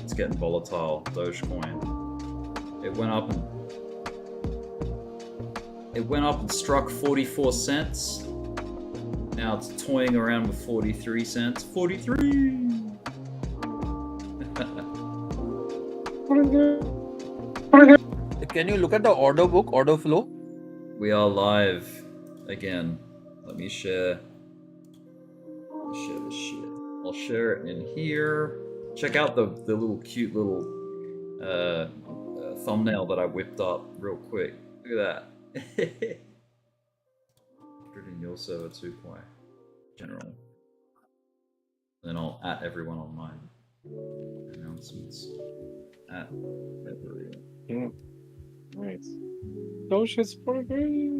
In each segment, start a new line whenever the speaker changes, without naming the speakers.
It's getting volatile. Dogecoin. It went up and struck 44 cents. Now it's toying around with 43 cents. 43.
Can you look at the order book, order flow?
We are live again. Let me share this shit. I'll share it in here. Check out the little cute little thumbnail that I whipped up real quick. Look at that. Put it in your server too, Kwai. General. Then I'll at everyone on mine. Announcements. At everyone.
Yeah. Right. Doge Hits for free.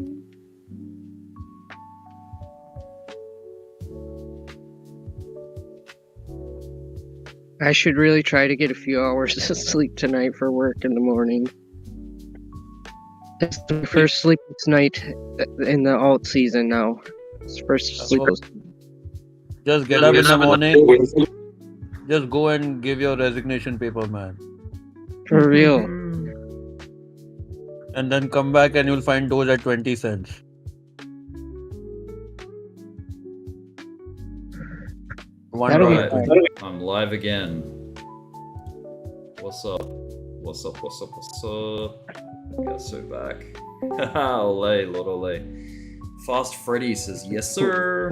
I should really try to get a few hours of sleep tonight for work in the morning. It's the first sleepless night in the alt season now. It's first sleepless.
Just get up in the morning. Just go and give your resignation paper, man.
For real.
And then come back and you'll find Doge at 20 cents.
Alright, I'm live again. What's up? What's up? What's up? What's up? Got so back. Olay, Lord Olay. Fast Freddy says yes, sir.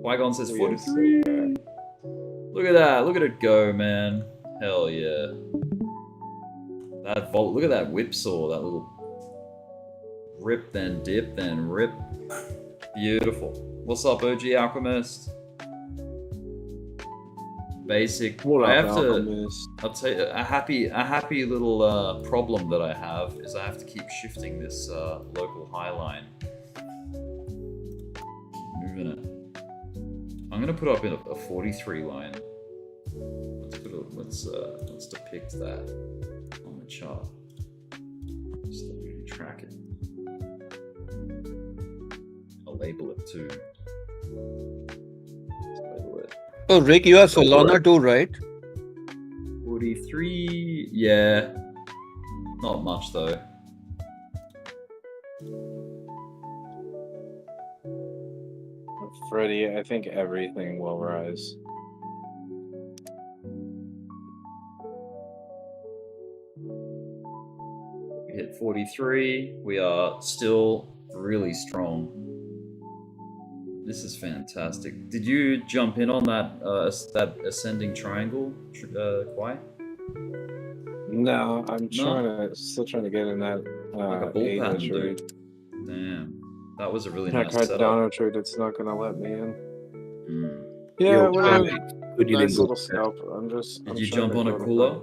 Wygon says 43. Look at that. Look at it go, man. Hell yeah. That volt. Look at that whipsaw. That little rip, then dip, then rip. Beautiful. What's up, OG Alchemist? Basic. I have to. I'll tell you a happy little problem that I have is I have to keep shifting this local high line. Moving it. I'm gonna put up in a 43 line. Let's depict that on the chart. Just let me track it. I'll label it too.
So Rick, you have Solana too, right?
43, yeah. Not much though.
Freddie, I think everything will rise.
We hit 43. We are still really strong. This is fantastic. Did you jump in on that that ascending triangle, Kwai?
No, I'm still trying to get in that
like a bull pattern, dude. Damn, that was a really nice setup.
Cardano trade, it's not gonna let me in.
Yeah,
nice little scalp.
Did you jump on a cooler?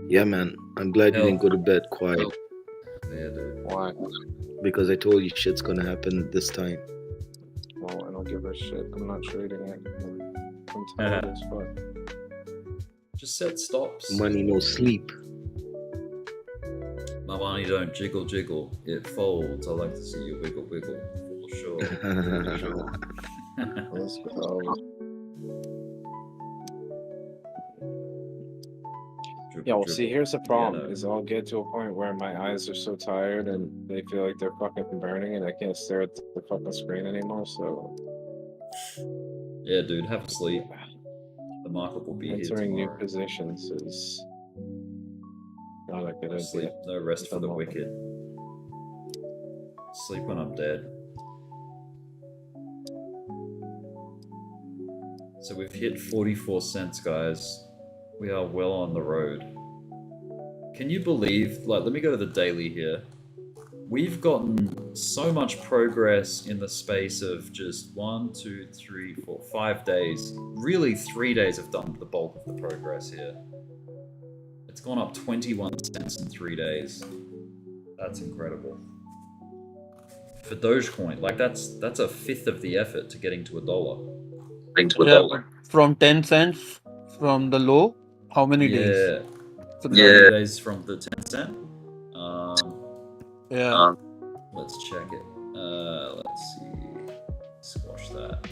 Yeah, man. I'm glad you didn't go to bed quiet.
Yeah, dude.
Why?
Because I told you shit's gonna happen this time.
Well, I don't give a shit. I'm not trading it. I'm tired as fuck.
Just set stops.
Money no sleep.
My money don't jiggle jiggle. It folds. I like to see you wiggle wiggle. For sure. For sure.
Let's go. Yeah, well, see, here's the problem, is I'll get to a point where my eyes are so tired and they feel like they're fucking burning and I can't stare at the fucking screen anymore, so...
Yeah, dude, have a sleep. The market will be here
entering new
tomorrow.
positions is not a good idea.
Sleep, no rest for the wicked. Sleep when I'm dead. So we've hit 44 cents, guys. We are well on the road. Can you believe, like, let me go to the daily here. We've gotten so much progress in the space of just 5 days. Really, 3 days have done the bulk of the progress here. It's gone up 21 cents in 3 days. That's incredible. For Dogecoin, like that's a fifth of the effort to getting to $1.
From 10 cents from the low, how many days?
So 30 days from the 10 cent. Let's check it. Let's see. Squash that.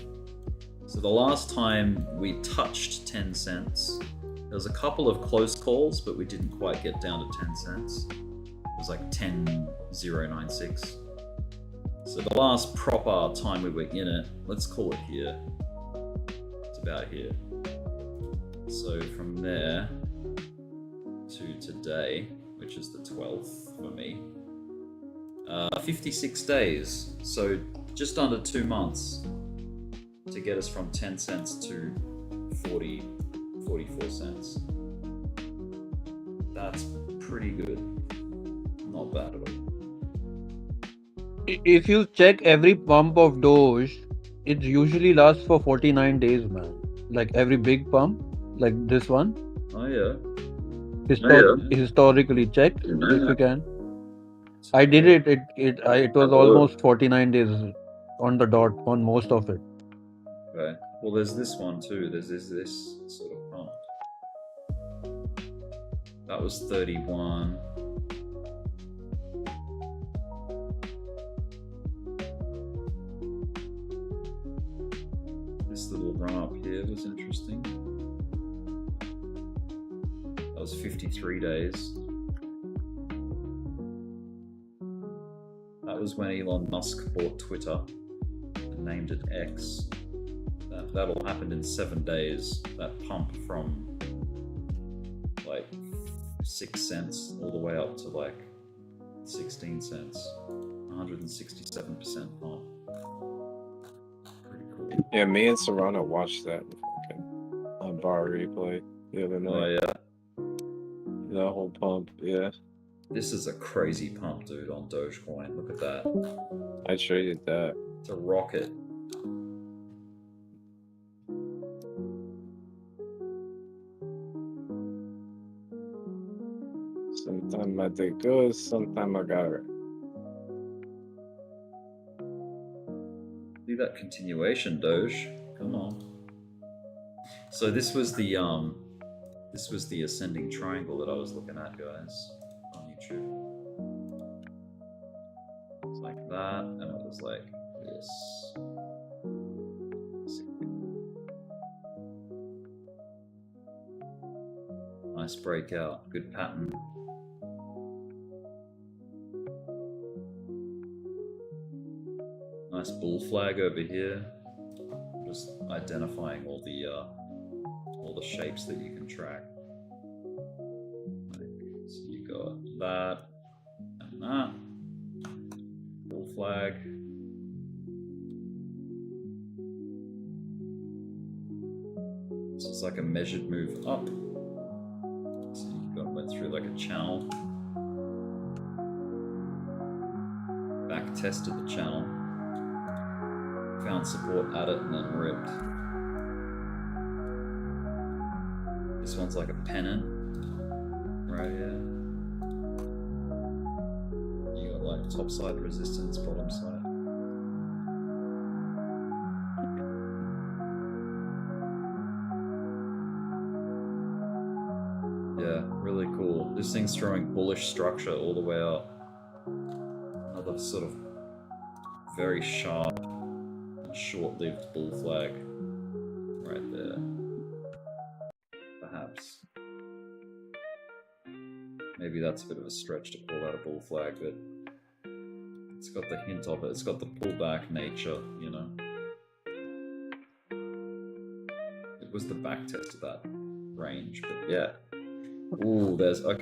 So the last time we touched 10 cents There was a couple of close calls, but we didn't quite get down to 10 cents. It was like 10.096. So the last proper time we were in it, let's call it here. It's about here. So from there to today, which is the 12th for me, 56 days. So just under 2 months to get us from 10 cents to 44 cents. That's pretty good. Not bad at all.
If you check every pump of Doge, it usually lasts for 49 days, man. Like every big pump, like this one.
Oh yeah.
Historically checked, if you can. I did it. It was almost 49 days on the dot on most of it.
Okay. Well, there's this one too. There's this sort of pump. That was 31. This little run up here was interesting. That was 53 days. That was when Elon Musk bought Twitter and named it X. That all happened in 7 days. That pump from like 6 cents all the way up to like 16 cents. 167% pump. Pretty cool.
Yeah, me and Serrano watched that on bar replay the other night.
Oh yeah.
That whole pump, yeah.
This is a crazy pump, dude, on Dogecoin. Look at that.
I traded that.
It's a rocket.
Sometimes I did good, sometimes I got it.
See that continuation, Doge. Come on. So this was the ascending triangle that I was looking at, guys, on YouTube. It's like that, and it was like this. Nice breakout, good pattern. Nice bull flag over here. Just identifying all the shapes that you can track. So you got that and that. Bull flag. This is like a measured move up. So you went through like a channel. Back tested the channel. Found support at it and then ripped. This one's like a pennant, right here. You got like top side resistance, bottom side. Yeah, really cool. This thing's throwing bullish structure all the way up. Another sort of very sharp and short-lived bull flag right there. Perhaps. Maybe that's a bit of a stretch to call that a bull flag, but it's got the hint of it. It's got the pullback nature, you know. It was the back test of that range, but yeah. Ooh, there's a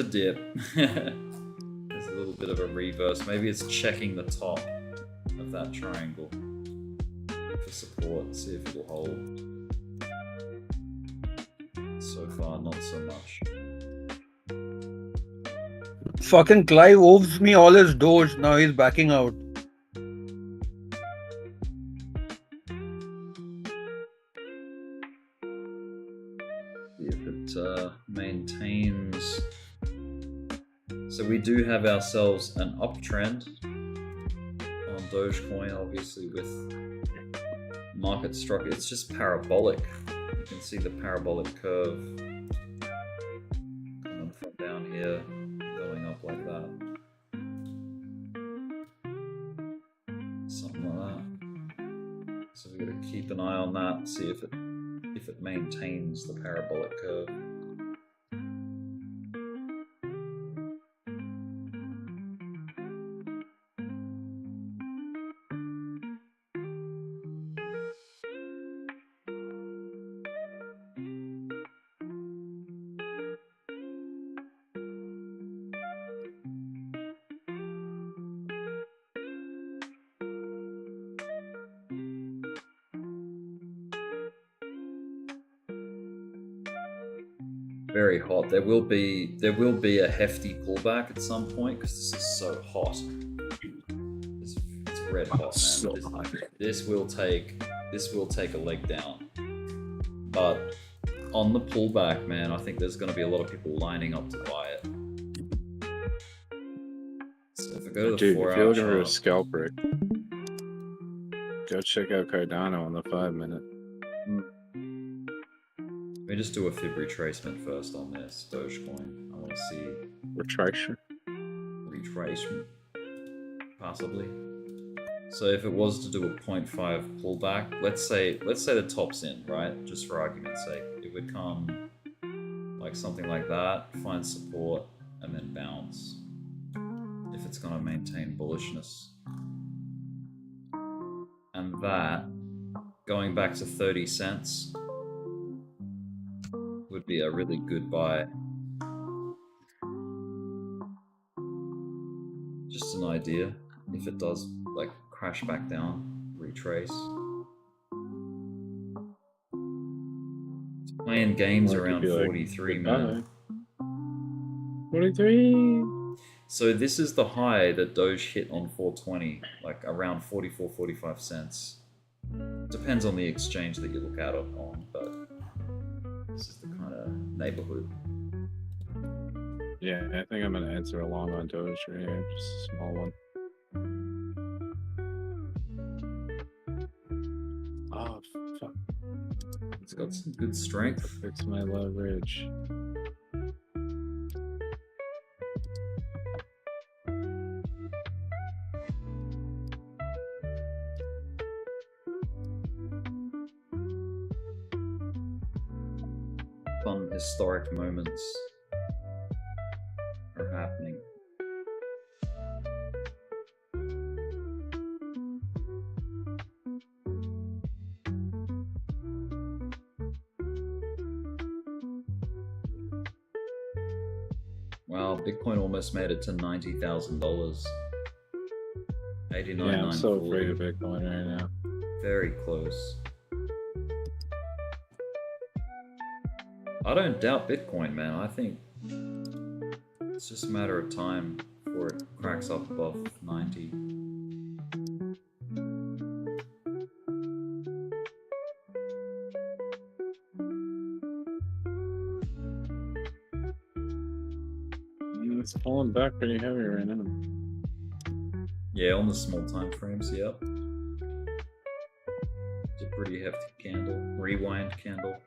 dip. There's a little bit of a reverse. Maybe it's checking the top of that triangle for support. See if it'll hold. So far, not so much.
Fucking Clive owes me all his Doge. Now he's backing out.
See if it maintains. So we do have ourselves an uptrend on Dogecoin, obviously with market structure. It's just parabolic. You can see the parabolic curve coming from down here, going up like that. Something like that. So we've got to keep an eye on that, see if if it maintains the parabolic curve. Very hot. There will be a hefty pullback at some point because this is so hot. It's red hot, man.
So hot.
This will take a leg down. But on the pullback, man, I think there's going to be a lot of people lining up to buy it. So if I go to the
Dude,
4
if
hour
you're looking for a
chart,
scalp break, go check out Cardano on the 5-minute.
let me just do a fib retracement first on this Dogecoin. I want to see
Retraction.
retracement, possibly. So if it was to do a 0.5 pullback, let's say the top's in, right? Just for argument's sake, it would come like something like that, find support, and then bounce. If it's going to maintain bullishness, and that going back to 30 cents would be a really good buy. Just an idea. If it does like crash back down, retrace. It's playing games
Or it could
around
be like,
43,
goodbye.
man.
43.
So this is the high that Doge hit on 420, like around 44, 45 cents. Depends on the exchange that you look at it on, but this is the kind of neighborhood.
Yeah, I think I'm gonna enter a long on Doge right here, just a small one. Oh fuck!
It's got some good strength.
Fix my leverage.
Fun historic moments are happening. Wow, Bitcoin almost made it to $90,000. 89.
Yeah, I'm so afraid of Bitcoin right now.
Very close. I don't doubt Bitcoin, man. I think it's just a matter of time before it cracks up above 90.
It's pulling back pretty heavy right now.
Yeah, on the small time frames, yep. It's a pretty hefty candle. Rewind candle.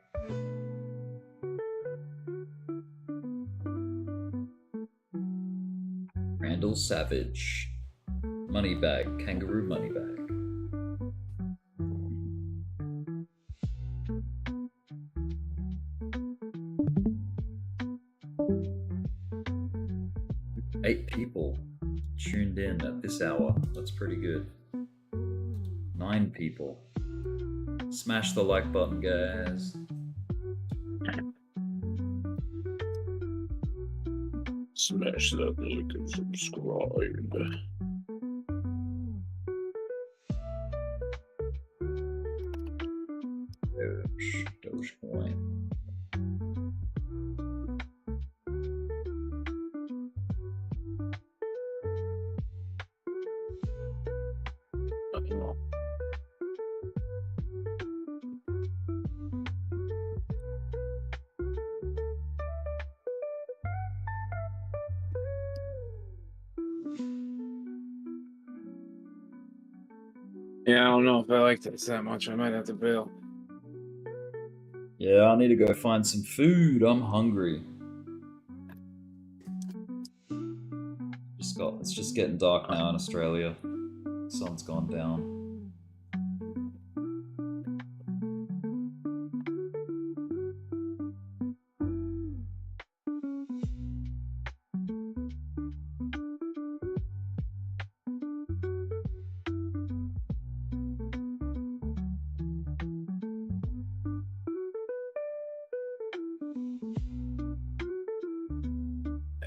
Randall Savage. Money bag. Kangaroo money bag. Eight people tuned in at this hour. That's pretty good. 9 people. Smash the like button, guys.
Smash that like and subscribe.
Dogecoin.
Nothing wrong. Yeah, I don't know if I like this that much. I might have to bail.
Yeah, I need to go find some food. I'm hungry. It's just getting dark now in Australia. Sun's gone down.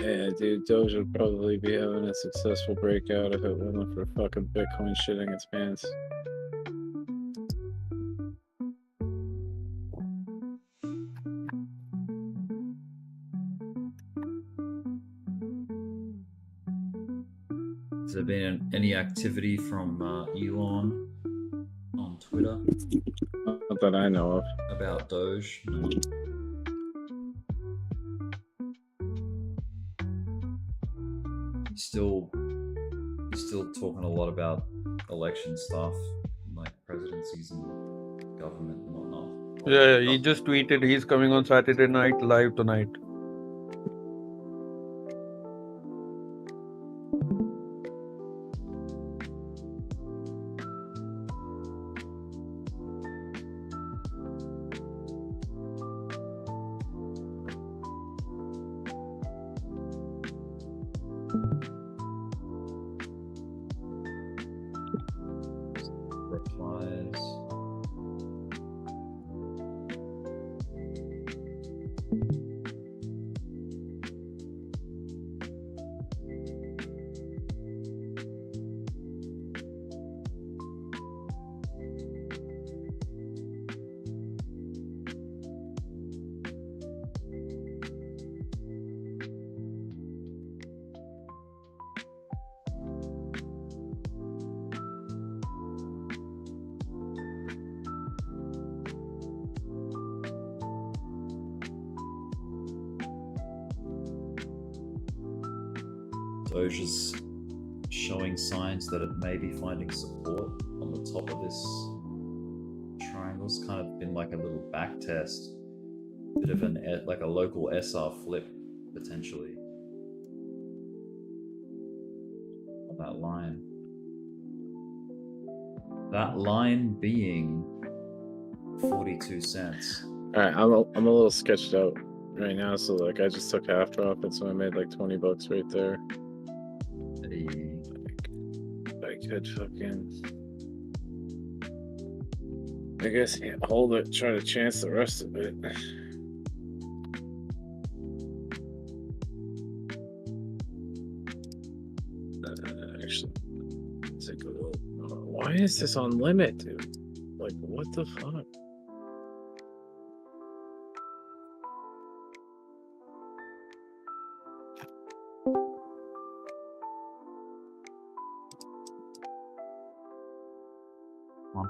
Yeah, dude, Doge would probably be having a successful breakout if it wasn't for fucking Bitcoin shitting its pants.
Has there been any activity from Elon on Twitter?
Not that I know of.
About Doge? No. He's still talking a lot about election stuff, like presidencies and government and whatnot.
Yeah, he just tweeted he's coming on Saturday night live tonight.
Replies. Doge is showing signs that it may be finding support on the top of this triangle. It's kind of been like a little back test, bit of like a local SR flip potentially. That line. That line being 42 cents.
Alright, I'm a little sketched out right now, so like I just took half profit, so I made like $20 right there. I could fucking, I guess, yeah, hold it, try to chance the rest of it. Actually, take a look. Why is this on limit, dude? Like, what the fuck?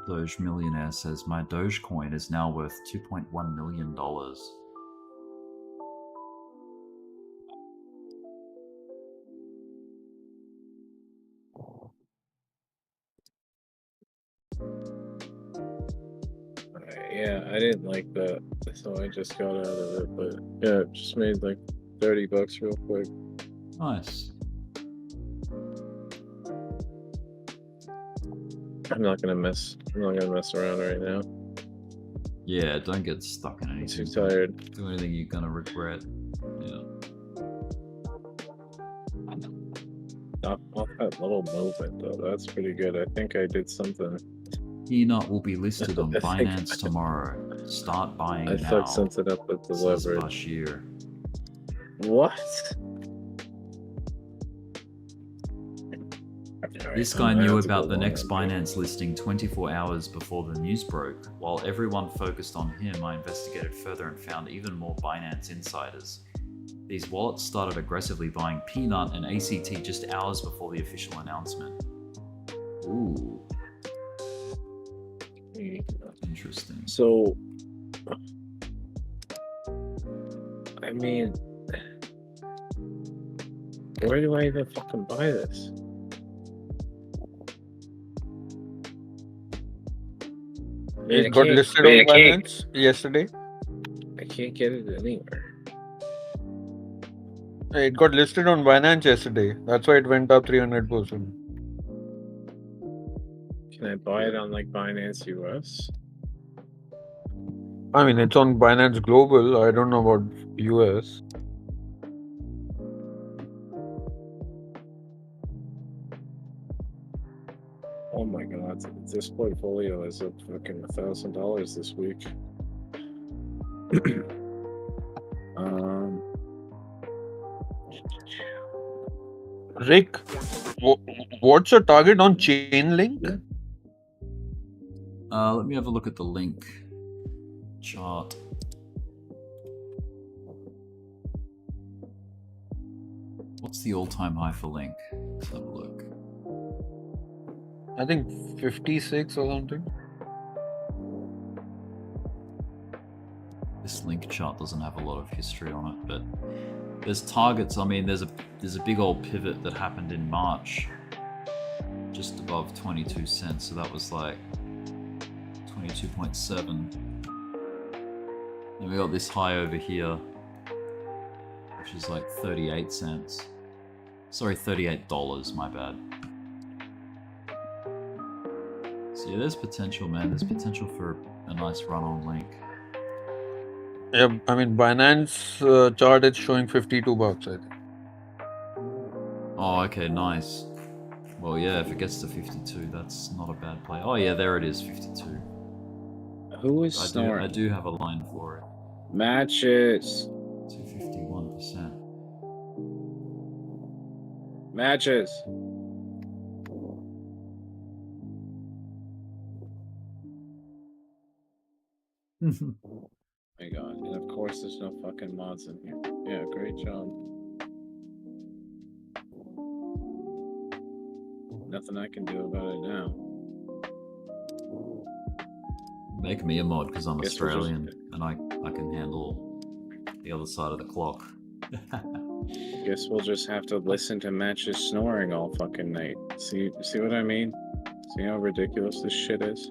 Doge Millionaire says, my Dogecoin is now worth $2.1 million.
Yeah, I didn't like that, so I just got out of it, but yeah, just made like $30 real quick.
Nice.
I'm not gonna mess around right now.
Yeah, don't get stuck in anything.
I'm too tired.
Do anything you're gonna regret. Yeah.
Off that little movement though, that's pretty good. I think I did something.
Peanut will be listed on Binance tomorrow. Start buying now.
I fucked something up with the leverage.
Bashir.
What?
This guy knew about the next Binance listing 24 hours before the news broke. While everyone focused on him, I investigated further and found even more Binance insiders. These wallets started aggressively buying Peanut and ACT just hours before the official announcement. Ooh. Interesting.
So, I mean, where do I even fucking buy this?
It got listed on Binance yesterday.
I can't get it anywhere.
It got listed on Binance yesterday. That's why it went up 300%.
Can I buy it on like Binance US?
I mean, it's on Binance Global. I don't know about US.
Oh my god, this portfolio is up fucking $1,000 this week.
Rick, what's your target on chain link?
Let me have a look at the link chart. What's the all-time high for link? Let's have a look.
I think 56 or something.
This link chart doesn't have a lot of history on it, but there's targets. I mean, there's a big old pivot that happened in March, just above 22 cents. So that was like 22.7. And we got this high over here, which is like 38 cents. Sorry, $38, my bad. So yeah, there's potential, man. There's potential for a nice run on link.
Yeah, I mean, Binance chart is showing 52 bucks, I think.
Oh, okay, nice. Well, yeah, if it gets to 52, that's not a bad play. Oh yeah, there it is, 52.
Who is snoring?
I do have a line for it.
Matches.
251%.
Matches. My God. And of course, there's no fucking mods in here. Yeah, great job. Nothing I can do about it now.
Make me a mod because I'm
Guess we're just-
Australian and I can handle the other side of the clock.
Guess we'll just have to listen to Matches snoring all fucking night. See what I mean? See how ridiculous this shit is?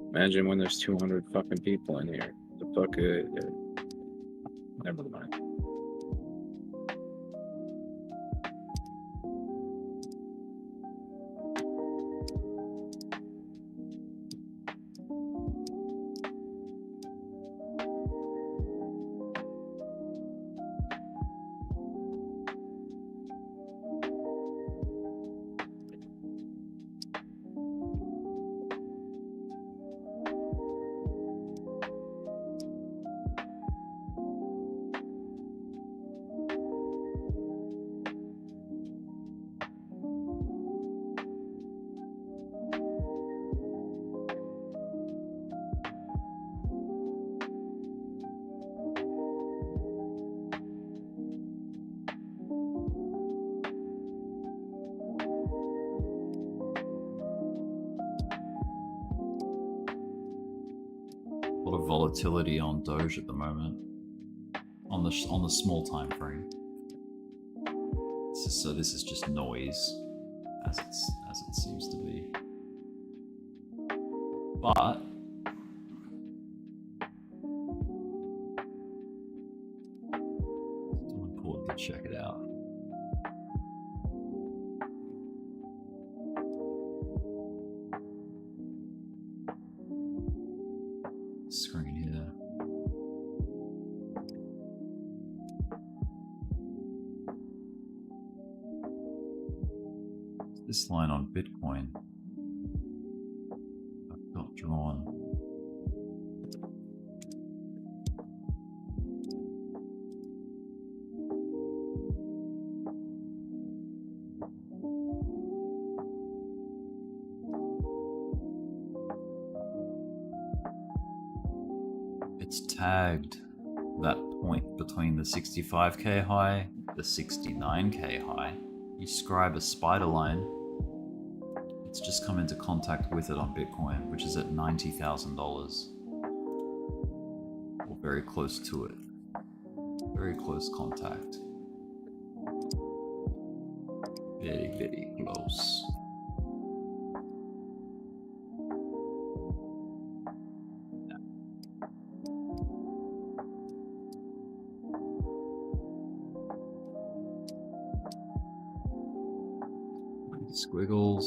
Imagine when there's 200 fucking people in here. The fuck never mind.
A lot of volatility on Doge at the moment, on the small time frame. So this is just noise, as it seems to be. But it's important to check it out. Screen here. This line on Bitcoin I've got drawn. It's tagged that point between the 65k high, the 69k high. You scribe a spider line, it's just come into contact with it on Bitcoin, which is at $90,000. Or very close to it. Very close contact. Very, very close. Squiggles.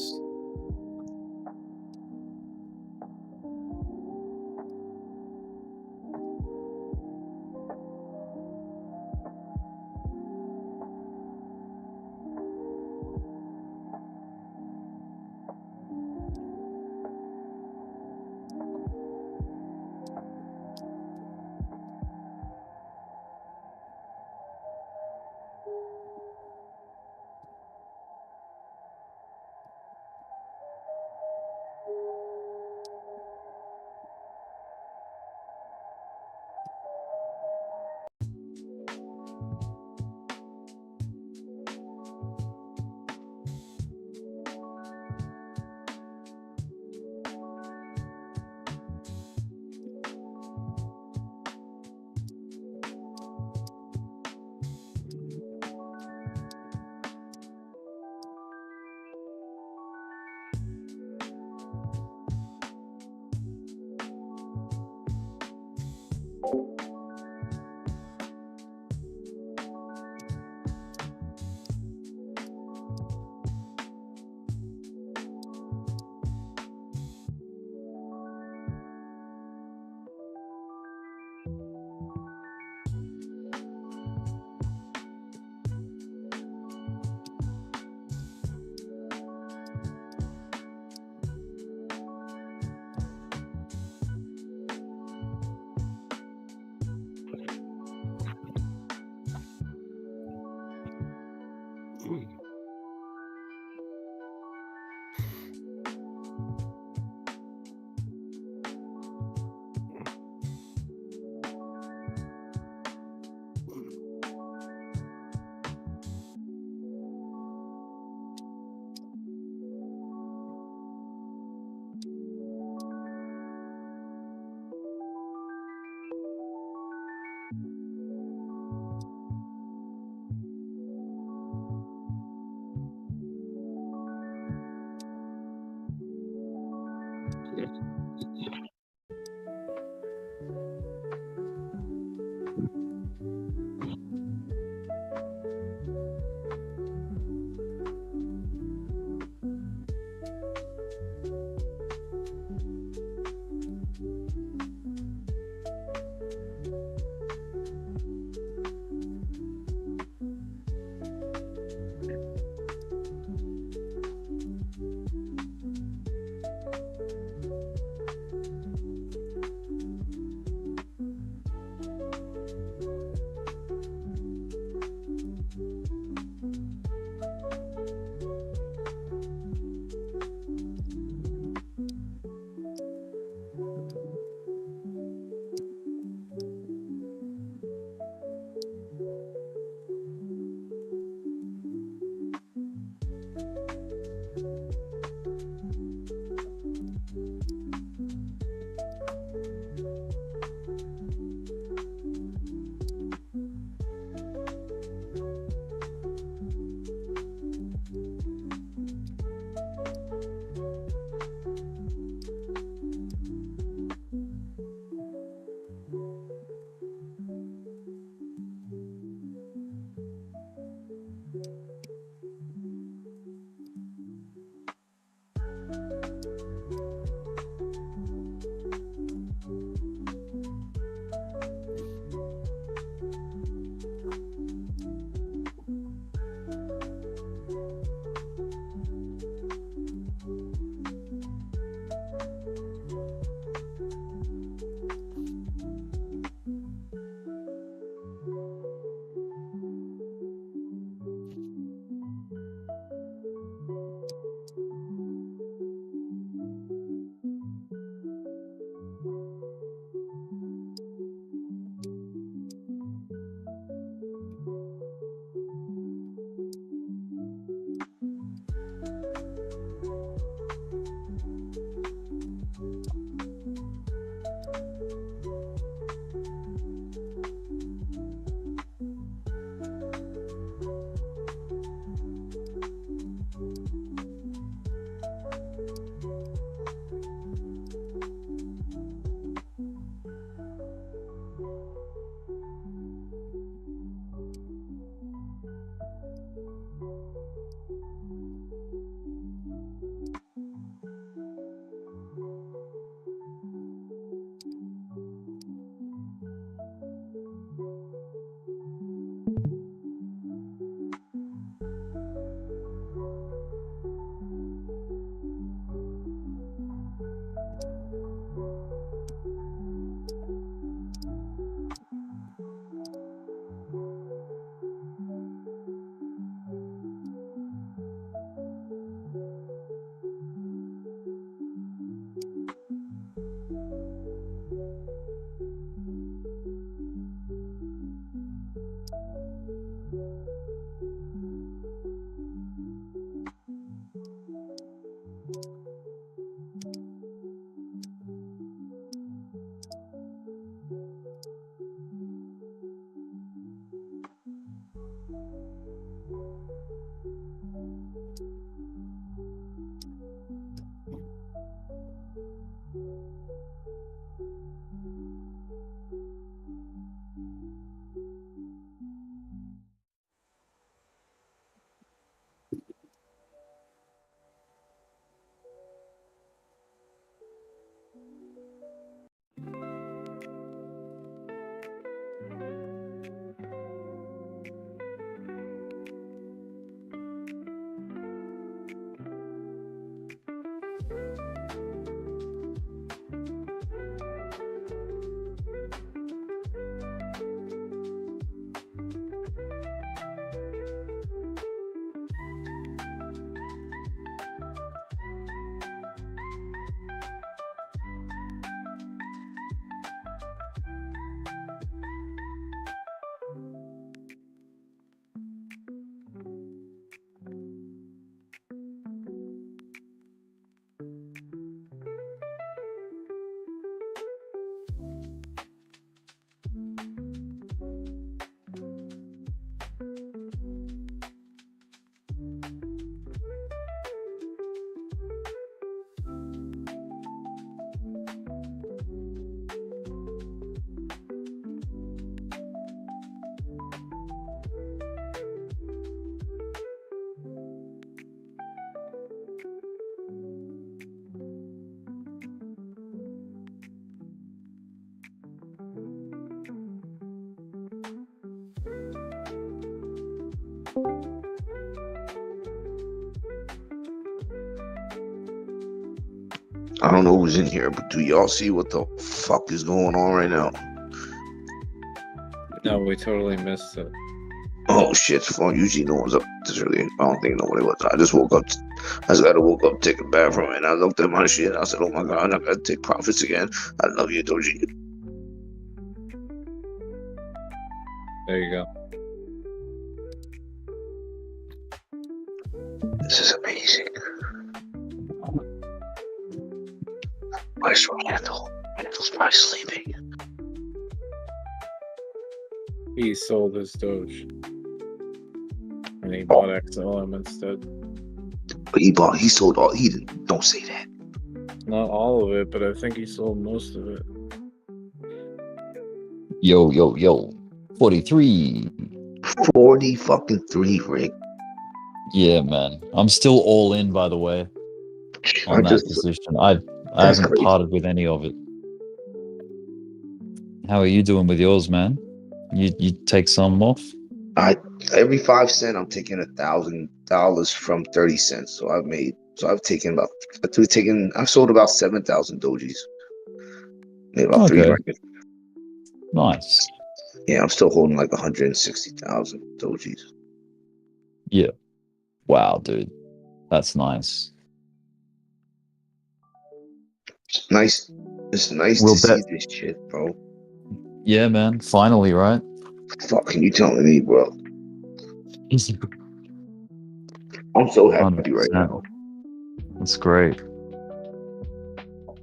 I don't know who's in here, but do y'all see what the fuck is going on right now?
No, we totally missed it.
Oh shit, phone. Usually no one's up this early. I don't think nobody was. I just woke up. I just gotta woke up, take a bathroom, and I looked at my shit. And I said, "Oh my god, I gotta take profits again." I love you, Doji.
There you go.
This is amazing. Where's Randall? Randall's probably sleeping.
He sold his Doge. And he bought XLM instead.
But he sold all. He didn't. Don't say that.
Not all of it, but I think he sold most of it.
Yo. 43.
40 fucking 3, Rick.
Yeah, man. I'm still all in, by the way, on that position. I haven't
crazy.
parted with any of it. How are you doing with yours, man? You take some off?
Every 5 cents, I'm taking $1,000 from 30 cents. So I've sold about 7,000 dojis. Made about 3 grand.
Nice.
Yeah, I'm still holding like 160,000 dojis.
Yeah. Wow, dude. That's nice.
Nice. It's nice to see this shit, bro.
Yeah, man. Finally, right?
Fucking you telling me, bro. I'm so happy
100%.
right now.
That's great.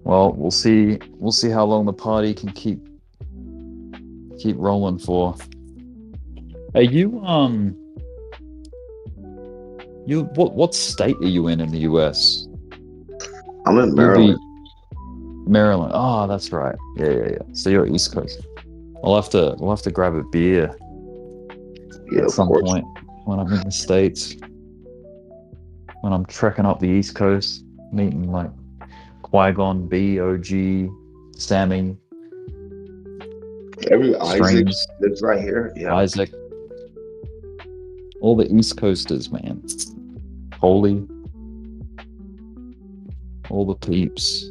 Well, we'll see how long the party can keep rolling for. Are you what state are you in the US?
I'm in Maryland.
Maryland. Oh, that's right. Yeah. So you're East Coast. We'll have to grab a beer at some point when I'm in the States. When I'm trekking up the East Coast, meeting like Qui-Gon, B, OG, Sammy.
Isaac lives right here. Yeah.
Isaac. All the East Coasters, man. Holy. All the peeps.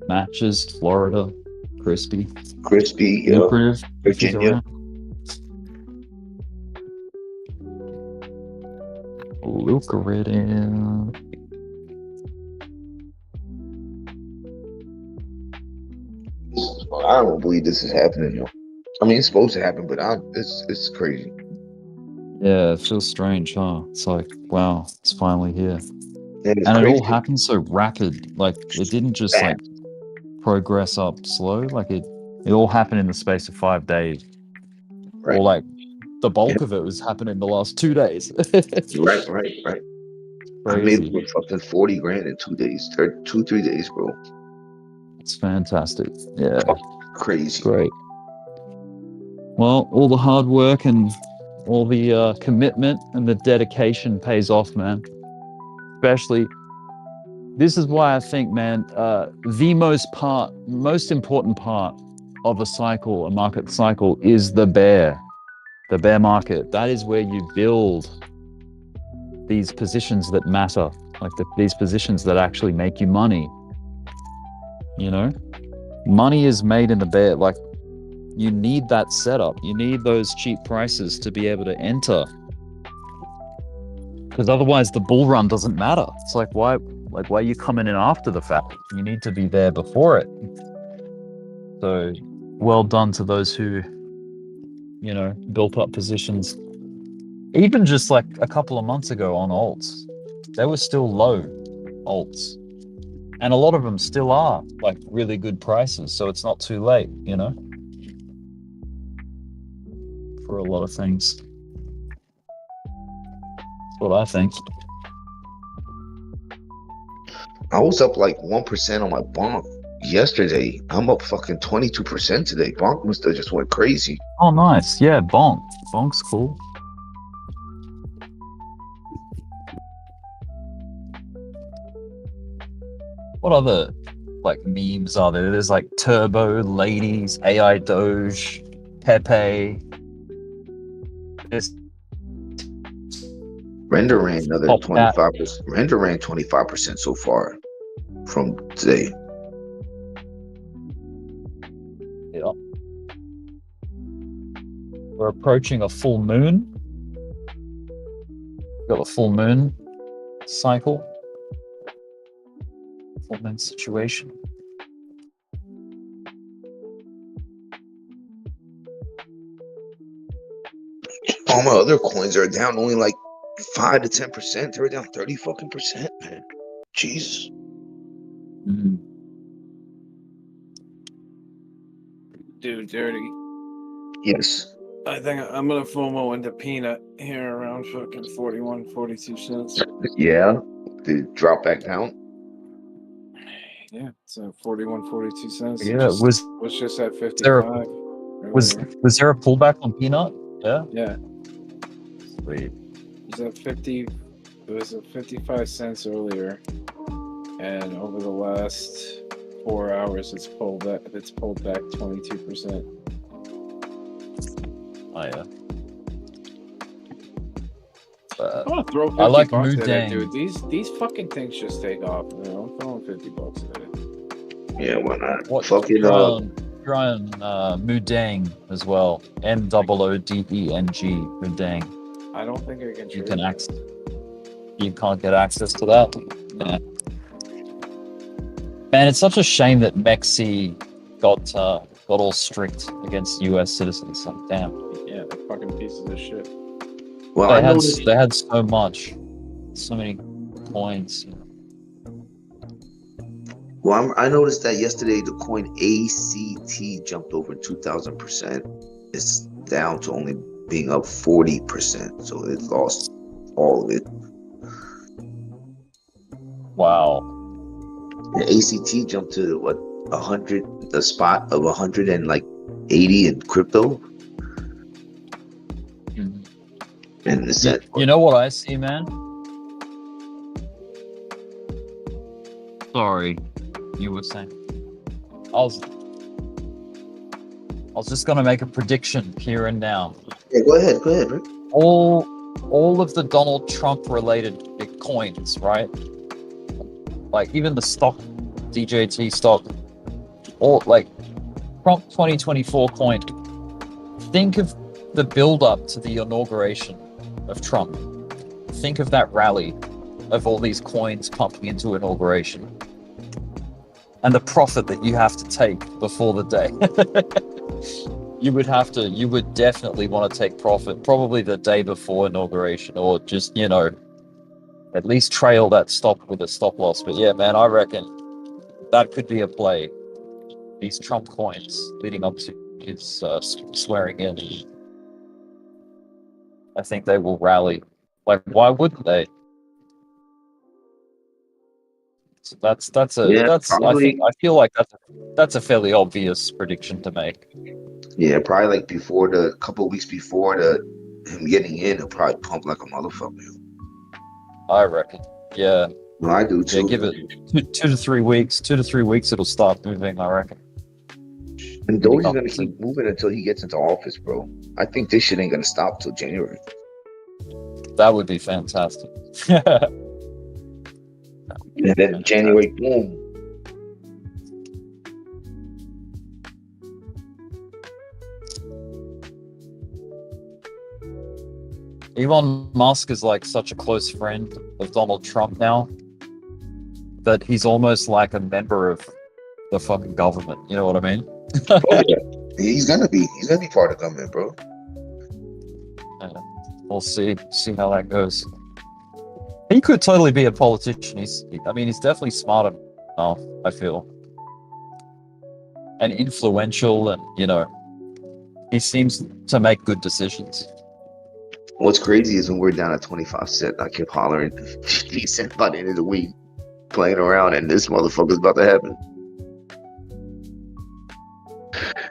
Matches, Florida, crispy, lucrative,
Virginia.
Lucrative.
I don't believe this is happening, yo. I mean, it's supposed to happen, but it's crazy.
Yeah, it feels strange, huh? It's like, wow, it's finally here.
And
it all happened so rapid. Like, it didn't just like progress up slow. Like it all happened in the space of 5 days. Right. Or like the bulk of it was happening in the last 2 days.
Right.
Crazy.
I made fucking 40 grand in 2 days, 3 days, bro.
It's fantastic. Yeah.
Crazy.
Great. Well, all the hard work and all the commitment and the dedication pays off, man. Especially, this is why I think, man, the most important part of a market cycle is the bear market. That is where you build these positions that matter, like these positions that actually make you money. You know, money is made in the bear. Like, you need that setup. You need those cheap prices to be able to enter. Because otherwise the bull run doesn't matter. It's like, why are you coming in after the fact? You need to be there before it. So well done to those who, you know, built up positions. Even just like a couple of months ago on alts, they were still low alts. And a lot of them still are like really good prices. So it's not too late, you know, for a lot of things. That's what I think.
I was up like 1% on my bonk yesterday. I'm up fucking 22% today. Bonk must have just went crazy.
Oh, nice. Yeah, bonk. Bonk's cool. What other like memes are there? There's like Turbo, Ladies, AI Doge, Pepe.
Render ran another
Top cat.
25%. Render ran 25% so far from today.
Yeah. We're approaching a full moon. Got a full moon cycle. Full moon situation.
All my other coins are down only like 5 to 10%. They're down 30 fucking percent, man. Jesus.
Mm.
Dude, dirty.
Yes.
I think I'm gonna FOMO into peanut here around fucking 41, 42 cents.
Yeah. Did it drop back down?
Yeah, so 41, 42 cents. It
Yeah,
just,
was
just at 55.
there was
earlier.
there a pullback on peanut? Yeah.
Yeah,
Sweet.
it was at 50. It was at 55 cents earlier, and over the last 4 hours, it's pulled back. It's pulled back 22%.
Oh yeah.
I'm gonna throw 50
I like
bucks at it,
Mudang.
dude. These fucking things just take off. You know? I'm throwing 50 bucks at it.
Yeah, why not?
What?
Fuck it
Try
up.
on Mudang as well. MOODENG. Mudang.
I don't think I can.
You
trade
can
that.
access. You can't get access to that. Yeah. Man, it's such a shame that MEXC got all strict against U.S. citizens. Like, damn.
Yeah, they're fucking pieces of shit.
Well,
They had so much, so many coins. You know.
Well, I noticed that yesterday the coin ACT jumped over 2,000%. It's down to only being up 40%, so it lost all of it.
Wow.
The ACT jumped to what 100, the spot of 180 in crypto,
Mhm.
and it's at
You know what I see, man? Sorry, you were saying. I was just gonna make a prediction here and now.
Yeah, go ahead, Rick.
All of the Donald Trump related coins, right? Like even the stock, DJT stock, or like Trump 2024 coin. Think of the build up to the inauguration of Trump. Think of that rally of all these coins pumping into inauguration. And the profit that you have to take before the day. you would definitely want to take profit probably the day before inauguration, or just, you know, at least trail that stop with a stop loss. But yeah, man, I reckon that could be a play. These Trump coins leading up to his swearing in. I think they will rally. Like, why wouldn't they? So that's
probably.
I feel like that's a fairly obvious prediction to make.
Yeah, probably like before a couple of weeks before him getting in, it'll probably pump like a motherfucker.
I reckon. Yeah.
Well, I do too.
Yeah, give it 2 to 3 weeks. 2 to 3 weeks, it'll start moving, I reckon.
And Doge is gonna keep moving until he gets into office, bro. I think this shit ain't gonna stop till January.
That would be fantastic.
And then January, boom.
Elon Musk is like such a close friend of Donald Trump now that he's almost like a member of the fucking government. You know what I mean?
Oh, yeah. He's gonna be part of the government, bro.
We'll see how that goes. He could totally be a politician. He's definitely smart enough, I feel, and influential, and you know, he seems to make good decisions.
What's crazy is when we're down at 25 cents, I kept hollering 50 cents by the end of the week, playing around, and this motherfucker's about to happen.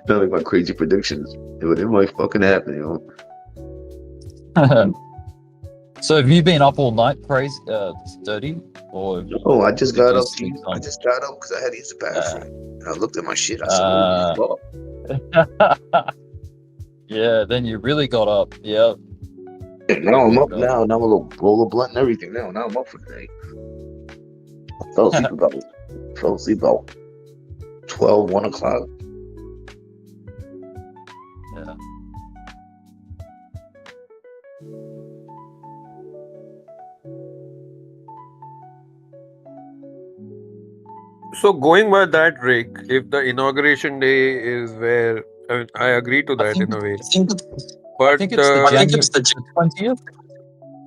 Not like my crazy predictions, but it might fucking happen, you know.
So have you been up all night, crazy, dirty, or?
Oh, I just got up.
sleep
I just got up because I had to use the bathroom, and I looked at my shit. I said,
Yeah, then you really got up. Yeah.
Yeah, now I'm up now. Now I'm a little roll of blunt and everything. Now I'm up for the day. I fell asleep about 12, 1 o'clock.
Yeah.
So going by that, Rick, if the inauguration day is where I agree to that in a way,
I think
but
it's the January 20th.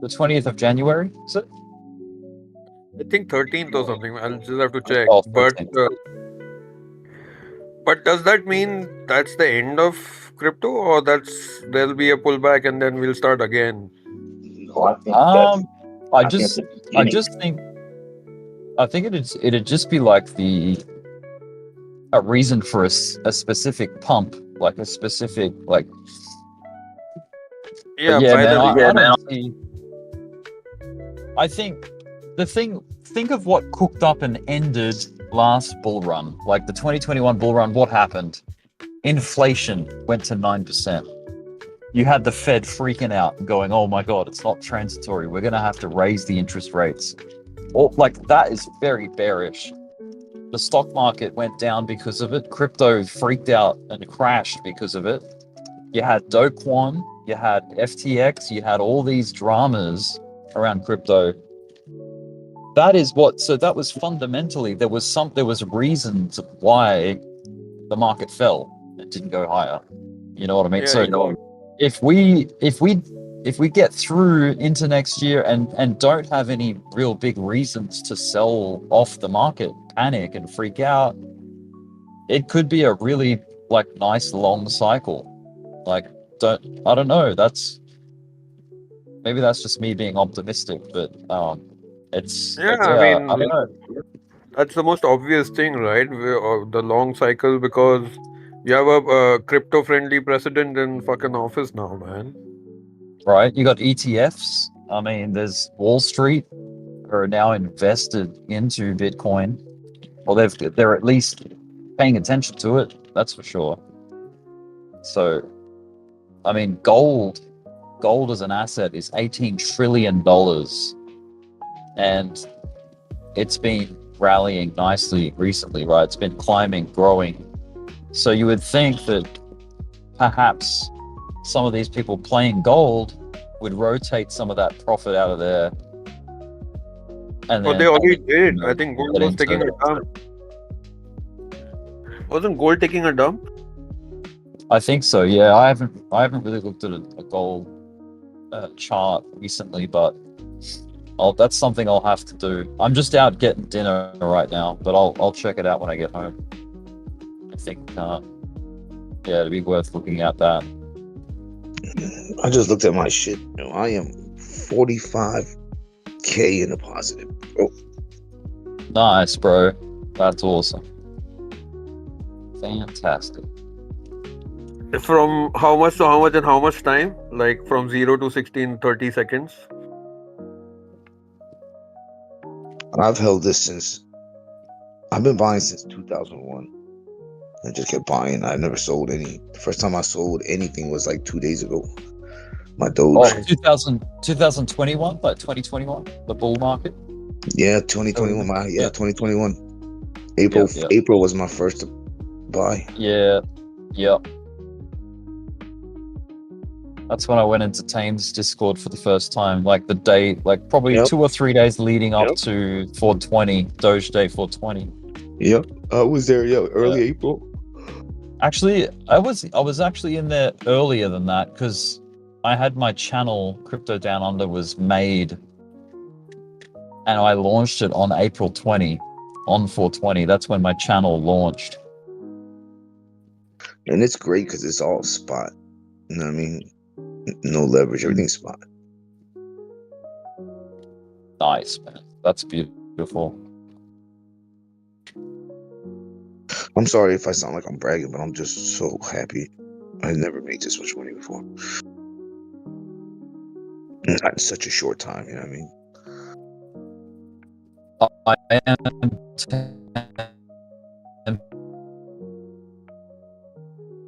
The 20th of January, is it?
I think 13th or something. I'll just have to check.
Oh,
But
13th.
but does that mean that's the end of crypto, or there'll be a pullback and then we'll start again?
No, I think that's
I think it'd just be like a reason for a specific pump, like a specific like.
Yeah,
Yeah,
by
man.
the
I don't see. I think think of what cooked up and ended last bull run, like the 2021 bull run. What happened? Inflation went to 9%. You had the Fed freaking out and going, "Oh my God, it's not transitory. We're gonna have to raise the interest rates." Or like that is very bearish. The stock market went down because of it. Crypto freaked out and crashed because of it. You had Dogecoin, you had FTX, you had all these dramas around crypto. That is what. So that was fundamentally there was reasons why the market fell. It didn't go higher. You know what I mean?
Yeah,
So if we get through into next year and don't have any real big reasons to sell off the market, panic and freak out, it could be a really like nice long cycle. Like I don't know. Maybe that's just me being optimistic, but it's
yeah.
yeah,
I mean,
I don't know.
that's the most obvious thing, right? The long cycle, because you have a crypto-friendly president in fucking office now, man.
Right? You got ETFs. I mean, there's Wall Street are now invested into Bitcoin. Well, they're at least paying attention to it. That's for sure. So, I mean, gold as an asset is $18 trillion, and it's been rallying nicely recently, right? It's been climbing, growing. So you would think that perhaps some of these people playing gold would rotate some of that profit out of there. And
But
then,
they already did. I think gold
get
was
into
taking a dump. Wasn't gold taking a dump?
I think so. Yeah, I haven't really looked at a gold chart recently, but that's something I'll have to do. I'm just out getting dinner right now, but I'll check it out when I get home. I think yeah, it'd be worth looking at that.
I just looked at my shit. I am 45K in the positive. Oh,
Nice, bro. That's awesome. Fantastic.
From how much to how much and how much time? Like from 0 to 60 in 30 seconds?
I've held this since. I've been buying since 2001. I just kept buying. I never sold any. The first time I sold anything was like 2 days ago. My Doge.
Oh, 2021, like 2021, the bull market.
Yeah, 2021. 2021. April was my first buy.
Yeah. That's when I went into Tame's Discord for the first time, like the day, like probably 2 or 3 days leading up to 420, Doge Day 420.
Yep, I was there. Early April.
Actually, I was actually in there earlier than that because I had my channel Crypto Down Under was made, and I launched it on April 20, on 420. That's when my channel launched.
And it's great because it's all spot. You know what I mean? No leverage, everything's spot.
Nice, man. That's beautiful.
I'm sorry if I sound like I'm bragging, but I'm just so happy. I never made this much money before. Not in such a short time, you know what I mean?
I am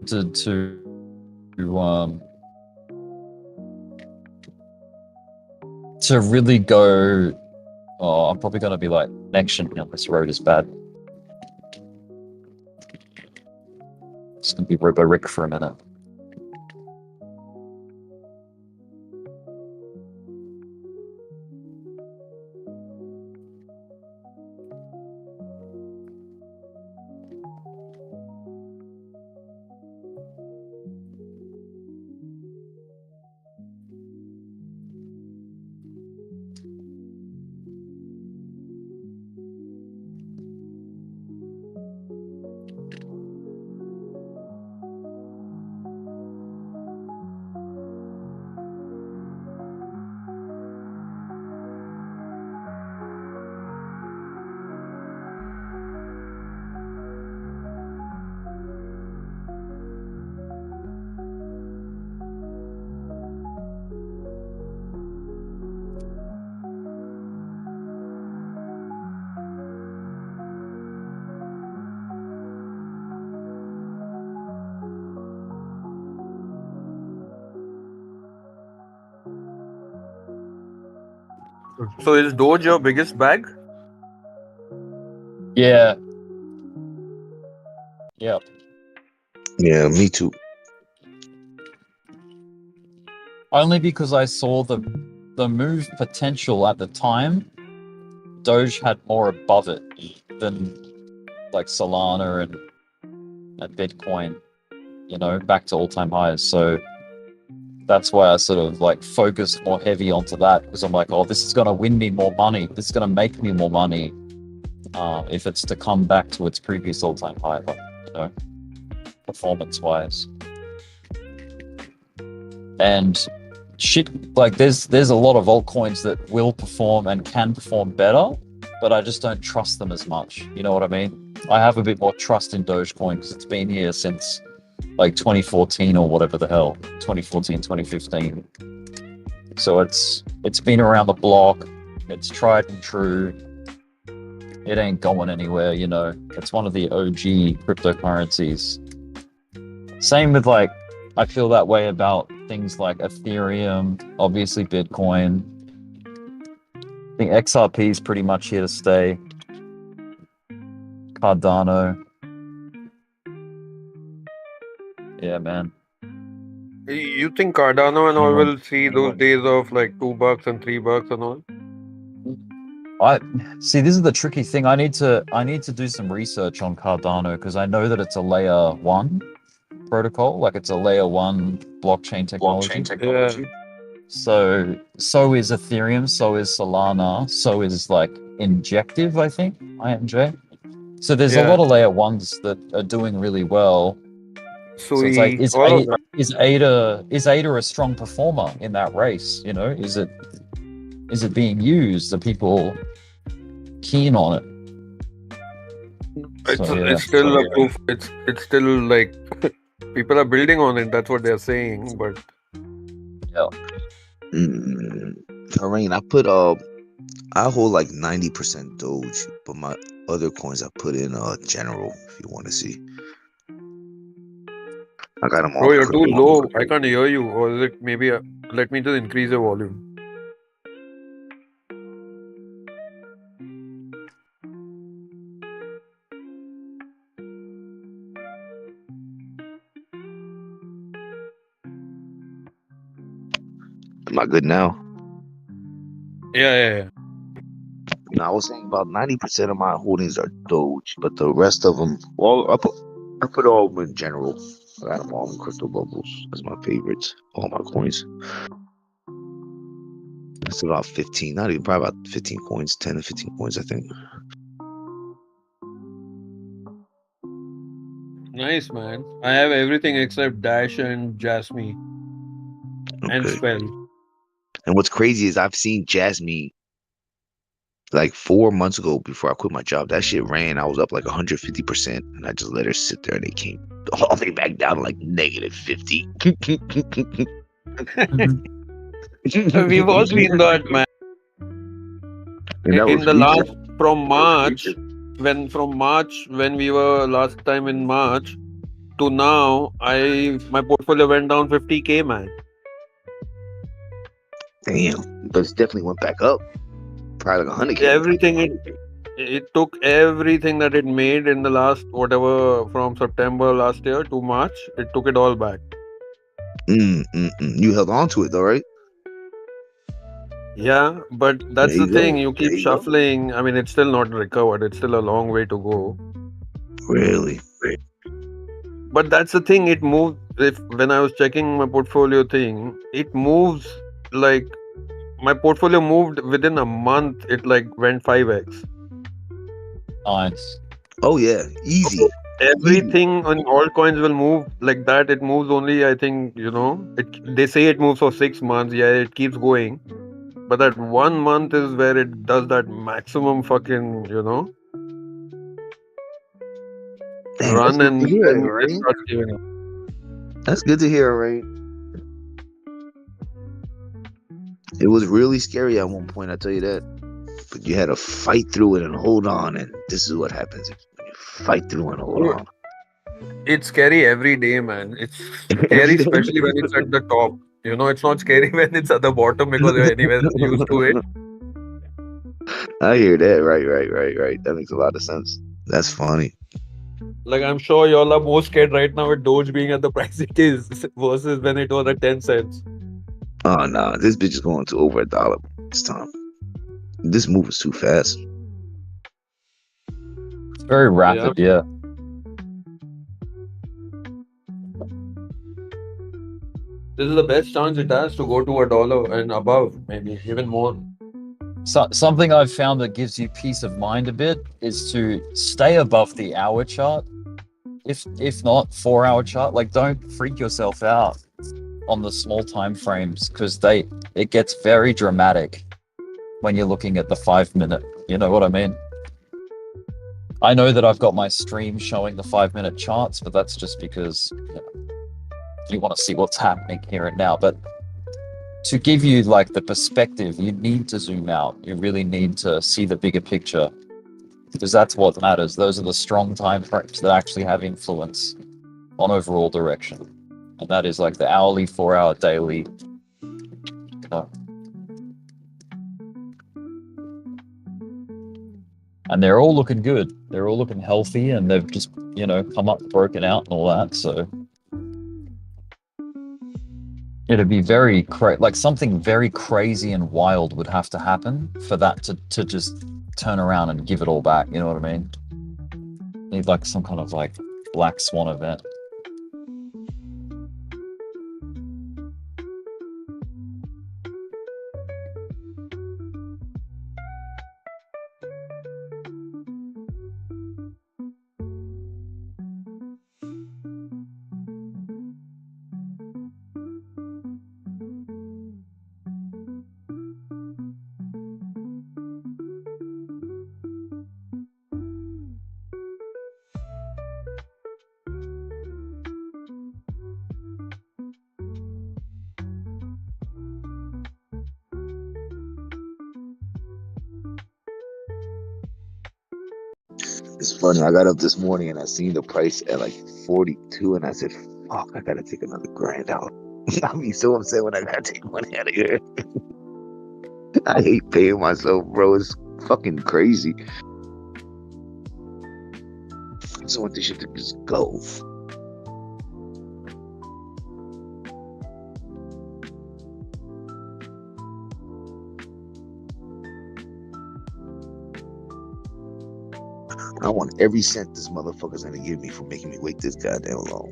tempted to to really go, oh, I'm probably going to be like next year. This road is bad. It's going to be Robo Rick for a minute.
So is Doge your biggest bag?
Yeah. Yep.
Yeah, me too.
Only because I saw the move potential at the time. Doge had more above it than like Solana and Bitcoin, you know, back to all-time highs. So that's why I sort of like focused more heavy onto that, because I'm like, oh, this is going to win me more money. This is going to make me more money if it's to come back to its previous all-time high, like, you know, performance-wise. And shit, like there's a lot of altcoins that will perform and can perform better, but I just don't trust them as much. You know what I mean? I have a bit more trust in Dogecoin because it's been here since like 2014 or whatever the hell, 2014, 2015. So it's been around the block. It's tried and true. It ain't going anywhere, you know. It's one of the OG cryptocurrencies. Same with like, I feel that way about things like Ethereum, obviously Bitcoin. I think XRP is pretty much here to stay. Cardano. Yeah, man.
You think Cardano and all will see those days of like $2 and $3 and all?
I see. This is the tricky thing. I need to do some research on Cardano because I know that it's a layer 1 protocol, like it's a layer 1 blockchain technology.
Yeah.
So is Ethereum, so is Solana, so is like Injective, I think, INJ. So there's a lot of layer 1s that are doing really well. So it's like, is ADA a strong performer in that race? You know, is it being used? Are people keen on it?
It's still a proof. It's still like people are building on it. That's what they're saying. But
yeah.
Rain, I hold like 90% Doge, but my other coins I put in general. If you want to see, I got them all.
Bro, you're too low. I can't hear you. Or is it maybe? Let me just increase the volume.
Am I good now?
Yeah.
No, I was saying about 90% of my holdings are Doge, but the rest of them, well, I put all of them in general. I got them all in crypto bubbles. That's my favorites. All my coins. It's about 15, not even, probably about 15 coins, 10 to 15 coins, I think.
Nice, man. I have everything except Dash and Jasmine and Spell.
And what's crazy is I've seen Jasmine like 4 months ago before I quit my job. That shit ran. I was up like 150%, and I just let her sit there, and they came all the way back down to like negative 50.
We've all seen that, man. In the last from March, when we were last time in March to now, my portfolio went down 50K, man.
Damn, but it's definitely went back up. Probably like 100K.
Everything it took everything that it made in the last whatever from September last year to March. It took it all back.
You held on to it though, right?
Yeah, but that's
There
the
you
thing.
go.
You keep
There you go.
shuffling. I mean, it's still not recovered. It's still a long way to go.
Really?
But that's the thing. It moved. If when I was checking my portfolio thing, it moves like my portfolio moved within a month. It like went 5x.
Nice.
Oh yeah, easy.
Everything on altcoins will move like that. It moves only, I think, they say it moves for 6 months. Yeah, it keeps going. But that 1 month is where it does that maximum fucking,
Damn,
run,
that's good
and
to hear,
then it
right?
starts giving up.
That's good to hear, right? It was really scary at one point, I tell you that. But you had to fight through it and hold on, and this is what happens when you fight through and hold on.
It's scary every day, man. It's scary, especially when it's at the top. It's not scary when it's at the bottom because you're anyways used to it.
I hear that. Right. That makes a lot of sense. That's funny.
Like, I'm sure y'all are more scared right now with Doge being at the price it is versus when it was at 10 cents.
Oh no, this bitch is going to over $1 this time. This move is too fast.
It's very rapid, yeah.
This is the best chance it has to go to $1 and above, maybe even more.
So, something I've found that gives you peace of mind a bit is to stay above the hour chart. If not 4-hour chart, like don't freak yourself out on the small time frames because it gets very dramatic when you're looking at the 5-minute. You know what I mean? I know that I've got my stream showing the 5-minute charts, but that's just because you want to see what's happening here and now. But to give you like the perspective, you need to zoom out. You really need to see the bigger picture because that's what matters. Those are the strong time frames that actually have influence on overall direction. And that is like the hourly, 4-hour, daily. And they're all looking good. They're all looking healthy and they've just, come up, broken out and all that. So it'd be very like something very crazy and wild would have to happen for that to just turn around and give it all back. You know what I mean? Need like some kind of like black swan event.
It's funny. I got up this morning and I seen the price at like 42, and I said, "Fuck, I gotta take another grand out." I be so upset when I gotta take money out of here. I hate paying myself, bro. It's fucking crazy. I just want this shit to just go. I want every cent this motherfucker's gonna give me for making me wait this goddamn long.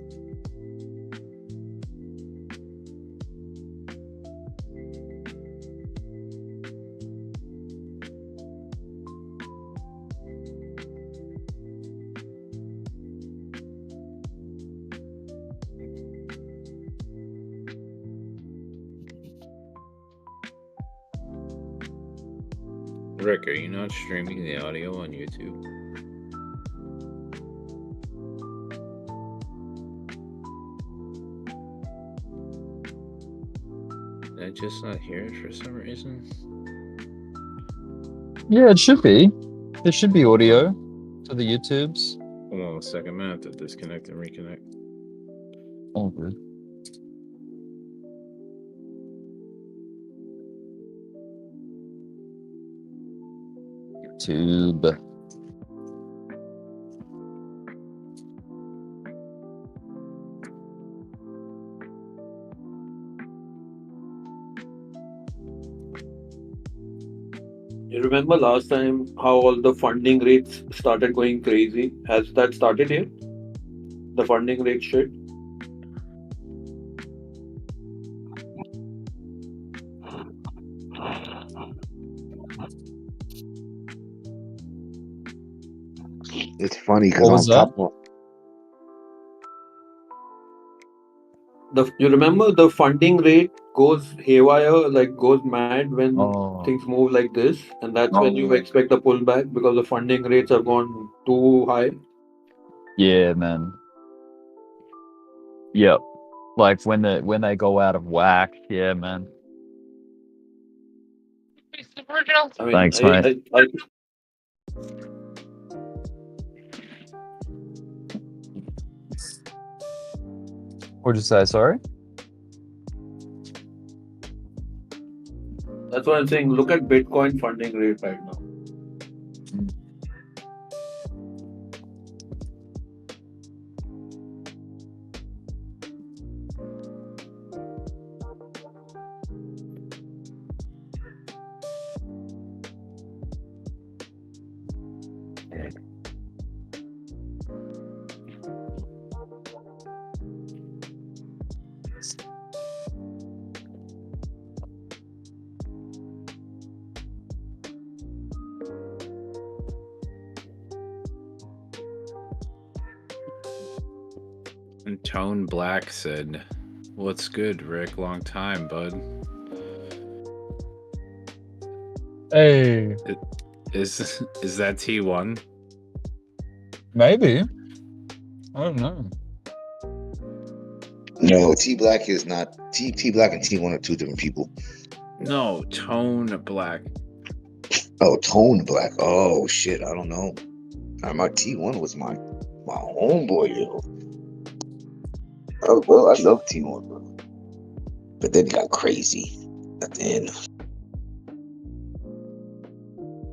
Rick, are you not streaming the audio on YouTube? Did I just not hear it for some reason?
Yeah, it should be. There should be audio to the YouTubes.
Hold on a second, I'm gonna have to disconnect and reconnect.
All good. YouTube.
You remember last time how all the funding rates started going crazy? Has that started yet? The funding rate shit?
It's funny because
What
on
was that?
top of
You remember the funding rate goes haywire, like goes mad when
Oh,
things move like this, and that's when you expect a pullback because the funding rates have gone too high.
yeah, man. Yep. Like when they go out of whack, yeah, man.
I mean,
Thanks, mate.
I
What'd you say? Sorry.
that's what I'm saying. Look at Bitcoin funding rate right now.
And Tone Black said, "What's good, Rick? Long time, bud."
Hey,
Is that T1?
maybe. I don't know.
no, T Black is not T Black and T1 are two different people.
No, Tone Black.
Oh, Tone Black. Oh shit, I don't know. My T1 was my homeboy, yo. Oh well, I love T1, bro. But then he got crazy at the end.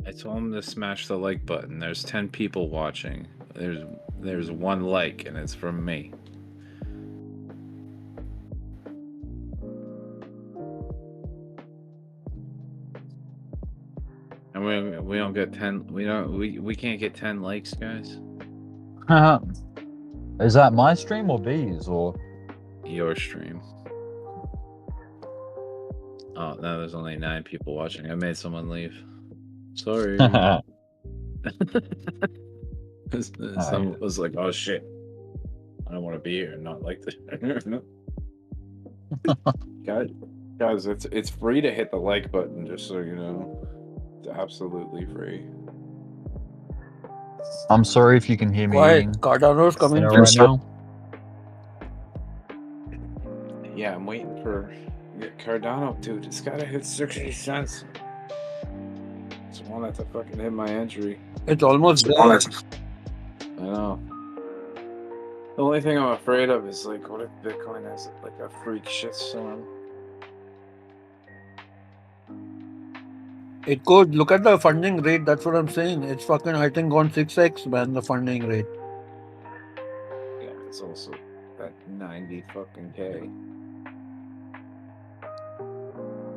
I told him to smash the like button. There's 10 people watching. There's one like, and it's from me. And we don't get 10. We can't get 10 likes, guys.
Is that my stream or B's or
Your stream. Oh no, there's only 9 people watching. I made someone leave. Sorry. Someone was like, "Oh shit, I don't want to be here and not like this." guys, it's free to hit the like button, just so you know. It's absolutely free.
I'm sorry if you can hear me eating
Cardano's coming
dinner right now.
Yeah, I'm waiting for Cardano, dude. It's gotta hit 60 cents. Just wanted to fucking hit my entry.
It's almost there.
I know. The only thing I'm afraid of is like, what if Bitcoin has like a freak shitstorm?
It could. Look at the funding rate. That's what I'm saying. It's fucking, I think, gone 6x, man, the funding rate.
Yeah, it's also at 90 fucking K.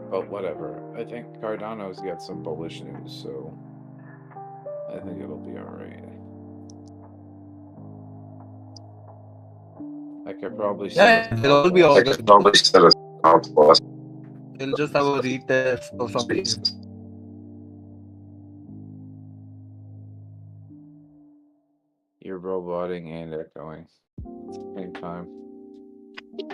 But whatever. I think Cardano's got some bullish news, so I think it'll be alright. I could probably set
Yeah, it'll be alright. It'll just have a retest or something.
You're roboting and echoing at the same time.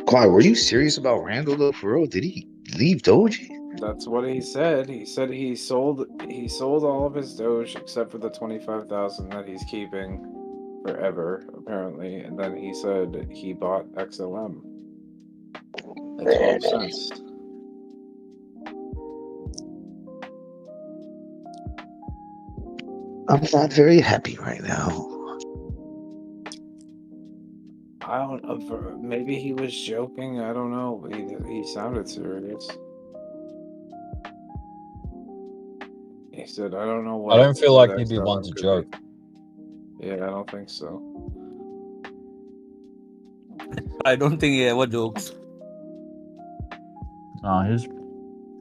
Quiet, were you serious about Randall though? For real? Did he leave Doge?
That's what he said. He said he sold all of his Doge except for the 25,000 that he's keeping forever, apparently. And then he said he bought XLM at 12 cents.
I'm not very happy right now.
I don't know. Maybe he was joking. I don't know. But he sounded serious. He said, I don't know what.
I don't feel like
what
he'd be one
XLM
to
could
joke.
be. Yeah, I don't think so.
I don't think he ever jokes.
No,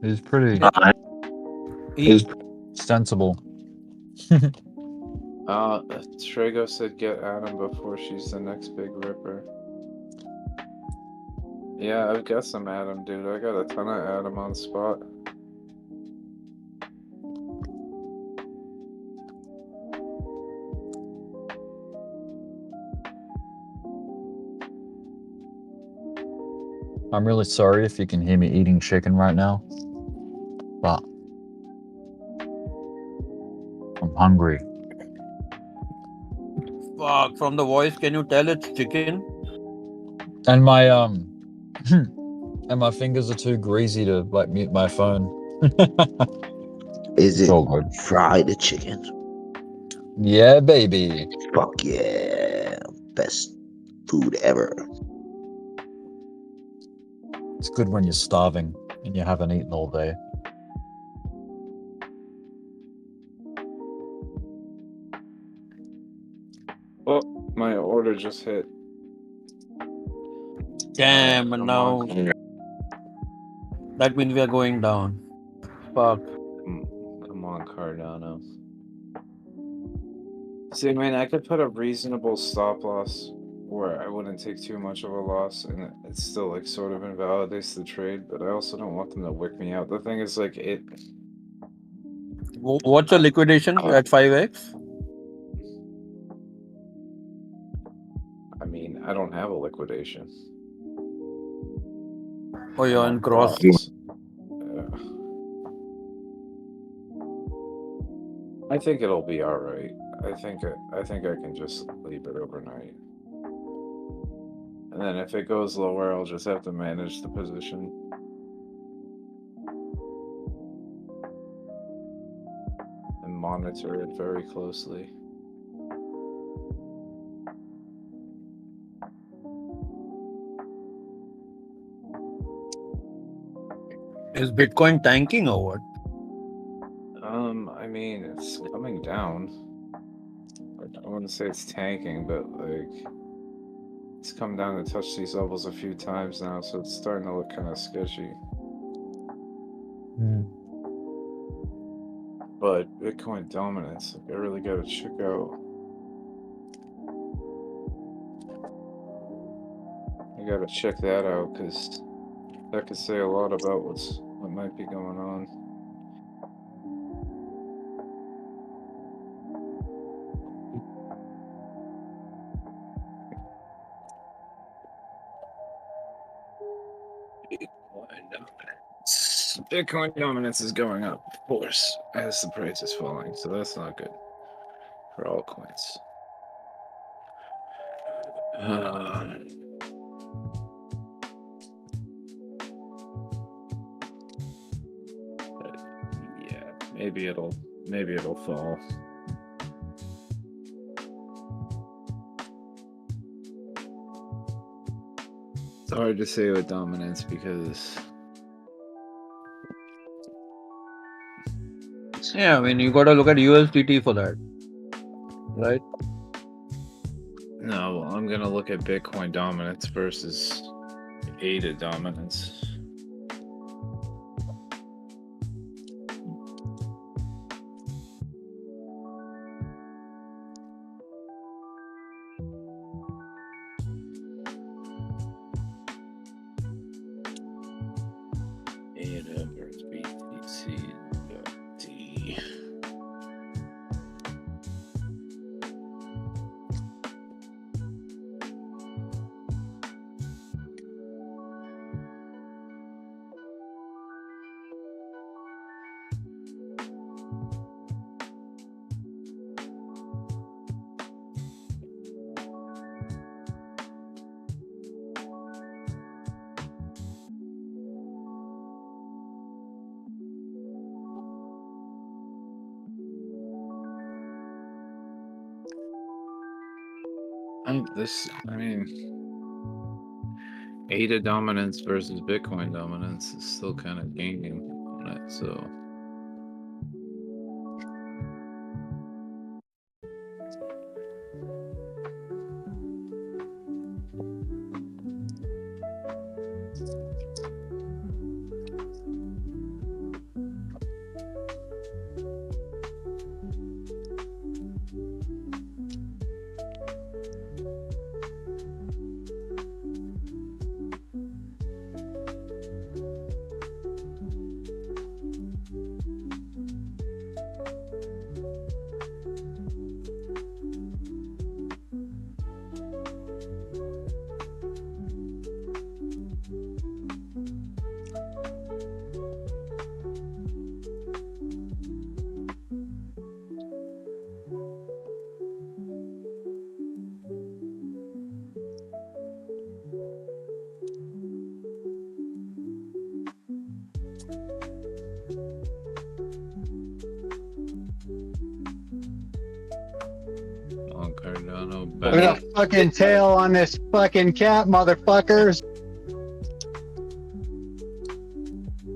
he's pretty
He,
sensible.
Trago said get Adam before she's the next big ripper. Yeah, I've got some Adam, dude. I got a ton of Adam on spot.
I'm really sorry if you can hear me eating chicken right now, but I'm hungry.
fuck, from the voice, can you tell it's chicken?
And my and my fingers are too greasy to like mute my phone.
Is
It's
it
all good.
fried chicken?
Yeah, baby.
Fuck yeah. Best food ever.
It's good when you're starving and you haven't eaten all day.
Oh, my order just hit.
Damn, and
Come
now
on.
that means we are going down. Fuck.
Come on, Cardano. See, I mean, I could put a reasonable stop loss where I wouldn't take too much of a loss, and it still like sort of invalidates the trade. But I also don't want them to wick me out. The thing is, like, it.
What's your liquidation at 5x?
I mean, I don't have a liquidation.
Oh, you're in cross.
I think it'll be all right. I think I can just leave it overnight, and then if it goes lower, I'll just have to manage the position. And monitor it very closely.
Is Bitcoin tanking or what?
I mean, it's coming down. I wouldn't say it's tanking, but like it's come down to touch these levels a few times now, so it's starting to look kind of sketchy. But Bitcoin dominance, I really gotta check out. I gotta check that out because that could say a lot about what might be going on. Bitcoin dominance is going up, of course, as the price is falling, so that's not good for all coins. Yeah, maybe it'll fall. It's hard to say with dominance because
Yeah, I mean, you gotta look at USDT for that. Right?
no, I'm gonna look at Bitcoin dominance versus ADA dominance. ADA versus BTC. I mean, ADA dominance versus Bitcoin dominance is still kind of gaining on it, so On Cardano,
Look at the fucking tail on this fucking cat, motherfuckers.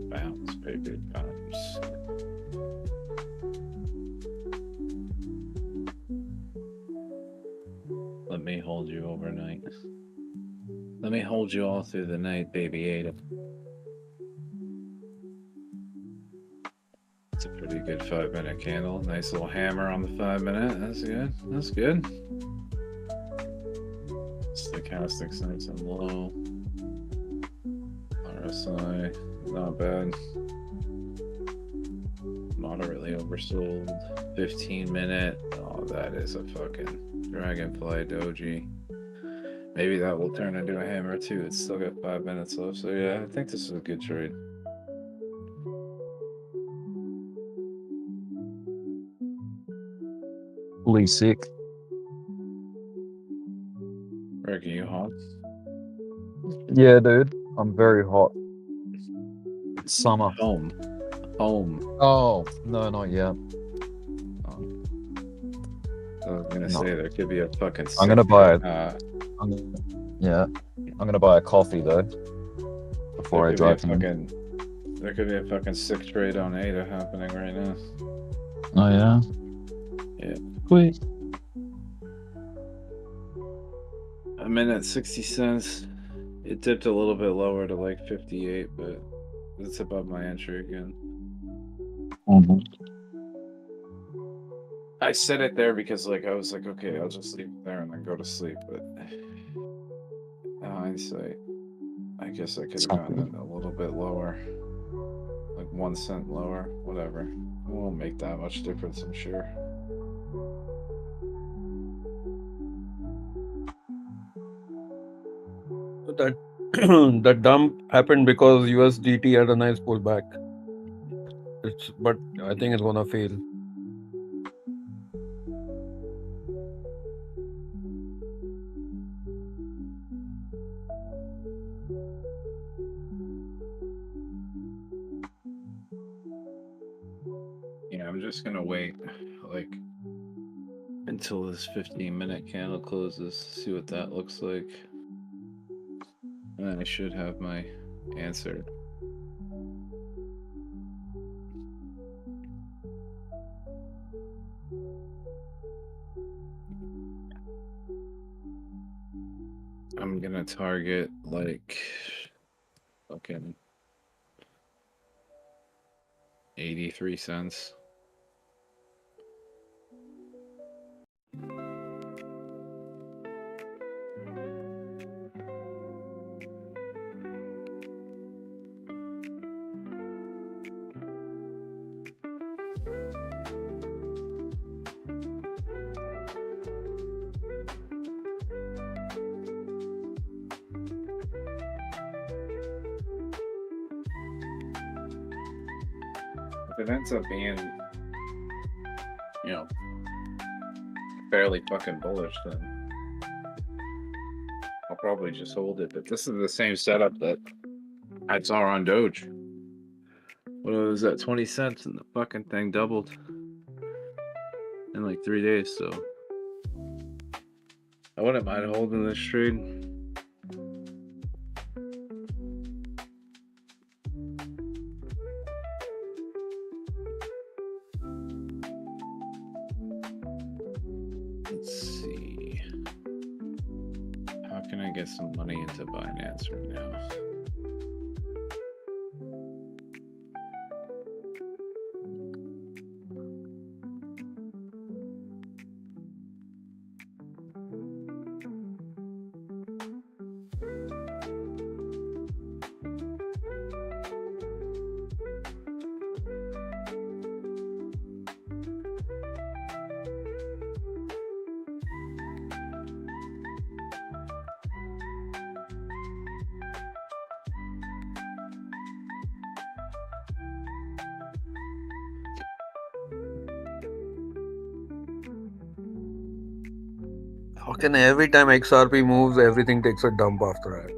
bounce, baby, bounce. Let me hold you overnight. Let me hold you all through the night, baby Ada. It's a pretty good 5-minute candle. Nice little hammer on the 5-minute. That's good. That's good. Stochastics nice and low. RSI, not bad. Moderately oversold. 15-minute. Oh, that is a fucking dragonfly doji. Maybe that will turn into a hammer too. It's still got 5 minutes left. So yeah, I think this is a good trade.
Fully sick.
Rick, are you hot?
Yeah, dude. I'm very hot. It's summer.
Home.
Oh, no, not yet.
I was gonna
No.
say there could be a fucking.
I'm gonna buy it.
I'm
gonna buy a coffee though before I drive in.
There could be a fucking sick trade on ADA happening right now.
Oh yeah.
Yeah.
Quick.
I'm in at 60 cents. It dipped a little bit lower to like 58, but it's above my entry again. I set it there because like I was like, okay, I'll just leave it there and then go to sleep. But in hindsight, I guess I could have gotten it a little bit lower, like 1 cent lower, whatever. It won't make that much difference, I'm sure.
That that dump happened because USDT had a nice pullback. But I think it's gonna fail.
Yeah, I'm just gonna wait like until this 15-minute candle closes, see what that looks like. And then I should have my answer. I'm gonna target like fucking 83 cents. If it ends up being, you know, fairly fucking bullish, then I'll probably just hold it. But this is the same setup that I saw on Doge. What was that, 20 cents, and the fucking thing doubled in like 3 days, so I wouldn't mind holding this trade. Let's see. How can I get some money into Binance right now?
Fucking every time XRP moves, everything takes a dump after that.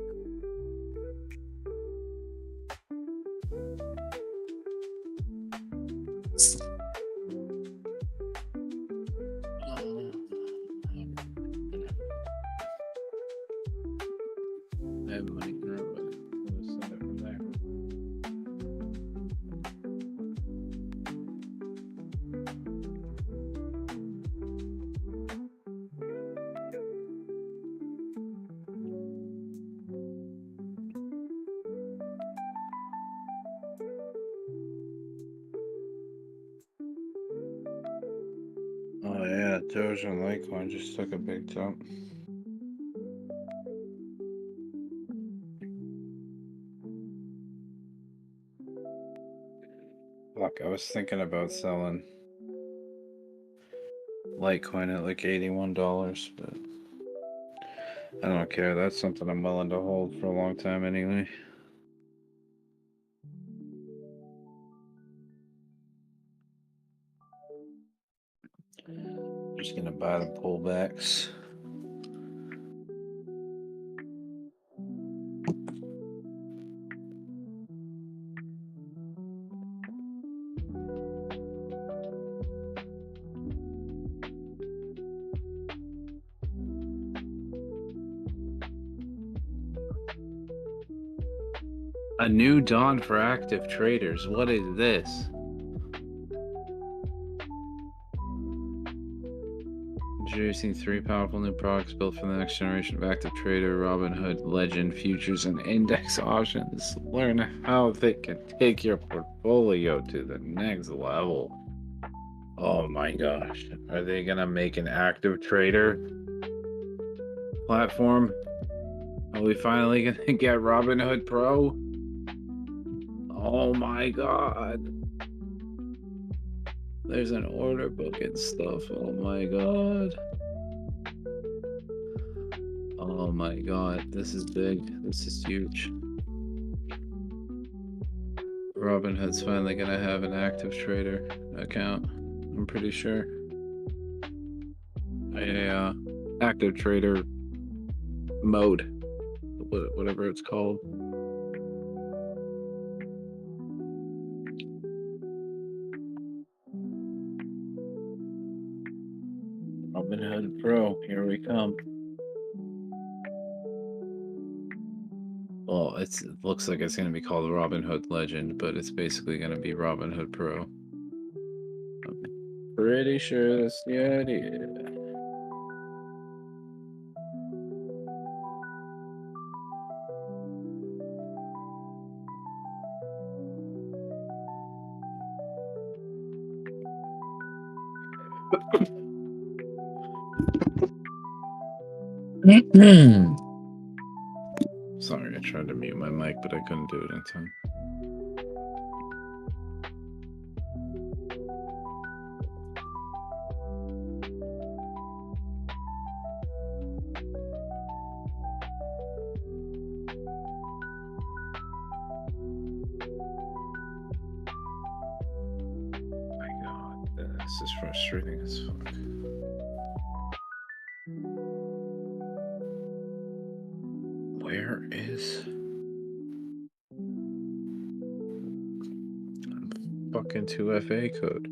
I have money in there, but I'll send it from there. Oh yeah, Doge and Litecoin just took a big jump. Fuck, I was thinking about selling Litecoin at like $81, but I don't care. That's something I'm willing to hold for a long time anyway. Just gonna buy the pullbacks. A new dawn for active traders. What is this? Introducing 3 powerful new products built for the next generation of active trader: Robinhood, Legend, Futures, and Index Options. Learn how they can take your portfolio to the next level. Oh my gosh. Are they gonna make an active trader platform? Are we finally gonna get Robinhood Pro? Oh my god. There's an order book and stuff. Oh my god. Oh my god. This is big. This is huge. Robinhood's finally gonna have an active trader account. I'm pretty sure. A active trader mode. Whatever it's called. Robinhood Pro, here we come. Well, it looks like it's going to be called Robinhood Legend, but it's basically going to be Robinhood Pro. I'm pretty sure that's the idea. Sorry, I tried to mute my mic, but I couldn't do it in time. My god, this is frustrating as fuck. Where is fucking 2FA code?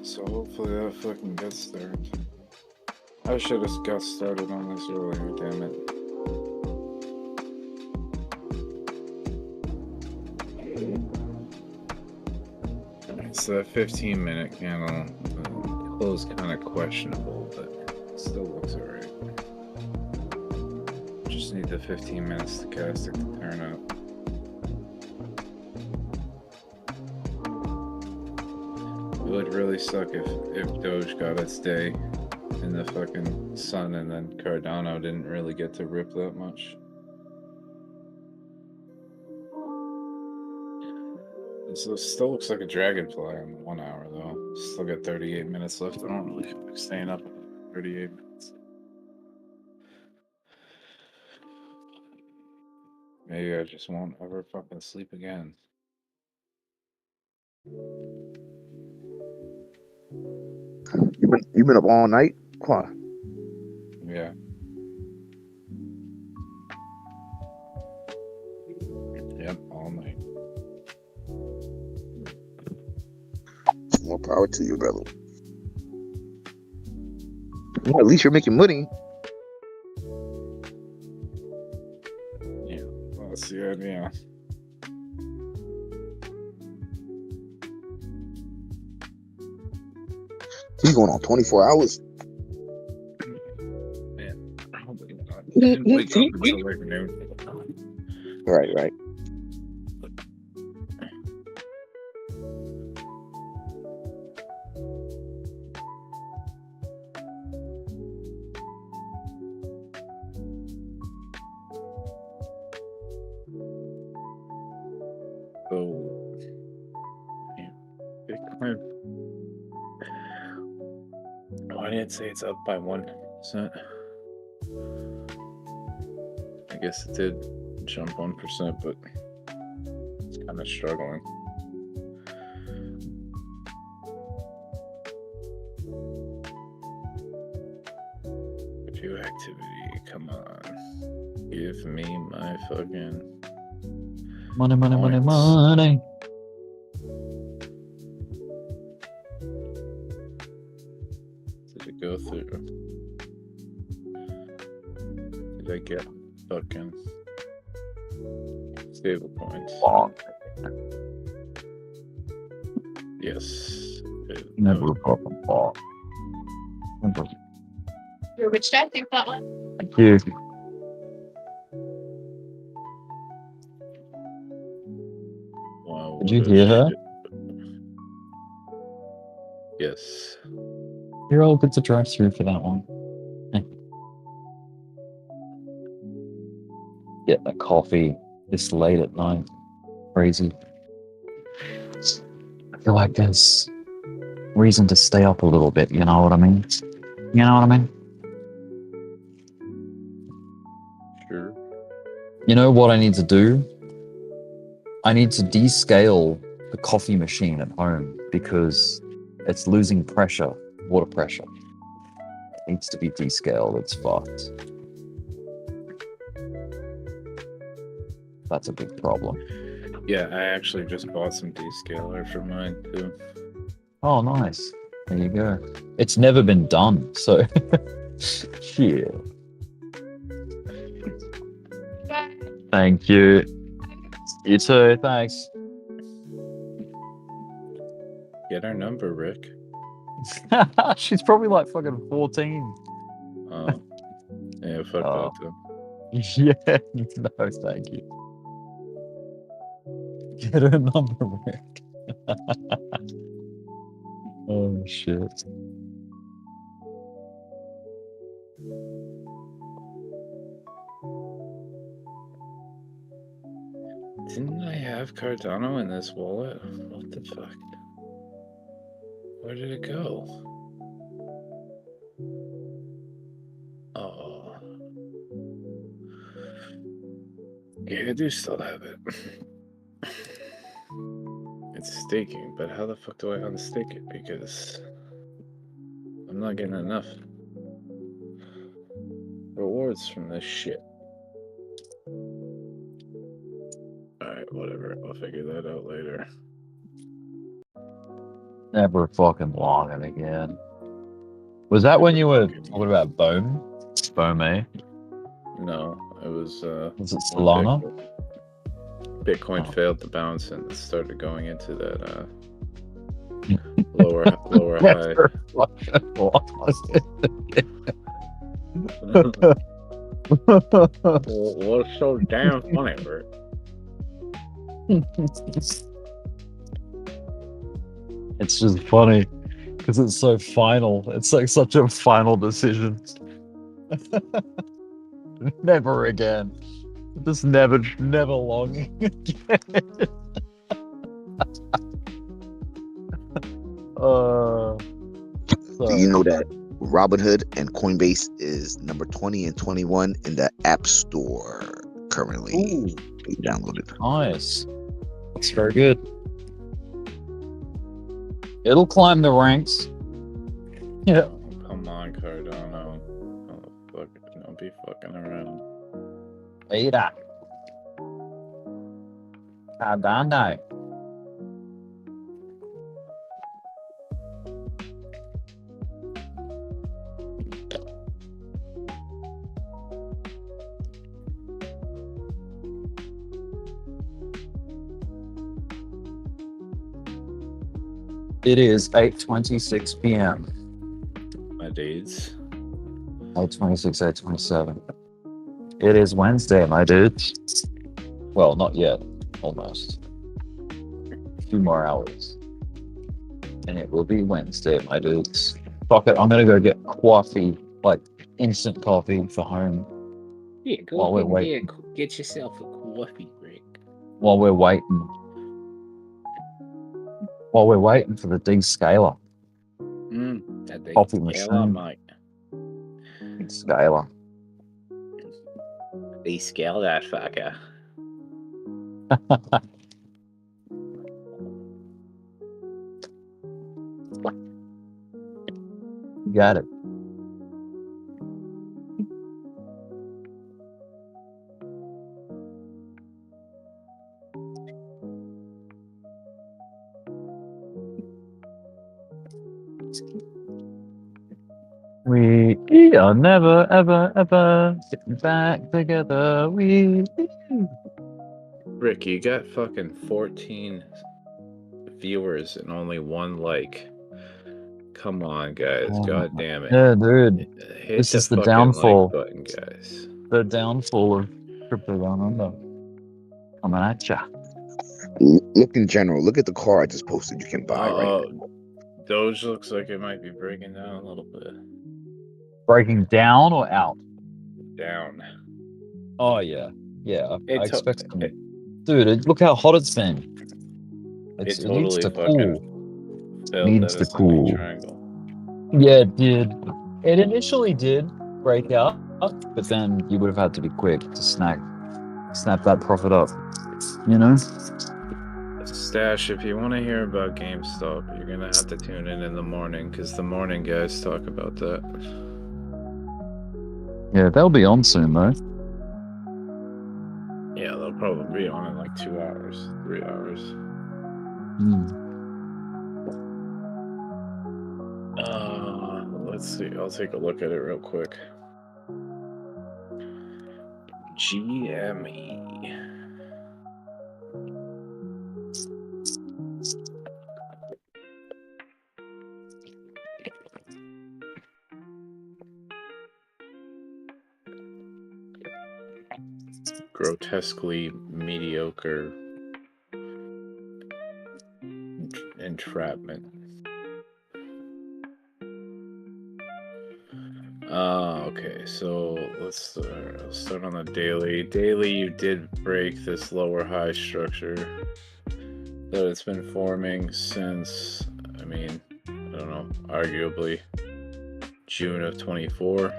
So hopefully that fucking gets started. I should have got started on this earlier, damn it. So that 15-minute candle closed kind of questionable, but it still looks alright. Just need the 15 minutes stochastic to turn up. It would really suck if Doge got its day in the fucking sun and then Cardano didn't really get to rip that much. So it still looks like a dragonfly on the 1 hour though. Still got 38 minutes left. I don't really feel like staying up 38 minutes. Maybe I just won't ever fucking sleep again.
You've been up all night? Quad.
Yeah. Yep, all night.
More power to you, brother. Well, at least you're making money.
Yeah, well, that's the idea.
He's going on 24 hours.
Man, I hope I didn't wake up until like noon.
Right.
So, yeah, Bitcoin. Why did it say it's up by 1%? I guess it did jump 1%, but it's kind of struggling. Review activity, come on. Give me my fucking
Money.
points. Did it go through? Did I get fucking stable coins? Yes.
Never fucking bought.
Which I think that one.
Thank you.
Wow,
Did you hear her?
Yes.
You're all good to drive through for that one. Get a coffee this late at night. Crazy. I feel like there's reason to stay up a little bit, you know what I mean? You know what I mean?
Sure.
You know what I need to do? I need to descale the coffee machine at home because it's losing pressure, water pressure. It needs to be descaled, it's fucked. That's a big problem.
Yeah, I actually just bought some descaler for mine too.
Oh, nice. There you go. It's never been done, so shit. Thank you. You too, thanks.
Get our number, Rick.
She's probably like fucking 14.
Oh. Yeah, fuck that too.
Yeah, no, thank you. Get her number, Rick. Oh, shit.
Didn't I have Cardano in this wallet? What the fuck? Where did it go? Oh. Yeah, I do still have it. It's staking, but how the fuck do I unstake it? Because I'm not getting enough rewards from this shit. Alright, whatever. I'll figure that out later.
Never fucking long it again. Was that when you were talking about Bohm? Bohme?
No, it was.
Was it
when
Solana?
Bitcoin
Oh.
failed to bounce and started going into that lower high.
Never fucking
What's so damn funny, Bert?
It's just funny because it's so final. It's like such a final decision. Never again. Just never longing again.
Do you know that Robinhood and Coinbase is number 20 and 21 in the App Store currently?
Ooh.
Being downloaded.
Nice. That's very good. It'll climb the ranks. Yeah.
Oh, come on, Cardano. Don't be fucking around.
Later. Cardano. It is 8:26 p.m.
My dudes.
8:26, 8:27. It is Wednesday, my dudes. Well, not yet. Almost. A few more hours. And it will be Wednesday, my dudes. Fuck it, I'm gonna go get coffee, like instant coffee for home.
Yeah, go
While we're
ahead and
waiting.
get yourself a coffee break.
While we're waiting. While we're waiting for the descaler.
That they
Coffee
scale
machine.
Mike.
Scaler.
They scale that fucker.
You got it. We are never, ever, ever getting back together.
Rick, you got fucking 14 viewers and only one like. Come on, guys.
Oh,
God damn it.
yeah, dude.
Hit
This
the
is the
fucking
downfall.
like button, guys.
The downfall of crypto down under. Coming at ya.
Look in general. Look at the car I just posted. You can buy right now.
Doge looks like it might be breaking down a little bit.
Breaking down or out?
Down.
Oh, yeah. Yeah, I
It to-
expect some. Dude, look how hot it's been.
It
It needs
totally
to
fucking
cool.
failed
Needs
that
to
ascending
cool.
triangle.
Yeah, it did. It initially did break out, but then you would have had to be quick to snap that profit up. You know?
Stash, if you want to hear about GameStop, you're gonna have to tune in the morning, because the morning guys talk about that.
Yeah, they'll be on soon though.
Yeah, they'll probably be on in like 2 hours, 3 hours. Let's see. I'll take a look at it real quick. GME. Grotesquely mediocre entrapment. Okay, so let's start on the daily. Daily, you did break this lower high structure that it's been forming since, I mean, I don't know, arguably June of 24.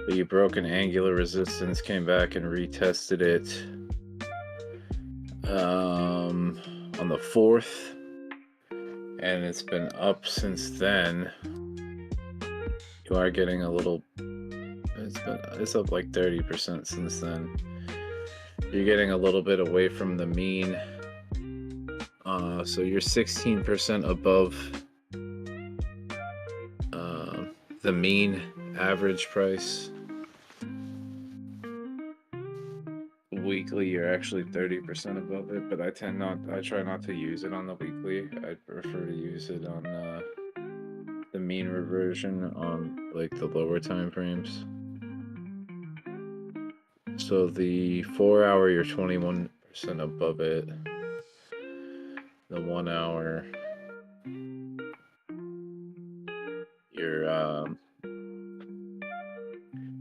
But you broke an angular resistance, came back and retested it on the 4th, and it's been up since then. You are getting a little, it's up like 30% since then. You're getting a little bit away from the mean, So you're 16% above the mean average price. Weekly, you're actually 30% above it, but I try not to use it on the weekly. I prefer to use it on the mean reversion on like the lower time frames. So the 4 hour, you're 21% above it. The 1 hour, you're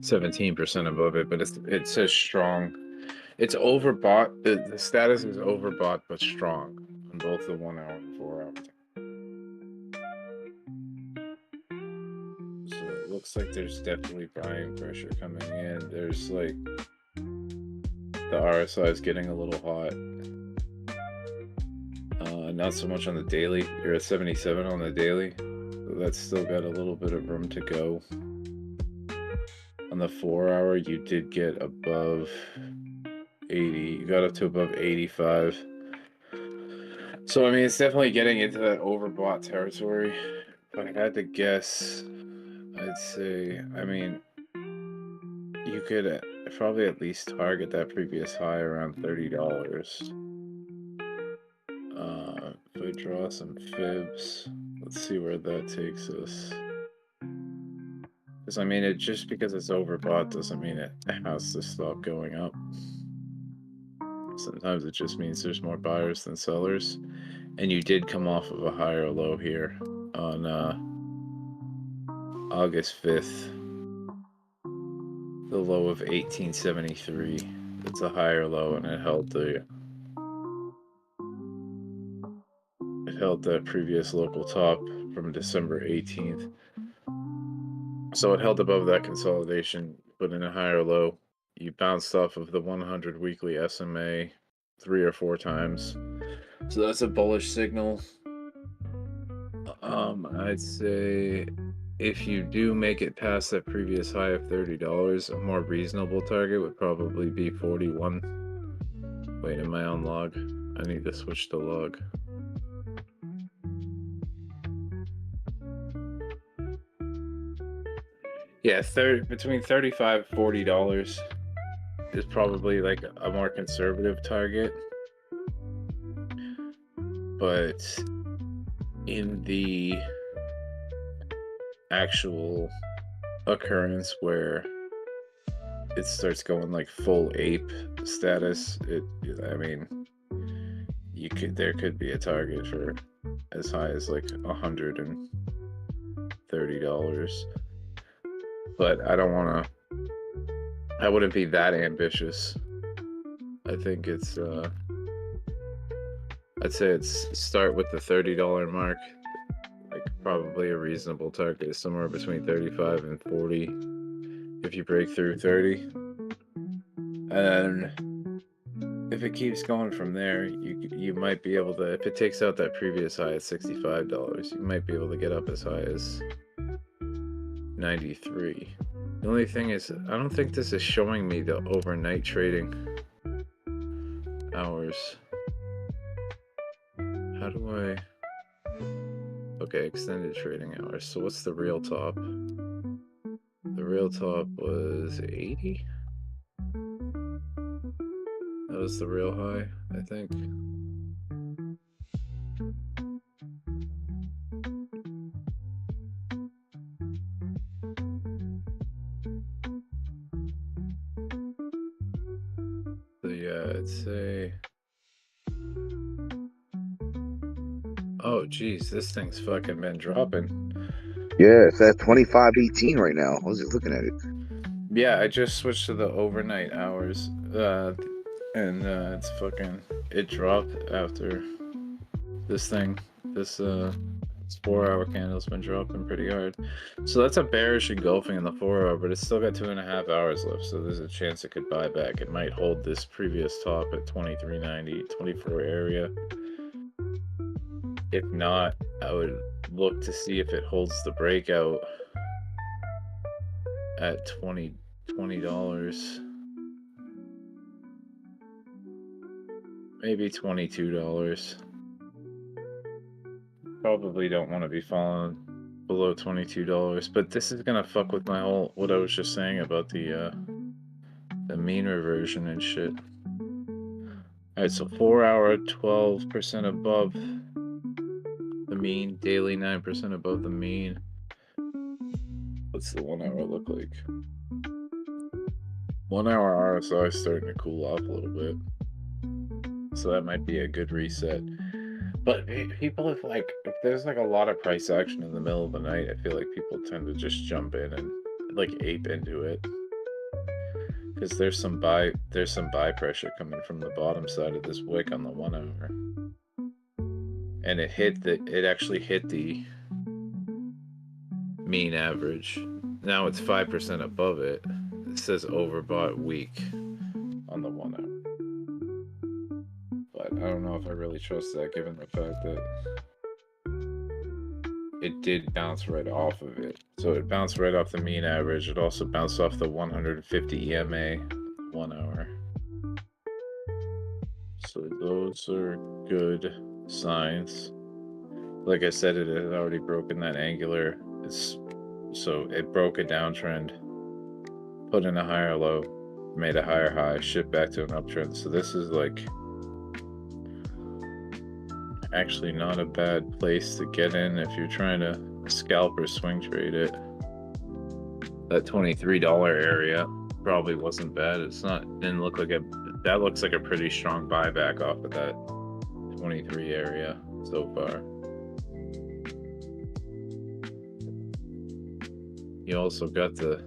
17% above it, but it says strong. It's overbought. The status is overbought but strong on both the 1 hour and 4 hour. So it looks like there's definitely buying pressure coming in. There's like the RSI is getting a little hot. Not so much on the daily. You're at 77 on the daily. So that's still got a little bit of room to go. On the 4 hour, you did get above 80. You got up to above 85. So, I mean, it's definitely getting into that overbought territory. If I had to guess, I'd say, I mean, you could probably at least target that previous high around $30. If I draw some fibs, let's see where that takes us. Because, I mean, just because it's overbought doesn't mean it has to stop going up. Sometimes it just means there's more buyers than sellers. And you did come off of a higher low here on August 5th. The low of 1873. It's a higher low, and it held that previous local top from December 18th. So it held above that consolidation, but in a higher low. You bounced off of the 100 weekly SMA 3 or 4 times. So that's a bullish signal. I'd say if you do make it past that previous high of $30, a more reasonable target would probably be 41. Wait, am I on log? I need to switch to log. Yeah, between $35 and $40 is probably like a more conservative target. But in the actual occurrence where it starts going like full ape status, I mean, there could be a target for as high as like $130. But I wouldn't be that ambitious. I think it's I'd say it's start with the $30 mark. Like probably a reasonable target is somewhere between 35 and 40 if you break through 30. And if it keeps going from there, you might be able to, if it takes out that previous high at $65, you might be able to get up as high as 93. The only thing is, I don't think this is showing me the overnight trading hours. How do I... Okay, extended trading hours. So what's the real top? The real top was 80? That was the real high, I think. So yeah, I'd say... Oh, geez, this thing's fucking been dropping.
Yeah, it's at 25.18 right now. I was just looking at it.
Yeah, I just switched to the overnight hours, and it's fucking... It dropped after this thing. This 4-hour candle's been dropping pretty hard. So that's a bearish engulfing in the 4-hour, but it's still got 2.5 hours left, so there's a chance it could buy back. It might hold this previous top at 23.90, 24 area. If not, I would look to see if it holds the breakout at $20. Maybe $22. probably don't want to be falling below $22, but this is gonna fuck with my whole what I was just saying about the mean reversion and shit. Alright, so 4 hour 12% above the mean, daily 9% above the mean. What's the 1 hour look like? 1 hour RSI is starting to cool off a little bit, so that might be a good reset. But people, if there's like a lot of price action in the middle of the night, I feel like people tend to just jump in and like ape into it, because there's some buy pressure coming from the bottom side of this wick on the 1 hour, and it actually hit the mean average. Now it's 5% above it. It says overbought weak on the 1 hour. But I don't know if I really trust that, given the fact that it did bounce right off of it. So it bounced right off the mean average. It also bounced off the 150 EMA 1 hour. So those are good signs. Like I said, it had already broken that angular. So it broke a downtrend, put in a higher low, made a higher high, shift back to an uptrend. So this is like actually not a bad place to get in if you're trying to scalp or swing trade it. That $23 area probably wasn't bad. Didn't look like that looks like a pretty strong buyback off of that 23 area so far. You also got the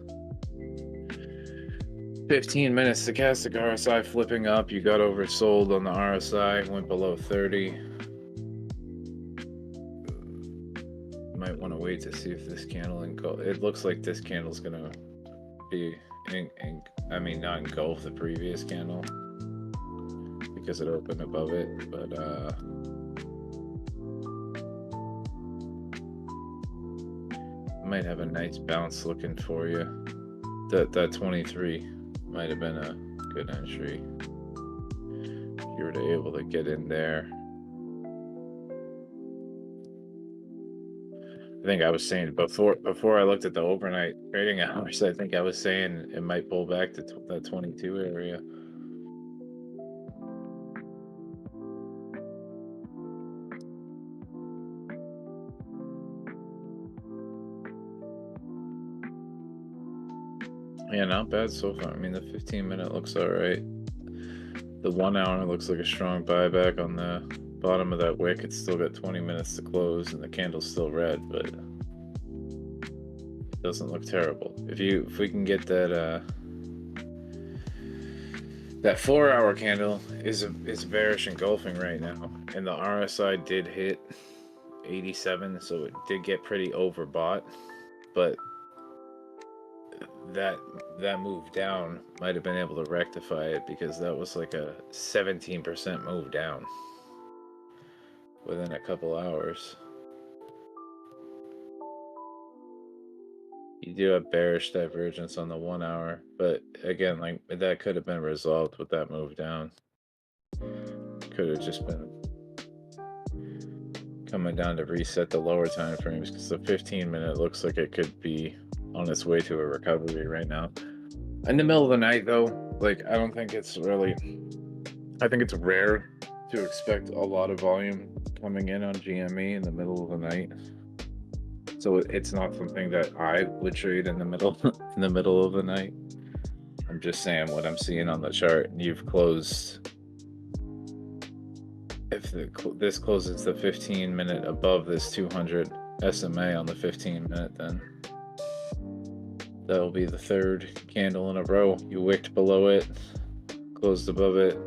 15 minute stochastic RSI flipping up. You got oversold on the RSI, went below 30. Might want to wait to see if this candle it looks like this candle's gonna be not engulf the previous candle because it opened above it, but might have a nice bounce looking for you. That 23 might have been a good entry if you were able to get in there. I think I was saying before I looked at the overnight trading hours, I think I was saying it might pull back to that 22 area. Yeah, not bad so far. I mean, the 15 minute looks all right. The 1 hour looks like a strong buyback on the bottom of that wick. It's still got 20 minutes to close and the candle's still red, but it doesn't look terrible. If we can get that 4 hour candle is bearish engulfing right now, and the RSI did hit 87, so it did get pretty overbought, but that move down might have been able to rectify it, because that was like a 17% move down within a couple hours. You do have bearish divergence on the 1 hour, but again, like, that could have been resolved with that move down. Could have just been coming down to reset the lower time frames, because the 15 minute looks like it could be on its way to a recovery right now. In the middle of the night, though, like, I don't think it's really, I think it's rare to expect a lot of volume coming in on GME in the middle of the night. So it's not something that I would trade in the middle of the night. I'm just saying what I'm seeing on the chart. You've closed, if this closes the 15 minute above this 200 SMA on the 15 minute, then that'll be the third candle in a row. You wicked below it, closed above it.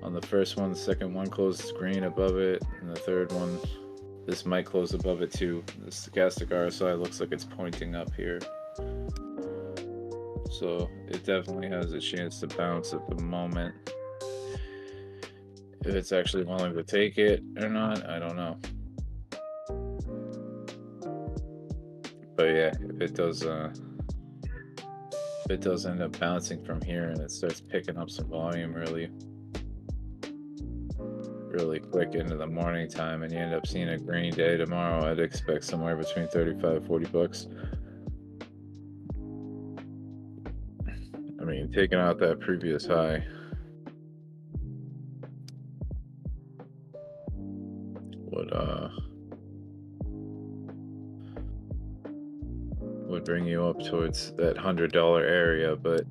On the first one, the second one closed green above it, and the third one, this might close above it too. The stochastic RSI looks like it's pointing up here, so it definitely has a chance to bounce at the moment. If it's actually willing to take it or not, I don't know. But yeah, if it does end up bouncing from here and it starts picking up some volume really really quick into the morning time and you end up seeing a green day tomorrow, I'd expect somewhere between 35, 40 bucks. I mean, taking out that previous high would bring you up towards that $100 area, but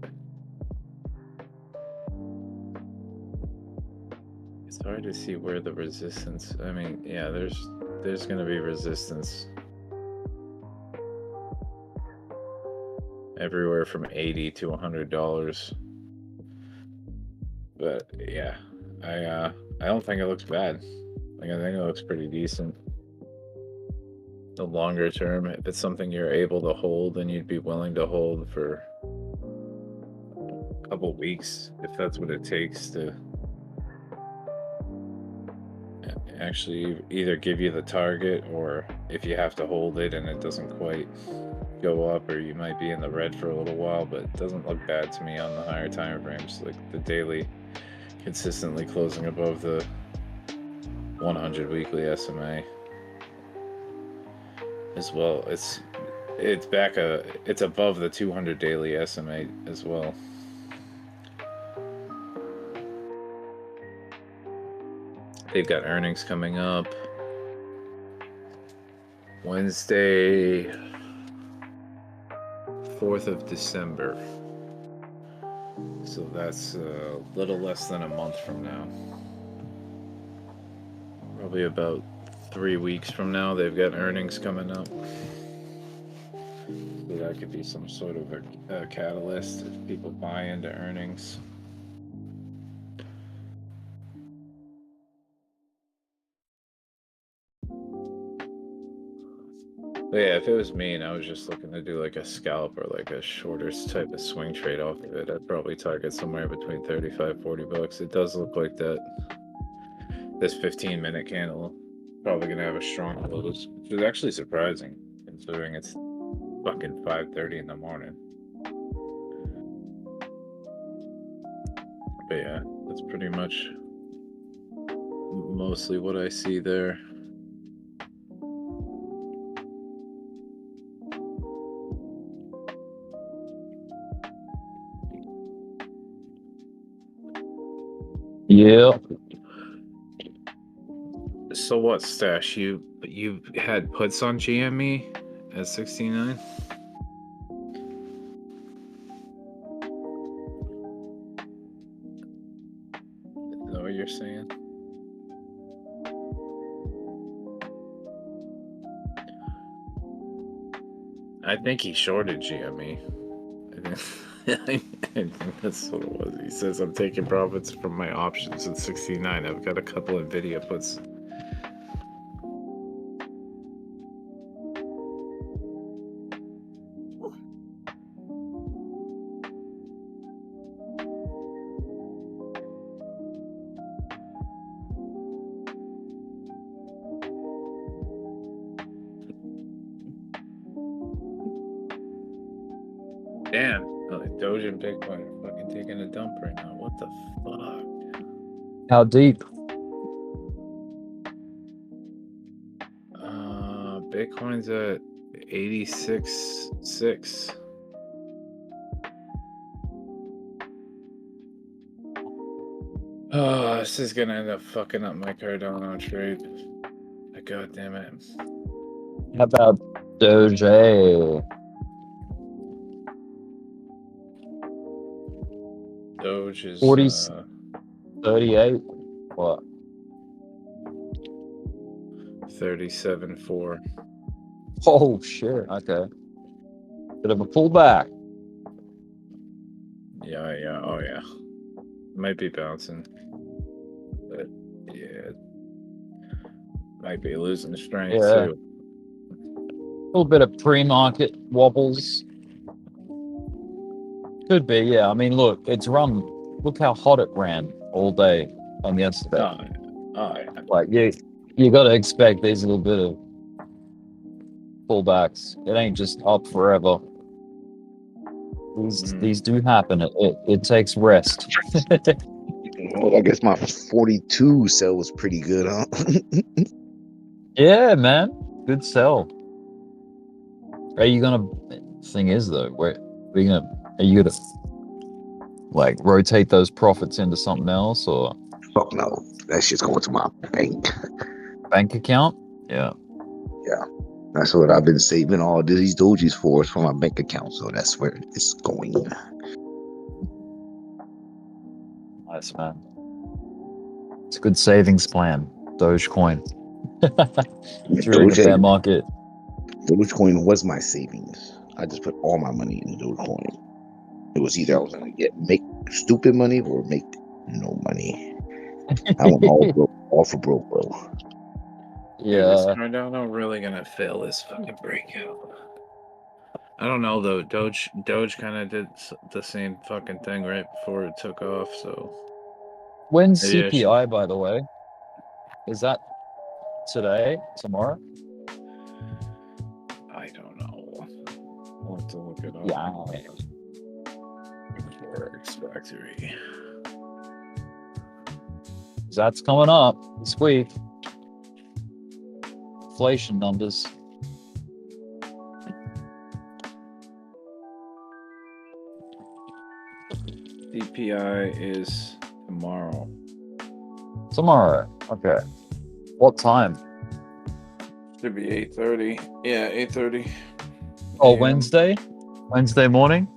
it's hard to see where the resistance. I mean, yeah, there's going to be resistance everywhere from $80 to $100. But yeah, I don't think it looks bad. Like, I think it looks pretty decent. The longer term, if it's something you're able to hold and you'd be willing to hold for a couple weeks, if that's what it takes to actually either give you the target, or if you have to hold it and it doesn't quite go up, or you might be in the red for a little while, but it doesn't look bad to me on the higher time frames. Like the daily consistently closing above the 100 weekly SMA as well. It's above the 200 daily SMA as well. They've got earnings coming up Wednesday, 4th of December. So that's a little less than a month from now. Probably about 3 weeks from now, they've got earnings coming up. So that could be some sort of a catalyst if people buy into earnings. But yeah, if it was me and I was just looking to do like a scalp or like a shorter type of swing trade off of it, I'd probably target somewhere between 35, 40 bucks. It does look like this 15-minute candle probably gonna have a strong close, which is actually surprising considering it's fucking 5:30 in the morning. But yeah, that's pretty much mostly what I see there.
Yeah.
So what, Stash? You had puts on GME at 69? Is that what you're saying? I think he shorted GME. I think that's what it was. He says, I'm taking profits from my options at 69. I've got a couple of Nvidia puts. Damn, like Doge and Bitcoin are fucking taking a dump right now. What the fuck?
How deep?
Bitcoin's at 86.6. Oh, this is gonna end up fucking up my Cardano trade. God damn it.
How about Doge?
Doge is
38. What?
37.4.
Oh shit. Okay. Bit of a pullback.
Yeah. Oh yeah. Might be bouncing, but yeah, might be losing strength too.
A little bit of pre-market wobbles. Could be, yeah. I mean, look, it's run. Look how hot it ran all day on yesterday.
Oh yeah.
Like you got to expect these little bit of pullbacks. It ain't just up forever. These do happen. It takes rest.
Well, I guess my 42 sell was pretty good, huh?
Yeah, man. Good sell. Are you gonna? Thing is though, are you gonna like rotate those profits into something else or
Fuck no. That shit's going to my bank.
bank account? Yeah.
Yeah. That's what I've been saving all these Doges for, is for my bank account. So that's where it's going.
Nice, man. It's a good savings plan. Dogecoin. During a bear market.
Dogecoin was my savings. I just put all my money in Dogecoin. It was either I was gonna make stupid money or make no money. I went all for broke, bro.
Yeah.
Is Cardano really gonna fail this fucking breakout? I don't know though. Doge kind of did the same fucking thing right before it took off. So
When's
maybe I
CPI, by the way? Is that today? Tomorrow?
I don't know. I'll have to look it up.
Yeah.
Forex Factory.
That's coming up this week. Inflation numbers.
CPI is tomorrow.
Tomorrow. Okay. What time?
Should be 8:30. Yeah, 8:30.
Oh, Wednesday? Wednesday morning?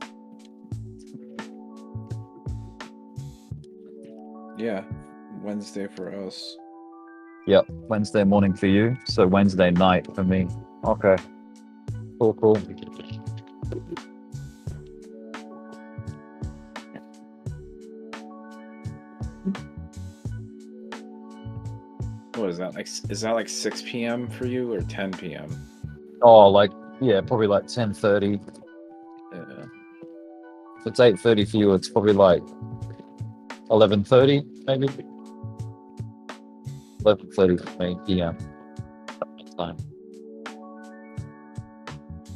Yeah, Wednesday for us.
Yep, Wednesday morning for you. So Wednesday night for me. Okay. Cool, cool.
What is that like? Is that like 6 p.m. for you or 10 p.m.?
Oh, like, yeah, probably like 10:30.
Yeah.
If it's 8:30 for you, it's probably like 11:30, maybe. 11:30 for me, PM. Time.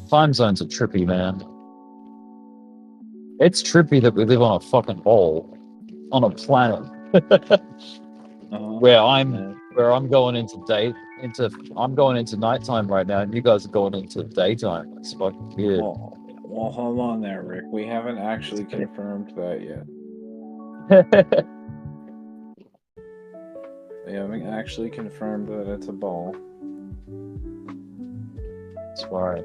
Time zones are trippy, man. It's trippy that we live on a fucking ball, on a planet, where I'm going into nighttime right now, and you guys are going into daytime. It's fucking weird.
Well, hold on there, Rick. We haven't actually confirmed that yet. We haven't actually confirmed that it's a ball.
That's right.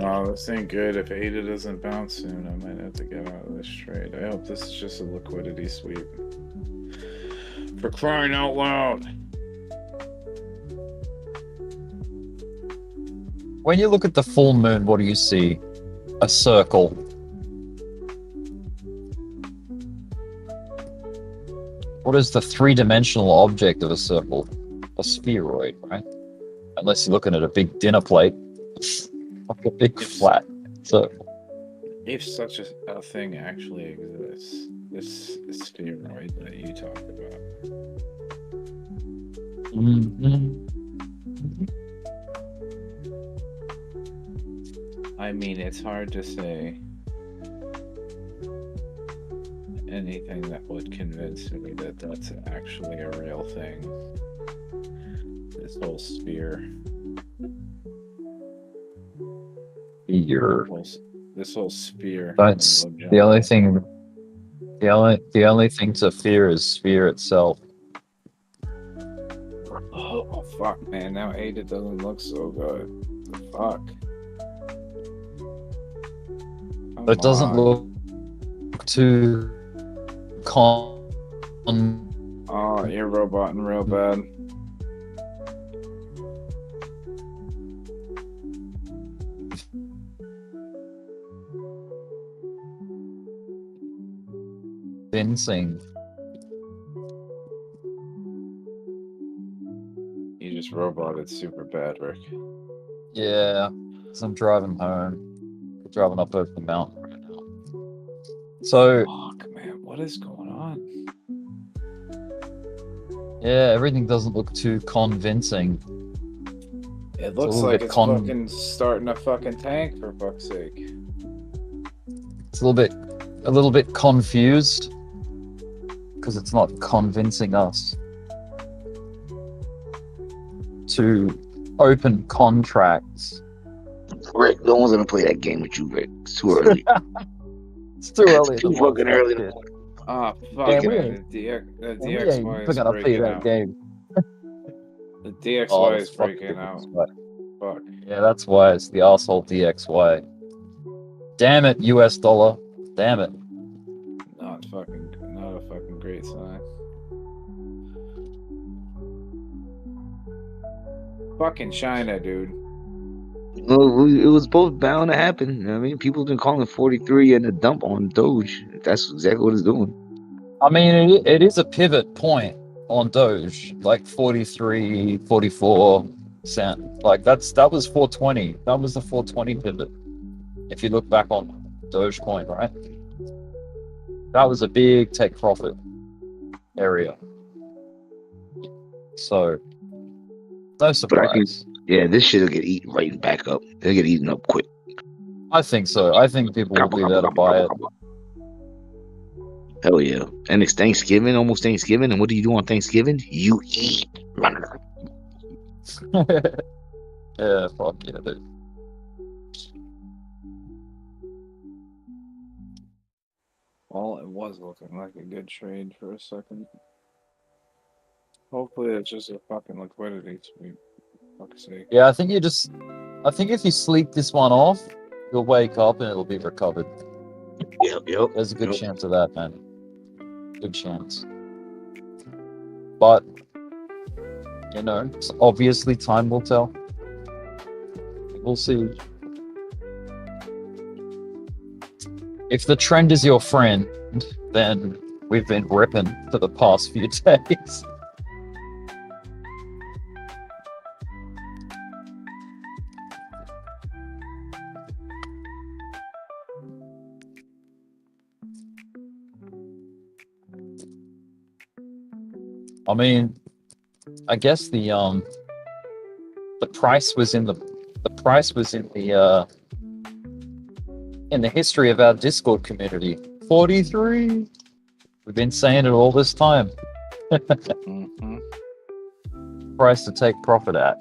Oh, this ain't good. If ADA doesn't bounce soon, I might have to get out of this trade. I hope this is just a liquidity sweep. For crying out loud.
When you look at the full moon, what do you see? A circle. What is the three-dimensional object of a circle? A spheroid, right? Unless you're looking at a big dinner plate. Like a big flat circle.
If such a thing actually exists, this spheroid that you talked about. I mean, it's hard to say anything that would convince me that that's actually a real thing. This whole sphere. This whole sphere.
That's the only thing. The only thing to fear is sphere itself.
Oh fuck, man! Now ADA doesn't look so good. Fuck.
It doesn't look too
Oh, you're roboting real bad.
convincing.
You just roboted super bad, Rick.
Yeah, so I'm driving home. Driving up over the mountain right now. So,
fuck, man, what is going on?
Yeah, everything doesn't look too convincing.
It looks
little
like
bit
it's fucking starting a fucking tank, for fuck's sake.
It's a little bit confused because it's not convincing us to open contracts.
Rick, no one's gonna play that game with you, Rick. It's too early.
It's too early.
It's too fucking early.
Ah, fuck,
Yeah, we
man.
ain't-
The
we
DXY
ain't
is
gonna play
breaking
that
out.
game.
The DXY
Oh,
is breaking out. Fuck.
Yeah, that's why it's the asshole DXY. Damn it, US dollar. Damn it.
Not a fucking great sign. Fucking China, dude.
No, it was both bound to happen. I mean, people have been calling 43 and a dump on Doge. That's exactly what it's doing.
I mean, it is a pivot point on Doge, like 43, 44 cent. Like that was 420. That was the 420 pivot. If you look back on Dogecoin, right? That was a big take profit area. So, no surprise.
Yeah, this shit'll get eaten right back up. It'll get eaten up quick.
I think so. I think people will be there to buy it.
Hell yeah. And it's Thanksgiving, almost Thanksgiving. And what do you do on Thanksgiving? You eat.
Yeah, fuck yeah, dude.
Well, it was looking like a good trade for a second. Hopefully it's just a fucking liquidity sweep. Fuck's sake.
Yeah, I think if you sleep this one off, you'll wake up and it'll be recovered.
Yep.
There's a good chance of that, man. Good chance. But, you know, obviously time will tell. We'll see. If the trend is your friend, then we've been ripping for the past few days. I mean, I guess the price was in the history of our Discord community. 43. We've been saying it all this time. Price to take profit at.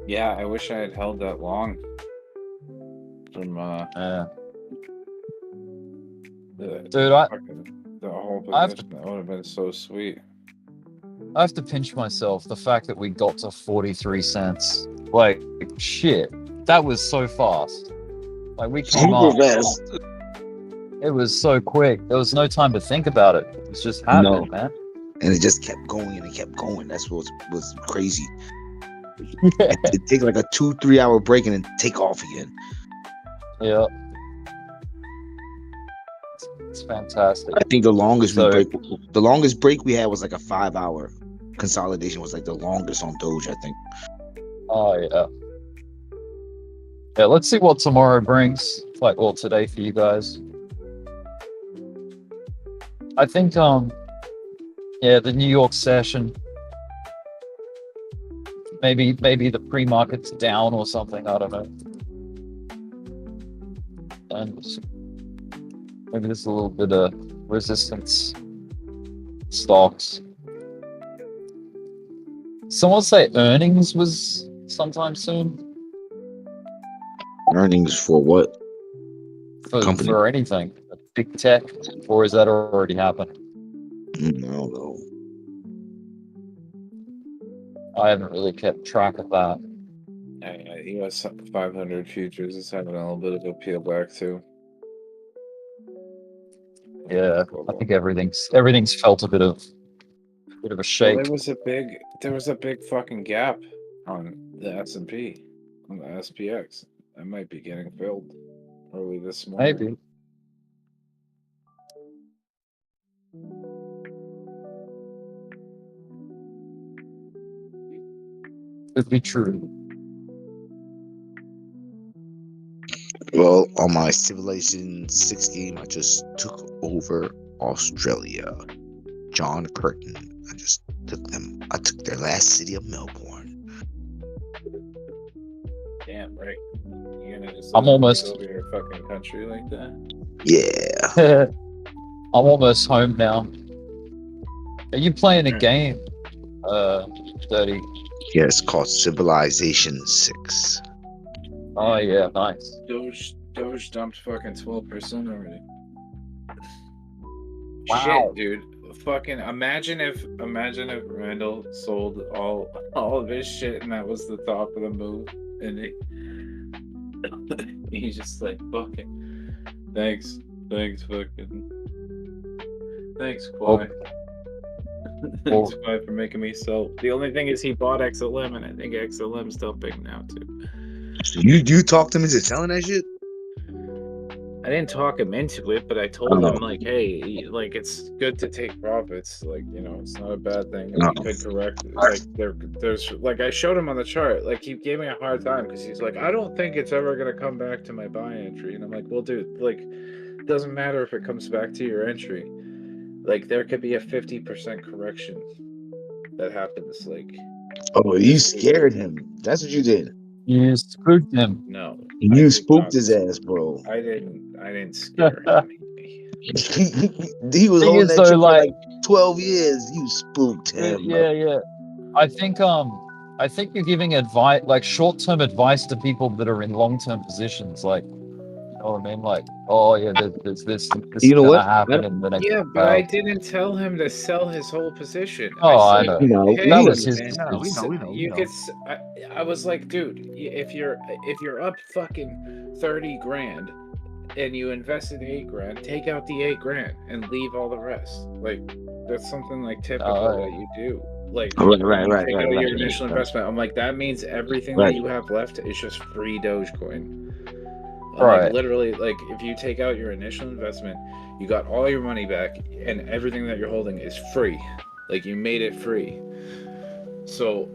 Yeah, I wish I had held that long. From
Dude,
the whole position. That would have been so sweet.
I have to pinch myself. The fact that we got to 43 cents. Like, shit. That was so fast. Like, we came up.
fast.
It was so quick. There was no time to think about it. It was just happening, man.
And it just kept going and it kept going. That's what was crazy. It takes like a 2-3 hour break and then take off again.
Yeah. It's fantastic.
I think the longest break we had was like a 5 hour consolidation. Was like the longest on Doge, I think.
Oh yeah. Yeah, let's see what tomorrow brings. Like, well, today for you guys. I think yeah, the New York session. Maybe the pre-market's down or something, I don't know. And maybe there's a little bit of resistance stocks. Someone say earnings was sometime soon.
Earnings for what? Company.
For anything. Big tech, or is that already happened?
No.
I haven't really kept track of that.
US 500 futures is having a little bit of a peel back too.
Yeah, I think everything's felt a bit of a shake.
Well, there was a big fucking gap on the S&P, on the SPX. That might be getting filled early this morning.
Maybe. Could be true.
Well, on my Civilization 6 game, I just took over Australia. John Curtin. I took their last city of Melbourne.
Damn, right. You're gonna just
I'm
let them
almost-
take over your fucking country like that?
Yeah.
I'm almost home now. Are you playing a game? 30.
Yeah, it's called Civilization 6.
Oh yeah, nice.
Doge dumped fucking 12% already.
Wow.
Shit, dude. Fucking imagine if Randall sold all of his shit and that was the top of the move, and he's just like, fucking thanks fucking thanks Kwai. Thanks Kwai for making me sell. The only thing is he bought XLM, and I think XLM's still big now too.
So you talked him into selling that shit?
I didn't talk him into it, but I told him like, hey, like it's good to take profits. Like, you know, it's not a bad thing. He could correct. Like there's like I showed him on the chart. Like he gave me a hard time because he's like, I don't think it's ever gonna come back to my buy entry. And I'm like, well, dude, like, it doesn't matter if it comes back to your entry. Like there could be a 50% correction that happens. Like,
Oh, you scared him. That's what you did.
You spooked him.
no,
You spooked his ass, bro.
I didn't scare him.
He was
Thing
holding
is,
that
though,
shit for
like-
like 12 years. You spooked him.
Yeah. I think you're giving advice, like short-term advice to people that are in long-term positions. Like, you know what I mean? Like, oh yeah, there's this
You know
is
what?
gonna happen in the next.
Yeah, but I didn't tell him to sell his whole position.
Oh, I
said,
know.
You know,
hey,
That was his
man,
decision.
we know.
you could. I was like, dude, if you're up fucking 30 grand and you invested 8 grand, take out the 8 grand and leave all the rest. Like that's something like typical that you do. Like
Right,
take out your initial investment. I'm like, that means everything that you have left is just free Dogecoin. Like literally, like if you take out your initial investment, you got all your money back, and everything that you're holding is free. Like you made it free. So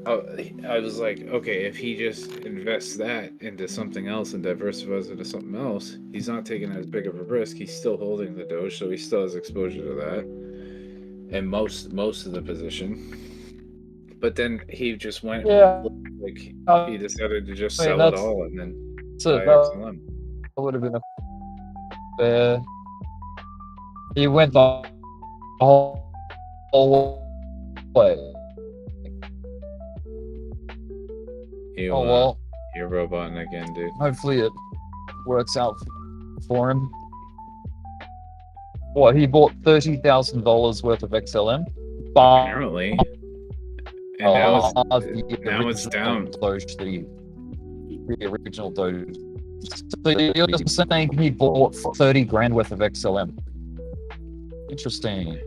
I was like, okay, if he just invests that into something else and diversifies into something else, he's not taking as big of a risk. He's still holding the Doge, so he still has exposure to that, and most of the position. But then he just went, like he decided to just sell it all and then buy XLM.
That would have been a fair. He went the whole way. Well,
You're roboting again, dude.
hopefully it works out for him. What, he bought $30,000 worth of XLM?
Apparently. And now it's down.
Doge, the original Doge. So you're just saying he bought 30 grand worth of XLM. Interesting.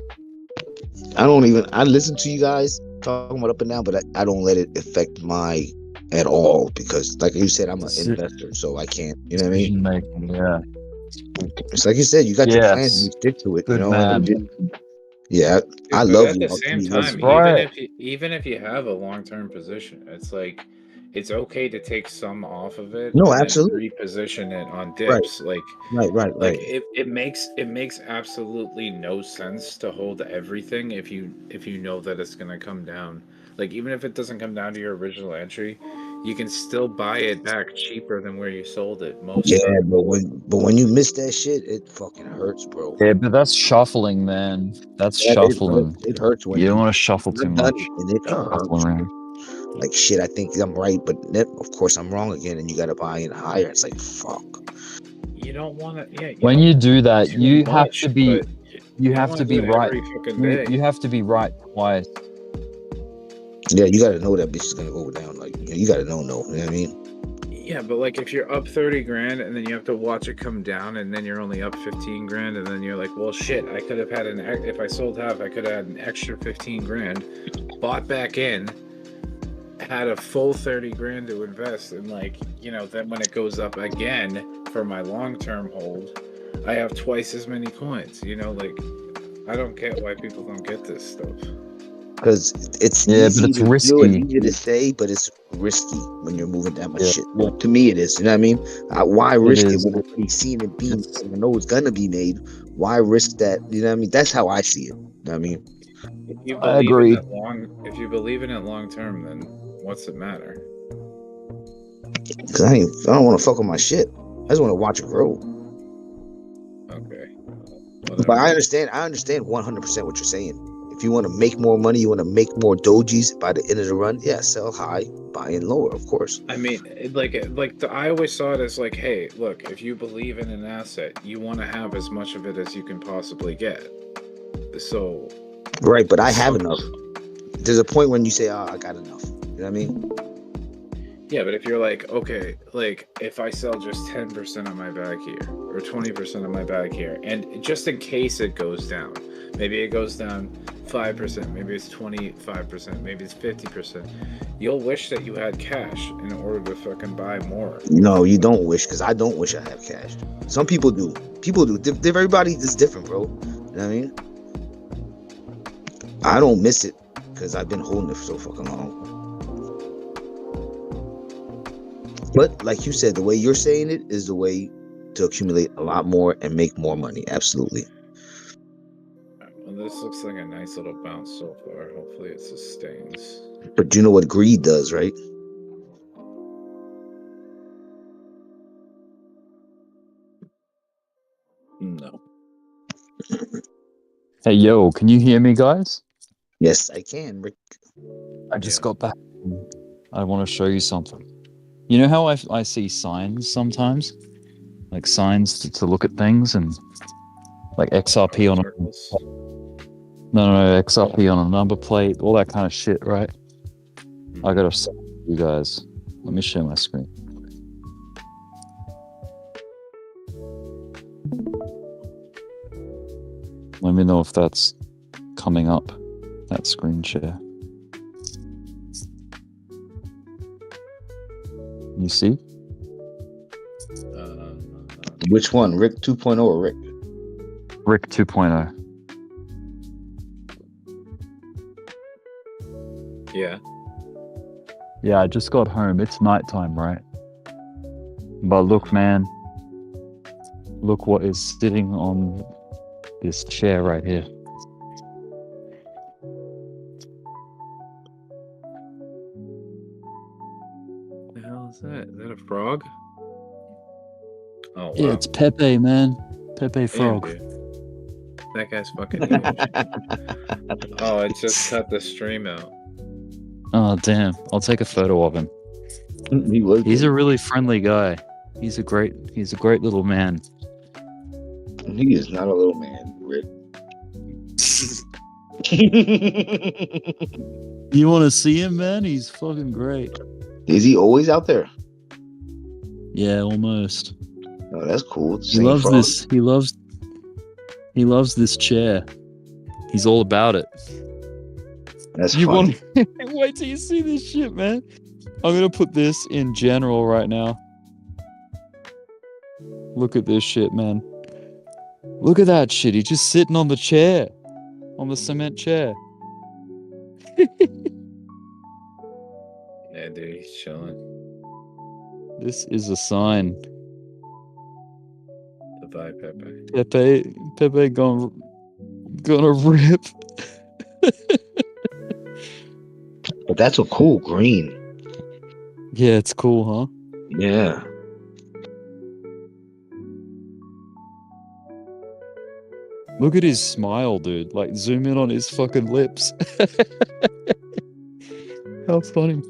I listen to you guys talking about up and down, but I don't let it affect my at all because, like you said, I'm an investor, so I can't. You know what I mean?
Making, yeah.
It's like you said, you got your plan, you stick to it.
Good
you know,
man.
Yeah, I
But
love
at
you.
the same time, even if you have a long-term position, it's like it's okay to take some off of it.
No,
and
absolutely.
then reposition it on dips.
Right.
Like
Right.
It makes absolutely no sense to hold everything if you know that it's gonna come down. Like even if it doesn't come down to your original entry, you can still buy it back cheaper than where you sold it. But
when you miss that shit, it fucking hurts, bro.
Yeah, but that's shuffling, man. That's shuffling.
It hurts when
you don't want to shuffle too much.
And it hurts. Like shit, I think I'm right, but of course I'm wrong again, and you got to buy in higher. It's like fuck.
You don't want to. Yeah.
When you do that, you have to be.
but
You have to be right.
every fucking day.
You have to be right twice.
Yeah, you got to know that bitch is gonna go down. Like you got to know. You know what I mean?
Yeah, but like if you're up 30 grand and then you have to watch it come down and then you're only up 15 grand and then you're like, well, shit, I could have had if I sold half, I could have had an extra 15 grand, bought back in, had a full 30 grand to invest, and like, you know, then when it goes up again for my long-term hold, I have twice as many coins, you know, like I don't get why people don't get this stuff.
Because it's
but it's risky.
Easy to say, but it's risky when you're moving that much shit. Well, to me, it is. You know what I mean? Why risk it when it's already seen it being? I know it's gonna be made. Why risk that? You know what I mean? That's how I see it. You know what I mean?
If you
I
believe
agree.
in it if you believe in it long term, then what's it matter?
Cause I don't want to fuck with my shit. I just want to watch it grow.
Okay.
But I understand 100% what you're saying. If you want to make more money, you want to make more dojis by the end of the run, yeah, sell high, buy in lower, of course.
I mean, I always saw it as like, hey, look, if you believe in an asset, you want to have as much of it as you can possibly get. So.
Right, but I have enough. There's a point when you say, "Oh, I got enough." You know what I mean?
Yeah, but if you're like, okay, like if I sell just 10% of my bag here or 20% of my bag here, and just in case it goes down, maybe it goes down 5%, maybe it's 25%, maybe it's 50%, you'll wish that you had cash in order to fucking buy more.
No, you don't wish, because I don't wish I have cash. Some people do. People do. Everybody is different, bro. You know what I mean? I don't miss it because I've been holding it for so fucking long. But like you said, the way you're saying it is the way to accumulate a lot more and make more money. Absolutely.
Well, this looks like a nice little bounce so far. Hopefully it sustains.
But you know what greed does, right?
No.
Hey, yo, can you hear me, guys?
Yes, I can, Rick.
I just got back. I want to show you something. You know how I see signs sometimes? Like signs to look at things and like XRP on a... No, XRP on a number plate, all that kind of shit, right? I gotta show you guys. Let me share my screen. Let me know if that's coming up, that screen share. You see?
Which one, Rick 2.0 or Rick?
Rick 2.0.
Yeah.
Yeah, I just got home. It's nighttime, right? But look, man. Look what is sitting on this chair right here.
What the hell is that? Is that a frog? Oh, wow.
Yeah, it's Pepe, man. Pepe
Damn,
Frog.
dude. That guy's fucking huge. Oh, it just cut the stream out.
Oh, damn. I'll take a photo of him. He's a really friendly guy. He's a great little man.
He is not a little man, Rick.
You want to see him, man? He's fucking great.
Is he always out there?
Yeah, almost.
Oh, that's cool.
He loves this. He loves this chair. He's all about it.
That's
you
funny.
Wait till you see this shit, man. I'm gonna put this in general right now. Look at this shit, man. Look at that shit. He's just sitting on the chair, on the cement chair.
Yeah, dude, he's chilling.
This is a sign.
Goodbye, Pepe.
Pepe gonna rip.
But that's a cool green.
Yeah, it's cool, huh?
Yeah.
Look at his smile, dude. Like, zoom in on his fucking lips. How funny.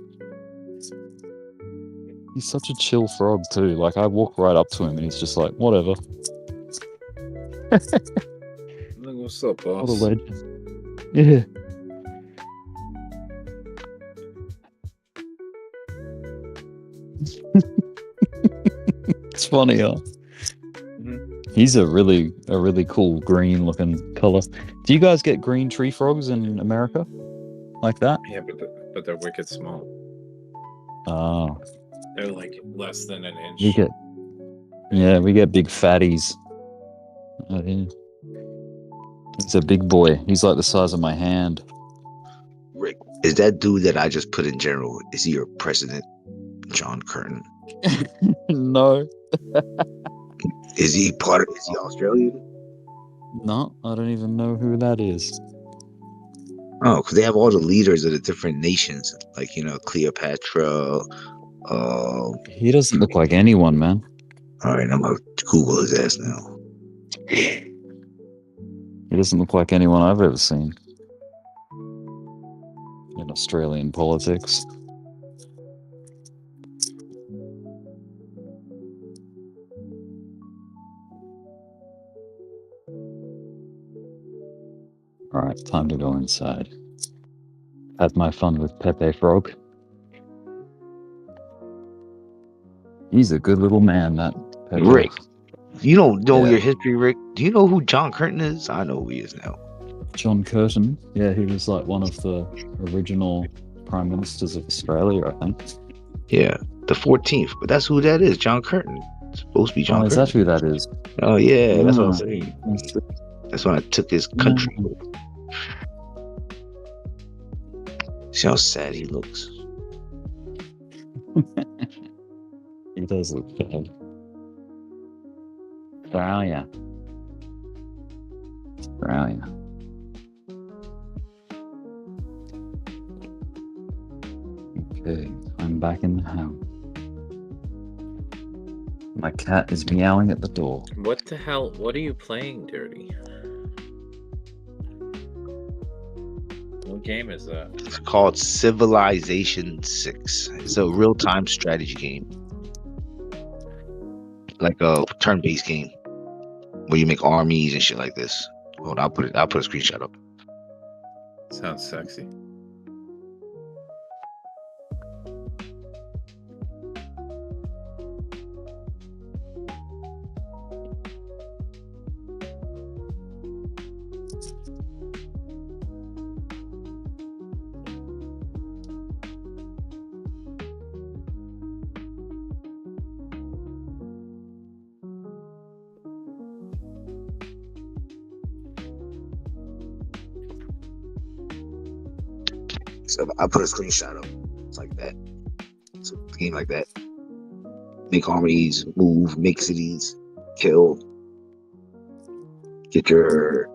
He's such a chill frog, too. Like, I walk right up to him and he's just like, whatever.
What's up, boss?
What a legend. Yeah. It's funny, huh? He's a really cool green looking color. Do you guys get green tree frogs in America? Like that?
Yeah, but they're wicked small.
Oh.
They're like less than an inch.
We get big fatties. Oh, yeah. He's a big boy. He's like the size of my hand.
Rick, is that dude that I just put in general, is he your president, John Curtin?
No.
Is he Australian?
No, I don't even know who that is.
Oh, because they have all the leaders of the different nations, like Cleopatra.
He doesn't look like anyone, man.
All right, I'm gonna Google his ass now.
He doesn't look like anyone I've ever seen in Australian politics. Alright, time to go inside. Had my fun with Pepe Frog. He's a good little man, that Pepe.
Rick, you don't know
Yeah.
your history, Rick? Do you know who John Curtin is? I know who he is now.
John Curtin, yeah, he was like one of the original prime ministers of Australia, I think.
Yeah, the 14th, but that's who that is. John Curtin. It's supposed to be John
Oh, is
Curtin.
that who that is?
Oh yeah, that's what I'm
Ah,
saying.
I see.
That's when I took his country. See how sad he looks.
He does look bad. Australia. Australia. Okay, I'm back in the house. My cat is meowing at the door.
What the hell? What are you playing, Dirty? What game is that?
It's called Civilization 6. It's a real-time strategy game. Like a turn-based game where you make armies and shit like this. Hold on, I'll put a screenshot up.
Sounds sexy.
So I put a screenshot up. It's like that. It's a game like that. Make armies, move, make cities, kill. Get your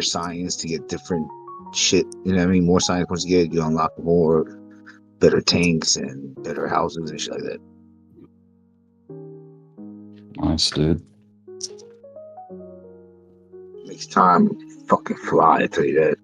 science to get different shit. You know what I mean? More science once you get, you unlock more better tanks and better houses and shit like that.
Nice, dude.
Makes time fucking fly, I tell you that.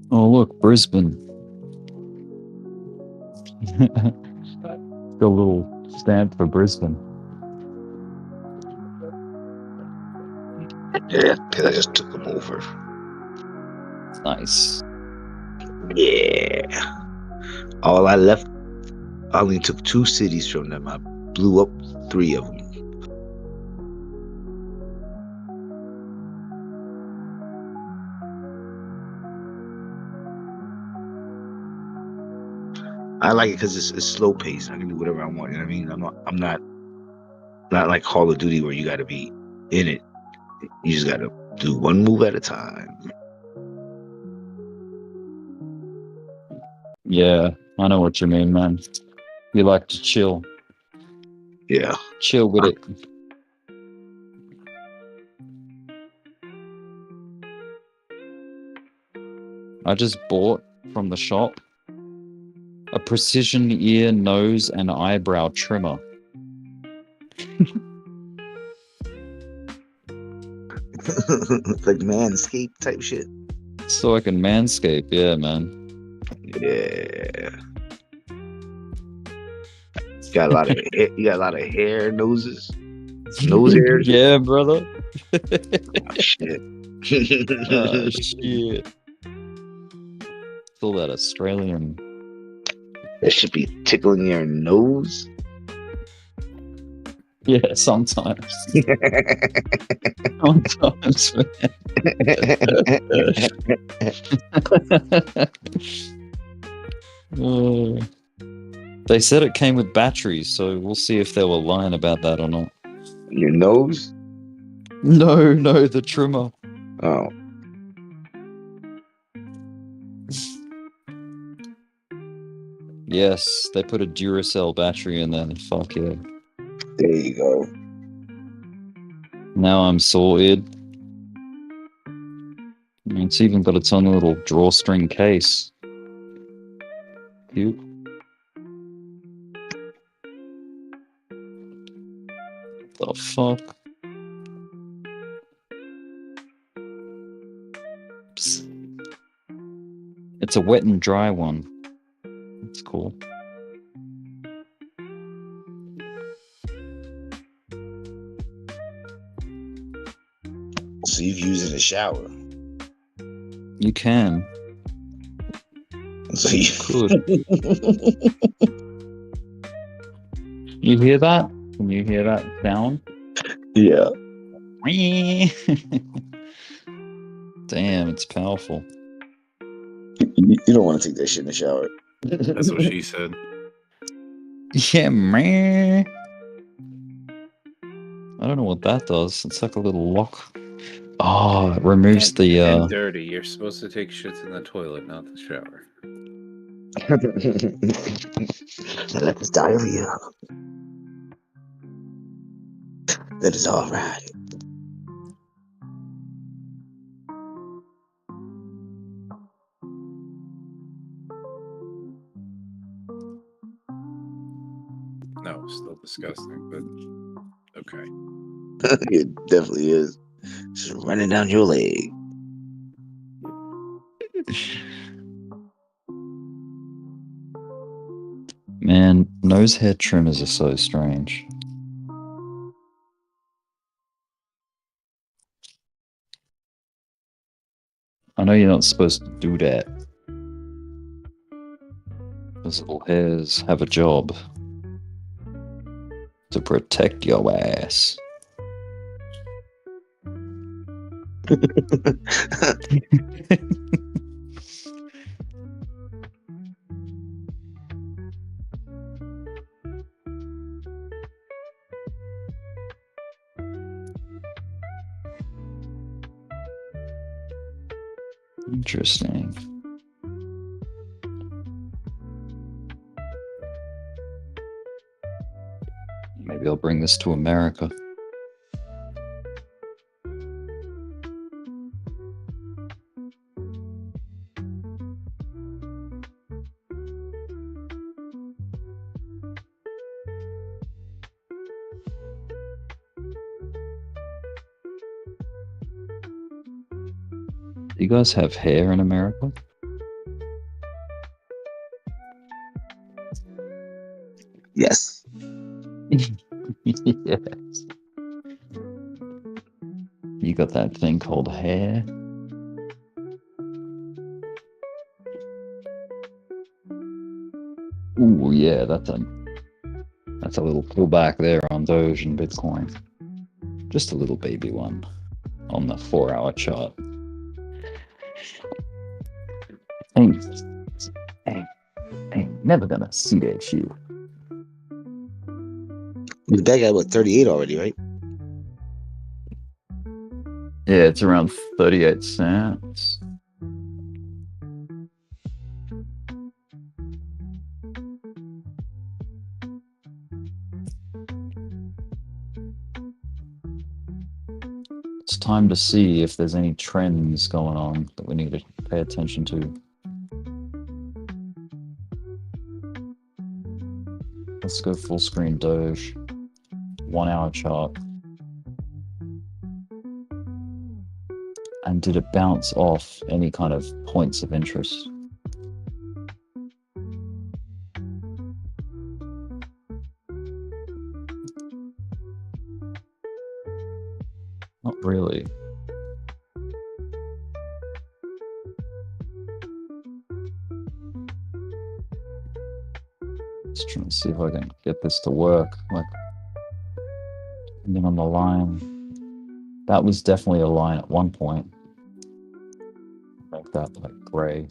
Oh, look, Brisbane. Got a little stamp for Brisbane.
Yeah, because I just took them over.
Nice.
Yeah. All I left, I only took 2 cities from them. I blew up 3 of them. I like it because it's slow paced. I can do whatever I want. You know what I mean? I'm not like Call of Duty where you got to be in it. You just got to do one move at a time.
Yeah, I know what you mean, man. You like to chill.
Yeah.
Chill with it. I just bought from the shop a precision ear, nose, and eyebrow trimmer.
Like Manscaped type shit.
So I can manscape, yeah, man.
Yeah. You got a lot of hair, noses, nose hairs.
Yeah, brother.
Oh, shit.
Oh, shit. Feel that Australian.
That should be tickling your nose.
Yeah, sometimes. Sometimes, man. Oh. They said it came with batteries, so we'll see if they were lying about that or not.
Your nose?
No, the trimmer.
Oh.
Yes, they put a Duracell battery in there. Fuck yeah.
There you go.
Now I'm sorted. It's even got its own little drawstring case. Cute. The fuck? Psst. It's a wet and dry one. That's cool.
So you've used it in the shower.
You can.
So you
could. You hear that? Can you hear that sound?
Yeah.
Damn, it's powerful.
You don't want to take that shit in the shower.
That's what she said.
Yeah, man. I don't know what that does. It's like a little lock. Oh, it removes the
And dirty. You're supposed to take shits in the toilet, not the shower.
That is diarrhea. That is all right.
No, still disgusting, but okay.
It definitely is. Just running down your leg.
Man, nose hair trimmers are so strange. I know you're not supposed to do that. Those little hairs have a job. To protect your ass. Interesting. Maybe I'll bring this to America. Do you guys have hair in America?
Yes.
Yes. You got that thing called hair? Ooh, yeah, that's a little pullback there on Doge and Bitcoin. Just a little baby one on the 4-hour chart. Ain't never gonna see that shit.
That got what, 38 already, right?
Yeah, it's around 38 cents. It's time to see if there's any trends going on that we need to pay attention to. Let's go full screen Doge. 1-hour chart. And And did it bounce off any kind of points of interest? Not really. Just trying to see if I can get this to work. Like, and then on the line, that was definitely a line at one point. Like that, like gray.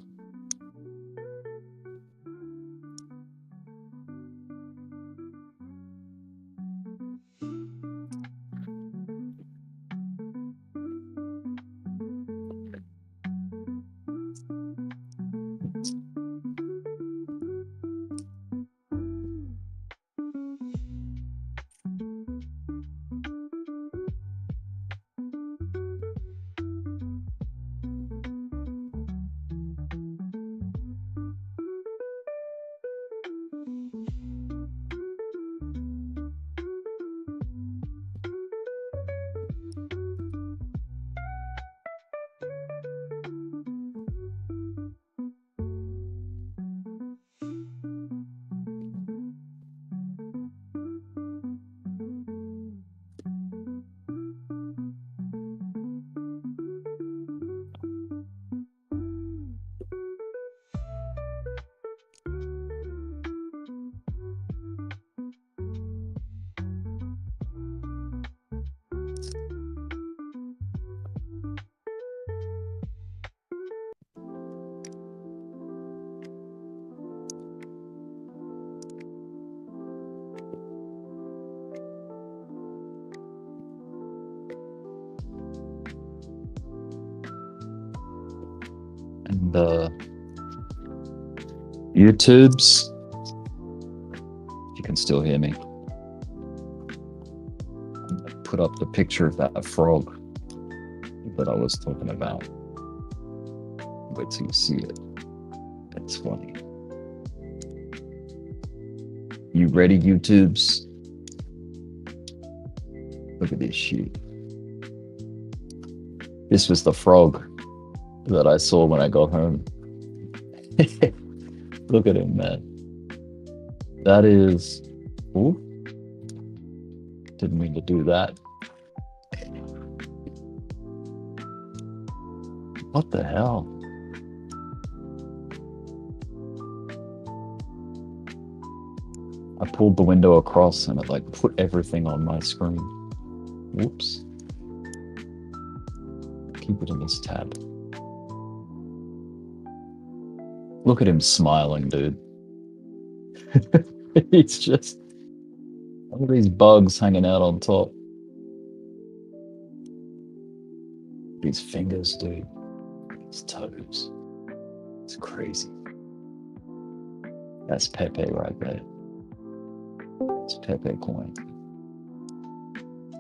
And YouTubes, if you can still hear me, put up the picture of that frog that I was talking about. Wait till you see it. It's funny. You ready, YouTubes? Look at this shit. This was the frog that I saw when I got home. Look at him, man. That is... Ooh. Didn't mean to do that. What the hell? I pulled the window across and it like put everything on my screen. Whoops. Keep it in this tab. Look at him smiling, dude. He's just... Look at these bugs hanging out on top. These fingers, dude. His toes. It's crazy. That's Pepe right there. It's Pepe coin.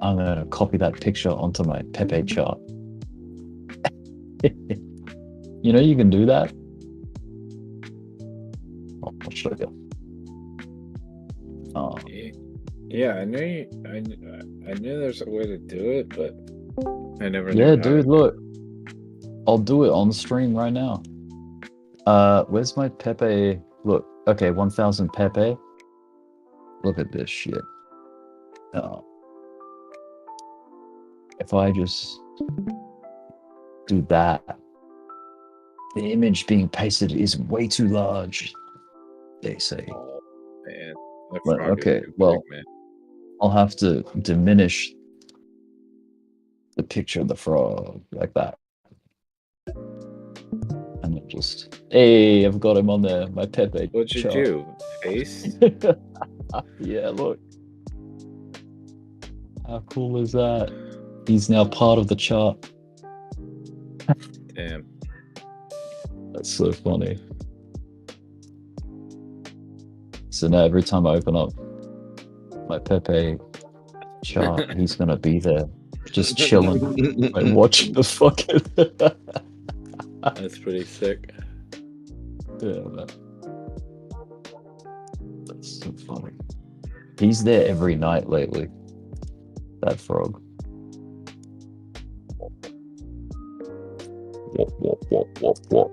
I'm gonna copy that picture onto my Pepe chart. You know you can do that? I'll show you. Oh.
Yeah, I knew I knew there's a way to do it, but I never knew
Yeah,
how.
dude, look. I'll do it on the stream right now. Where's my Pepe? Look, okay, 1000 Pepe. Look at this shit. If I just do that, the image being pasted is way too large, they say.
Oh, man. That
Well,
frog is
okay,
too
well,
big, man.
I'll have to diminish the picture of the frog like that. And it just, hey, I've got him on there, my Pepe
What'd you
chart.
do? Face?
Yeah, look. How cool is that? He's now part of the chart.
Damn.
That's so funny. So now every time I open up my Pepe chart, he's gonna be there, just chilling, like watching the fucking.
That's pretty sick.
Yeah, man. That's so funny. He's there every night lately. That frog. Wop.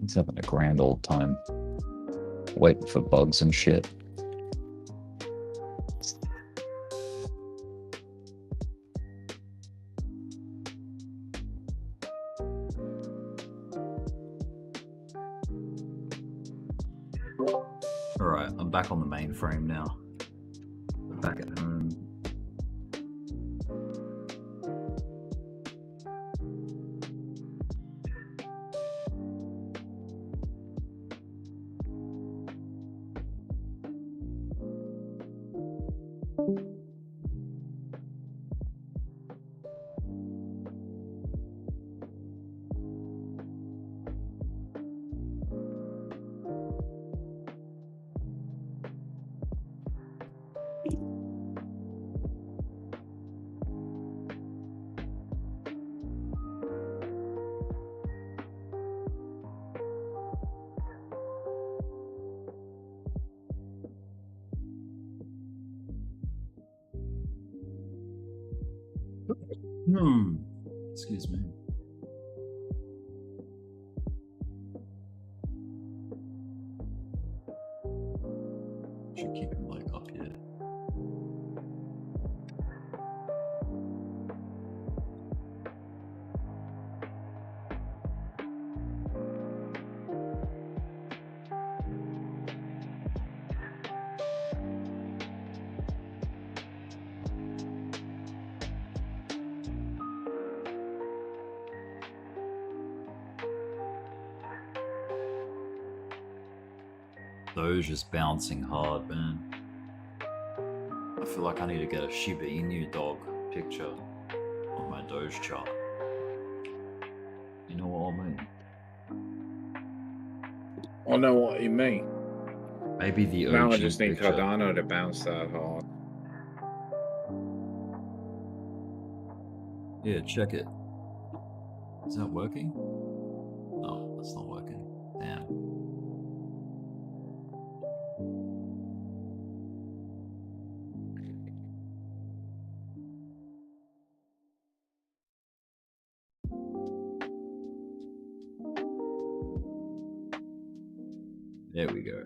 He's having a grand old time waiting for bugs and shit.
Alright, I'm back on the mainframe now. I'm back at home. Excuse me. Should keep him like up here. Doge is bouncing hard, man. I feel like I need to get a Shiba Inu dog picture on my Doge chart. You know what I mean?
I know what you mean.
Maybe the OG
Now I just need
picture.
Cardano to bounce that hard.
Yeah, check it. Is that working? No, that's not working. Damn. There we go.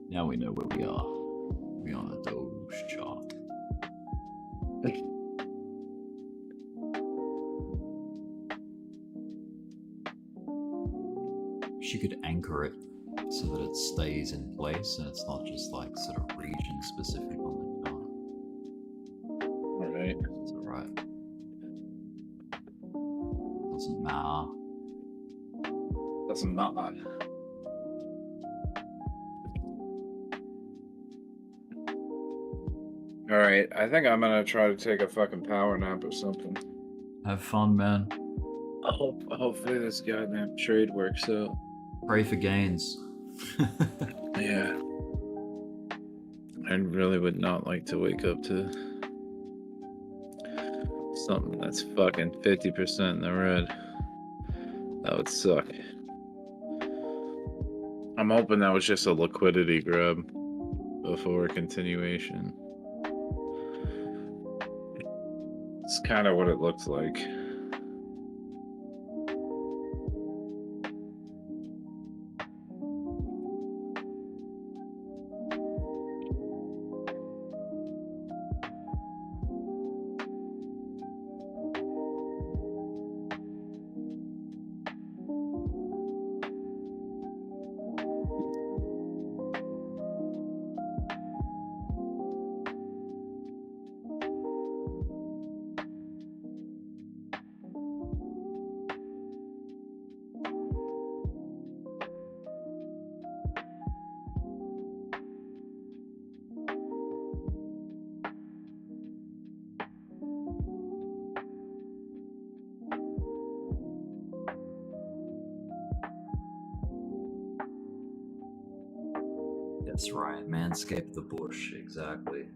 Now we know where we are. We're on a Doge chart. She could anchor it so that it stays in place and it's not just like sort of region specific on the chart.
Alright.
It's alright. Doesn't matter.
Doesn't matter. Alright, I think I'm gonna try to take a fucking power nap or something.
Have fun, man.
Hopefully this goddamn trade works out.
Pray for gains.
Yeah. I really would not like to wake up to something that's fucking 50% in the red. That would suck. I'm hoping that was just a liquidity grab before continuation. It's kind of what it looks like.
That's right, manscape the bush, exactly.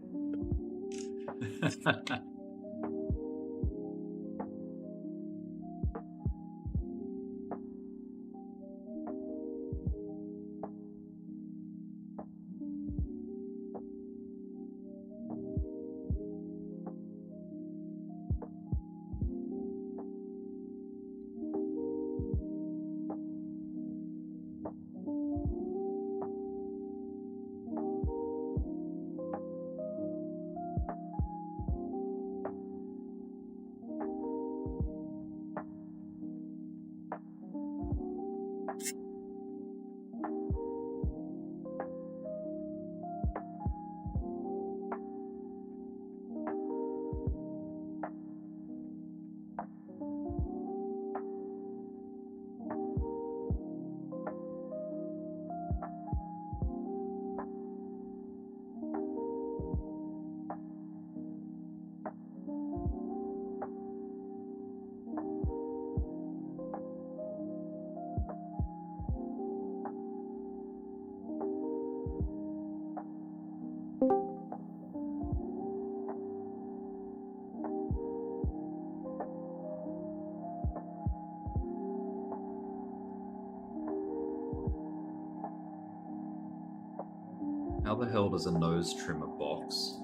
How the hell does a nose trimmer box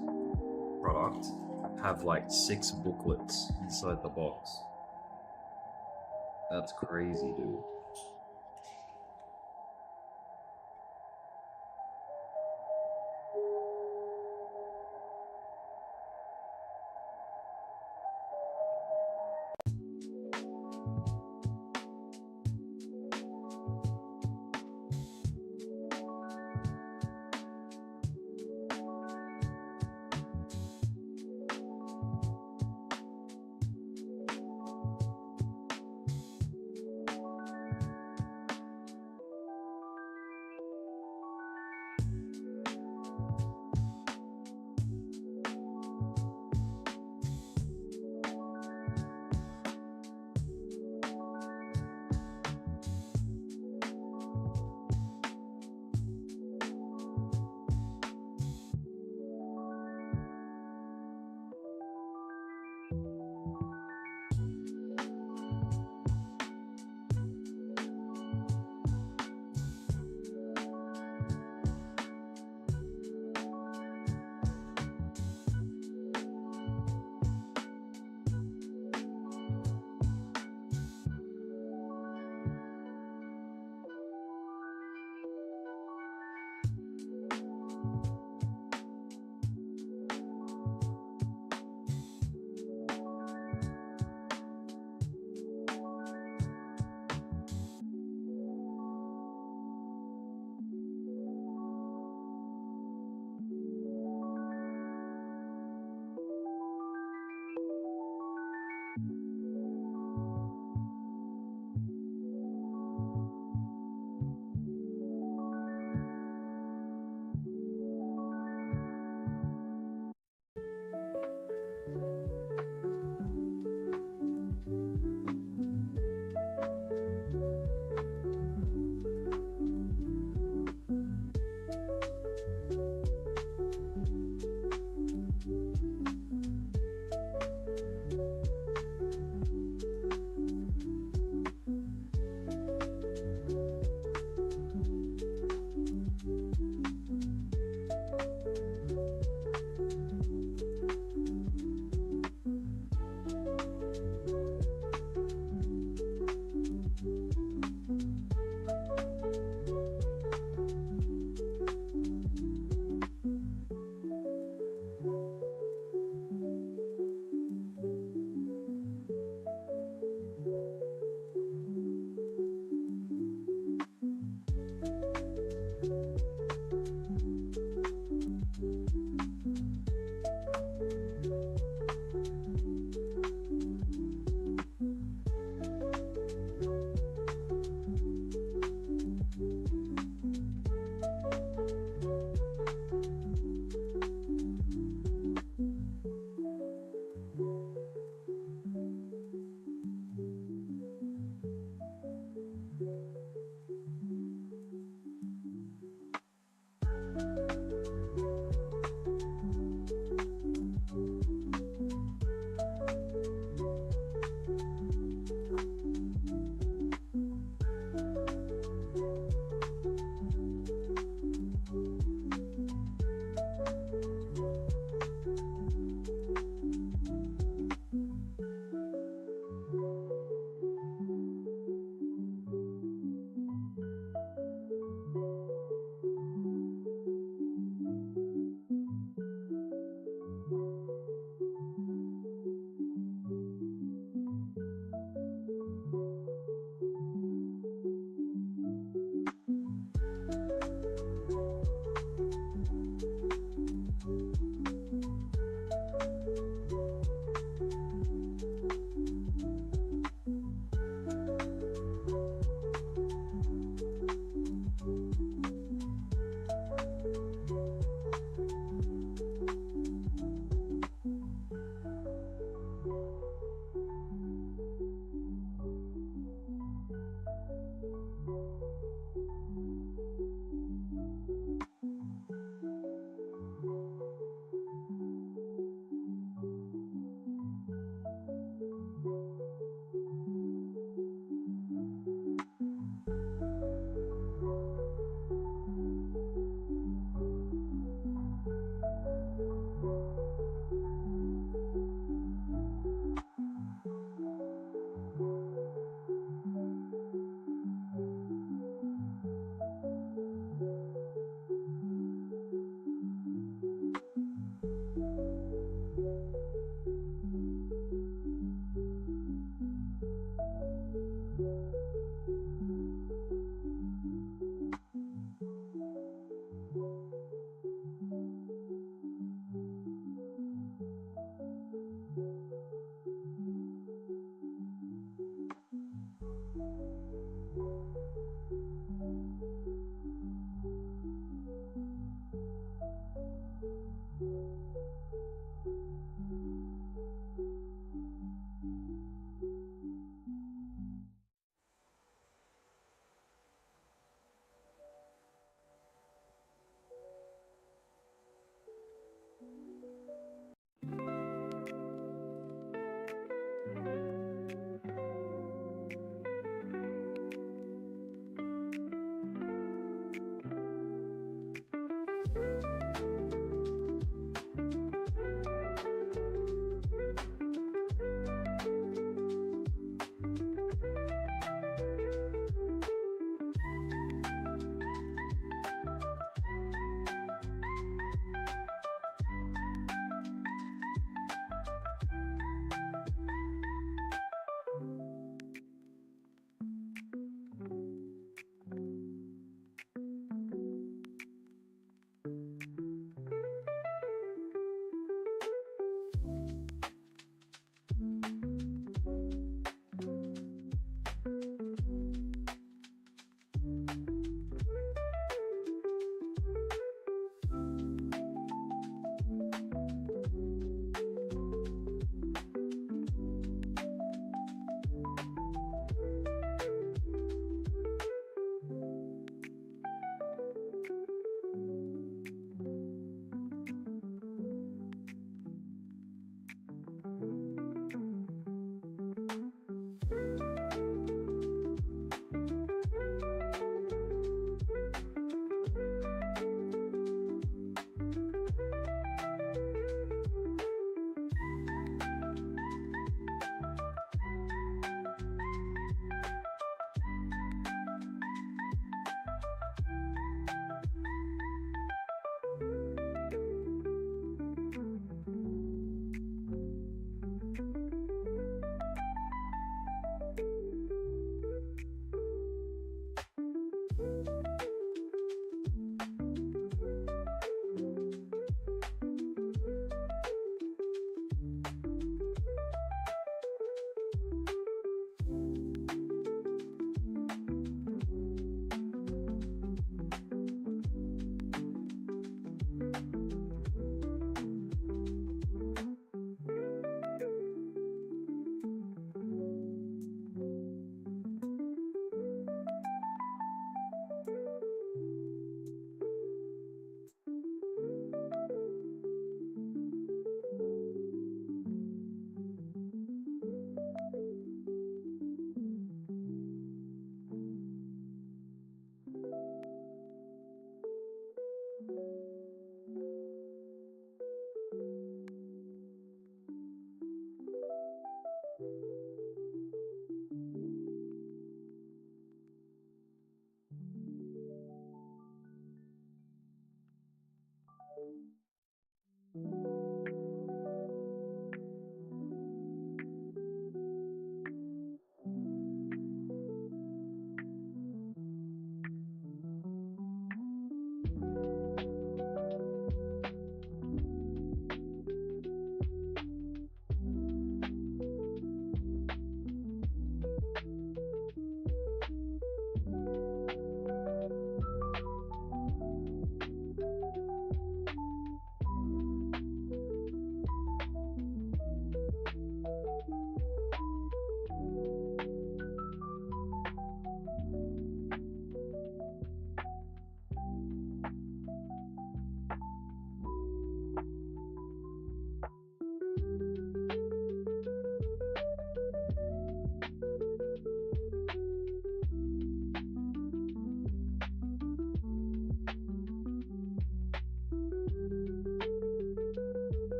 product have like 6 booklets inside the box? That's crazy, dude.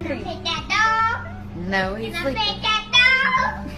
Take that dog? No, he's sleeping. Take that dog?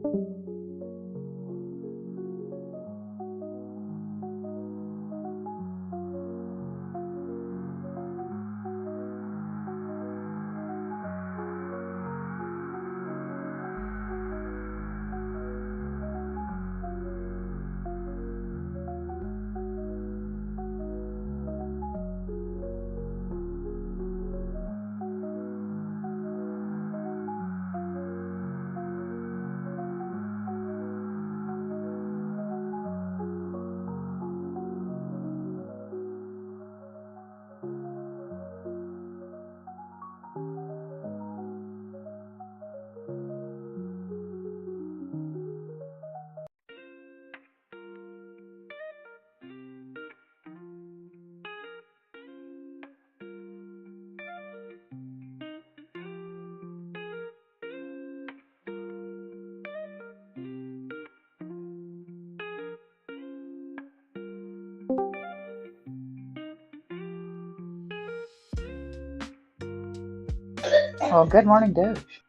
Well, good morning, Doge.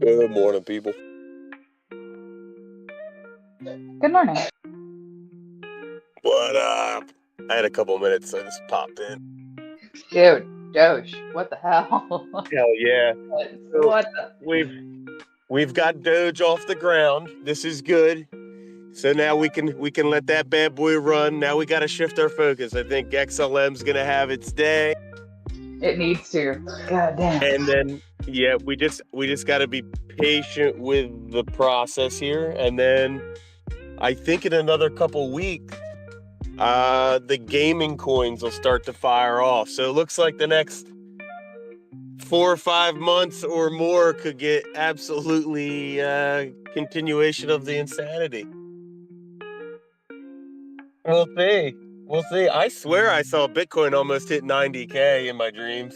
Good morning, people.
Good morning.
What up? I had a couple minutes, so I just popped in.
Dude, Doge, what the hell?
Hell yeah.
What
We've got Doge off the ground. This is good. So now we can let that bad boy run. Now we got to shift our focus. I think XLM's gonna have its day.
It needs to. God damn.
And then yeah, we just got to be patient with the process here. And then I think in another couple weeks, the gaming coins will start to fire off. So it looks like the next 4 or 5 months or more could get absolutely continuation of the insanity. We'll see. We'll see. I swear I saw Bitcoin almost hit 90K in my dreams.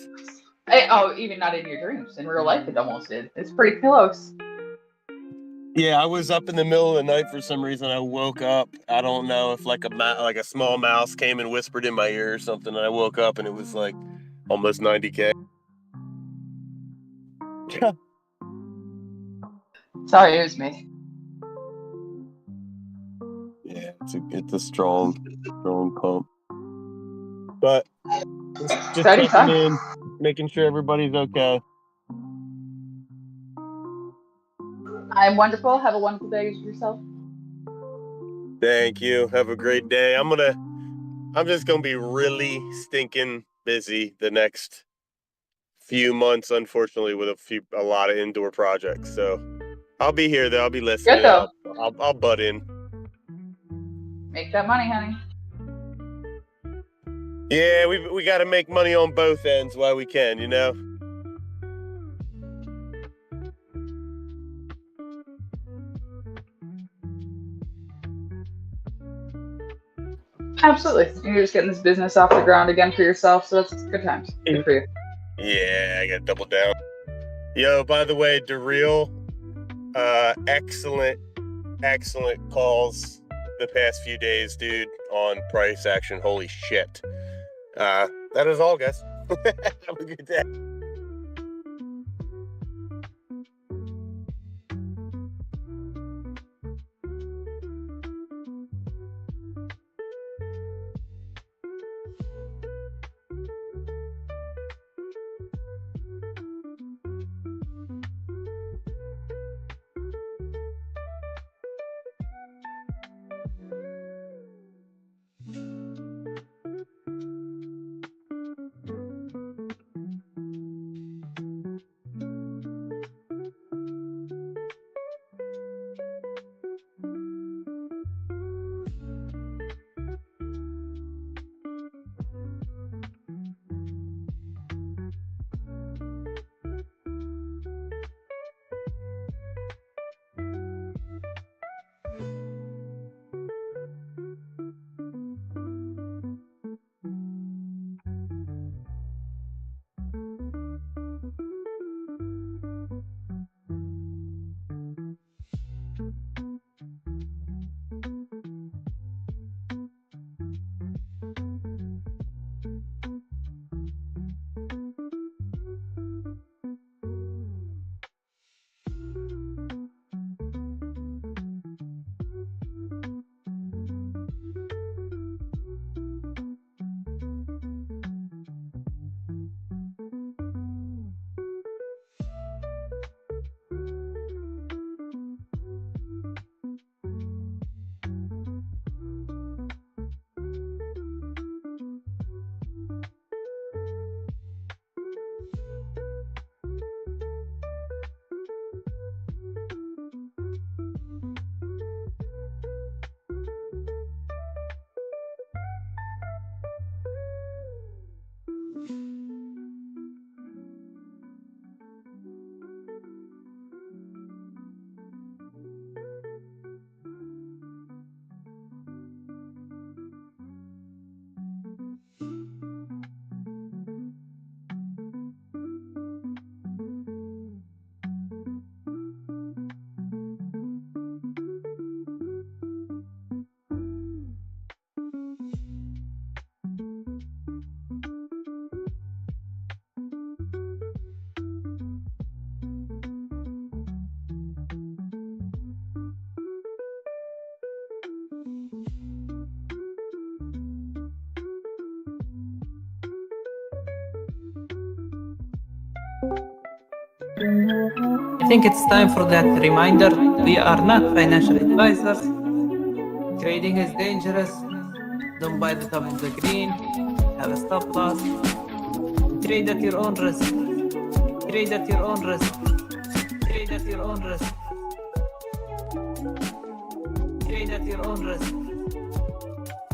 Oh, even not in your dreams. In real life, it almost did. It's pretty close.
Yeah, I was up in the middle of the night for some reason. I woke up. I don't know if like a small mouse came and whispered in my ear or something. And I woke up and it was like almost 90K.
Sorry, it was me.
Yeah, it's a strong pump. But just
Exciting
checking
time.
in, making sure everybody's okay.
I'm wonderful. Have a wonderful day yourself.
Thank you. Have a great day. I'm just gonna be really stinking busy the next few months, unfortunately, with a lot of indoor projects. So I'll be here though. I'll be listening.
Good though.
I'll butt in.
Make that money, honey.
Yeah, we got to make money on both ends while we can, you know.
Absolutely. And you're just getting this business off the ground again for yourself, so that's good times. Good for you.
Yeah, I got to double down. Yo, by the way, DeReal, excellent calls the past few days, dude, on price action. Holy shit. That is all, guys. Have a good day.
I think it's time for that reminder. We are not financial advisors. Trading is dangerous. Don't buy the top of the green. Have a stop loss. Trade at your own risk. Trade at your own risk. Trade at your own risk. Trade at your own risk.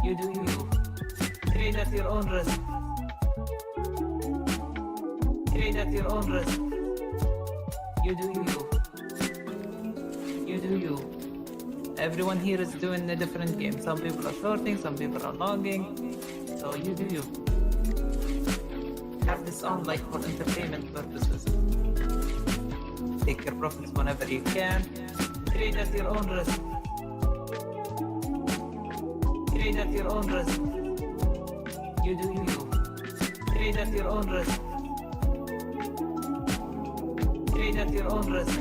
You do you. Trade at your own risk. Trade at your own risk. You do you. You do you. Everyone here is doing a different game. Some people are shorting, some people are longing. So you do you. Have this on like for entertainment purposes. Take your profits whenever you can. Trade at your own risk. Trade at your own risk. You do you. Trade at your own risk. Trade at your own risk.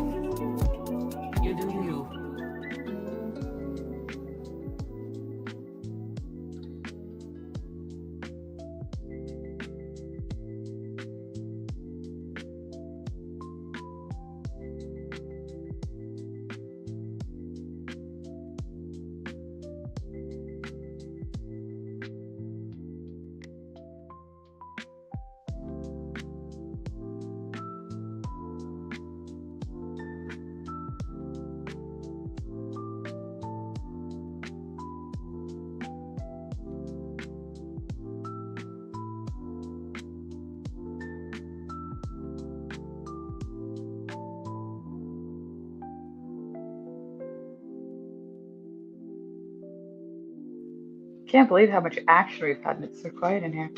You do you.
Can't believe how much action we've had and it's so quiet in here.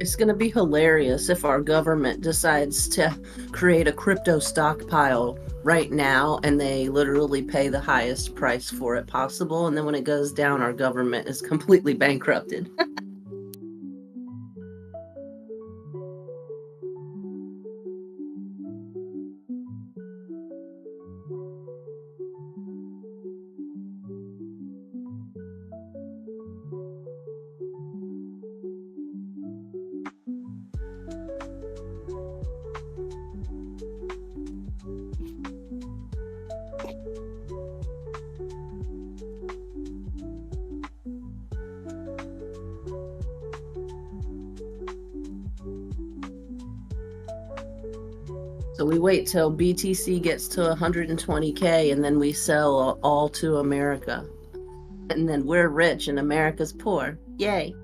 It's going to be hilarious if our government decides to create a crypto stockpile right now and they literally pay the highest price for it possible. And then when it goes down, our government is completely bankrupted. So we wait till BTC gets to 120K and then we sell all to America. And then we're rich and America's poor. Yay.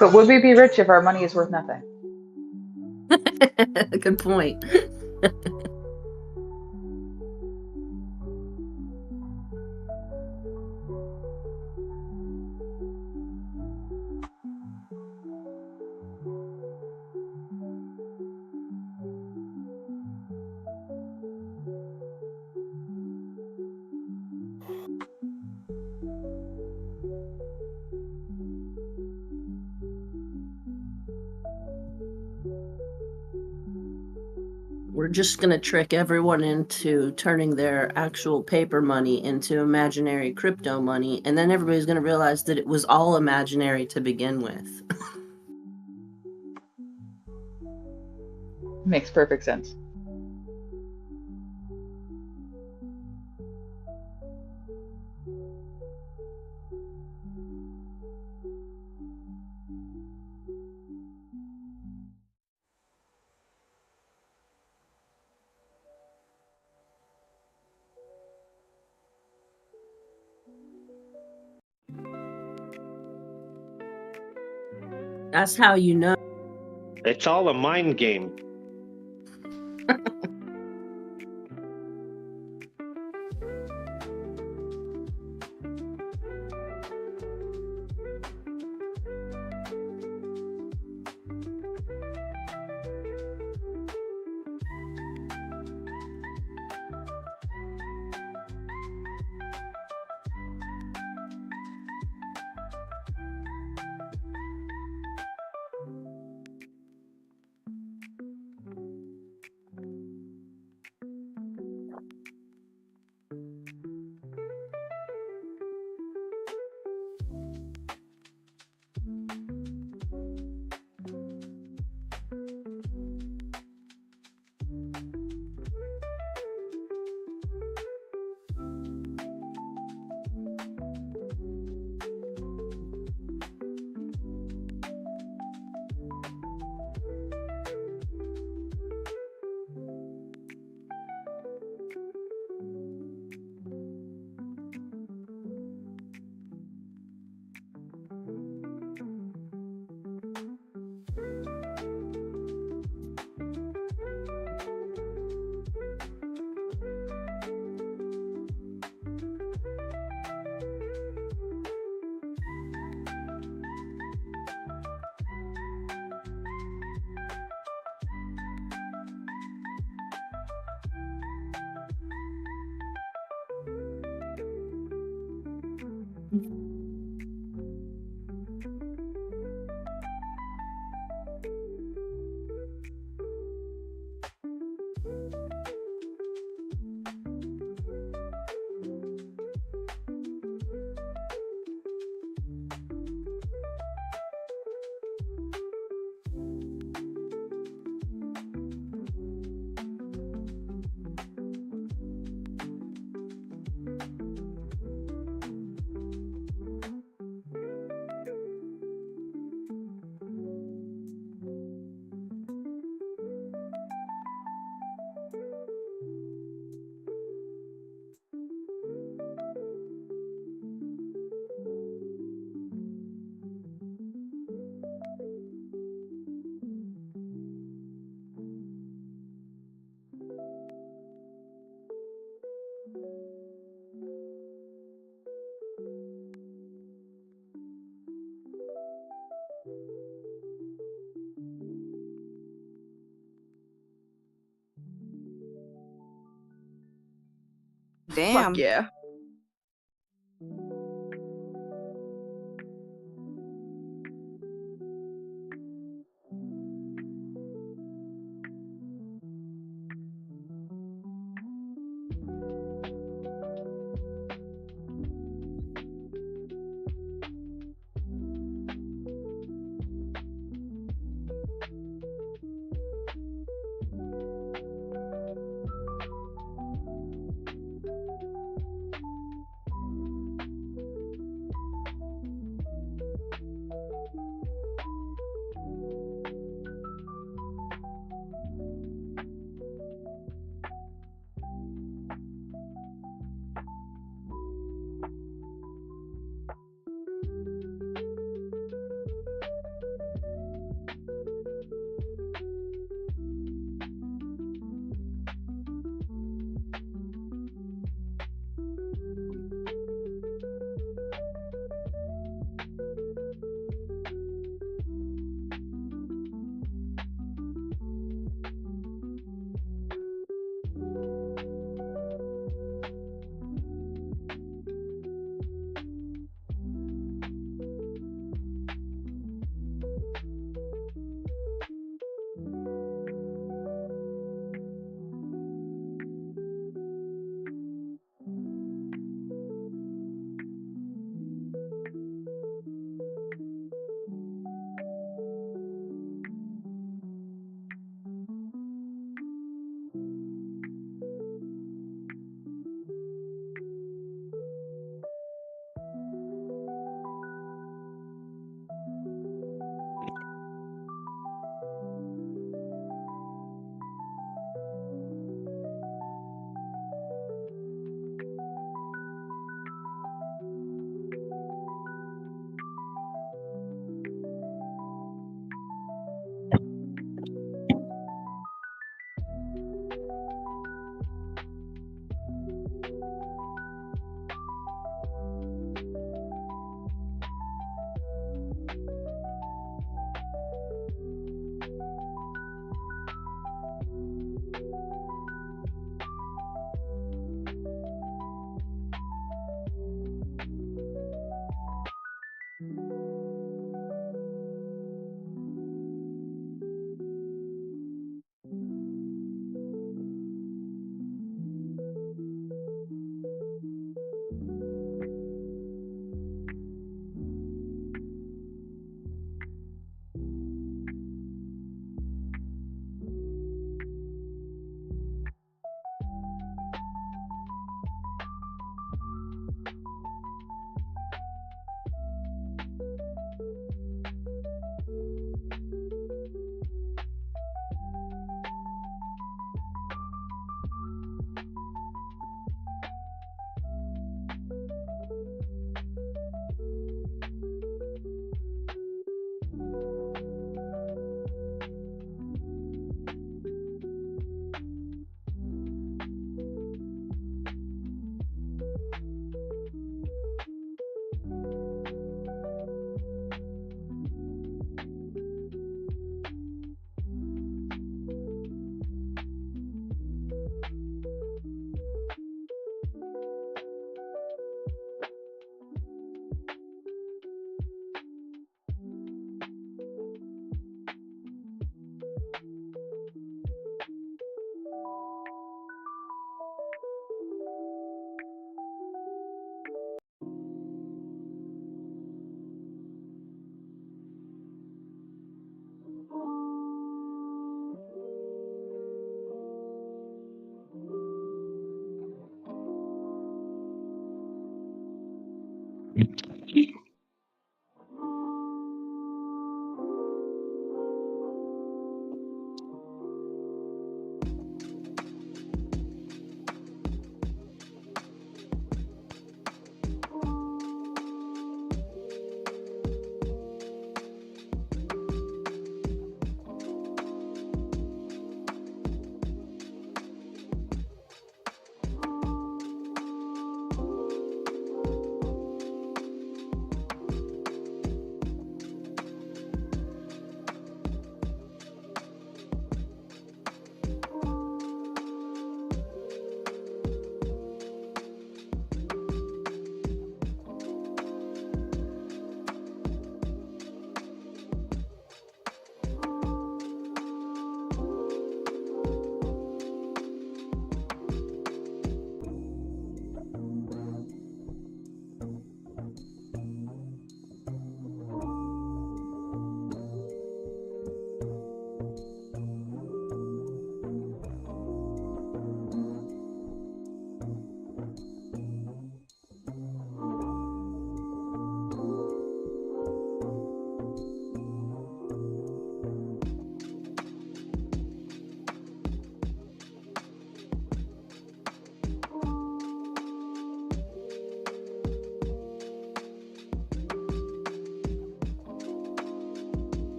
But would we be rich if our money is worth nothing?
Good point. We're just going to trick everyone into turning their actual paper money into imaginary crypto money, and then everybody's going to realize that it was all imaginary to begin with.
Makes perfect sense.
That's how you know.
It's all a mind game.
Damn.
Fuck yeah.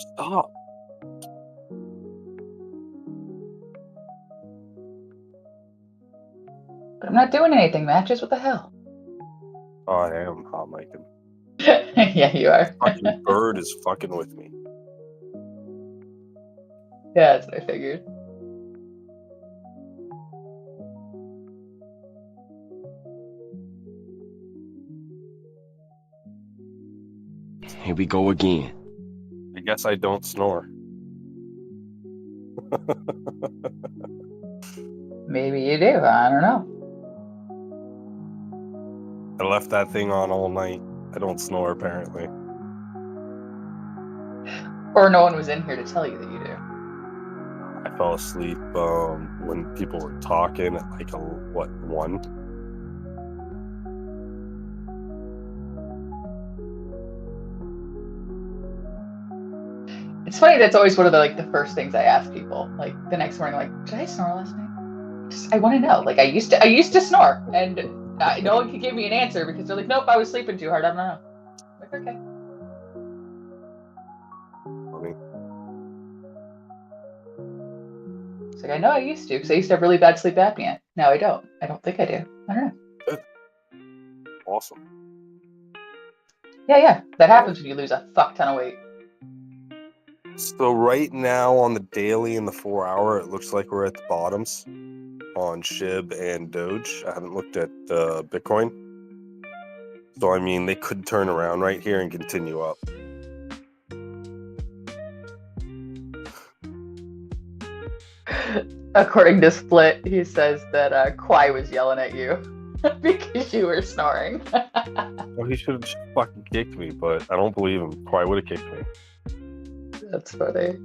Stop.
But I'm not doing anything, Matches. What the hell?
Oh, I am hot micing.
Yeah, you are.
Fucking bird is fucking with me.
Yeah, that's what I figured.
Here we go again. I guess I don't snore.
Maybe you do. I don't know.
I left that thing on all night. I don't snore, apparently.
Or no one was in here to tell you that you do.
I fell asleep when people were talking at like 1?
It's funny. That's always one of the first things I ask people. Like the next morning, like, did I snore last night? I want to know. Like I used to snore, and no one could give me an answer because they're like, nope, I was sleeping too hard. I don't know. I'm like, okay.
Funny.
It's like I know I used to because I used to have really bad sleep apnea. Now I don't. I don't think I do. I don't know.
Good. Awesome.
Yeah. That happens when you lose a fuck ton of weight.
So right now on the daily and the 4-hour, it looks like we're at the bottoms on SHIB and Doge. I haven't looked at Bitcoin. So, I mean, they could turn around right here and continue up.
According to Split, he says that Kwai was yelling at you because you were snoring.
Well, he should have fucking kicked me, but I don't believe him. Why would have kicked me?
That's funny.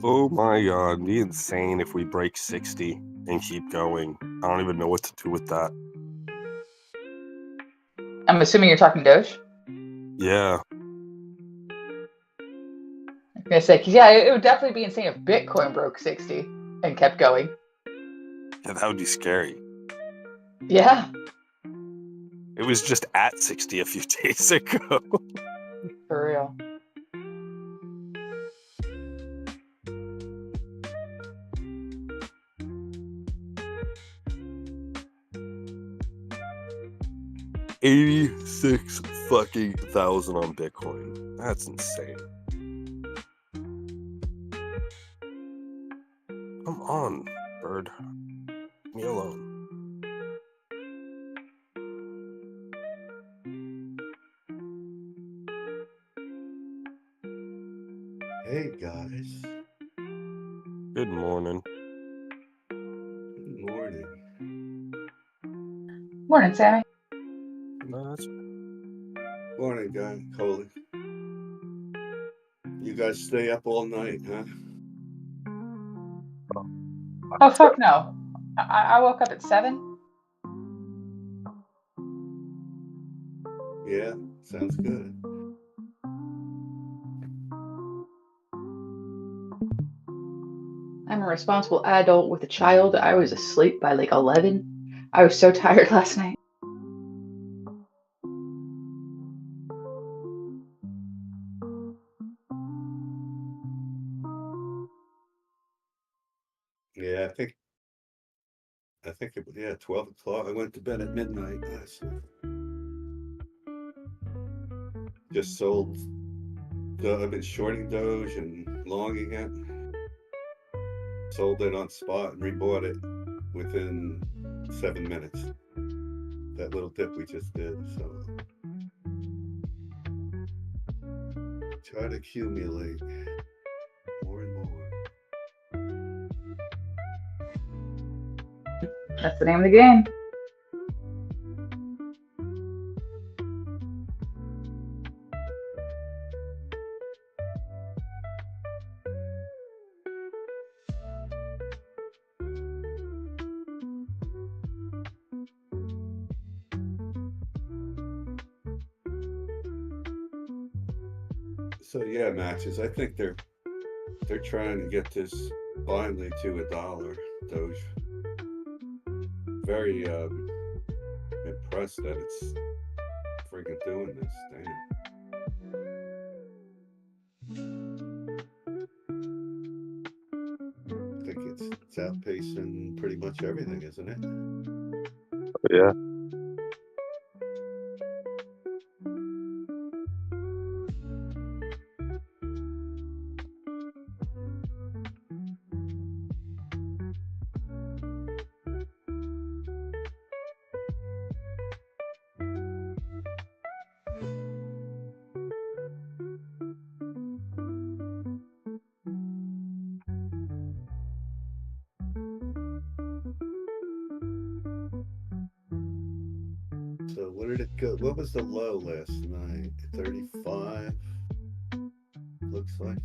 Oh my god, it'd be insane if we break 60 and keep going. I don't even know what to do with that.
I'm assuming you're talking Doge?
Yeah.
I'm gonna say, cause yeah, it would definitely be insane if Bitcoin broke 60 and kept going.
Yeah, that would be scary.
Yeah.
It was just at 60 a few days ago.
For real.
$86,000 fucking on Bitcoin. That's insane. Come on, bird. Leave me alone.
Hey guys.
Good morning.
Good morning.
Morning, Sammy.
No, that's
Morning, guy. Coley. You guys stay up all night, huh?
Oh fuck no. I woke up at 7.
Yeah, sounds good.
I'm a responsible adult with a child. I was asleep by like 11. I was so tired last night.
Yeah, I think it was 12 o'clock. I went to bed at midnight last night. Just sold. I've been shorting Doge and longing it. Sold it on spot and rebought it within 7 minutes. That little dip we just did. So try to accumulate more and more.
That's the name of the game.
So yeah, matches. I think they're trying to get this finally to $1, Doge. Very impressed that it's freaking doing this. Damn. I think it's outpacing pretty much everything, isn't it?
Yeah.
So what did it go? What was the low last night? 35. Looks like.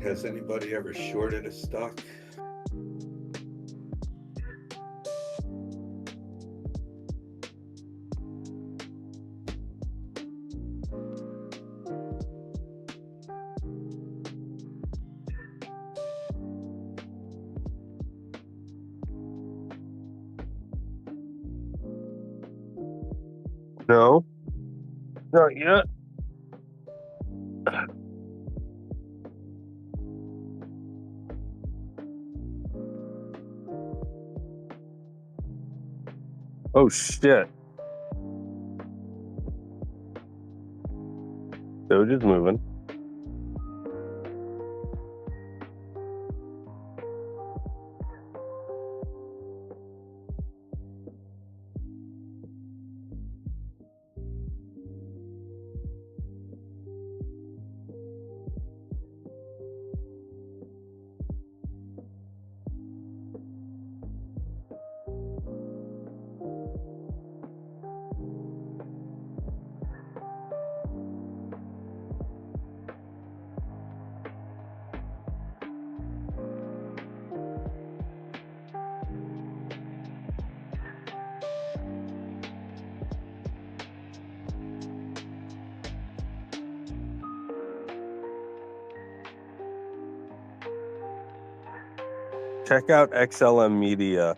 Has anybody ever shorted a stock?
No, not yet. Oh shit. Doge is moving. Check out XLM Media.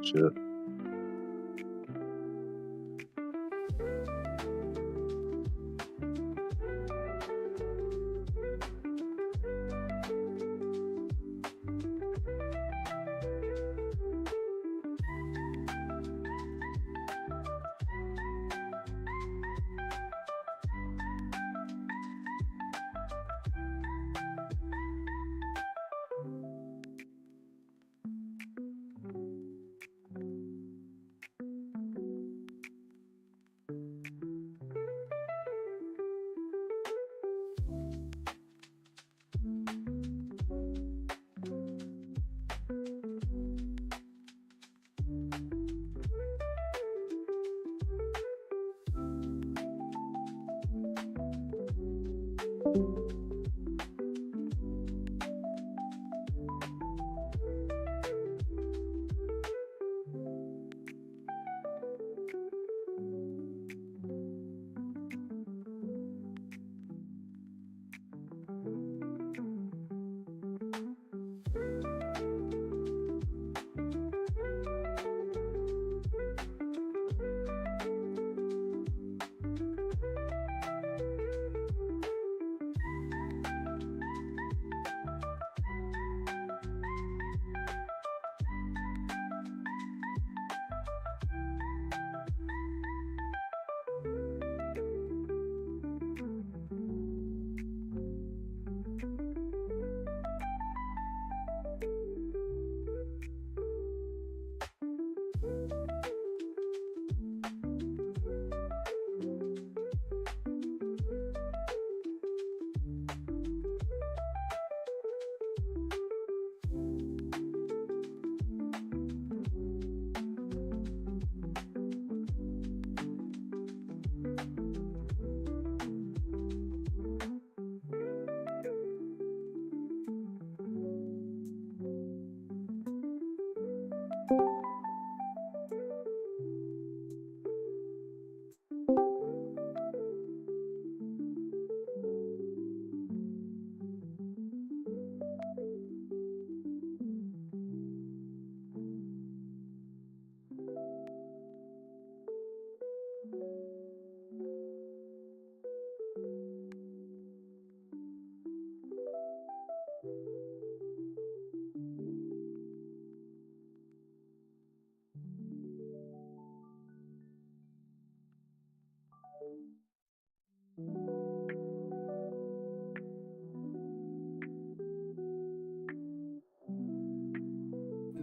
Shit.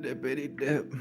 Dippity dip.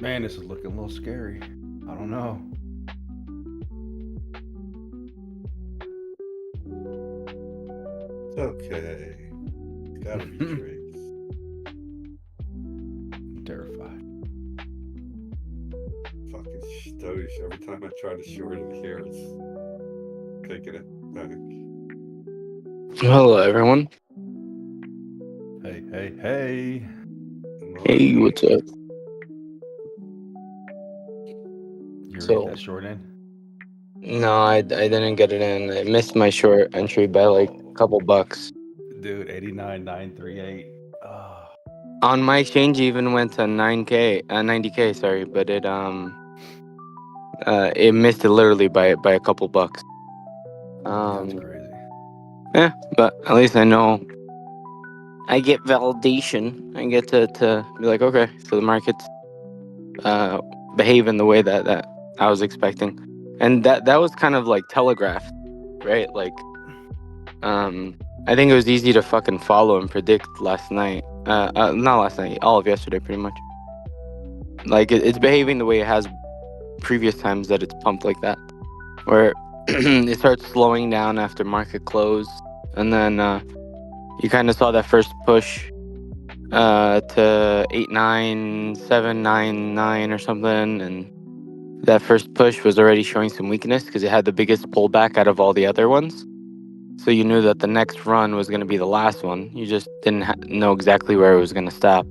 Man, this is looking a little scary. I don't know.
It's okay. It's gotta be trades.
I'm terrified.
Fucking Doge. Every time I try to short it here, it's taking it back.
Hello, everyone.
Hey, hey, hey.
Hey, what's up?
You
So-
hit that short end?
No, I didn't get it in. I missed my short entry by like a couple bucks.
dude, 89,938.
On my exchange, even went to 90K, sorry, but it missed it literally by a couple bucks.
That's crazy.
Yeah, but at least I know I get validation. I get to be like, okay, so the market's behaving the way that I was expecting, and that was kind of like telegraphed, right? Like, I think it was easy to fucking follow and predict last night. Not last night, all of yesterday, pretty much. Like it's behaving the way it has previous times that it's pumped like that, where it starts slowing down after market close, and then you kind of saw that first push to 89799 or something, and that first push was already showing some weakness because it had the biggest pullback out of all the other ones. So you knew that the next run was going to be the last one. You just didn't know exactly where it was going to stop.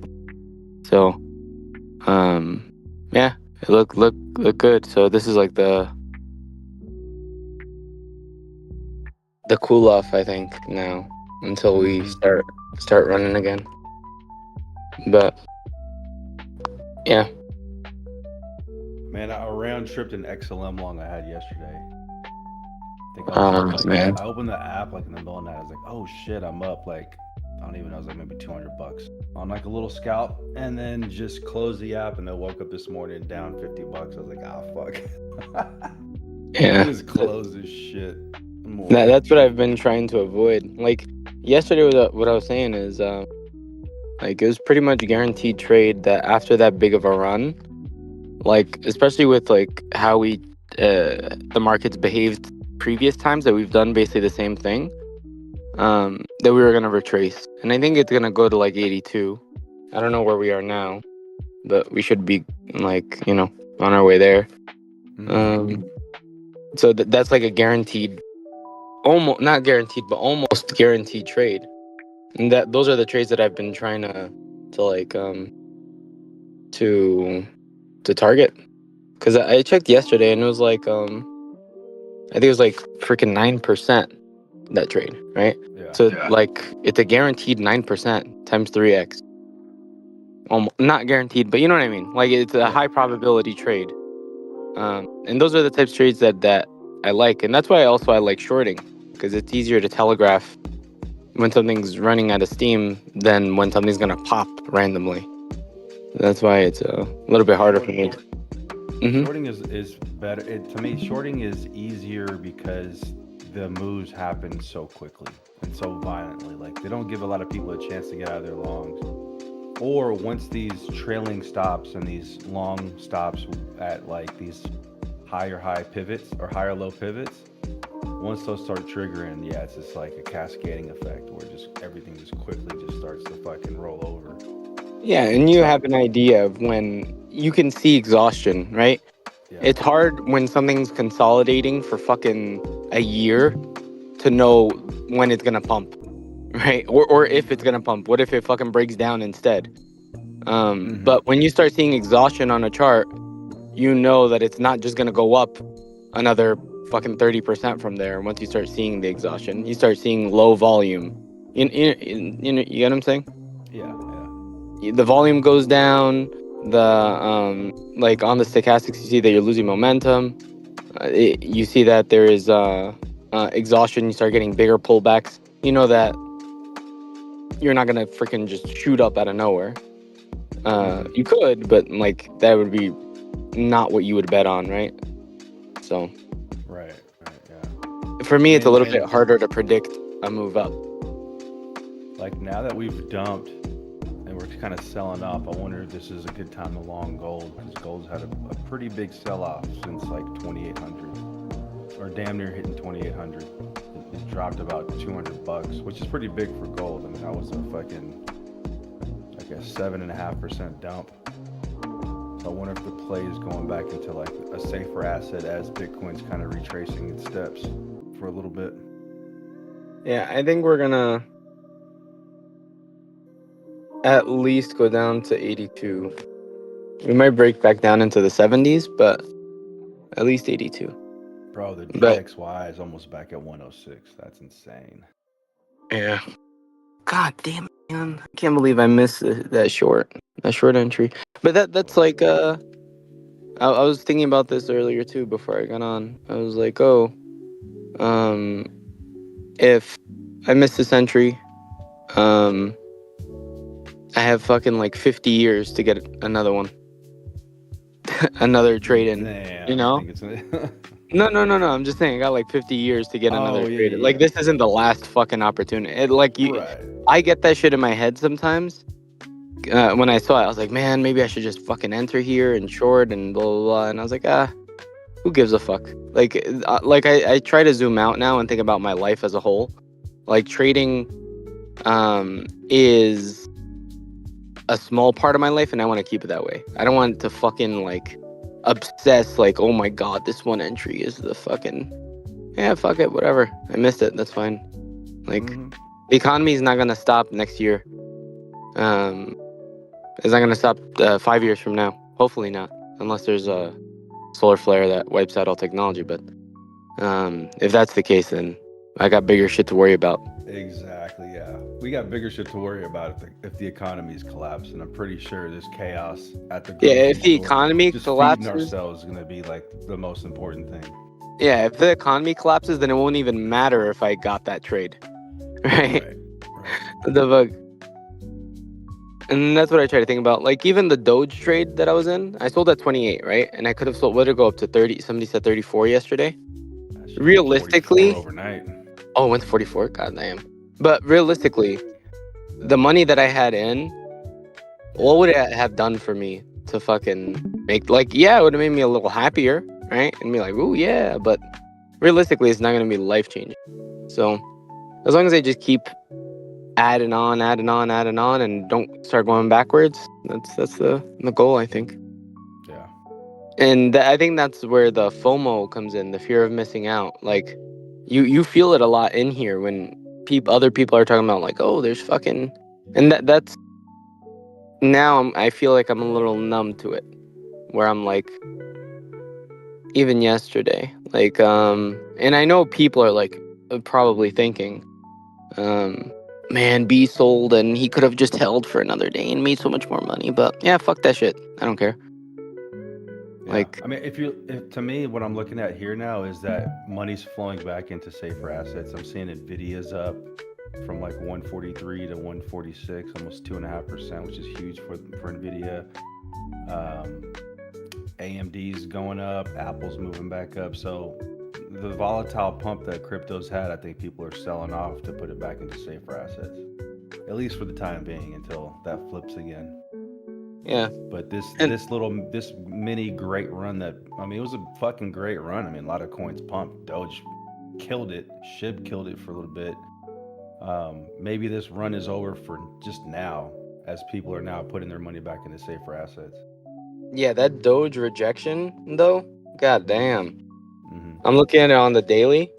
So, yeah, it looked good. So this is like the cool off, I think, now until we start running again. But yeah,
Man, I round tripped an XLM long I had yesterday.
man.
I opened the app like in the middle of the night. I was like, oh shit, I'm up. Like, I don't even know. It was like maybe $200 on like a little scalp, and then just closed the app, and then woke up this morning down $50. I was like, ah, fuck.
Yeah.
It was closed as shit.
That's what I've been trying to avoid. Like yesterday, what I was saying is, like it was pretty much guaranteed trade that after that big of a run, like especially with like how the markets behaved previous times that we've done basically the same thing, that we were gonna retrace, and I think it's gonna go to like 82. I don't know where we are now, but we should be like on our way there. So that's like a guaranteed, almost not guaranteed, but almost guaranteed trade, and those are the trades that I've been trying to target, because I checked yesterday and it was like I think it was like freaking 9% that trade, right?
Yeah.
So like it's a guaranteed 9% times 3x. Almost not guaranteed, but you know what I mean. Like it's a high probability trade, and those are the types of trades that I like, and that's why I like shorting, because it's easier to telegraph when something's running out of steam than when something's gonna pop randomly. That's why it's a little bit harder for me.
Shorting is better. To me, shorting is easier because the moves happen so quickly and so violently. Like they don't give a lot of people a chance to get out of their longs. Or once these trailing stops and these long stops at like these higher high pivots or higher low pivots, once those start triggering, yeah, it's just like a cascading effect where just everything just quickly just starts to fucking roll over.
Yeah, and you have an idea of when you can see exhaustion, right? Yeah. It's hard when something's consolidating for fucking a year to know when it's gonna pump, right? Or if it's gonna pump. What if it fucking breaks down instead? But when you start seeing exhaustion on a chart, you know that it's not just gonna go up another fucking 30% from there. Once you start seeing the exhaustion, you start seeing low volume. You get what I'm saying?
Yeah.
The volume goes down. The like on the stochastics, you see that you're losing momentum. You see that there is exhaustion. You start getting bigger pullbacks. You know that you're not gonna freaking just shoot up out of nowhere. You could, but like that would be not what you would bet on, right? So,
right, yeah.
For me, it's a little bit harder to predict a move up.
Like now that we've dumped and we're kind of selling off, I wonder if this is a good time to long gold, because gold's had a pretty big sell-off since like 2,800, or damn near hitting 2,800. It dropped about $200, which is pretty big for gold. I mean, that was a fucking like a 7.5% dump. So I wonder if the play is going back into like a safer asset as Bitcoin's kind of retracing its steps for a little bit.
Yeah, I think we're gonna at least go down to 82. We might break back down into the 70s, but at least 82.
Bro, the DXY is almost back at 106. That's insane.
Yeah. God damn it, man! I can't believe I missed that short entry. But that's like I was thinking about this earlier too before I got on. I was like, oh, if I miss this entry, I have fucking like 50 years to get another one, another trade in.
Damn,
You know?
I think it's
No. I'm just saying, I got like 50 years to get another
Oh, yeah,
trade.
yeah,
Like,
yeah.
this isn't the last fucking opportunity.
Right.
I get that shit in my head sometimes. When I saw it, I was like, man, maybe I should just fucking enter here and short and blah blah blah. And I was like, who gives a fuck? Like I try to zoom out now and think about my life as a whole. Like, trading is a small part of my life, and I want to keep it that way. I don't want to fucking like obsess, like, oh my god, this one entry is the fucking, yeah, fuck it, whatever. I missed it, that's fine. Like, the economy is not gonna stop next year. It's not gonna stop 5 years from now. Hopefully not, unless there's a solar flare that wipes out all technology. But if that's the case, then I got bigger shit to worry about.
Exactly, yeah. We got bigger shit to worry about if the economy's collapsing. I'm pretty sure this chaos at the grocery
if the
store,
economy
just
collapses,
feeding ourselves is going to be like the most important thing.
yeah, if the economy collapses, then it won't even matter if I got that trade, right? The fuck. And that's what I try to think about. Like, even the Doge trade that I was in, I sold at 28, right? And I could have sold, what did it go up to 30? Somebody said 34 yesterday. Realistically,
overnight.
Oh, it went to 44? God damn. But realistically, the money that I had in, what would it have done for me to fucking make, like, yeah, it would have made me a little happier, right? And be like, ooh, yeah. But realistically, it's not going to be life-changing. So as long as I just keep adding on, and don't start going backwards, that's the goal, I think.
Yeah.
And I think that's where the FOMO comes in, the fear of missing out. Like, you feel it a lot in here when other people are talking about, like, oh, there's fucking, and that's now I feel like I'm a little numb to it, where I'm like, even yesterday, like, and I know people are like probably thinking, man, B sold and he could have just held for another day and made so much more money. But yeah, fuck that shit. I don't care.
Yeah.
Like,
I mean, if to me, what I'm looking at here now is that money's flowing back into safer assets. I'm seeing Nvidia's up from like 143 to 146, almost 2.5%, which is huge for Nvidia. AMD's going up, Apple's moving back up. So the volatile pump that crypto's had, I think people are selling off to put it back into safer assets, at least for the time being, until that flips again.
Yeah.
But this mini great run that, I mean, it was a fucking great run. I mean, a lot of coins pumped. Doge killed it. SHIB killed it for a little bit. Maybe this run is over for just now, as people are now putting their money back into safer assets.
Yeah, that Doge rejection, though, god damn. I'm looking at it on the daily.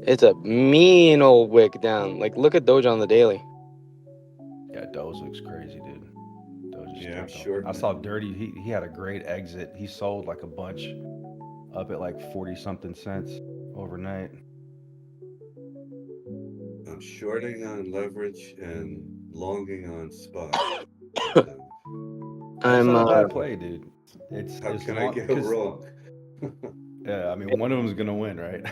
It's a mean old wick down. Like, look at Doge on the daily.
Yeah, Doge looks crazy, dude.
Yeah, sure.
I saw Dirty. He had a great exit. He sold like a bunch up at like 40 something cents overnight.
I'm shorting on leverage and longing on spot.
That's not a bad play, dude.
How can I get wrong?
Yeah, I mean, one of them's gonna win, right?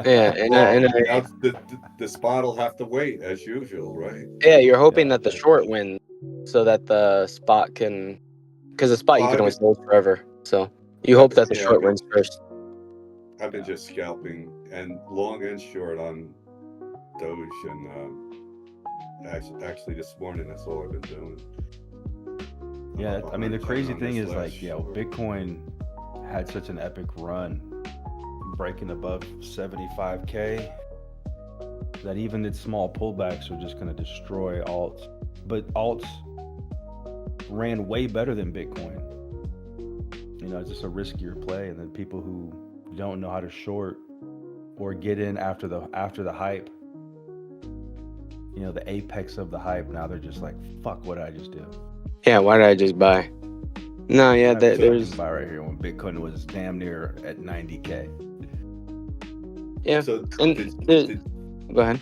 Yeah,
the spot will have to wait as usual, right?
Yeah, you're hoping that the short wins, so that the spot can, because the spot you can always hold forever. So you hope that the short wins first.
I've been just scalping and long and short on Doge, and actually this morning that's all I've been doing.
Yeah, I mean, the crazy thing is, like, Bitcoin had such an epic run, breaking above 75K, that even its small pullbacks are just going to destroy alts. But alts ran way better than Bitcoin. You know, it's just a riskier play. And then people who don't know how to short or get in after the hype, you know, the apex of the hype, now they're just like, fuck, what did I just do?
Yeah, why did I just buy? No, yeah, there's
buy right here when Bitcoin was damn near at 90K.
Yeah.
So
go ahead.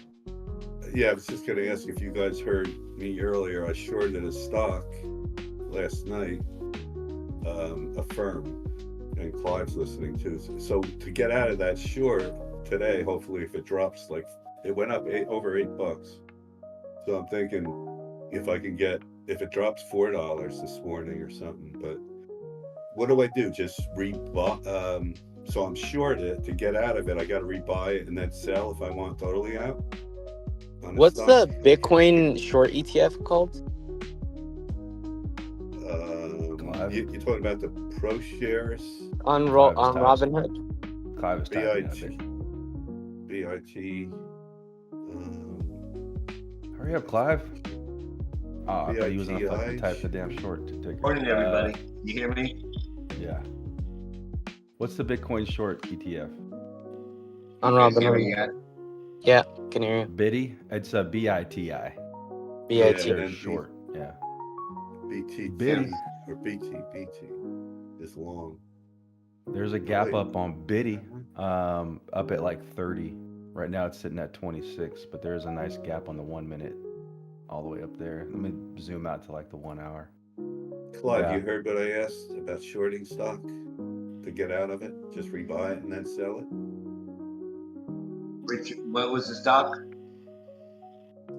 Yeah, I was just going to ask if you guys heard me earlier. I shorted a stock last night, a firm, and Clive's listening too. So to get out of that short today, hopefully, if it drops, like it went up over $8. So I'm thinking if I can get, if it drops $4 this morning or something. But what do I do? Just rebuy? So I'm short it. To get out of it, I got to rebuy it and then sell if I want totally out.
What's the Bitcoin short ETF called?
You're talking about the Pro Shares
On Robinhood?
Clive is
BIT. BIT.
Hurry up, Clive. Oh, I thought he was gonna fucking type the damn short ticker.
Morning, everybody. You hear me?
Yeah. What's the Bitcoin short ETF?
On Robinhood. Yeah, can you hear you?
Biddy? It's a BITI.
BIT.
They're short, yeah.
BT.
Biddy.
Or BT. It's long.
There's a gap up on Biddy, up at like 30. Right now it's sitting at 26, but there's a nice gap on the 1 minute all the way up there. Let me zoom out to like the 1 hour.
Clive, you heard what I asked about shorting stock? To get out of it, just rebuy it and then sell it?
Which, what was the stock?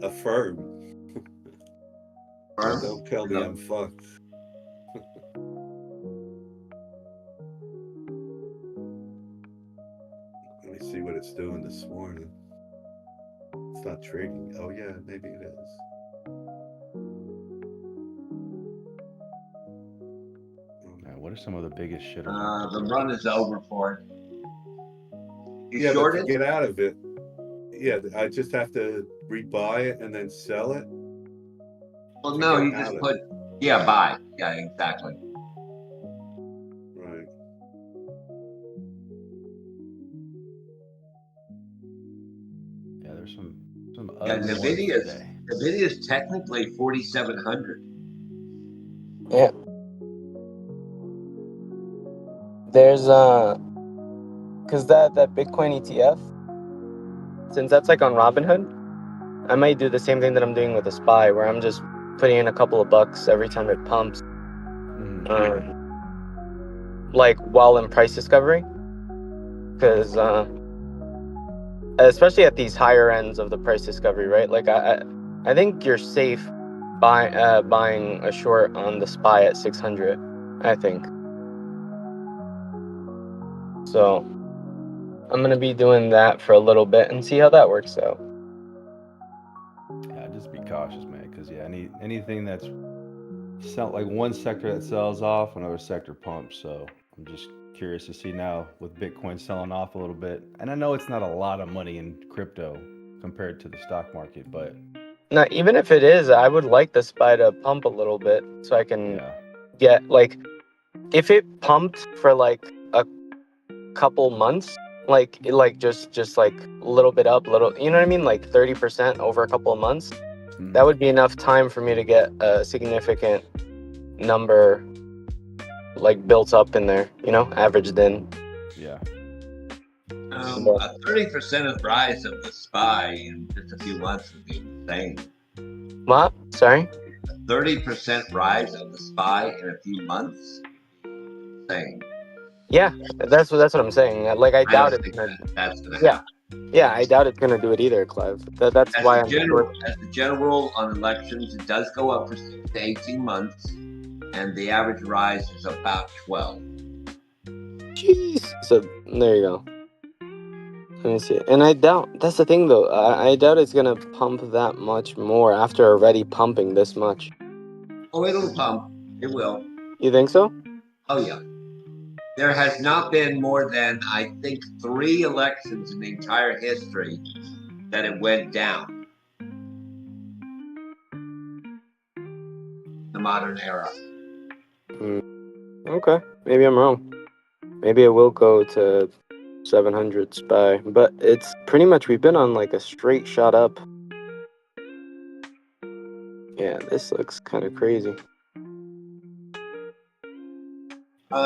A firm.
Firm?
Don't tell me I'm fucked. Let me see what it's doing this morning. It's not trading. Oh yeah, maybe it is.
What are some of the biggest shitters?
The run is over for it. You
but
shorted?
to get out of it, yeah, I just have to rebuy it and then sell it.
Well, no, you just put, buy. Yeah, exactly.
Right.
Yeah, there's some
Yeah, NVIDIA is technically 4,700.
Yeah. There's because that Bitcoin ETF, since that's like on Robinhood, I might do the same thing that I'm doing with the SPY, where I'm just putting in a couple of bucks every time it pumps, like while in price discovery, because especially at these higher ends of the price discovery, right? Like I think you're safe buying a short on the SPY at 600, I think. So I'm gonna be doing that for a little bit and see how that works out.
Yeah, just be cautious, man, because anything that's like one sector that sells off, another sector pumps. So I'm just curious to see now with Bitcoin selling off a little bit. And I know it's not a lot of money in crypto compared to the stock market, but
now even if it is, I would like the SPY to pump a little bit so I can get, like, if it pumped for like a couple months, like just like a little bit up, you know what I mean, like 30% over a couple of months, that would be enough time for me to get a significant number like built up in there, averaged in.
Yeah.
A 30% of rise of the SPY in just a few months would be insane.
What? Sorry?
A 30% rise of the SPY in a few months? Insane.
Yeah, that's what I'm saying. Like, I doubt it's gonna.
That's gonna
happen. Yeah, I doubt it's gonna do it either, Clive. That's why
as the general rule on elections, it does go up for 6 to 18 months, and the average rise is about 12.
Jeez. So there you go. Let me see. And I doubt, that's the thing though. I doubt it's gonna pump that much more after already pumping this much.
Oh, it'll pump. It will.
You think so?
Oh yeah. There has not been more than, I think, 3 elections in the entire history that it went down. The modern era.
Okay, maybe I'm wrong. Maybe it will go to 700 SPY, but it's pretty much, we've been on like a straight shot up. Yeah, this looks kind of crazy.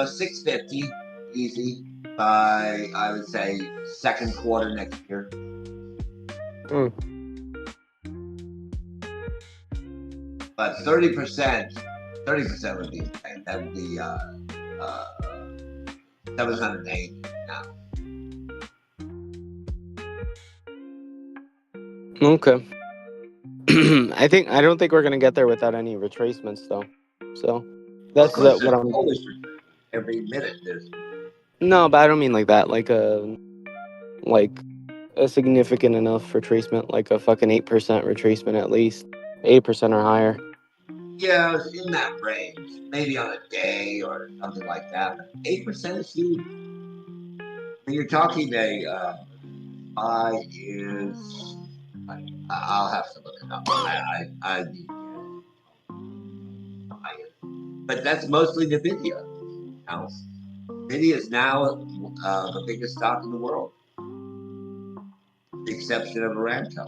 650 easy by, I would say, second quarter next year. But 30% would be insane. That would be 780 now.
Okay. I don't think we're gonna get there without any retracements though. So that's
Of course,
what I'm.
there's always every minute there's.
No, but I don't mean like that. Like a significant enough retracement, like a fucking 8% retracement at least, 8% or higher.
Yeah, it's in that range. Maybe on a day or something like that. 8% is huge. When you're talking a high is, I'll have to look it up. I need to get but that's mostly NVIDIA. Now, NVIDIA is now the biggest stock in the world, with the exception of Aramco.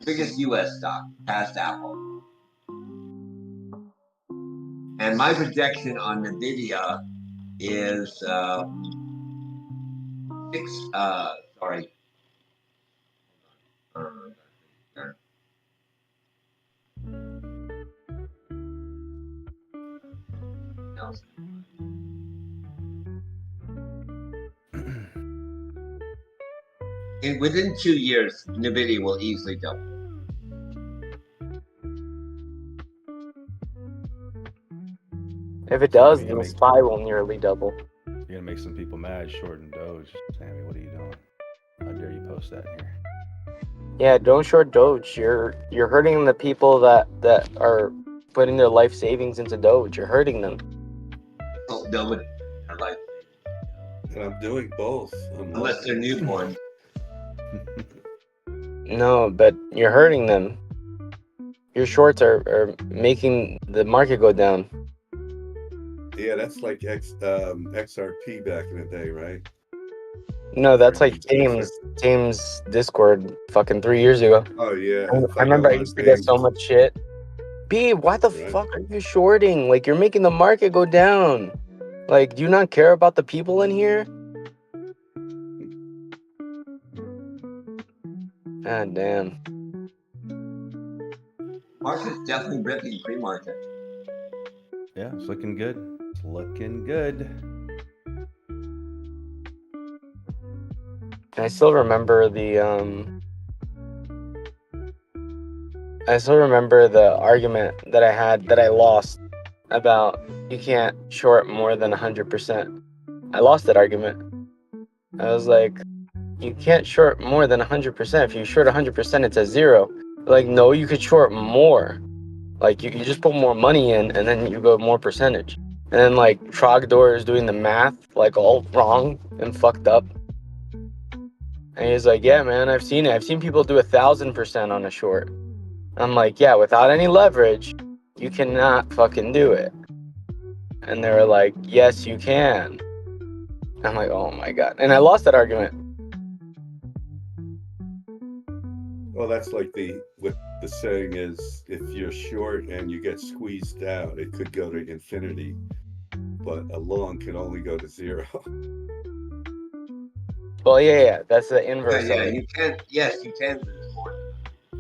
Biggest U.S. stock, past Apple. And my projection on NVIDIA is within 2 years, NVIDIA will easily double.
If it does, then SPY will nearly double.
You're gonna make some people mad shorting Doge. Sammy, what are you doing? How dare you post that in here?
Yeah, don't short Doge. You're hurting the people that are putting their life savings into Doge. You're hurting them.
Oh, nobody. Like,
And I'm doing both.
unless they're newborn.
No, but you're hurting them. Your shorts are making the market go down.
Yeah, that's like XRP back in the day, right?
No, that's like James Discord fucking 3 years ago.
Oh yeah.
I remember I used to get so much shit. B, why the fuck are you shorting? Like, you're making the market go down. Like, do you not care about the people in here? God damn.
Market's definitely ripping pre-market.
Yeah, it's looking good. It's looking good.
I still remember the argument that I had that I lost about you can't short more than 100%. I lost that argument. I was like, you can't short more than 100%. If you short 100%, it's a zero. Like, no, you could short more. Like, you just put more money in, and then you go more percentage. And then, like, Trogdor is doing the math, like, all wrong and fucked up. And he's like, yeah, man, I've seen it. I've seen people do 1,000% on a short. I'm like, yeah, without any leverage, you cannot fucking do it. And they were like, yes, you can. I'm like, oh my God. And I lost that argument.
Well, that's like what the saying is, if you're short and you get squeezed out, it could go to infinity, but a long can only go to zero.
Well, yeah, that's the inverse
Yeah,
of it.
you can. Yes, you can lose more.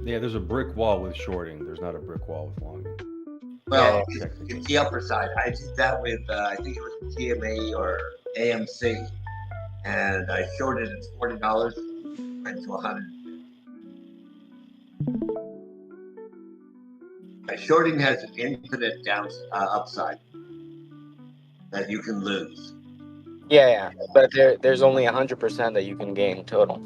Yeah, there's a brick wall with shorting. There's not a brick wall with longing.
Well, it's the upper side. I did that with, I think it was TMA or AMC, and I shorted at $40, went to 100. Shorting has an infinite upside that you can lose.
Yeah, but there's only 100% that you can gain total,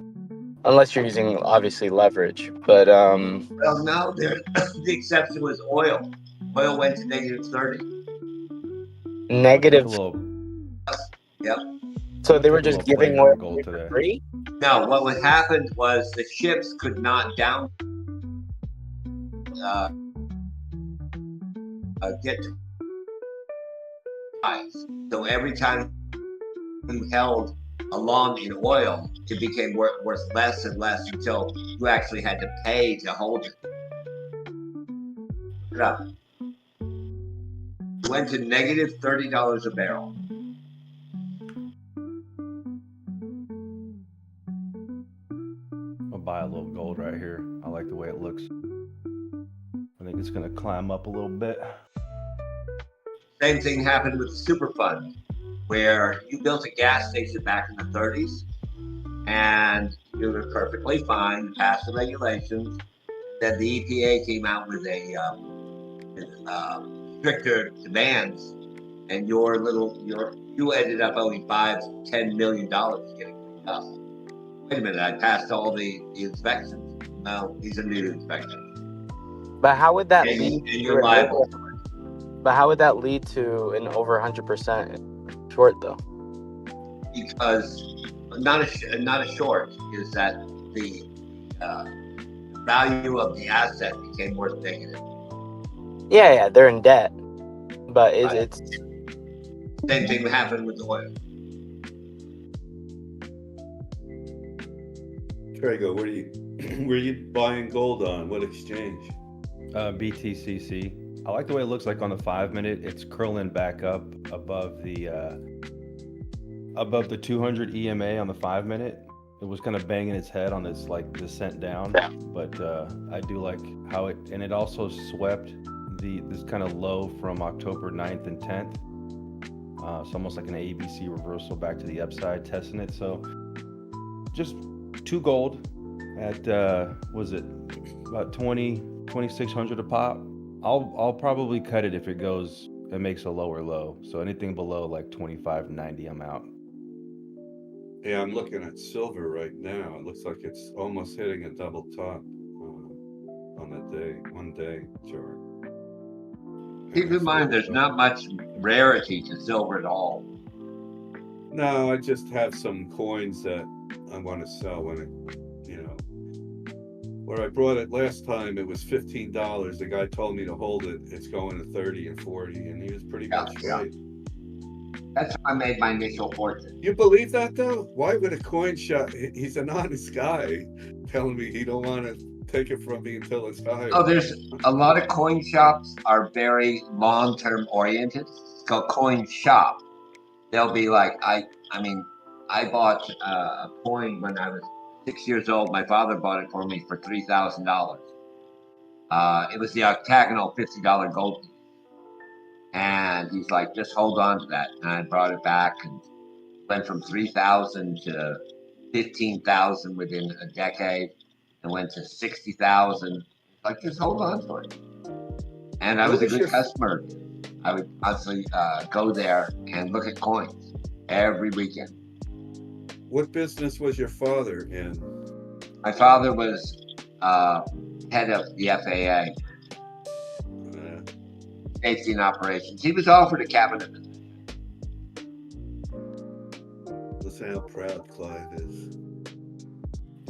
unless you're using obviously leverage. But
Well, now the exception was oil. Oil went to negative 30.
negative.
Yep.
So they were just giving away
gold today.
free?
No, what happened was the ships could not get to price. So every time you held a long in oil, it became worth less and less until you actually had to pay to hold it. It up. It went to negative $30 a barrel.
I'll buy a little gold right here. I like the way it looks. it's gonna climb up a little bit.
Same thing happened with the super fund, where you built a gas station back in the 30s, and you were perfectly fine, passed the regulations. Then the EPA came out with a stricter demands, and you ended up owing $5-10 million getting cleaned up. Wait a minute, I passed all the inspections. No, these are new inspections.
But how would that
And
lead
you're liable.
But how would that lead to an over 100% short though?
Because not a short is that the value of the asset became worth negative.
Yeah, they're in debt. But it's
same thing happened with oil.
Trago, where are you buying gold on? What exchange?
BTCC. I like the way it looks like on the 5-minute. It's curling back up above the 200 EMA on the 5-minute. It was kind of banging its head on this like descent down, but I do like how it also swept this kind of low from October 9th and 10th. It's almost like an ABC reversal back to the upside, testing it. So just 2 gold at was it about 2,600 a pop. I'll probably cut it if it makes a lower low. So anything below like 25.90, I'm out.
Yeah, I'm looking at silver right now. It looks like it's almost hitting a double top on the 1-day chart.
Keep in mind, there's not much rarity to silver at all.
No, I just have some coins that I want to sell when it, where I brought it last time, it was $15. The guy told me to hold it. It's going to 30 and 40, and he was pretty much right.
That's how I made my initial fortune.
You believe that though? Why would a coin shop? He's an honest guy, telling me he don't want to take it from me until it's higher.
Oh, there's a lot of coin shops are very long-term oriented. It's called coin shop. They'll be like, I bought a coin when I was 6 years old. My father bought it for me for $3,000. It was the octagonal $50 gold piece. And he's like, just hold on to that. And I brought it back and went from 3,000 to 15,000 within a decade, and went to 60,000. Like, just hold on to it. And I was a good customer. I would constantly go there and look at coins every weekend.
What business was your father in?
My father was head of the FAA, safety and operations. He was offered a cabinet position.
Listen how proud Clive is.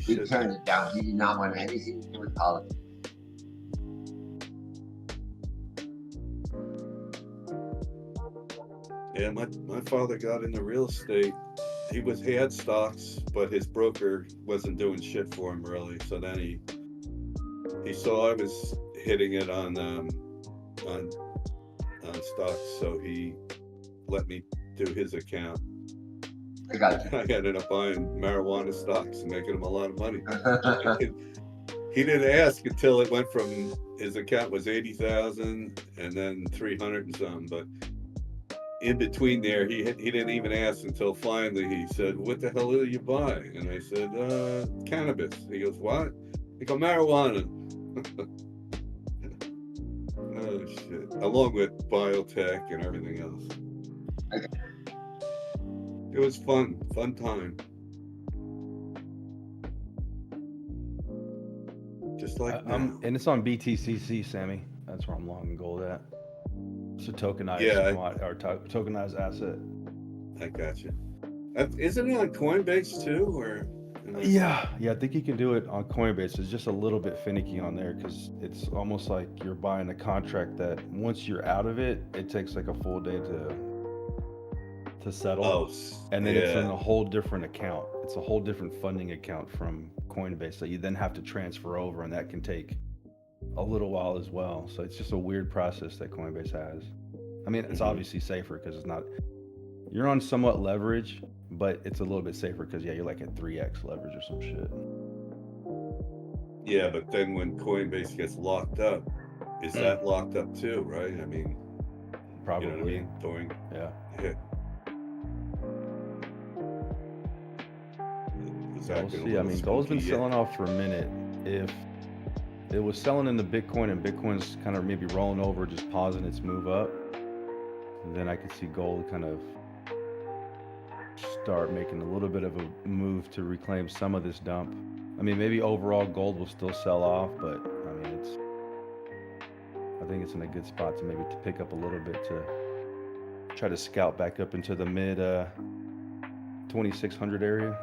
He turned it down. He did not want anything to do with politics.
Yeah, my father got into real estate. He had stocks, but his broker wasn't doing shit for him really. So then he saw I was hitting it on stocks, so he let me do his account.
I got you.
I ended up buying marijuana stocks and making him a lot of money. He didn't ask until it went from his account was 80,000 and then 300 and some, but in between there, he didn't even ask until finally he said, "What the hell are you buying?" And I said, "Cannabis." He goes, "What?" I go, "Marijuana." Oh shit! Along with biotech and everything else. It was fun time. Just like
and it's on BTCC, Sammy. That's where I'm long and gold at. It's a tokenized tokenized asset.
I got you. Isn't it on Coinbase too, or?
Yeah, I think you can do it on Coinbase. It's just a little bit finicky on there because it's almost like you're buying a contract that once you're out of it, it takes like a full day to settle.
Oh,
and then it's in a whole different account. It's a whole different funding account from Coinbase that you then have to transfer over, and that can take a little while as well. So it's just a weird process that Coinbase has. I mean, it's obviously safer because it's not, you're on somewhat leverage, but it's a little bit safer because you're like at 3x leverage or some shit.
Yeah, but then when Coinbase gets locked up, Is that locked up too, right? I mean,
Probably.
you know what I mean? During
Yeah.
hit.
Yeah, we'll see. I mean, gold's been selling off for a minute. If it was selling into Bitcoin and Bitcoin's kind of maybe rolling over, just pausing its move up, then I could see gold kind of start making a little bit of a move to reclaim some of this dump. I mean, maybe overall gold will still sell off, but I mean, I think it's in a good spot to maybe to pick up a little bit to try to scout back up into the mid 2600 area.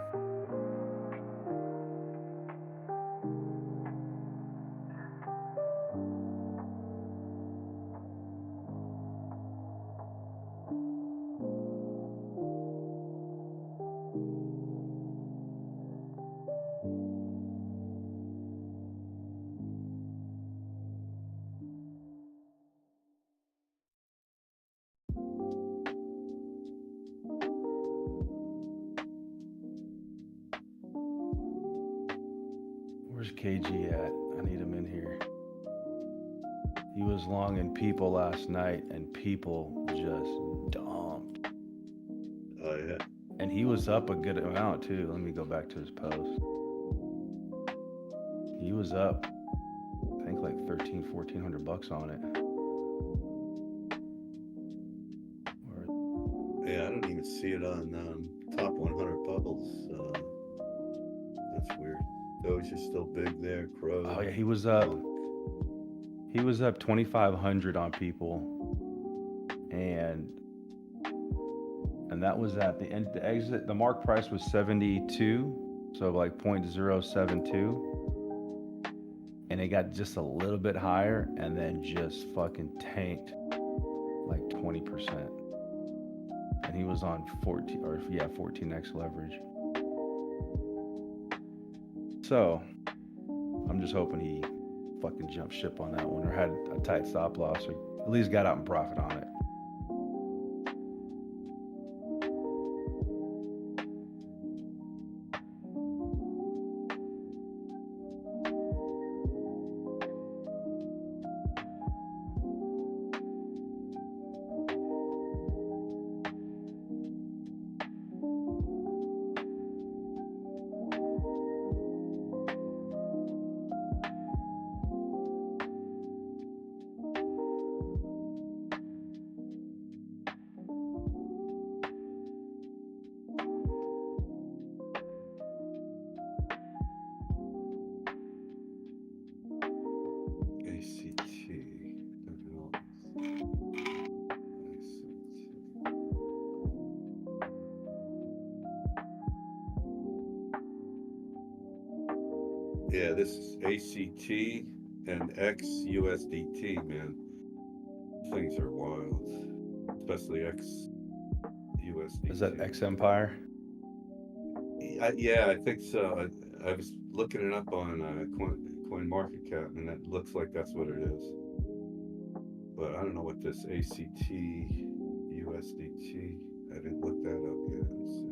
Where's KG at? I need him in here. He was long in people last night, and people just dumped.
Oh, yeah.
And he was up a good amount, too. Let me go back to his post. He was up, I think, like $1,400 on it.
Yeah, I don't even see it on top 100 bubbles. That's weird. Doge is still big there. Crow.
Oh yeah, he was up 2,500 on people, and that was at the end. The exit, the mark price was 72, so like 0.072, and it got just a little bit higher, and then just fucking tanked like 20%. And he was on 14x leverage. So I'm just hoping he fucking jumped ship on that one, or had a tight stop loss, or at least got out and profit on it.
Yeah, this is ACT and XUSDT, man. Things are wild, especially XUSDT.
Is that X Empire?
Yeah, I think so. I was looking it up on Coin Market Cap, and it looks like that's what it is. But I don't know what this ACT USDT. I didn't look that up yet. Let's see.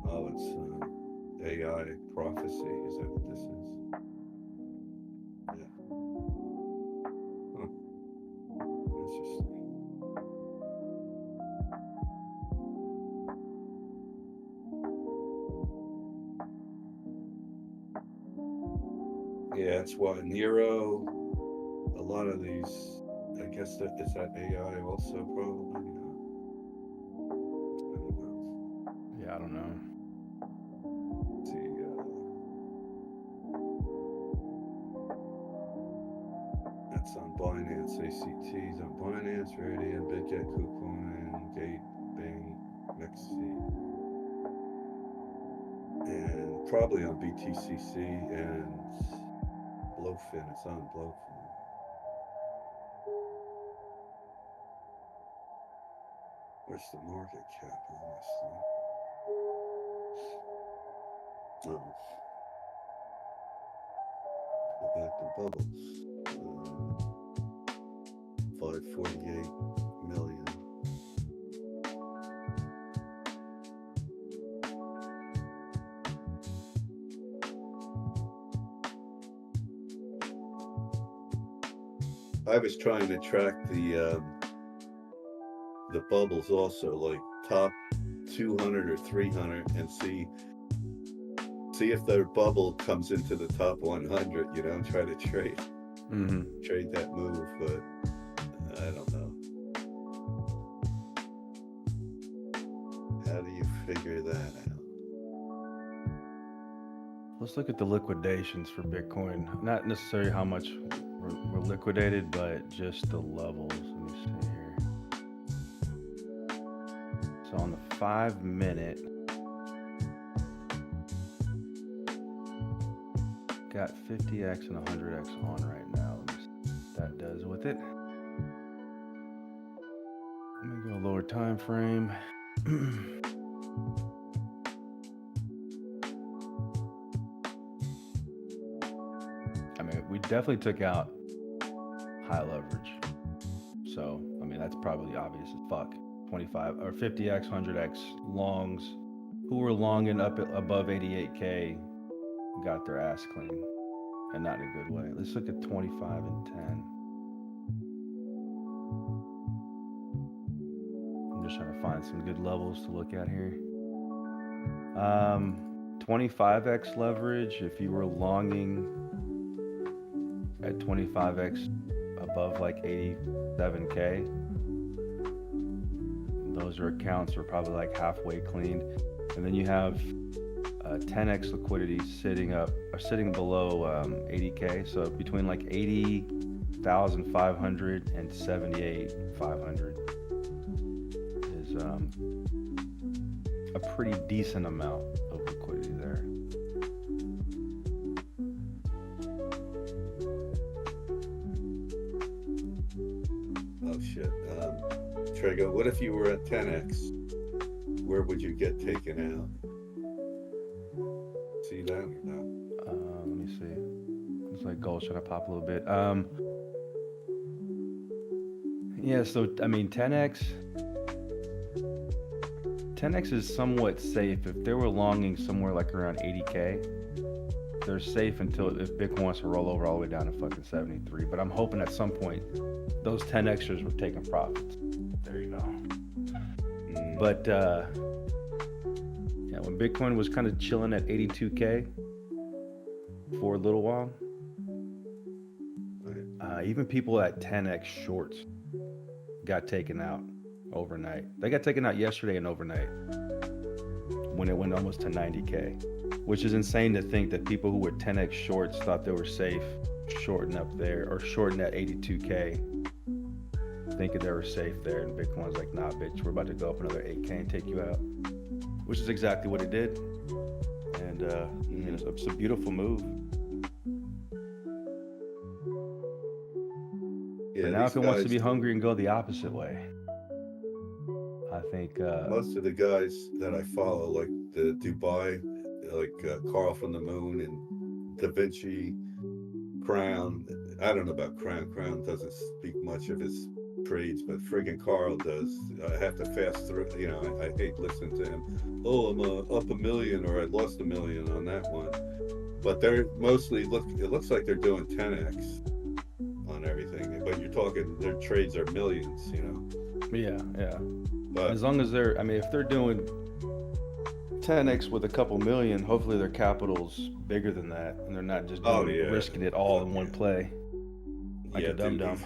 Oh, it's AI prophecy. Is that what this is? Yeah. Huh. Interesting. Yeah, it's what Nero. A lot of these. I guess that is that AI also probably.
Yeah, I don't know.
See, that's on Binance. ACT's on Binance, Radiant, BitGet, KuCoin, Gate, Bing, MEXC, and probably on BTCC and Blowfin. It's on Blowfin. Where's the market cap on this thing? Oh, go back to bubbles. 548 million. I was trying to track the bubbles also, like top 200 or 300, and see if their bubble comes into the top 100. You know, and try to trade that move, but I don't know. How do you figure that out?
Let's look at the liquidations for Bitcoin. Not necessarily how much were liquidated, but just the levels. Let me see here. So on the 5-minute, got 50x and 100x on right now. Let me see what that does with it. Let me go lower time frame. I mean, we definitely took out high leverage. So, I mean, that's probably obvious as fuck. 25 or 50x, 100x longs who were longing up at above 88K got their ass clean, and not in a good way. Let's look at 25 and 10. I'm just trying to find some good levels to look at here. 25x leverage, if you were longing at 25x above like 87K, those are accounts are probably like halfway cleaned. And then you have 10x liquidity sitting below 80K, so between like 80,500 and 78,500 is a pretty decent amount of liquidity there.
Oh shit. Trego, what if you were at 10x? Where would you get taken out? See that or no?
Let me see. Looks like gold's trying to pop a little bit. Yeah, so I mean 10x is somewhat safe. If they were longing somewhere like around 80K, they're safe until if Bitcoin wants to roll over all the way down to fucking 73. But I'm hoping at some point those 10xers were taking profits. There you go. But yeah, when Bitcoin was kind of chilling at 82K for a little while, even people at 10x shorts got taken out overnight. They got taken out yesterday and overnight when it went almost to 90K, which is insane to think that people who were 10x shorts thought they were safe shorting up there or shorting at 82K, thinking they were safe there, and Bitcoin's like, nah, bitch, we're about to go up another 8K and take you out, which is exactly what it did. And it's a beautiful move.
Yeah,
but now if it wants to be
guys-
hungry and go the opposite way, I think
most of the guys that I follow, like the Dubai, like Carl from the Moon and Da Vinci, Crown. I don't know about Crown. Crown doesn't speak much of his trades, but friggin' Carl does. I have to fast through. You know, I hate listening to him. Oh, I'm up $1 million, or I lost $1 million on that one. But they're mostly it looks like they're doing 10x on everything. But you're talking their trades are millions. You know.
Yeah.
But
as long as they're, I mean, if they're doing 10x with a couple million, hopefully their capital's bigger than that, and they're not just risking it all in one play like a dum-dum.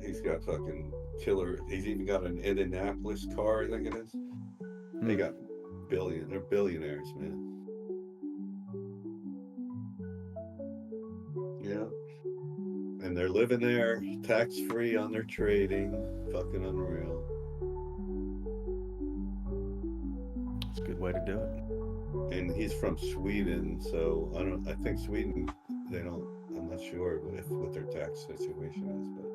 He's got fucking killer. He's even got an Indianapolis car, I think it is. They got they're billionaires, man. Yeah. And they're living there tax-free on their trading. Fucking unreal.
It's a good way to do it.
And he's from Sweden, so I think Sweden, I'm not sure what their tax situation is, but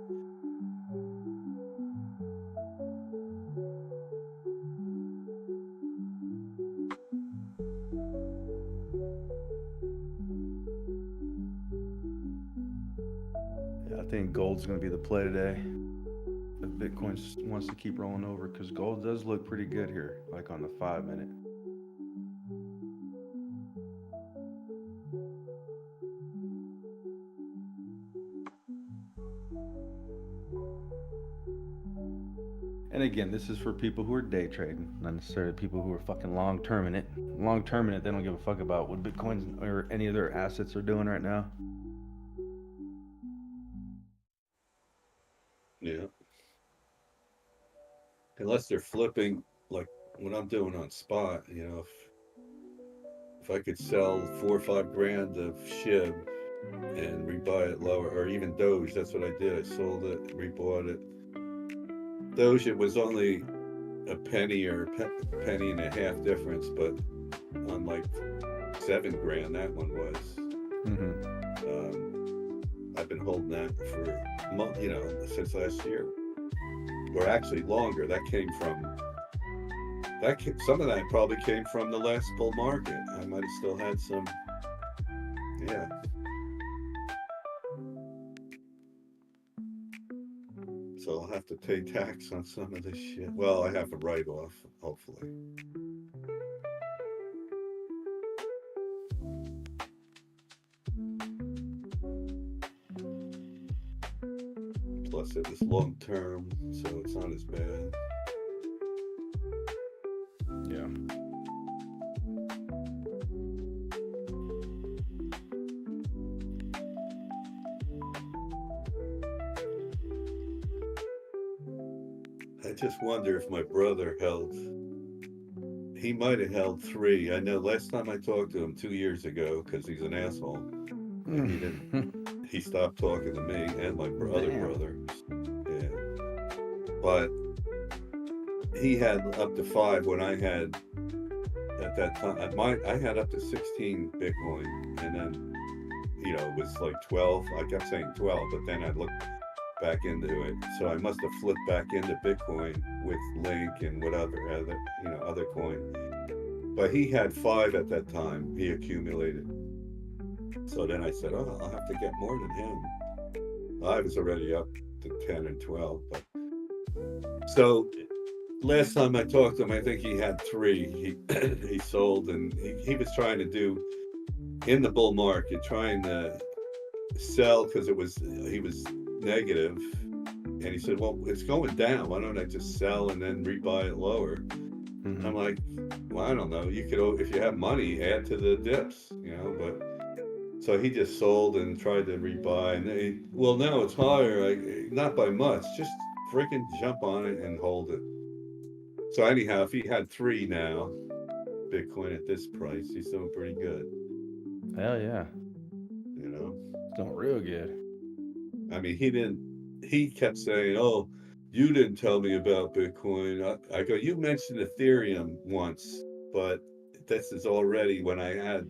think gold's going to be the play today. If Bitcoin wants to keep rolling over, because gold does look pretty good here, like on the 5-minute. And again, this is for people who are day trading, not necessarily people who are fucking long term in it. Long term in it, they don't give a fuck about what Bitcoin or any other assets are doing right now.
Yeah. Unless they're flipping, like what I'm doing on spot, you know, if I could sell 4 or 5 grand of SHIB and rebuy it lower, or even Doge, that's what I did. I sold it, rebought it. Doge, it was only a penny or a penny and a half difference, but on like 7 grand, that one was. I've been holding that for, you know, since last year, or actually longer. That came from some of that probably came from the last bull market. I might have still had some. Yeah. So I'll have to pay tax on some of this shit. Well, I have a write-off, hopefully. Plus it was long-term, so it's not as bad.
Yeah.
I just wonder if my brother held, he might have held 3. I know last time I talked to him 2 years ago, because he's an asshole, and he stopped talking to me and my other brother. Yeah. But he had up to 5 when I had, at that time, I had up to 16 Bitcoin, and then, you know, it was like 12. I kept saying 12, but then I looked back into it. So I must have flipped back into Bitcoin with Link and whatever other coin. But he had 5 at that time. He accumulated. So then I said, oh, I'll have to get more than him. I was already up to 10 and 12. But so last time I talked to him, I think he had 3. He sold, and he was trying to do in the bull market, trying to sell because he was negative, and he said, well, it's going down, why don't I just sell and then rebuy it lower? I'm like, well, I don't know, you could, if you have money, add to the dips, you know. But so he just sold and tried to rebuy, and well, now it's higher, not by much, just freaking jump on it and hold it. So anyhow, if he had 3 now Bitcoin at this price, he's doing pretty good.
Hell yeah.
You know,
it's doing real good.
I mean, he kept saying, oh, you didn't tell me about Bitcoin. I go, you mentioned Ethereum once, but this is already when I had,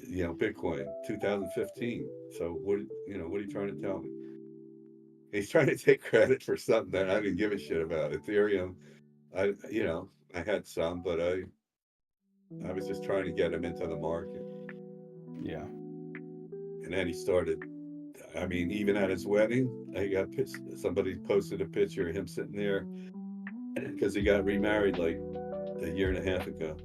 you know, Bitcoin, 2015. So what are you trying to tell me? He's trying to take credit for something that I didn't give a shit about. Ethereum, I had some, but I was just trying to get him into the market.
Yeah.
And then he started, I mean, even at his wedding, I got pissed. Somebody posted a picture of him sitting there because he got remarried like a year and a half ago.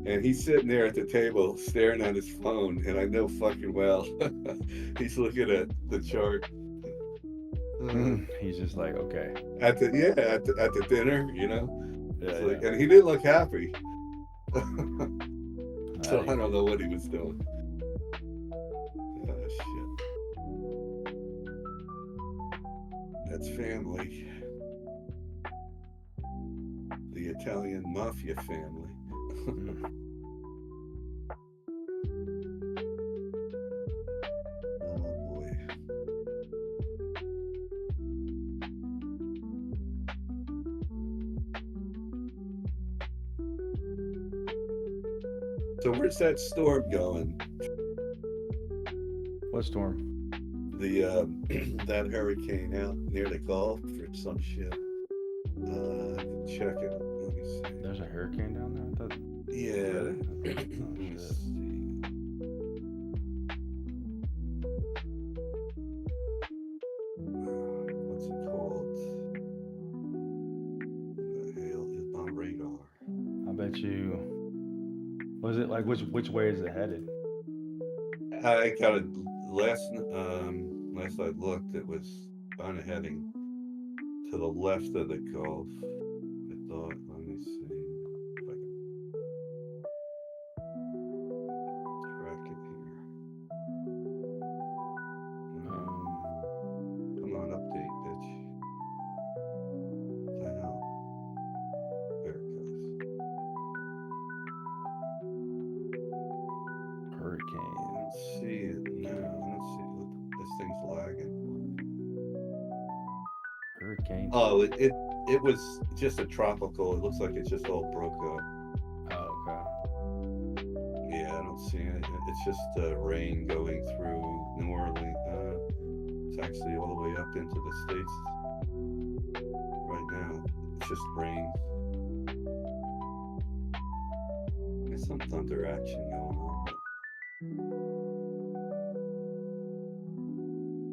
And he's sitting there at the table staring at his phone, and I know fucking well he's looking at the chart.
He's just like, okay.
At the dinner, you know.
Yeah,
like, and he didn't look happy. So I don't know what he was doing. Oh shit. That's family. The Italian mafia family. Oh boy. So where's that storm going?
What storm?
The that hurricane out near the Gulf or some shit. Check it. Let me see.
There's a hurricane down there? I thought...
Yeah.
you. Was it like which way is it headed?
I got it last I looked, it was kind of heading to the left of the Gulf. I thought, let me see if I can track it here. Come on, update, bitch. What the hell? There it goes.
Hurricane.
I don't see it now. Let's see. Look, this thing's lagging.
Hurricane.
Oh, it was just a tropical. It looks like it just all broke up.
Oh, okay.
Yeah, I don't see it. It's just rain going through New Orleans. It's actually all the way up into the States right now. It's just rain. There's some thunder action going on.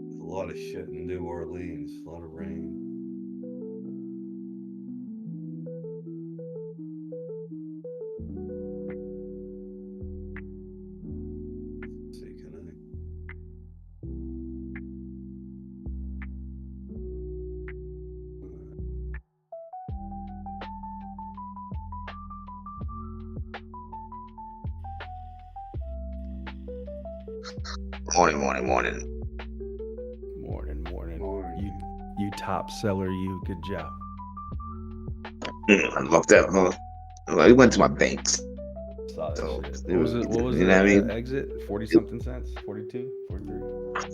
There's a lot of shit in New Orleans. A lot of rain.
Morning.
Morning. You top seller, you. Good job.
I love that, huh? Well, it went to my banks.
Saw that
So,
shit.
it
What was it? What was
you know what I mean?
Exit? 40 something cents? 42? 43?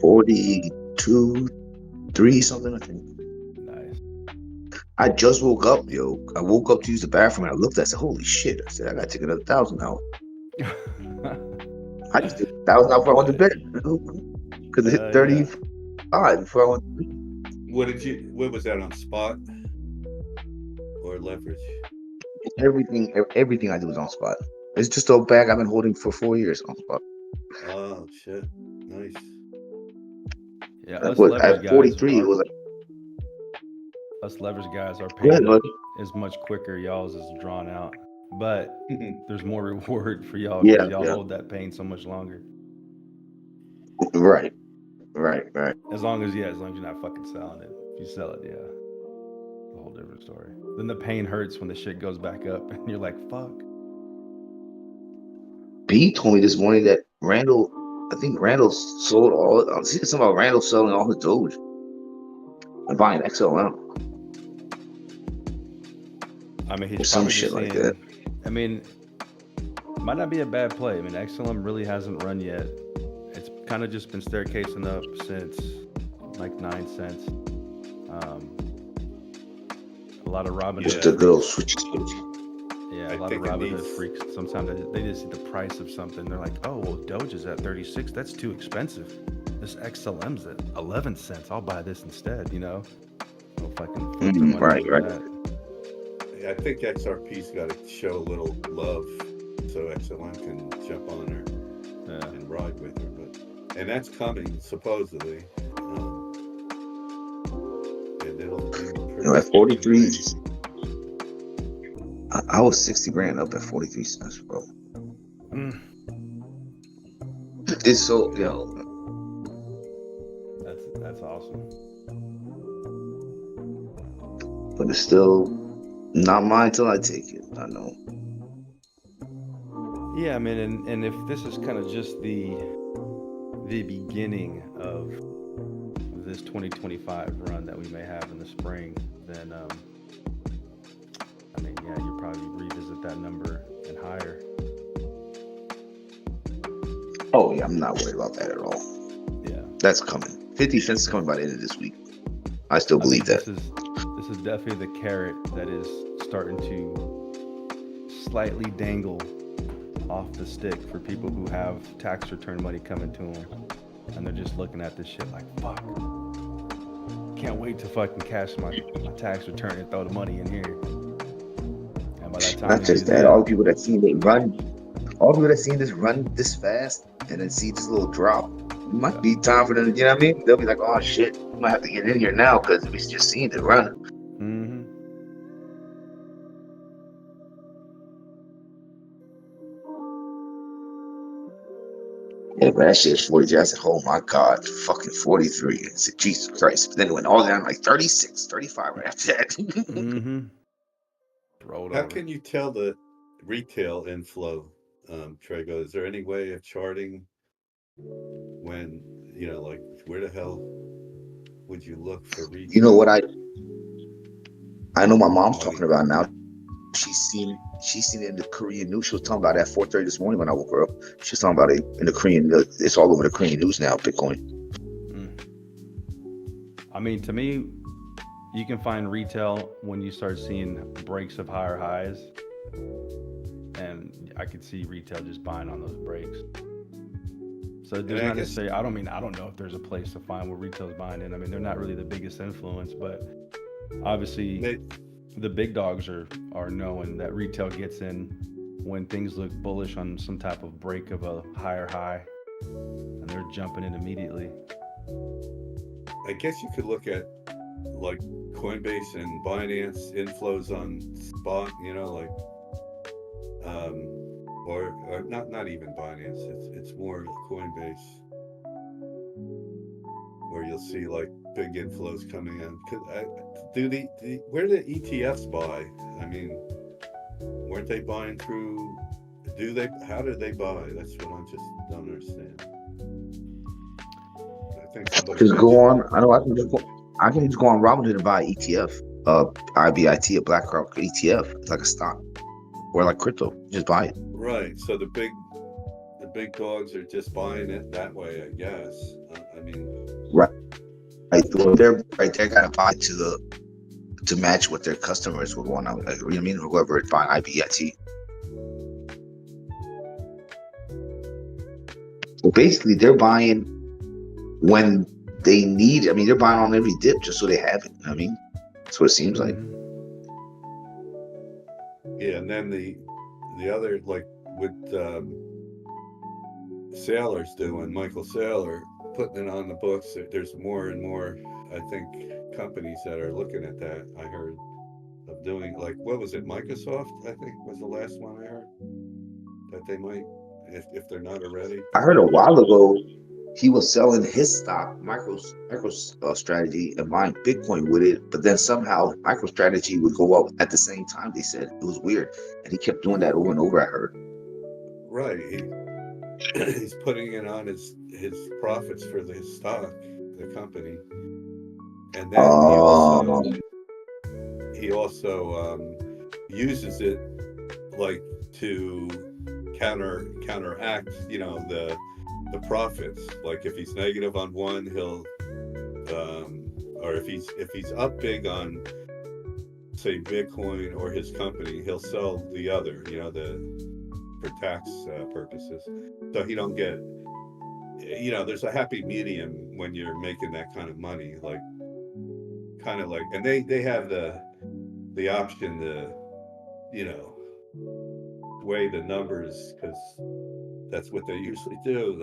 42, 3 something, I think.
Nice.
I just woke up, yo. I woke up to use the bathroom and I looked. I said, "Holy shit!" I said, "I gotta take another 1,000 out." I just did 1,000 out before I went to bed because it hit 35 before I went to bed.
What was that on spot or leverage?
Everything I do is on spot. It's just a bag I've been holding for 4 years on spot.
Oh shit! Nice.
Yeah,
At
us leverage
43,
guys
it was like,
us leverage guys are
Go
paying
ahead, bud.
is much quicker. Y'all's is drawn out, but there's more reward for y'all
Yeah,
because y'all
yeah.
hold that pain so much longer.
Right.
As long as you're not fucking selling it. If you sell it, yeah, a whole different story. Then the pain hurts when the shit goes back up, and you're like, fuck.
B told me this morning that I think Randall sold all. I'm seeing something about Randall selling all his Doge and buying XLM.
I mean, he's
Or some
probably
shit
just
like
seeing,
that.
I mean, might not be a bad play. I mean, XLM really hasn't run yet. It's kind of just been staircasing up since like 9 cents. A lot of Robinhood
Just a little
freaks.
switch.
Yeah, a lot of Robinhood freaks. Sometimes they just see the price of something. They're like, oh, well, Doge is at 36. That's too expensive. This XLM's at 11 cents. I'll buy this instead, you know? They'll fucking flip their money
Right.
over that.
Yeah, I think XRP's got to show a little love so XLM can jump on her and ride with her. And that's coming supposedly. And it'll be
At 43, I was 60 grand up at 43 cents, bro. It's so,
That's awesome.
But it's still not mine till I take it. I know.
Yeah, I mean, and if this is kind of just the beginning of this 2025 run that we may have in the spring, then I mean, yeah, you probably revisit that number and higher.
Oh yeah, I'm not worried about that at all.
Yeah,
that's coming. 50 cents is coming by the end of this week. I still believe that.
This is definitely the carrot that is starting to slightly dangle off the stick for people who have tax return money coming to them, and they're just looking at this shit like, fuck, can't wait to fucking cash my tax return and throw the money in here. And by that time,
Not just that, all the people that seen it run, all the people that seen this run this fast and then see this little drop, it might be time for them. You know what I mean? They'll be like, oh shit, we might have to get in here now because we just seen it run. Yeah, but that shit's 43. I said, oh my God, fucking 43. I said, Jesus Christ. But then it went all down like 36, 35 right after that.
Mm-hmm. Rolled
How
over.
can you tell the retail inflow, Trego? Is there any way of charting when, like, where the hell would you look for retail?
You know what I know my mom's talking about now. She's seen it in the Korean news. She was talking about it at 4:30 this morning when I woke her up. She was talking about it in the Korean. It's all over the Korean news now. Bitcoin.
I mean, to me, you can find retail when you start seeing breaks of higher highs, and I could see retail just buying on those breaks. So there's not necessarily. I don't know if there's a place to find where retail's buying in. I mean, they're not really the biggest influence, but obviously the big dogs are knowing that retail gets in when things look bullish on some type of break of a higher high, and they're jumping in immediately.
I guess you could look at like Coinbase and Binance inflows on spot, or not even Binance. It's more Coinbase where you'll see like big inflows coming in. Where do the ETFs buy? I mean, weren't they buying through? How do they buy? That's what I just don't understand. I think somebody
Just go on. I know I can just go on Robinhood and buy ETF, IBIT, a BlackRock ETF. It's like a stock or like crypto. Just buy it.
Right. So the big dogs are just buying it that way, I guess. I mean,
right. Well, they're right. They gotta buy to match what their customers were going on. Like, you know what I mean? Whoever is buying IBIT. So basically, they're buying when they need. I mean, they're buying on every dip just so they have it. You know what I mean, that's what it seems like.
Yeah, and then the other, like with Saylor's doing, Michael Saylor putting it on the books. There's more and more, I think, companies that are looking at that. I heard of doing, like, what was it? Microsoft, I think, was the last one I heard that they might, if they're not already.
I heard a while ago he was selling his stock, MicroStrategy, and buying Bitcoin with it. But then somehow MicroStrategy would go up at the same time. They said it was weird, and he kept doing that over and over. I heard.
Right, he's putting it on his profits for his stock, the company, and then he also uses it like to counteract, the profits. Like if he's negative on one, he'll or if he's up big on, say, Bitcoin or his company, he'll sell the other, for tax purposes, so he don't get, there's a happy medium when you're making that kind of money, like kind of like, and they have the option to weigh the numbers, because that's what they usually do.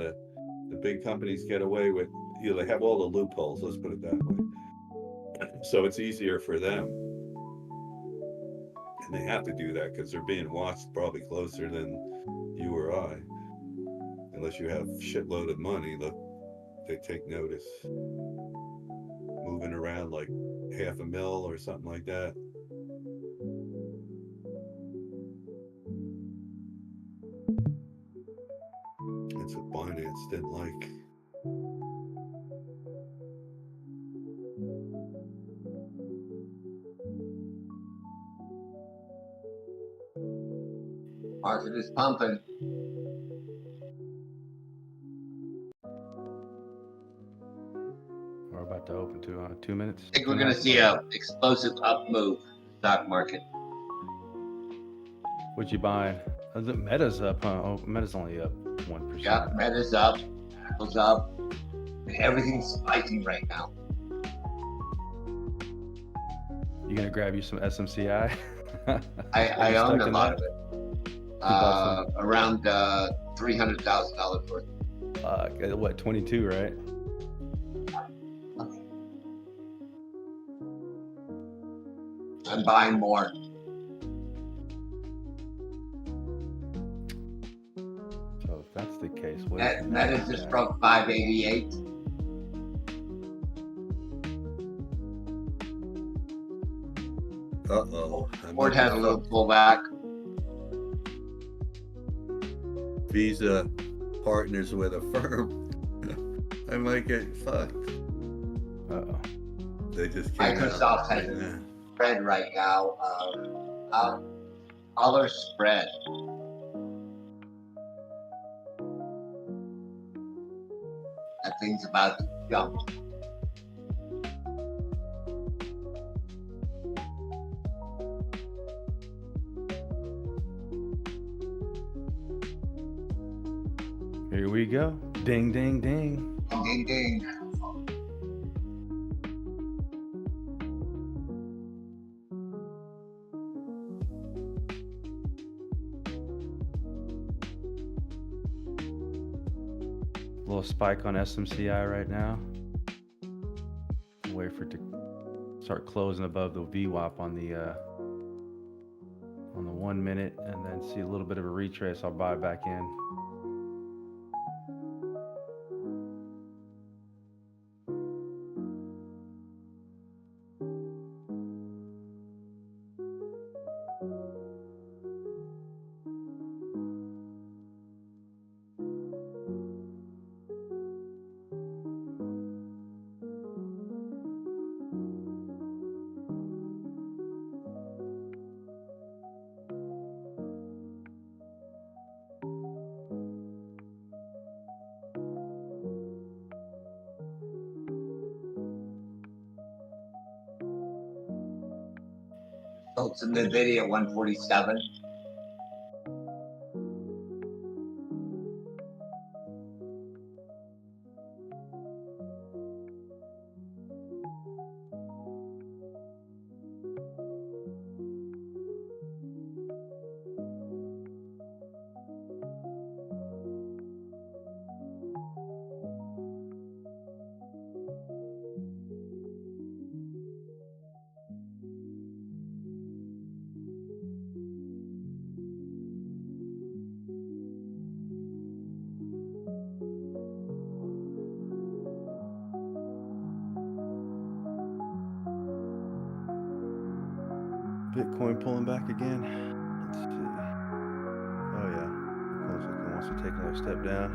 The big companies get away with, they have all the loopholes, let's put it that way, so it's easier for them, and they have to do that because they're being watched probably closer than you or I. Unless you have a shitload of money, they take notice. Moving around like $500,000 or something like that. That's what Binance didn't like.
Market is pumping.
We're about to open to 2 minutes.
I think we're going to see a explosive up move stock market.
What you buying? The Meta's up, huh? Oh, Meta's only up 1%.
Yeah, Meta's up, Apple's up. Everything's spiking right now.
You gonna grab you some SMCI?
I own a lot of it. Around $300,000 worth.
What, 22, right?
I'm buying more.
So if that's that's the case. What is the
Meta
Nasdaq?
just broke 588.
Uh-oh.
Ford had a little pullback.
Visa partners with a firm. I might get fucked.
Uh-oh.
They just came
Microsoft
out
has
right
a
now.
spread right now. Dollar spread. That thing's about to jump.
Here we go. Ding, ding, ding.
Ding, ding.
Little spike on SMCI right now. Wait for it to start closing above the VWAP on the 1 minute, and then see a little bit of a retrace. I'll buy back in.
Sold some NVIDIA at 147.
Bitcoin pulling back again. Let's see. Oh yeah. Looks like it wants to take another step down.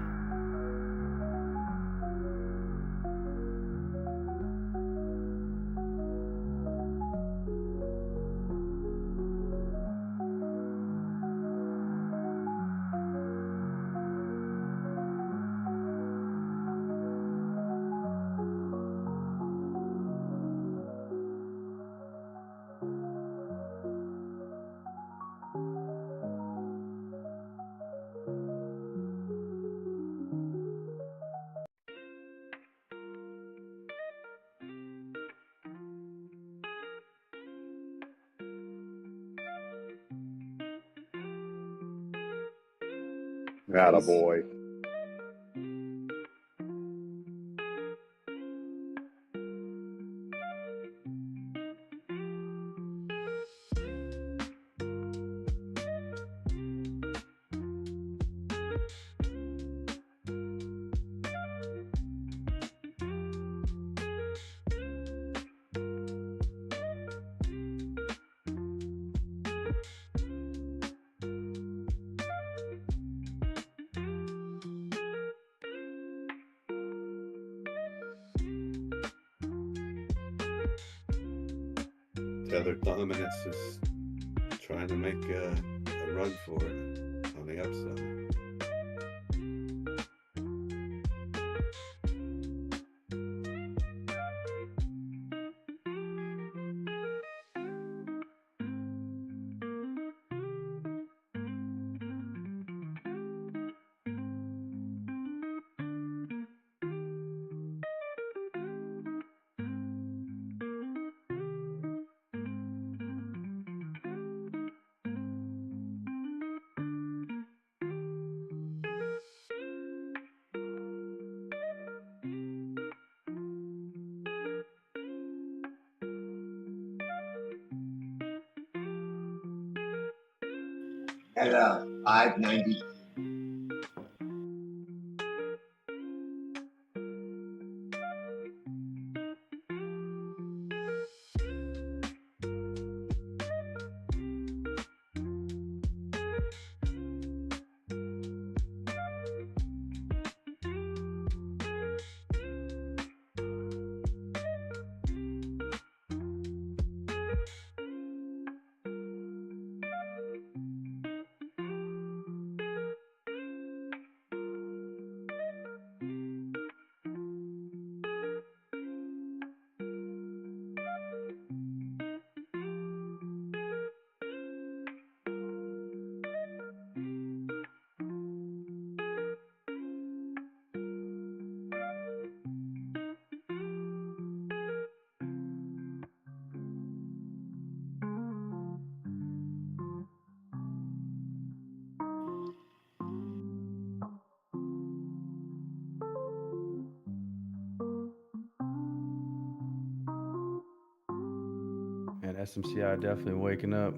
Attaboy.
Tether dominance is trying to make a run for it on the upside.
At 590.
SMCI definitely waking up.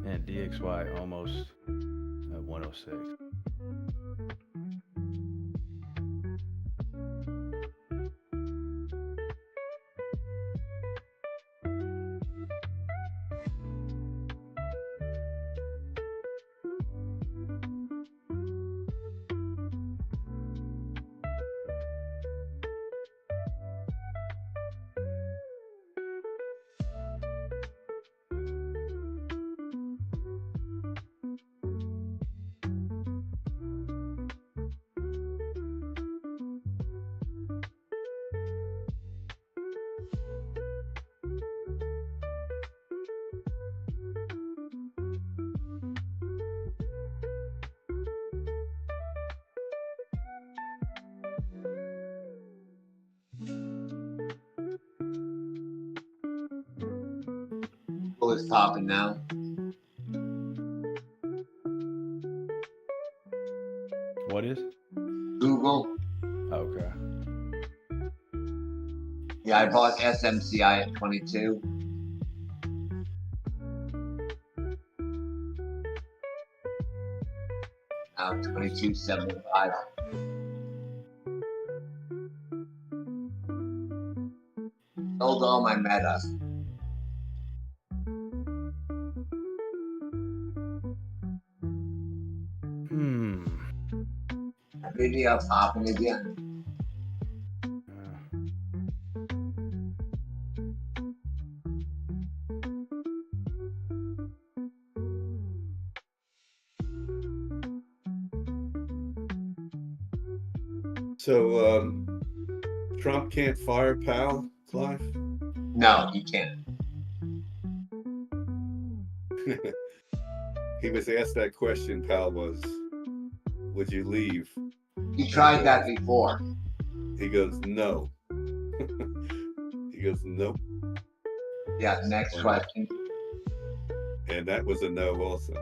And DXY almost at 106.
Google is talking now.
What is?
Google.
Okay.
Yeah, I bought SMCI at 22. Now 22.75. Sold all my meta. Video popping again.
So Trump can't fire Powell, Clive?
No, he can't.
He was asked that question, Powell was, would you leave?
He tried that before.
He goes, no. He goes, nope.
Yeah, next question.
And that was a no also.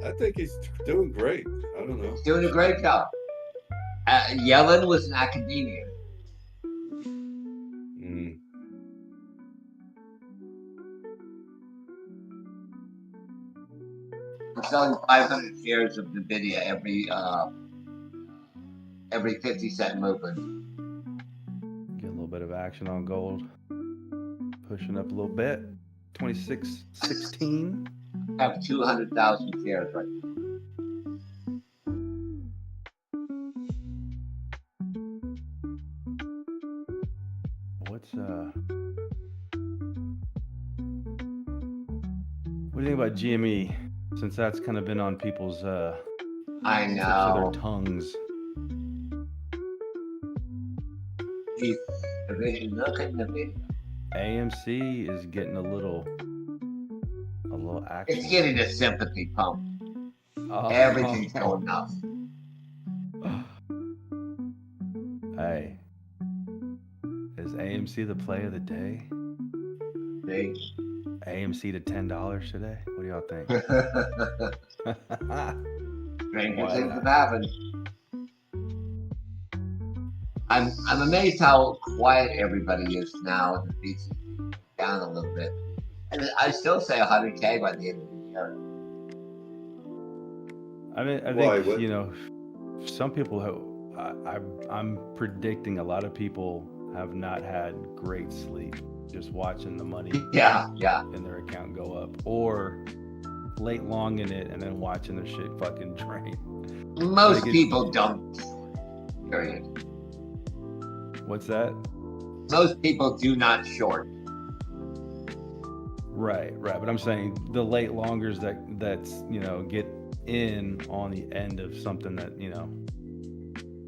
I think he's doing great. I don't know.
He's doing a great job. Yellen was an academia. I'm selling 500 shares of NVIDIA every 50-cent movement.
Get a little bit of action on gold. Pushing up a little bit. 26.16.
I have 200,000 shares right now.
What do you think about GME? Since that's kind of been on people's
I
tips of
know.
their tongues.
Look at the video.
AMC is getting a little action.
It's getting a sympathy pump.
Oh.
Everything's going up.
Hey, is AMC the play of the day?
Big.
AMC to $10 today? What do y'all think?
Stranger things have happened. I'm amazed how quiet everybody is now, and the beats down a little bit. And I still say 100K by the end of the year.
I mean, I think some people have. I'm predicting a lot of people have not had great sleep just watching the money in their account go up, or late long in it and then watching their shit fucking drain.
Most people don't. Period.
What's that?
Most people do not short.
Right. But I'm saying the late longers that's get in on the end of something that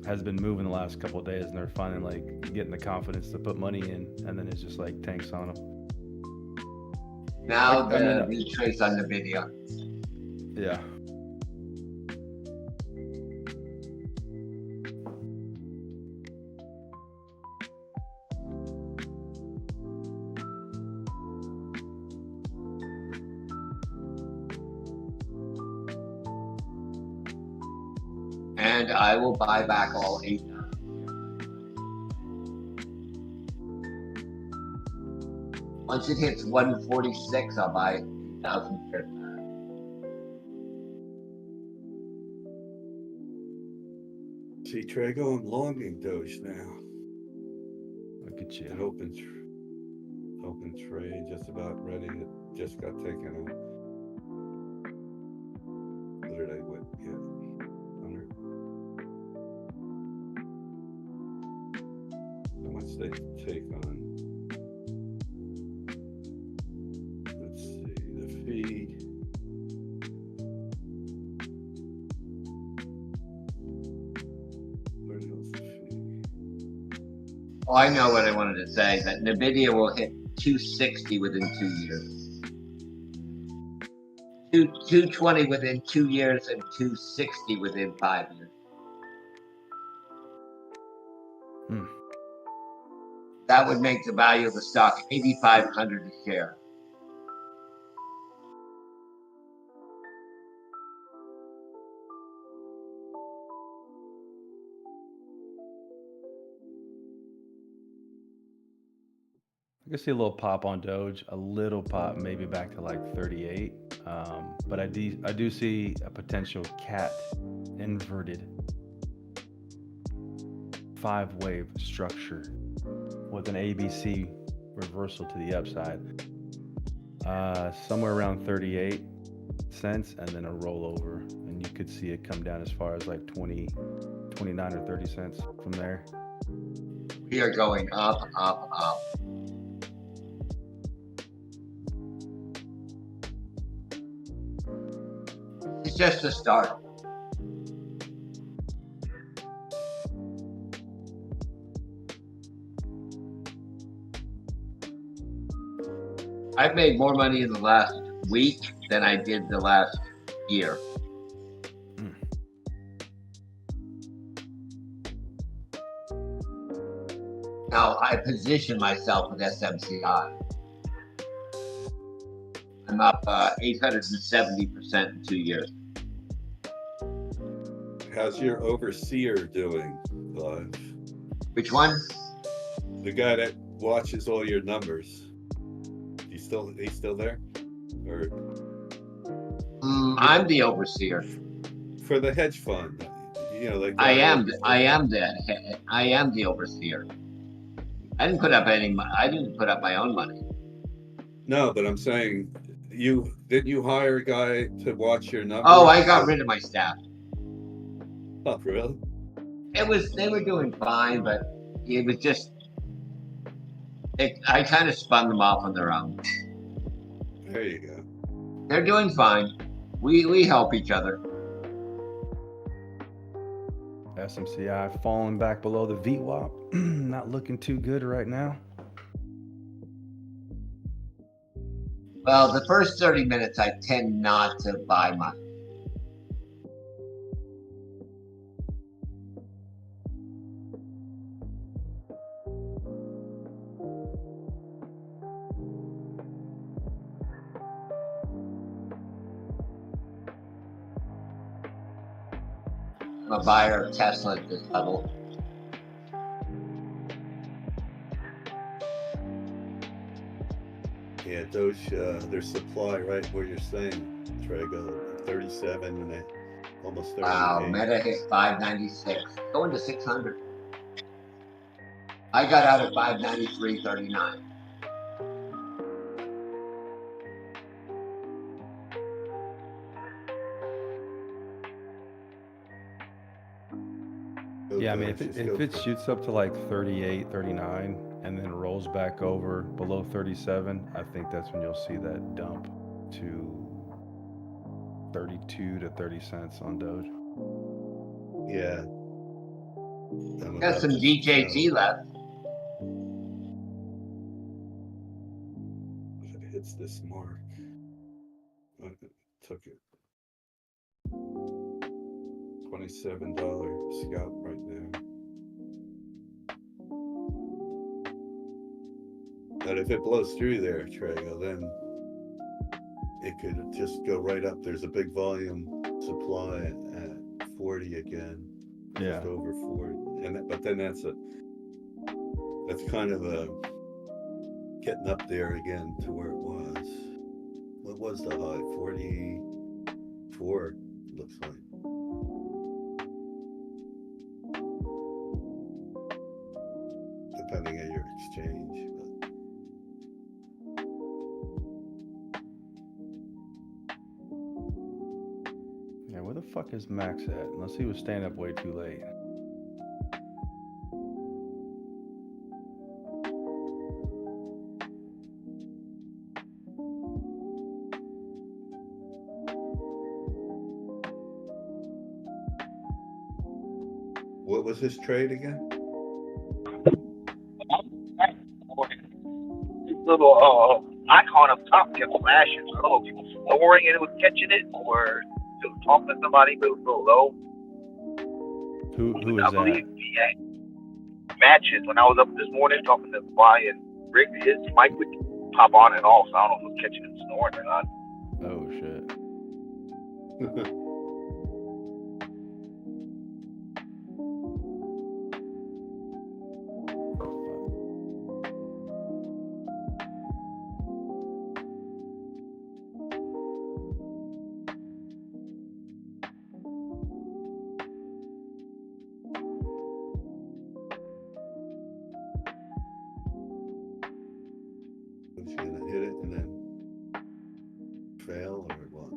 has been moving the last couple of days, and they're finally like getting the confidence to put money in, and then it's just like tanks on them.
Now the retrace on the video.
Yeah.
And I will buy back all 8. Once it hits 146, I'll buy 8,000 shares.
See, Trago, I'm longing Doge now.
Look at you.
An open trade, just about ready. It just got taken out. What did I get? 100. How much they take on? Let's see, the fee. Where the hell's the fee?
Oh, I know what I wanted to say, that NVIDIA will hit 260 within 2 years. 220 within 2 years and 260 within 5 years. That would make the value of the stock $8,500 a share.
I can see a little pop on Doge, a little pop, maybe back to like 38. But I do see a potential cat inverted 5-wave structure with an ABC reversal to the upside. Somewhere around 38 cents and then a rollover. And you could see it come down as far as like 20, 29 or 30 cents from there.
We are going up, up, up. It's just a start. I've made more money in the last week than I did the last year. Now, I position myself with SMCI. I'm up 870% in 2 years.
How's your overseer doing, Clive?
Which one?
The guy that watches all your numbers. He's still there? Or
I'm the overseer.
For the hedge fund. You know, like
I am the overseer. I didn't put up my own money.
No, but I'm saying didn't you hire a guy to watch your numbers?
Oh, I got rid of my staff.
Oh, really?
They were doing fine, but it was just I kind of spun them off on their own.
There you go.
They're doing fine. We help each other.
SMCI falling back below the VWAP. Not looking too good right now.
Well, the first 30 minutes, I tend not to buy much. I'm a buyer of Tesla at this level.
Yeah, Doge, their supply right where you're saying, Trago, 37 and almost 38.
Wow, Meta hit 596, going to 600. I got out at 593.39.
Yeah, I mean, if it shoots up to like 38, 39, and then rolls back over below 37, I think that's when you'll see that dump to 32 to 30 cents on Doge.
Yeah. I'm
Got
about
some
to
DJT
sell.
left.
If it hits this mark, I took it. $27 scalp right now. But if it blows through there, Trago, then it could just go right up. There's a big volume supply at 40 again, just over 40. But then that's kind of a getting up there again to where it was. What was the high? 44, looks like. Depending on your exchange.
Yeah, where the fuck is Max at? Unless he was staying up way too late.
What was his trade again?
This little icon up top kept flashing. I don't know if he was snoring and it was catching it, or he was talking to somebody, but it was real low.
Who
I
is
believe
that?
he had matches. When I was up this morning talking to Brian, Rick, his mic would pop on and off, so I don't know if it was catching him snoring or not.
Oh shit.
Was he gonna hit it and then fail or what?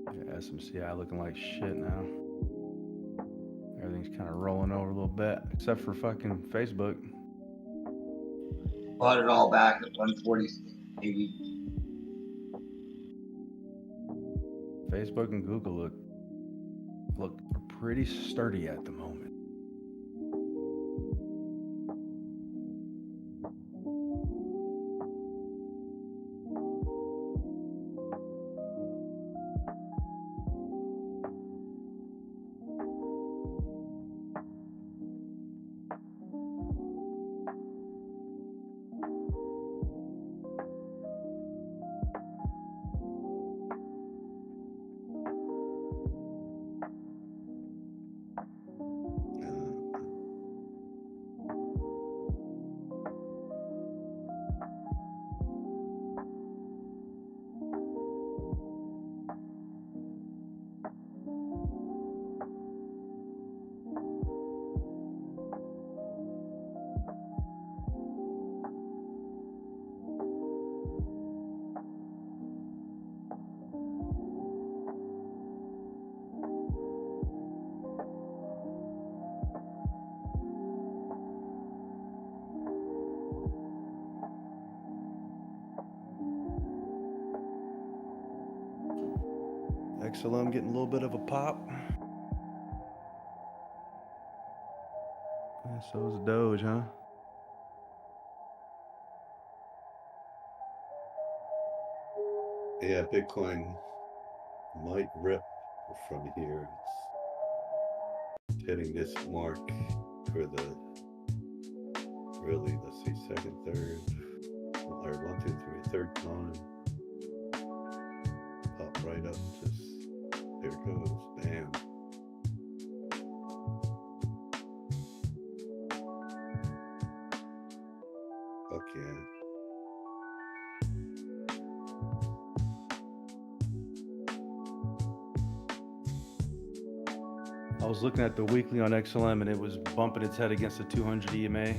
Yeah, SMCI looking like shit now. Everything's kind of rolling over a little bit, except for fucking Facebook.
Bought it all back at 140.80.
Facebook and Google look pretty sturdy at the moment. XLM getting a little bit of a pop. Yeah, so is Doge, huh?
Yeah, Bitcoin might rip from here. It's hitting this mark for the really, let's see, second, third, or 1, 2, 3, third time. Pop right up, just there it goes, bam. Fuck yeah.
I was looking at the weekly on XLM and it was bumping its head against the 200 EMA.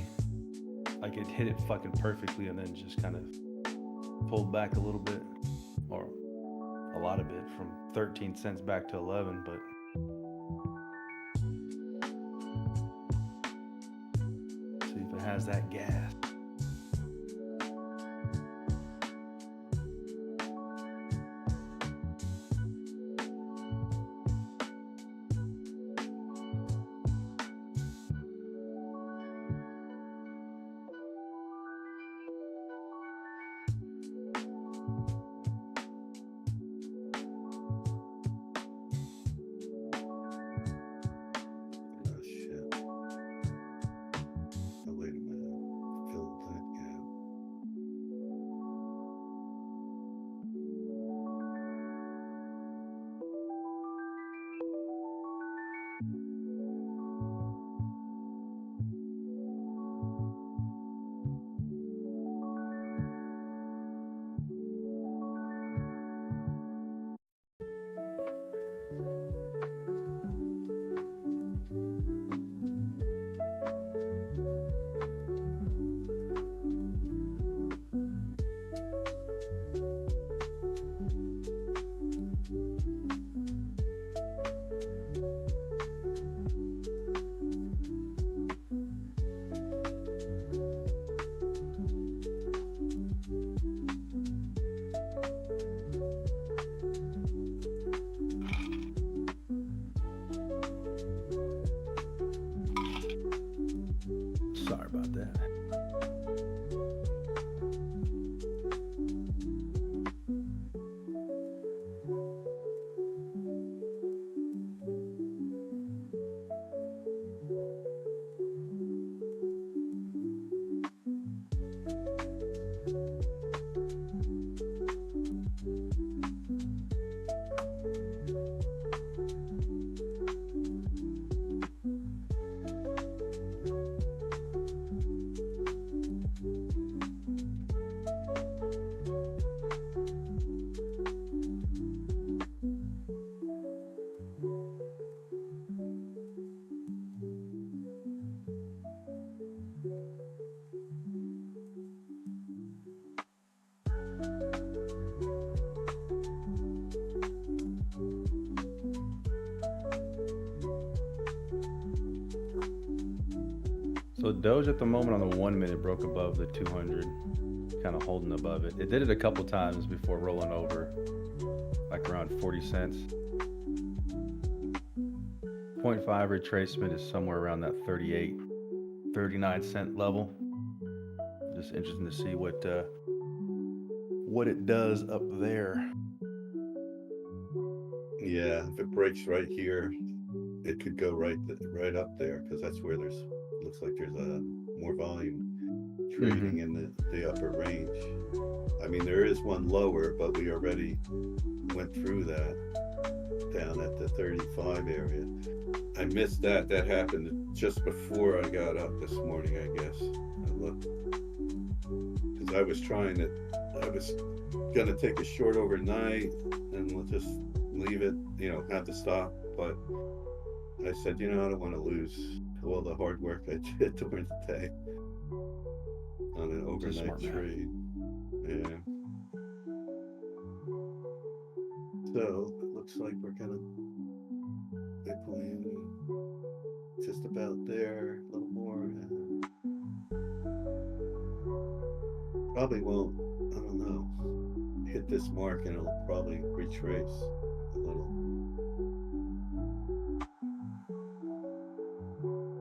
Like it hit it fucking perfectly and then just kind of pulled back a little bit, or a lot of it, from 13 cents back to 11, but see if it has that gas.
Oh shit. Oh, wait a minute. Fill that gap.
Sorry about that. So Doge at the moment on the 1 minute broke above the 200, kind of holding above it. It did it a couple times before rolling over, like around 40 cents. 0.5 retracement is somewhere around that 38, 39 cent level. Just interesting to see what it does up there.
Yeah, if it breaks right here, it could go right up there because that's where looks like there's more volume trading in the upper range. I mean, there is one lower, but we already went through that down at the 35 area. I missed that. That happened just before I got up this morning, I guess. I looked because I was gonna take a short overnight and we'll just leave it, have the stop, but I said, I don't want to lose all the hard work I did during the day on an overnight trade. Yeah. So it looks like we're gonna Bitcoin just about there, a little more. Probably won't, I don't know, hit this mark and it'll probably retrace a little.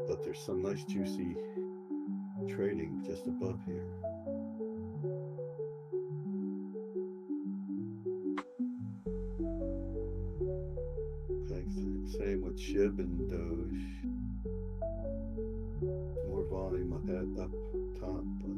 But there's some nice juicy trading just above here. Same with SHIB and Doge. More volume ahead up top, but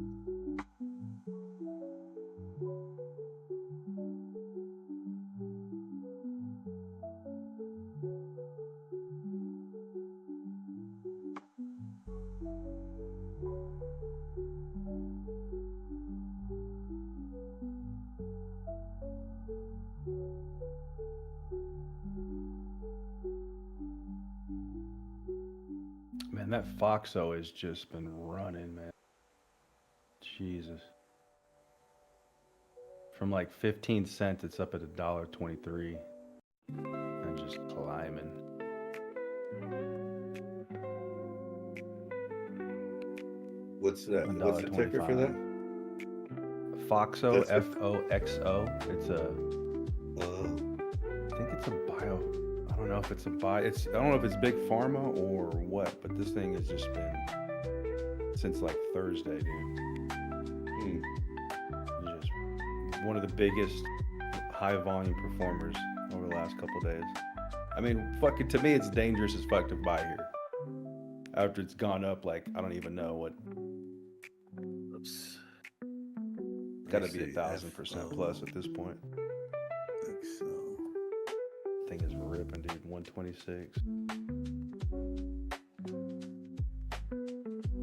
Man, that Foxo has just been running, man. Jesus. From like 15 cents, it's up at $1.23. And just climbing.
What's that? What's the ticker for that?
Foxo,
That's the-
FOXO. It's a. I think it's a bio. I don't know if it's a buy. I don't know if it's big pharma or what, but this thing has just been since like Thursday, dude. It's just one of the biggest high volume performers over the last couple days. I mean, fucking to me, it's dangerous as fuck to buy here. After it's gone up, like I don't even know what.
Oops.
Got to be 1,000% plus at this point. Thing is ripping, dude. 126.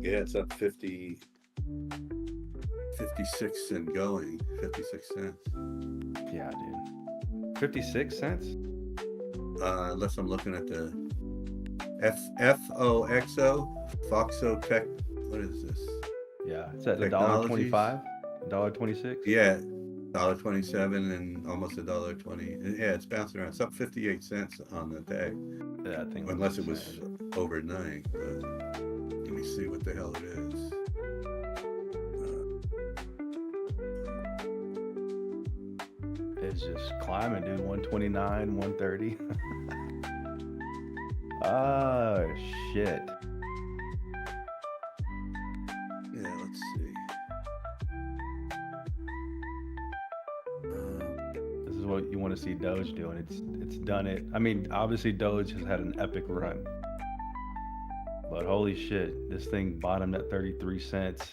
Yeah, it's up 56 and going. 56 cents.
Yeah, dude. 56 cents?
Unless I'm looking at the FOXO, Foxo Tech. What is this?
Yeah, it's at
Technologies.
$1.25, $1.26.
Yeah, $1.27 and almost $1.20. Yeah, it's bouncing around. It's up 58 cents on the day.
Yeah, I think.
Unless it was overnight. But let me see what the hell it is.
It's just climbing, dude. 129, 130. Oh shit.
Yeah, let's see.
This is what you want to see Doge doing. It's done it. I mean, obviously Doge has had an epic run. But holy shit, this thing bottomed at 33 cents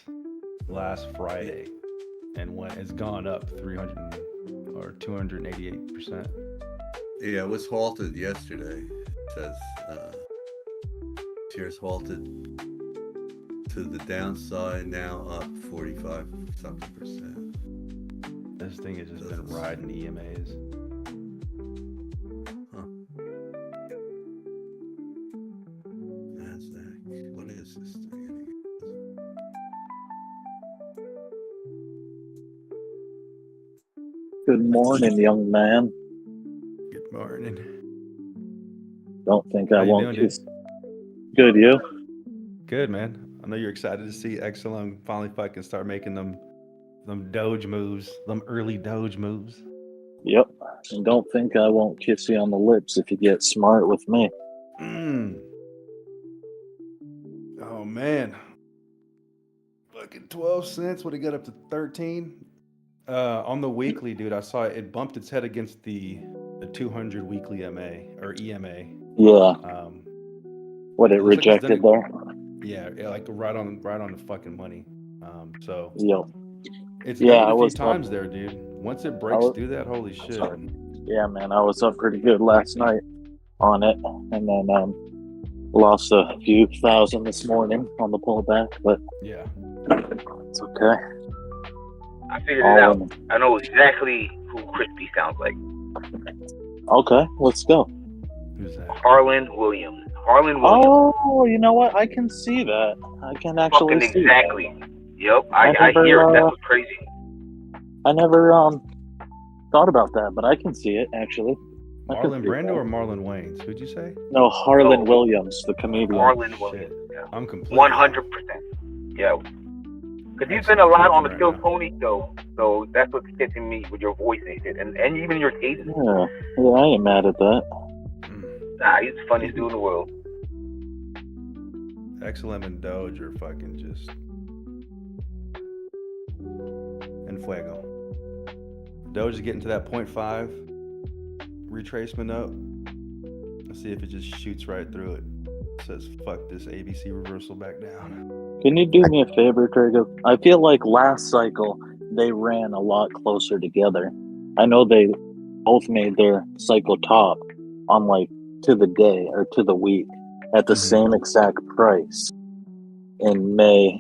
last Friday and it's gone up 300 or 288%.
Yeah, it was halted yesterday. It says shares halted to the downside, now up 45 something percent.
This thing has just been riding EMAs.
NASDAQ. What is this thing?
Good morning, young man.
Good morning.
Don't think
How
I
you
won't
doing,
kiss.
dude?
Good, you?
Good, man. I know you're excited to see XLM finally fucking start making them Doge moves, them early Doge moves.
Yep. And don't think I won't kiss you on the lips if you get smart with me.
Oh man. Fucking 12 cents. Would it get up to 13? On the weekly, dude, I saw it bumped its head against the 200 weekly MA or EMA.
Yeah. What it
looks like it's
rejected
done
there?
Yeah, like right on the fucking money. So
Yep.
it's
Yeah,
done it
I
a few
was
times
up.
there, dude. Once it breaks through that, holy shit.
Yeah, man, I was up pretty good last night on it, and then lost a few thousand this morning on the pullback, but
yeah,
it's okay.
I figured it out. I know exactly who Crispy sounds like.
Okay, let's go.
Who's that?
Harlan Williams. Harlan Williams.
Oh, you know what? I can see that. I can actually
Fucking
see
exactly.
that.
Yep,
I
I
never,
hear it. That's what's crazy.
I never thought about that, but I can see it actually. I can
Marlon
see
Brando
that.
or Marlon Wayans? Who'd you say?
No, Harlan Williams, the comedian.
Harlan Williams. Yeah.
I'm completely
100%. Yeah. Because he's been a lot on the Kill Tony show, so that's what's catching me with your voice and shit, and even your cadence.
Yeah, I ain't mad at that.
Nah, he's the funniest dude in the world.
XLM and Doge are fucking just en fuego. Doge is getting to that 0.5 retracement up. Let's see if it just shoots right through it. Says fuck this ABC reversal back down.
Can you do me a favor, Trago? I feel like last cycle they ran a lot closer together. I know they both made their cycle top on like to the day or to the week at the same exact price in May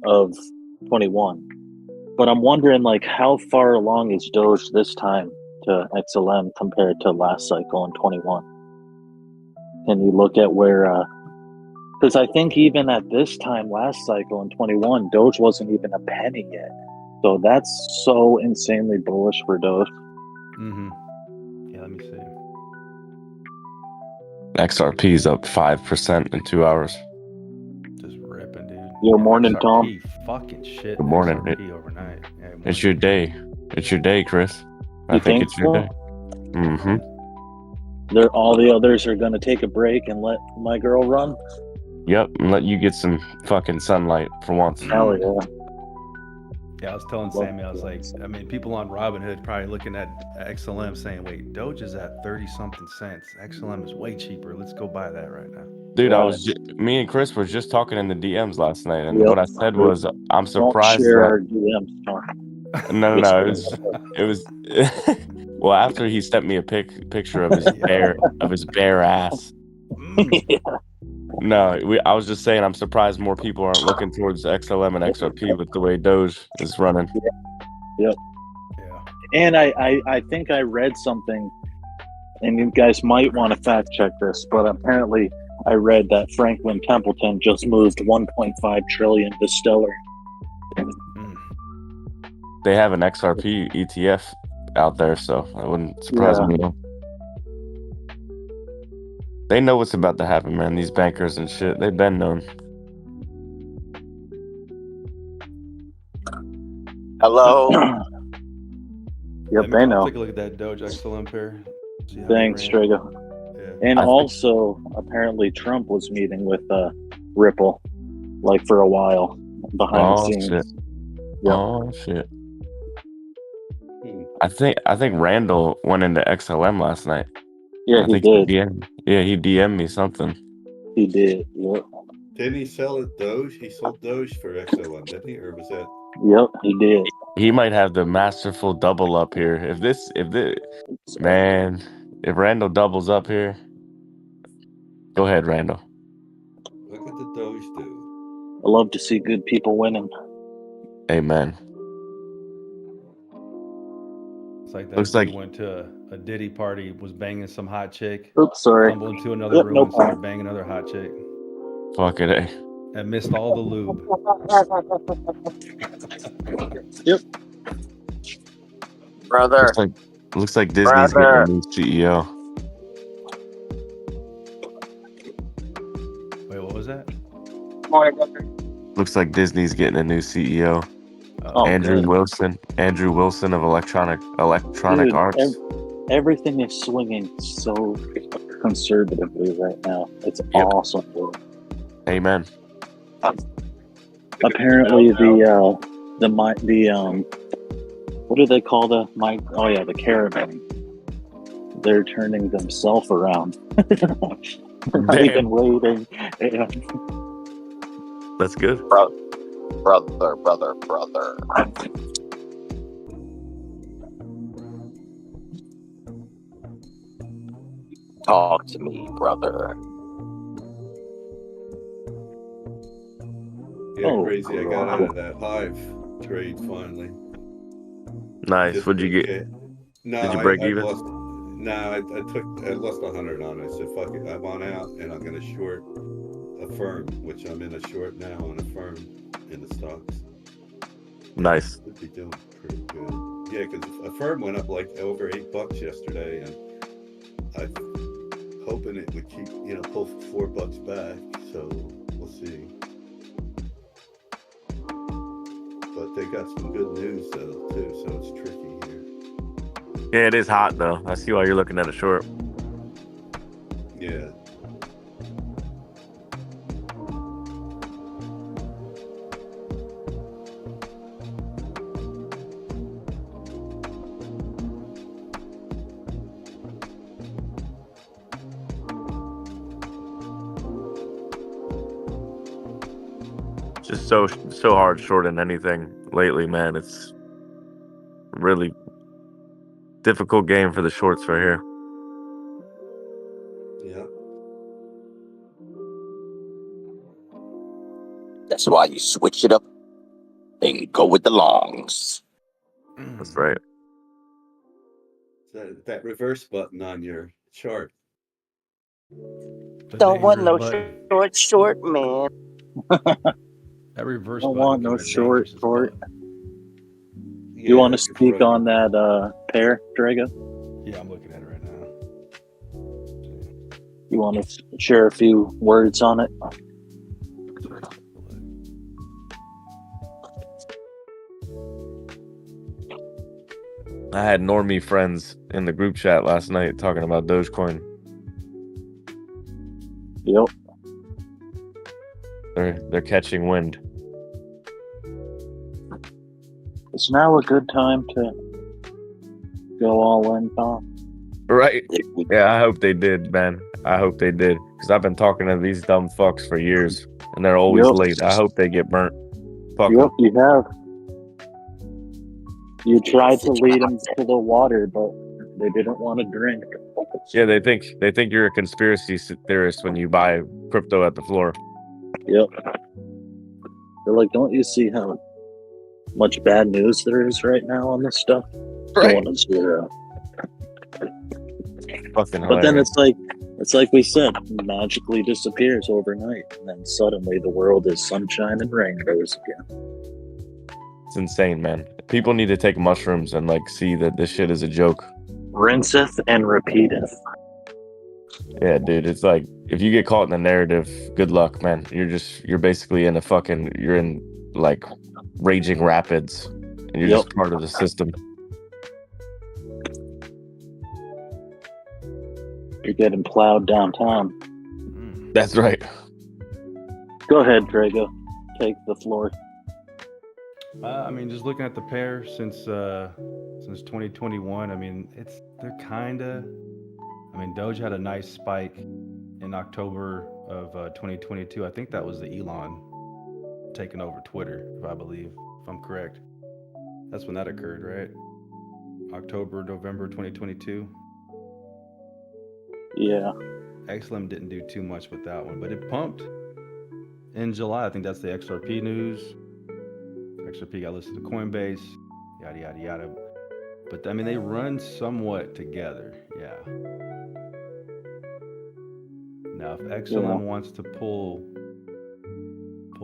of 21. But I'm wondering like how far along is Doge this time to XLM compared to last cycle in 21? Can you look at where because I think even at this time last cycle in 21, Doge wasn't even a penny yet. So that's so insanely bullish for Doge.
Yeah, let me see.
XRP is up 5% in 2 hours.
Just ripping, dude.
Yo, morning, Tom.
XRP fucking shit.
Good morning.
XRP overnight. Yeah, good
It's your day. It's your day, Chris. I
You
think
think
it's your
so?
day. Mm-hmm.
All the others are gonna take a break and let my girl run.
Yep, and let you get some fucking sunlight for once.
Hell yeah.
Yeah, I was telling Sammy, I was like, I mean, people on Robinhood probably looking at XLM saying, wait, Doge is at 30-something cents. XLM is way cheaper. Let's go buy that right now.
Dude, me and Chris were just talking in the DMs last night, and
Yep.
what I said was, I'm
Don't
surprised
share
that.
our DMs, Tom.
No, it was. Well, after he sent me a picture of his bare ass. No, I was just saying, I'm surprised more people aren't looking towards XLM and XRP with the way Doge is running.
Yep. And I think I read something, and you guys might want to fact check this, but apparently I read that Franklin Templeton just moved 1.5 trillion to Stellar.
They have an XRP ETF out there, so it wouldn't surprise me. They know what's about to happen, man. These bankers and shit, they've been known.
Hello.
Yep, they know.
Take a look at that Doge XLM pair.
Thanks, Strago. And also, apparently, Trump was meeting with Ripple, like for a while behind the scenes.
Shit.
Yep.
Oh shit. I think Randall went into XLM last night.
Yeah,
he did. He DM'd me something.
He did. Yep.
Didn't he sell it Doge? He sold Doge for XLM, didn't he? Or was that?
Yep, he did.
He might have the masterful double up here. If Randall doubles up here, go ahead, Randall.
Look at the Doge do.
I love to see good people winning.
Amen.
It's like that
Looks
dude
like-
went to a Diddy party, was banging some hot chick.
Oops, sorry.
Stumbled into another
Yep,
room
no
and started
problem.
banging another hot chick.
Fuck it, eh?
And missed all the lube.
Yep.
Brother.
Looks like Disney's getting a new CEO.
Wait, what was that?
Morning, brother.
Looks like Disney's getting a new CEO.
Oh,
Andrew
good.
Wilson. Andrew Wilson of Electronic
Dude,
Arts.
Everything is swinging so conservatively right now. It's awesome, bro.
Amen.
Apparently, the what do they call the caravan? They're turning themselves around. Not
Damn.
even waiting. Yeah.
That's good.
Brother. Talk to me, brother.
Yeah, crazy. I got out of that Hive trade finally.
Nice.
Just
What'd you get?
No,
Did you break
I
even?
I lost 100 on it. I said, fuck it. I'm on out and I'm going to short a firm, which I'm in a short now on a firm in the stocks.
Nice.
Would be doing pretty good. Yeah, because a firm went up like over $8 yesterday, and I'm hoping it would keep, pull $4 back. So we'll see. But they got some good news though too, so it's tricky here.
Yeah, it is hot though. I see why you're looking at a short.
Yeah.
Just so hard shorting anything lately, man. It's really difficult game for the shorts right here.
Yeah.
That's why you switch it up and go with the longs.
That's right.
That reverse button on your chart.
Don't want no short, man.
That reverse
Don't
button
want
can
no
be
short.
dangerous as
Short.
fuck.
You want to speak on that pair, Drago?
Yeah, I'm looking at it right now.
You want to share a few words on it?
I had normie friends in the group chat last night talking about Dogecoin.
Yep.
They're catching wind.
It's now a good time to go all in, Tom.
Right? Yeah, I hope they did, man. I hope they did. Because I've been talking to these dumb fucks for years, and they're always late. I hope they get burnt. Fuck 'em.
Yep, you have. You tried to lead them to the water, but they didn't want to drink.
Yeah, they think you're a conspiracy theorist when you buy crypto at the floor.
Yep. They're like, don't you see how much bad news there is right now on this stuff?
Right.
Going to zero.
Fucking
But then
hilarious.
it's like we said, magically disappears overnight, and then suddenly the world is sunshine and rainbows again.
It's insane, man. People need to take mushrooms and like see that this shit is a joke.
Rinseth and repeateth.
Yeah, dude. It's like if you get caught in the narrative, good luck, man. You're basically in you're in like raging rapids, and you're just part of the system.
You're getting plowed downtown.
That's right.
Go ahead, Drago. Take the floor.
I mean, just looking at the pair since 2021. I mean, they're kind of. I mean, Doge had a nice spike in October of 2022. I think that was the Elon taking over Twitter, if I'm correct. That's when that occurred, right? October, November 2022.
Yeah.
XLM didn't do too much with that one, but it pumped in July. I think that's the XRP news. XRP got listed to Coinbase, yada, yada, yada. But I mean, they run somewhat together. Yeah. Now, if XLM wants to pull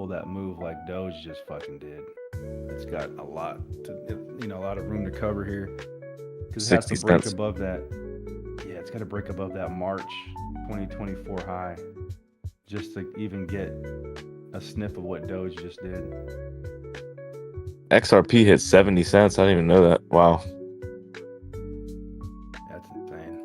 that move like Doge just fucking did, it's got a lot of room to cover here. Because it has to break above that. Yeah, it's got to break above that March 2024 high just to even get a sniff of what Doge just did.
XRP hit 70 cents. I didn't even know that. Wow.
That's insane.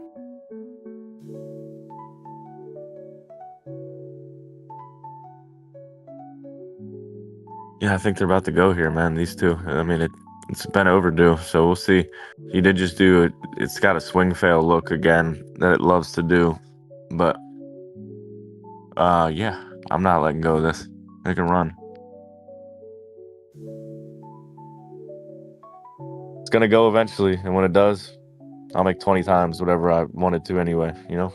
Yeah, I think they're about to go here, man. These two. I mean, it's been overdue, so we'll see. He did just do it. It's got a swing fail look again that it loves to do, but yeah, I'm not letting go of this. They can run. It's gonna go eventually, and when it does, I'll make 20 times whatever I wanted to anyway. You know.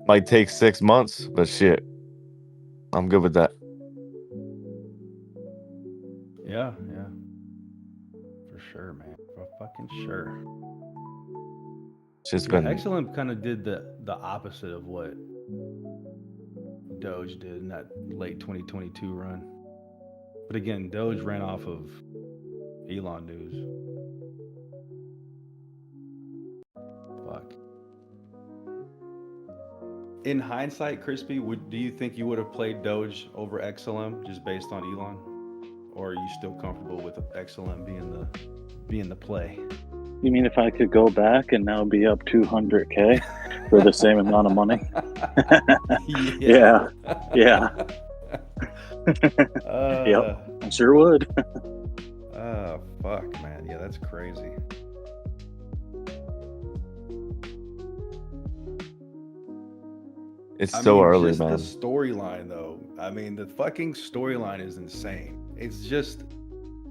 Might take 6 months, but shit, I'm good with that.
Yeah. For sure, man. For fucking sure.
It's just been...
XLM kind of did the opposite of what Doge did in that late 2022 run. But again, Doge ran off of Elon news. Fuck. In hindsight, Crispy, do you think you would have played Doge over XLM just based on Elon? Or are you still comfortable with XLM being the play?
You mean if I could go back and now be up 200K for the same amount of money? Yeah. Yep, I sure would.
Oh, fuck, man. Yeah, that's crazy.
It's so early,
just
man.
The storyline, though. I mean, the fucking storyline is insane. It's just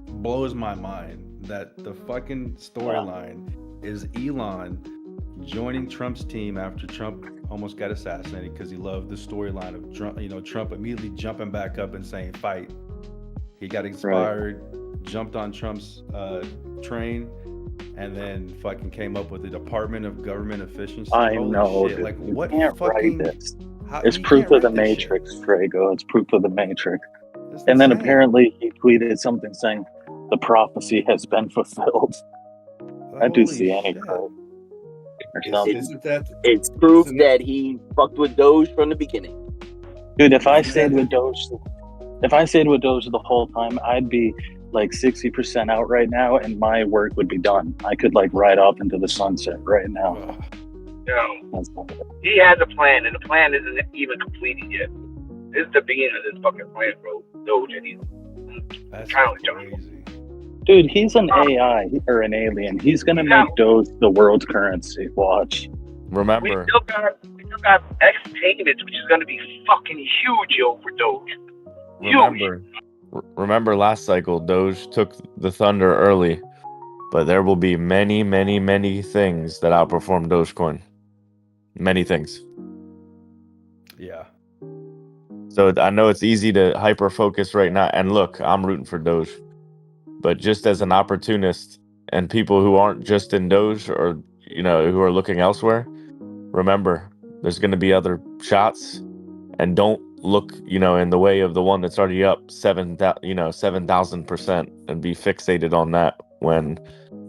blows my mind that the fucking storyline is Elon joining Trump's team after Trump almost got assassinated because he loved the storyline of Trump immediately jumping back up and saying fight. He got inspired, jumped on Trump's train, and then fucking came up with the Department of Government Efficiency.
I
Holy
know.
shit.
Dude.
Like, what
you can't
fucking...
write this.
How,
it's proof of the Matrix, Drago. It's proof of the Matrix.
That's
and then
insane.
apparently he tweeted something saying the prophecy has been fulfilled. That dude's the Antichrist.
It's proof that he fucked with Doge from the beginning.
Dude, if I stayed with Doge the whole time, I'd be like 60% out right now, and my work would be done. I could like ride off into the sunset right now.
No. He has a plan, and the plan isn't even completed yet. This is the beginning of this fucking plan, bro. Doge, and he's kind of crazy.
Dude, he's an AI or an alien. He's gonna make Doge the world's currency. Watch.
Remember,
We still got X payments, which is gonna be fucking huge, yo, for Doge.
remember last cycle, Doge took the thunder early, but there will be many, many, many things that outperform Dogecoin. Many things.
Yeah.
So I know it's easy to hyper focus right now. And look, I'm rooting for Doge, but just as an opportunist and people who aren't just in Doge or who are looking elsewhere, remember there's going to be other shots, and don't look in the way of the one that's already up 7,000% and be fixated on that when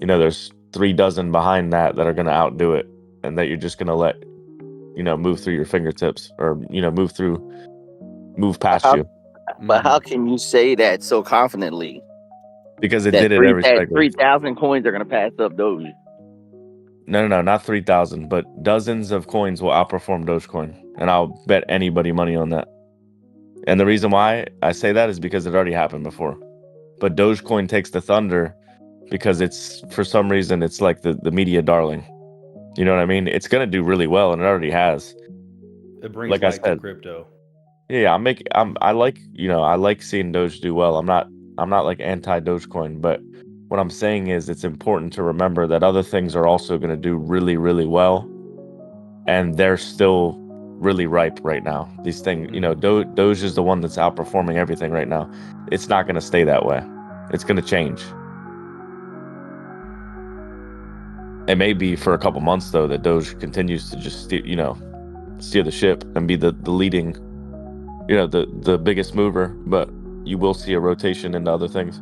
there's 3 dozen behind that are going to outdo it, and that you're just going to let move through your fingertips or move past you.
But how can you say that so confidently?
Because it did it every cycle.
3,000 coins are going to pass up Doge.
No, not 3,000, but dozens of coins will outperform Dogecoin, and I'll bet anybody money on that. And the reason why I say that is because it already happened before. But Dogecoin takes the thunder because it's, for some reason, it's like the media darling. You know what I mean? It's gonna do really well, and it already has.
It brings
like I
life to
said,
crypto.
Yeah, I like seeing Doge do well. I'm not like anti Dogecoin, but what I'm saying is it's important to remember that other things are also going to do really, really well, and they're still really ripe right now. These things, Doge is the one that's outperforming everything right now. It's not going to stay that way. It's going to change. It may be for a couple months though that Doge continues to just steer the ship and be the leading, the biggest mover, but you will see a rotation into other things.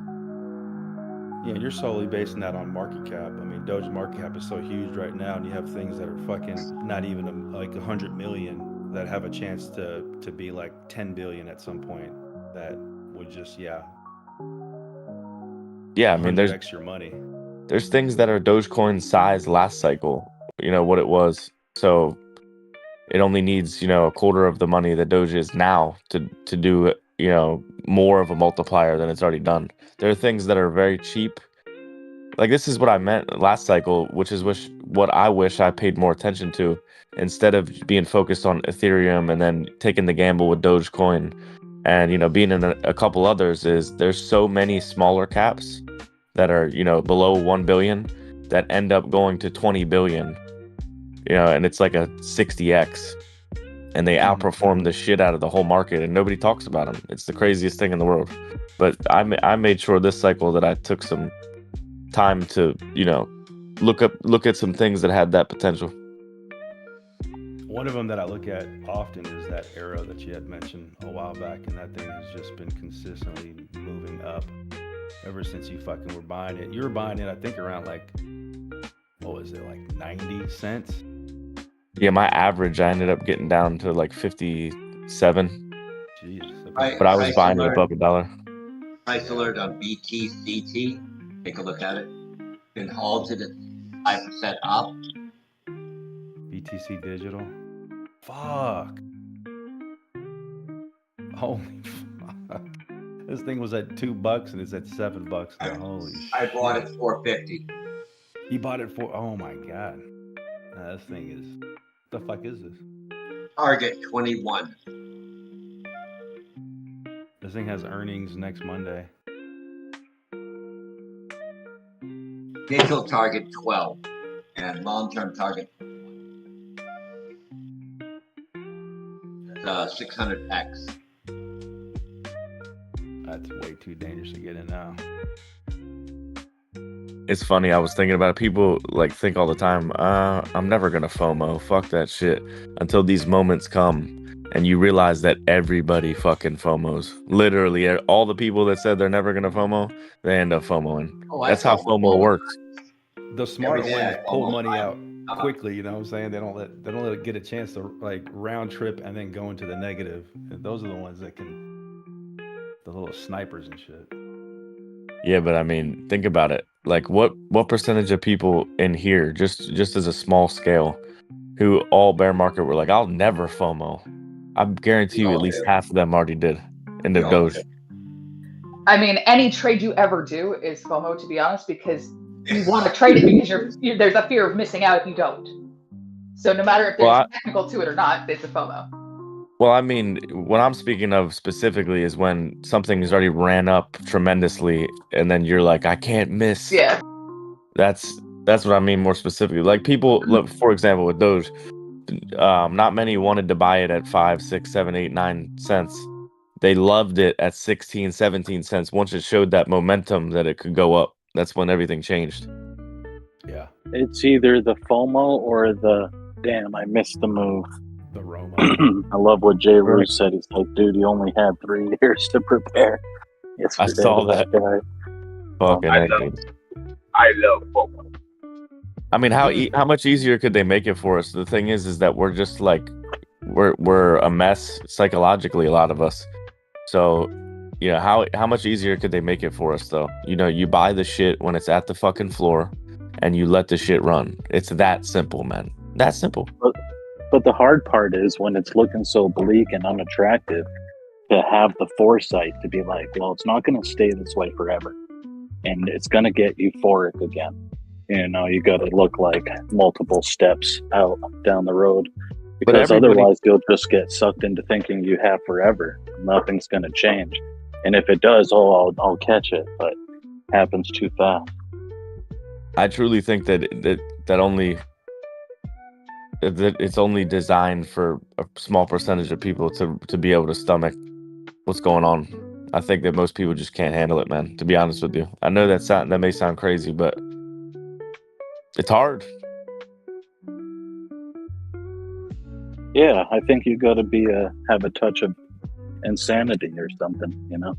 Yeah, and you're solely basing that on market cap. I mean, Doge's market cap is so huge right now, and you have things that are fucking not even like 100 million that have a chance to be like 10 billion at some point. That would just
I mean,
100x your money.
There's things that are Dogecoin size last cycle, what it was. So it only needs, a quarter of the money that Doge is now to do, more of a multiplier than it's already done. There are things that are very cheap. Like this is what I meant last cycle, which is what I wish I paid more attention to instead of being focused on Ethereum and then taking the gamble with Dogecoin and, being in a couple others. Is there's so many smaller caps that are, below 1 billion that end up going to 20 billion, and it's like a 60x, and they outperform the shit out of the whole market, and nobody talks about them. It's the craziest thing in the world. But I made sure this cycle that I took some time to, look at some things that had that potential.
One of them that I look at often is that arrow that you had mentioned a while back, and that thing has just been consistently moving up ever since you fucking were buying it. You were buying it, I think, around like, what was it, like 90 cents?
Yeah, my average, I ended up getting down to like 57.
Jeez.
But I was buying it above $1.
Price alert on BTCT. Take a look at it. Been halted at 5% up.
BTC Digital. Fuck. Holy fuck. This thing was at $2 and it's at $7 now. Holy shit.
I bought it $4.50.
You bought it for, oh my god. This thing is, what the fuck is this?
Target 21.
This thing has earnings next Monday.
Initial target 12 and long-term target 600x.
That's way too dangerous to get in now.
It's funny, I was thinking about it. People like think all the time, I'm never gonna FOMO, fuck that shit, until these moments come and you realize that everybody fucking FOMOs. Literally all the people that said they're never gonna FOMO, they end up FOMOing. That's how FOMO works.
The smart ones pull money out quickly, you know what I'm saying? They don't let it get a chance to like round trip and then go into the negative. And those are the ones that can, the little snipers and shit.
Yeah, but I mean, think about it. Like, what percentage of people in here, just as a small scale, who all bear market were like, I'll never FOMO. I guarantee you, at least half of them already did in the Doge.
I mean, any trade you ever do is FOMO, to be honest, because you want to trade it because there's a fear of missing out if you don't. So no matter if there's technical to it or not, it's a FOMO.
Well, I mean, what I'm speaking of specifically is when something has already ran up tremendously, and then you're like, I can't miss.
Yeah.
That's what I mean more specifically. Like people, look, for example, with Doge, not many wanted to buy it at 5, 6, 7, 8, 9 cents. They loved it at 16, 17 cents. Once it showed that momentum that it could go up, that's when everything changed.
Yeah.
It's either the FOMO or the damn, I missed the move.
The Roma.
I love what Jay Rue said. He's like, dude, you only had 3 years to prepare. Yesterday,
I saw that.
Guy.
Fucking
I love FOMO.
I mean, how much easier could they make it for us? The thing is that we're just like we're a mess psychologically, a lot of us. So, you know, how much easier could they make it for us though? You know, you buy the shit when it's at the fucking floor, and you let the shit run. It's that simple, man. That simple.
But the hard part is when it's looking so bleak and unattractive, to have the foresight to be like, well, it's not going to stay this way forever, and it's going to get euphoric again. You know, you got to look like multiple steps out down the road, because otherwise you'll just get sucked into thinking you have forever. Nothing's going to change, and if it does, I'll catch it, but it happens too fast.
I truly think that it's only designed for a small percentage of people to be able to stomach what's going on. I think that most people just can't handle it, man, to be honest with you. I know that may sound crazy, but it's hard.
Yeah, I think you got to have a touch of insanity or something, you know?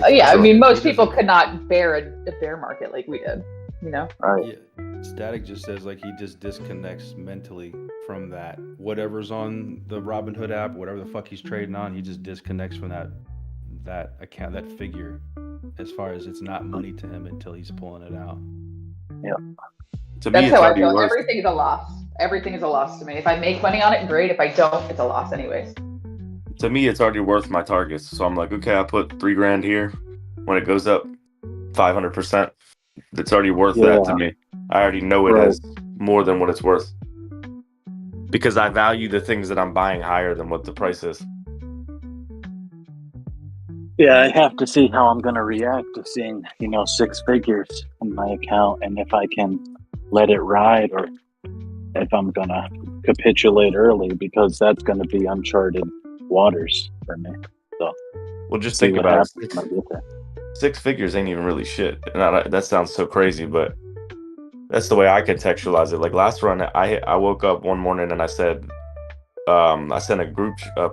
Yeah, I mean, most people could not bear a bear market like we did, you know?
Right.
Yeah. Static just says like he just disconnects mentally from that. Whatever's on the Robinhood app, whatever the fuck he's trading on, he just disconnects from that account, that figure, as far as it's not money to him until he's pulling it out.
Yeah.
That's how I feel. Everything is a loss. Everything is a loss to me. If I make money on it, great. If I don't, it's a loss anyways.
To me, it's already worth my targets. So I'm like, okay, I put $3,000 here. When it goes up 500%, it's already worth that to me. I already know it is more than what it's worth, because I value the things that I'm buying higher than what the price is.
Yeah, I have to see how I'm going to react to seeing, 6 figures in my account, and if I can let it ride or if I'm going to capitulate early, because that's going to be uncharted waters for me. So,
well, just think about it. 6 figures ain't even really shit. And that sounds so crazy, but that's the way I contextualize it. Like last run, I woke up one morning and I said, I sent a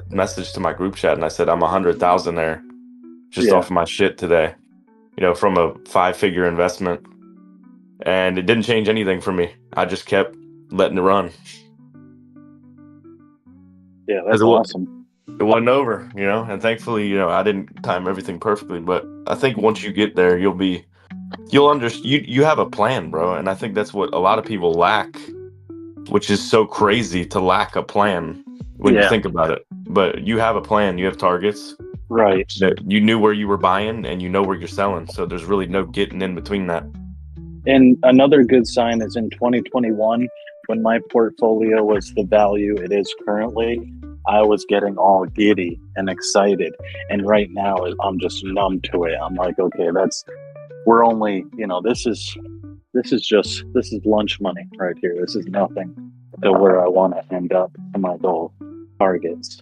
message to my group chat, and I said, I'm 100,000 there just off of my shit today, from a 5-figure investment. And it didn't change anything for me. I just kept letting it run.
Yeah, that's awesome.
It wasn't over, and thankfully, I didn't time everything perfectly, but I think once you get there, you'll understand. You have a plan, bro, and I think that's what a lot of people lack, which is so crazy to lack a plan when you think about it. But you have a plan, you have targets,
right?
You knew where you were buying and you know where you're selling, so there's really no getting in between that.
And another good sign is in 2021, when my portfolio was the value it is currently, I was getting all giddy and excited. And right now, I'm just numb to it. I'm like, okay, we're only, this is lunch money right here. This is nothing to where I want to end up to my goal targets,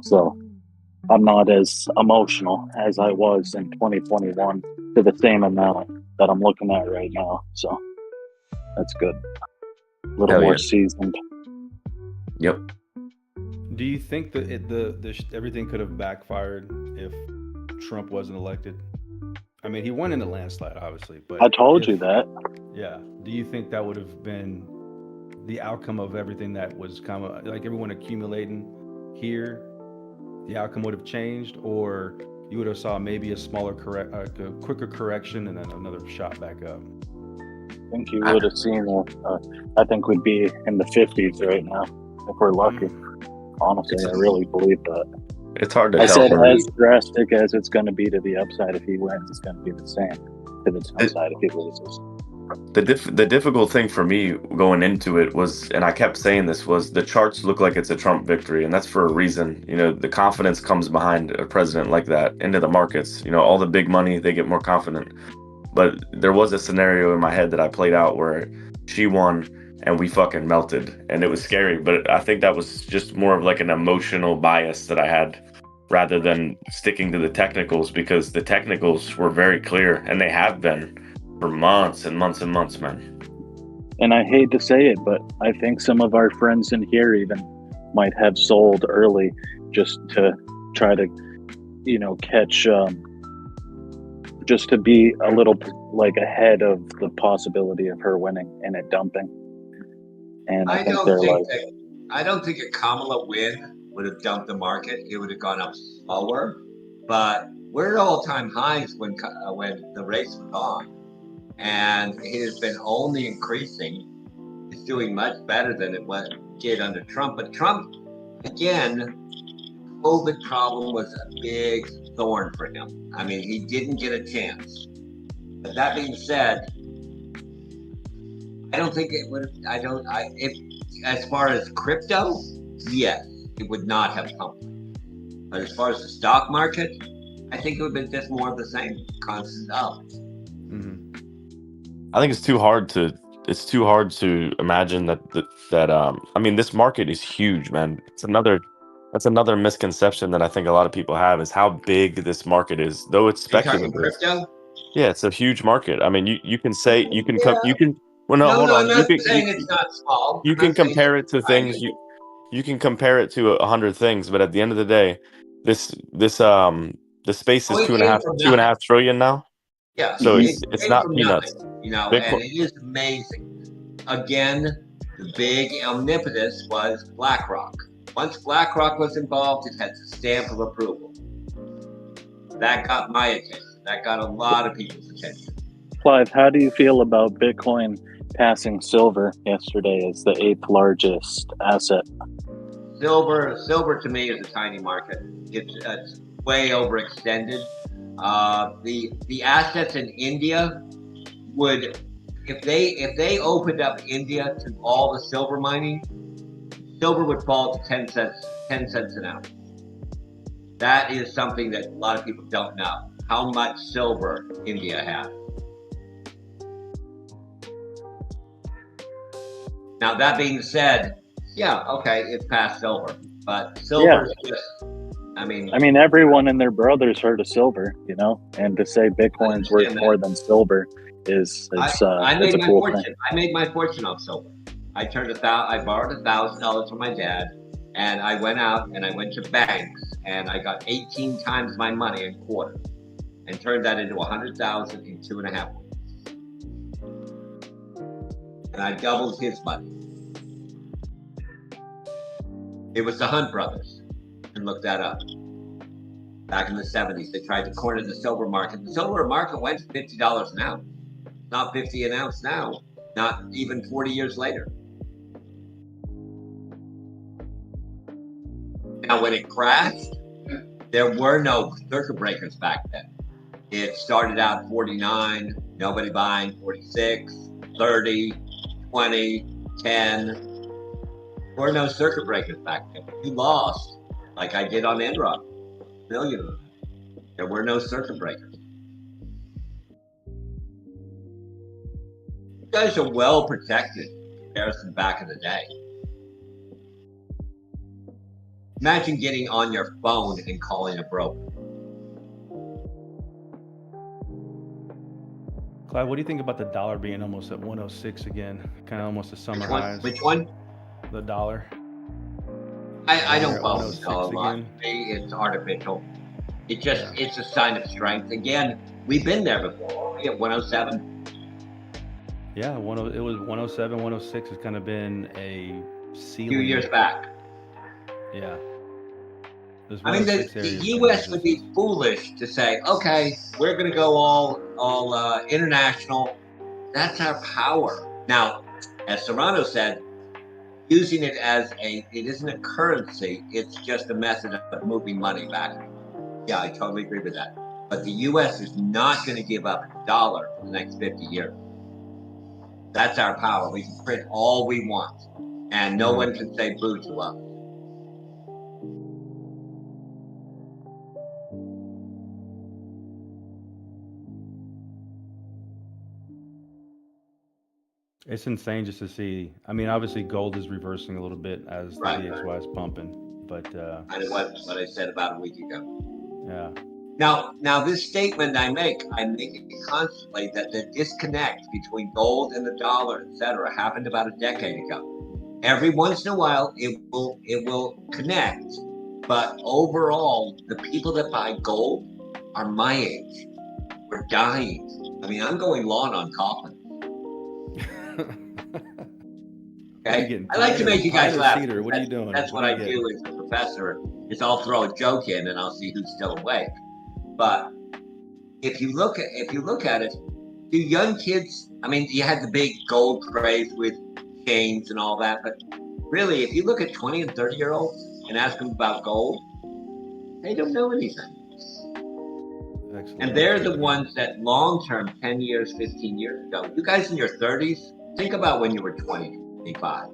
So I'm not as emotional as I was in 2021 to the same amount that I'm looking at right now. So that's good. A little more seasoned.
Yep.
Do you think that everything could have backfired if Trump wasn't elected? I mean, he won in a landslide, obviously. But
I told you that.
Yeah. Do you think that would have been the outcome of everything that was kind of like everyone accumulating here? The outcome would have changed, or you would have saw maybe a a quicker correction and then another shot back up.
I think you would have seen I think we'd be in the 50s right now if we're lucky. Honestly, I really believe that.
It's hard to
I
tell.
said
From
as drastic as it's going to be to the upside if he wins, it's going to be the same to the downside if he loses.
the difficult thing for me going into it was, and I kept saying this, was the charts look like it's a Trump victory, and that's for a reason. You know, the confidence comes behind a president like that into the markets. You know, all the big money, they get more confident. But there was a scenario in my head that I played out where she won and we fucking melted, and it was scary. But I think that was just more of like an emotional bias that I had rather than sticking to the technicals, because the technicals were very clear, and they have been for months and months and months, man.
And I hate to say it, but I think some of our friends in here even might have sold early just to try to, you know, catch, just to be a little like ahead of the possibility of her winning and it dumping. And I think they're like,
I don't think a Kamala win would have dumped the market. It would have gone up slower. But we're at all-time highs when the race was on, and it has been only increasing. It's doing much better than it did under Trump. But Trump, again, COVID problem was a big thorn for him. I mean, he didn't get a chance. But that being said, I don't think it would. As far as crypto, yes, it would not have pumped. But as far as the stock market, I think it would have been just more of the same, constant up.
I think it's too hard to imagine that I mean, this market is huge, man. That's another misconception that I think a lot of people have, is how big this market is. Though it's speculative.
Crypto?
Yeah, it's a huge market. I mean, you can say well, no,
No,
hold on.
I'm not saying it's not small.
You can compare it to things. You can compare it to 100 things, but at the end of the day, the space is two and a half trillion now.
Yeah,
so it's not peanuts.
Nothing, you know,
Bitcoin,
and it is amazing. Again, the big omnibus was BlackRock. Once BlackRock was involved, it had the stamp of approval. That got my attention. That got a lot of people's attention.
Clive, how do you feel about Bitcoin passing silver yesterday as the 8th largest asset?
Silver to me is a tiny market. It's way overextended. The assets in India would, if they opened up India to all the silver mining, silver would fall to 10 cents an ounce. That is something that a lot of people don't know, how much silver India has. Now, that being said, yeah, okay, it's past silver, but silver is just, I mean,
everyone and their brothers heard of silver, you know, and to say Bitcoin's worth more than silver is
I made
a
my
cool
fortune.
thing.
I made my fortune off silver. I borrowed $1,000 from my dad, and I went out and I went to banks, and I got 18 times my money in quarters, and turned that into 100,000 in 2.5 weeks. And I doubled his money. It was the Hunt brothers, and look that up. Back in the 70s, they tried to corner the silver market. The silver market went to $50 an ounce. Not 50 an ounce now. Not even 40 years later. Now, when it crashed, there were no circuit breakers back then. It started out 49, nobody buying, 46, 30, 20, 10. There were no circuit breakers back then. You lost, like I did on Enron, $1 million of them. There were no circuit breakers. You guys are well protected in comparison back in the day. Imagine getting on your phone and calling a broker.
Clive, what do you think about the dollar being almost at 106 again? Kind of almost a summer highs.
Which one?
The dollar.
I don't follow the dollar a lot. To me, it's artificial. It's a sign of strength. Again, we've been there before. We at 107.
Yeah, it was 107, 106 has kind of been a ceiling.
A few years back.
Yeah. There's
I
one
mean,
of
the
6 areas of
U.S. would
resistance.
be foolish to say, okay, we're going to go all international. That's our power. Now, as Serrano said, using it as it isn't a currency, it's just a method of moving money back. Yeah, I totally agree with that. But the U.S. is not going to give up a dollar for the next 50 years. That's our power. We can print all we want, and no one can say boo to us.
It's insane just to see. I mean, obviously, gold is reversing a little bit as the DXY is pumping, but
Kind of what I said about a week ago.
yeah.
Now, this statement I make it constantly that the disconnect between gold and the dollar, etc., happened about a decade ago. Every once in a while, it will connect, but overall, the people that buy gold are my age. We're dying. I mean, I'm going lawn on coffins. Okay, I like to make you guys laugh.
Cedar, what are you doing?
That's what I do as a professor. Is I'll throw a joke in and I'll see who's still awake. But if you look at it, do young kids? I mean, you had the big gold craze with chains and all that, but really, if you look at 20 and 30-year-olds and ask them about gold, they don't know anything.
Excellent.
And they're the ones that long-term, 10 years, 15 years ago. You guys in your 30s, think about when you were 20, 25.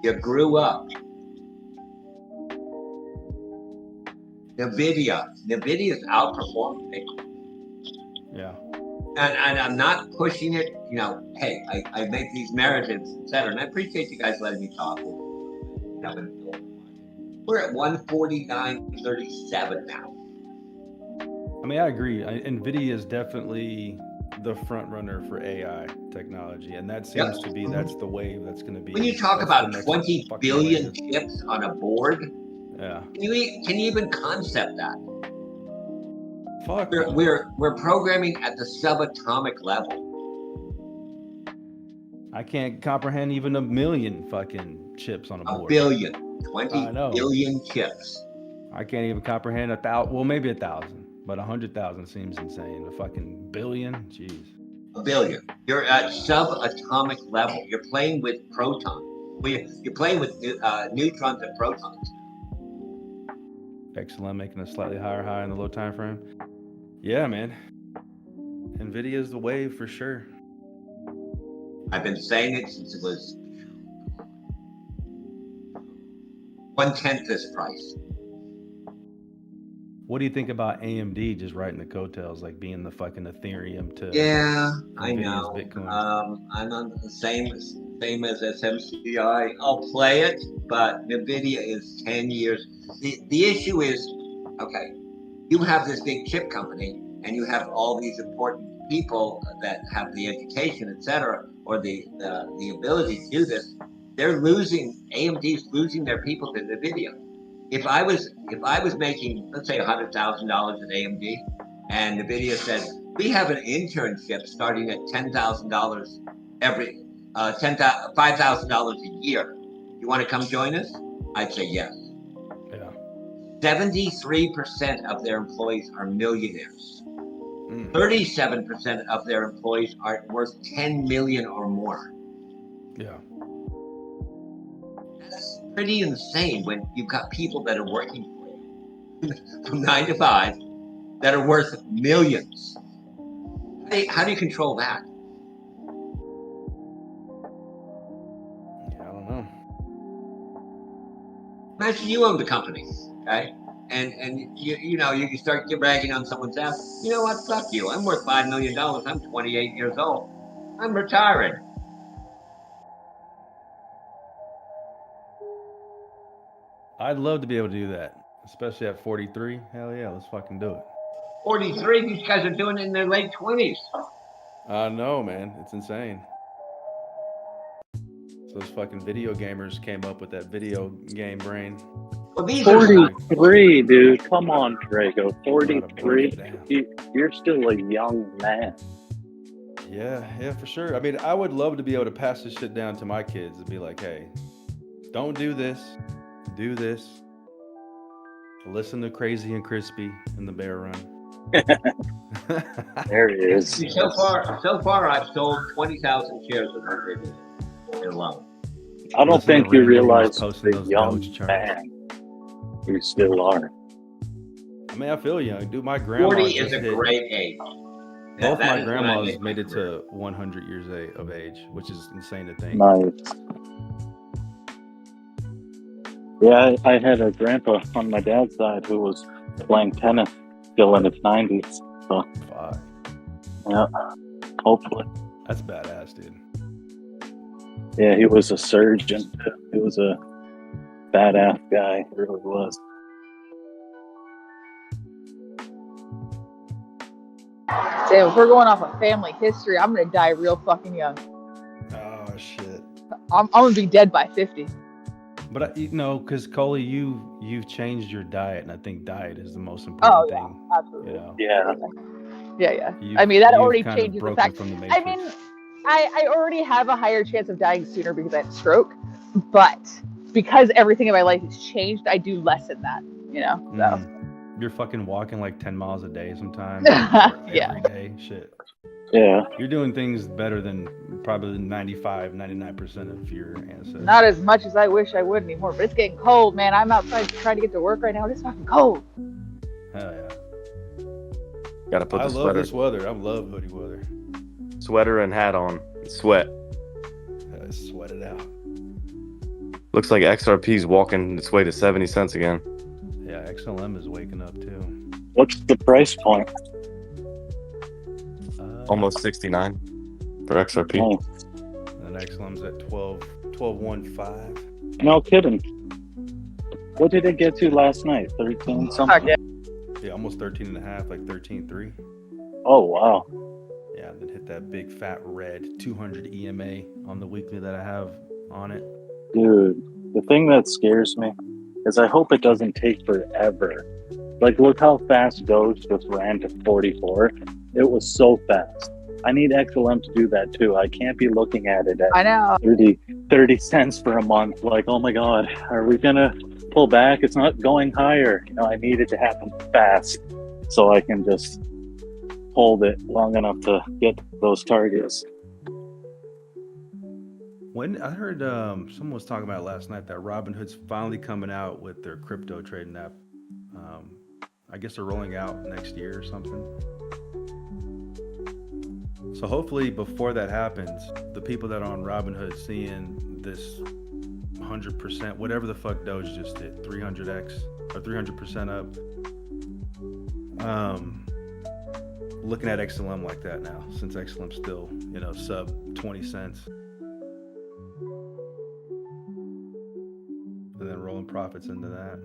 You grew up. Nvidia's outperformed Bitcoin.
Yeah.
And I'm not pushing it, hey, I make these narratives, etc. And I appreciate you guys letting me talk. We're at 149.37 now.
I mean, I agree. Nvidia is definitely the front runner for AI technology, and that seems to be that's the wave that's going to be.
When you talk about 20 billion chips on a board,
yeah,
can you even concept that?
Fuck.
We're programming at the subatomic level.
I can't comprehend even a million fucking chips on a board.
A billion. 20 billion chips.
I can't even comprehend 1,000. Well, maybe 1,000, but 100,000 seems insane. A fucking billion? Jeez.
A billion. You're at subatomic level. You're playing with protons. You're playing with neutrons and protons.
XLM making a slightly higher high in the low time frame. Yeah, man. Nvidia is the wave for sure.
I've been saying it since it was 1/10 this price.
What do you think about AMD just riding the coattails, like being the fucking Ethereum to
I know.
Bitcoin?
I'm on the same as SMCI. I'll play it, but Nvidia is 10 years. The issue is, okay, you have this big chip company and you have all these important people that have the education, etc., or the ability to do this. AMD's losing their people to Nvidia. If I was making, let's say, $100,000 at AMD, and Nvidia said we have an internship starting at $10,000 every $5,000 a year. You want to come join us? I'd say yes.
Yeah.
73% of their employees are millionaires. 37% of their employees are worth 10 million or more.
Yeah.
That's pretty insane when you've got people that are working for you from 9 to 5 that are worth millions. How do you control that?
Yeah, I don't know.
Imagine you owned a company, okay? And you can start bragging on someone's ass. You know what? Fuck you. I'm worth $5 million. I'm 28 years old. I'm retiring.
I'd love to be able to do that, especially at 43. Hell yeah, let's fucking do it.
43, these guys are doing it in their late 20s.
I know, man. It's insane. So those fucking video gamers came up with that video game brain.
Well, these
43, dude. Come on, Drago. 43. You're still a young man.
Yeah, for sure. I mean, I would love to be able to pass this shit down to my kids and be like, hey, don't do this, do this. Listen to Crazy and Crispy in the bear run.
There he is.
So far, I've sold 20,000 shares of Unda alone.
I don't
Listen to
think you
Randy when he's
realize
posting
the
those
young
Doge charts.
man you still are.
I mean, I feel young. Dude, my grandma
40
just
is a
hit.
great age.
Both
That
my
is when I
grandmas
make my
made it
career.
to 100 years of age, which is insane to think.
Nice. Yeah, I had a grandpa on my dad's side who was playing tennis still in his 90s. So,
Fuck.
yeah, hopefully.
That's badass, dude.
Yeah, he was a surgeon. He was a badass guy. He really was.
Damn, if we're going off of family history, I'm gonna die real fucking young.
Oh shit.
I'm gonna be dead by 50.
But because Coley, you've changed your diet, and I think diet is the most important thing.
Absolutely.
You know?
Yeah.
Yeah.
You've-
I mean, that
you've
already
kind of
changes the
broken
fact.
from the
I mean, I already have a higher chance of dying sooner because I had a stroke, but because everything in my life has changed, I do lessen that. You know. So.
You're fucking walking like 10 miles a day sometimes.
Yeah.
Every day. Shit.
Yeah.
You're doing things better than probably 99% of your ancestors.
Not as much as I wish I would anymore, but it's getting cold, man. I'm outside trying to get to work right now. It's fucking cold.
Hell yeah.
Gotta put
I
the
love
sweater,
this weather. I love hoodie weather.
sweater and hat on. Sweat.
Sweat it out.
Looks like XRP's walking its way to 70 cents again.
Yeah, XLM is waking up too.
What's the price point?
Almost 69 for XRP.
Oh,
And XLM's at 12.15.
no kidding. What did it get to last night? 13 something?
Yeah, almost 13.5, like 13.3.
Oh, wow.
Yeah, and then hit that big fat red 200 EMA on the weekly that I have on it.
Dude, the thing that scares me is I hope it doesn't take forever. Like, look how fast Doge just ran to 44. It was so fast. I need XLM to do that too. I can't be looking at it at
I know.
30 cents for a month. Like, oh my God, are we going to pull back? It's not going higher. You know, I need it to happen fast so I can just hold it long enough to get those targets.
When I heard someone was talking about last night that Robinhood's finally coming out with their crypto trading app. I guess they're rolling out next year or something. So hopefully before that happens, the people that are on Robinhood seeing this 100%, whatever the fuck Doge just did, 300x or 300% up, looking at XLM like that now, since XLM's still, sub 20 cents. And then rolling profits into that.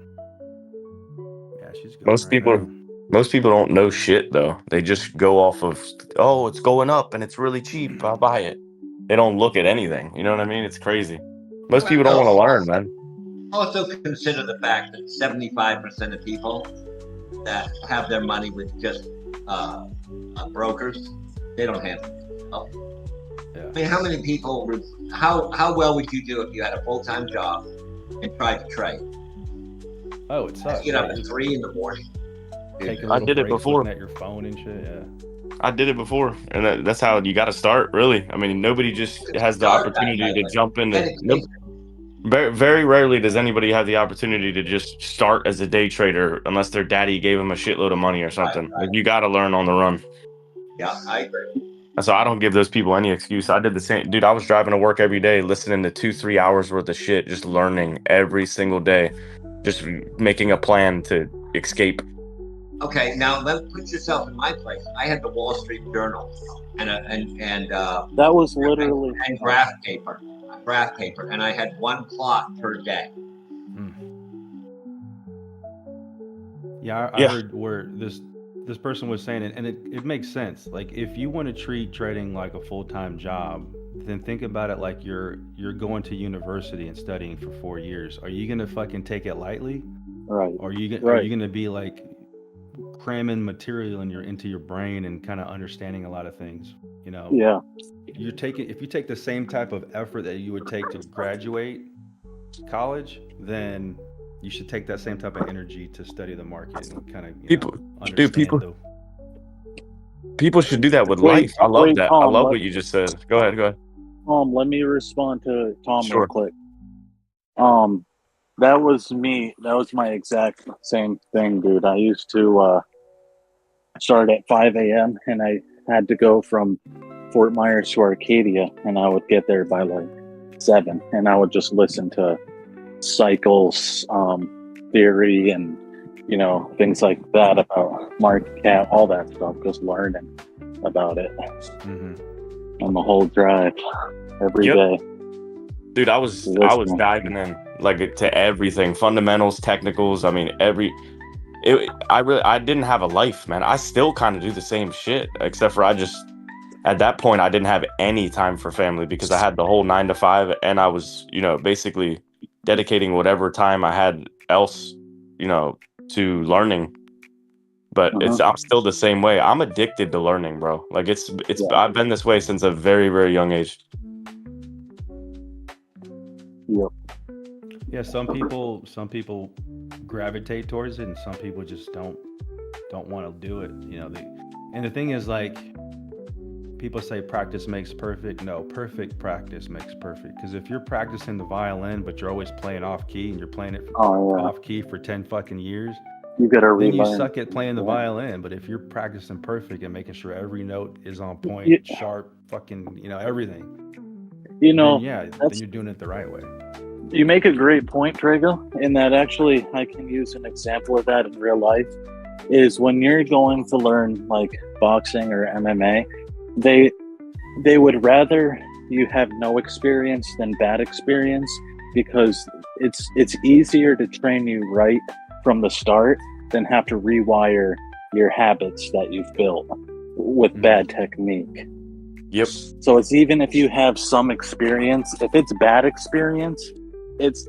Yeah, she's good.
Most people don't know shit though. They just go off of, oh, it's going up and it's really cheap, I'll buy it. They don't look at anything. You know what I mean? It's crazy. Most people don't want to learn, man.
Also consider the fact that 75% of people that have their money with just brokers, they don't handle it. Oh.
Yeah.
I mean, how many people how well would you do if you had a full-time job and tried to trade?
Oh, it sucks.
Get up at 3 in the morning.
I did it before. Looking at your phone and shit. Yeah.
I did it before, and that's how you got to start. Really, I mean, nobody just has the opportunity to jump into. Very, very rarely does anybody have the opportunity to just start as a day trader unless their daddy gave them a shitload of money or something. Like, you got to learn on the run.
Yeah, I agree.
So I don't give those people any excuse. I did the same. Dude, I was driving to work every day, listening to 2-3 hours worth of shit, just learning every single day, just making a plan to escape.
Okay, now let's put yourself in my place. I had the Wall Street Journal and
that was literally
and graph paper, and I had one plot per day.
Yeah, I heard where this person was saying it, and it makes sense. Like, if you want to treat trading like a full-time job, then think about it like you're going to university and studying for 4 years. Are you gonna fucking take it lightly?
Right.
Or are you gonna be like cramming material into your brain and kind of understanding a lot of things?
Yeah.
If you take the same type of effort that you would take to graduate college, then you should take that same type of energy to study the market and kind of
people should do that with
Wait,
life. I love that. I
Tom,
love what you just said. Go ahead.
Tom, let me respond to Tom
Sure.
real quick. That was me. That was my exact same thing, dude. I used to start at 5 a.m. and I had to go from Fort Myers to Arcadia, and I would get there by like 7, and I would just listen to cycles, theory, and things like that about market cap, all that stuff, just learning about it on the whole drive every day.
Dude, I was diving in like to everything, fundamentals, technicals. I mean, I didn't have a life, man. I still kind of do the same shit, except for at that point I didn't have any time for family because I had the whole 9 to 5, and I was, basically dedicating whatever time I had else, to learning. But I'm still the same way. I'm addicted to learning, bro. Like I've been this way since a very, very young age.
Yep.
Yeah, some people gravitate towards it, and some people just don't want to do it. And the thing is, like, people say practice makes perfect. No, perfect practice makes perfect. Because if you're practicing the violin, but you're always playing off key, and you're playing it off key for 10 fucking years,
you gotta
then you
relearn.
suck at playing the violin. But if you're practicing perfect and making sure every note is on point, sharp, fucking, everything, then you're doing it the right way.
You make a great point, Drago, in that actually I can use an example of that in real life. Is when you're going to learn like boxing or MMA, they would rather you have no experience than bad experience, because it's easier to train you right from the start than have to rewire your habits that you've built with bad technique.
Yep.
So it's even if you have some experience, if it's bad experience, it's,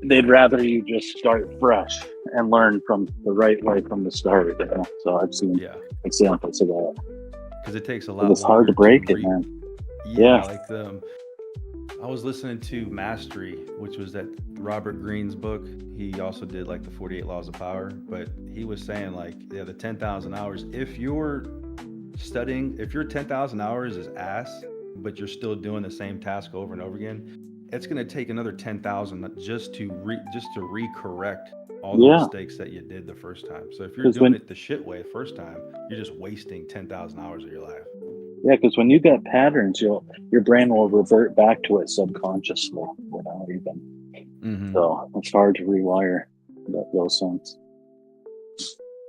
they'd rather you just start fresh and learn from the right way from the start. So I've seen examples of that.
Because it takes a lot.
It's hard to break it, man.
Yeah. Like I was listening to Mastery, which was that Robert Greene's book. He also did like the 48 Laws of Power, but he was saying like, the 10,000 hours, if you're studying, if your 10,000 hours is ass, but you're still doing the same task over and over again, it's going to take another 10,000 just to recorrect all the mistakes that you did the first time. So if you're doing it the shit way first time, you're just wasting 10,000 hours of your life.
Yeah, because when you got patterns, your brain will revert back to it subconsciously without even. So it's hard to rewire those things.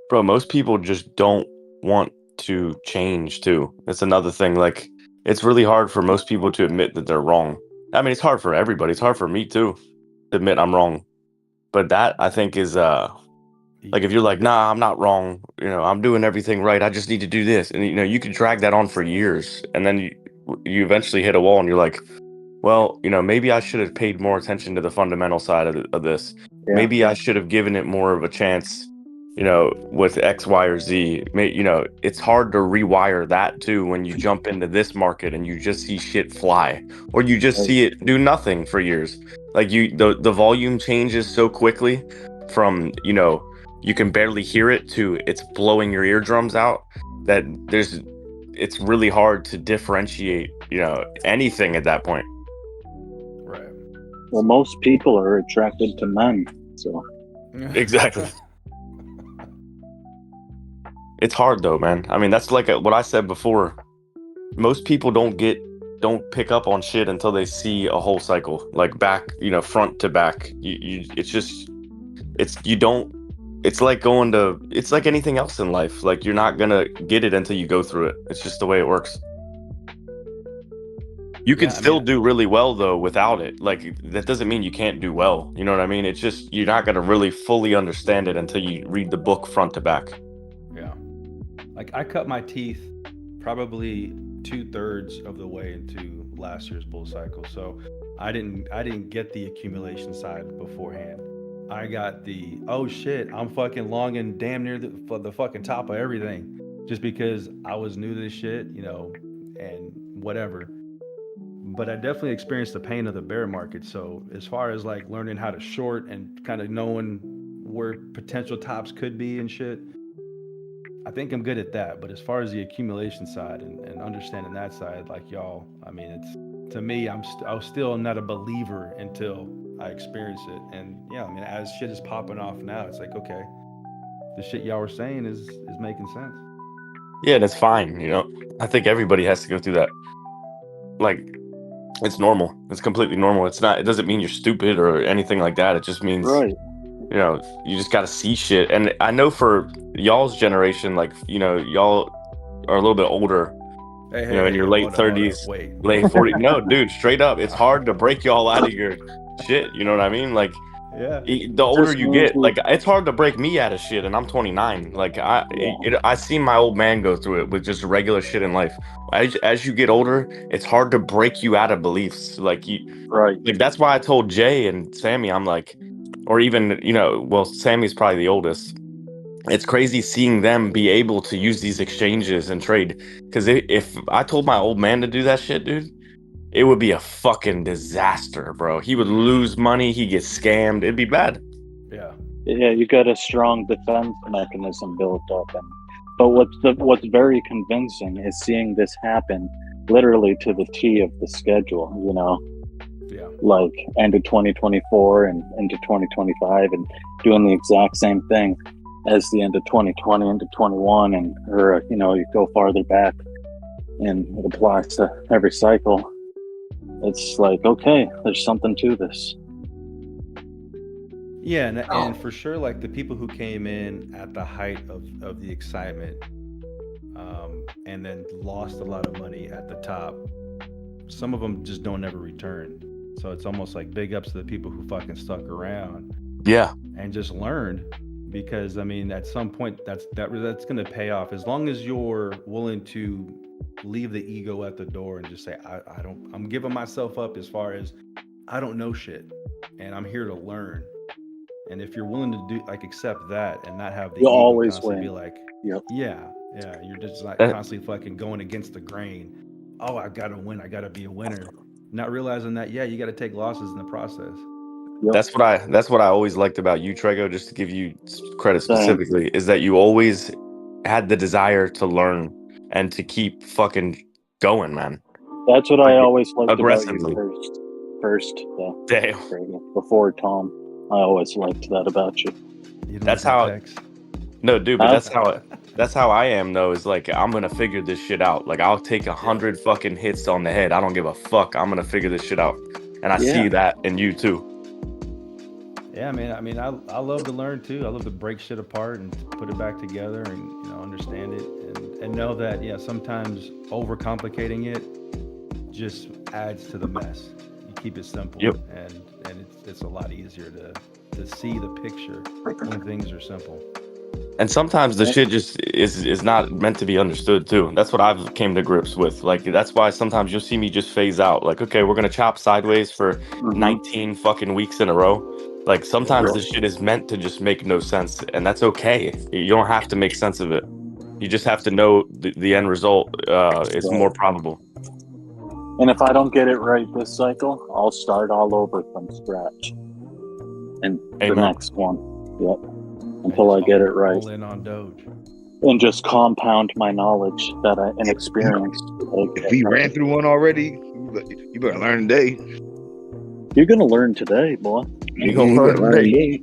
Bro, most people just don't want to change too. That's another thing. Like, it's really hard for most people to admit that they're wrong. I mean, it's hard for everybody. It's hard for me too to admit I'm wrong. But that, I think, is like, if you're like, nah, I'm not wrong, I'm doing everything right, I just need to do this, and you can drag that on for years, and then you eventually hit a wall, and you're like, well, maybe I should have paid more attention to the fundamental side of this. Maybe I should have given it more of a chance, with X, Y, or Z. It's hard to rewire that too when you jump into this market and you just see shit fly, or you just see it do nothing for years. Like the volume changes so quickly from, you can barely hear it to it's blowing your eardrums out, that it's really hard to differentiate, anything at that point.
Right.
Well, most people are attracted to men, so.
Exactly. It's hard though, man. I mean, that's like what I said before. Most people don't pick up on shit until they see a whole cycle, like back, front to back. It's like anything else in life. Like, you're not gonna get it until you go through it. It's just the way it works. You can still do really well though without it. Like, that doesn't mean you can't do well. You know what I mean? It's just, you're not gonna really fully understand it until you read the book front to back.
Yeah. Like, I cut my teeth probably 2/3 of the way into last year's bull cycle. So I didn't get the accumulation side beforehand. I got the, oh shit, I'm fucking long and damn near the fucking top of everything, just because I was new to this shit, and whatever. but I definitely experienced the pain of the bear market. So as far as like learning how to short and kind of knowing where potential tops could be and shit, I think I'm good at that. But as far as the accumulation side and understanding that side, like y'all, I mean, it's, to me, I'm still not a believer until I experience it. And yeah, I mean, as shit is popping off now, it's like, okay, the shit y'all were saying is making sense.
Yeah, that's fine. You know, I think everybody has to go through that. Like, it's normal. It's completely normal. It's not. It doesn't mean you're stupid or anything like that. It just means,
Right.
you know, you just got to see shit. And I know for y'all's generation, like, you know, y'all are a little bit older.
Hey,
you know, in your late 30s,
wait.
late 40s. No, dude, straight up, it's hard to break y'all out of your shit. You know what I mean? Like,
yeah.
The older you get, like, it's hard to break me out of shit, and I'm 29. Like, I seen my old man go through it with just regular shit in life. As you get older, it's hard to break you out of beliefs. Like, like that's why I told Jay and Sammy, I'm like, or even, you know, well, Sammy's probably the oldest. It's crazy seeing them be able to use these exchanges and trade. Because if I told my old man to do that shit, dude, it would be a fucking disaster, bro. He would lose money. He'd get scammed. It'd be bad.
Yeah.
Yeah, you got a strong defense mechanism built up, but what's very convincing is seeing this happen literally to the T of the schedule. You know,
yeah,
like end of 2024 and into 2025, and doing the exact same thing as the end of 2020 into 21, and or you know, you go farther back, and it applies to every cycle. It's like, okay, there's something to this.
Yeah, and for sure, like the people who came in at the height of the excitement, and then lost a lot of money at the top, some of them just don't ever return. So it's almost like big ups to the people who fucking stuck around.
Yeah.
And just learned, because I mean, at some point, that's going to pay off as long as you're willing to leave the ego at the door and just say, I'm giving myself up as far as I don't know shit, and I'm here to learn. And if you're willing to do, like, accept that and not have the
You'll
ego
always
constantly be
win.
like,
Yep.
yeah, you're just like constantly fucking going against the grain. Oh, I gotta win. I gotta be a winner. Not realizing that, yeah, you gotta take losses in the process.
Yep.
That's what I always liked about you, Trego, just to give you credit specifically, is that you always had the desire to learn and to keep fucking going, man.
That's what I always liked
aggressively.
about you first
Damn.
before Tom. I always liked that about you.
That's how. No, dude, but that's how I am though. Is like, I'm gonna figure this shit out. Like, I'll take 100 fucking hits on the head. I don't give a fuck. I'm gonna figure this shit out, and I see that in you too.
Yeah, man. I mean, I love to learn too. I love to break shit apart and put it back together, and you know, understand it, and know that sometimes overcomplicating it just adds to the mess. You keep it simple, and it's a lot easier to see the picture when things are simple.
And sometimes the shit just is not meant to be understood too. That's what I've came to grips with. Like, that's why sometimes you'll see me just phase out. Like, okay, we're gonna chop sideways for 19 fucking weeks in a row. Like, sometimes this shit is meant to just make no sense, and that's okay. You don't have to make sense of it. You just have to know the end result is more probable.
And if I don't get it right this cycle, I'll start all over from scratch. And the next one. Yep. Until I get it right.
All in on Doge.
And just compound my knowledge and experience.
If we ran through one already, you better learn today.
You're going to learn today, boy.
You're going to learn today.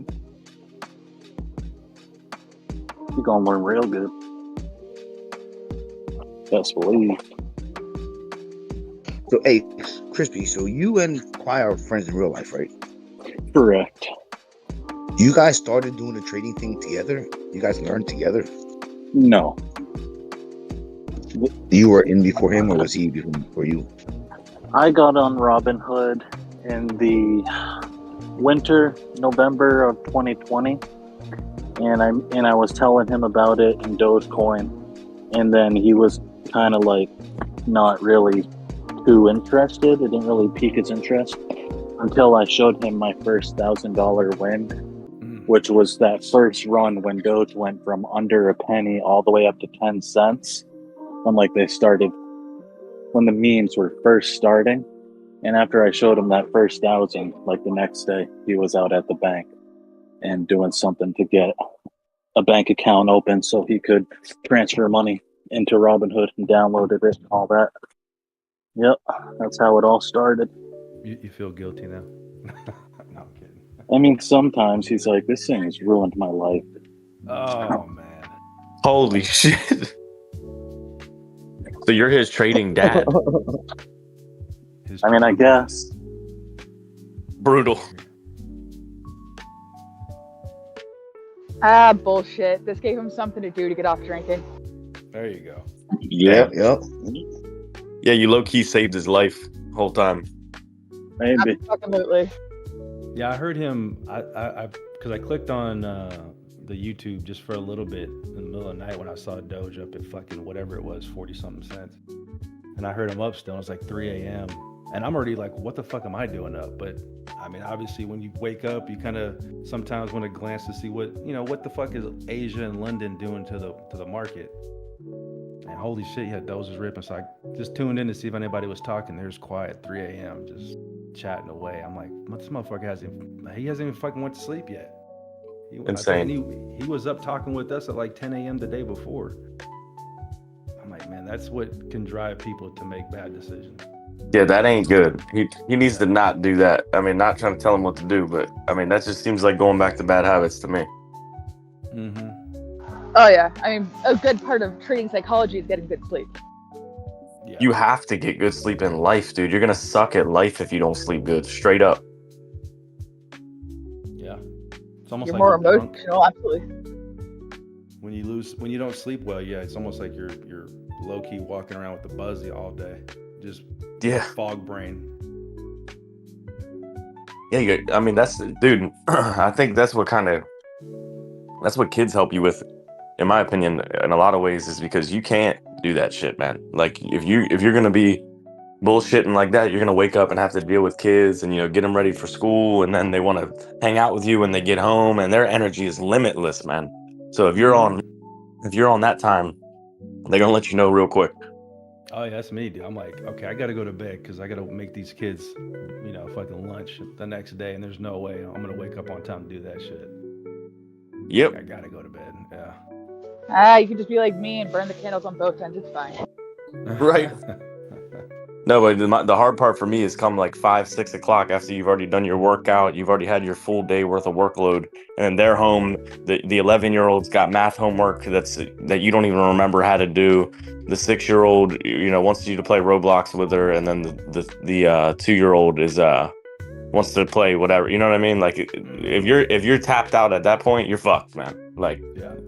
You're going to learn real good. Best believe.
So, hey, Crispy, so you and Quai are friends in real life, right?
Correct.
You guys started doing the trading thing together? You guys learned together?
No.
You were in before him, or was he before you?
I got on Robinhood in the winter, November of 2020, and I was telling him about it in Dogecoin, and then he was kind of like not really too interested. It didn't really pique his interest until I showed him my first $1,000 win, which was that first run when Doge went from under a penny all the way up to 10 cents. When the memes were first starting. And after I showed him that first 1,000, like the next day, he was out at the bank and doing something to get a bank account open so he could transfer money into Robinhood and downloaded it and all that. Yep, that's how it all started.
You feel guilty now? No, I'm kidding.
I mean, sometimes he's like, this thing has ruined my life.
Oh, man.
Holy shit. So you're his trading dad.
I mean, I guess.
Brutal.
Ah, bullshit. This gave him something to do to get off drinking.
There you go.
Yeah. Yep. Yeah, you low-key saved his life whole time.
Maybe.
Absolutely.
Yeah, I heard him. Because I clicked on the YouTube just for a little bit in the middle of the night when I saw Doge up at fucking whatever it was, 40-something cents. And I heard him up still. It was like 3 a.m. And I'm already like, what the fuck am I doing up? But I mean, obviously, when you wake up, you kind of sometimes want to glance to see what the fuck is Asia and London doing to the market. And holy shit, yeah, Doge was ripping. So I just tuned in to see if anybody was talking. There's quiet, 3 a.m. just chatting away. I'm like, this motherfucker hasn't even fucking went to sleep yet.
Insane.
He was up talking with us at like 10 a.m. the day before. I'm like, man, that's what can drive people to make bad decisions.
Yeah, that ain't good. He needs to not do that. I mean, not trying to tell him what to do, but I mean, that just seems like going back to bad habits to me.
Mm-hmm.
Oh, yeah. I mean, a good part of trading psychology is getting good sleep.
Yeah.
You have to get good sleep in life, dude. You're going to suck at life if you don't sleep good, straight up.
Yeah. It's almost
You're
like
more
you're drunk.
emotional, absolutely.
When you don't sleep well, yeah, it's almost like you're low-key walking around with the buzzy all day. Just fog brain.
Yeah, I mean, dude, I think that's what kids help you with, in my opinion, in a lot of ways, is because you can't do that shit, man. Like, if you're going to be bullshitting like that, you're going to wake up and have to deal with kids and, get them ready for school. And then they want to hang out with you when they get home, and their energy is limitless, man. So if you're on that time, they're going to let you know real quick.
Oh, yeah, that's me, dude. I'm like, okay, I got to go to bed because I got to make these kids, fucking lunch the next day. And there's no way I'm going to wake up on time to do that shit.
Yep.
I got to go to bed.
Ah, you can just be like me and burn the candles on both ends. It's fine.
Right. No, but the hard part for me is come like 5, 6 o'clock after you've already done your workout, you've already had your full day worth of workload, and they're home. The 11-year-old's got math homework that you don't even remember how to do. The 6-year-old, wants you to play Roblox with her, and then the 2-year-old wants to play whatever. You know what I mean? Like, if you're tapped out at that point, you're fucked, man. Like,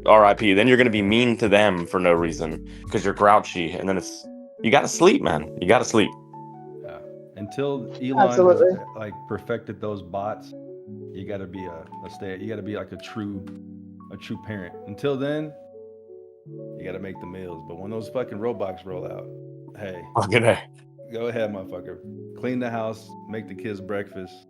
R.I.P. Then you're gonna be mean to them for no reason because you're grouchy, and then you gotta sleep, man. You gotta sleep.
Yeah. Until Elon has like perfected those bots, you gotta be you gotta be like a true parent. Until then, you gotta make the meals. But when those fucking robots roll out, hey, go ahead, motherfucker. Clean the house, make the kids breakfast.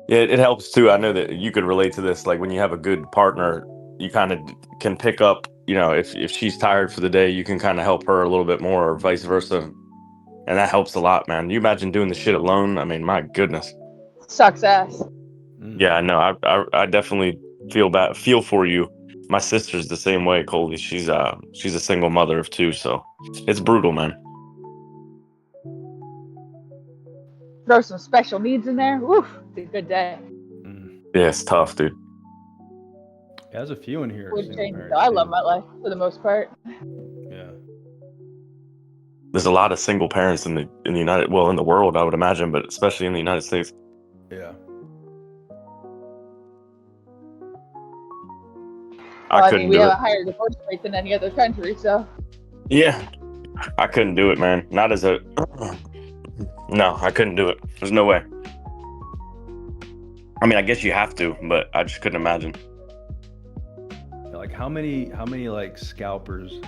Yeah, it helps too. I know that you could relate to this. Like, when you have a good partner, you kind of can pick up, if she's tired for the day, you can kind of help her a little bit more, or vice versa. And that helps a lot, man. You imagine doing the shit alone? I mean, my goodness.
Sucks ass.
Yeah, I know. I definitely feel for you. My sister's the same way, Coley. She's a single mother of 2, so it's brutal, man.
Throw some special needs in there. Woof, it's a good day.
Yeah, it's tough, dude.
Yeah, there's a few in here.
Would change, though. I love my life for the most part.
Yeah.
There's a lot of single parents in the world, I would imagine, but especially in the United States.
Yeah.
We have a higher divorce rate than any other country, so.
Yeah, I couldn't do it, man. No, I couldn't do it. There's no way. I mean, I guess you have to, but I just couldn't imagine.
Like, how many like scalpers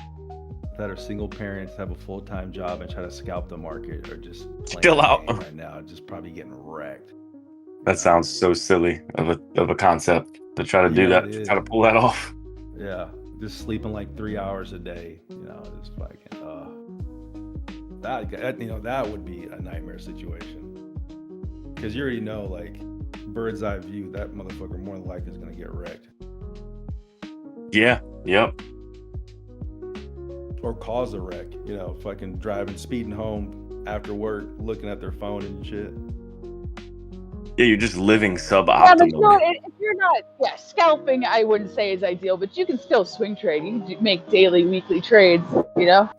that are single parents, have a full-time job, and try to scalp the market are just
still out
right now, just probably getting wrecked.
That sounds so silly of a concept to try to do that, to try to pull that off.
Yeah, just sleeping like 3 hours a day, just fucking. That would be a nightmare situation. Because you already know, like, bird's eye view, that motherfucker more than likely is going to get wrecked.
Yeah. Yep.
Or cause a wreck. Fucking driving, speeding home after work, looking at their phone and shit.
Yeah, you're just living
Yeah, but
suboptimally.
if you're not, scalping, I wouldn't say is ideal, but you can still swing trade. You can make daily, weekly trades,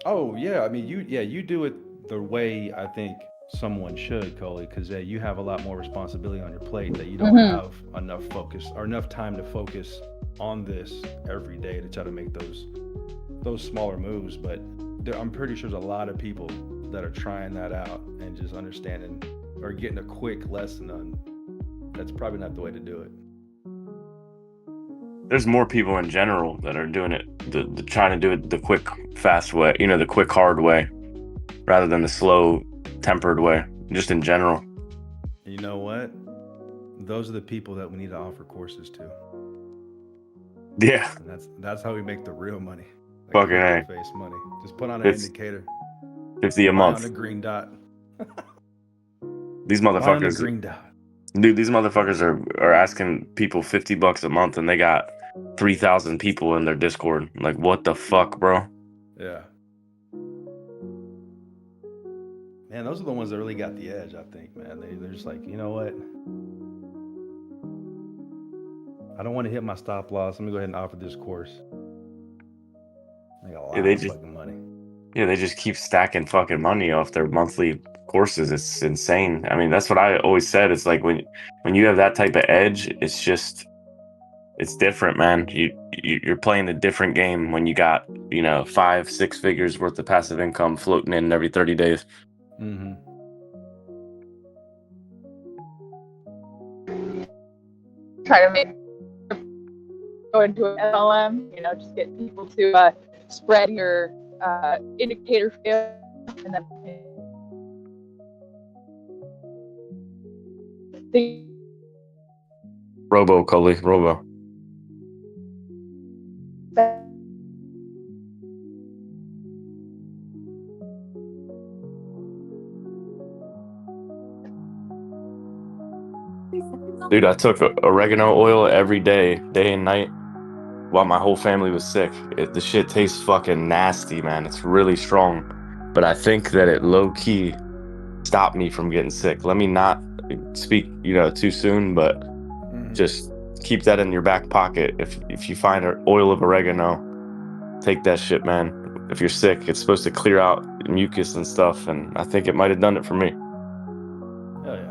Oh, yeah. I mean, you do it the way I think someone should, Coley, because you have a lot more responsibility on your plate that you don't have enough focus or enough time to focus on this every day to try to make those smaller moves. But I'm pretty sure there's a lot of people that are trying that out and just understanding or getting a quick lesson on that's probably not the way to do it.
There's more people in general that are doing it, trying to do it the quick, fast way, the quick, hard way, rather than the slow, tempered way, just in general.
You know what? Those are the people that we need to offer courses to.
Yeah.
And that's how we make the real money.
Fucking A.
Face money. Just put on an indicator.
$50 a month.
On a green dot.
These motherfuckers.
Green dot.
Dude, these motherfuckers are asking people $50 a month, and they got 3,000 people in their Discord. Like, what the fuck, bro?
Yeah. Man, those are the ones that really got the edge, I think, man. They're just like, you know what? I don't want to hit my stop loss. Let me go ahead and offer this course. They got a lot of fucking money.
Yeah, they just keep stacking fucking money off their monthly courses. It's insane. I mean, that's what I always said. It's like when you have that type of edge, it's different, man. You're playing a different game when you got 5-6 figures worth of passive income floating in every 30 days.
Mm-hmm.
Try to go into an MLM, just get people to spread your indicator field, and then
Robo, Cully, Robo. Dude, I took oregano oil every day and night, while my whole family was sick. The shit tastes fucking nasty, man. It's really strong. But I think that it low-key stopped me from getting sick. Let me not speak, too soon, but just keep that in your back pocket. If you find an oil of oregano, take that shit, man. If you're sick, it's supposed to clear out mucus and stuff, and I think it might have done it for me.
Hell yeah.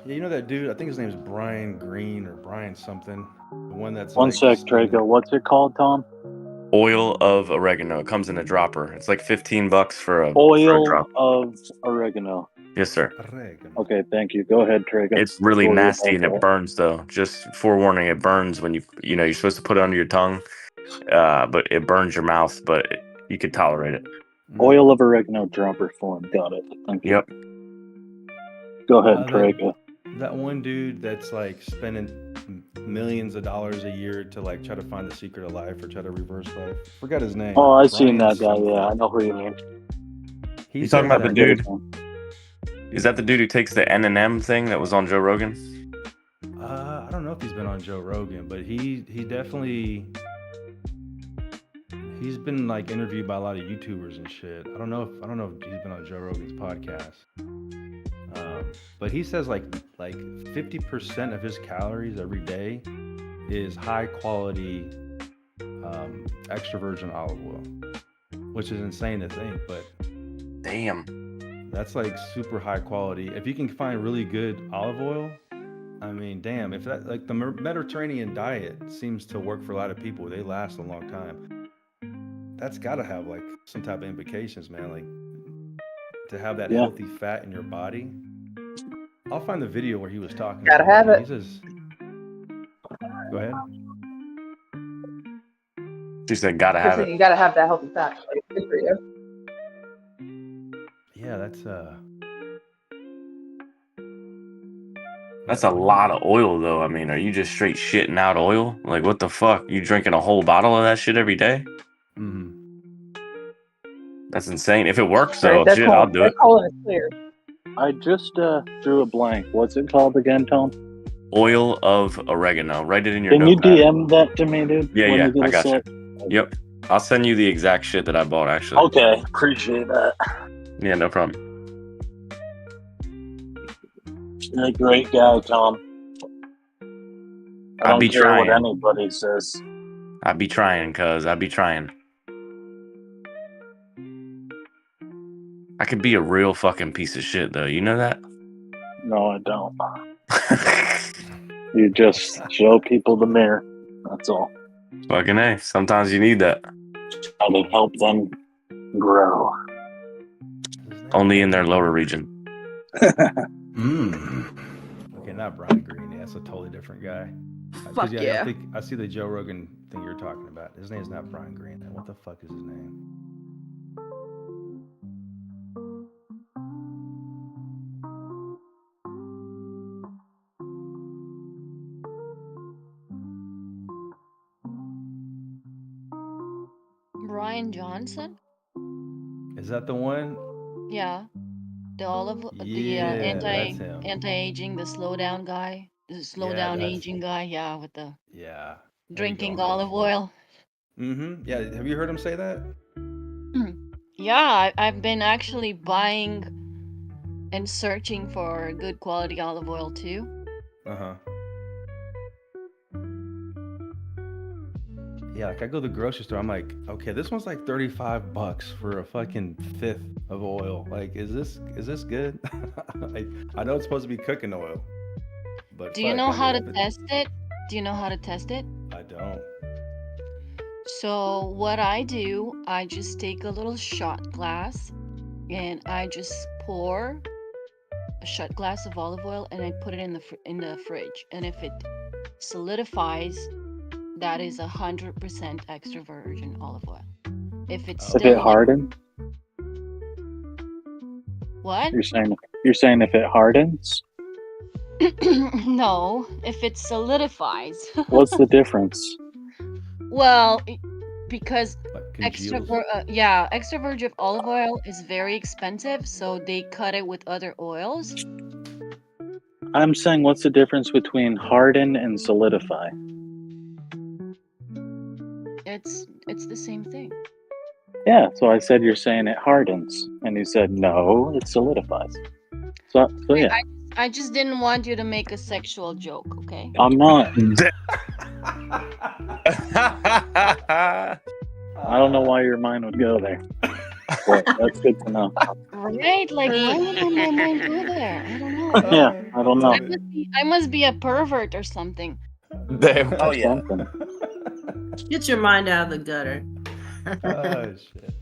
Yeah, you know that dude, I think his name's Brian Green or Brian something. The one that's
One sec, Trago. What's it called, Tom?
Oil of oregano. It comes in a dropper. It's like $15 for a
Oil
drop.
of oregano.
Yes, sir.
Okay, thank you. Go ahead, Trago.
It's really nasty and it burns, though. Just forewarning, it burns when you're supposed to put it under your tongue, but it burns your mouth, but you could tolerate it.
Oil of oregano dropper form. Got it. Thank you.
Yep.
Go ahead, Trago.
That one dude that's like spending millions of dollars a year to like try to find the secret of life or try to reverse life. Forgot his name.
Oh, I've seen that guy. Yeah, I know who you mean.
You talking about the dude? Is that the dude who takes the N&M thing that was on Joe Rogan?
I don't know if he's been on Joe Rogan, but he definitely he's been like interviewed by a lot of YouTubers and shit. I don't know if he's been on Joe Rogan's podcast. But he says like 50% of his calories every day is high quality extra virgin olive oil, which is insane to think, but
damn,
that's like super high quality. If you can find really good olive oil, I mean, damn, if that like the Mediterranean diet seems to work for a lot of people, they last a long time. That's got to have like some type of implications, man. Like to have that healthy fat in your body. I'll find the video where he was talking.
Gotta have it.
He says, go ahead.
She said, gotta have it.
You gotta have that healthy fat. It's good for you.
Yeah,
that's a lot of oil, though. I mean, are you just straight shitting out oil? Like, what the fuck? You drinking a whole bottle of that shit every day?
Mm-hmm.
That's insane. If it works,
Right,
though,
that
shit,
call,
I'll do
that
it.
call is clear. I just drew a blank. What's it called again, Tom?
Oil of oregano. Write it in your
Can you
notepad.
DM that to me, dude?
Yeah,
when
yeah,
you get
I
a
got
sec?
you. Yep. I'll send you the exact shit that I bought, actually.
Okay, appreciate that.
Yeah, no problem.
You're a great guy, Tom. I
I'll
don't
be
care what
trying.
anybody says.
I'll be trying, cuz I'll be trying. I could be a real fucking piece of shit, though. You know that?
No, I don't. You just show people the mirror. That's all.
Fucking A. Sometimes you need that.
How to help them grow.
Only in their lower region.
Okay, not Brian Green. Yeah, that's a totally different guy.
Fuck yeah.
I see the Joe Rogan thing you're talking about. His name's not Brian Green. What the fuck is his name?
Brian Johnson?
Is that the one?
Yeah. The olive,
Yeah, that's him.
anti-aging, the slow down guy, the slow down
that's-
aging guy. Yeah, with the
Yeah.
drinking olive oil.
Mm-hmm. Yeah. Have you heard him say that?
Yeah, I've been actually buying and searching for good quality olive oil too.
Uh-huh. Yeah, like I go to the grocery store, I'm like, okay, this one's like $35 for a fucking fifth of oil. Like, is this good? I know it's supposed to be cooking oil, but
Do you
fuck,
know
I
how
mean,
to
if
test it? Do you know how to test it?
I don't.
So what I do, I just take a little shot glass and I just pour a shot glass of olive oil and I put it in the fridge. And if it solidifies, that is 100% extra virgin olive oil. If it's
If
still
it hardens?
what?
You're saying if it hardens?
No, if it solidifies.
What's the difference?
Well, because
congeals.
extra virgin olive oil is very expensive, so they cut it with other oils.
I'm saying what's the difference between harden and solidify?
It's the same thing.
Yeah, so I said you're saying it hardens, and you said no, it solidifies. So yeah,
I just didn't want you to make a sexual joke, okay?
I'm not. I don't know why your mind would go there, but that's good to know.
Right? Like, why would my mind go there? I don't know.
Yeah, I don't know.
I must be a pervert or something.
Damn.
Oh yeah.
Get your mind out of the gutter.
Oh shit.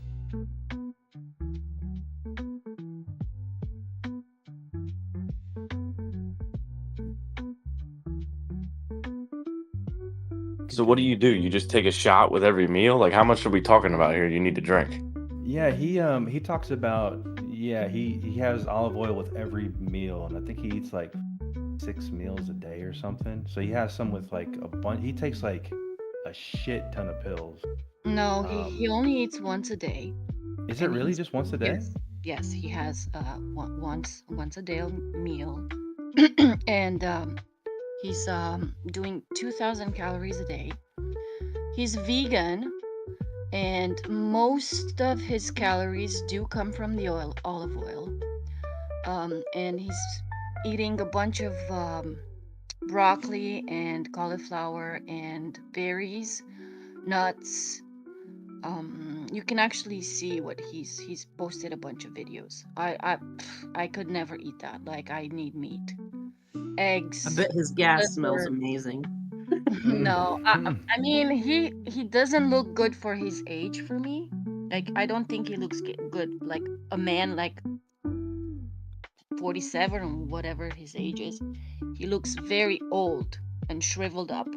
So what do? You just take a shot with every meal? Like, how much are we talking about here? You need to drink.
Yeah, he talks about he has olive oil with every meal, and I think he eats like 6 meals a day or something. So he has some with like a bunch. He takes like a shit ton of pills.
No, he only eats once a day.
Is it really just once a day?
Yes, he has once a day meal, and he's doing 2,000 calories a day. He's vegan, and most of his calories do come from the olive oil. And he's eating a bunch of broccoli and cauliflower and berries, nuts. You can actually see what he's posted a bunch of videos. I could never eat that. Like, I need meat, eggs.
I bet his gas
liver.
smells amazing.
No, I mean he doesn't look good for his age for me. Like, I don't think he looks good like a man like 47 or whatever his age is. He looks very old and shriveled up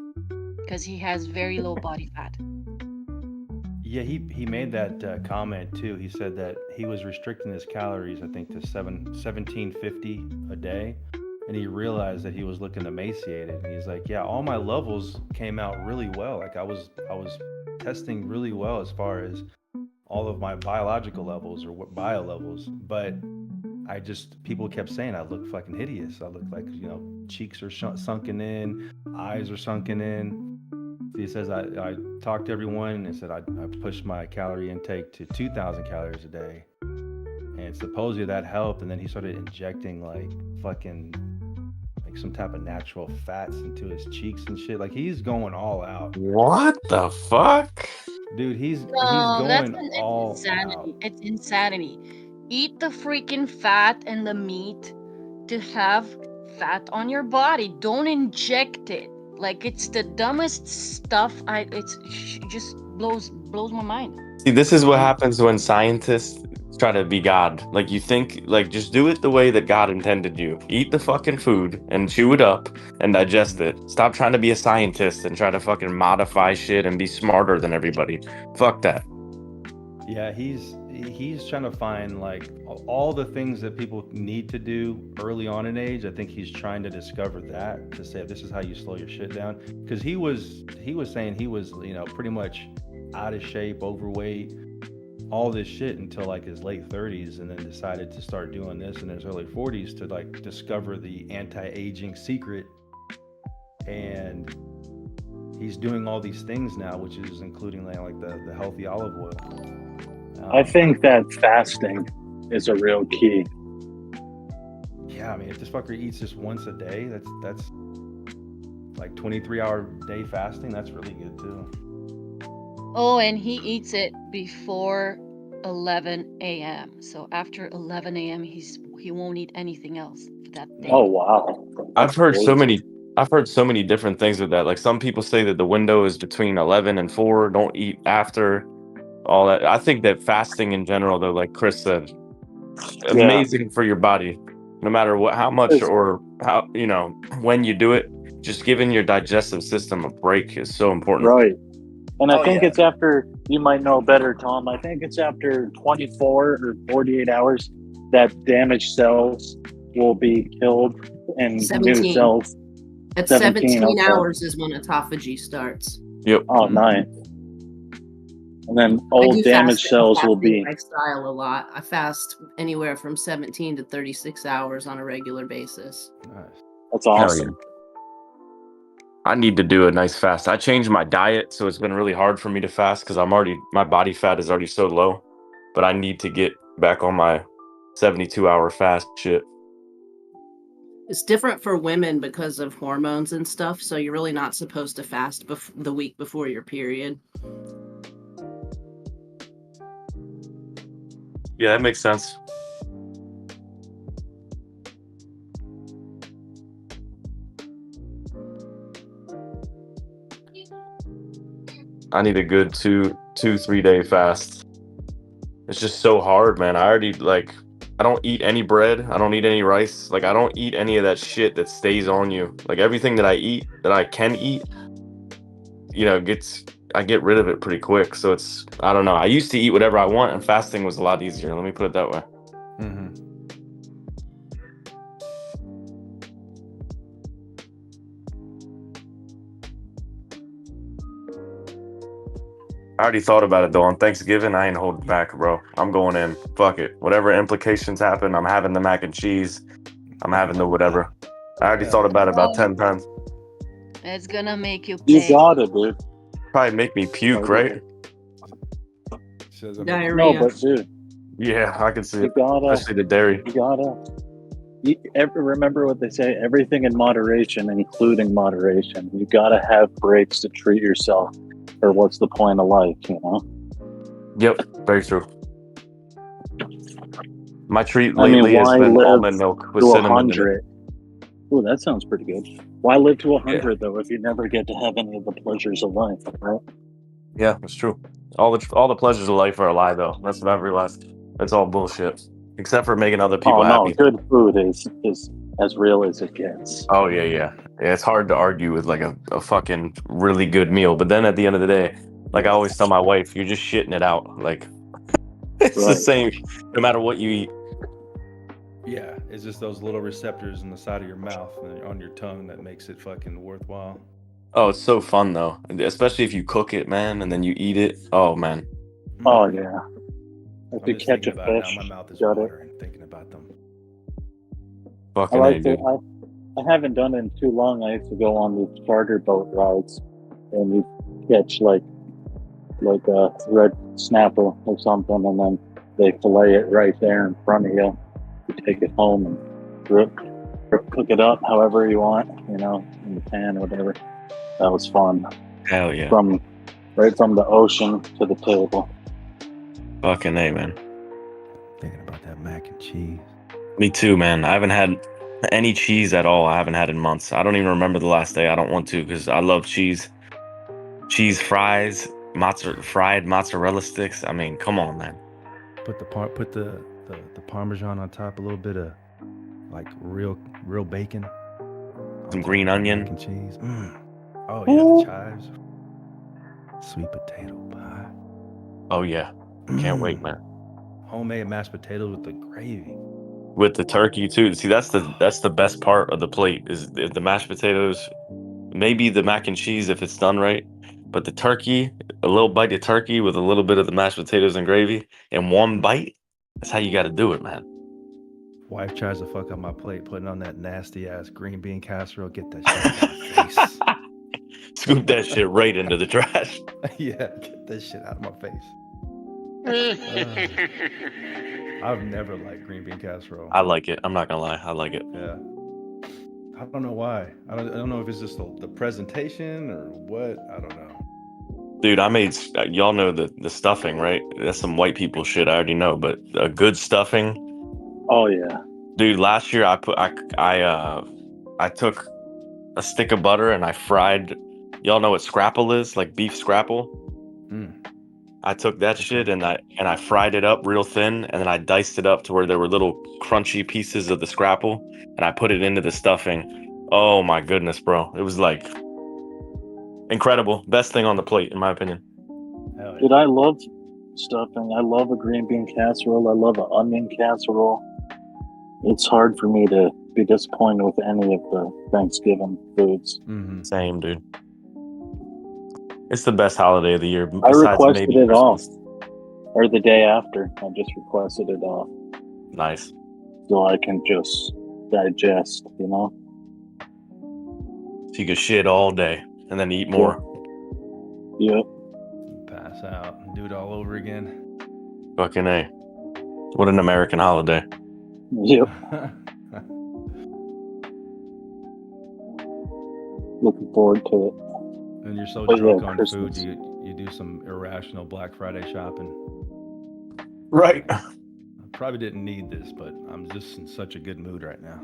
because he has very low body fat.
Yeah, he made that comment too. He said that he was restricting his calories, I think, to 1750 a day, and he realized that he was looking emaciated. And he's like, "Yeah, all my levels came out really well. Like I was testing really well as far as all of my biological levels or bio levels, but people kept saying I look fucking hideous. I look like, cheeks are sunken in, eyes are sunken in. He says I talked to everyone and said I pushed my calorie intake to 2,000 calories a day, and supposedly that helped. And then he started injecting like some type of natural fats into his cheeks and shit. Like he's going all out.
What the fuck?
Dude, he's
No,
going
it's
all
insanity.
out.
It's insanity. Eat the freaking fat and the meat to have fat on your body. Don't inject it. Like it's the dumbest stuff. It just blows my mind.
See, this is what happens when scientists try to be God. Like you think, like just do it the way that God intended you. Eat the fucking food and chew it up and digest it. Stop trying to be a scientist and try to fucking modify shit and be smarter than everybody. Fuck that.
Yeah, he's trying to find like all the things that people need to do early on in age. I think he's trying to discover that, to say this is how you slow your shit down. Because he was saying he was pretty much out of shape, overweight, all this shit until like his late 30s, and then decided to start doing this in his early 40s to like discover the anti-aging secret. And he's doing all these things now, which is including like the healthy olive oil.
I think that fasting is a real key.
Yeah, I mean, if this fucker eats just once a day, that's like 23-hour day fasting. That's really good too.
Oh, and he eats it before 11 a.m. So after 11 a.m., he won't eat anything else for that day.
Oh wow!
I've heard so many different things with that. Like some people say that the window is between 11 and 4. Don't eat after all that. I think that fasting in general, though, like Chris said, amazing for your body. No matter how much or how when you do it, just giving your digestive system a break is so important.
Right. And I think it's after, you might know better, Tom, I think it's after 24 or 48 hours that damaged cells will be killed and
17.
new cells.
At 17
okay.
hours is when autophagy starts.
Yep.
Oh, nice. And then old damaged cells will be.
Lifestyle a lot. I fast anywhere from 17 to 36 hours on a regular basis.
Nice.
That's awesome.
I need to do a nice fast. I changed my diet, so it's been really hard for me to fast because my body fat is already so low. But I need to get back on my 72-hour fast shit.
It's different for women because of hormones and stuff, so you're really not supposed to fast the week before your period.
Yeah, that makes sense. I need a good 2-3 day fast. It's just so hard, man. I don't eat any bread. I don't eat any rice. Like I don't eat any of that shit that stays on you. Like everything that I eat, that I can eat, I get rid of it pretty quick. So I don't know. I used to eat whatever I want, and fasting was a lot easier. Let me put it that way.
Mm-hmm.
I already thought about it though. On Thanksgiving, I ain't holding back, bro. I'm going in. Fuck it. Whatever implications happen, I'm having the mac and cheese. I'm having the whatever. I already thought about it about 10 times.
It's gonna make you
You
pay.
got it, dude.
Probably make me puke, right?
Diarrhea.
No, but dude,
Yeah, I can see
you
it.
gotta,
Especially the dairy.
you gotta. Remember what they say: everything in moderation, including moderation. You gotta have breaks to treat yourself, or what's the point of life?
Yep, very true. My treat lately has
why
been
live
almond milk with
to
cinnamon in it.
100? Ooh, that sounds pretty good. Why live to 100 though if you never get to have any of the pleasures of life, right?
Yeah, that's true. All the pleasures of life are a lie, though. That's what I've realized. That's all bullshit. Except for making other people
no,
happy.
good food is as real as it gets.
Oh yeah. It's hard to argue with like a fucking really good meal, but then at the end of the day, like I always tell my wife, you're just shitting it out. Like it's the
Right.
same, no matter what you eat.
Yeah, it's just those little receptors in the side of your mouth and on your tongue that makes it fucking worthwhile.
Oh, it's so fun though, especially if you cook it, man, and then you eat it. Oh man.
Oh yeah.
I'm
you
just
catch
thinking
a
about it now.
fish,
My mouth is
got it.
watering thinking about them.
I
Fucking
like
A,
to.
dude.
I haven't done it in too long. I used to go on these charter boat rides, and you catch like a red snapper or something, and then they fillet it right there in front of you. You take it home and cook it up however you want, in the pan or whatever. That was fun.
Hell yeah.
Right from the ocean to the table.
Fucking A, man.
Thinking about that mac and cheese.
Me too, man. I haven't had any cheese at all. I haven't had in months. I don't even remember the last day. I don't want to because I love cheese. Cheese fries, fried mozzarella sticks. I mean, come on, man.
Put the Parmesan on top, a little bit of like real bacon.
Some green onion.
Mac and cheese. Oh yeah, the chives. Sweet potato pie.
Oh yeah. Can't wait, man.
Homemade mashed potatoes with the gravy.
With the turkey too. See, that's the best part of the plate is the mashed potatoes, maybe the mac and cheese if it's done right, but the turkey, a little bite of turkey with a little bit of the mashed potatoes and gravy in one bite. That's how you got to do it, man.
Wife tries to fuck up my plate, putting on that nasty ass green bean casserole. Get that shit out of my face.
Scoop that shit right into the trash.
Yeah, get that shit out of my face. I've never liked green bean casserole.
I like it. I'm not gonna lie. I like it.
Yeah. I don't know why. I don't know if it's just the presentation or what. I don't know.
Dude, I made, y'all know the stuffing, right? That's some white people shit. I already know, but a good stuffing.
Oh yeah.
Dude, last year I took a stick of butter and I fried. Y'all know what scrapple is? Like beef scrapple. I took that shit and I fried it up real thin, and then I diced it up to where there were little crunchy pieces of the scrapple, and I put it into the stuffing. Oh my goodness, bro. It was like incredible. Best thing on the plate, in my opinion.
Dude, I love stuffing. I love a green bean casserole. I love an onion casserole. It's hard for me to be disappointed with any of the Thanksgiving foods.
Same, dude. It's the best holiday of the year.
I requested
maybe
it off,
Christmas.
or the day after. I just requested it off.
Nice.
So I can just digest,
So you can shit all day and then eat more.
Yep.
Pass out and do it all over again.
Fucking A. What an American holiday.
Yep. Looking forward to it.
And you're so
But
drunk
yeah,
on
Christmas.
food, you do some irrational Black Friday shopping.
Right.
I probably didn't need this, but I'm just in such a good mood right now.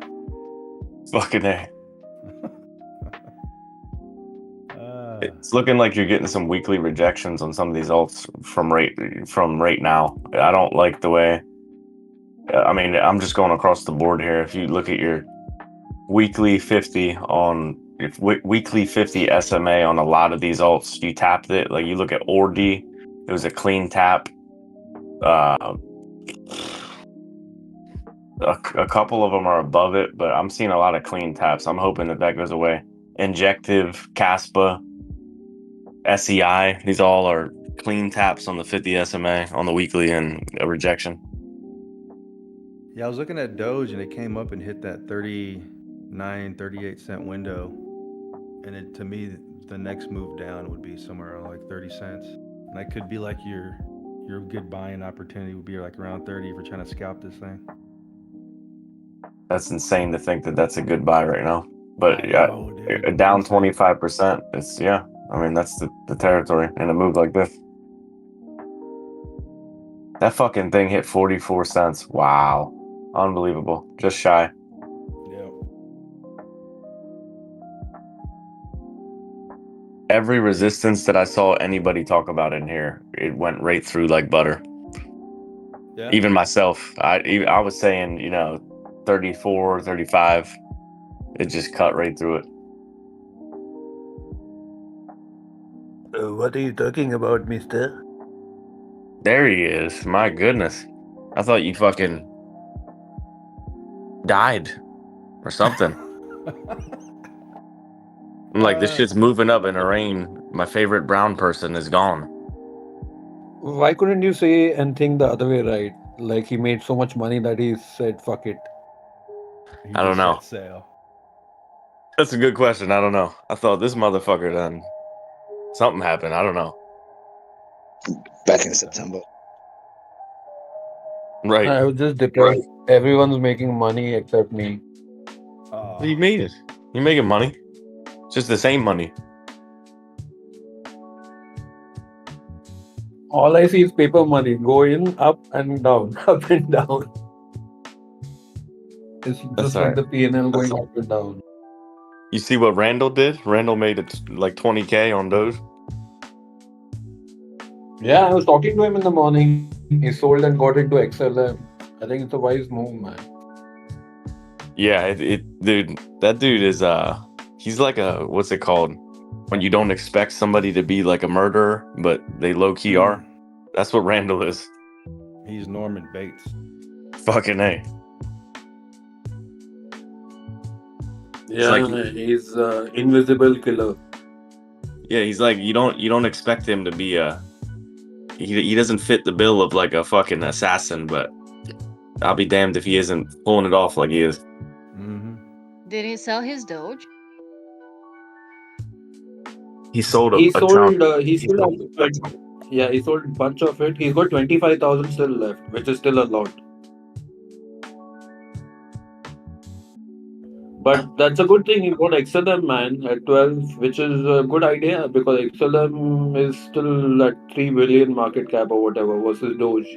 Fucking A. It's looking like you're getting some weekly rejections on some of these alts from right now. I don't like the way. I mean, I'm just going across the board here. If you look at your weekly 50 weekly 50 SMA on a lot of these alts, you tapped it. Like you look at ORD, it was a clean tap. A couple of them are above it, but I'm seeing a lot of clean taps. I'm hoping that goes away. Injective, Caspa, SEI, these all are clean taps on the 50 SMA on the weekly and a rejection.
Yeah, I was looking at Doge and it came up and hit that 38 cent window. And to me, the next move down would be somewhere around like 30 cents. And that could be like your good buying opportunity would be like around 30 if you're trying to scalp this thing.
That's insane to think that that's a good buy right now. But
know, dude.
Down 25%. It's I mean, that's the territory in a move like this. That fucking thing hit 44 cents. Wow. Unbelievable. Just shy. Every resistance that I saw anybody talk about in here, it went right through like butter.
Yeah.
Even myself, I was saying, 34, 35. It just cut right through it.
What are you talking about, mister?
There he is. My goodness. I thought you fucking died or something. I'm like, this shit's moving up in a rain. My favorite brown person is gone.
Why couldn't you say and think the other way, right? Like he made so much money that he said, "Fuck it."
I don't know.
Set sail.
That's a good question. I don't know. I thought this motherfucker done something happened. I don't know.
Back in September.
Right.
I was just depressed. Everyone's making money except me.
You made it. You're making money. It's just the same money.
All I see is paper money going up and down, up and down. It's just
all
like
right.
the P&L going up and down.
You see what Randall did? Randall made it like 20K on Doge.
Yeah, I was talking to him in the morning. He sold and got into XLM. I think it's a wise move, man.
Yeah, dude, that dude is he's like a, what's it called? When you don't expect somebody to be like a murderer, but they low key are. That's what Randall is.
He's Norman Bates.
Fucking A.
Yeah, he's invisible killer.
Yeah, he's like you don't expect him to be he doesn't fit the bill of like a fucking assassin, but I'll be damned if he isn't pulling it off like he is.
Did he sell his Doge?
He sold
He
a
sold.
chunk.
He still has. Yeah, he sold a bunch of it. He's got 25,000 still left, which is still a lot. But that's a good thing. He got XLM, man, at 12, which is a good idea because XLM is still at 3 billion market cap or whatever versus Doge.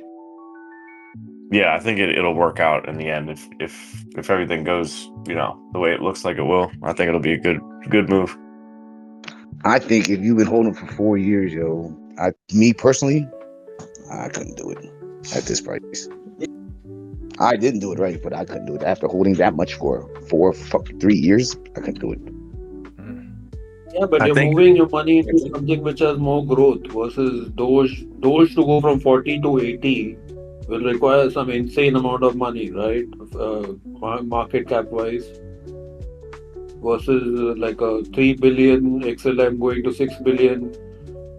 Yeah, I think it'll work out in the end if everything goes, the way it looks like it will. I think it'll be a good move.
I think if you've been holding for 4 years, me personally, I couldn't do it at this price. I didn't do it right, but I couldn't do it after holding that much for 3 years. I couldn't do it.
Yeah, but you're moving your money into something which has more growth versus Doge. Doge to go from 40 to 80 will require some insane amount of money, right? Market cap wise. Versus like a 3 billion XLM going to 6 billion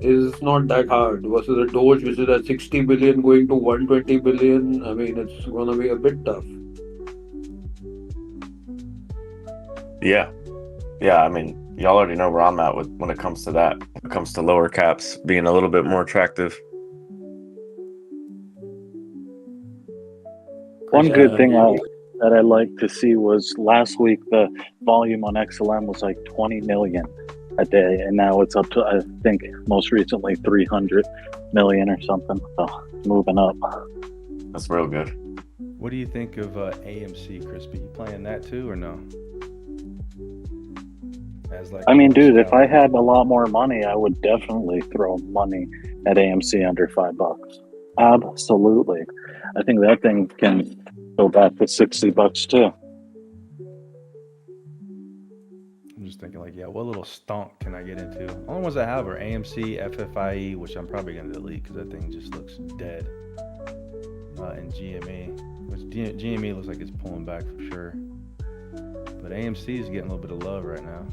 is not that hard. Versus a Doge which is at 60 billion going to 120 billion. I mean, it's going to be a bit tough.
Yeah. I mean, y'all already know where I'm at when it comes to that. When it comes to lower caps being a little bit more attractive.
One good thing that I like to see was last week the volume on XLM was like 20 million a day, and now it's up to, I think, most recently 300 million or something. So moving up.
That's real good.
What do you think of AMC, Crispy? You playing that too or no?
I mean, dude, if I had a lot more money, I would definitely throw money at AMC under $5. Absolutely. I think that thing can go back to $60 too.
I'm just thinking like, what little stonk can I get into? Only ones I have are AMC, FFIE, which I'm probably going to delete because that thing just looks dead. And GME, which GME looks like it's pulling back for sure. But AMC is getting a little bit of love right now.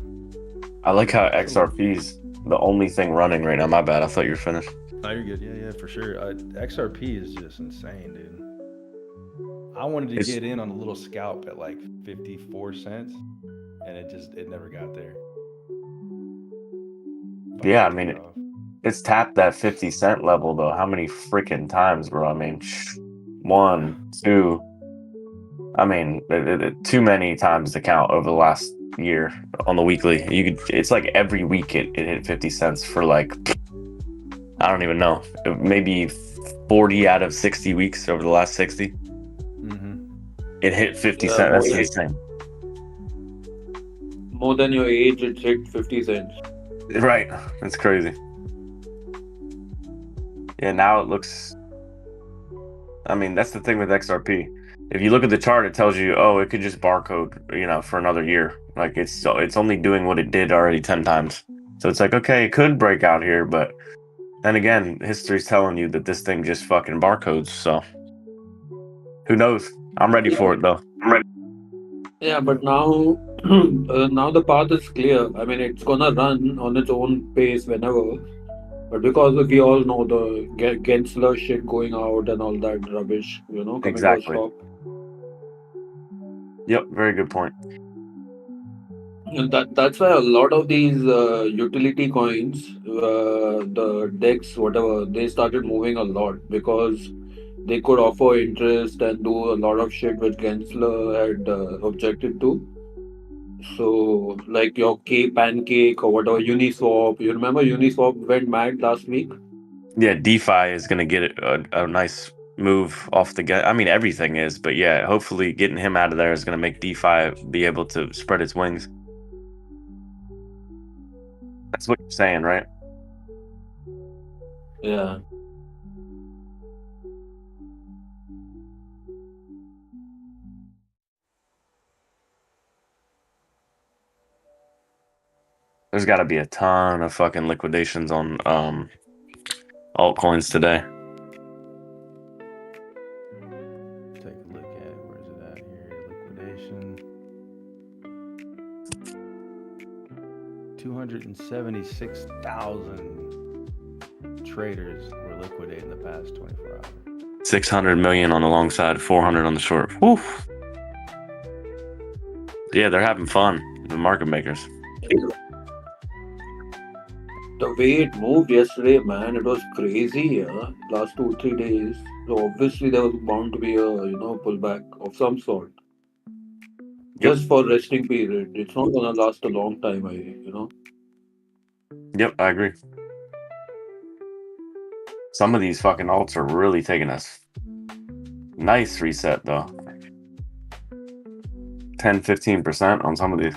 I like how XRP is the only thing running right now. My bad. I thought you were finished.
No, you're good. Yeah, for sure. XRP is just insane, dude. I wanted to get in on a little scalp at like 54 cents, and it never got there.
Yeah, I mean, it's tapped that 50 cent level though. How many freaking times, bro? I mean, 1, 2. I mean, too many times to count over the last year on the weekly. It's like every week it hit 50 cents for like, I don't even know, maybe 40 out of 60 weeks over the last 60. It hit 50 cents. That's insane.
More than your age, it hit 50 cents.
Right. That's crazy. Yeah, now it looks, I mean, that's the thing with XRP. If you look at the chart, it tells you, it could just barcode, for another year. Like it's only doing what it did already 10 times. So it's like, okay, it could break out here, but then again, history's telling you that this thing just fucking barcodes. So who knows? I'm ready for it though. I'm ready.
Yeah, but now, now the path is clear. I mean, it's gonna run on its own pace whenever.
But because we all know the Gensler shit going out and all that rubbish, coming to a
Exactly.
stop.
Yep, very good point.
And that's why a lot of these utility coins, the DEX, whatever, they started moving a lot because they could offer interest and do a lot of shit which Gensler had objected to. So, like your Pancake or whatever, Uniswap. You remember Uniswap went mad last week?
Yeah, DeFi is going to get a nice move off the gut. I mean, everything is, but yeah, hopefully getting him out of there is going to make DeFi be able to spread its wings. That's what you're saying, right?
Yeah.
There's got to be a ton of fucking liquidations on altcoins today.
Take a look at it. Where's it at here? Liquidation. 276,000 traders were liquidated in the past 24 hours.
600 million on the long side, 400 on the short. Whew. Yeah, they're having fun, the market makers.
The way it moved yesterday, man, it was crazy. Yeah, last 2-3 days. So obviously there was bound to be a pullback of some sort. Just for resting period. It's not gonna last a long time.
Yep, I agree. Some of these fucking alts are really taking us. Nice reset though. 10-15% on some of these.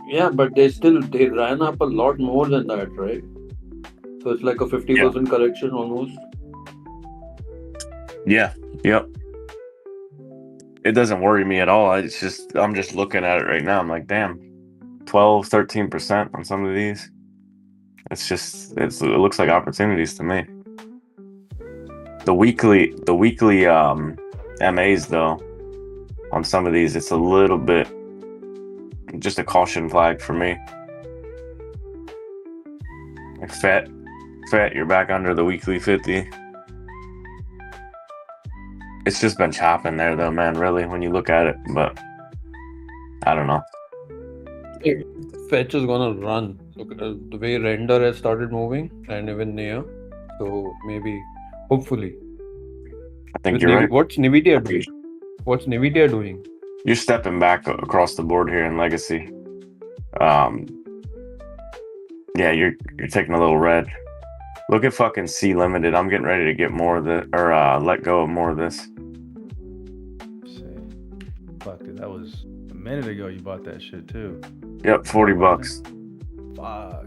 Yeah, but they ran up a lot more than that, right? So it's like a 50% correction almost.
Yeah. Yep. It doesn't worry me at all. I'm just looking at it right now. I'm like, damn, 12-13% on some of these. It looks like opportunities to me. The weekly MAs though, on some of these, it's a little bit just a caution flag for me. Like FET, you're back under the weekly 50. It's just been chopping there though, man, really, when you look at it, but I don't know.
Fetch is gonna run. Look at the way render has started moving and even near. So maybe, hopefully.
I think you're right.
What's NVIDIA doing?
You're stepping back across the board here in Legacy. Yeah, you're taking a little red. Look at fucking C Limited. I'm getting ready to get more of the let go of more of this.
Fuck, dude, that was a minute ago you bought that shit too.
Yep, $40.
Fuck.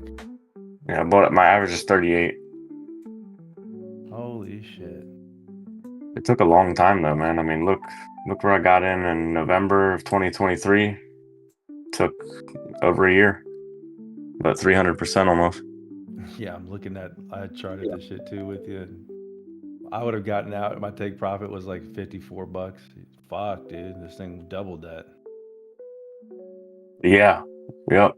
Yeah, I bought it. My average is 38.
Holy shit.
It took a long time though, man. I mean, look where I got in November of 2023. Took over a year. About 300% almost.
Yeah, I'm looking at. I charted this shit too with you. I would have gotten out. My take profit was like $54. Fuck, dude, this thing doubled that.
Yeah. Yep.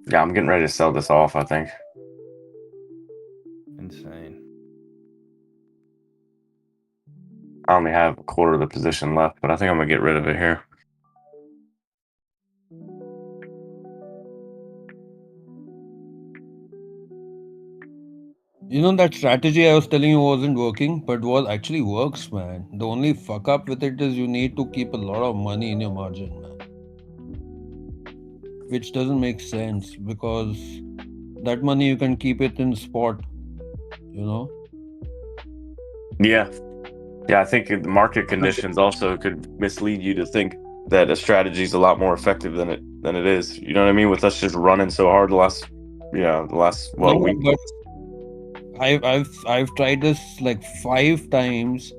Yeah, I'm getting ready to sell this off, I think.
Insane.
I only have a quarter of the position left, but I think I'm gonna get rid of it here.
That strategy I was telling you wasn't working, but what actually works, man. The only fuck up with it is you need to keep a lot of money in your margin, man. Which doesn't make sense because that money you can keep it in spot,
Yeah. Yeah, I think the market conditions also could mislead you to think that a strategy is a lot more effective than it is. You know what I mean? With us just running so hard the last week.
But I've tried this like 5 times.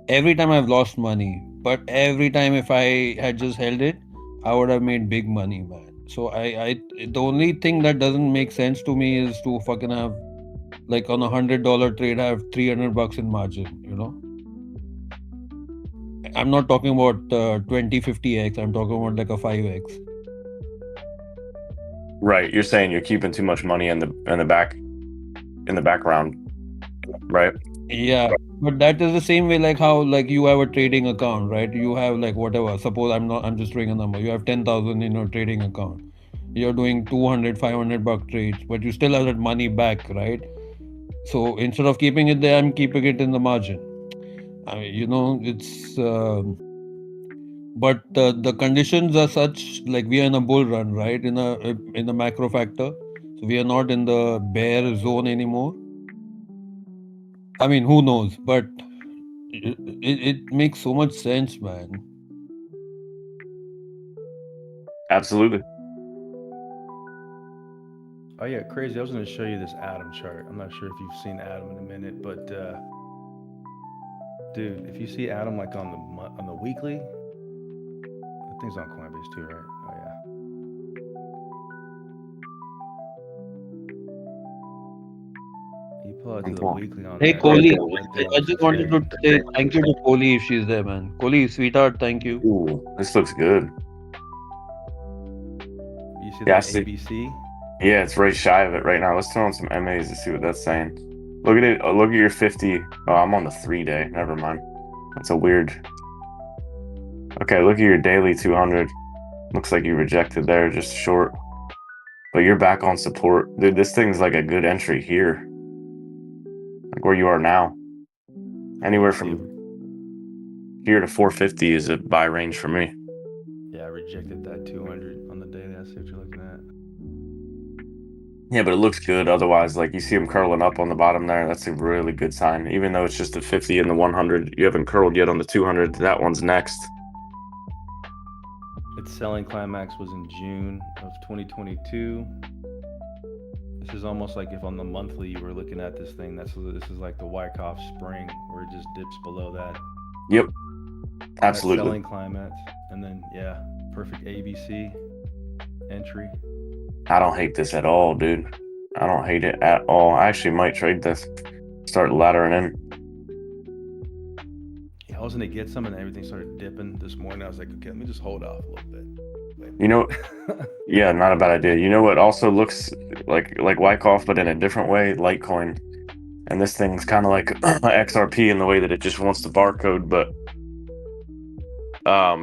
Every time I've lost money, but every time if I had just held it, I would have made big money, man. So the only thing that doesn't make sense to me is to fucking have like on $100 trade, I have $300 in margin,
I'm not talking about 20, 50x. I'm talking about like a 5x.
Right. You're saying you're keeping too much money in the background, right?
Yeah, but that is the same way like how like you have a trading account, right? You have like whatever. Suppose I'm just throwing a number. You have 10,000 in your trading account. You're doing 200, 500 buck trades, but you still have that money back, right? So instead of keeping it there, I'm keeping it in the margin. I mean, it's but the conditions are such like we are in a bull run, right? In a macro factor, so we are not in the bear zone anymore. I mean, who knows? But it makes so much sense, man.
Absolutely.
Oh yeah, crazy. I was going to show you this Atom chart. I'm not sure if you've seen Atom in a minute, but dude, if you see Atom like on the weekly, that thing's on Coinbase too, right? Oh yeah. You pull out to the weekly on
Hey,
that.
Kohli,
That thing
I
looks
just wanted to say thank you to Kohli if she's there, man. Kohli, sweetheart, thank you.
Ooh, this looks good.
You see
Yeah, I
that
see.
ABC?
Yeah, it's right shy of it right now. Let's throw on some MAs to see what that's saying. Look at it. Look at your 50. Oh, I'm on the 3-day. Never mind. That's a weird. Okay, look at your daily 200. Looks like you rejected there, just short. But you're back on support. Dude, this thing's like a good entry here. Like where you are now. Anywhere from here to 450 is a buy range for me.
Yeah, I rejected that 200 on the daily. I see what you're looking at.
Yeah, but it looks good. Otherwise, like you see them curling up on the bottom there. That's a really good sign. Even though it's just a 50 and the 100, you haven't curled yet on the 200. That one's next.
Its selling climax was in June of 2022. This is almost like if on the monthly you were looking at this thing. This is like the Wyckoff spring where it just dips below that.
Yep, absolutely.
That selling climax, and then yeah, perfect ABC entry.
I don't hate this at all, dude. I don't hate it at all. I actually might trade this. Start laddering in.
Yeah, I was gonna get some, and everything started dipping this morning. I was like, okay, let me just hold off a little bit.
You know, yeah, not a bad idea. You know what also looks like Wyckoff, but in a different way, Litecoin. And this thing's kind of like XRP in the way that it just wants the barcode, but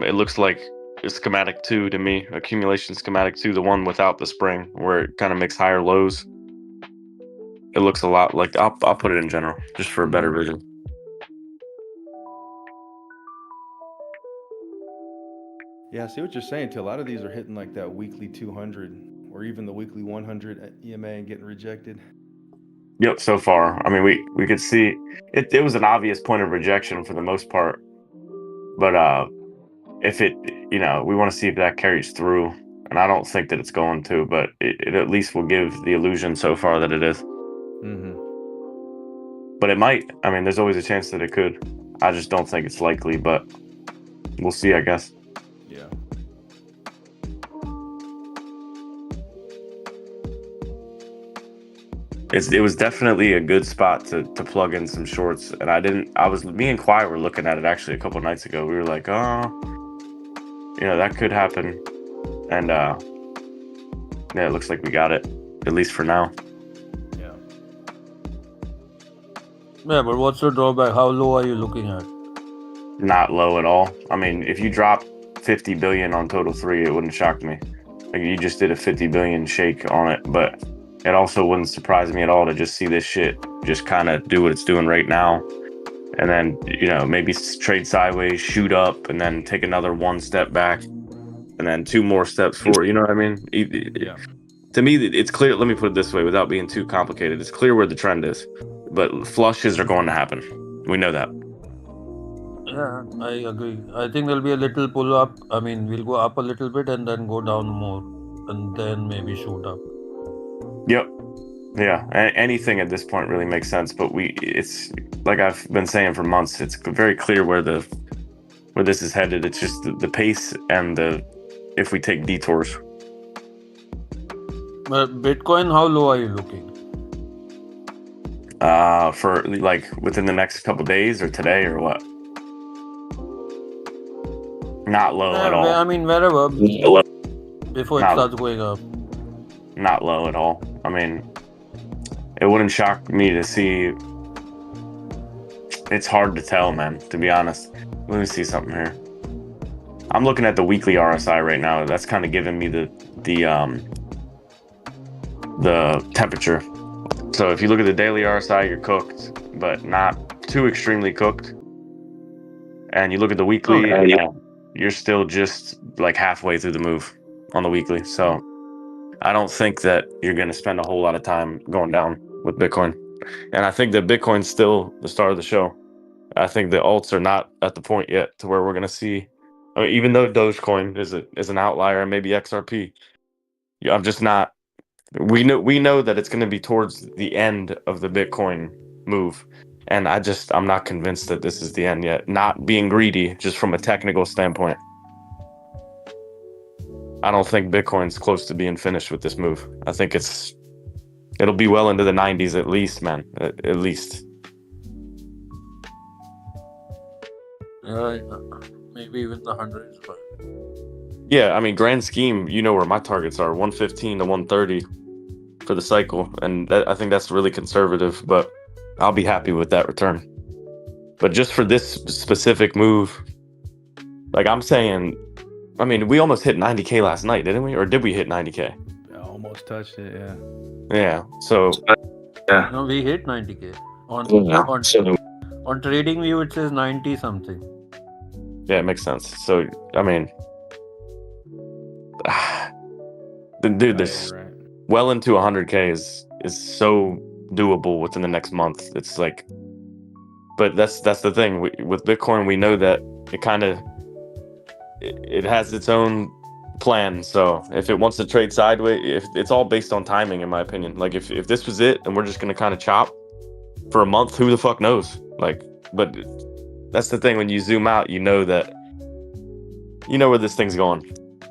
it looks like a schematic 2 to me, accumulation schematic 2, the one without the spring, where it kind of makes higher lows. It looks a lot like I'll put it in general just for a better vision.
Yeah, I see what you're saying too. A lot of these are hitting like that weekly 200 or even the weekly 100 at EMA and getting rejected.
Yep, so far. I mean, we could see it was an obvious point of rejection for the most part. But if it, we want to see if that carries through. And I don't think that it's going to, but it at least will give the illusion so far that it is.
Mm-hmm.
But it might. I mean, there's always a chance that it could. I just don't think it's likely, but we'll see, I guess.
Yeah.
It was definitely a good spot to plug in some shorts. And me and Kwai were looking at it actually a couple of nights ago. We were like, that could happen. And yeah, it looks like we got it, at least for now.
Yeah.
Yeah, but what's the drawback? How low are you looking at?
Not low at all. I mean, if you drop 50 billion on total 3, it wouldn't shock me. Like you just did a 50 billion shake on it, but it also wouldn't surprise me at all to just see this shit just kind of do what it's doing right now. And then, maybe trade sideways, shoot up, and then take another 1 step back, and then 2 more steps forward. You know what I mean?
Yeah.
To me, it's clear. Let me put it this way without being too complicated. It's clear where the trend is, but flushes are going to happen. We know that.
Yeah, I agree. I think there'll be a little pull up. I mean, we'll go up a little bit and then go down more, and then maybe shoot up.
Yep. Yeah. Anything at this point really makes sense, but it's like I've been saying for months. It's very clear where this is headed. It's just the pace and if we take detours.
But Bitcoin, how low are you looking?
For like within the next couple days or today or what? Not low at all.
I mean, wherever before it
Not-
starts going up.
Not low at all. I mean, it wouldn't shock me to see. It's hard to tell, man, to be honest. Let me see something here. I'm looking at the weekly RSI right now. That's kind of giving me the temperature. So if you look at the daily RSI, you're cooked, but not too extremely cooked. And you look at the weekly, you're still just like halfway through the move on the weekly. So I don't think that you're going to spend a whole lot of time going down with Bitcoin. And I think that Bitcoin's still the star of the show. I think the alts are not at the point yet to where we're going to see, I mean, even though Dogecoin is an outlier and maybe XRP, I'm just not. We know that it's going to be towards the end of the Bitcoin move, and I'm not convinced that this is the end yet. Not being greedy, just from a technical standpoint, I don't think Bitcoin's close to being finished with this move. I think it'll be well into the 90s at least, man. At least.
Maybe even the hundreds, but
Yeah, I mean, grand scheme, you know where my targets are, 115 to 130 for the cycle, and I think that's really conservative, but I'll be happy with that return. But just for this specific move, like I'm saying, I mean, we almost hit 90K last night, didn't we? Or did we hit 90K?
I almost touched it, yeah.
Yeah, so...
No, we hit 90K. On TradingView, it says 90 something.
Yeah, it makes sense. So, I mean... Dude, this well into 100K is so doable within the next month. It's like... But that's the thing. With Bitcoin, we know that it has its own plan. So if it wants to trade sideways, if it's all based on timing, in my opinion. Like if this was it and we're just gonna kind of chop for a month, who the fuck knows? Like, but that's the thing. When you zoom out, you know where this thing's going.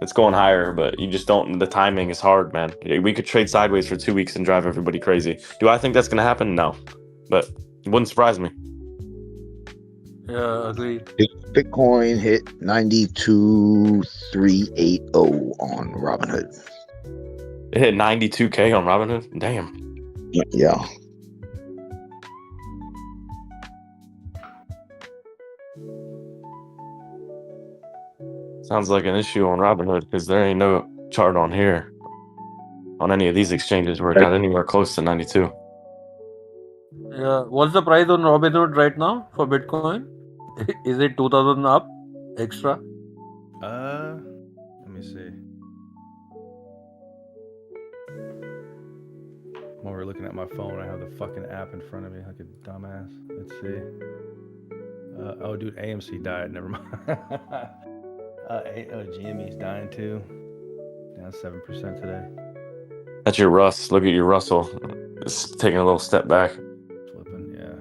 It's going higher, but you just don't. The timing is hard, man. We could trade sideways for 2 weeks and drive everybody crazy. Do I think that's gonna happen? No, but it wouldn't surprise me.
Yeah, agreed.
Bitcoin hit 92,380 on Robinhood.
It hit 92K on Robinhood? Damn.
Yeah.
Sounds like an issue on Robinhood because there ain't no chart on here on any of these exchanges where it got anywhere close to 92.
Yeah, what's the price on Robinhood right now for Bitcoin? Is it 2,000 up extra?
Let me see. I'm over looking at my phone. I have the fucking app in front of me like a dumbass. Let's see. Oh, dude, AMC died. Never mind. GME's dying too. Down 7% today.
That's your Russ. Look at your Russell. It's taking a little step back.
Flipping, yeah.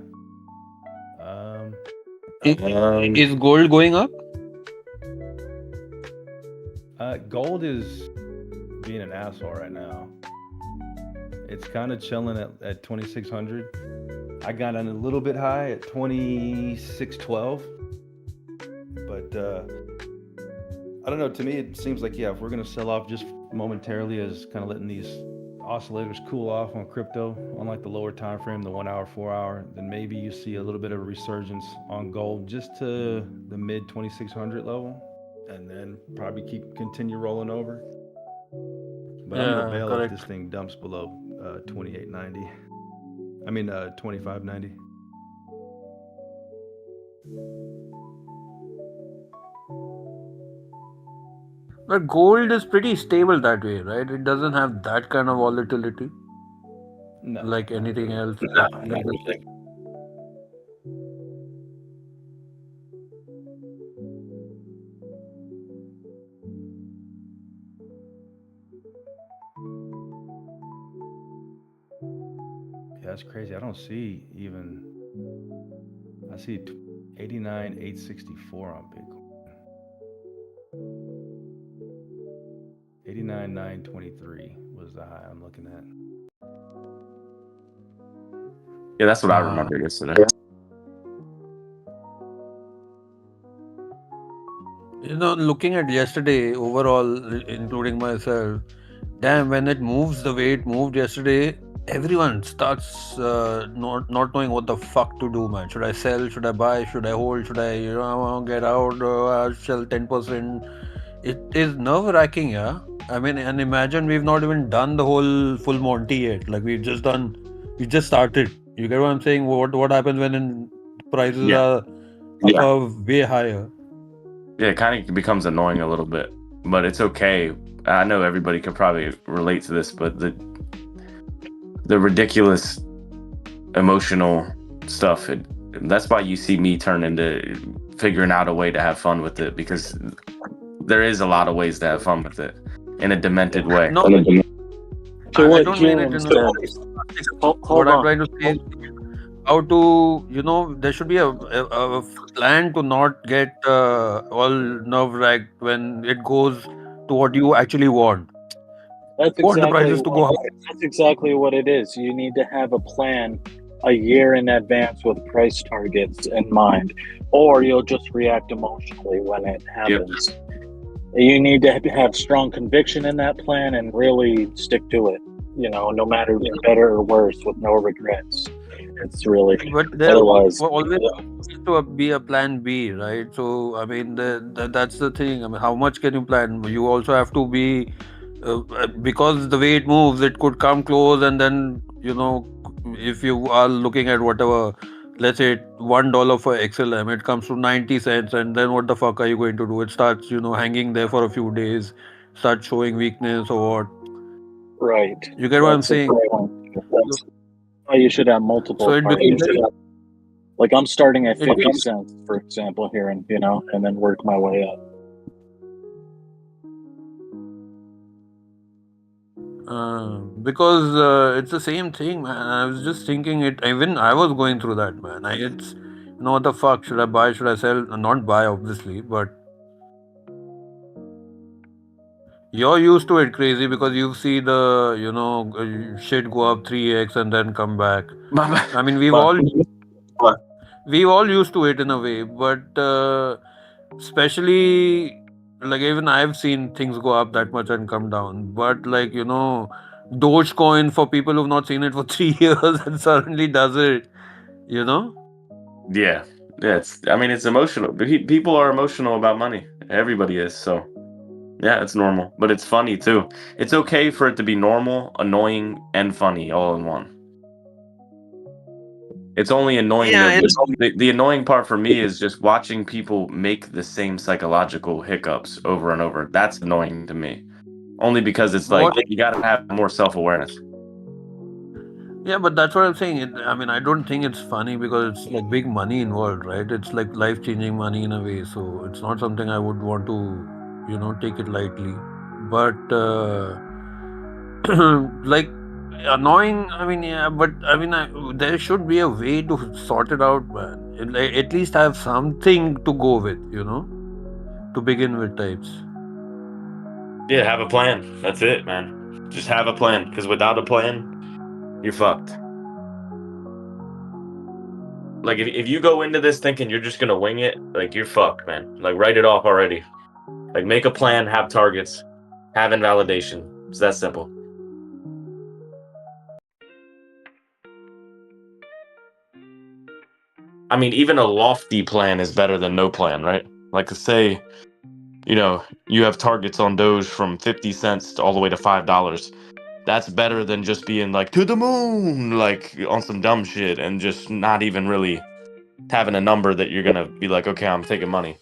Is gold going up?
Gold is being an asshole right now. It's kind of chilling at 2,600. I got on a little bit high at 2,612. But I don't know. To me, it seems like, yeah, if we're going to sell off just momentarily as kind of letting these oscillators cool off on crypto on like the lower time frame, the 1 hour, 4 hour, then maybe you see a little bit of a resurgence on gold just to the mid 2,600 level, and then probably continue rolling over. But I'm gonna bail if this thing dumps below 2890. I mean 2590.
But gold is pretty stable that way, right? It doesn't have that kind of volatility.
No.
Like anything else.
Yeah, that's crazy. I don't see even. I see 89,864 on Bitcoin. 89,923 was the high I'm looking at.
Yeah, that's what I remember yesterday.
Looking at yesterday overall, including myself, damn, when it moves the way it moved yesterday, everyone starts not knowing what the fuck to do, man. Should I sell? Should I buy? Should I hold? Should I get out? Sell 10%? It is nerve wracking, yeah. I mean, and imagine we've not even done the whole full Monty yet. Like we just started. You get what I'm saying? What happens when prices
Yeah.
are above way higher?
Yeah, it kind of becomes annoying a little bit, but it's okay. I know everybody could probably relate to this, but the ridiculous emotional stuff, that's why you see me turn into figuring out a way to have fun with it, because there is a lot of ways to have fun with it in a demented way.
No,
To
I
what
don't mean it
June
in
said.
what
Hold
I'm
on.
trying to say is how to, there should be a plan to not get all nerve wracked when it goes to what you actually want.
That's
You want the
exactly
prices to go high.
that's exactly what it is. You need to have a plan a year in advance with price targets in mind, or you'll just react emotionally when it happens. You need to have strong conviction in that plan and really stick to it. No matter better or worse, with no regrets. It's really
But there
otherwise.
always needs to be a plan B, right? So, I mean, that's the thing. I mean, how much can you plan? You also have to be, because the way it moves, it could come close, and then, if you are looking at whatever, let's say $1 for XLM, it comes to 90 cents, and then what the fuck are you going to do? It starts, hanging there for a few days, starts showing weakness or what.
Right.
You get what I'm
That's a
saying?
good point. That's why you should have multiple
So it becomes
targets. Like I'm starting at
It
50
becomes-
cents, for example, here, and then work my way up.
Because it's the same thing, man. I was just thinking it. Even I was going through that, man. It's what the fuck should I buy? Should I sell? Not buy, obviously, but you're used to it, crazy, because you see the shit go up 3x and then come back. I mean, we've all used to it in a way, but especially like even I've seen things go up that much and come down. But like Dogecoin, for people who've not seen it for 3 years and suddenly does it,
Yeah, it's emotional. People are emotional about money. Everybody is. So yeah, it's normal, but it's funny too. It's okay for it to be normal, annoying, and funny all in one. It's only annoying.
Yeah,
the annoying part for me is just watching people make the same psychological hiccups over and over. That's annoying to me. Only because it's like you gotta have more self-awareness.
Yeah, but that's what I'm saying. I mean, I don't think it's funny because it's like big money involved, right? It's like life-changing money in a way. So it's not something I would want to, take it lightly. But like annoying. I mean, yeah, but I mean, there should be a way to sort it out, man. At least have something to go with, to begin with, types.
Yeah, have a plan. That's it, man. Just have a plan, because without a plan, you're fucked. Like if you go into this thinking you're just gonna wing it, like you're fucked, man. Like write it off already. Like make a plan, have targets, have invalidation. It's that simple. I mean, even a lofty plan is better than no plan, right? Like say, you have targets on Doge from 50 cents all the way to $5. That's better than just being like to the moon, like on some dumb shit, and just not even really having a number that you're gonna be like, okay, I'm taking money.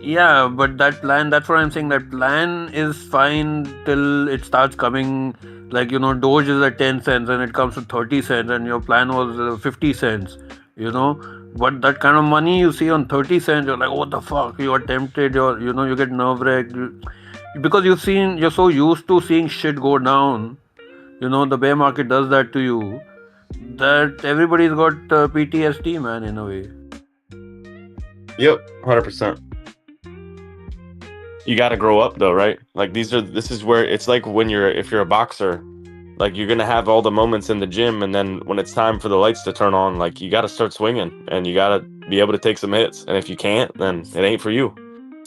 Yeah, but that plan, that's what I'm saying. That plan is fine till it starts coming, like, Doge is at 10 cents and it comes to 30 cents and your plan was 50 cents, But that kind of money you see on 30 cents, you're like, what the fuck? You're tempted, you get nerve wracked. Because you're so used to seeing shit go down, the bear market does that to you, that everybody's got PTSD, man, in a way.
Yep, 100%. You got to grow up though, right? Like this is where it's like if you're a boxer, like you're gonna have all the moments in the gym, and then when it's time for the lights to turn on, like you got to start swinging, and you got to be able to take some hits. And if you can't, then it ain't for you.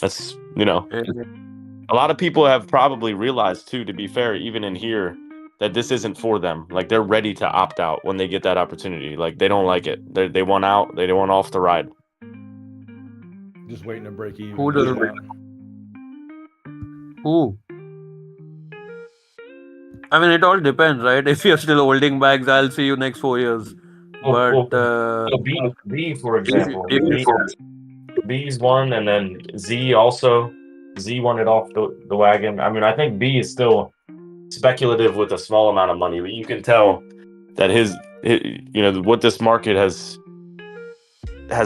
That's, a lot of people have probably realized too, to be fair, even in here, that this isn't for them. Like they're ready to opt out when they get that opportunity. Like they don't like it. They want out. They want off the ride.
Just waiting to break even.
Who doesn't? Who? I mean, it all depends, right? If you're still holding bags, I'll see you next 4 years. But
B, for
if you,
example,
if you,
B's one, and then Z also. Z won it off the wagon. I mean, I think B is still speculative with a small amount of money, but you can tell that his what this market has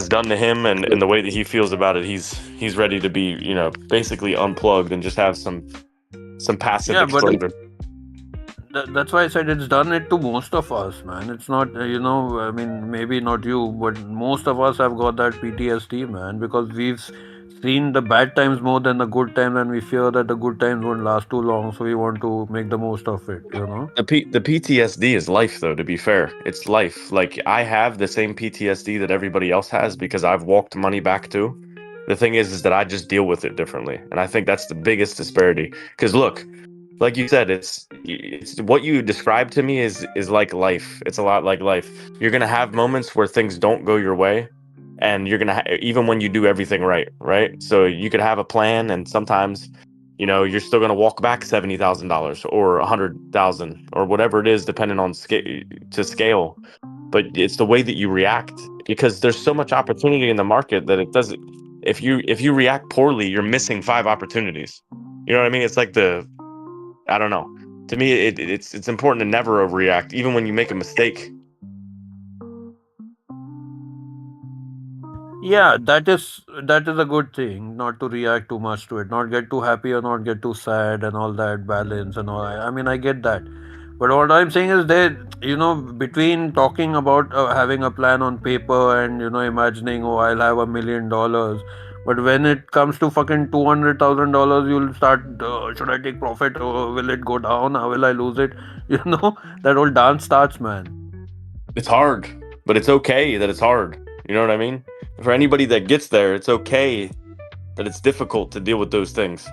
done to him, and the way that he feels about it, he's ready to be basically unplugged and just have some passive
yeah, but
exposure.
that's why I said it's done it to most of us, man. It's not, I mean, maybe not you, but most of us have got that PTSD, man, because we've seen the bad times more than the good times, and we fear that the good times won't last too long, so we want to make the most of it,
The PTSD is life, though, to be fair. It's life. Like, I have the same PTSD that everybody else has because I've walked money back too. The thing is that I just deal with it differently. And I think that's the biggest disparity. Because look, like you said, it's what you described to me is like life. It's a lot like life. You're gonna have moments where things don't go your way, and you're gonna even when you do everything right. So you could have a plan, and sometimes, you're still gonna walk back $70,000 or $100,000 or whatever it is, depending on scale. But it's the way that you react, because there's so much opportunity in the market that it doesn't. If you react poorly, you're missing 5 opportunities. You know what I mean? It's like I don't know. To me, it's important to never overreact, even when you make a mistake.
Yeah, that is a good thing, not to react too much to it, not get too happy or not get too sad and all that balance and all. I mean, I get that, but what I'm saying is that between talking about having a plan on paper and imagining, oh, I'll have $1 million, but when it comes to fucking $200,000, you'll start. Should I take profit? Will it go down? How will I lose it? That whole dance starts, man.
It's hard, but it's okay that it's hard. You know what I mean? For anybody that gets there, it's okay that it's difficult to deal with those things.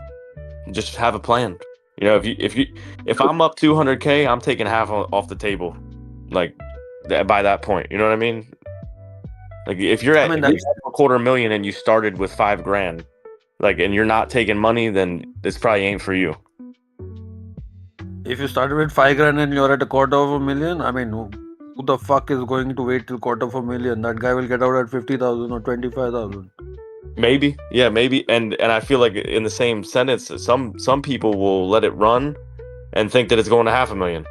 Just have a plan. If I'm up 200K, I'm taking half off the table, like by that point. You know what I mean? Like if you're at $250,000 and you started with $5,000, like, and you're not taking money, then this probably ain't for you.
If you started with $5,000 and you're at $250,000, I mean, who the fuck is going to wait till $250,000? That guy will get out at 50,000 or 25,000.
Maybe, yeah, maybe, and I feel like in the same sentence, some people will let it run and think that it's going to $500,000.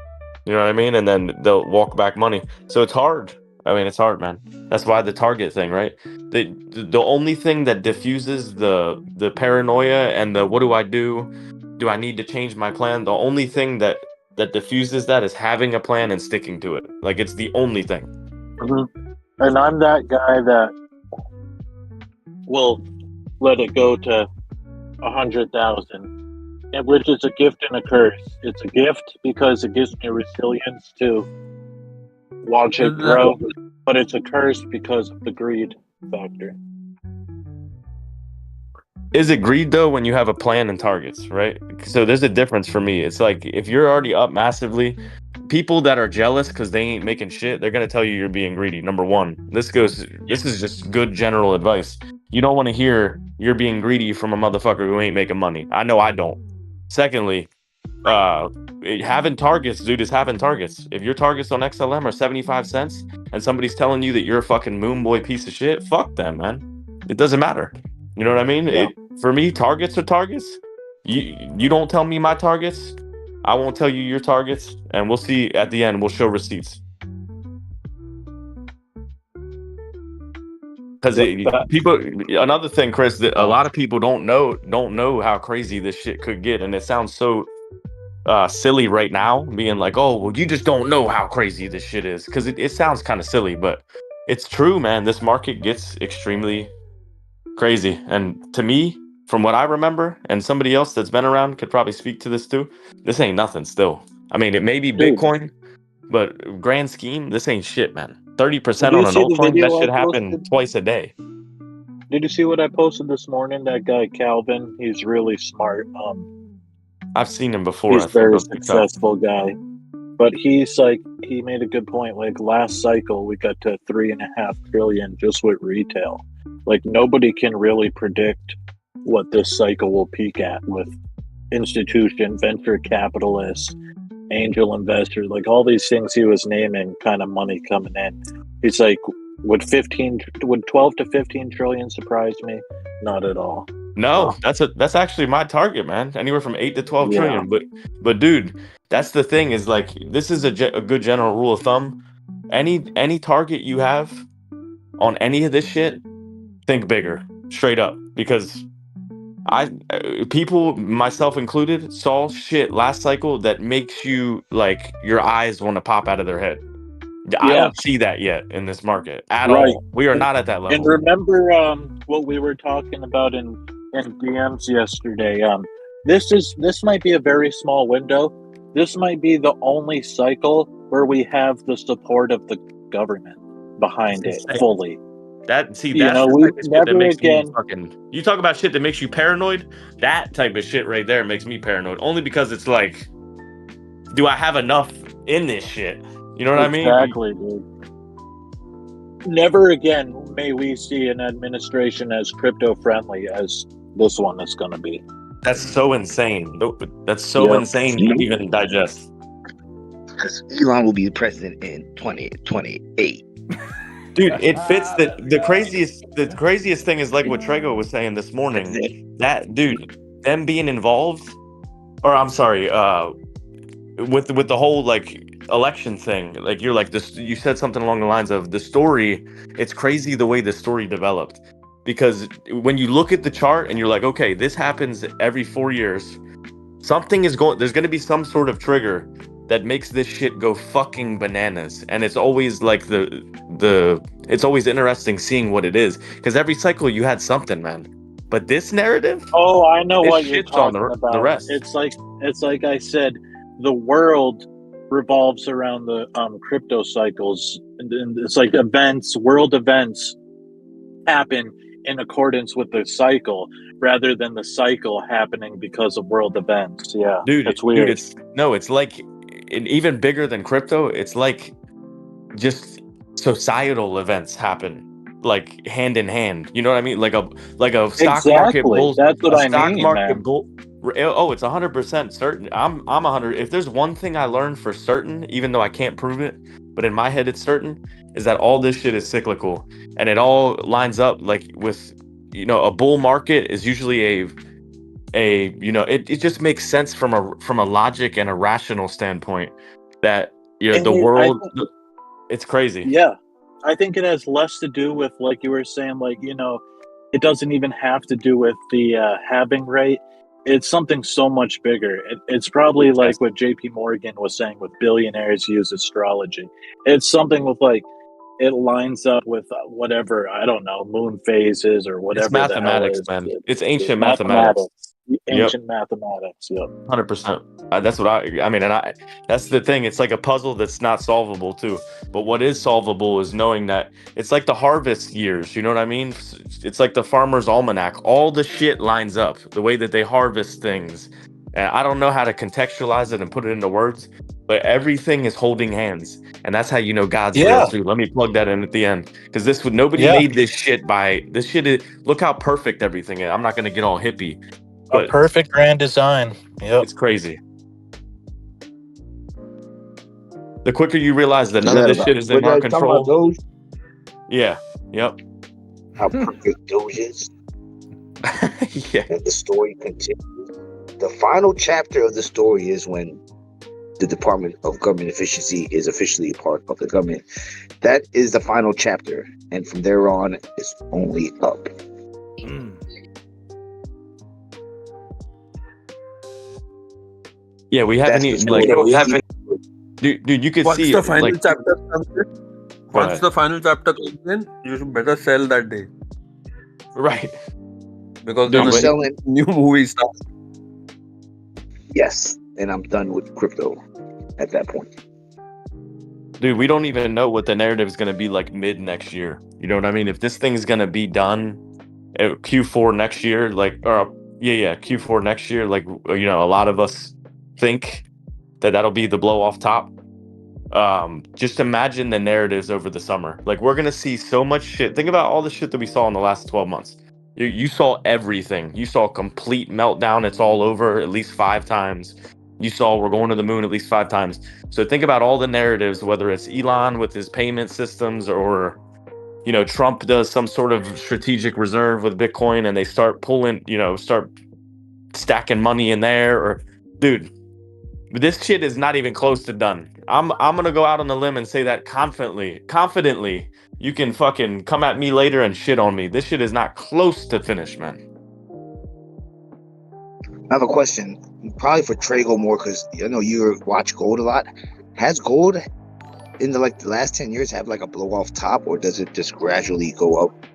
You know what I mean? And then they'll walk back money. So it's hard. I mean, it's hard, man. That's why the target thing, right? The only thing that diffuses the paranoia and the what do I do? Do I need to change my plan? The only thing that diffuses that is having a plan and sticking to it. Like, it's the only thing.
And I'm that guy that will let it go to 100,000, which is a gift and a curse. It's a gift because it gives me resilience to watch it grow, but it's a curse because of the greed factor.
Is it greed though when you have a plan and targets, right? So there's a difference for me. It's like if you're already up massively, people that are jealous because they ain't making shit, they're gonna tell you you're being greedy. Number one, this is just good general advice. You don't want to hear you're being greedy from a motherfucker who ain't making money. I know I don't. Secondly, having targets, dude, is having targets. If your targets on XLM are 75 cents and somebody's telling you that you're a fucking moon boy piece of shit, fuck them, man. It doesn't matter. You know what I mean?
Yeah.
For me, targets are targets. You don't tell me my targets, I won't tell you your targets, and we'll see at the end. We'll show receipts. Because people, another thing, Chris, that a lot of people don't know how crazy this shit could get, and it sounds so silly right now, being like, oh, well, you just don't know how crazy this shit is, because it sounds kind of silly, but it's true, man. This market gets extremely crazy, and to me, from what I remember, and somebody else that's been around could probably speak to this too, this ain't nothing still. I mean, it may be Bitcoin, but grand scheme, this ain't shit, man. 30% on an altcoin, that should happen twice a day.
Did you see what I posted this morning? That guy Calvin, he's really smart.
I've seen him before.
He's
I
a
think
very
on TikTok.
successful guy. But he's like, he made a good point. Like last cycle, we got to 3.5 trillion just with retail. Like nobody can really predict what this cycle will peak at with institution, venture capitalists, angel investors, like all these things he was naming, kind of money coming in. He's like, would 12 to 15 trillion surprise me? Not at all.
No, that's actually my target, man. Anywhere from 8 to 12
Yeah.
trillion. But dude, that's the thing is like this is a good general rule of thumb. Any target you have on any of this shit, think bigger, straight up, because people, myself included, saw shit last cycle that makes you like your eyes want to pop out of their head. I
Yeah.
don't see that yet in this market at
Right.
all. We are not at that level.
And remember what we were talking about in DMs yesterday. This might be a very small window. This might be the only cycle where we have the support of the government behind it fully.
That's
You
the
know,
type
we
of shit that
never
makes me
again.
fucking. You talk about shit that makes you paranoid. That type of shit right there makes me paranoid. Only because it's like, do I have enough in this shit? You know what I mean?
Exactly, dude. Never again may we see an administration as crypto friendly as this one is going to be.
That's so insane. That's so
Yep.
insane to even digest.
Because Elon will be the president in 2028.
Dude, it fits the craziest thing is like what Trego was saying this morning. That dude, them being involved, or I'm sorry, with the whole like election thing, like you're like this, you said something along the lines of the story. It's crazy the way the story developed, because when you look at the chart and you're like, okay, this happens every 4 years. Something is going. There's going to be some sort of trigger that makes this shit go fucking bananas, and it's always like it's always interesting seeing what it is, because every cycle you had something, man. But this narrative,
Oh, I know
it
what you're
shits on
talking about.
the rest.
It's like I said, the world revolves around the crypto cycles, and it's like world events happen in accordance with the cycle rather than the cycle happening because of world events. Yeah,
Dude,
it's weird.
It's like even bigger than crypto. It's like just societal events happen like hand in hand. You know what I mean? Like a stock market
Exactly.
bull.
That's what
A
I
stock
mean,
market
man.
bull. Oh, it's 100% certain. I'm 100. If there's one thing I learned for certain, even though I can't prove it, but in my head it's certain, is that all this shit is cyclical, and it all lines up like with, a bull market is usually it just makes sense from a logic and a rational standpoint that the world, it's crazy.
Yeah, I think it has less to do with, like you were saying, like, it doesn't even have to do with the halving rate. It's something so much bigger. It's probably like what JP Morgan was saying with billionaires use astrology. It's something with like, it lines up with whatever, I don't know, moon phases or whatever
It's
the hell
mathematics,
is.
man. It's ancient mathematics.
Ancient mathematics, yep.
100%. That's what I mean, and that's the thing. It's like a puzzle that's not solvable too. But what is solvable is knowing that it's like the harvest years. You know what I mean? It's like the farmer's almanac. All the shit lines up. The way that they harvest things. And I don't know how to contextualize it and put it into words, but everything is holding hands, and that's how you know God's real too. Let me plug that in at the end, because nobody made this shit by this shit. Look how perfect everything is. I'm not gonna get all hippie.
A perfect grand design. Yep.
It's crazy. The quicker you realize that none of this shit is in our control.
Doge?
Yeah. Yep.
How perfect Doge is.
Yeah.
And the story continues. The final chapter of the story is when the Department of Government Efficiency is officially a part of the government. That is the final chapter. And from there on, it's only up.
Yeah, we haven't even dude, you could
Once
see
the
it,
final
like,
chapter comes in,
Go
once
ahead.
the final chapter comes in, you should better sell that day.
Right.
Because
I'm
then
selling.
a new movie starts.
Yes. And I'm done with crypto at that point.
Dude, we don't even know what the narrative is going to be like mid next year. You know what I mean? If this thing is going to be done Q4 next year, Q4 next year, a lot of us think that'll be the blow off top. Just imagine the narratives over the summer. Like, we're gonna see so much shit. Think about all the shit that we saw in the last 12 months. You saw everything. You saw complete meltdown. It's all over at least 5 times. You saw we're going to the moon at least 5 times. So think about all the narratives, whether it's Elon with his payment systems or Trump does some sort of strategic reserve with Bitcoin and they start pulling, start stacking money in there. Or, dude, this shit is not even close to done. I'm gonna go out on the limb and say that confidently. You can fucking come at me later and shit on me. This shit is not close to finish, man.
I have a question, probably for Trago more, because I know you watch gold a lot. Has gold in the last 10 years have like a blow off top, or does it just gradually go up?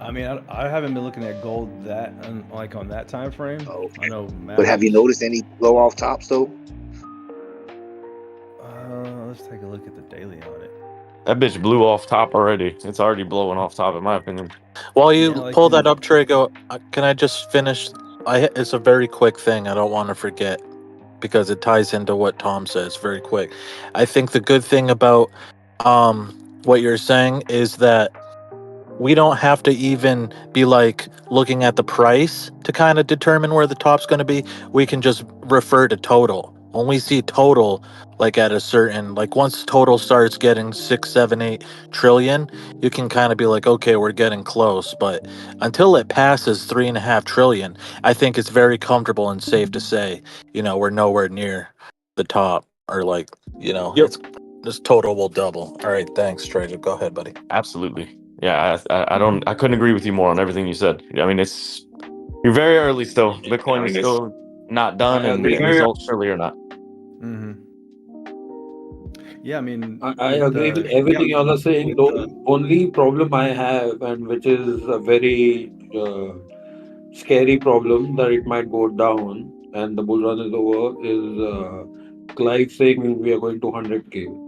I mean, I haven't been looking at gold on that time frame.
Oh, okay.
I know.
But have you noticed any blow off tops though?
Let's take a look at the daily on it.
That bitch blew off top already. It's already blowing off top, in my opinion.
While you pull that up, Trago, can I just finish? It's a very quick thing. I don't want to forget because it ties into what Tom says very quick. I think the good thing about what you're saying is that we don't have to even be looking at the price to kind of determine where the top's going to be. We can just refer to total. When we see total, at a certain, once total starts getting 6, 7, 8 trillion, you can kind of be okay, we're getting close. But until it passes 3.5 trillion, I think it's very comfortable and safe to say, we're nowhere near the top, or it's this total will double. All right, thanks, Trader. Go ahead, buddy.
Absolutely. Yeah, I couldn't agree with you more on everything you said. I mean, you're very early still. Bitcoin is still not done, and the results surely are not.
Mm-hmm. Yeah, I mean,
I agree with everything y'all are saying. The only problem I have, and which is a very scary problem, that it might go down and the bull run is over, is Clive saying we are going to 100K.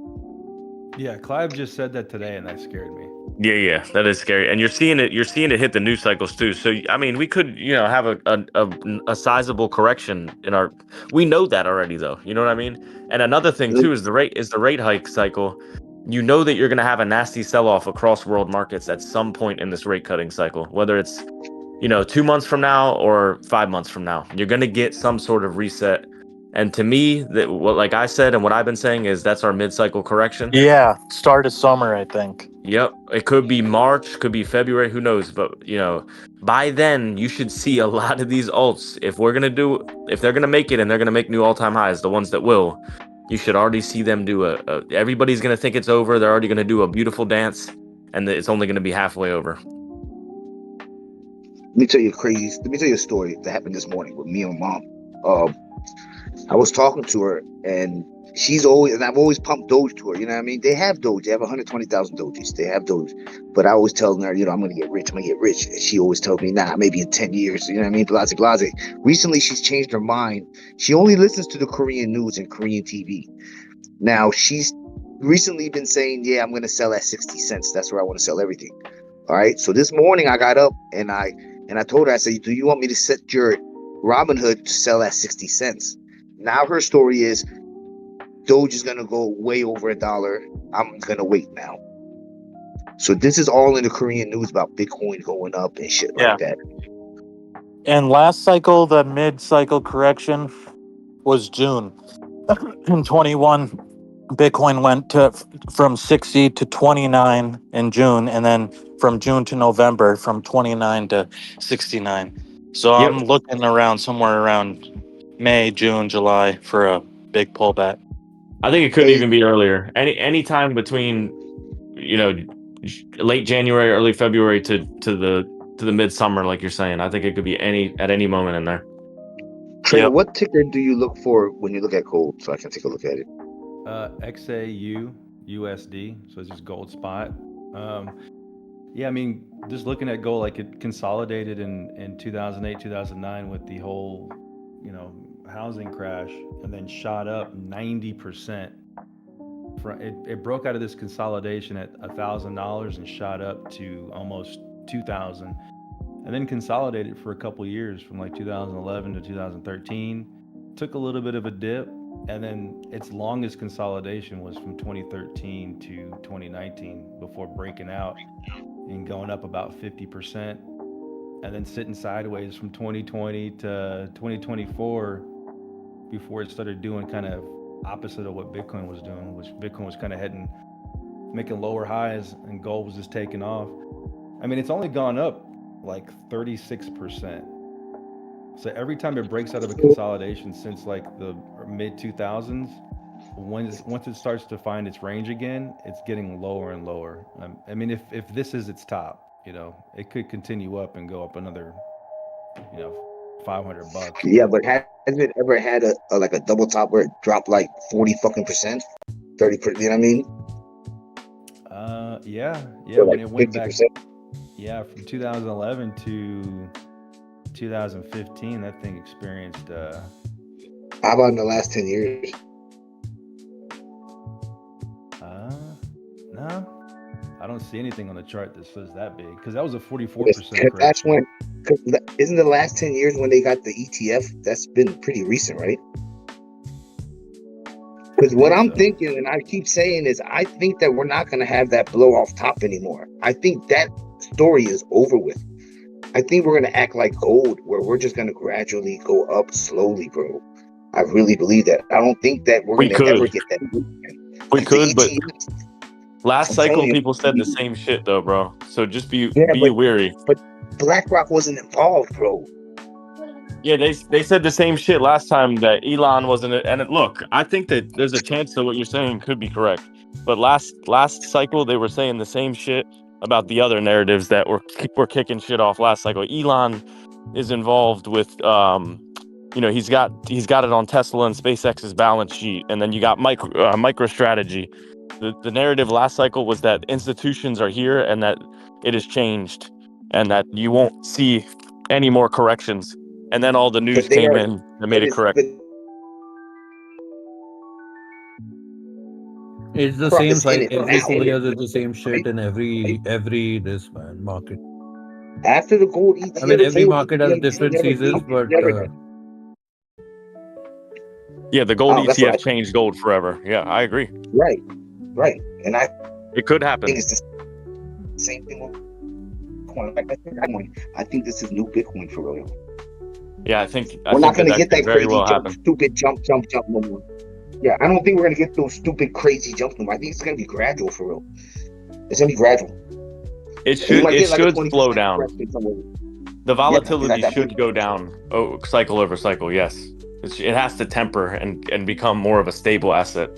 Yeah, Clive just said that today, and that scared me.
Yeah, that is scary, and you're seeing it hit the news cycles too. So I mean, we could have a sizable correction in our. We know that already, though. You know what I mean? And another thing too is the rate hike cycle. You know that you're going to have a nasty sell-off across world markets at some point in this rate cutting cycle, whether it's 2 months from now or 5 months from now. You're going to get some sort of reset. And to me, like I said, and what I've been saying is that's our mid-cycle correction.
Yeah, start of summer, I think.
Yep, it could be March, could be February, who knows? But by then you should see a lot of these alts. If they're gonna make it and they're gonna make new all-time highs, the ones that will, you should already see them do everybody's gonna think it's over. They're already gonna do a beautiful dance, and it's only gonna be halfway over.
Let me tell you a story that happened this morning with me and Mom. I was talking to her, and I've always pumped Doge to her. You know what I mean? They have Doge. They have 120,000 Doges. They have Doge. But I always tell her, I'm going to get rich. And she always tells me, nah, maybe in 10 years. You know what I mean? Blase. Recently, she's changed her mind. She only listens to the Korean news and Korean TV. Now, she's recently been saying, yeah, I'm going to sell at 60 cents. That's where I want to sell everything. All right. So this morning, I got up and I told her, I said, do you want me to set your Robinhood to sell at 60 cents? Now her story is Doge is going to go way over $1. I'm going to wait now. So this is all in the Korean news about Bitcoin going up and shit like that.
And last cycle, the mid-cycle correction was June. In 21, Bitcoin went from 60 to 29 in June, and then from June to November, from 29 to 69. So I'm looking around somewhere around May, June, July for a big pullback.
I think it could even be earlier. Any time between, late January, early February to the midsummer, like you're saying. I think it could be at any moment in there.
Trey, what ticker do you look for when you look at gold, so I can take a look at it?
XAU USD, so it's just gold spot. Yeah, I mean, just looking at gold, it consolidated in 2008, 2009 with the whole, housing crash, and then shot up 90%. It broke out of this consolidation at $1,000 and shot up to almost 2000, and then consolidated for a couple years from like 2011 to 2013. Took a little bit of a dip, and then its longest consolidation was from 2013 to 2019 before breaking out and going up about 50%, and then sitting sideways from 2020 to 2024 before it started doing kind of opposite of what Bitcoin was doing, which Bitcoin was kind of making lower highs, and gold was just taking off. I mean, it's only gone up like 36%. So every time it breaks out of a consolidation since like the mid 2000s, once it starts to find its range again, it's getting lower and lower. I mean, if this is its top, it could continue up and go up another, $500.
Yeah, but has it ever had a like a double top where it dropped like 40 fucking percent, 30%? You know what I mean?
Yeah,
So
when
like
it went
50%.
back, from 2011 to 2015, that thing experienced.
How about in the last 10 years?
No, I don't see anything on the chart that says that big, because that was a 44%
Because that's
correction.
when, isn't the last 10 years when they got the ETF? That's been pretty recent, right? Because what I'm thinking, and I keep saying, is I think that we're not going to have that blow off top anymore. I think that story is over with. I think we're going to act like gold, where we're just going to gradually go up slowly, bro. I really believe that. I don't think that we're going to ever get that.
We could, but
ETFs,
last
I'm
cycle
telling you.
people said the same shit though, bro. So just be
Yeah,
weary.
But BlackRock wasn't involved, bro.
Yeah, they said the same shit last time, that Elon wasn't. Look, I think that there's a chance that what you're saying could be correct. But last cycle they were saying the same shit about the other narratives that were kicking shit off last cycle. Elon is involved with he's got it on Tesla and SpaceX's balance sheet, and then you got MicroStrategy. The narrative last cycle was that institutions are here and that it has changed and that you won't see any more corrections. And then all the news
But they
came
are,
in and made it correct.
It's the
BlackRock
same
is in
side.
it
Every
now.
4 years, it's the same shit in every this man market.
After the gold ETF,
I mean, every
gold
market has
ETF
different
never
seasons,
beat-
but
never-
Yeah, the gold
that's what
ETF changed gold forever. Yeah, I agree.
Right. And
It could happen.
think it's the same thing with Bitcoin. Like I said, I think this is new Bitcoin for real.
Yeah, I think
We're not going to get
could
that
very
crazy
well
jump,
happen.
stupid jump no more. Yeah, I don't think we're going to get those stupid crazy jumps no more. I think it's going to be gradual for real. It's going to be gradual.
It
And you might
should
get like a 20%
slow down.
correction somewhere.
The volatility
that
should go down cycle over cycle. Yes, it has to temper and become more of a stable asset,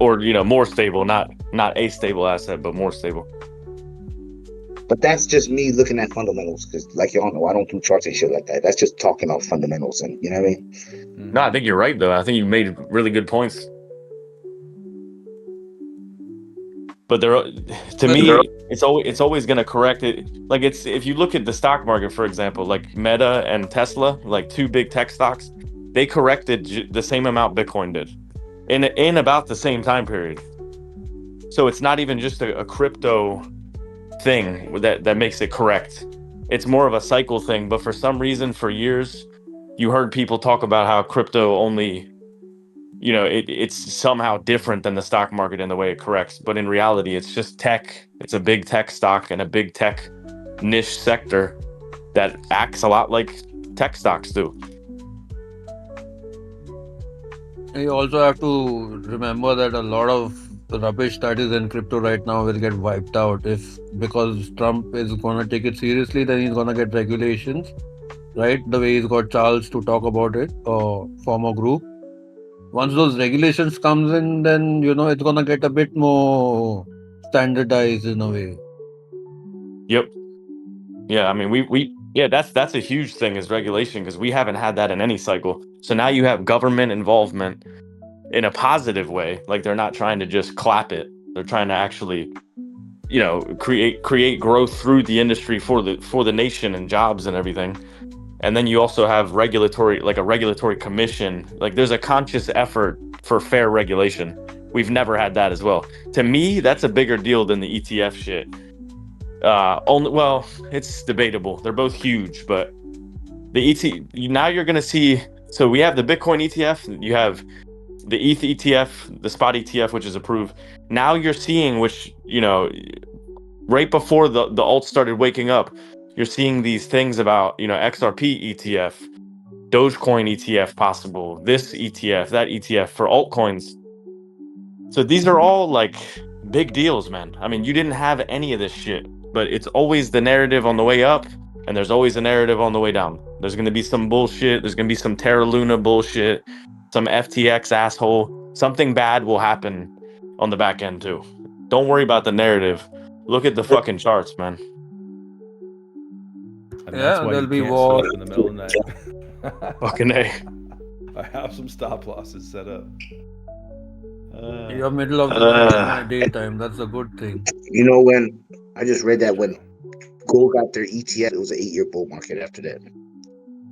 or more stable, not a stable asset, but more stable.
But that's just me looking at fundamentals, because like y'all know, I don't do charts and shit like that. That's just talking about fundamentals, and you know what I mean?
No, I think you're right though. I think you made really good points. But to me, it's always going to correct it. Like if you look at the stock market, for example, like Meta and Tesla, like two big tech stocks, they corrected the same amount Bitcoin did in about the same time period. So it's not even just a crypto thing that makes it correct. It's more of a cycle thing. But for some reason, for years, you heard people talk about how crypto only, it's somehow different than the stock market in the way it corrects. But in reality, it's just tech. It's a big tech stock and a big tech niche sector that acts a lot like tech stocks do.
You also have to remember that a lot of the rubbish that is in crypto right now will get wiped out because Trump is going to take it seriously. Then he's going to get regulations, right? The way he's got Charles to talk about it, or former group. Once those regulations comes in, then it's going to get a bit more standardized in a way.
Yep. Yeah, I mean that's a huge thing, is regulation, because we haven't had that in any cycle. So now you have government involvement in a positive way. Like they're not trying to just clap it. They're trying to actually, create growth through the industry for the nation and jobs and everything. And then you also have a regulatory commission. Like there's a conscious effort for fair regulation, We've never had that as well. To me, that's a bigger deal than the ETF shit. Well, it's debatable. They're both huge, but the now you're gonna see. So we have the Bitcoin ETF. You have the ETH ETF, the spot ETF, which is approved. Now you're seeing, which right before the alts started waking up, you're seeing these things about XRP ETF, Dogecoin ETF possible, this ETF, that ETF for altcoins. So these are all like big deals, man. I mean, you didn't have any of this shit, but it's always the narrative on the way up, and there's always a narrative on the way down. There's gonna be some bullshit. There's gonna be some Terra Luna bullshit, some FTX asshole. Something bad will happen on the back end too. Don't worry about the narrative. Look at the fucking charts, man.
And that's why
there'll
you
be
can't
war.
stop in the middle of the night.
Fucking A.
I have some stop losses set up.
You're middle of the night in my daytime. That's a good thing.
You know, when I just read that when gold got their ETF, it was an 8-year bull market after that.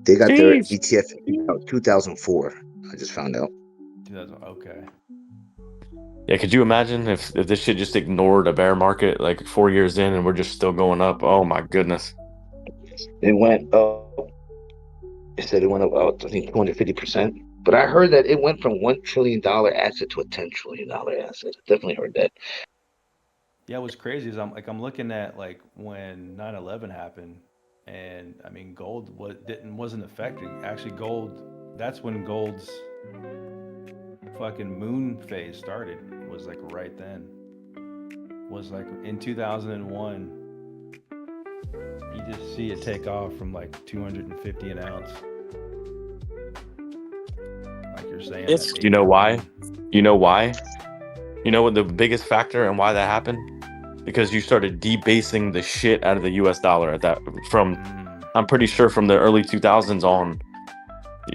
They got their ETF in 2004. I just found out.
2000, okay.
Yeah, could you imagine if this shit just ignored a bear market like 4 years in and we're just still going up? Oh my goodness.
It went it said it went up, I think 250%. But I heard that it went from $1 trillion asset to a $10 trillion asset. Definitely heard that.
Yeah, what's crazy is I'm looking at like when 9/11 happened, and I mean gold wasn't affected. Actually, gold, that's when gold's fucking moon phase started. Was like right then. Was like in 2001. You just see it take off from like 250 an ounce. Like you're saying.
You know why? You know why? You know what the biggest factor and why that happened? Because you started debasing the shit out of the US dollar at that I'm pretty sure from the early 2000s on.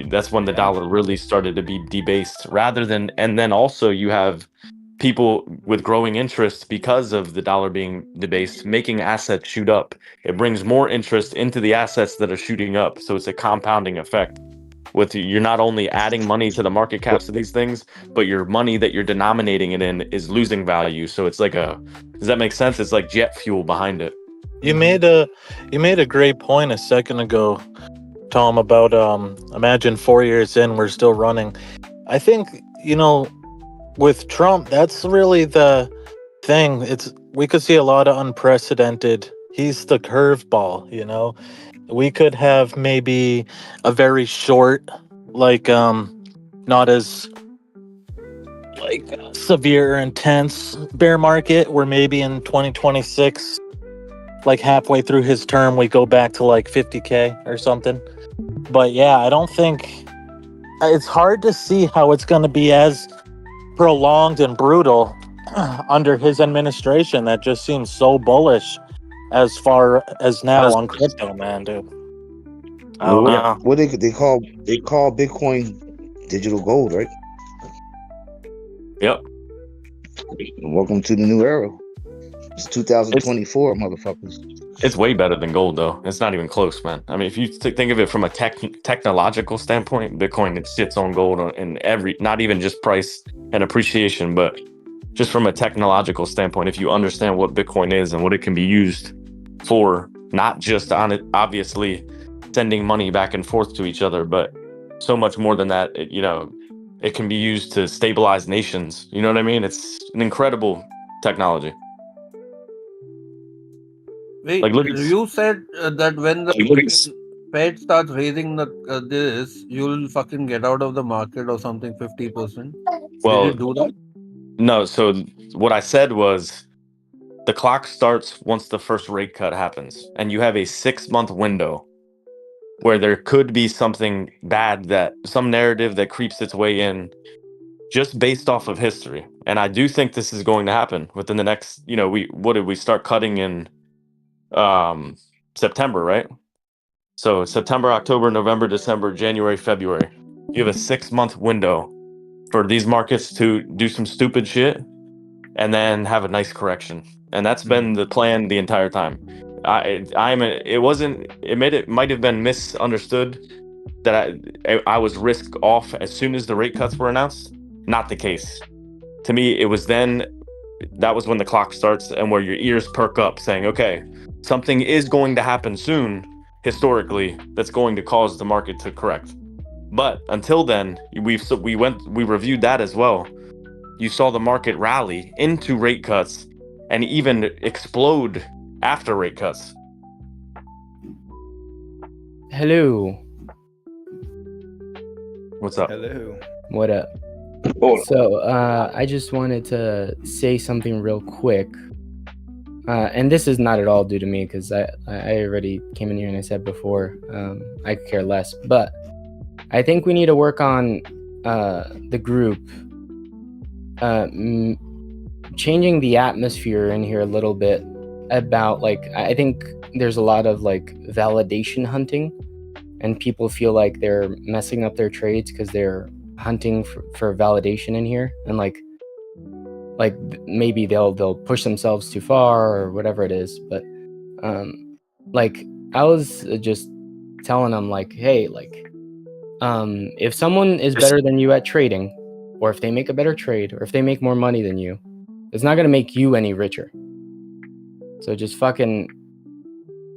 That's when the dollar really started to be debased and then also you have people with growing interest because of the dollar being debased, making assets shoot up. It brings more interest into the assets that are shooting up. So it's a compounding effect. You're not only adding money to the market caps of these things, but your money that you're denominating it in is losing value. So it's like does that make sense? It's like jet fuel behind it.
You made a great point a second ago, Tom, about imagine 4 years in we're still running. I think, with Trump, that's really the thing. We could see a lot of unprecedented. He's the curveball, We could have maybe a very short, not as severe or intense bear market where maybe in 2026, like halfway through his term, we go back to like 50K or something. But yeah, I don't think it's hard to see how it's going to be as prolonged and brutal under his administration. That just seems so bullish as far as now on crypto, man, dude.
What they call Bitcoin digital gold, right?
Yep.
Welcome to the new era. It's 2024, motherfuckers.
It's way better than gold, though. It's not even close, man. I mean, if you think of it from a technological standpoint, Bitcoin, it sits on gold in not even just price and appreciation, but just from a technological standpoint, if you understand what Bitcoin is and what it can be used for, not just on it, obviously sending money back and forth to each other, but so much more than that. It can be used to stabilize nations. You know what I mean? It's an incredible technology.
Wait, you said that when the Fed starts raising this, you'll fucking get out of the market or something 50%.
Well,
did it do that?
No. So what I said was the clock starts once the first rate cut happens, and you have a 6-month window where there could be something bad, some narrative that creeps its way in just based off of history. And I do think this is going to happen within the next, we start cutting in September, right? So September, October, November, December, January, February. You have a 6-month window for these markets to do some stupid shit and then have a nice correction. And that's been the plan the entire time. It might have been misunderstood that I was risk off as soon as the rate cuts were announced. Not the case. to me, it was then, that was when the clock starts and where your ears perk up saying, okay, something is going to happen soon, historically, that's going to cause the market to correct. But until then, we reviewed that as well. You saw the market rally into rate cuts and even explode after rate cuts.
Hello.
What's up?
Hello.
What up? So, I just wanted to say something real quick. And this is not at all due to me, because I already came in here and I said before, I could care less. But I think we need to work on the group, changing the atmosphere in here a little bit about, like, I think there's a lot of, like, validation hunting, and people feel like they're messing up their trades because they're hunting for validation in here, and like maybe they'll push themselves too far or whatever it is. But like, I was just telling them, like, hey, like, if someone is better than you at trading, or if they make a better trade, or if they make more money than you, it's not going to make you any richer. So just fucking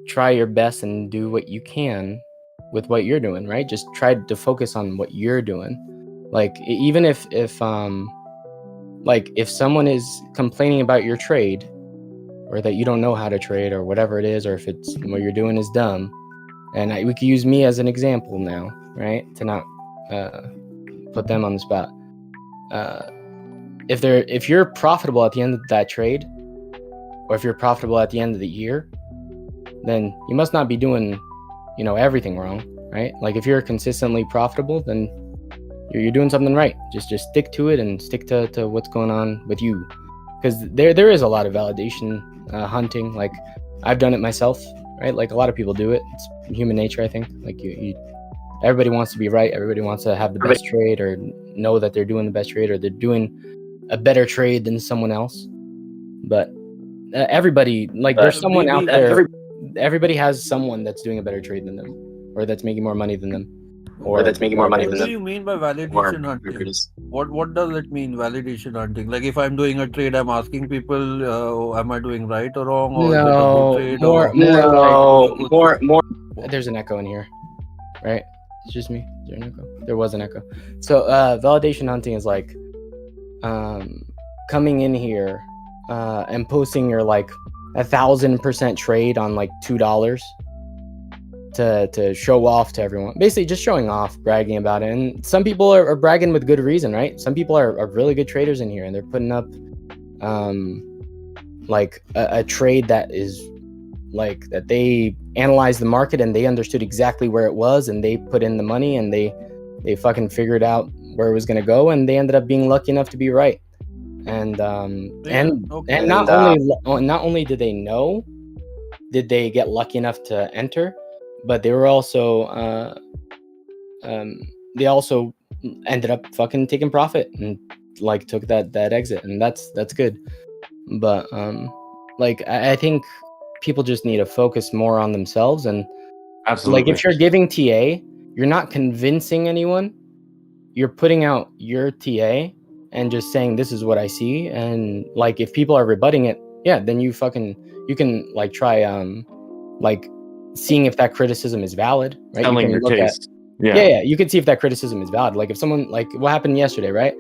try your best and do what you can with what you're doing, right? Just try to focus on what you're doing. Like, even if someone is complaining about your trade, or that you don't know how to trade, or whatever it is, or if it's what you're doing is dumb, and we could use me as an example now, right? To not put them on the spot. If you're profitable at the end of that trade, or if you're profitable at the end of the year, then you must not be doing, everything wrong, right? Like, if you're consistently profitable, then you're doing something right. Just stick to it and stick to what's going on with you, because there is a lot of validation hunting. Like, I've done it myself, right? Like, a lot of people do it. It's human nature, I think. Like, everybody wants to be right. Everybody wants to have the best trade, or know that they're doing the best trade, or they're doing a better trade than someone else. But everybody, like, there's someone out there. Everybody has someone that's doing a better trade than them, or that's making more money than them, or that's making more money than
What do
them.
you mean by validation hunting? What does it mean, validation hunting? Like, if I'm doing a trade, I'm asking people, am I doing right or wrong, or is it a good trade?
More. There's an echo in here, right? It's just me. Is there an echo? There was an echo. So validation hunting is like coming in here and posting your, like, 1,000% trade on, like, $2 to show off to everyone. Basically just showing off, bragging about it. And some people are bragging with good reason, right? Some people are really good traders in here, and they're putting up like a trade that is like that they analyzed the market and they understood exactly where it was, and they put in the money, and they fucking figured out where it was going to go, and they ended up being lucky enough to be right. And not only did they know, did they get lucky enough to enter, but they were also they also ended up fucking taking profit and, like, took that exit, and that's good. But like, I think people just need to focus more on themselves. And
absolutely,
like, if you're giving TA, you're not convincing anyone. You're putting out your TA and just saying, this is what I see. And, like, if people are rebutting it, yeah, then you can, like, try like seeing if that criticism is valid, right?
Telling
you can
your
look
case.
yeah, you can see if that criticism is valid. Like, if someone, like what happened yesterday, right?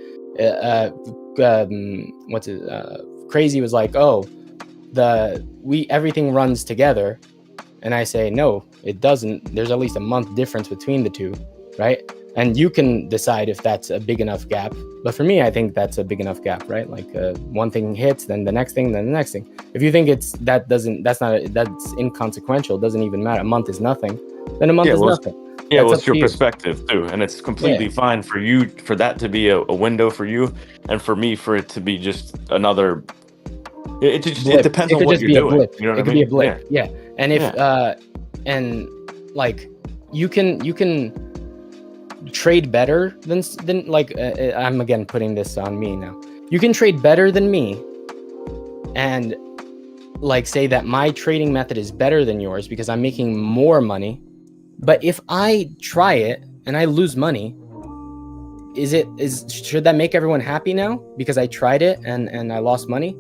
Crazy was like, oh, everything runs together, and I say, no, it doesn't. There's at least a month difference between the two, right? And you can decide if that's a big enough gap. But for me, I think that's a big enough gap, right? Like, one thing hits, then the next thing, then the next thing. If you think that's inconsequential, doesn't even matter, a month is nothing, then a month is nothing.
Yeah, well, it's your perspective too, and it's completely fine for you, for that to be a window for you, and for me for it to be just another. It depends on what you're doing. You know what I mean?
It could be a blip. Yeah. And if and like you can trade better than like I'm again putting this on me now. You can trade better than me, and like say that my trading method is better than yours because I'm making more money. But if I try it and I lose money, should that make everyone happy now because I tried it and I lost money?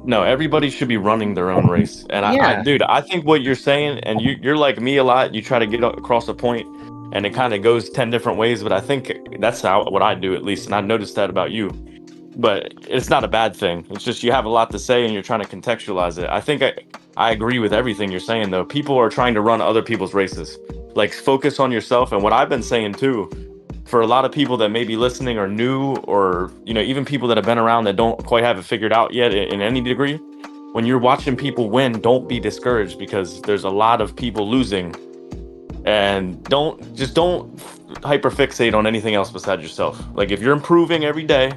No, everybody should be running their own race. And
Yeah.
dude, I think what you're saying, and you're like me a lot, you try to get across a point and it kind of goes 10 different ways, but I think that's what I do at least. And I noticed that about you. But it's not a bad thing. It's just you have a lot to say and you're trying to contextualize it. I think I agree with everything you're saying, though. People are trying to run other people's races. Like, focus on yourself. And what I've been saying, too, for a lot of people that may be listening or new, or, you know, even people that have been around that don't quite have it figured out yet in any degree, when you're watching people win, don't be discouraged because there's a lot of people losing. And don't hyperfixate on anything else besides yourself. Like, if you're improving every day,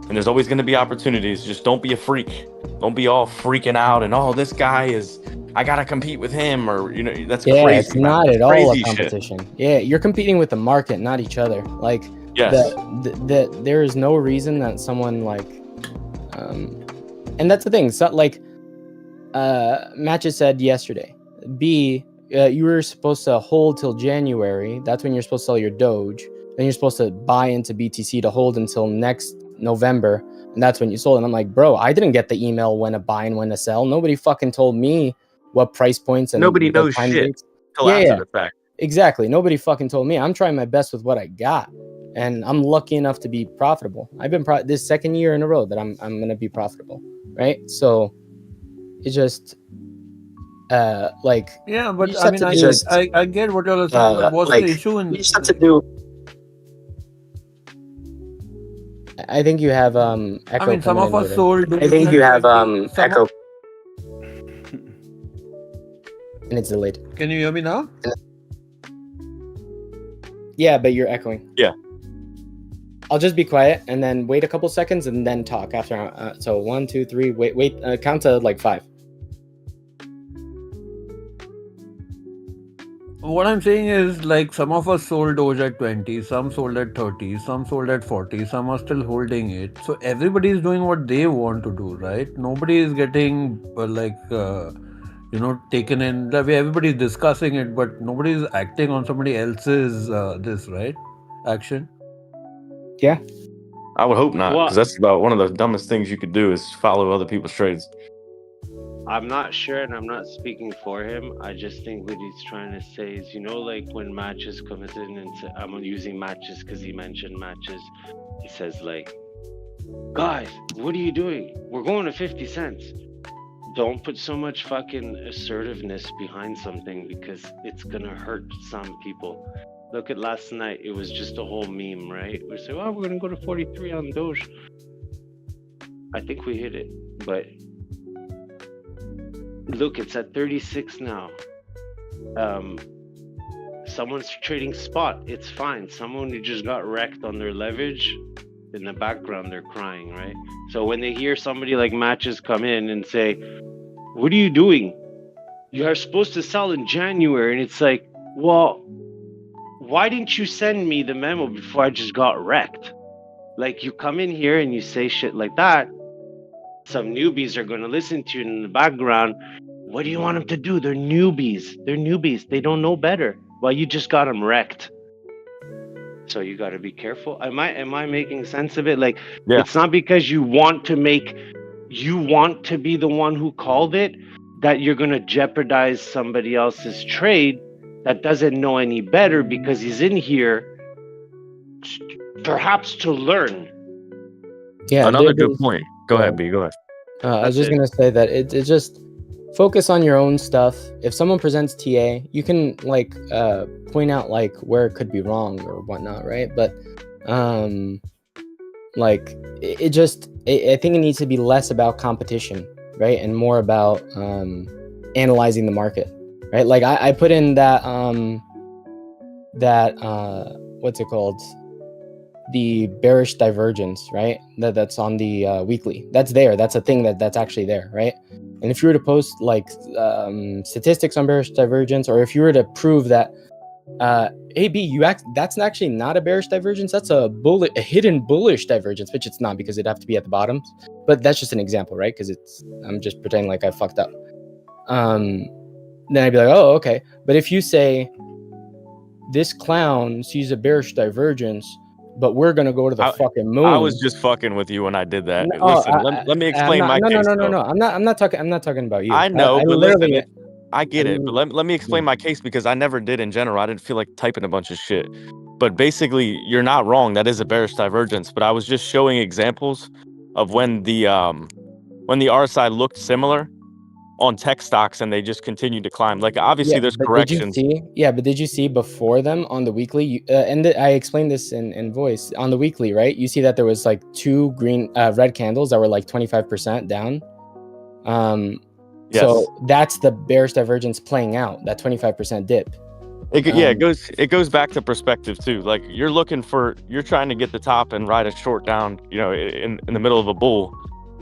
and there's always going to be opportunities, just don't be a freak. Don't be all freaking out and, oh, this guy is, I got to compete with him, or, you know, that's crazy.
It's not at all a
Crazy
competition.
shit.
Yeah, you're competing with the market, not each other. Like,
Yes.
there is no reason that someone like, and that's the thing. So, like, Matches said yesterday, you were supposed to hold till January. That's when you're supposed to sell your Doge. Then you're supposed to buy into BTC to hold until next November, and that's when you sold. And I'm like, bro, I didn't get the email when to buy and when to sell. Nobody fucking told me what price points and
Nobody
what
knows
time
shit
dates.
till after the fact.
Exactly. Nobody fucking told me. I'm trying my best with what I got, and I'm lucky enough to be profitable. I've been this second year in a row that I'm gonna be profitable, right? So it's just like,
Yeah,
you
but
just
I
have
mean,
to
I get what you're saying, but what's the issue in?
you just have to do. I think you have echo.
I mean, some
coming
of
in
us
with it.
sold.
I think you have echo,
of-
and it's delayed.
Can you hear me now?
Yeah, but you're echoing.
Yeah.
I'll just be quiet and then wait a couple seconds and then talk after. So 1, 2, 3. Wait. Count to like 5.
What I'm saying is, like, some of us sold Doge at 20, some sold at 30, some sold at 40, some are still holding it. So everybody is doing what they want to do, right? Nobody is getting taken in. That way, everybody is discussing it, but nobody is acting on somebody else's action.
Yeah.
I would hope not,
Well-
because that's about one of the dumbest things you could do is follow other people's trades.
I'm not sure, and I'm not speaking for him. I just think what he's trying to say is, like when Matches comes in and I'm using Matches because he mentioned Matches. He says, like, guys, what are you doing? We're going to 50 cents. Don't put so much fucking assertiveness behind something because it's gonna hurt some people. Look at last night. It was just a whole meme, right? We say, we're gonna go to 43 on Doge. I think we hit it, but look, it's at 36 now. Someone's trading spot. It's fine. Someone who just got wrecked on their leverage, in the background, they're crying, right? So when they hear somebody like Matches come in and say, what are you doing? You are supposed to sell in January. And it's like, well, why didn't you send me the memo before I just got wrecked? Like, you come in here and you say shit like that. Some newbies are going to listen to you in the background. What do you want them to do? They're newbies. They don't know better. Well, you just got them wrecked. So you got to be careful. Am I making sense of it? Like,
Yeah.
It's not because you want to be the one who called it that you're going to jeopardize somebody else's trade that doesn't know any better because he's in here perhaps to learn.
Yeah.
Another good point. Go ahead, B. Go ahead.
I was just gonna say that it just focus on your own stuff. If someone presents TA, you can like point out like where it could be wrong or whatnot, right? But like I think it needs to be less about competition, right, and more about analyzing the market, right? Like I put in that what's it called? The bearish divergence, right? That's on the weekly. That's there. That's a thing that's actually there, right? And if you were to post like statistics on bearish divergence, or if you were to prove that, that's actually not a bearish divergence. That's a hidden bullish divergence, which it's not because it'd have to be at the bottoms. But that's just an example, right? Because I'm just pretending like I fucked up. Then I'd be like, oh, okay. But if you say this clown sees a bearish divergence but we're gonna go to the fucking moon.
I was just fucking with you when I did that.
No,
Listen, let me explain my case.
No. I'm not talking about you.
I know, but
literally,
listen, I get it. But let me explain my case because I never did in general. I didn't feel like typing a bunch of shit. But basically, you're not wrong. That is a bearish divergence. But I was just showing examples of when the RSI looked similar on tech stocks and they just continued to climb. Like obviously there's corrections.
But did you see before them on the weekly? I explained this in voice on the weekly, right? You see that there was like two red candles that were like 25% down.
Yes.
So that's the bearish divergence playing out, that 25% dip.
It goes back to perspective too. Like you're trying to get the top and ride a short down, in the middle of a bull,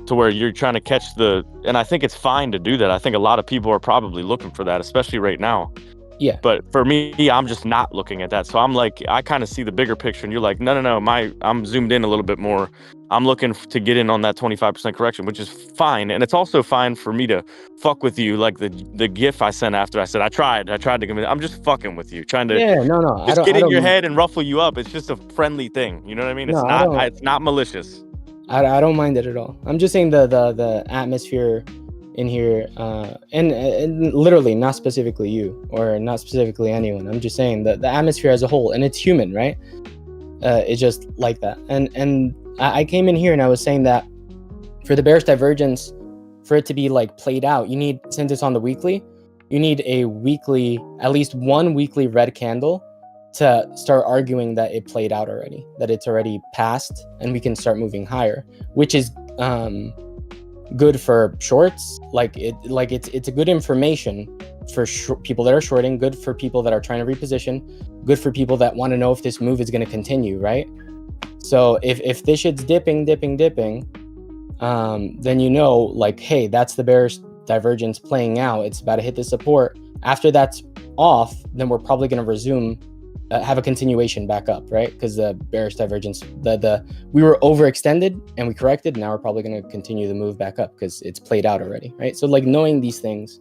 to where you're trying to catch and I think it's fine to do that. I think a lot of people are probably looking for that, especially right now.
Yeah.
But for me, I'm just not looking at that. So I'm like, I kind of see the bigger picture, and you're like, no, I'm zoomed in a little bit more. I'm looking to get in on that 25% correction, which is fine. And it's also fine for me to fuck with you. Like the GIF I sent after I said, I tried to convince. I'm just fucking with you, trying to just get in your head and ruffle you up. It's just a friendly thing. You know what I mean? It's it's not malicious.
I don't mind it at all. I'm just saying the atmosphere in here, and literally not specifically you or not specifically anyone. I'm just saying that the atmosphere as a whole, and it's human, right? It's just like that. And I came in here and I was saying that for the bearish divergence, for it to be like played out, you need, since it's on the weekly, you need at least one weekly red candle to start arguing that it played out already, that it's already passed, and we can start moving higher, which is good for shorts. It's a good information for people that are shorting, good for people that are trying to reposition, good for people that want to know if this move is going to continue, right? So if this shit's dipping, then hey, that's the bearish divergence playing out. It's about to hit the support. After that's off, then we're probably going to resume, have a continuation back up, right? Because the bearish divergence, we were overextended and we corrected. Now we're probably going to continue the move back up because it's played out already, right? So knowing these things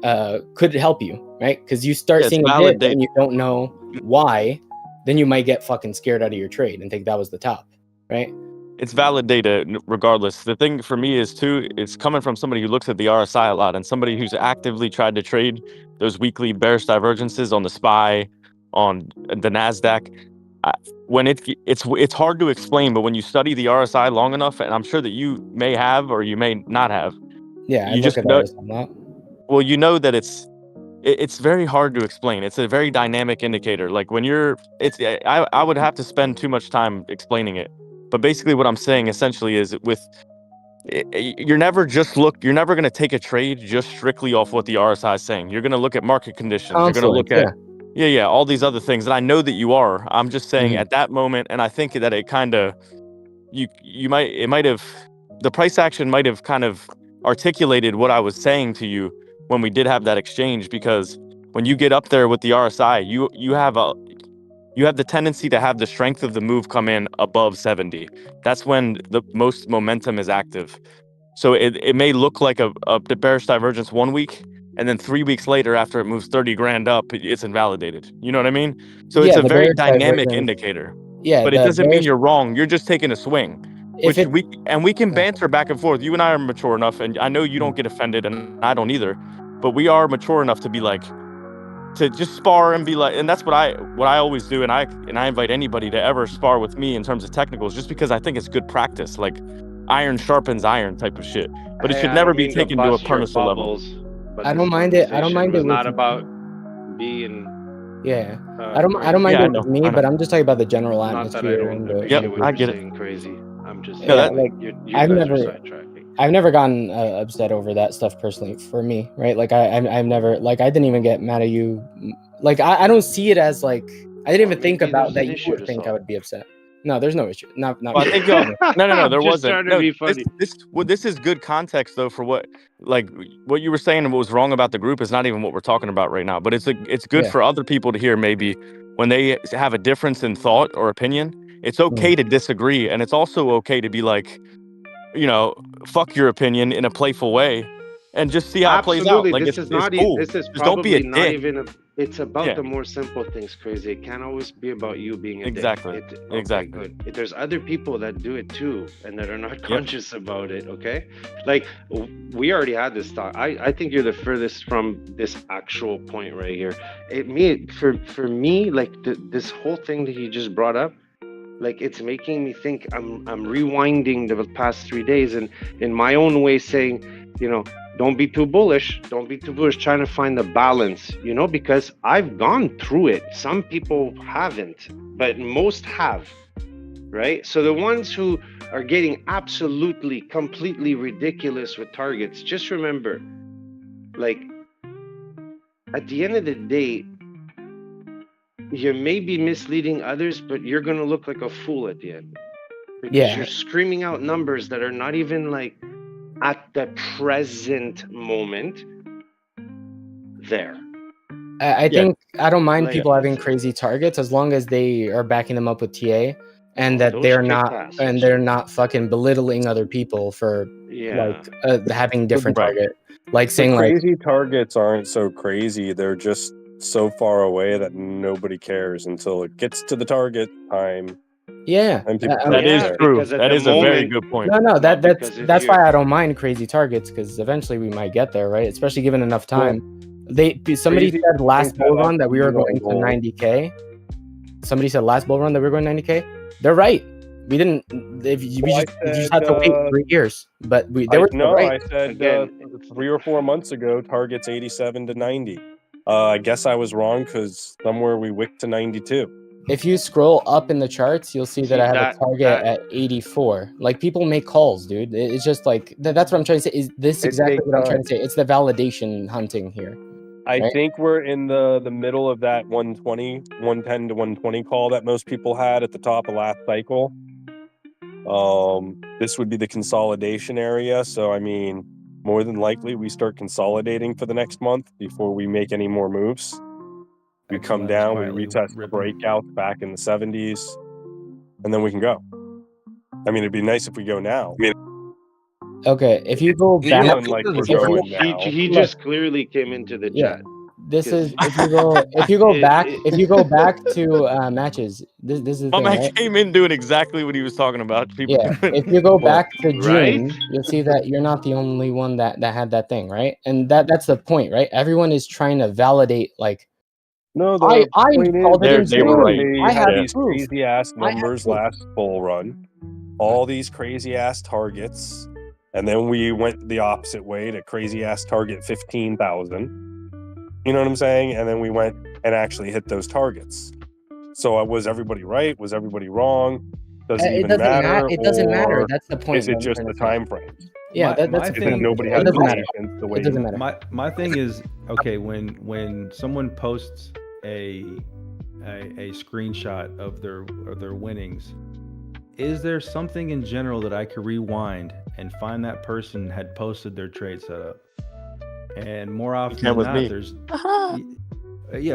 could help you, right? Because you start seeing a dip and you don't know why, then you might get fucking scared out of your trade and think that was the top, right?
It's valid data regardless. The thing for me is too, it's coming from somebody who looks at the RSI a lot and somebody who's actively tried to trade those weekly bearish divergences on the SPY, on the NASDAQ. When it's hard to explain, but when you study the RSI long enough, and I'm sure that you may have or you may not have,
you just know.
Well, you know that it's very hard to explain. It's a very dynamic indicator. Like when I would have to spend too much time explaining it. But basically what I'm saying essentially is you're never going to take a trade just strictly off what the RSI is saying. You're going to look at market conditions. You're going to look at all these other things. And I know that you are. I'm just saying at that moment, and I think that it kind of, the price action might have kind of articulated what I was saying to you when we did have that exchange, because when you get up there with the RSI, you have the tendency to have the strength of the move come in above 70. That's when the most momentum is active. So it may look like a bearish divergence 1 week, and then 3 weeks later, after it moves 30 grand up, it's invalidated. You know what I mean? So it's a very dynamic indicator.
Yeah,
but it doesn't mean you're wrong. You're just taking a swing. We can banter back and forth. You and I are mature enough, and I know you don't get offended, and I don't either. But we are mature enough to be like, to just spar and be like, and that's what I always do, and I invite anybody to ever spar with me in terms of technicals, just because I think it's good practice, like iron sharpens iron type of shit. But it should never be taken to a personal level.
I don't mind it. I don't mind it.
It's not about being.
Yeah, I don't mind it with me, but I'm just talking about the general atmosphere.
I get it.
Crazy. I'm just
I've never gotten upset over that stuff personally. For me, right? Like I've never, like, I didn't even get mad at you. Like I don't see it as like, I didn't even think about that. You would think I would be upset. No, there's no issue. Not.
Well, I think no, there wasn't.
No,
this is good context though for what you were saying and what was wrong about the group is not even what we're talking about right now. But it's good for other people to hear, maybe when they have a difference in thought or opinion. It's okay to disagree, and it's also okay to be like, fuck your opinion in a playful way, and just see how it plays out.
Absolutely.
Like
This
it's
is not.
cool.
This is
Just don't be a
probably not
dick.
even. It's about
Yeah.
the more simple things, Crazy. It can't always be about you being a
Exactly.
dick.
Exactly.
Good. There's other people that do it too, and that are not conscious about it. Okay, like we already had this talk. I think you're the furthest from this actual point right here. For me, like this whole thing that you just brought up. Like it's making me think I'm rewinding the past 3 days and in my own way saying, don't be too bullish, trying to find the balance, because I've gone through it. Some people haven't, but most have, right? So the ones who are getting absolutely, completely ridiculous with targets, just remember, like at the end of the day, you may be misleading others, but you're going to look like a fool at the end. Because you're screaming out numbers that are not even like at the present moment there.
I think I don't mind
Like,
people having crazy targets as long as they are backing them up with TA and that they're not fucking belittling other people for having different target. Like saying
crazy targets aren't so crazy. They're just so far away that nobody cares until it gets to the target time.
Yeah,
and people
that is true. That is a very good point.
No, that's why I don't mind crazy targets, because eventually we might get there, right? Especially given enough time. Somebody said last bull run that we were going to 90K. Somebody said last bull run that we were going 90K. They're right. We didn't. You just had to wait 3 years, but they were right.
I said 3 or 4 months ago, targets 87 to 90. I guess I was wrong because somewhere we wicked to 92.
If you scroll up in the charts, you'll see that I have a target at 84. Like, people make calls, dude. It's just like that's what I'm trying to say. Is this exactly what I'm trying to say? It's the validation hunting here.
I think we're in the middle of that 110 to 120 call that most people had at the top of last cycle. This would be the consolidation area. So, I mean, more than likely we start consolidating for the next month before we make any more moves. We come down, we retest the breakouts back in the 70s, and then we can go. I mean, it'd be nice if we go now.
Okay, if you go back,
he just clearly came into the chat.
This is if you go back to matches. This is the
My
thing,
man
right?
came in doing exactly what he was talking about. People
If you go back to June,
Right?
you'll see that you're not the only one that had that thing, right? And that's the point, right? Everyone is trying to validate, like,
No,
I
point is
called it in June.
They
I
had
have
these
proof.
crazy ass numbers last bull run, all these crazy ass targets, and then we went the opposite way to crazy ass target 15,000. You know what I'm saying? And then we went and actually hit those targets. So was everybody right? Was everybody wrong? Does it even matter?
It doesn't matter. That's the point.
Is it just the time frame?
Yeah, that's
my
the
thing-
thing.
Nobody
It
has
doesn't matter.
patience the way
It doesn't matter.
My thing is, okay, when someone posts a screenshot of their winnings, is there something in general that I could rewind and find that person had posted their trade setup? And more often than not, there's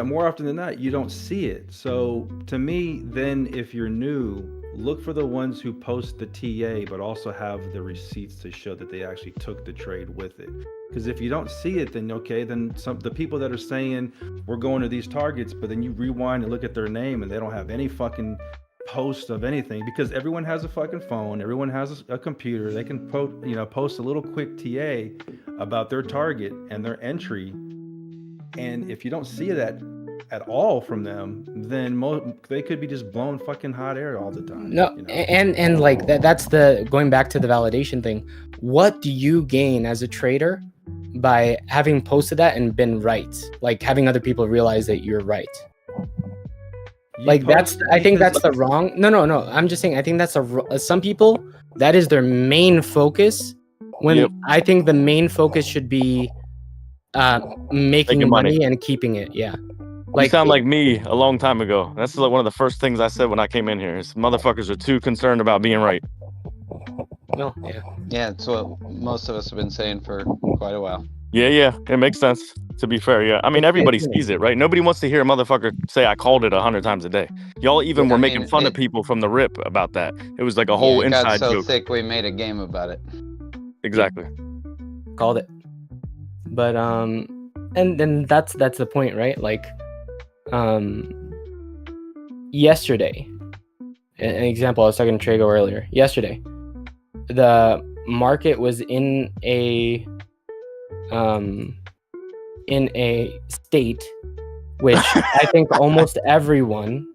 more often than not, you don't see it. So to me, then if you're new, look for the ones who post the TA, but also have the receipts to show that they actually took the trade with it. Because if you don't see it, then the people that are saying we're going to these targets, but then you rewind and look at their name and they don't have any fucking post of anything, because everyone has a fucking phone, everyone has a computer, they can post a little quick TA about their target and their entry. And if you don't see that at all from them, then they could be just blowing fucking hot air all the time.
No, and like that's the going back to the validation thing. What do you gain as a trader by having posted that and been right? Like having other people realize that you're right. I think that's the wrong. No. I'm just saying. I think that's some people, that is their main focus. When I think the main focus should be making money and keeping it. Yeah.
You sound like me a long time ago. That's like one of the first things I said when I came in here. Is motherfuckers are too concerned about being right.
No,
yeah, it's what most of us have been saying for quite a while.
Yeah, it makes sense. To be fair, yeah. I mean, everybody sees it, right? Nobody wants to hear a motherfucker say I called it 100 times a day. Y'all even were making fun of people from the rip about that. It was like a whole
it
inside
got so
joke.
thick we made a game about it.
Exactly.
Called it. But and then that's the point, right? Like yesterday, an example I was talking to Trago earlier. Yesterday, the market was in a state which I think almost everyone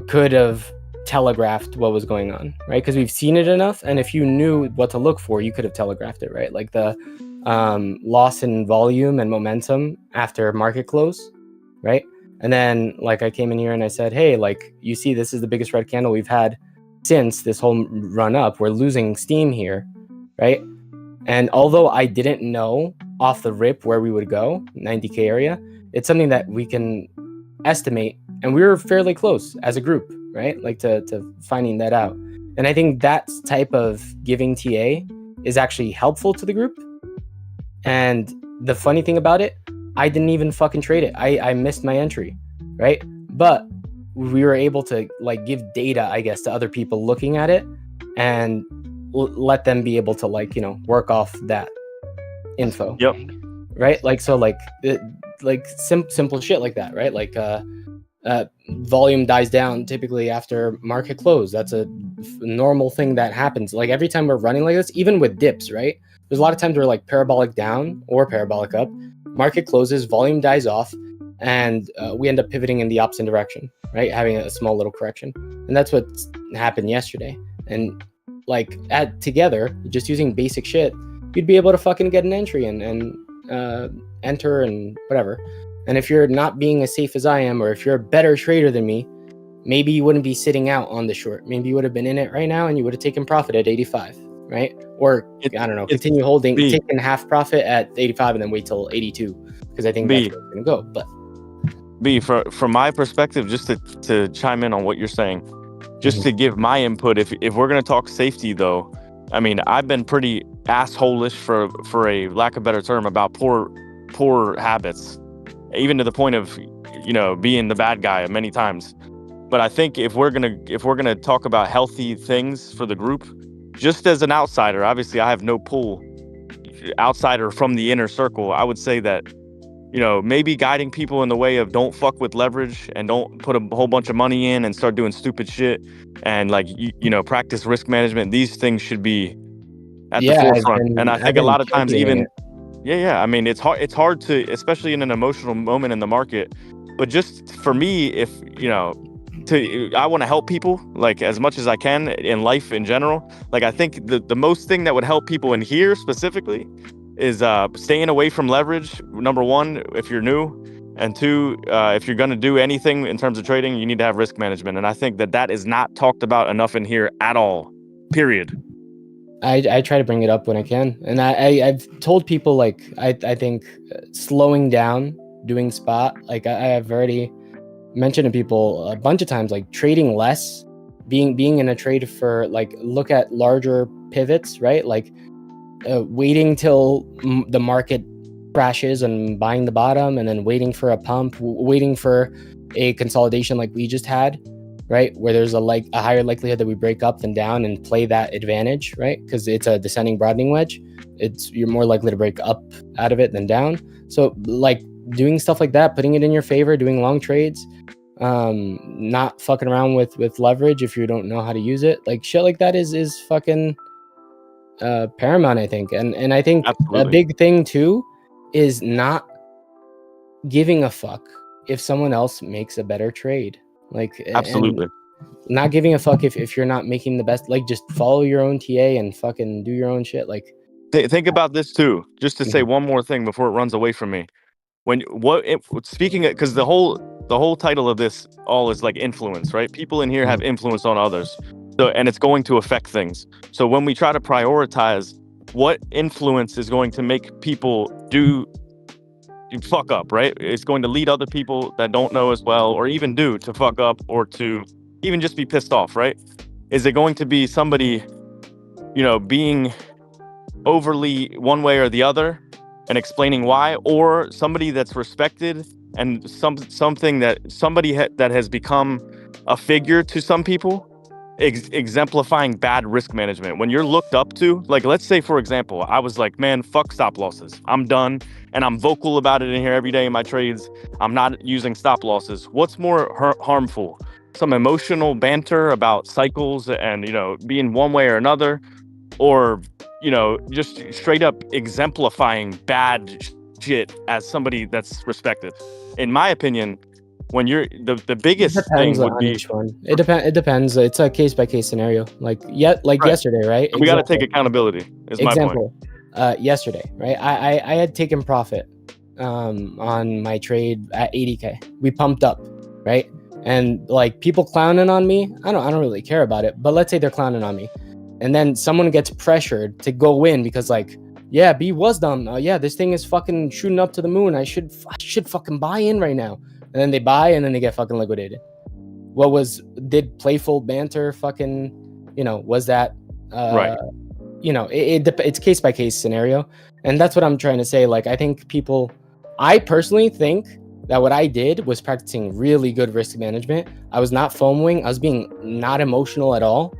could have telegraphed what was going on, right? Because we've seen it enough, and if you knew what to look for, you could have telegraphed it, right? Like the loss in volume and momentum after market close, right? And then like I came in here and I said, hey, like you see, this is the biggest red candle we've had since this whole run up. We're losing steam here, right? And although I didn't know off the rip where we would go, 90K area, it's something that we can estimate, and we were fairly close as a group, right? Like to finding that out. And I think that type of giving TA is actually helpful to the group. And the funny thing about it, I didn't even fucking trade it. I missed my entry, right? But we were able to like give data, I guess, to other people looking at it and let them be able to like, you know, work off that info.
Yep.
Right? Like, so like, simple shit like that, right? Like, volume dies down typically after market close. That's a normal thing that happens. Like every time we're running like this, even with dips, right? There's a lot of times we're like parabolic down or parabolic up. Market closes, volume dies off, and we end up pivoting in the opposite direction, right? Having a small little correction. And that's what happened yesterday. And like together, just using basic shit, you'd be able to fucking get an entry and enter and whatever. And if you're not being as safe as I am, or if you're a better trader than me, maybe you wouldn't be sitting out on the short. Maybe you would have been in it right now and you would have taken profit at 85, right? Or I don't know, continue holding, taking half profit at 85 and then wait till 82, because I think that's where it's gonna go. But
from my perspective, just to chime in on what you're saying, just to give my input, if we're gonna talk safety though, I mean, I've been pretty asshole-ish for a lack of better term about poor habits, even to the point of, you know, being the bad guy many times. But I think if we're gonna talk about healthy things for the group, just as an outsider, obviously I have no pull, outsider from the inner circle, I would say that, you know, maybe guiding people in the way of don't fuck with leverage and don't put a whole bunch of money in and start doing stupid shit, and like you know, practice risk management. These things should be at the forefront. And I think a lot of times even I mean, it's hard to, especially in an emotional moment in the market. But just for me, if you know, I want to help people like as much as I can in life in general. Like I think the most thing that would help people in here specifically is staying away from leverage. Number one, if you're new, and two, if you're going to do anything in terms of trading, you need to have risk management. And I think that is not talked about enough in here at all. Period.
I try to bring it up when I can, and I've told people like I think slowing down, doing spot, like I have already mentioned to people a bunch of times, like trading less, being in a trade for like look at larger pivots, right? Like waiting till the market crashes and buying the bottom, and then waiting for a pump, waiting for a consolidation like we just had, right? Where there's a higher likelihood that we break up than down and play that advantage, right? Because it's a descending broadening wedge. You're more likely to break up out of it than down. So like doing stuff like that, putting it in your favor, doing long trades, not fucking around with leverage if you don't know how to use it. Like shit like that is fucking paramount, I think. And I think a big thing too is not giving a fuck if someone else makes a better trade. Like absolutely not giving a fuck if you're not making the best, like just follow your own TA and fucking do your own shit. Like
think about this too, just to say one more thing before it runs away from me. Speaking of, because the whole title of this all is like influence, right? People in here have influence on others, so and it's going to affect things. So when we try to prioritize what influence is going to make people fuck up, right? It's going to lead other people that don't know as well, or even do, to fuck up, or to even just be pissed off, right? Is it going to be somebody, you know, being overly one way or the other and explaining why, or somebody that's respected and something that somebody that has become a figure to some people exemplifying bad risk management. When you're looked up to, like, let's say, for example, I was like, man, fuck stop losses. I'm done. And I'm vocal about it in here every day in my trades. I'm not using stop losses. What's more harmful? Some emotional banter about cycles and, you know, being one way or another, or, you know, just straight up exemplifying bad shit as somebody that's respected. In my opinion, when you're the biggest thing
Depends
would
on
be
each one. It depends. It's a case by case scenario. Like
Right.
yesterday, right?
We got to take accountability. Is my point.
Example. Yesterday, right? I had taken profit on my trade at 80K. We pumped up, right? And like people clowning on me, I don't really care about it. But let's say they're clowning on me, and then someone gets pressured to go in because like, yeah, B was dumb. Yeah, this thing is fucking shooting up to the moon. I should fucking buy in right now. And then they buy, and then they get fucking liquidated. Did playful banter fucking, you know, was that
Right.
You know, it's case by case scenario, and that's what I'm trying to say. Like, I personally think that what I did was practicing really good risk management. I was not FOMOing. I was being not emotional at all,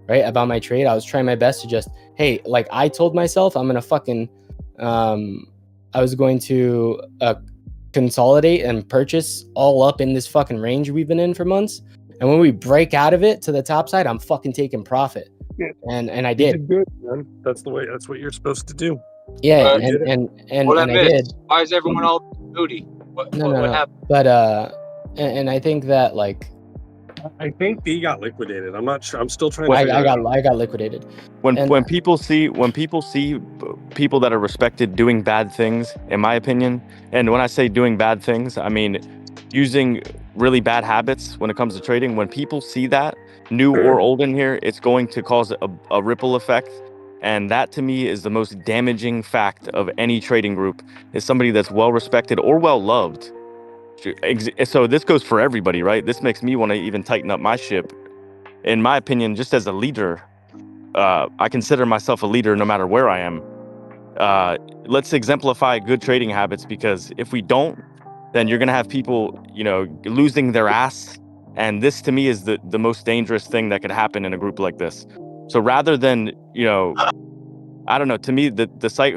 right, about my trade. I was trying my best to just, hey, like I told myself I'm gonna fucking, I was going to consolidate and purchase all up in this fucking range we've been in for months. And when we break out of it to the top side, I'm fucking taking profit.
Yeah.
And I
You
did.
good, man. That's what you're supposed to do.
Yeah,
You did it.
and
What I
I
missed?
did.
Why is everyone all booty? What happened?
But and I think that like
I think B got liquidated. I'm not sure. I'm still trying
I
to.
I got liquidated.
When people see people that are respected doing bad things, in my opinion, and when I say doing bad things, I mean using really bad habits when it comes to trading. When people see that, new or old in here, it's going to cause a ripple effect. And that to me is the most damaging fact of any trading group, is somebody that's well respected or well loved. So this goes for everybody, right? This makes me want to even tighten up my ship. In my opinion, just as a leader, I consider myself a leader no matter where I am. Let's exemplify good trading habits, because if we don't, then you're going to have people, you know, losing their ass. And this to me is the most dangerous thing that could happen in a group like this. So rather than, you know, I don't know, to me,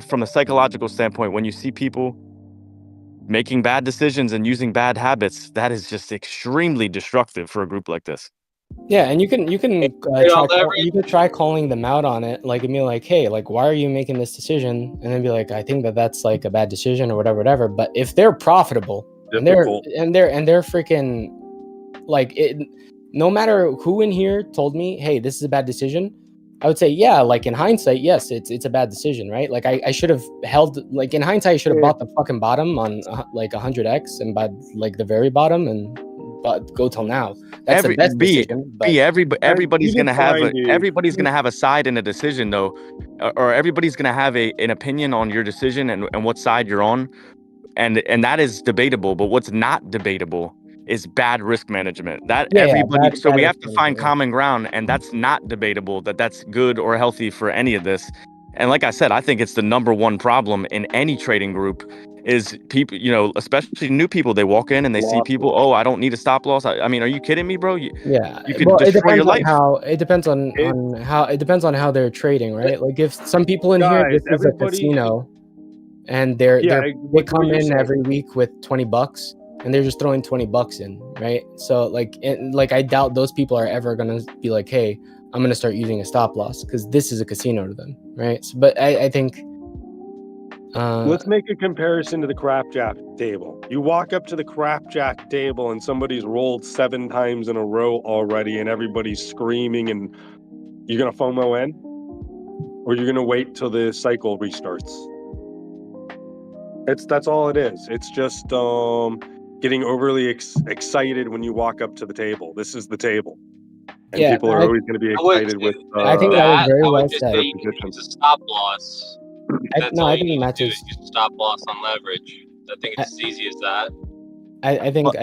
from a psychological standpoint, when you see people making bad decisions and using bad habits, that is just extremely destructive for a group like this.
Yeah, and you can try calling them out on it, like, and be like, hey, like, why are you making this decision? And then be like, I think that's like a bad decision or whatever. But if they're profitable and they're freaking like it, no matter who in here told me, hey, this is a bad decision, I would say, yeah, like in hindsight, yes, it's a bad decision, right? Like I should have held, like in hindsight, I should have bought the fucking bottom on like 100x and bought like the very bottom and go till now. That's the best decision. But
everybody's gonna have a side in a decision though, or everybody's gonna have an opinion on your decision and what side you're on, and that is debatable. But what's not debatable is bad risk management. We have to find common ground, and that's not debatable. That's good or healthy for any of this. And like I said, I think it's the number one problem in any trading group is people, you know, especially new people. They walk in and they see people, oh, I don't need a stop loss. I mean, are you kidding me, bro? You could destroy your life.
It depends on how they're trading, right? Like if some people in here, this is a casino, and they come in every week with $20 and they're just throwing $20 in, right? So like I doubt those people are ever gonna be like, hey, I'm gonna start using a stop loss, because this is a casino to them, right? So, but I think
let's make a comparison to the crapjack table. You walk up to the crapjack table and somebody's rolled 7 times in a row already, and everybody's screaming, and you're gonna FOMO in, or you're gonna wait till the cycle restarts. That's all it is. It's just getting overly excited when you walk up to the table. This is the table, and people are always going to be excited with.
I think that was very well said.
It's a stop loss.
I think it matches.
Use a stop loss on leverage. I think it's as easy as that.
I think.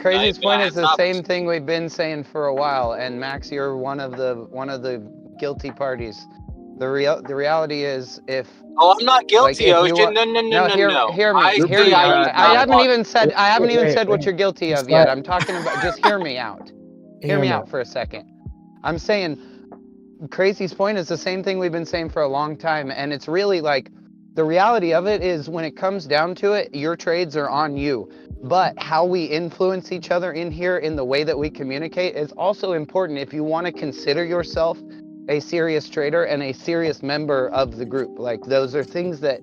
Crazy's point is the same thing we've been saying for a while, and Max, you're one of the guilty parties. The reality is, if
I'm not guilty, Ocean. No.
Hear me. I haven't even said what you're guilty of yet. I'm talking about, just hear me out. Hear me out for a second. I'm saying Crazy's point is the same thing we've been saying for a long time, and it's really like the reality of it is when it comes down to it, your trades are on you. But how we influence each other in here in the way that we communicate is also important if you want to consider yourself a serious trader and a serious member of the group. Like those are things that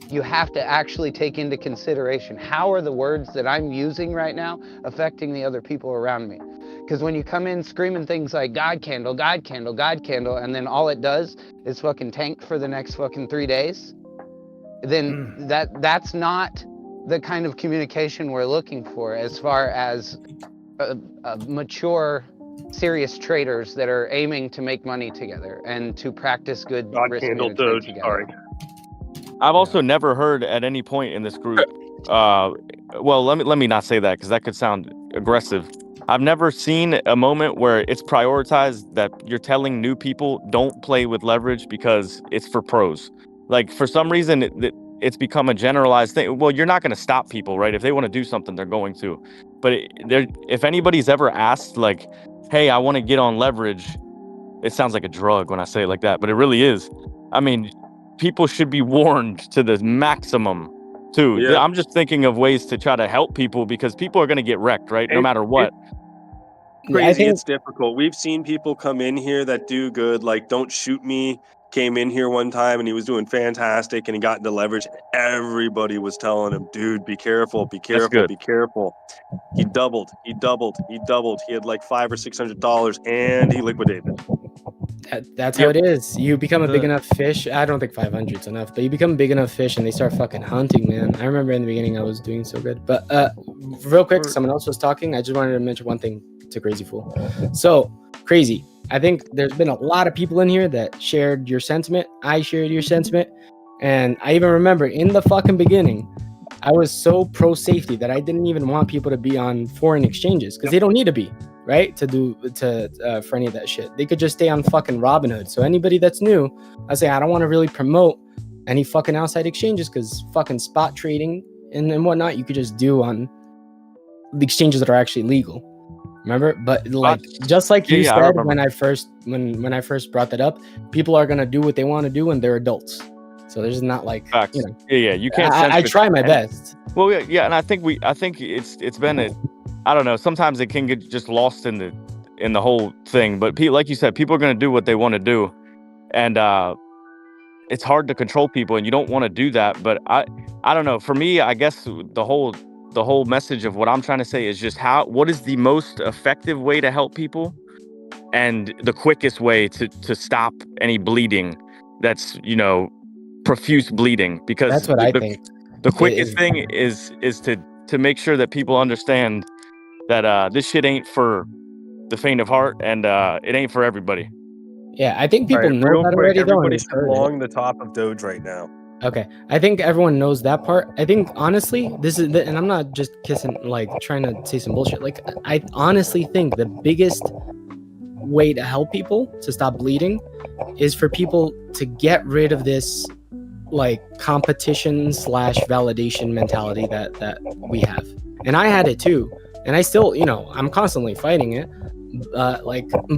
you have to actually take into consideration. How are the words that I'm using right now affecting the other people around me? Because when you come in screaming things like God candle, God candle, God candle, and then all it does is fucking tank for the next fucking 3 days, then that's not the kind of communication we're looking for as far as mature, serious traders that are aiming to make money together and to practice good risk management
Doge,
together.
sorry.
I've also never heard at any point in this group. Well, let me not say that because that could sound aggressive. I've never seen a moment where it's prioritized that you're telling new people don't play with leverage because it's for pros. Like for some reason, it's become a generalized thing. Well, you're not going to stop people, right? If they want to do something, they're going to. But if anybody's ever asked, like, "Hey, I want to get on leverage," it sounds like a drug when I say it like that, but it really is. I mean, people should be warned to the maximum too.
Yeah.
I'm just thinking of ways to try to help people because people are going to get wrecked, right? No matter what.
Crazy, it's difficult. We've seen people come in here that do good, like Don't Shoot Me came in here one time and he was doing fantastic and he got into leverage. Everybody was telling him, dude, be careful, be careful,
good.
be careful. He doubled. He had like $500 or $600 and he liquidated.
That's how it is. You become a big enough fish. I don't think 500 is enough, but you become a big enough fish and they start fucking hunting, man. I remember in the beginning I was doing so good. But real quick, someone else was talking. I just wanted to mention one thing to Crazy Fool. So, Crazy, I think there's been a lot of people in here that shared your sentiment. I shared your sentiment. And I even remember in the fucking beginning, I was so pro safety that I didn't even want people to be on foreign exchanges because they don't need to be, right? For any of that shit. They could just stay on fucking Robinhood. So anybody that's new, I say I don't want to really promote any fucking outside exchanges because fucking spot trading and whatnot you could just do on the exchanges that are actually legal. Remember? But like just like you said when I first brought that up, people are gonna do what they want to do and they're adults. So there's not like
you can't.
I try my best.
Well, yeah, and I think it's been I don't know. Sometimes it can get just lost in the whole thing. But like you said, people are going to do what they want to do, and it's hard to control people, and you don't want to do that. But I don't know. For me, I guess the whole message of what I'm trying to say is just what is the most effective way to help people, and the quickest way to stop any bleeding. That's profuse bleeding, because
that's what I think.
The quickest thing is to make sure that people understand that this shit ain't for the faint of heart, and it ain't for everybody.
Yeah, I think people know that already.
Everybody should long the top of Doge right now.
Okay, I think everyone knows that part. I think honestly, and I'm not just trying to say some bullshit. Like, I honestly think the biggest way to help people to stop bleeding is for people to get rid of this competition / validation mentality that we have. And I had it too, and I still I'm constantly fighting it,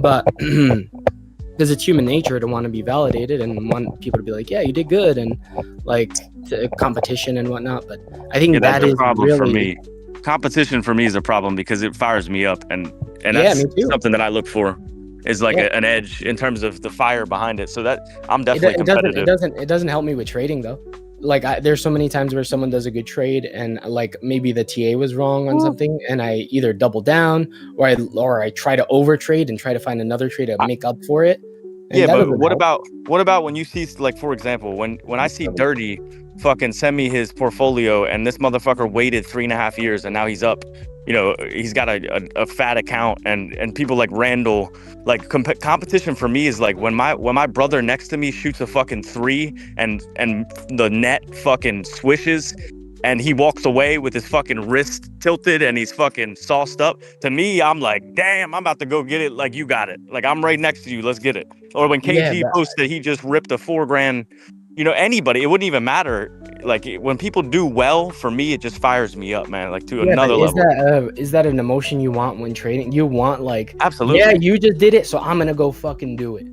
but because it's human nature to want to be validated and want people to be like, yeah, you did good, and competition and whatnot. But I think that is a problem
for me. Competition for me is a problem because it fires me up, and that's something that I look for. Is an edge in terms of the fire behind it. So that I'm definitely competitive.
It doesn't help me with trading though. There's so many times where someone does a good trade and maybe the TA was wrong on something, and I either double down or I try to overtrade and try to find another trade to make up for it.
And but what about when you see, for example, when I see Dirty fucking send me his portfolio and this motherfucker waited 3.5 years and now he's up. He's got a fat account, and people like Randall, competition for me is when my brother next to me shoots a fucking 3 and the net fucking swishes and he walks away with his fucking wrist tilted and he's fucking sauced up. To me, I'm like, damn, I'm about to go get it. You got it. I'm right next to you. Let's get it. Or when KG posted, he just ripped a $4,000. Anybody, it wouldn't even matter like when people do well, for me, it just fires me up, man, like to
Yeah,
another
but
level.
is that an emotion you want when trading? You want like,
Absolutely.
yeah, you just did it, so I'm gonna go fucking do it.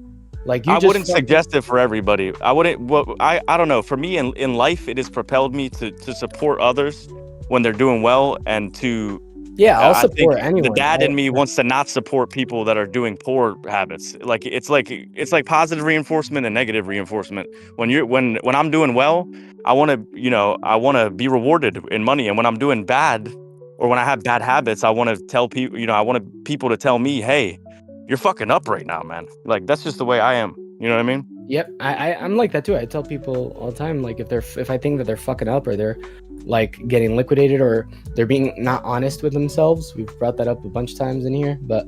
Like you
I
just
wouldn't suggest it for everybody. I wouldn't. Well, I don't know. For me, in life, it has propelled me to support others when they're doing well, and to
Yeah, I'll
I think
support
the
anyone.
dad in me wants to not support people that are doing poor habits. Like it's like positive reinforcement and negative reinforcement. When I'm doing well, I want to be rewarded in money, and when I'm doing bad, or when I have bad habits, I want to tell people, I want people to tell me, hey, you're fucking up right now, man. Like that's just the way I am. You know what I mean?
Yep, I'm like that too. I tell people all the time, like if I think that they're fucking up or they're like getting liquidated or they're being not honest with themselves. We've brought that up a bunch of times in here, but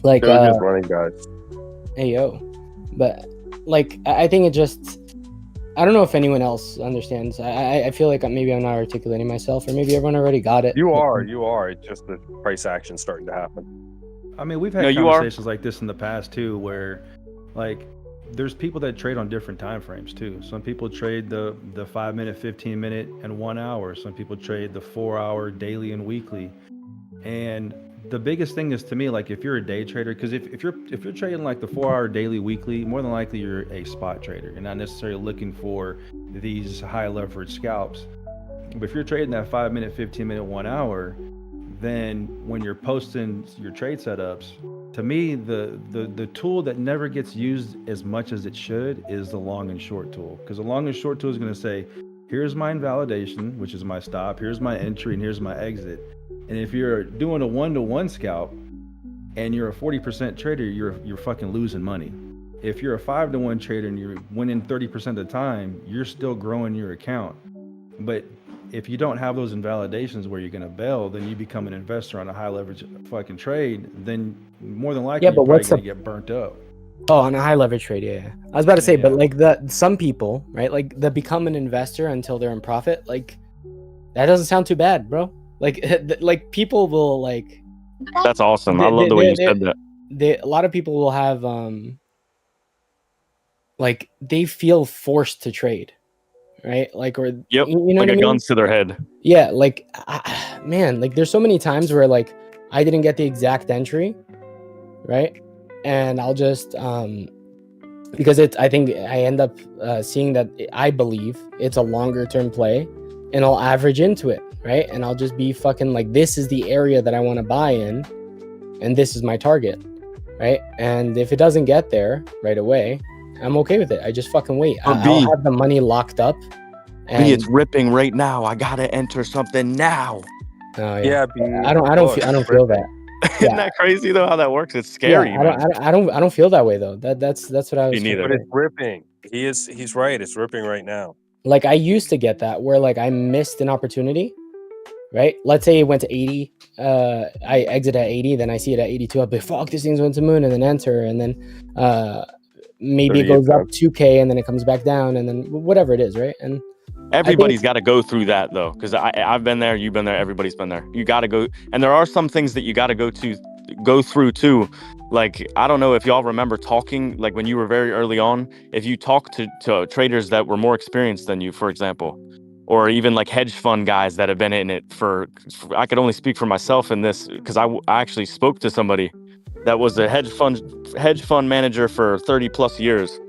like
Doge is running, guys.
hey yo, but like I think it just, I don't know if anyone else understands. I feel like maybe I'm not articulating myself, or maybe everyone already got it.
You are. It's just the price action starting to happen.
I mean, we've had conversations like this in the past too, where like there's people that trade on different time frames too. Some people trade the 5 minute, 15 minute, and 1 hour. Some people trade the 4 hour daily and weekly. And the biggest thing is, to me, like if you're a day trader, because if you're trading like the 4 hour daily, weekly, more than likely you're a spot trader. You're not necessarily looking for these high leverage scalps. But if you're trading that 5 minute, 15 minute, 1 hour, then when you're posting your trade setups, to me, the tool that never gets used as much as it should is the long and short tool. Because the long and short tool is going to say, here's my invalidation, which is my stop, here's my entry, and here's my exit. And if you're doing a 1-to-1 scalp and you're a 40% trader, you're fucking losing money. If you're a 5-to-1 trader and you're winning 30% of the time, you're still growing your account. But if you don't have those invalidations where you're going to bail, then you become an investor on a high leverage fucking trade, then more than likely you're probably going to get burnt up.
Oh, on a high leverage trade, yeah. I was about to say, but like some people, right? Like they become an investor until they're in profit. Like that doesn't sound too bad, bro. Like people will like.
That's awesome. I love the way you said that.
A lot of people will have like they feel forced to trade, right? Like, or
yep,
you know
like
what I
a
mean?
gun to their head.
Yeah, like man, like there's so many times where like I didn't get the exact entry, right? And I'll just because I think I end up seeing that I believe it's a longer term play, and I'll average into it, right? And I'll just be fucking like, this is the area that I want to buy in, and this is my target, right? And if it doesn't get there right away, I'm okay with it. I just fucking wait. I'll have the money locked up. And
it's ripping right now. I gotta enter something now.
Oh yeah. I don't feel that.
Isn't that crazy though? How that works? It's scary.
Yeah, I don't feel that way though. That's what I was.
Me neither.
But it's ripping. He's right. It's ripping right now.
Like I used to get that where like I missed an opportunity, right? Let's say it went to 80. I exit at 80, then I see it at 82. I'll be fuck, this thing's went to moon, and then enter, and then maybe it goes up 2K, and then it comes back down, and then whatever it is, right? And
everybody's got to go through that though, because I've been there, you've been there, everybody's been there. You got to go, and there are some things that you got to go through too. Like I don't know if y'all remember talking, like when you were very early on, if you talk to traders that were more experienced than you, for example, or even like hedge fund guys that have been in it for I could only speak for myself in this because I actually spoke to somebody that was a hedge fund manager for 30 plus years.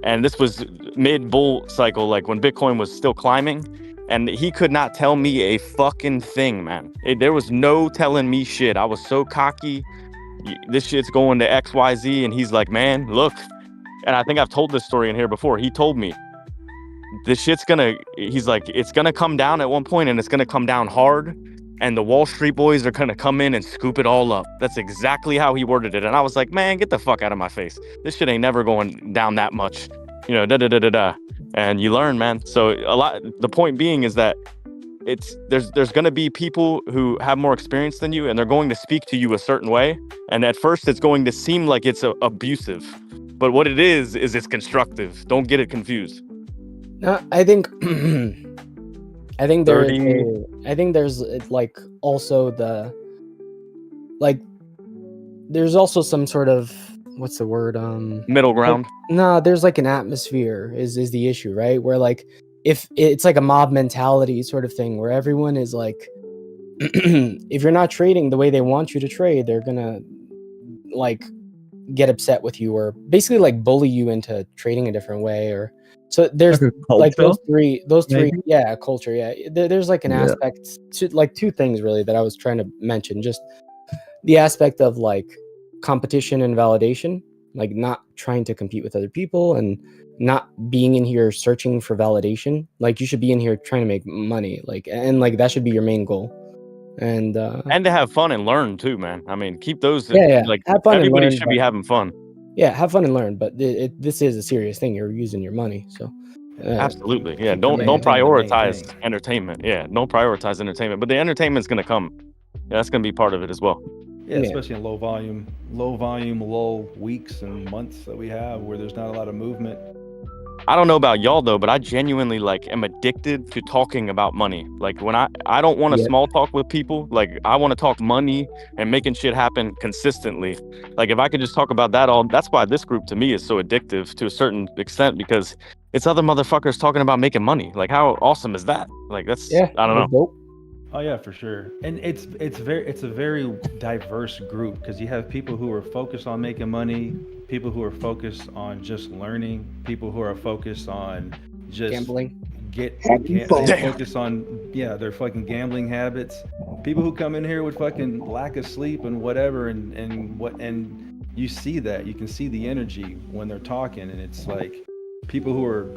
And this was mid bull cycle, like when Bitcoin was still climbing, and he could not tell me a fucking thing, man. There was no telling me shit. I was so cocky. This shit's going to XYZ, and he's like, man, look. And I think I've told this story in here before. He told me this shit's he's like, it's gonna come down at one point, and it's gonna come down hard, and the Wall Street boys are gonna come in and scoop it all up. That's exactly how he worded it. And I was like, man, get the fuck out of my face. This shit ain't never going down that much. You know, and you learn, man. So the point being is that there's going to be people who have more experience than you, and they're going to speak to you a certain way. And at first it's going to seem like it's abusive, but what it is it's constructive. Don't get it confused.
No, I think there's like also there's also some sort of, what's the word?
Middle ground.
No, there's like an atmosphere is the issue, right? Where like if it's like a mob mentality sort of thing where everyone is like, if you're not trading the way they want you to trade, they're gonna like get upset with you or basically like bully you into trading a different way. Or so there's like those three
maybe?
yeah, culture, yeah. There's like an
Yeah.
aspect to like two things really that I was trying to mention. Just the aspect of like competition and validation, like not trying to compete with other people and not being in here searching for validation. Like you should be in here trying to make money, like, and like that should be your main goal. And
to have fun and learn too, man. I mean, keep those.
Yeah,
Like
have fun and
everybody
learn,
should be
but-
having fun.
yeah, have fun and learn, but this is a serious thing. You're using your money, so
Absolutely, yeah. Don't
main
prioritize
thing.
entertainment. Yeah, don't prioritize entertainment, but the entertainment's gonna come. Yeah, that's gonna be part of it as well.
Yeah, especially in low volume, low weeks and months that we have where there's not a lot of movement.
I don't know about y'all though, but I genuinely like am addicted to talking about money. Like when I don't want to
Yeah.
small talk with people. Like I want to talk money and making shit happen consistently. Like if I could just talk about that all, that's why this group to me is so addictive to a certain extent, because it's other motherfuckers talking about making money. Like how awesome is that? Like that's I don't know.
dope.
Oh yeah, for sure. And it's a very diverse group because you have people who are focused on making money, people who are focused on just learning, people who are focused on just
Gambling.
Focus on their fucking gambling habits. People who come in here with fucking lack of sleep and whatever, and you see that. You can see the energy when they're talking, and it's like people who are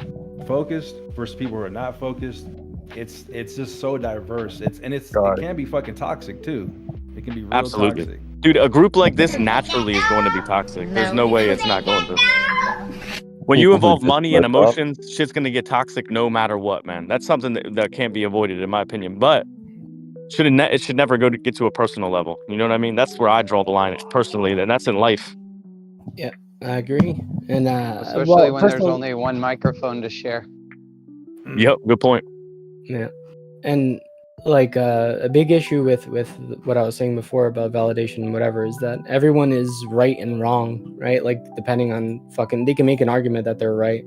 focused versus people who are not focused. It's just so diverse. It can be fucking toxic too. It can be real
Absolutely.
toxic.
Dude, a group like this naturally is going to be toxic. There's no way it's not going to. When you involve money and emotions, shit's going to get toxic no matter what, man. That's something that can't be avoided, in my opinion. But it should never get to a personal level. You know what I mean? That's where I draw the line personally, and that's in life.
Yeah, I agree. And
Especially when there's only one microphone to share.
Yep, good point.
Yeah, and like a big issue with what I was saying before about validation and whatever is that everyone is right and wrong, right? Like depending on they can make an argument that they're right.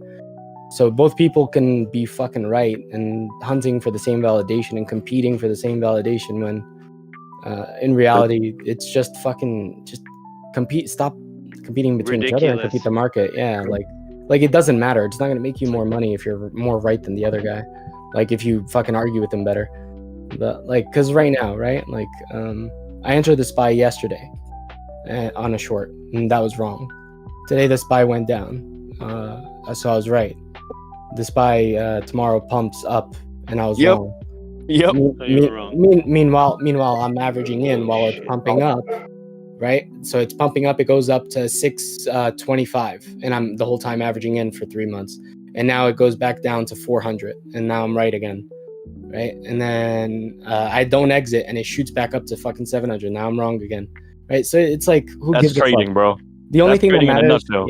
So both people can be fucking right and hunting for the same validation and competing for the same validation when in reality it's just stop competing between each other and compete the market. Yeah, like it doesn't matter. It's not gonna make you more money if you're more right than the other guy. Like if you fucking argue with them better. But like, cause right now, right? Like, I entered the SPY yesterday on a short, and that was wrong. Today the SPY went down, so I was right. The SPY tomorrow pumps up, and I was wrong.
Yep.
Meanwhile, I'm averaging in while it's pumping up, right? So it's pumping up. It goes up to 625, and I'm the whole time averaging in for 3 months. And now it goes back down to 400, and now I'm right again, right? And then I don't exit, and it shoots back up to fucking 700. Now I'm wrong again, right? So it's like, who
That's
gives a
trading,
fuck?
bro.
The only
That's
thing that
trading in a
matters,
nutshell.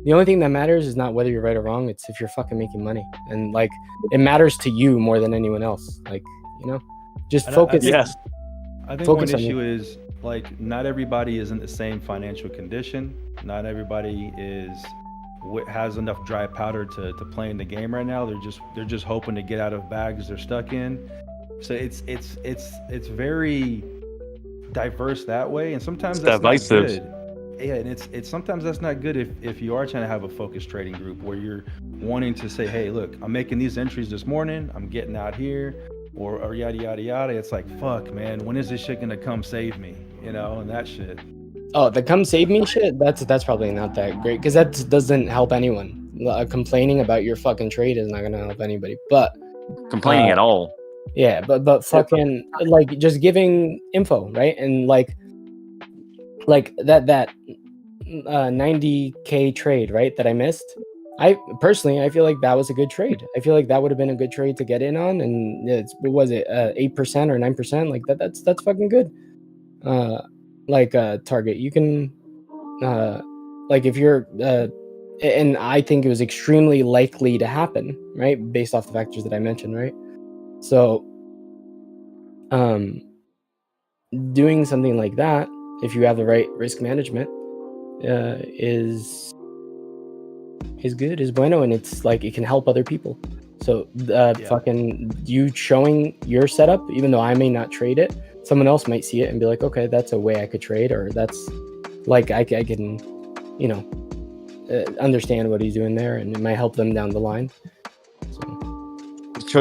the only thing that matters is not whether you're right or wrong. It's if you're fucking making money, and like it matters to you more than anyone else. Like, you know, just focus.
I think
focus
one
on
issue
you.
is like not everybody is in the same financial condition. Not everybody has enough dry powder to play in the game right now. They're just hoping to get out of bags they're stuck in. So it's very diverse that way, and sometimes that's
divisive.
not good. Yeah, and it's sometimes that's not good if you are trying to have a focused trading group where you're wanting to say, hey, look, I'm making these entries this morning, I'm getting out here, or yada yada yada. It's like, fuck, man, when is this shit gonna come save me? You know, and that shit.
Oh, the come save me shit, that's probably not that great because that doesn't help anyone. Complaining about your fucking trade is not gonna help anybody. But
Complaining at all.
Yeah, but fucking like just giving info, right? And like that 90K trade, right, that I missed. I personally feel like that was a good trade. I feel like that would have been a good trade to get in on, and what was it, 8% or 9%? Like that's fucking good. Target, you can like if you're and I think it was extremely likely to happen, right, based off the factors that I mentioned, right? So doing something like that, if you have the right risk management, is good, is bueno, and it's like it can help other people. So fucking you showing your setup, even though I may not trade it, someone else might see it and be like, okay, that's a way I could trade, or that's like I can, you know, understand what he's doing there, and it might help them down the line.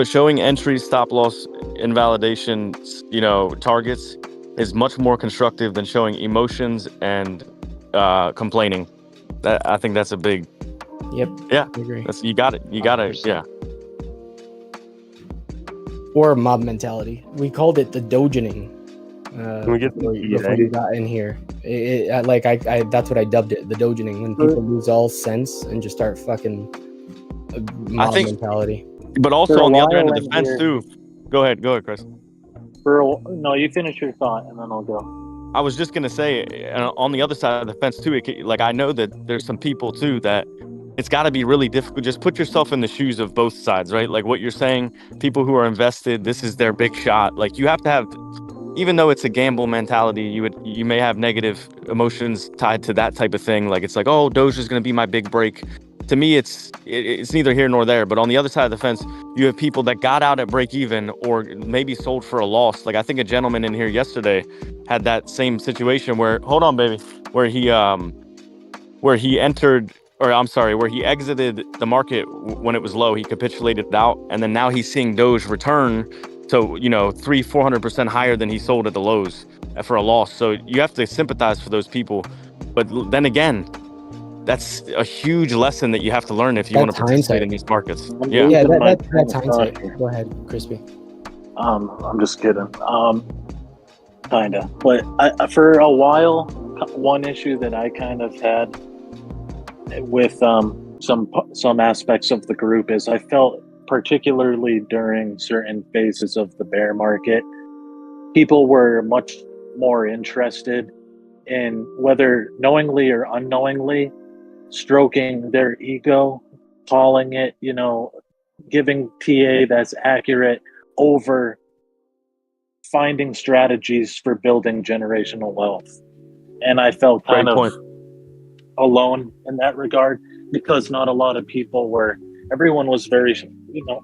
Showing entry, stop loss, invalidation, you know, targets is much more constructive than showing emotions and complaining. I think that's a big.
Yep.
Yeah.
I agree.
You got it. You got it. Yeah.
Or mob mentality. We called it the dogening.
Can we get
before you got in here? I that's what I dubbed it, the dogening, when people lose all sense and just start fucking mob mentality.
But also on the other end of the fence too. Go ahead, Chris.
No, you finish your thought and then I'll go.
I was just gonna say, on the other side of the fence too. Like I know that there's some people too that it's got to be really difficult. Just put yourself in the shoes of both sides, right? Like what you're saying, people who are invested, this is their big shot. Like you have to have, even though it's a gamble mentality, you may have negative emotions tied to that type of thing. Like it's like, oh, Doge is gonna be my big break. To me, it's neither here nor there. But on the other side of the fence, you have people that got out at break even or maybe sold for a loss. Like I think a gentleman in here yesterday had that same situation where, hold on, baby, where he exited the market when it was low. He capitulated out, and then now he's seeing Doge return to 300-400% higher than he sold at the lows for a loss. So you have to sympathize for those people. But then again, that's a huge lesson that you have to learn if you want to participate in these markets.
Yeah, that's hindsight. Go ahead, Crispy.
I'm just kidding. Kinda. But for a while, one issue that I kind of had with some aspects of the group is I felt, particularly during certain phases of the bear market, people were much more interested in, whether knowingly or unknowingly, stroking their ego, calling it, giving TA that's accurate over finding strategies for building generational wealth. And I felt kind of alone in that regard, because not a lot of people were, everyone was very,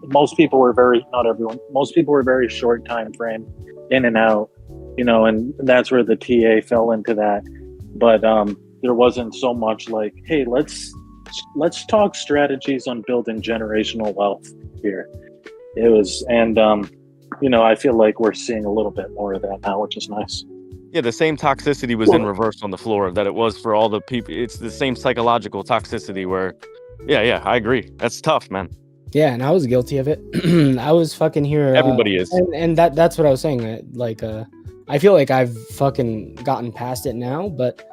most people were very, not everyone, most people were very short time frame, in and out, and that's where the TA fell into that. But there wasn't so much like, hey, let's talk strategies on building generational wealth here. It was, and I feel like we're seeing a little bit more of that now, which is nice.
Yeah, the same toxicity was in reverse on the floor that it was for all the people. It's the same psychological toxicity where, yeah, I agree. That's tough, man.
Yeah, and I was guilty of it. I was fucking here.
Everybody is.
And that's what I was saying. I feel like I've fucking gotten past it now, but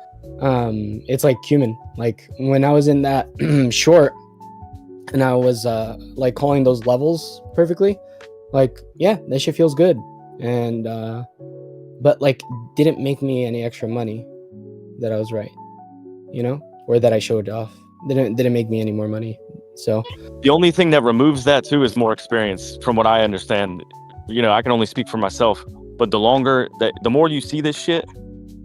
it's like cumin. Like when I was in that short and I was like calling those levels perfectly, like, yeah, that shit feels good. And but like didn't make me any extra money that I was right, or that I showed off. Didn't make me any more money. So
the only thing that removes that too is more experience, from what I understand. I can only speak for myself, but the more you see this shit,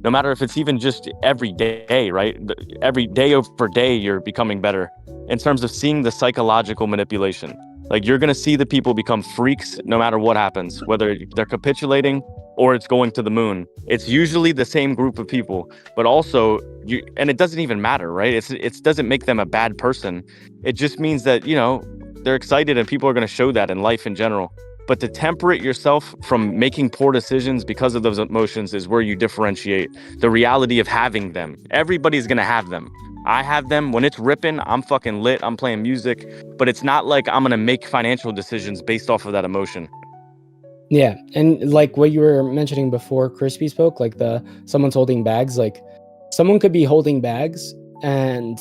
no matter if it's even just every day, right? Every day over day, you're becoming better in terms of seeing the psychological manipulation. Like you're going to see the people become freaks no matter what happens, whether they're capitulating or it's going to the moon. It's usually the same group of people, but also and it doesn't even matter, right? It doesn't make them a bad person. It just means that, they're excited and people are going to show that in life in general. But to temper it yourself from making poor decisions because of those emotions is where you differentiate the reality of having them. Everybody's going to have them. I have them. When it's ripping, I'm fucking lit. I'm playing music, but it's not like I'm going to make financial decisions based off of that emotion.
Yeah. And like what you were mentioning before Crispy spoke, like someone's holding bags, like someone could be holding bags and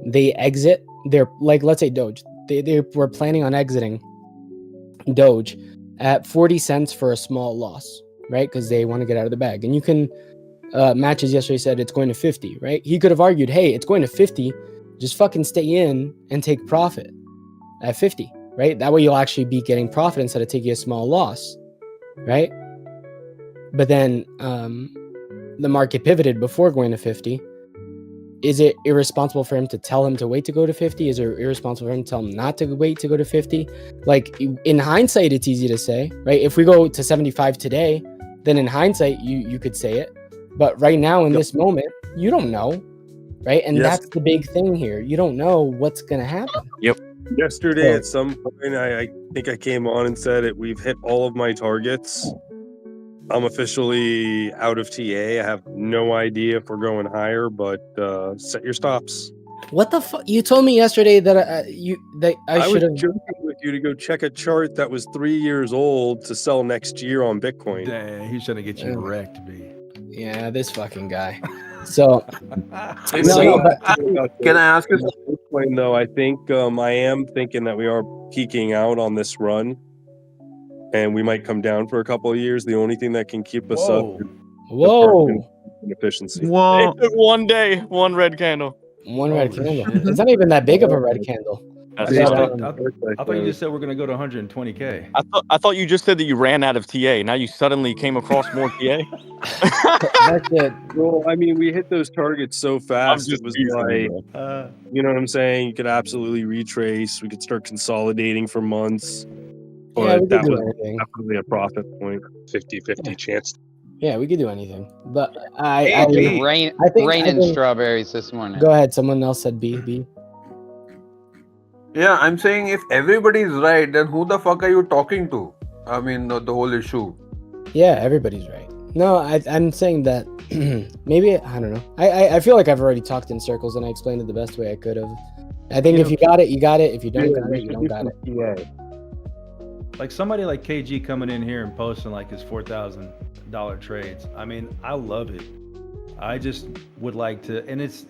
they exit. They're like, let's say Doge. They were planning on exiting Doge at 40 cents for a small loss, right? Because they want to get out of the bag. And you can, Matches yesterday said it's going to 50, right? He could have argued, hey, it's going to 50. Just fucking stay in and take profit at 50, right? That way you'll actually be getting profit instead of taking a small loss, right? But then the market pivoted before going to 50. is it irresponsible for him to tell him to wait to go to 50? Is it irresponsible for him to tell him not to wait to go to 50? Like in hindsight, it's easy to say, right? If we go to 75 today, then in hindsight, you could say it. But right now in this moment, you don't know, right? And that's the big thing here. You don't know what's going to happen.
Yep. Yesterday at some point, I think I came on and said it. We've hit all of my targets. I'm officially out of TA. I have no idea if we're going higher, but set your stops.
What the fuck? You told me yesterday that I should have
was joking with you to go check a chart that was 3 years old to sell next year on Bitcoin.
Dang, he's trying to get you wrecked, B.
Yeah, this fucking guy. So,
Can I ask you something?
Bitcoin, though, I think I am thinking that we are peaking out on this run, and we might come down for a couple of years. The only thing that can keep us up is efficiency.
It took 1 day, one red candle.
One red candle. It's not even that big of a red candle.
I thought you just said we're going to go to 120K.
I thought you just said that you ran out of TA. Now you suddenly came across more TA.
That's it.
Well, I mean, we hit those targets so fast. It was like, you know what I'm saying? You could absolutely retrace. We could start consolidating for months.
Yeah,
But
we
that
could do
was
anything.
definitely a profit point. 50-50 chance.
Yeah, we could do anything. But
Rain
I think
and strawberries this morning.
Go ahead. Someone else said B.
Yeah, I'm saying if everybody's right, then who the fuck are you talking to? I mean, the whole issue.
Yeah, everybody's right. No, I'm saying that maybe, I don't know. I feel like I've already talked in circles and I explained it the best way I could have. I think if you got it, you got it. If you don't got it, you don't got it.
Like somebody like KG coming in here and posting like his $4,000 trades. I mean, I love it. I just would like to, and it's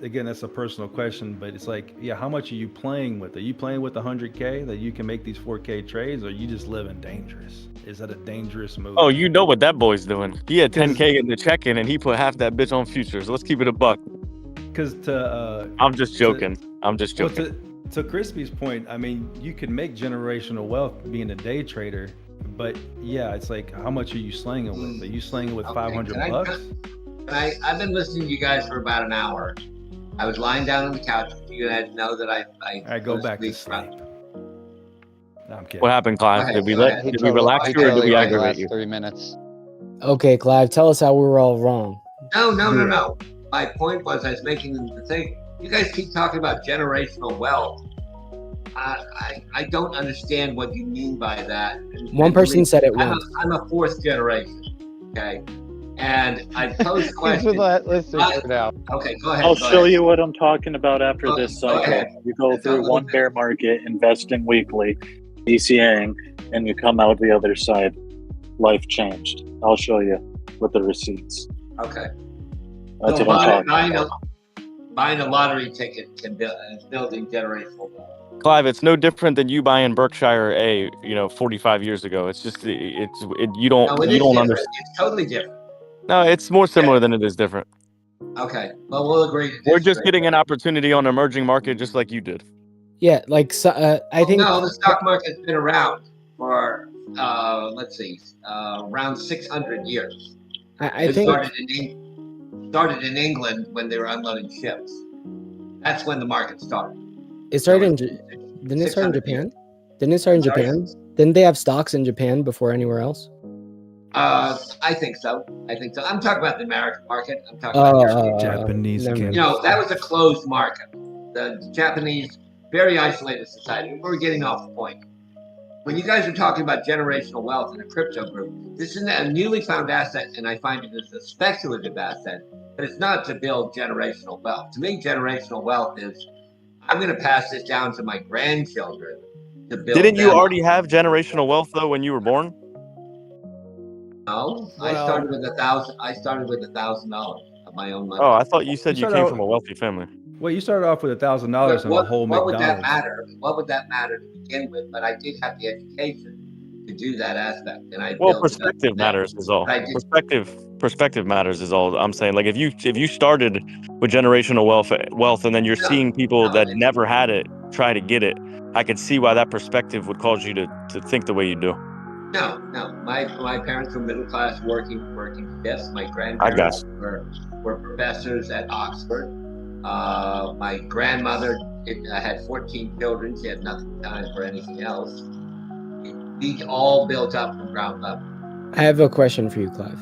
again, that's a personal question, but it's like, yeah, how much are you playing with? Are you playing with 100K that you can make these 4K trades, or are you just living dangerous? Is that a dangerous move?
Oh, you know what that boy's doing. He had 10K in the check-in and he put half that bitch on futures. Let's keep it a buck.
Because
I'm just joking. I'm just joking.
Well, to Crispy's point, I mean, you can make generational wealth being a day trader, but yeah, it's like, how much are you slanging with? Are you slanging with 500 bucks?
I've been listening to you guys for about an hour. I was lying down on the couch. You guys know that I
go back to sleep. No, I'm kidding.
What happened, Clive? Did we relax you or did we aggravate you?
3 minutes.
Okay, Clive, tell us how we were all wrong.
No. My point was I was making the thing. You guys keep talking about generational wealth. I don't understand what you mean by that.
One person said it once.
I'm a fourth generation. Okay. And I posed questions.
Let's figure it out.
Okay, go ahead.
I'll show you what I'm talking about after this cycle. You go through one bear market, investing weekly, DCAing, and you come out the other side, life changed. I'll show you with the receipts.
Okay.
That's
So
what I'm talking about.
buying a lottery ticket is building generational wealth.
Clive, it's no different than you buying Berkshire 45 years ago. It's just you don't understand.
It's totally different.
No, it's more similar than it is different.
Okay. Well, we'll agree.
We're just getting an opportunity on an emerging market, just like you did.
Yeah, like I think.
No, the stock market's been around for around 600 years.
I think
started in England when they were unloading ships. That's when the market started.
It started in. Didn't it start in Japan? Didn't it start in Japan? Didn't they have stocks in Japan before anywhere else?
I think so. I'm talking about the American market. I'm talking about
Japanese.
that was a closed market. The Japanese, very isolated society. We're getting off the point. When you guys are talking about generational wealth in a crypto group, this is a newly found asset, and I find it as a speculative asset, but it's not to build generational wealth. To me, generational wealth is, I'm going to pass this down to my grandchildren to build.
Didn't you already have generational wealth though when you were born?
No, I started with $1,000 of my own money.
Oh, I thought you said you came from a wealthy family.
Well, you started off with $1,000 and a whole McDonald's.
What would that matter? What would that matter to begin with? But I did have the education to do that aspect, and
perspective matters is all. Perspective matters is all I'm saying. Like if you started with generational wealth, and then you're seeing people that never had it try to get it, I could see why that perspective would cause you to think the way you do.
No. My parents were middle class, working shifts. My grandparents were professors at Oxford. My grandmother had 14 children. She had nothing time for anything else. We all built up from ground up.
I have a question for you, Clive.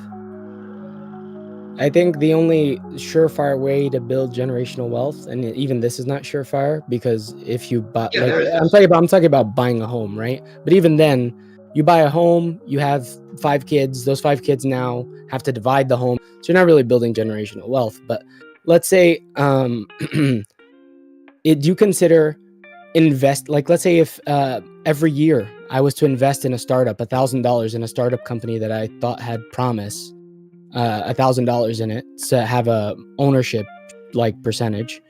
I think the only surefire way to build generational wealth, and even this is not surefire, because if you buy,
Yeah,
like I'm talking about buying a home, right? But even then, you buy a home, you have 5 kids. Those 5 kids now have to divide the home, so you're not really building generational wealth. But let's say, do you consider invest? Like, let's say if every year I was to invest in a startup, $1,000 in a startup company that I thought had promise. $1,000 in it to have a ownership like percentage.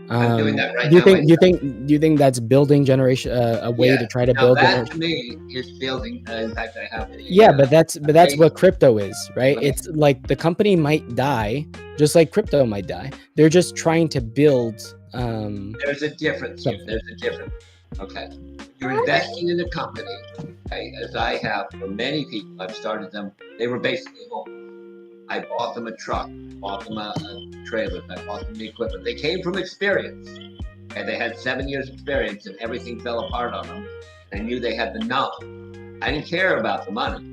I'm doing that right
Do you
now
think
myself.
do you think that's building generation a way to try to
Now
build
that
generation?
to me is building. In fact, I have.
Yeah, but that's what crypto is, right? It's like the company might die, just like crypto might die. They're just trying to build.
There's a difference here. There's a difference. Okay, you're investing in a company. Okay, as I have for many people, I've started them. They were basically home. I bought them a truck, bought them a trailer, I bought them the equipment. They came from experience, and they had 7 years experience, and everything fell apart on them. I knew they had the knowledge. I didn't care about the money.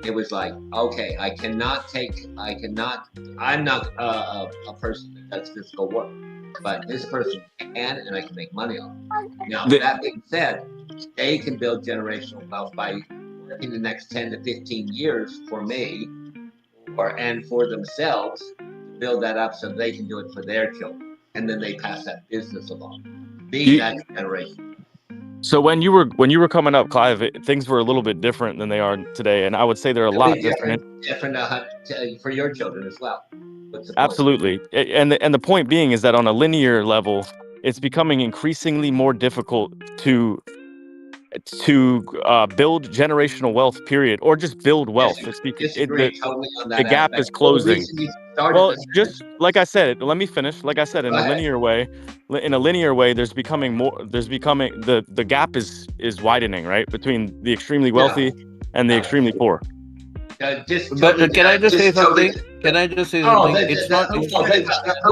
It was like, okay, I'm not a person that does physical work, but this person can, and I can make money on it. Now, that being said, they can build generational wealth by working the next 10 to 15 years for me, and for themselves, to build that up so they can do it for their children, and then they pass that business along. Being that generation.
So when you were coming up, Clive, things were a little bit different than they are today, and I would say they're a lot different.
Different for your children as well.
Absolutely, and the point being is that on a linear level, it's becoming increasingly more difficult to build generational wealth, period, or just build wealth.
Disagree totally on that
the gap
aspect.
is closing. Well,
this
just like I said, let me finish. Like I said, in
Go
a
ahead.
linear way, there's becoming the gap is widening, right, between the extremely wealthy and the extremely poor.
But can I just say something? Can I just say something? It's not.
Who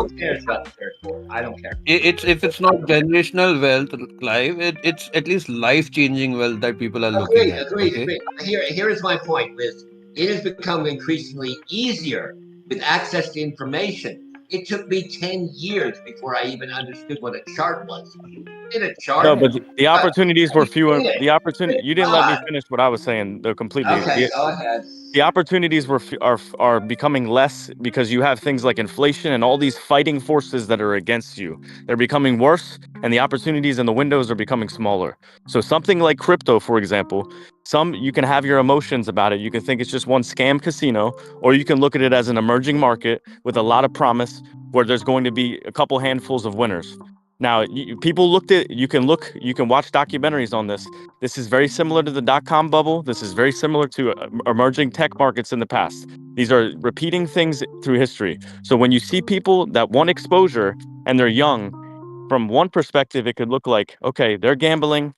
cares about the third poor? I don't care.
It's if it's not generational wealth, Clive, it's at least life-changing wealth that people are looking at.
Agreed. Here is my point, Liz. It has become increasingly easier with access to information. It took me 10 years before I even understood what a chart was. In a chart.
No, but the opportunities were fewer.
did it.
The opportunity you didn't let me
God.
finish what I was saying though completely.
Okay, go ahead.
The opportunities are becoming less because you have things like inflation and all these fighting forces that are against you. They're becoming worse, and the opportunities and the windows are becoming smaller. So something like crypto, for example, you can have your emotions about it. You can think it's just one scam casino, or you can look at it as an emerging market with a lot of promise where there's going to be a couple handfuls of winners. Now, people you can watch documentaries on this. This is very similar to the dot-com bubble. This is very similar to emerging tech markets in the past. These are repeating things through history. So when you see people that want exposure and they're young, from one perspective, it could look like, okay, they're gambling.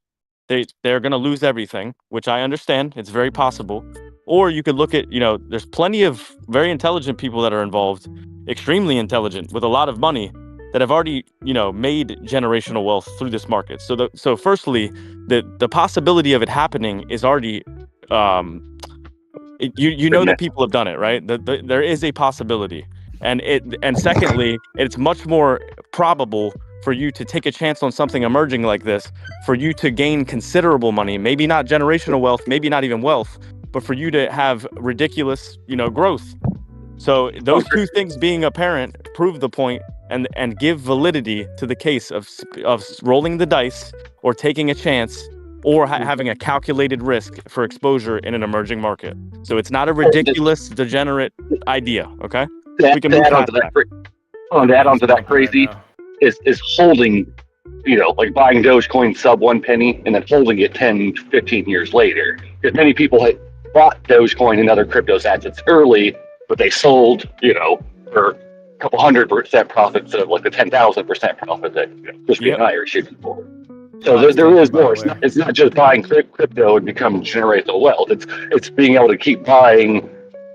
They're going to lose everything, which I understand. It's very possible. Or you could look at, there's plenty of very intelligent people that are involved, extremely intelligent with a lot of money that have already, made generational wealth through this market. So firstly, the possibility of it happening is already, that people have done it, right? There is a possibility, and secondly, it's much more probable for you to take a chance on something emerging like this, for you to gain considerable money, maybe not generational wealth, maybe not even wealth, but for you to have ridiculous, growth. So those two things being apparent prove the point and give validity to the case of rolling the dice or taking a chance or having a calculated risk for exposure in an emerging market. So it's not a ridiculous, degenerate idea, okay? We can move past that.
To add on to that, crazy is holding, like buying Dogecoin sub 1 penny and then holding it 10, 15 years later. Because many people had bought Dogecoin and other crypto assets early, but they sold, for a couple 100% profits of like the 10,000% profit that Crispy and I are shooting for. So there is more. It's not just buying crypto and become generational wealth. It's being able to keep buying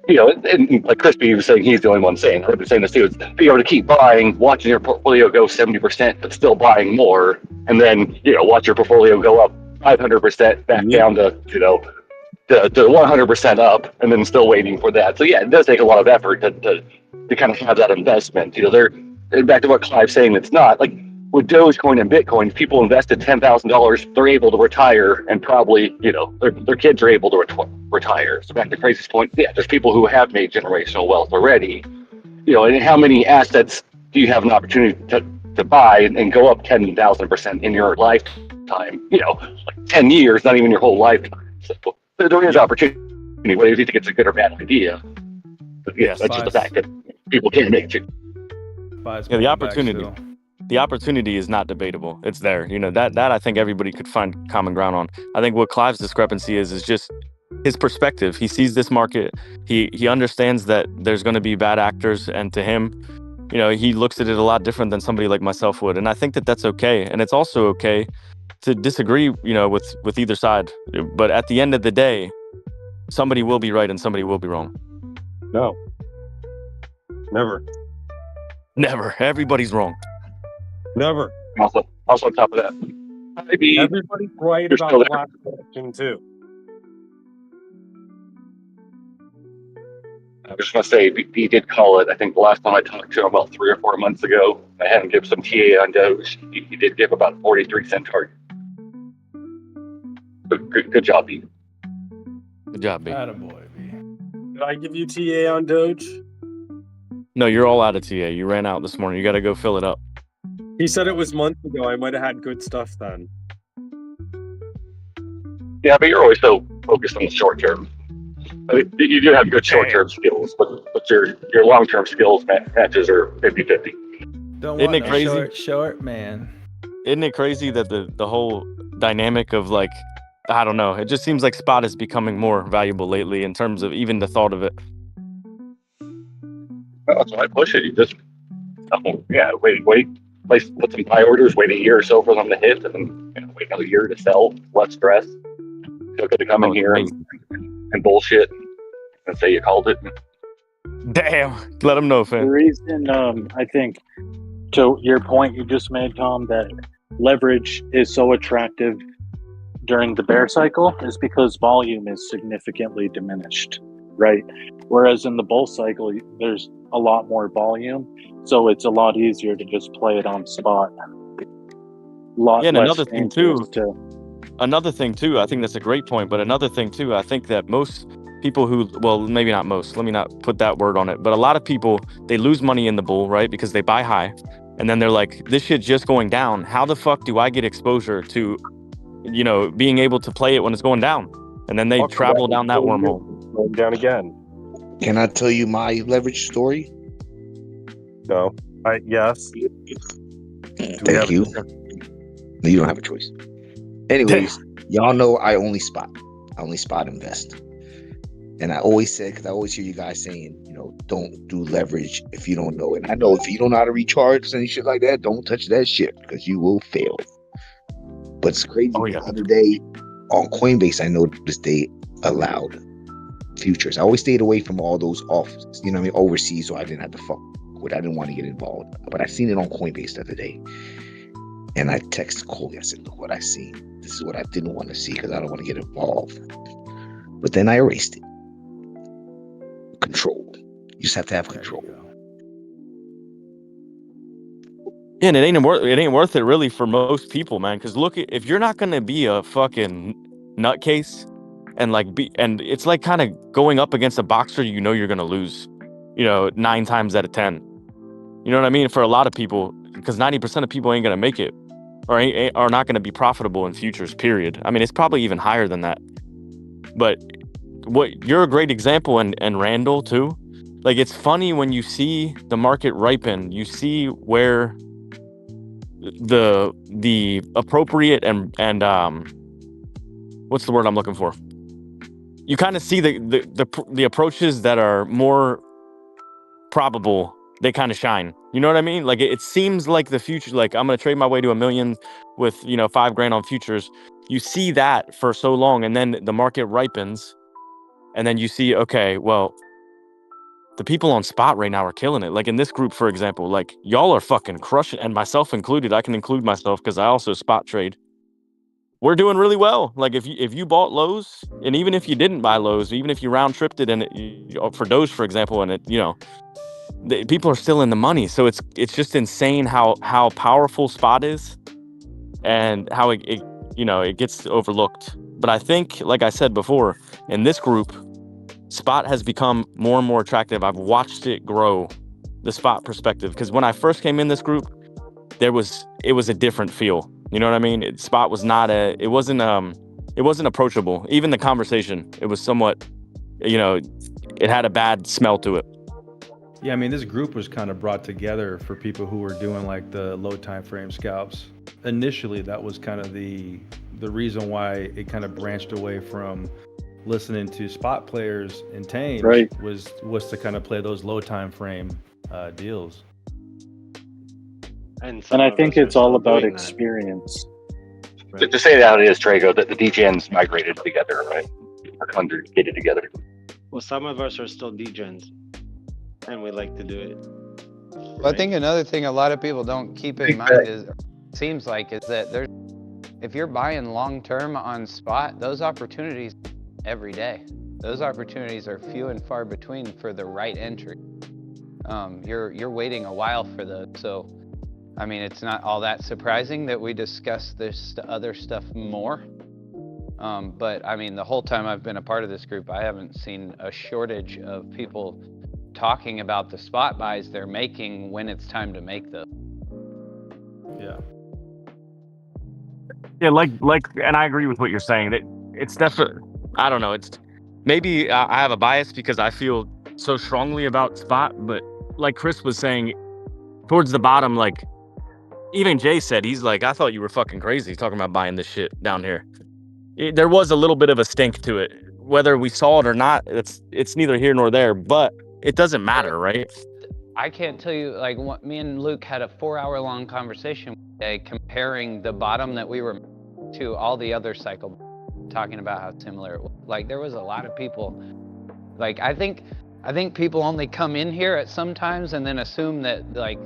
and like Crispy was saying, he's the only one saying. I've been saying this too. Is be able to keep buying, watching your portfolio go 70%, but still buying more, and then watch your portfolio go up 500% back down to to 100% up, and then still waiting for that. So yeah, it does take a lot of effort to kind of have that investment. And back to what Clive's saying, it's not like with Dogecoin and Bitcoin, people invested $10,000, they're able to retire, and probably their kids are able to retire. So back to Crazy's point, yeah, there's people who have made generational wealth already. And how many assets do you have an opportunity to buy and go up 10,000% in your lifetime? Like 10 years, not even your whole lifetime. So there is opportunity, whether you think it's a good or bad idea. But yeah, that's just the fact that people can't make it.
Yeah, the opportunity is not debatable. It's there. That I think everybody could find common ground on. I think what Clive's discrepancy is just his perspective. He sees this market. He understands that there's going to be bad actors, and to him, he looks at it a lot different than somebody like myself would. And I think that that's okay. And it's also okay to disagree, with either side. But at the end of the day, somebody will be right and somebody will be wrong.
No.
Never. Everybody's wrong.
Never.
Also on top of that, maybe
everybody's right about the last question too.
I was just going to say, he did call it. I think the last time I talked to him about 3 or 4 months ago, I had him give some TA on Doge. He did give about 43-cent target. Good job, B.
Good job, B.
Attaboy, B.
Did I give you TA on Doge?
No, you're all out of TA. You ran out this morning. You got to go fill it up.
He said it was months ago. I might have had good stuff then.
Yeah, but you're always so focused on the short term. I mean, you do have good short-term skills, but your long-term skills matches are 50-50.
Don't
Isn't
want
it
no
crazy?
short man.
Isn't it crazy that the whole dynamic of like, I don't know, it just seems like spot is becoming more valuable lately in terms of even the thought of it.
That's why I push it. You just, wait. Put some buy orders, wait a year or so for them to hit, and then wait another year to sell. Less stress. Feel good to come in here and bullshit and say you called it.
Damn. Let them know, fam.
The reason I think, to your point you just made, Tom, that leverage is so attractive during the bear cycle is because volume is significantly diminished, right? Whereas in the bull cycle, there's a lot more volume, so it's a lot easier to just play it on spot.
And another thing too, I think that's a great point, but another thing too, I think that most people who, well, maybe not most, let me not put that word on it, but a lot of people, they lose money in the bull, right? Because they buy high, and then they're like, this shit's just going down. How the fuck do I get exposure to, being able to play it when it's going down? And then they travel down that wormhole.
Going down again.
Can I tell you my leverage story?
No. Yes.
Thank you. No, you don't have a choice. Anyways, y'all know I only spot invest. And I always said, because I always hear you guys saying, don't do leverage if you don't know. And I know if you don't know how to recharge and shit like that, don't touch that shit because you will fail. But it's crazy. The other day on Coinbase, I noticed they allowed futures. I always stayed away from all those offers, overseas, so I didn't have to fuck with. I didn't want to get involved. But I seen it on Coinbase the other day. And I texted Coley. I said, look what I see. This is what I didn't want to see because I don't want to get involved. But then I erased it. Control. You just have to have control.
Yeah, and it ain't worth it really for most people, man. Because look, if you're not gonna be a fucking nutcase, and it's like kind of going up against a boxer, you're gonna lose, 9 times out of 10. You know what I mean? For a lot of people, because 90% of people ain't gonna make it, or are not gonna be profitable in futures. Period. I mean, it's probably even higher than that. But you're a great example, and Randall too. Like, it's funny when you see the market ripen, you see where the appropriate and what's the word I'm looking for? You kind of see the approaches that are more probable, they kind of shine. You know what I mean? Like, it seems like the future, like I'm gonna trade my way to $1 million with $5,000 on futures. You see that for so long, and then the market ripens, and then you see, okay, well, the people on spot right now are killing it. Like in this group, for example, like y'all are fucking crushing, and myself included. I can include myself because I also spot trade. We're doing really well. Like if you bought lows, and even if you didn't buy lows, even if you round tripped it and for Doge, for example, and it, people are still in the money. So it's just insane how powerful spot is, and how it gets overlooked. But I think, like I said before, in this group, spot has become more and more attractive. I've watched it grow, the spot perspective, because when I first came in this group, it was a different feel. You know what I mean? Spot was not it wasn't approachable. Even the conversation, it was somewhat, it had a bad smell to it.
Yeah, I mean, this group was kind of brought together for people who were doing like the low time frame scalps. Initially, that was kind of the reason why it kind of branched away from listening to spot players and tames,
Right.
was to kind of play those low time frame deals.
And
I think it's all about experience.
To say that it is, Trago, that the degens migrated together, right? Or congregated together.
Well, some of us are still degens, and we like to do it.
Well, I think another thing a lot of people don't keep in mind is that if you're buying long term on spot, those opportunities every day. Those opportunities are few and far between for the right entry. You're waiting a while for those. So, I mean, it's not all that surprising that we discuss this other stuff more. But I mean, the whole time I've been a part of this group, I haven't seen a shortage of people talking about the spot buys they're making when it's time to make them.
Yeah.
Yeah, like, and I agree with what you're saying. It's definitely, I don't know. It's maybe I have a bias because I feel so strongly about spot, but like Chris was saying, towards the bottom, like even Jay said, he's like, I thought you were fucking crazy talking about buying this shit down here. There was a little bit of a stink to it, whether we saw it or not. It's neither here nor there, but it doesn't matter, right?
I can't tell you, like, me and Luke had a 4-hour-long conversation today comparing the bottom that we were to all the other cycle, talking about how similar it was. Like, there was a lot of people, like, I think people only come in here at some times and then assume that, like,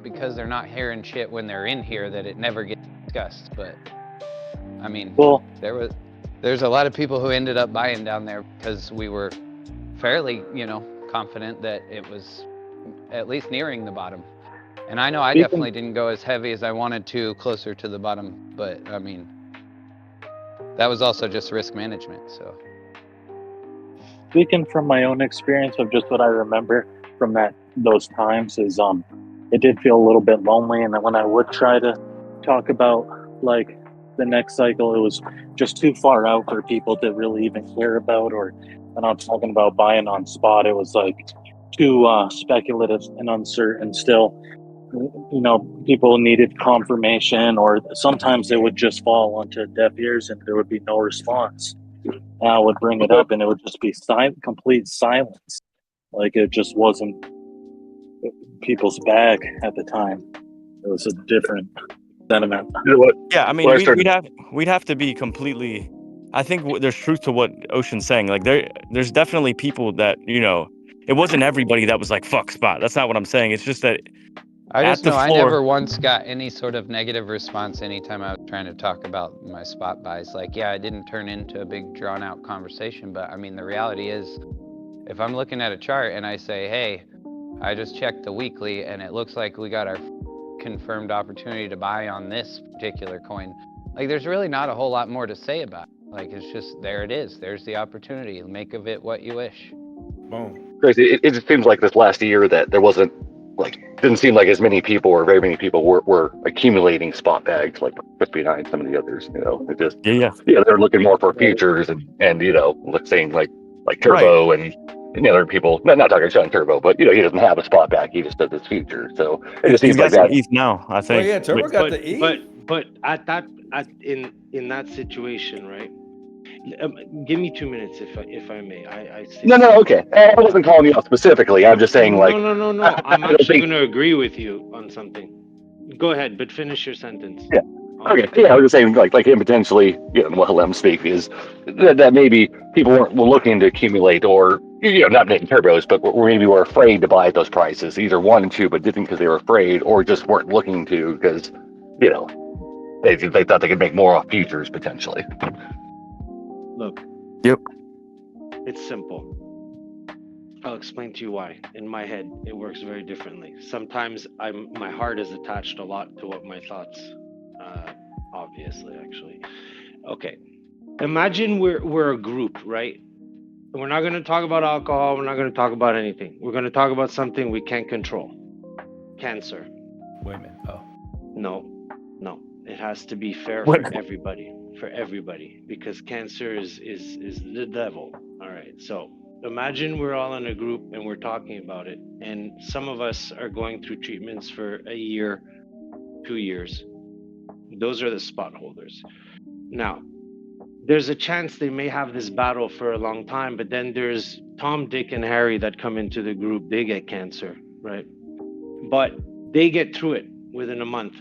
because they're not hearing shit when they're in here, that it never gets discussed. But I mean, there's a lot of people who ended up buying down there because we were fairly, confident that it was at least nearing the bottom. And I know I definitely didn't go as heavy as I wanted to closer to the bottom, but I mean, that was also just risk management. So
Speaking from my own experience of just what I remember from those times is it did feel a little bit lonely, and then when I would try to talk about like the next cycle, it was just too far out for people to really even care about. Or when I'm talking about buying on spot, it was like too speculative and uncertain still. People needed confirmation, or sometimes they would just fall onto deaf ears and there would be no response. And I would bring it up and it would just be complete silence. Like it just wasn't people's bag at the time. It was a different sentiment.
Yeah, I mean, we'd have to be completely. I think there's truth to what Ocean's saying. Like there's definitely people that it wasn't everybody that was like fuck spot. That's not what I'm saying. It's just that
I just know I never once got any sort of negative response anytime I was trying to talk about my spot buys. Like, yeah, it didn't turn into a big drawn out conversation, but I mean, the reality is if I'm looking at a chart and I say, hey, I just checked the weekly and it looks like we got our confirmed opportunity to buy on this particular coin, like there's really not a whole lot more to say about it. Like, it's just, there it is. There's the opportunity. Make of it what you wish.
Boom.
Crazy. It just seems like this last year that there wasn't, didn't seem like as many people or very many people were accumulating spot bags like behind some of the others. It just they're looking more for futures and let's say like Turbo and other people. Not talking about Turbo, but he doesn't have a spot bag. He just does his future. So it just seems like that.
ETH now, I think.
Oh yeah, Turbo got the ETH.
But in that situation, right? Give me 2 minutes if I may.
No, okay. I wasn't calling you out specifically. I'm just saying
No. I'm actually going to agree with you on something. Go ahead, but finish your sentence.
Yeah. Okay. Yeah, I was just saying like him potentially, we'll let him speak, is that maybe people were looking to accumulate or not making turbos, but maybe were afraid to buy at those prices. Either wanted to, but didn't because they were afraid, or just weren't looking to because, they thought they could make more off futures potentially.
Look.
Yep.
It's simple. I'll explain to you why. In my head, it works very differently. Sometimes my heart is attached a lot to what my thoughts, obviously, actually. Okay. Imagine we're a group, right? We're not going to talk about alcohol. We're not going to talk about anything. We're going to talk about something we can't control. Cancer.
Women. Oh.
No. It has to be fair for everybody. For everybody. Because cancer is the devil. All right. So imagine we're all in a group and we're talking about it. And some of us are going through treatments for a year, 2 years. Those are the spot holders. Now, there's a chance they may have this battle for a long time, but then there's Tom, Dick, and Harry that come into the group. They get cancer, right? But they get through it within a month,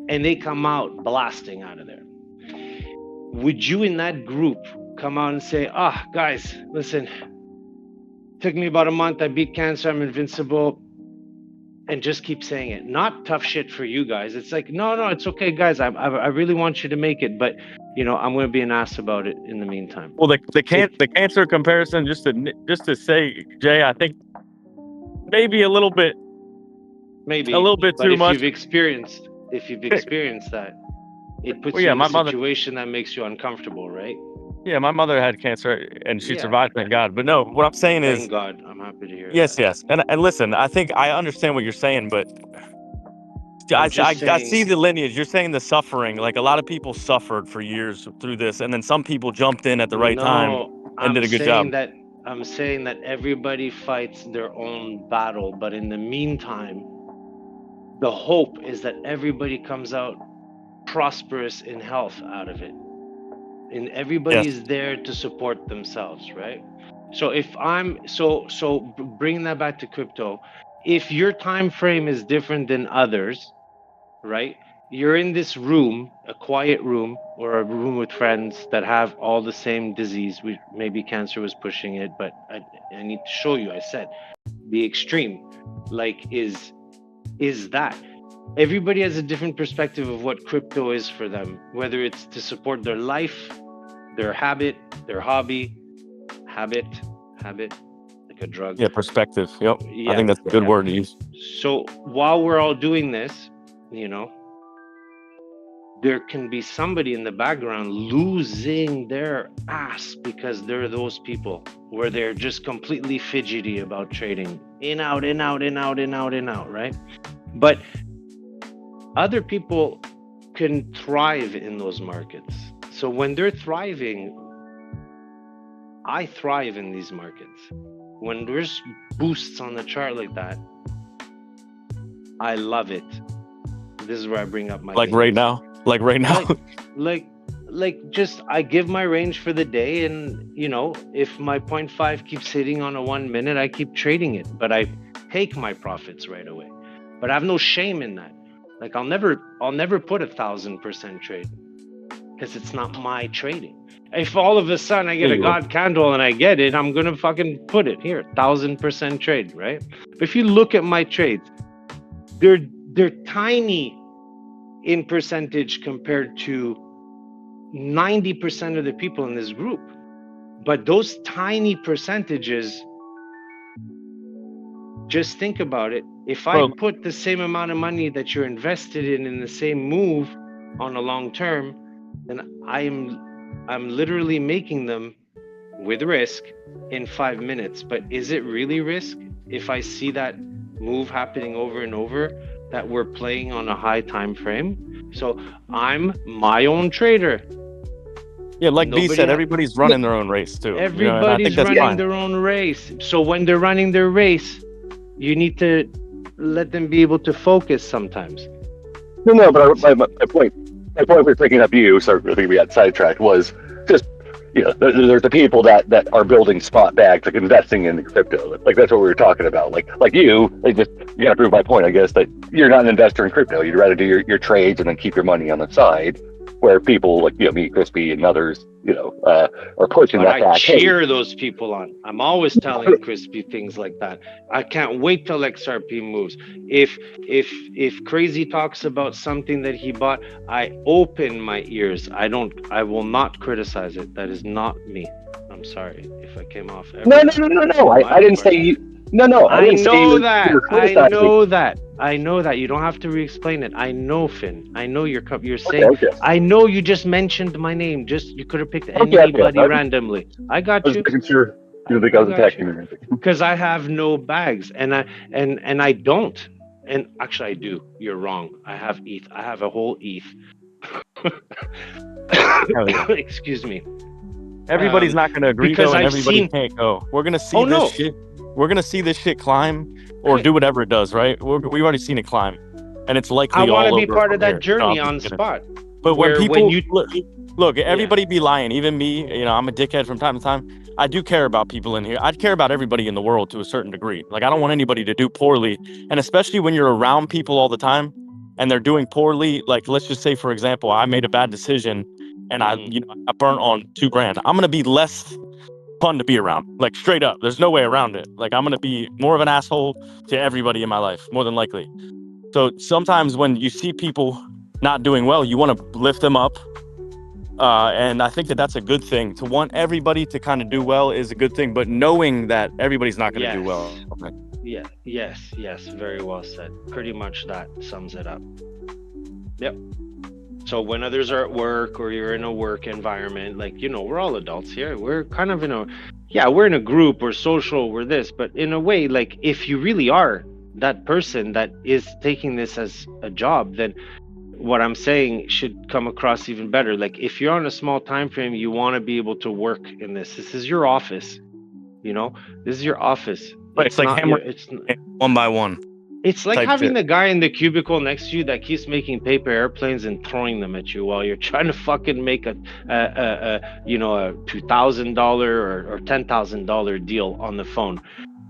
and they come out blasting out of there. Would you in that group come out and say, guys, listen, took me about a month, I beat cancer, I'm invincible, and just keep saying it? Not tough shit for you guys. It's like, no, it's okay, guys. I really want you to make it, but I'm going to be an ass about it in the meantime.
Well, the cancer comparison, just to say, Jay, I think maybe a little bit too much.
If you've experienced that, it puts you in a situation that makes you uncomfortable, right?
Yeah, my mother had cancer and she survived, thank God. But no, what I'm saying is,
thank God, I'm happy to hear.
Yes. And listen, I think I understand what you're saying, but I see the lineage. You're saying the suffering. Like a lot of people suffered for years through this, and then some people jumped in at the right time and did a good job.
I'm saying that everybody fights their own battle, but in the meantime, the hope is that everybody comes out prosperous in health out of it. And everybody is there to support themselves, right? So if bringing that back to crypto, if your time frame is different than others, right? You're in this room, a quiet room, or a room with friends that have all the same disease. Maybe cancer was pushing it, but I need to show you. I said the extreme, is that everybody has a different perspective of what crypto is for them, whether it's to support their life, their habit, their hobby, habit, like a drug.
Yeah, perspective. Yep. Yeah, I think that's a good word to use.
So while we're all doing this, there can be somebody in the background losing their ass because they're those people where they're just completely fidgety about trading in, out, right? But other people can thrive in those markets. So when they're thriving, I thrive in these markets. When there's boosts on the chart like that, I love it. This is where I bring up my
right now.
Just I give my range for the day, and if my 0.5 keeps hitting on a 1 minute, I keep trading it, but I take my profits right away. But I have no shame in that. Like I'll never put 1,000% trade because it's not my trading. If all of a sudden I get a God candle and I get it, I'm gonna fucking put it here, 1,000% trade, right? But if you look at my trades, they're tiny in percentage compared to 90% of the people in this group. But those tiny percentages, just think about it. If I put the same amount of money that you're invested in the same move on a long term, then I'm literally making them with risk in 5 minutes. But is it really risk if I see that move happening over and over, that we're playing on a high time frame? So I'm my own trader.
Yeah, like B said, everybody's running their own race too.
Everybody's running their own race. So when they're running their race, you need to let them be able to focus sometimes.
No, but my point for picking up you, so I think we got sidetracked, was just, there's the people that are building spot bags, like investing in crypto. Like that's what we were talking about. Like you gotta prove my point, I guess, that you're not an investor in crypto. You'd rather do your trades and then keep your money on the side. where people like me, Crispy, and others, are pushing
But
that
I
back.
cheer those people on. I'm always telling Crispy things like that. I can't wait till XRP moves. If Crazy talks about something that he bought, I open my ears. I will not criticize it. That is not me. I'm sorry if I came off.
No. I didn't say you. No.
I
didn't say
know
you
that.
were
I
criticizing.
know that. I know that. You don't have to re-explain it. I know, Finn. I know you're saying.
Okay.
I know you just mentioned my name. You could have picked
Okay.
anybody randomly. I got you.
Making sure you think I was attacking you.
Because I have no bags, and I don't. And actually, I do. You're wrong. I have ETH. I have a whole ETH. Excuse me.
Everybody's not going to agree
because
though, and
I've
everybody
seen-
can't go. We're going to see this shit. We're going to see this shit climb or do whatever it does, right? We've already seen it climb, and it's likely
I want
all
to be
over
part
from
of that
here.
journey
No, I'm
on
just kidding.
spot.
But when
where
people
you
look, everybody be lying, even me. I'm a dickhead from time to time. I do care about people in here. I care about everybody in the world to a certain degree. Like I don't want anybody to do poorly, and especially when you're around people all the time and they're doing poorly. Like let's just say, for example, I made a bad decision and I burnt on $2,000. I'm gonna be less fun to be around. Like straight up, there's no way around it. Like I'm gonna be more of an asshole to everybody in my life, more than likely. So sometimes when you see people not doing well, you want to lift them up. And I think that that's a good thing. To want everybody to kind of do well is a good thing, but knowing that everybody's not going to do well. Okay.
Yeah. Yes. Very well said. Pretty much that sums it up. Yep. So when others are at work or you're in a work environment, like, we're all adults here. We're kind of we're in a group, we're social, we're this, but in a way, like if you really are that person that is taking this as a job, then what I'm saying should come across even better. Like if you're on a small time frame, you want to be able to work in this. This is your office, this is your office.
But it's like hammer one by one.
It's like
type
having
shit.
the guy in the cubicle next to you that keeps making paper airplanes and throwing them at you while you're trying to fucking make a $2,000 or $10,000 deal on the phone.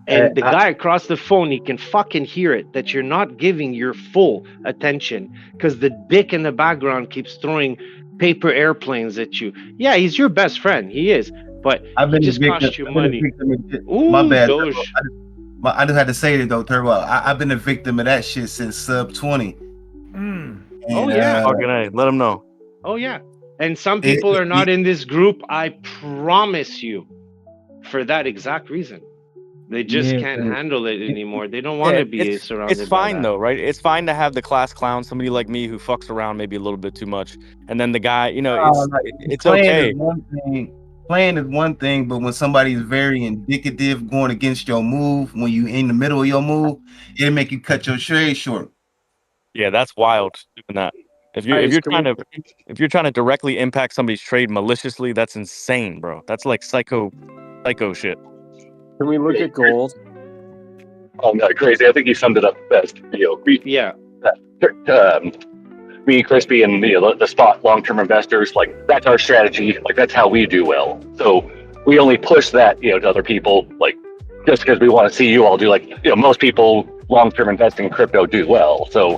And the guy across the phone, he can fucking hear it that you're not giving your full attention because the dick in the background keeps throwing paper airplanes at you. Yeah, he's your best friend. He is. But he just cost you money. Ooh,
My bad.
Doge.
I just had to say it though, Turbo. I've been a victim of that shit since sub 20.
Oh, yeah.
Fucking A, let them know.
Oh, yeah. And some people are not in this group, I promise you, for that exact reason. They just can't handle it anymore. They don't want to be surrounded
It's
by
fine
that.
though, right? It's fine to have the class clown, somebody like me who fucks around maybe a little bit too much, and then the guy, it's
playing
okay.
Is one thing. Playing is one thing, but when somebody's very indicative, going against your move, when you in the middle of your move, it'll make you cut your trade short.
Yeah, that's wild doing that. If you're trying to directly impact somebody's trade maliciously, that's insane, bro. That's like psycho shit.
Can we look at gold?
Oh no, Crazy. I think you summed it up best.
Yeah.
Me, Crispy, and the spot long-term investors, like that's our strategy. Like that's how we do well. So we only push that, to other people, like just because we want to see you all do. Like most people long-term investing in crypto do well. So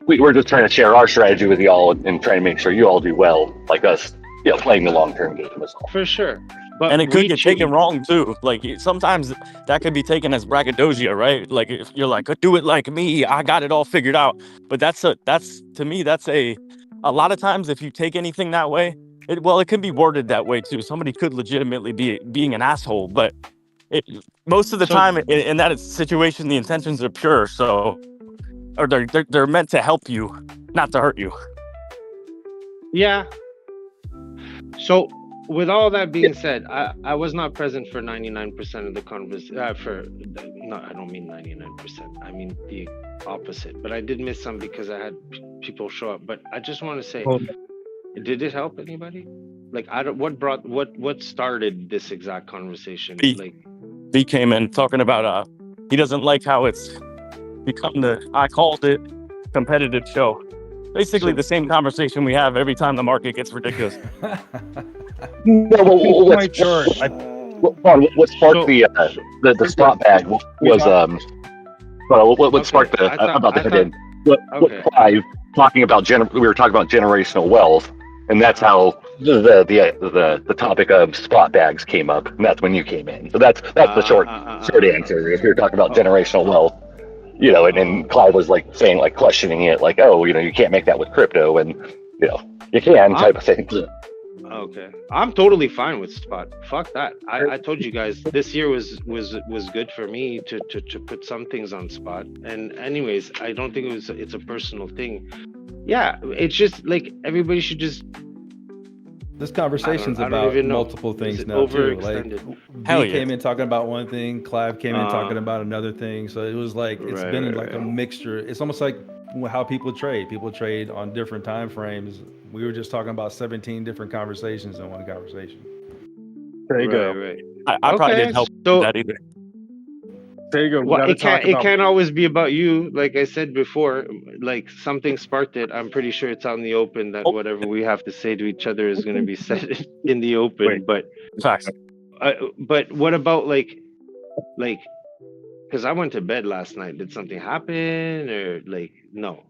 we're just trying to share our strategy with y'all and trying to make sure you all do well, like us, playing the long-term game.
For sure. But
And it could get taken wrong too. Like sometimes that could be taken as braggadocio, right? Like if you're like, do it like me, I got it all figured out. But that's a lot of times if you take anything that way, it can be worded that way too. Somebody could legitimately be being an asshole, but most of the time in that situation, the intentions are pure. So, or they're meant to help you, not to hurt you.
Yeah. So with all that being said, I was not present for 99% of the conversation. I don't mean 99%. I mean the opposite. But I did miss some because I had people show up. But I just want to say, did it help anybody? Like, what started this exact conversation?
V came in talking about he doesn't like how it's become I called it competitive show. Basically the same conversation we have every time the market gets ridiculous.
What sparked the spot bag was what sparked the Clive talking about we were talking about generational wealth, And that's how the topic of spot bags came up, and that's when you came in. So that's the short answer. If you're talking about generational wealth, you know, and Clyde was like saying, like questioning it, like, oh, you know, you can't make that with crypto, and you know, you can type of thing.
Okay, I'm totally fine with spot. Fuck that. I told you guys this year was good for me to put some things on spot. And anyways, I don't think it's a personal thing. Yeah, it's just like everybody should just.
This conversation's
I don't
about
even know.
multiple things
Is it
now too. Like
overextended?
V came in talking about one thing, Clive came in talking about another thing. So it was like it's
Right,
been
right,
like a mixture. It's almost like how people trade. People trade on different time frames. We were just talking about 17 different conversations in one conversation.
There you go.
Right.
I probably didn't help with that either.
There you go.
Well, it can't always be about you. Like I said before, like something sparked it. I'm pretty sure it's out in the open that whatever we have to say to each other is going to be said in the open. But
facts.
But what about like, because I went to bed last night. Did something happen or like no?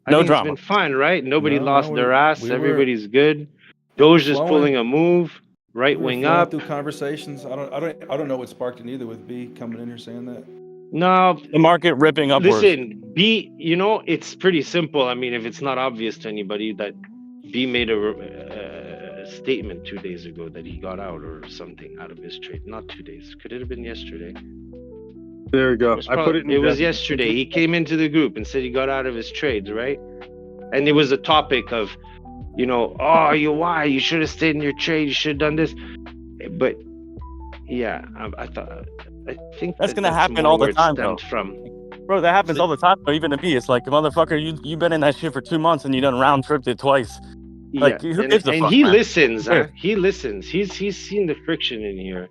I
No
think
drama.
It's been fine, right? Nobody lost their ass. Everybody's good.
Flowing.
Doge is pulling a move. Right wing up.
Through conversations. I don't know what sparked it either with B coming in here saying that.
No,
the market ripping upwards.
Listen, B, you know, it's pretty simple. I mean, if it's not obvious to anybody that B made a statement 2 days ago that he got out or something out of his trade. Not 2 days. Could it have been yesterday?
There we go.
It was yesterday. He came into the group and said he got out of his trades, right? And it was a topic of, you know, oh, you should have stayed in your trade. You should have done this. But yeah, I think
that's gonna happen all the time, though. Bro, that happens all the time. Though. Even to me, it's like, motherfucker, you've been in that shit for 2 months and you done round tripped it twice. Like,
yeah.
who gives a fuck?
And he
man?
listens. Huh? He listens. He's seen the friction in here.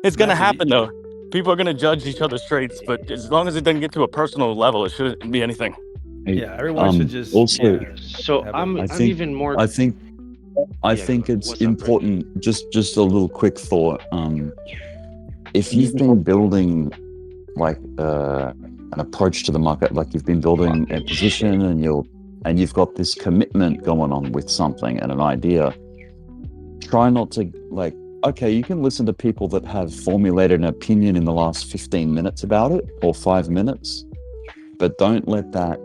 It's gonna happen though. People are gonna judge each other's trades, but as long as it doesn't get to a personal level, it shouldn't be anything.
Yeah, everyone should just
also.
So I'm even more.
I think it's important. Just a little quick thought. If you've been building like an approach to the market, like you've been building a position, and you've got this commitment going on with something and an idea, try not to like. Okay, you can listen to people that have formulated an opinion in the last 15 minutes about it or 5 minutes, but don't let that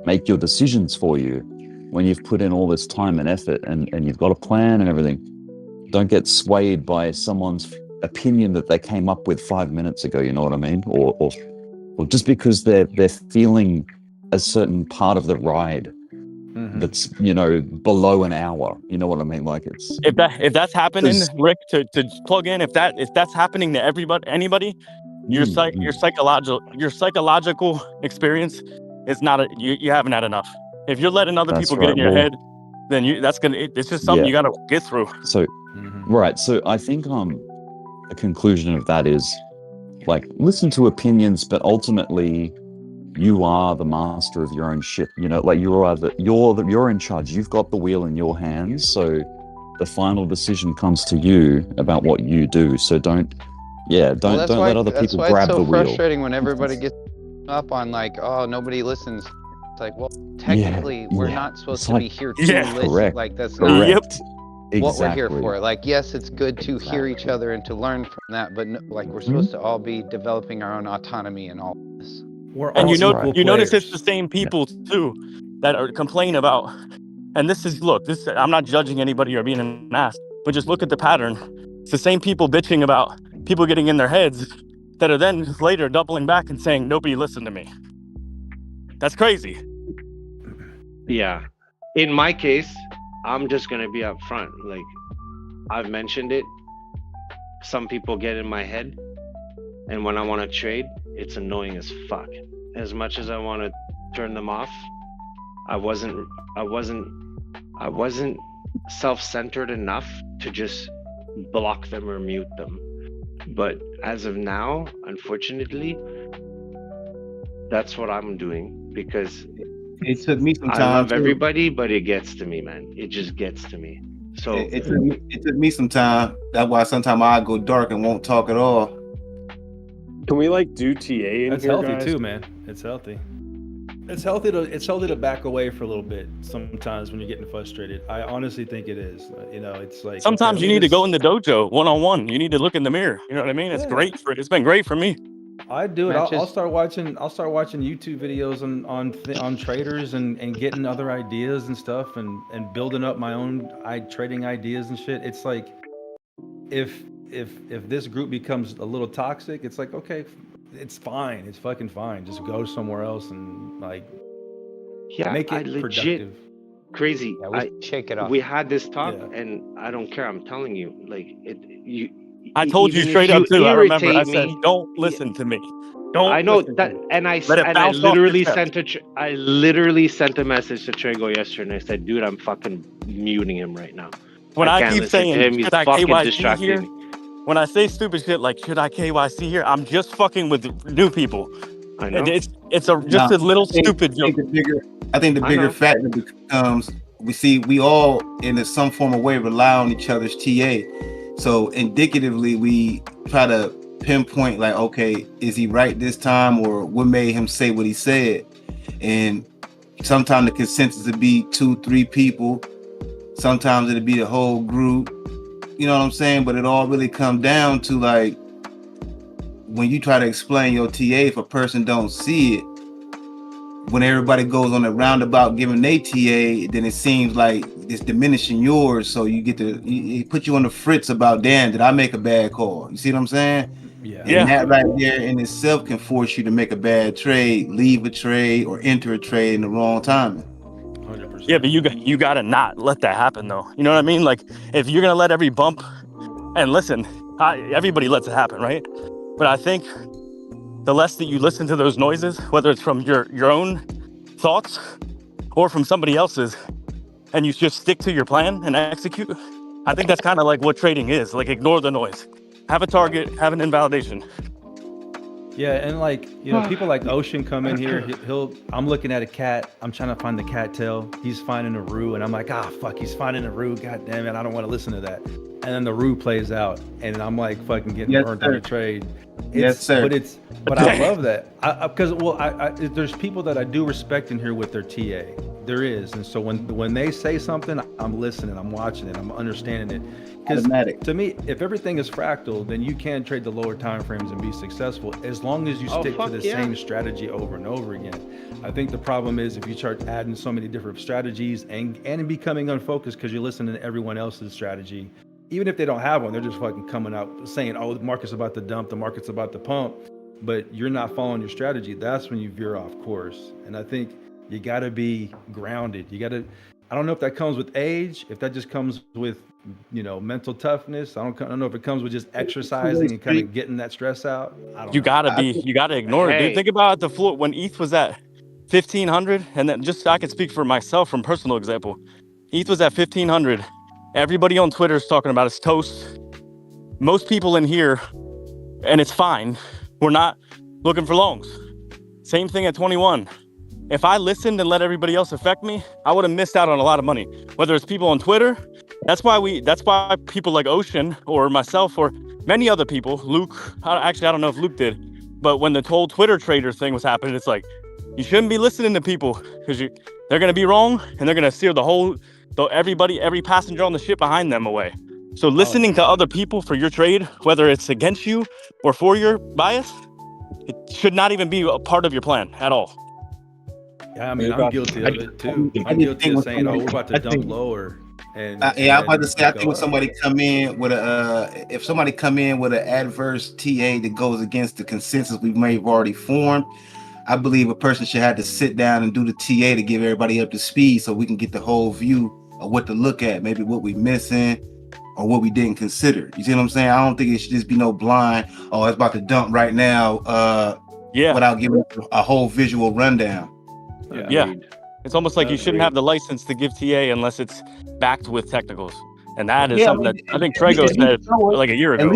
make your decisions for you when you've put in all this time and effort and you've got a plan and everything. Don't get swayed by someone's opinion that they came up with 5 minutes ago, you know what I mean? Or just because they're feeling a certain part of the ride that's, below an hour. You know what I mean? Like it's
if that's happening, Rick, to plug in, if that's happening to anybody, your psychological experience is not you haven't had enough. If you're letting other people get in your head, then it's just something you got to get through.
So right, so I think the conclusion of that is like listen to opinions, but ultimately you are the master of your own shit. Like you're in charge. You've got the wheel in your hands, so the final decision comes to you about what you do. So don't let other people grab the wheel.
That's why it's so frustrating when everybody gets up on like, oh, nobody listens. It's like, well, technically, we're not supposed to be here to listen.
Correct.
Like that's not what we're here
Exactly.
for. Like, yes, it's good to hear each other and to learn from that, but like we're supposed to all be developing our own autonomy and all this.
And you notice it's the same people too that are complaining about. And I'm not judging anybody or being an ass, but just look at the pattern. It's the same people bitching about people getting in their heads that are then later doubling back and saying nobody listened to me. That's crazy.
Yeah. In my case, I'm just gonna be up front. Like I've mentioned it. Some people get in my head, and when I want to trade, it's annoying as fuck. As much as I want to turn them off, I wasn't self-centered enough to just block them or mute them. But as of now, unfortunately, that's what I'm doing because
it took me some time.
I love everybody, but it gets to me, man. It just gets to me. So
it took me some time. That's why sometimes I go dark and won't talk at all.
Can we do TA in That's here, healthy guys? too, man. It's healthy. It's healthy to back away for a little bit sometimes when you're getting frustrated. I honestly think it is. It's like
Sometimes you need to go in the dojo one-on-one. You need to look in the mirror. You know what I mean? It's great for it. It's been great for me.
I do it. I'll start watching YouTube videos on traders and getting other ideas and stuff and building up my own trading ideas and shit. It's like if this group becomes a little toxic, it's like, okay, it's fine. It's fucking fine. Just go somewhere else and make it productive.
Crazy.
Shake it off.
We had this talk, and I don't care. I'm telling you,
I told you straight up too. I remember. I said, "Don't listen to me." Don't.
I know that, and I literally sent a message to Trego yesterday. And I said, "Dude, I'm fucking muting him right now."
When I keep saying,
he's
"Should I
fucking
KYC
distracting
here?"
me.
When I say stupid shit like "Should I KYC here?" I'm just fucking with new people.
I know.
And it's a little stupid joke.
I think the bigger factor becomes we all in some form of way rely on each other's TA. So indicatively, we try to pinpoint like, okay, is he right this time, or what made him say what he said? And sometimes the consensus would be 2-3 people. Sometimes it'd be the whole group. You know what I'm saying? But it all really comes down to like when you try to explain your TA, if a person don't see it, when everybody goes on a roundabout giving their TA, then it seems like it's diminishing yours. So you get to it put you on the fritz about, damn, did I make a bad call? You see what I'm saying?
Yeah.
And that right there in itself can force you to make a bad trade, leave a trade, or enter a trade in the wrong timing.
100%.
Yeah, but you gotta not let that happen though. You know what I mean? Like if you're gonna let every bump, and listen, everybody lets it happen, right? But I think the less that you listen to those noises, whether it's from your own thoughts or from somebody else's, and you just stick to your plan and execute, I think that's kind of like what trading is. Like ignore the noise. Have a target, have an invalidation.
Yeah, and people like Ocean come in here. I'm looking at a cat. I'm trying to find the cattail. He's finding a roux, and I'm like, fuck, he's finding a roux. God damn it, I don't want to listen to that. And then the roux plays out, and I'm like fucking getting burnt on the trade.
Yes, sir.
But I love that because there's people that I do respect in here with their TA. There is, and so when they say something, I'm listening, I'm watching it, I'm understanding it. Because to me, if everything is fractal, then you can trade the lower time frames and be successful as long as you stick to the same strategy over and over again. I think the problem is if you start adding so many different strategies and becoming unfocused because you're listening to everyone else's strategy, even if they don't have one, they're just fucking coming out saying, "Oh, the market's about to dump, the market's about to pump," but you're not following your strategy. That's when you veer off course. And I think you got to be grounded. I don't know if that comes with age, if that just comes with, mental toughness. I don't know if it comes with just exercising and kind of getting that stress out.
You gotta ignore it, dude. Think about the floor when ETH was at 1,500, and then I can speak for myself from personal example. ETH was at 1,500. Everybody on Twitter is talking about it's toast. Most people in here, and it's fine, we're not looking for longs. Same thing at 21. If I listened and let everybody else affect me, I would have missed out on a lot of money. Whether it's people on Twitter, that's why people like Ocean or myself or many other people, Luke, I don't know if Luke did, but when the whole Twitter trader thing was happening, it's like, you shouldn't be listening to people because they're going to be wrong and they're going to steer every passenger on the ship behind them away. So listening to other people for your trade, whether it's against you or for your bias, it should not even be a part of your plan at all.
Yeah, I mean, I'm guilty of it too. I'm guilty of saying, "Oh, we're about to dump lower." And
I'm about to say, I think when somebody come in with if somebody come in with an adverse TA that goes against the consensus we may have already formed, I believe a person should have to sit down and do the TA to give everybody up to speed so we can get the whole view of what to look at, maybe what we missing or what we didn't consider. You see what I'm saying? I don't think it should just be no blind, oh, it's about to dump right now, without giving a whole visual rundown.
Yeah. It's almost like you shouldn't have the license to give TA unless it's backed with technicals. And that is something that I think Trego said like a year ago.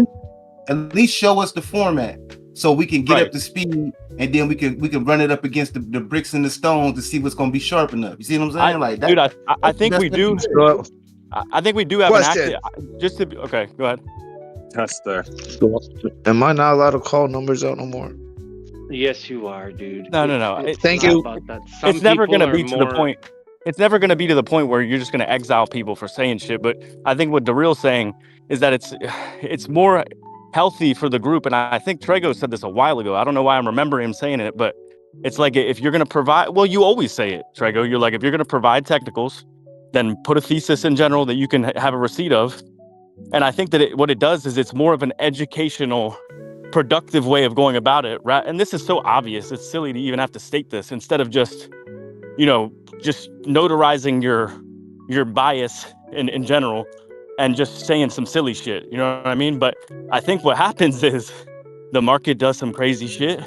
At least show us the format so we can get up to speed, and then we can run it up against the bricks and the stones to see what's going to be sharp enough. You see what I'm saying?
Dude, I think we do. I think we do have an active. Okay, go ahead.
Tester.
Am I not allowed to call numbers out no more?
Yes, you are, dude.
No, no, no.
It's
Thank
not
you.
about that. Some
It's never
people
going to
are
be to the
more.
point. It's never going to be to the point where you're just going to exile people for saying shit. But I think what Daryl's saying is that it's more healthy for the group. And I think Trego said this a while ago. I don't know why I'm remembering him saying it, but it's like if you're going to provide, well, you always say it, Trego. You're like, if you're going to provide technicals, then put a thesis in general that you can have a receipt of. And I think that what it does is it's more of an educational, productive way of going about it. Right? And this is so obvious. It's silly to even have to state this instead of just, just notarizing your bias in general and just saying some silly shit. You know what I mean? But I think what happens is the market does some crazy shit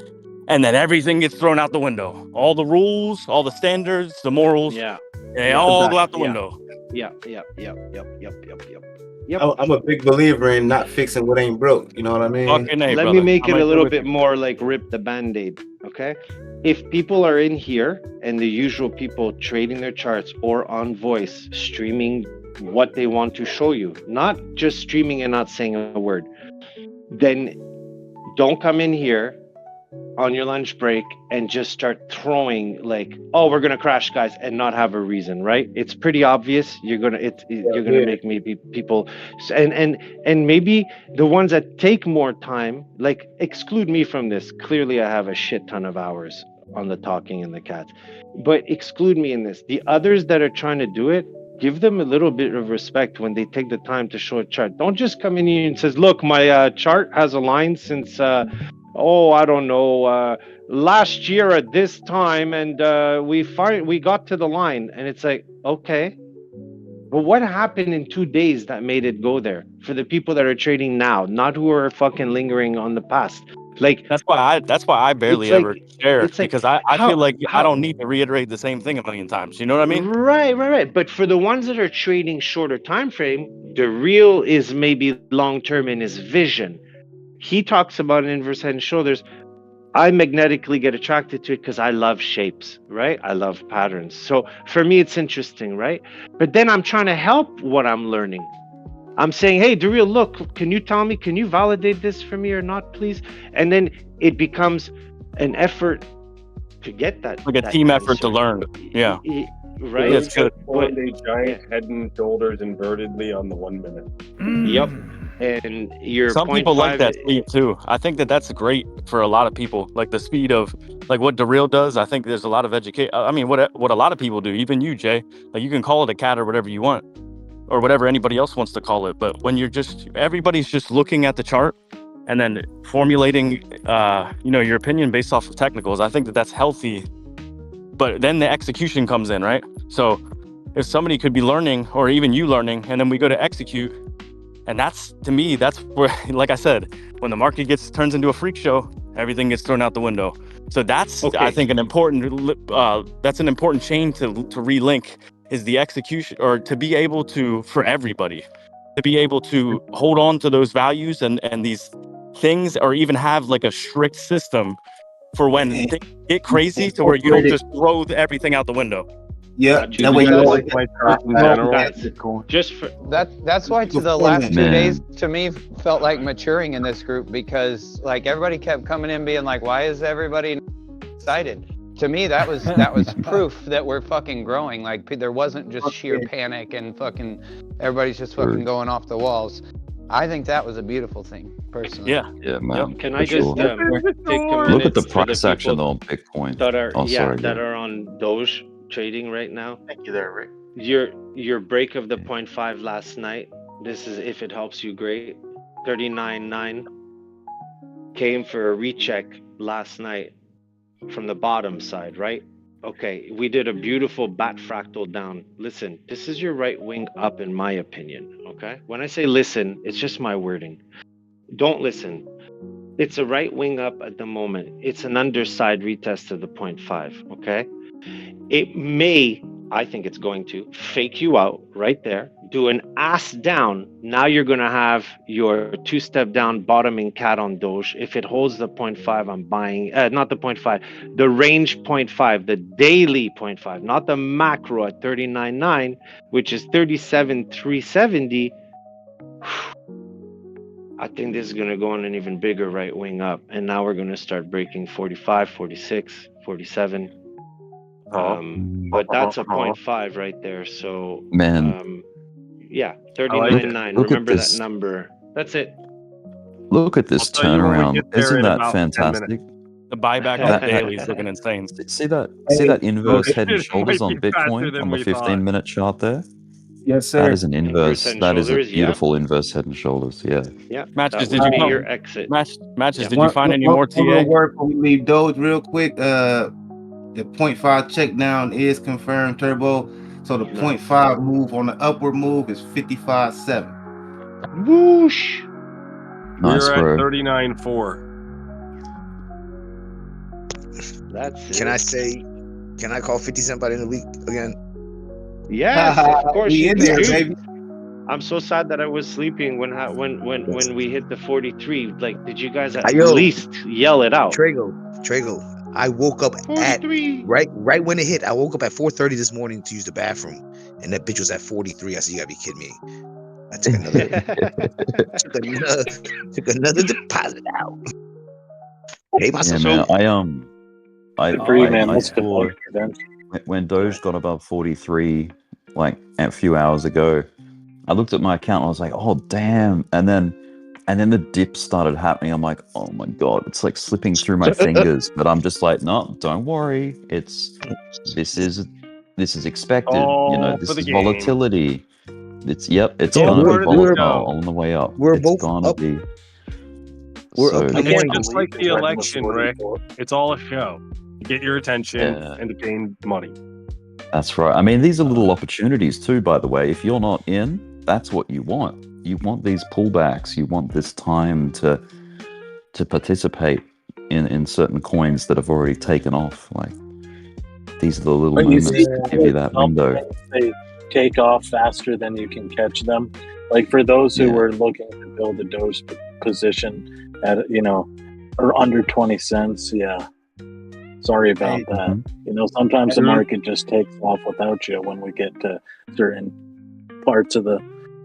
and then everything gets thrown out the window. All the rules, all the standards, the morals, they all go out the window.
Yep.
I'm a big believer in not fixing what ain't broke. You know what I mean?
Fucking A,
Let
brother.
me make it
I'm
a
right
little
there with
bit
you.
more like rip the band-aid, okay? If people are in here and the usual people trading their charts or on voice, streaming what they want to show you, not just streaming and not saying a word, then don't come in here on your lunch break and just start throwing like, oh, we're gonna crash, guys, and not have a reason, right? It's pretty obvious. You're gonna make maybe people, and maybe the ones that take more time, like exclude me from this. Clearly, I have a shit ton of hours on the talking and the cats, but exclude me in this. The others that are trying to do it, give them a little bit of respect when they take the time to show a chart. Don't just come in here and says, look, my chart has a line since I don't know, last year at this time, and we got to the line, and it's like, okay, but what happened in 2 days that made it go there for the people that are trading now, not who are fucking lingering on the past? Like
that's why I barely
it's like-
ever share
it's like,
because I
how-
feel like I
how-
don't need to reiterate the same thing a million times. You know what I mean?
Right. But for the ones that are trading shorter time frame, the real is maybe long term in his vision. He talks about an inverse head and shoulders. I magnetically get attracted to it because I love shapes, right? I love patterns. So for me, it's interesting, right? But then I'm trying to help what I'm learning. I'm saying, hey, Daryl, look, can you tell me, can you validate this for me or not, please? And then it becomes an effort to get that.
Like a team effort to learn. Yeah.
Right?
It's
good.
Formed a giant head and shoulders invertedly on the 1 minute.
Yep. And your
Some people like that speed too. I think that's great for a lot of people. Like the speed of like what Daryl does. I think there's a lot of education. I mean, what a lot of people do, even you, Jay. Like you can call it a cat or whatever you want, or whatever anybody else wants to call it. But when everybody's just looking at the chart and then formulating, your opinion based off of technicals. I think that's healthy. But then the execution comes in, right? So if somebody could be learning, or even you learning, and then we go to execute. And that's, to me, that's where, like I said, when the market turns into a freak show, everything gets thrown out the window. So that's, I think, an important chain to relink is the execution, or to be able to, for everybody, to be able to hold on to those values and these things, or even have like a strict system for when things get crazy to where you don't just throw everything out the window.
Yeah, that way you like my chart in general.
That's why to the last 2 days to me felt like maturing in this group, because like everybody kept coming in being like, why is everybody excited? To me, that was proof that we're fucking growing. Like there wasn't just sheer panic and fucking everybody's just fucking going off the walls. I think that was a beautiful thing, personally.
Yeah, man.
Can I just take a minute?
Look at the price action though on Bitcoin.
That are
sorry,
that are on Doge trading right now.
Thank you there, Rick.
Your break of the 0.5 last night. This is, if it helps you, great. 39.9 came for a recheck last night from the bottom side, right? Okay, we did a beautiful bat fractal down. Listen, this is your right wing up, in my opinion. Okay, when I say listen, it's just my wording. Don't listen. It's a right wing up at the moment. It's an underside retest of the 0.5. Okay, it may, I think it's going to fake you out right there, do an ass down. Now you're going to have your 2-step down bottoming cat on Doge. If it holds the 0.5, I'm buying, not the 0.5, the range 0.5, the daily 0.5, not the macro at 39.9, which is 37,370. I think this is going to go on an even bigger right wing up. And now we're going to start breaking 45, 46, 47. But that's a 0.5 right there. So,
Man,
yeah,
like
39.9.
look at
Remember that
this.
number. That's it.
Look at this
I'll tell you when we
turnaround.
get there
Isn't
in
that
about 10
fantastic?
minutes. The buyback on the
That-
daily is looking insane.
See that inverse head and
It
shoulders
might
on
be faster
Bitcoin
than
on the
we thought.
15-minute chart there?
Yes,
That
sir.
is an inverse.
head and
That is a
shoulders, yeah.
beautiful inverse head and shoulders. Yeah.
Yeah,
Matches,
that
did you
would be
find
your exit.
matches?
Yeah.
Did you find any more
One little
TA?
word before we leave Doge real quick. The 0.5 check down is confirmed, Turbo. So the 0.5 move on the upward move is 55.7.
Whoosh.
Nice,
We're
bro.
at 39.4.
That's it.
Can I call 50 Cent by the end of the week again?
Yes, of course
We
you
in
can,
there,
dude.
baby.
I'm so sad that I was sleeping when we hit the 43. Like, did you guys at
Yo,
least yell it out?
Trago. I woke up
43.
at right when it hit. I woke up at 4:30 this morning to use the bathroom, and that bitch was at 43. I said, "You gotta be kidding me." I took another deposit out. Hey,
Yeah, man. I
That's
saw when Doge got above 43, like a few hours ago. I looked at my account and I was like, "Oh damn!" And then the dip started happening. I'm like, "Oh my god!" It's like slipping through my fingers. But I'm just like, "No, don't worry. This is expected. You know, this
for the
is
game.
volatility. It's
It's
gonna
all
be
part of the
volatile
show.
on the way up.
We're
It's
both
gonna
up.
be."
We're
So,
up.
Again,
Again,
just like the election, Rick, it's all a show. Get your attention
Yeah.
and to gain money.
That's right. I mean, these are little opportunities too, by the way. If you're not in, that's what you want. You want these pullbacks. You want this time to participate in certain coins that have already taken off. Like, these are the little
But you
moments
see,
that give you that window.
they take off faster than you can catch them. Like for those who were looking to build a Doge position at, or under 20 cents, yeah. Sorry about that. Sometimes the market just takes off without you when we get to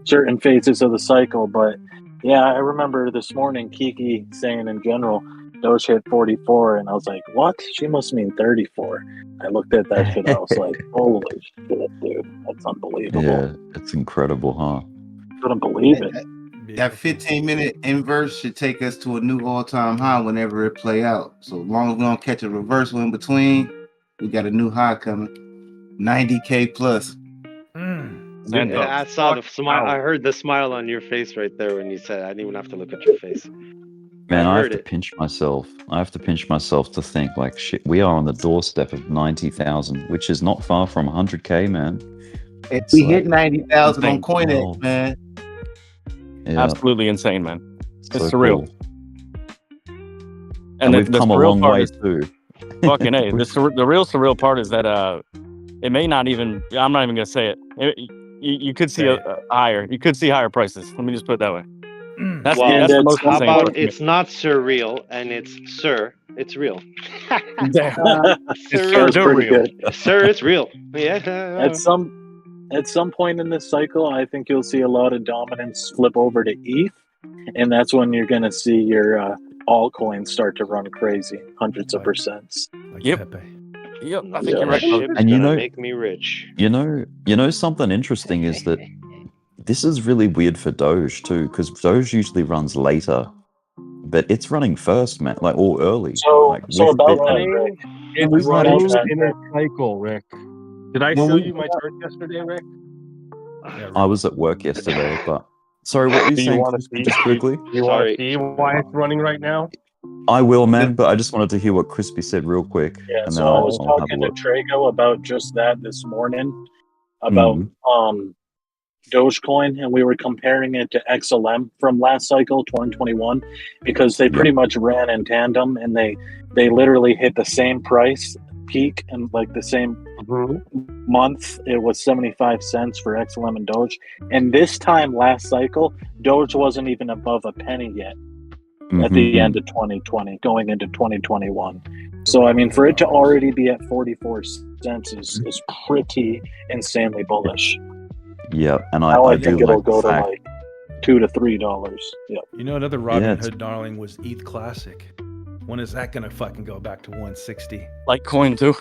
certain phases of the cycle. But yeah, I remember this morning Kiki saying in general, Doge hit 44, and I was like, what? She must mean 34. I looked at that shit, I was like, holy shit, dude. That's unbelievable.
Yeah, it's incredible, huh?
Couldn't believe it.
That 15-minute inverse should take us to a new all-time high whenever it play out. So as long as we don't catch a reversal in between, we got a new high coming. 90K plus.
I saw the smile. I heard the smile on your face right there when you said. I didn't even have to look at your face.
Man, I have
heard
to
it.
pinch myself. I have to pinch myself to think, like, shit, we are on the doorstep of 90,000, which is not far from 100K, man.
If
It's
we
like,
hit 90,000 on
insane.
CoinEx, man.
Yeah.
Absolutely insane, man. It's
So
surreal.
cool.
And
And
the
we've come a
surreal
long
part
way
is-
too.
Fucking A. The real surreal part is that it may not even. I'm not even gonna say it. You could see a higher. You could see higher prices. Let me just put it that way. That's the most
how
insane
about
part.
it's not surreal and it's sir, it's real.
It's so real.
Sir, it's real. Yeah.
At some point in this cycle, I think you'll see a lot of dominance flip over to ETH, and that's when you're going to see your altcoins start to run crazy, hundreds of percents.
Yep. I think you're right.
And
Make me rich.
You know something interesting is that this is really weird for Doge too, because Doge usually runs later, but it's running first, man, like all early.
So
with
about
Bitcoin.
It's
About
running
that,
in a cycle, Rick. Did I show you my chart yesterday, Rick?
I was at work yesterday, but sorry, what were you
Do you
saying?
want to
Crispy,
see?
just quickly?
You want to see why it's running right now?
I will, man, but I just wanted to hear what Crispy said real quick,
Yeah,
and
so
then
I
I'll
was
have a
talking to
look.
Trago about just that this morning, about Dogecoin, and we were comparing it to XLM from last cycle, 2021, because they pretty much ran in tandem, and they literally hit the same price peak and like the same month. It was 75 cents for XLM and Doge, and this time last cycle, Doge wasn't even above a penny yet at the end of 2020, going into 2021. So I mean, for it to already be at 44 cents is pretty insanely bullish.
Yeah, and
Now
I
I
do
think it'll
like
go
the
to
fact.
like $2 to $3. Yep.
You know, another Robinhood darling was ETH Classic. When is that gonna fucking go back to 160?
Litecoin too.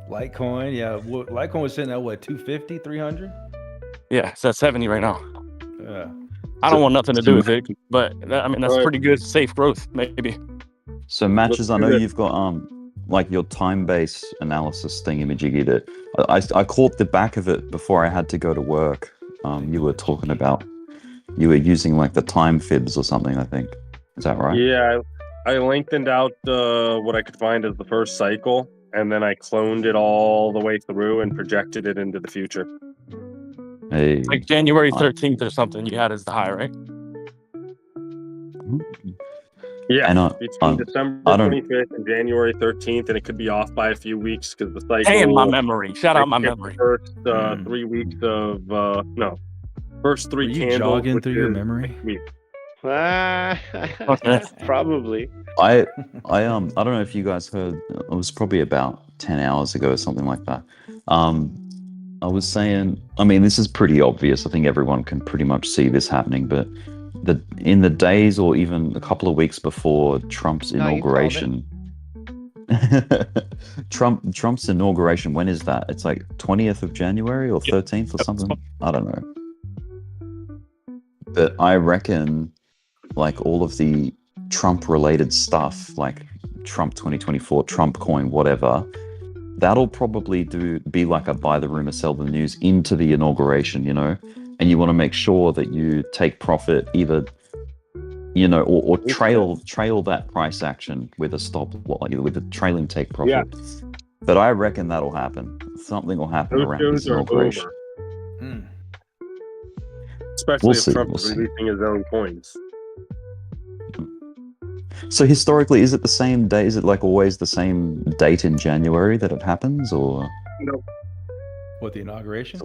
Litecoin, yeah. Litecoin was sitting at what, 250, 300?
Yeah, it's at 70 right now.
Yeah.
I don't want nothing to do with it, but I mean that's pretty good, safe growth, maybe.
So Matches, I know you've got like your time-based analysis thingamajiggy that I caught the back of it before I had to go to work. You were talking about you were using like the time fibs or something, I think. Is that right?
Yeah, I lengthened out what I could find as the first cycle, and then I cloned it all the way through and projected it into the future.
Hey,
like January 13th or something you had as the high, right?
Yeah,
and
between December 25th and January 13th, and it could be off by a few weeks because the cycle.
Hey, my memory. Shout out my memory.
First 3 weeks of first three
Were you
candles.
jogging through your memory?
Probably.
I don't know if you guys heard. It was probably about 10 hours ago or something like that. I was saying, I mean, this is pretty obvious. I think everyone can pretty much see this happening, but in the days or even a couple of weeks before Trump's inauguration, Trump's inauguration, when is that? It's like 20th of January or 13th or something? I don't know. But I reckon like all of the Trump related stuff, like Trump 2024, Trump coin, whatever, that'll probably be like a buy the rumor, sell the news into the inauguration, you know? And you want to make sure that you take profit either, you know, or trail that price action with a stop, with a trailing take profit. Yeah. But I reckon that'll happen. Something will happen around this inauguration.
Especially if Trump is releasing his own coins.
So historically, is it the same day? Is it like always the same date in January that it happens, or?
No.
What, the inauguration?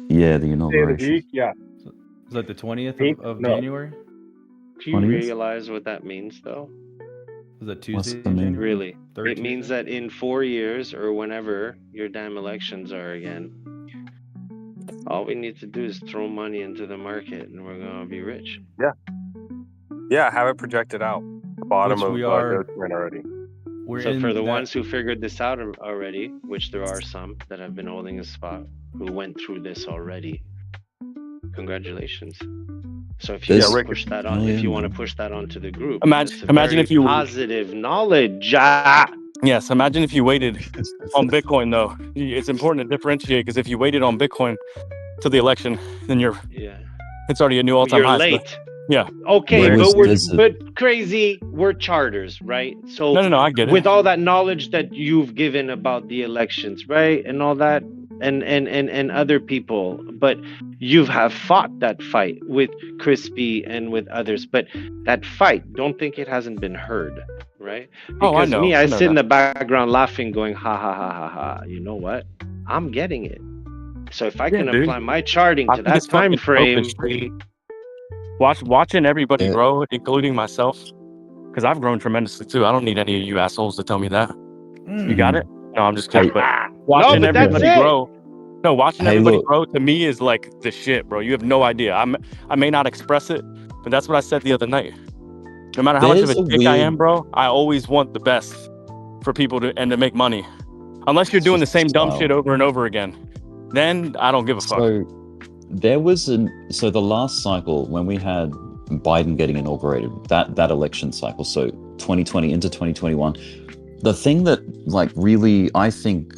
Yeah, the inauguration.
Yeah.
Is that the 20th of January?
Do you realize what that means, though?
Is that Tuesday?
Really? 13th? It means that in 4 years or whenever your damn elections are again, all we need to do is throw money into the market and we're going to be rich.
Yeah. Yeah, have it projected out. Bottom of Dogecoin already.
So for the ones who figured this out already, which there are some that have been holding a spot who went through this already, congratulations. So if you want to push that on, if you want to push that onto the group,
imagine if you
positive knowledge.
Yes, imagine if you waited on Bitcoin though. It's important to differentiate because if you waited on Bitcoin to the election, then it's already a new all-time high.
You're late.
Yeah.
Okay, but crazy. We're charters, right? So
no, I get it.
With all that knowledge that you've given about the elections, right, and all that, and other people, but you have fought that fight with Crispy and with others. But that fight, don't think it hasn't been heard, right? Because
I know.
I sit in the background laughing, going, ha ha ha ha ha. You know what? I'm getting it. So if I can apply my charting to that time frame.
Watching everybody grow, including myself, because I've grown tremendously too. I don't need any of you assholes to tell me that. You got it? No, I'm just kidding. But watching everybody grow, grow to me is like the shit, bro. You have no idea. I may not express it, but that's what I said the other night. No matter how much of a dick I am, bro, I always want the best for people to make money. Unless you're doing the same dumb shit over and over again, then I don't give a fuck.
There was so the last cycle when we had Biden getting inaugurated, that election cycle, so 2020 into 2021, the thing that like really I think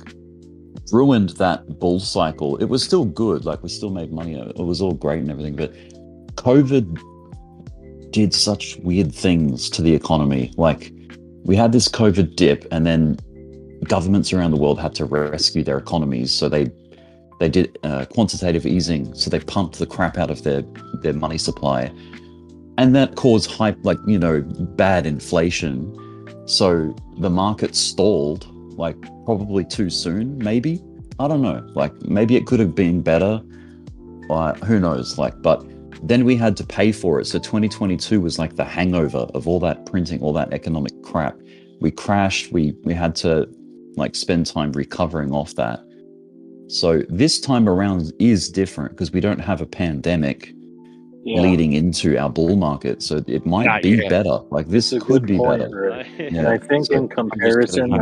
ruined that bull cycle, it was still good, like we still made money, it was all great and everything, but COVID did such weird things to the economy. Like we had this COVID dip and then governments around the world had to rescue their economies, so they did quantitative easing, so they pumped the crap out of their money supply, and that caused bad inflation. So the market stalled, like probably too soon, maybe. I don't know. Like maybe it could have been better. Who knows? But then we had to pay for it. So 2022 was like the hangover of all that printing, all that economic crap. We crashed. We had to spend time recovering off that. So this time around is different because we don't have a pandemic. leading into our bull market. So it might be better. Like this could be
point,
better.
Rick.
Yeah.
And I think
So
in
I'm just
comparison,
kidding.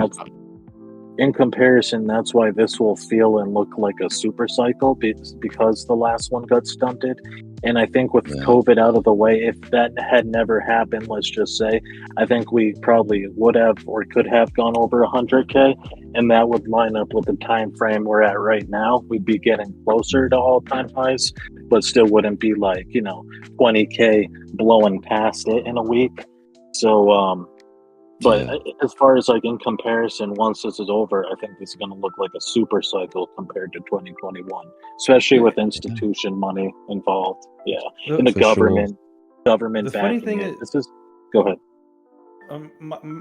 that's why this will feel and look like a super cycle because the last one got stunted. And I think with COVID out of the way, if that had never happened, let's just say, I think we probably would have or could have gone over 100K, and that would line up with the time frame we're at right now. We'd be getting closer to all-time highs, but still wouldn't be like 20K blowing past it in a week. So but as far as like in comparison, once this is over, I think this is going to look like a super cycle compared to 2021, especially with institution money involved. Yeah, and the government
The funny
backing
thing
it.
is,
Go ahead.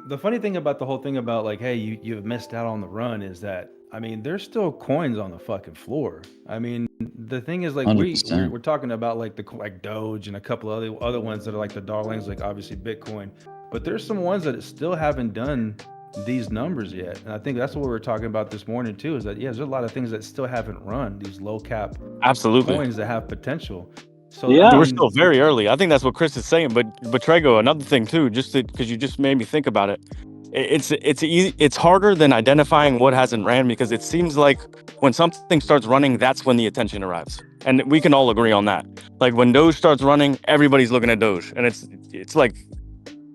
the funny thing about the whole thing about like, hey, you've missed out on the run is that, I mean, there's still coins on the fucking floor. I mean, the thing is like we're talking about like like Doge and a couple of other ones that are like the darlings, like obviously Bitcoin, but there's some ones that still haven't done these numbers yet. And I think that's what we were talking about this morning too, is that there's a lot of things that still haven't run, these low cap coins that have potential. So
we're still very early. I think that's what Chris is saying. But Trego, another thing too, just because you just made me think about it. It's harder than identifying what hasn't ran, because it seems like when something starts running, that's when the attention arrives, and we can all agree on that. Like when Doge starts running, everybody's looking at Doge, and it's like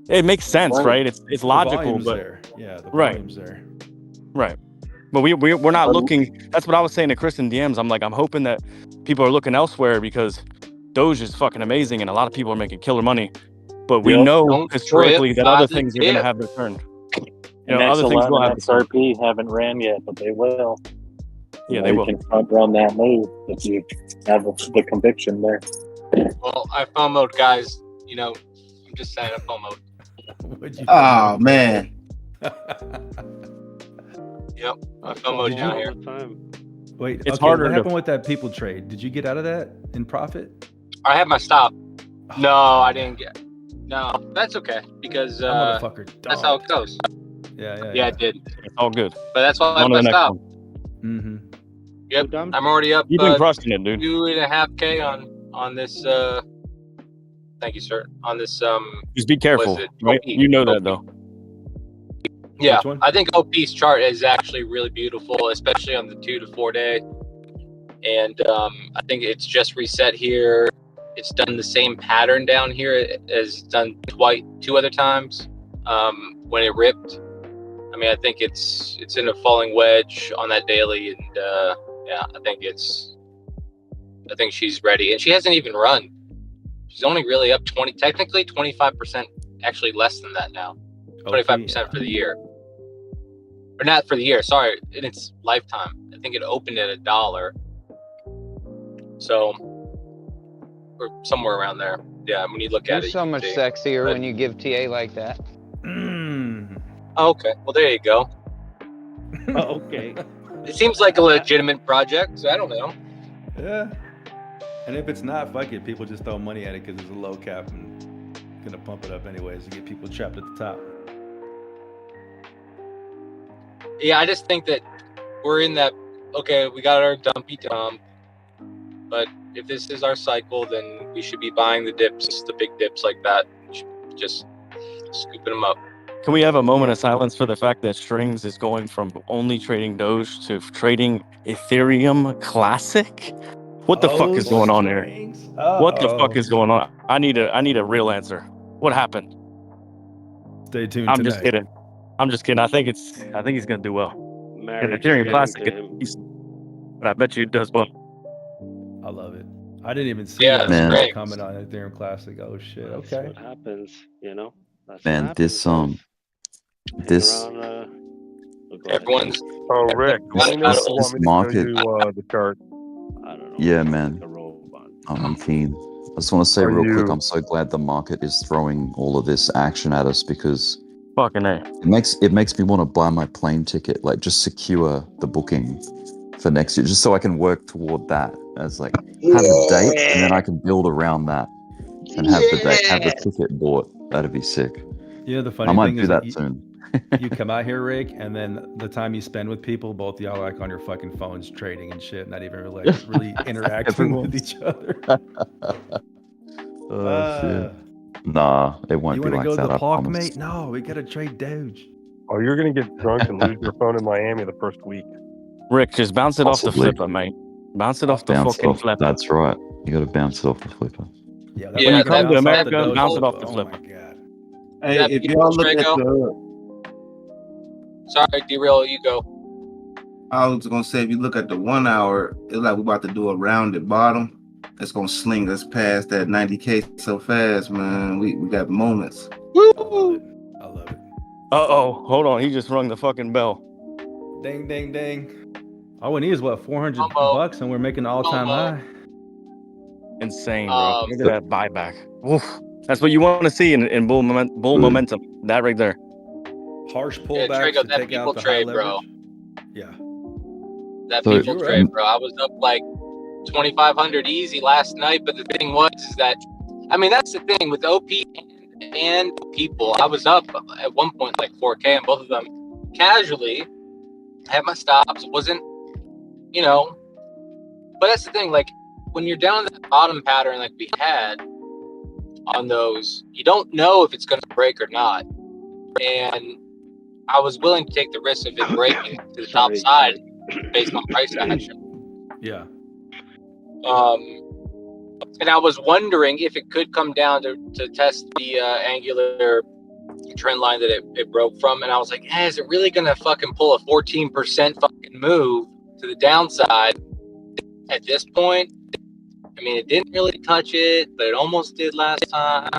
it makes sense, right? It's logical, but
the
volume's
there.
Right. But we're not looking. That's what I was saying to Chris in DMs. I'm like, I'm hoping that people are looking elsewhere, because Doge is fucking amazing and a lot of people are making killer money. But we know historically that other things are going to have their turn. Other things will have
XRP haven't ran yet, but they will.
Yeah, they will.
You can front run that move if you have the conviction there.
Well, I FOMO'd, guys. I'm just saying I FOMO'd.
Oh man.
Yep, I FOMO'd down here.
Wait,
it's
okay,
harder
what
to-
happened with that people trade? Did you get out of that in profit?
I have my stop. No, I didn't get. No, that's okay because
That motherfucker
that's how it goes.
Yeah,
I did.
It's all good.
But that's why I
On to the
messed
next
up.
one.
Yep, I'm already up.
You've been crushing it, dude.
2.5K on this. Thank you, sir. On this.
Just be careful.
was it?
Right?
OP.
You know that though.
Yeah,
Which one?
I think OP's chart is actually really beautiful, especially on the 2 to 4 day. And I think it's just reset here. It's done the same pattern down here as done two other times when it ripped. I mean, I think it's in a falling wedge on that daily, and yeah, I think she's ready, and she hasn't even run. She's only really up 25%, actually less than that now. 25% for the year, or not for the year. Sorry, in its lifetime. I think it opened at $1, so or somewhere around there. Yeah, when you look at
You're
it,
so
you
much
can see.
sexier
But-
when you give TA like that.
Oh, okay, well there you go.
Okay.
It seems like a legitimate project, so I don't know.
Yeah. And if it's not, fuck it. People just throw money at it because it's a low cap and gonna pump it up anyways to get people trapped at the top.
Yeah, I just think that we're in that. Okay, we got our dumpy dump, but if this is our cycle, then we should be buying the dips, the big dips like that, just scooping them up.
Can we have a moment of silence for the fact that Strings is going from only trading Doge to trading Ethereum Classic? What the fuck is going on there? What the fuck is going on? I need a real answer. What happened?
Stay tuned.
I'm just kidding. I think he's gonna do well. And Ethereum Classic, but I bet you it does well.
I love it. I didn't even see
Yeah,
that
man.
man. Comment on Ethereum Classic. Oh shit.
That's
Okay.
what happens, That's
Man,
what
this
happens,
this
Around,
Everyone's.
Oh, Rick, let me know if you
this
want me to
market.
show you the chart.
Yeah, man. I'm keen. I just want to say
Are
real quick,
you-
I'm so glad the market is throwing all of this action at us, because
Fucking A.
it makes me want to buy my plane ticket, like just secure the booking for next year, just so I can work toward that as like have a date, and then I can build around that and have the date, have the ticket bought. That'd be sick.
You know, the funny
I might
thing
do
is
that
you,
soon.
you come out here, Rick, and then the time you spend with people, both y'all are like on your fucking phones trading and shit, not even really interacting with each other.
Oh shit. Nah, it won't
You
be
want to
like
go to
that.
the
I
park,
promise.
mate? No, we gotta trade Doge.
Oh, you're gonna get drunk and lose your phone in Miami the first week.
Rick, just bounce it off the
Possibly.
flipper, mate. Bounce it off the
Bounce
fucking
off.
flipper.
That's right. You got to bounce it off the flipper.
Yeah,
When you come to America, bounce it off the
Oh
flipper.
my god.
Hey,
That
if
people
y'all look at
Draco.
the,
Sorry, derail. You go.
I was gonna say, if you look at the 1 hour, it's like we're about to do a rounded bottom. It's gonna sling us past that 90K so fast, man. We got moments.
Woo!
I love it.
Uh-oh. Hold on. He just rung the fucking bell.
Ding, ding, ding. All we need is what, $400 and we're making an all-time high.
Insane, bro. Look at that buyback. Oof. That's what you want to see in bull momentum. That right there.
Harsh
Yeah,
pullbacks
Draco,
to
that
take
people
out the high
trade, bro.
leverage. Yeah.
That
So-
people trade, bro. I was up like 2,500 easy last night, but the thing was is that, I mean, that's the thing with OP and people. I was up at one point like 4K on both of them casually. Had my stops, wasn't, you know. But that's the thing, like when you're down in that bottom pattern like we had on those, you don't know if it's going to break or not. And I was willing to take the risk of it breaking to the top side based on price action.
Yeah.
And I was wondering if it could come down to test the angular trend line that it broke from. And I was like, is it really going to fucking pull a 14% fucking move to the downside at this point? I mean, it didn't really touch it, but it almost did last time.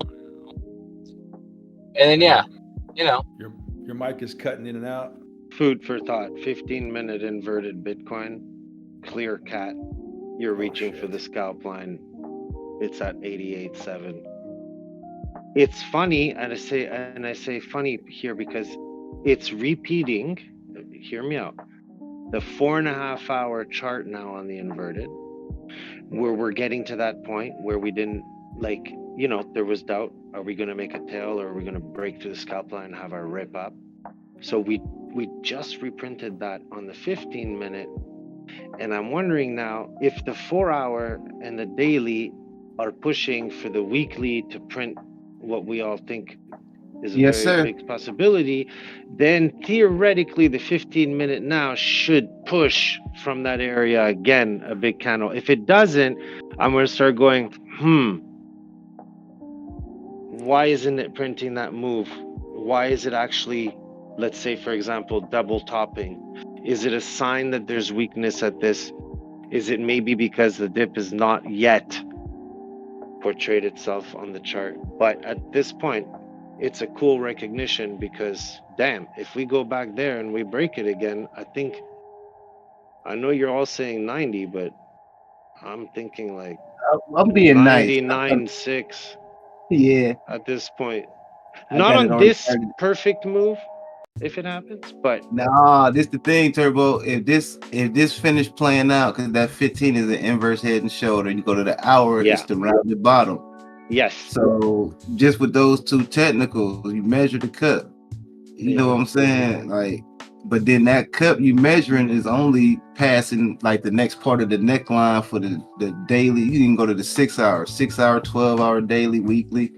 And then, yeah, you know.
Your mic is cutting in and out.
Food for thought. 15-minute inverted Bitcoin. Clear cat. You're reaching for the scalp line. It's at 88.7. It's funny, and I say funny here because it's repeating. Hear me out. The 4.5 hour chart now on the inverted, where we're getting to that point where we didn't, like, you know, there was doubt. Are we going to make a tail, or are we going to break through the scalp line and have our rip up? So we just reprinted that on the 15-minute, and I'm wondering now if the 4 hour and the daily are pushing for the weekly to print what we all think is a very big possibility, then theoretically the 15-minute now should push from that area again, a big candle. If it doesn't, I'm going to start going, why isn't it printing that move? Why is it actually, let's say, for example, double topping? Is it a sign that there's weakness at this? Is it maybe because the dip is not yet portrayed itself on the chart? But at this point, it's a cool recognition because, damn, if we go back there and we break it again, I know you're all saying 90, but I'm thinking like
I'm being nice.
99.6.
Yeah.
At this point.
I
Not
got it
on
on
this
30.
perfect move, if it happens, but
Nah, this the thing, Turbo. If this finished playing out, because that 15 is an inverse head and shoulder, you go to the hour, it's the rounded bottom.
Yes.
So just with those two technicals, you measure the cup. You know what I'm saying? Like, but then that cup you measuring is only passing like the next part of the neckline for the daily. You can go to the 6 hour, 12 hour daily, weekly.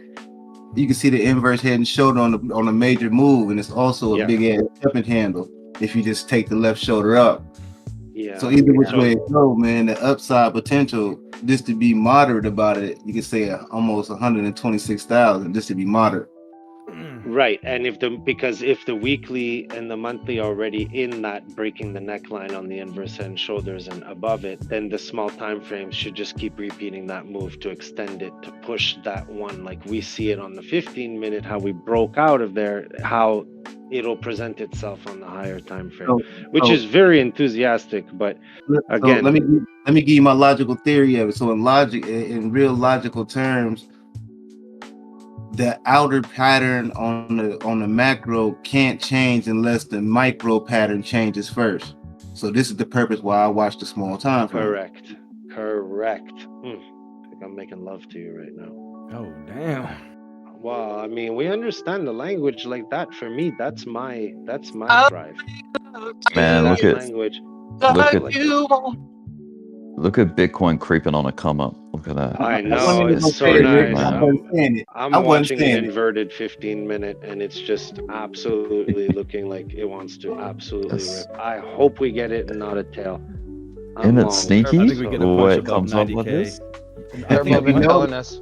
You can see the inverse head and shoulder on a major move, and it's also a big ass cupping handle if you just take the left shoulder up.
Yeah.
So either which way it go, man, the upside potential, just to be moderate about it, you can say almost 126,000, just to be moderate.
Right, and because if the weekly and the monthly are already in that breaking the neckline on the inverse head and shoulders and above it, then the small time frames should just keep repeating that move to extend it, to push that one like we see it on the 15-minute, how we broke out of there, how it'll present itself on the higher time frame, which is very enthusiastic. But again,
let me give you my logical theory of it. So in real logical terms, the outer pattern on the macro can't change unless the micro pattern changes first. So this is the purpose why I watch the small time frame.
Correct. I think I'm making love to you right now.
Oh, damn.
Well, I mean, we understand the language like that. For me, that's my drive.
Man, look Look at Bitcoin creeping on a come up. Look at that.
I
I
know,
wasn't even
it's
gonna
so
say it, Rick.
nice.
I wasn't saying it.
I'm
I wasn't
watching an
saying it.
inverted 15-minute, and it's just absolutely looking like it wants to absolutely
Yes.
rip. I hope we get it and not a tail.
Isn't it
long.
sneaky?
I think we get a
The
push
way it
above
comes up like
90K.
this?
I
Turbo
think we
been
might.
telling us.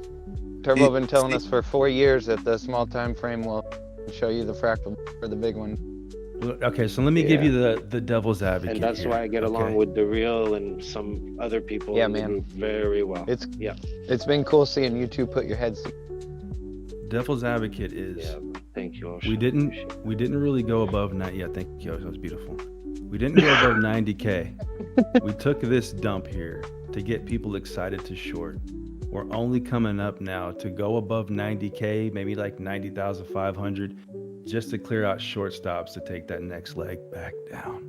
Turbo been telling us for 4 years that the small time frame will show you the fractal for the big one.
Okay, so let me give you the devil's advocate
And that's
here.
why I get along with the real and some other people
Yeah,
in the
man.
group very well.
It's been cool seeing you two put your heads together.
Devil's advocate is
Thank you, Ocean.
we didn't really go above 90. Yeah, thank you. That was beautiful. We didn't go above 90K. We took this dump here to get people excited to short. We're only coming up now to go above 90K, maybe like 90,500, just to clear out short stops to take that next leg back down.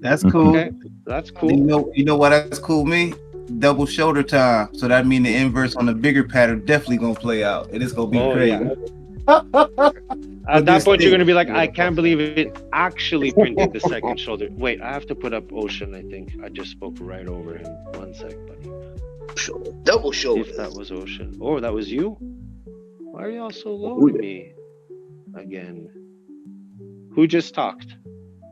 That's cool.
Okay, that's cool.
You know what? That's cool. Me, double shoulder time. So that means the inverse on the bigger pattern definitely gonna play out, and it's gonna be crazy.
At that point, you're gonna be like, I can't believe it actually printed the second shoulder. Wait, I have to put up Ocean. I think I just spoke right over him. 1 sec, buddy.
Double shoulder.
If that was Ocean. Oh, that was you? Why are y'all so low to me? Again. Who just talked?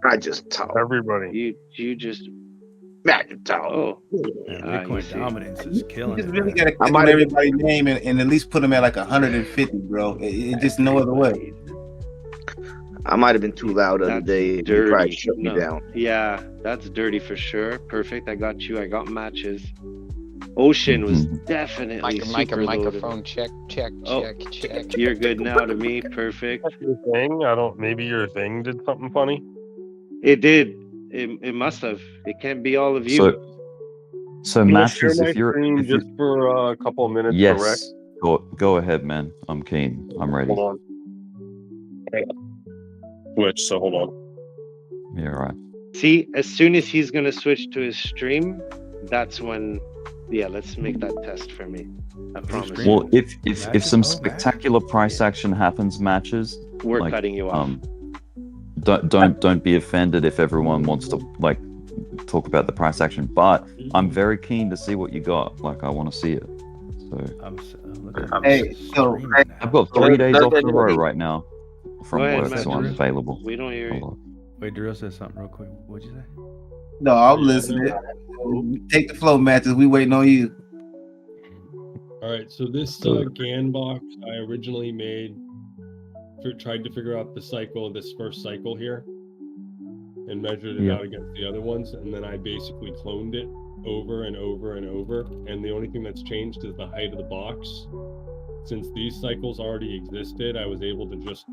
I just talked.
Everybody.
You just
Magic talk.
Oh.
Man, Bitcoin dominance is killing
You just
it.
really
man.
gotta click on everybody's name and at least put them at like 150, bro. It just no other way.
I might have been too loud the other day. You probably
Dirty.
shut me
No.
down.
Yeah, that's dirty for sure. Perfect. I got you. I got matches. Ocean was definitely super
Microphone
loaded.
check.
Oh, you're good now to me. Perfect.
Your thing, maybe your thing did something funny.
It did. It must have. It can't be all of you.
So
Can I
matches,
share my
if you're
screen just for a couple of minutes for Rick?
yes, go ahead, man. I'm keen. I'm ready.
Hold on. Switch, so hold on.
Yeah, right.
See, as soon as he's gonna switch to his stream, that's when. Yeah, let's make that test for me. I promise.
Well, if some spectacular price action happens, matches,
We're cutting you off.
Don't be offended if everyone wants to like talk about the price action, but I'm very keen to see what you got. Like, I want to see it. So
Hey, so
I've got 3 days off in a row right now from
Go ahead,
work, so I'm
Matthew.
available.
We don't hear you.
Hold on.
Wait, Daryl said something real quick. What'd you say?
no, I'm listening. Take the flow, Matches. We waiting on you.
All right, so this GAN box I originally made, tried to figure out the cycle, this first cycle here, and measured it out against the other ones, and then I basically cloned it over and over and over, and the only thing that's changed is the height of the box. Since these cycles already existed, I was able to just,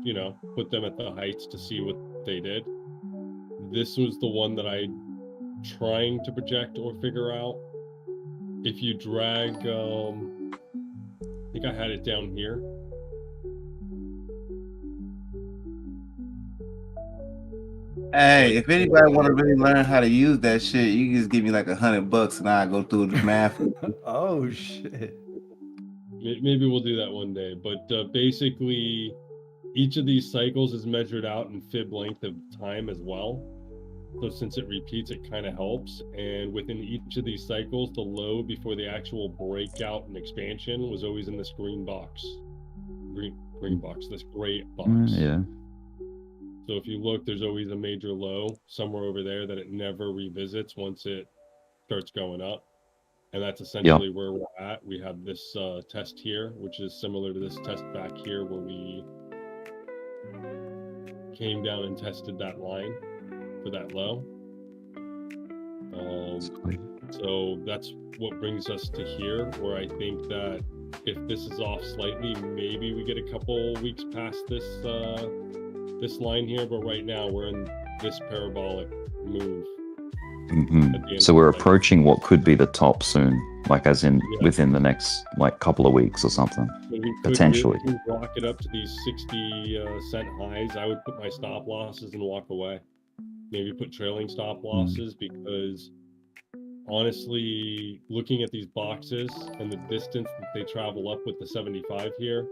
put them at the heights to see what they did. This was the one that I trying to project or figure out. If you drag, I think I had it down here.
Hey, if anybody want to really learn how to use that shit, you can just give me like $100 and I'll go through the math.
Oh shit.
Maybe we'll do that one day. But basically, each of these cycles is measured out in fib length of time as well. So since it repeats, it kind of helps. And within each of these cycles, the low before the actual breakout and expansion was always in this green box. Green box, this gray box.
Yeah.
So if you look, there's always a major low somewhere over there that it never revisits once it starts going up. And that's essentially where we're at. We have this test here, which is similar to this test back here where we came down and tested that line for that low. So that's what brings us to here, where I think that if this is off slightly, maybe we get a couple weeks past this this line here, but right now we're in this parabolic move.
So we're approaching what could be the top soon, like as in within the next like couple of weeks or something, potentially.
If we rock it up to these 60-cent highs, I would put my stop losses and walk away. Maybe put trailing stop losses because honestly, looking at these boxes and the distance that they travel up with the 75 here,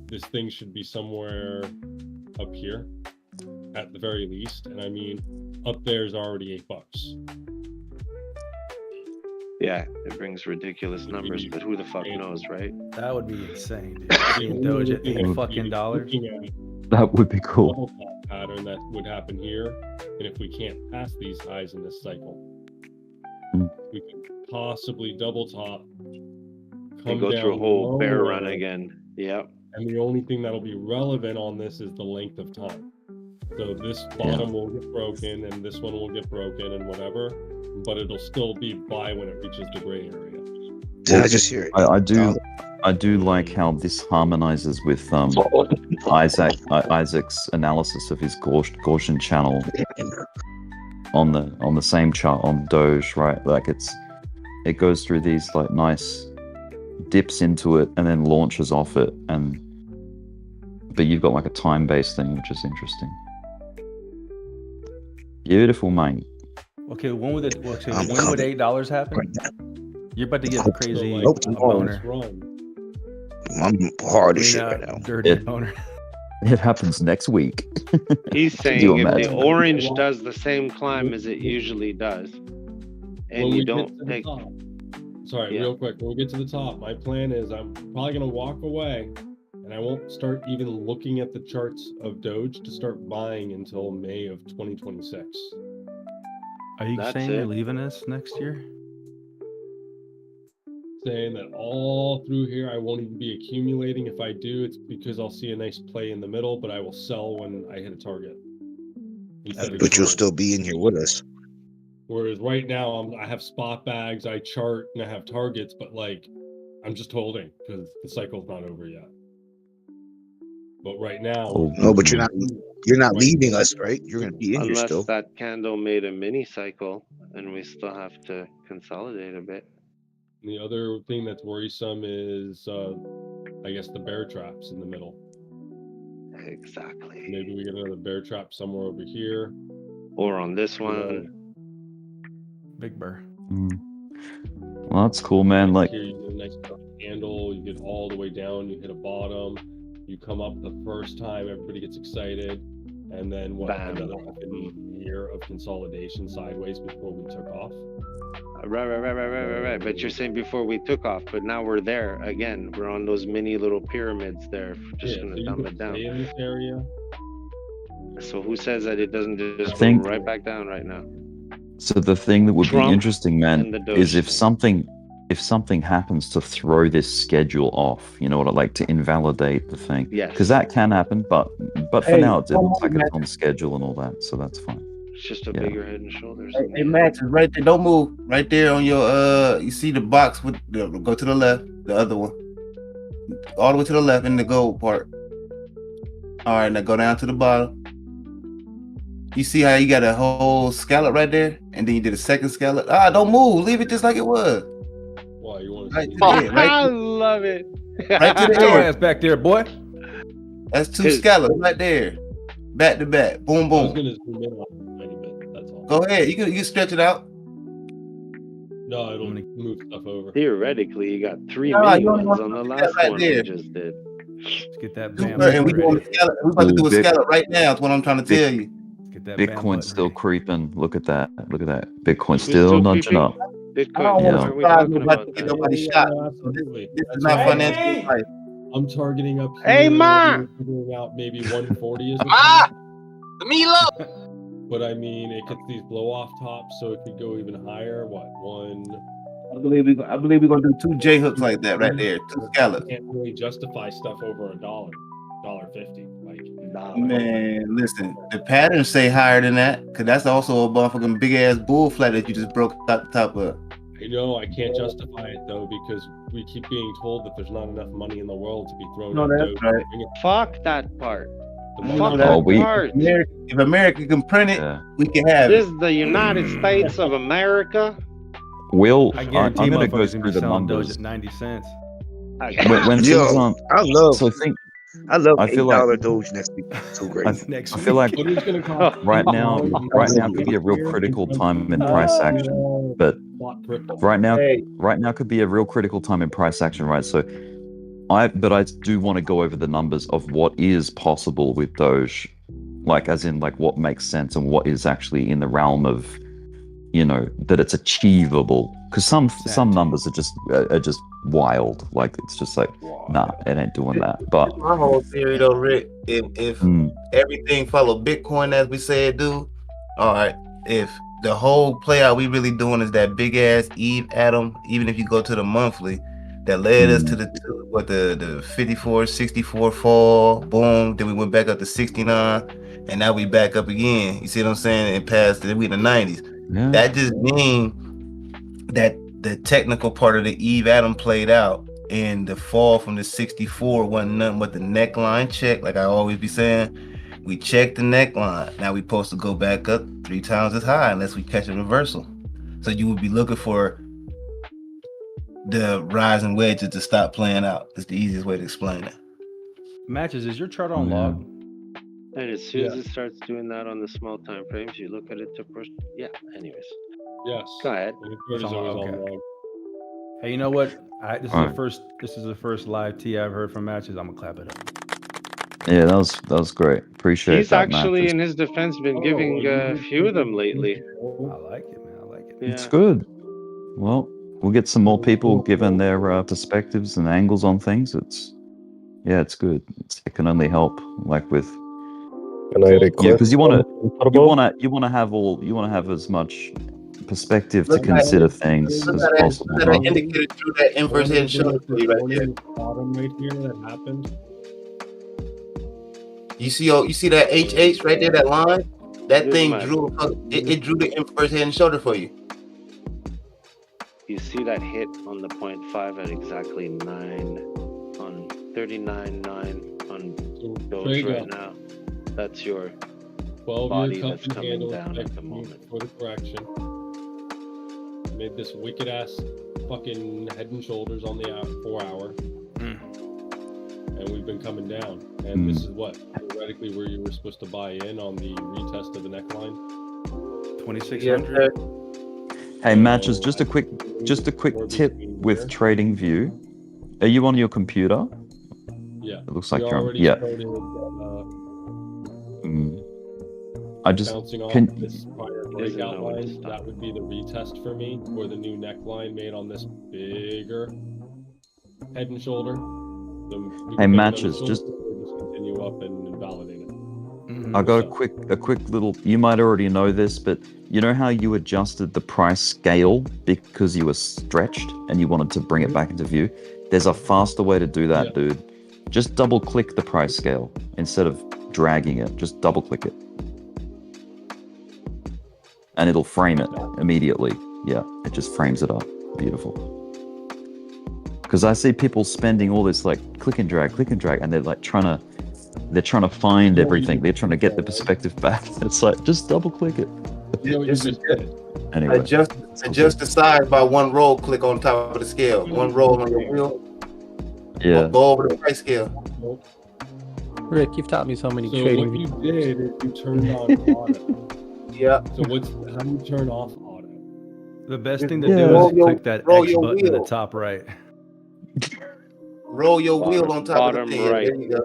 this thing should be somewhere up here at the very least. And I mean, up there is already $8.
Yeah, it brings ridiculous numbers, but who the fuck knows, right?
That would be insane, dude. Seeing Doge at $8
That would be cool.
Double top pattern that would happen here, and if we can't pass these highs in this cycle, we could possibly double top,
And go through a whole bear run again. Yep.
And the only thing that'll be relevant on this is the length of time. So this bottom will get broken, and this one will get broken, and whatever, but it'll still be buy when it reaches the gray area.
Did I just hear it?
I do like how this harmonizes with Isaac's analysis of his Gaussian channel on the same chart on Doge, right? Like it goes through these like nice dips into it and then launches off it, but you've got like a time-based thing, which is interesting. Beautiful, mate.
Okay, when would $8 happen? You're about to get a crazy boner.
I'm hard as shit right now.
Dirty boner.
It happens next week.
He's saying if the orange does the same climb as it usually does, and you don't take.
Sorry, real quick. When we get to the top, my plan is I'm probably going to walk away, and I won't start even looking at the charts of Doge to start buying until May of 2026.
Are you saying you're leaving us next year?
Saying that all through here, I won't even be accumulating. If I do, it's because I'll see a nice play in the middle, but I will sell when I hit a target.
But you'll still be in here with us.
Whereas right now, I have spot bags, I chart, and I have targets, but like, I'm just holding because the cycle's not over yet. But right now,
no, but you're not leaving us, right? You're gonna be in here
Unless
still.
that candle made a mini cycle, and we still have to consolidate a bit.
The other thing that's worrisome is, I guess, the bear traps in the middle.
Exactly.
Maybe we get another bear trap somewhere over here.
Or on this one.
Big bear.
Well, that's cool, man. Like
here, you get a nice candle, you get all the way down, you hit a bottom, you come up the first time, everybody gets excited, and then another year of consolidation sideways before we took off.
Right. But you're saying before we took off, but now we're there again. We're on those mini little pyramids there. Just gonna dumb it down.
Stay in this area.
So who says that it doesn't just go right back down right now?
So the thing that would be interesting, man,
and the
is
Doge
if something happens to throw this schedule off, you know what I like, to invalidate the thing.
Yes.
Because that can happen, but for
Hey,
now it looks like it's on schedule and all that, so that's fine.
It's just a bigger head and shoulders.
Hey, Max, is right there. Don't move. Right there on your you see the box with go to the left, the other one. All the way to the left in the gold part. All right, now go down to the bottom. You see how you got a whole scallop right there, and then you did a second scallop. Don't move. Leave it just like it was.
Why you want
right to the end, right?
I love it.
Right to the
Get your
end.
ass back there, boy.
That's two scallops right there, back to back. Boom, boom. Go ahead. You can stretch it out.
No, it'll move stuff over.
Theoretically, you got three
No,
mini
you only
ones
want
on the
to
last
right
one
there.
we just did.
Let's get that
And we doing the scallop. We about to do a scallop right now. That's what I'm trying to tell you.
Bitcoin's still creeping. Look at that. Look at that. Bitcoin's still nudging up.
I don't want to surprise nobody to get nobody shot. So this is not financial advice.
I'm targeting up here.
Hey, Ma!
Figuring out maybe 140 is
Ma! Milo!
But I mean, it gets these blow off tops, so it could go even higher. What,
I believe we're gonna do two J hooks like that right there, two scallops.
Can't really justify stuff over $1.50. Like,
Man, listen, the patterns say higher than that, because that's also a motherfucking big ass bull flat that you just broke out the top of.
You know, I can't justify it though because we keep being told that there's not enough money in the world to be thrown.
No,
at
that's
Doge.
right.
Fuck that part.
Fuck
that
that
part.
If America can print it, we can have
This
it.
is the United States of America.
Will,
I
I'm
guarantee
going to go
motherfuckers
through
gonna be
the
selling Doge
numbers.
at 90 cents.
When
Yo,
things aren't,
I love
I feel
$8
like
Doge next week. So great.
I feel like right now could be a real critical time in price action. But right now could be a real critical time in price action, right? So I do want to go over the numbers of what is possible with Doge, like as in like what makes sense and what is actually in the realm of you know, that it's achievable. Because some numbers are just wild. Like it's just like, nah, it ain't doing that. But
My whole theory though, Rick, if everything follow Bitcoin as we say it do, all right, if the whole play out we really doing is that big ass Eve Atom, even if you go to the monthly, that led us to the 54, 64 fall, boom, then we went back up to 69, and now we back up again. You see what I'm saying? And past we in the 90s.
Yeah.
That just means that the technical part of the Eve Atom played out, and the fall from the 64 wasn't nothing but the neckline check, like I always be saying. We checked the neckline. Now we supposed to go back up 3 times as high unless we catch a reversal. So you would be looking for the rising wedges to stop playing out. That's the easiest way to explain it.
Matches, is your chart on log?
And as soon as it starts doing that on the small time frames, you look at it to push. Yeah. Anyways.
Yes.
Go ahead.
It's on log, okay. Hey, you know what? This is the first live T I've heard from Matches. I'm gonna clap it up.
Yeah, that was great. Appreciate
He's
that,
actually,
Matches.
in his defense, been giving a few of them lately.
I like it, man. I like it.
It's good. Well, we'll get some more people giving their perspectives and angles on things. It's good. It can only help, like with because you want to have as much perspective to consider things as possible.
Look at that indicator through that inverse head and shoulder for you right there.
Bottom right here that happened.
You see that HH right there, that line? That thing drew it drew the inverse head and shoulder for you.
You see that hit on the 0.5 at exactly 9 on 39.9 on Doge right now. That's your
12-year
that's coming down at the moment.
For the correction. Made this wicked ass fucking head and shoulders on the 4 hour. And we've been coming down. And this is what theoretically where you were supposed to buy in on the retest of the neckline.
2600.
Hey, Matches, just a quick tip with TradingView. Are you on your computer?
Yeah.
It looks like
we
you're
already started,
I just
bouncing off this prior breakout line. That would be the retest for me, or the new neckline made on this bigger head and shoulder. So
hey, Matches, just
continue up and validate it.
I got a quick little. You might already know this, but you know how you adjusted the price scale because you were stretched and you wanted to bring it back into view? There's a faster way to do that, dude. Just double click the price scale instead of dragging it. Just double click it, and it'll frame it immediately. Yeah, it just frames it up. Beautiful. Because I see people spending all this like click and drag, and they're like trying to find everything. They're trying to get the perspective back. It's like just double click it. Anyway,
adjust the size by one roll click on top of the scale. One roll on your wheel.
Yeah.
Go over the price scale.
Rick, you've taught me so many
So
trading.
what you did is you turned on auto.
Yeah.
So how do you turn off auto?
The best thing to do is click that X button in the top right.
Roll your wheel on top
bottom
of the thing.
right.
There you go.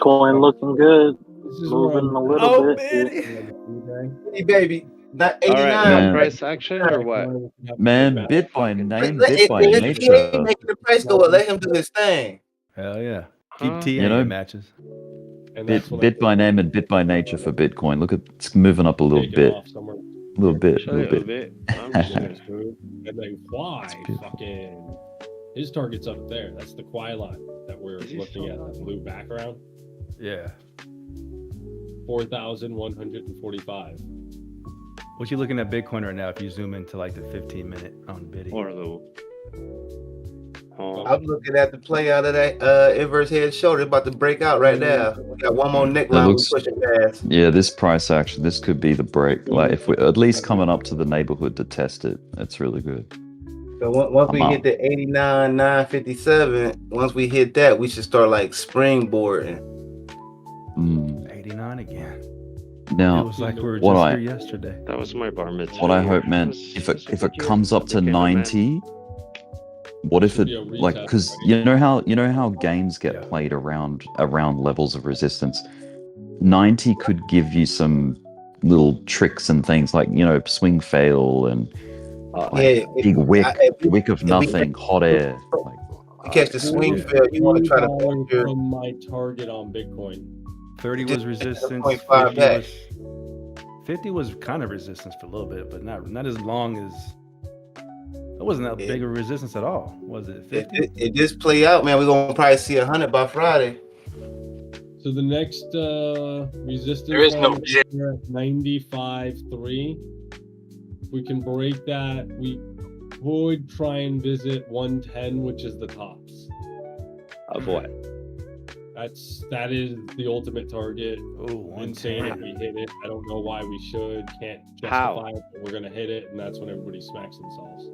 Coin looking good. Moving a little bit.
Hey, baby. Not 89.
All right, price action or what?
Man, Bitcoin name,
If
Bitcoin
he
nature.
ain't making the price go up, let him do his thing.
Hell yeah. Keep TA
You know,
matches.
Bit by name and bit by nature for Bitcoin. Look at it's moving up a little bit. Little bit.
I'm just gonna move. And then why fucking his target's up there. That's the Quai line that we're looking at, the blue background.
Yeah.
4,145.
What you looking at Bitcoin right now if you zoom into like the 15-minute on Biddy?
Or the
I'm looking at the play out of that inverse head shoulder about to break out right now. We got one more neckline we pushing past.
Yeah, this price action, this could be the break. Like if we're at least coming up to the neighborhood to test it, that's really good.
So once we hit the 89,957, once we hit that, we should start like springboarding.
89 again.
Now,
it was like we were just here yesterday.
That was my bar mitzvah.
What I hope, man, if it comes up to 90, what if it like because you know how games get played around levels of resistance. 90 could give you some little tricks and things like, you know, swing fail and
Yeah,
big wick of
if we
nothing, hot air.
you catch the swing fail, you want to try to
$40
build your
from my target on Bitcoin.
30 was resistance.
0.5 back.
50 was kind of resistance for a little bit, but not as long as. It wasn't that big of a resistance at all, was it? 50?
It just play out, man. We're gonna probably see 100 by Friday.
So the next resistance
There is no
line is here at 95.3. If we can break that, we would try and visit 110, which is the tops.
Of what?
That is the ultimate target.
Oh,
Insane if we hit it. I don't know why we should. Can't
How?
justify it, but we're gonna hit it, and that's when everybody smacks themselves.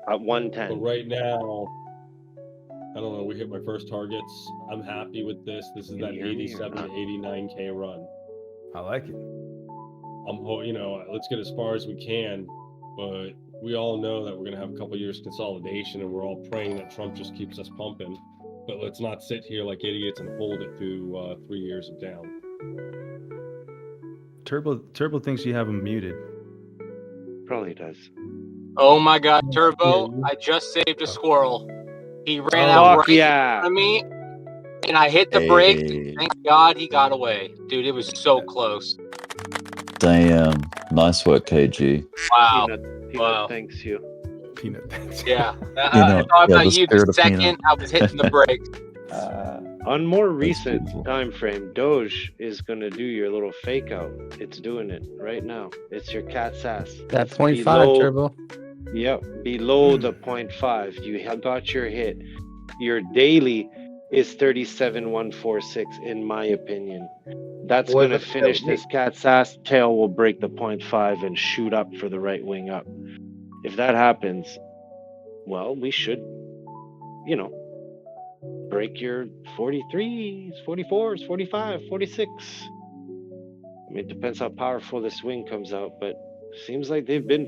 At 110.
But right now, I don't know. We hit my first targets. I'm happy with this. This is that 87 to 89K run.
I like it.
Let's get as far as we can, but we all know that we're gonna have a couple years consolidation, and we're all praying that Trump just keeps us pumping. But let's not sit here like idiots and hold it through 3 years of down.
Turbo thinks you have him muted.
Probably does.
Oh my God, Turbo! I just saved a squirrel. He ran out right in front of me, and I hit the brakes. And thank God he got away, dude. It was so close.
Damn. Nice work, KG.
Wow.
Peanut thanks you.
Peanut thanks.
Yeah. I
Peanut,
thought
yeah,
about
the
you
spirit
the
of Peanut.
second I was hitting the brakes.
On more recent time frame, Doge is gonna do your little fake out. It's doing it right now. It's your cat's ass.
That
It's
0.5
below-
turbo.
Yep, below the 0.5. You have got your hit. Your daily is 37,146, in my opinion. That's
What
gonna
the-
finish this cat's ass. Tail will break the 0.5 and shoot up for the right wing up. If that happens, well, we should, break your 43s, 44s, 45, 46. I mean, it depends how powerful the swing comes out, but seems like they've been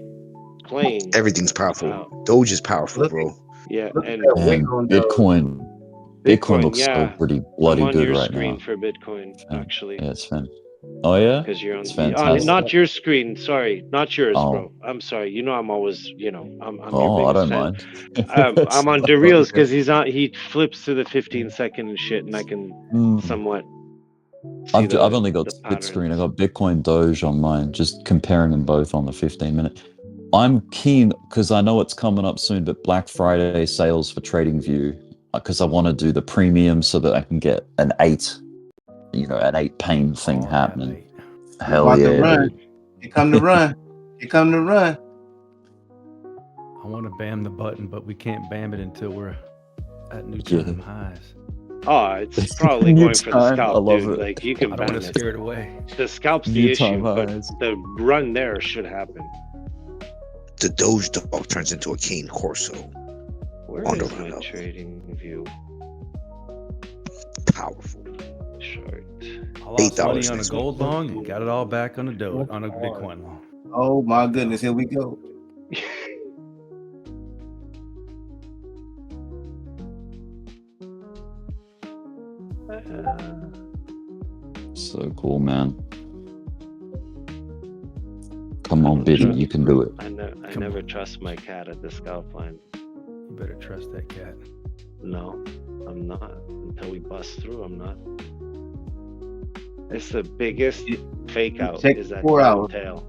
playing.
Everything's powerful. Doge is powerful, bro.
Yeah, and
Man, Bitcoin looks so pretty bloody
I'm on
good
your
right
screen
now.
for Bitcoin, actually.
Yeah, it's fun. Oh yeah,
Because you're on
it's fantastic.
not your screen. Sorry, not yours,
Oh.
bro. I'm sorry. I'm always, I'm
Oh,
your
I
biggest
don't
fan.
mind.
I'm on Dereals because he flips to the 15-second and shit, and I can somewhat.
I've only got split screen. I got Bitcoin, Doge on mine. Just comparing them both on the 15-minute. I'm keen because I know it's coming up soon, but Black Friday sales for TradingView, because I want to do the premium so that I can get an 8 pane thing happening. Hell
About to
yeah,
run.
dude.
Here come to run. Here come to run.
I want to bam the button, but we can't bam it until we're at new time highs.
Oh, it's probably
New
going for the
time, I
scalp,
love
dude.
it.
Like you can
I don't
ban
wanna
it.
scare it away.
The scalp's
New
the issue,
time
but
highs.
the run there should happen.
The Doge dog turns into a cane corso.
Where
On the
is
run
my
up.
trading view?
Powerful.
Short.
I lost money
$8
on a
next
gold long and got it all back on a Bitcoin long.
Oh my goodness, here we go.
So cool, man. Come on, Biddy, you can do it.
I never trust my cat at the scalp line.
You better trust that cat.
No, I'm not. Until we bust through, I'm not. It's the biggest fake out
Check
is that
4 hour.
tail.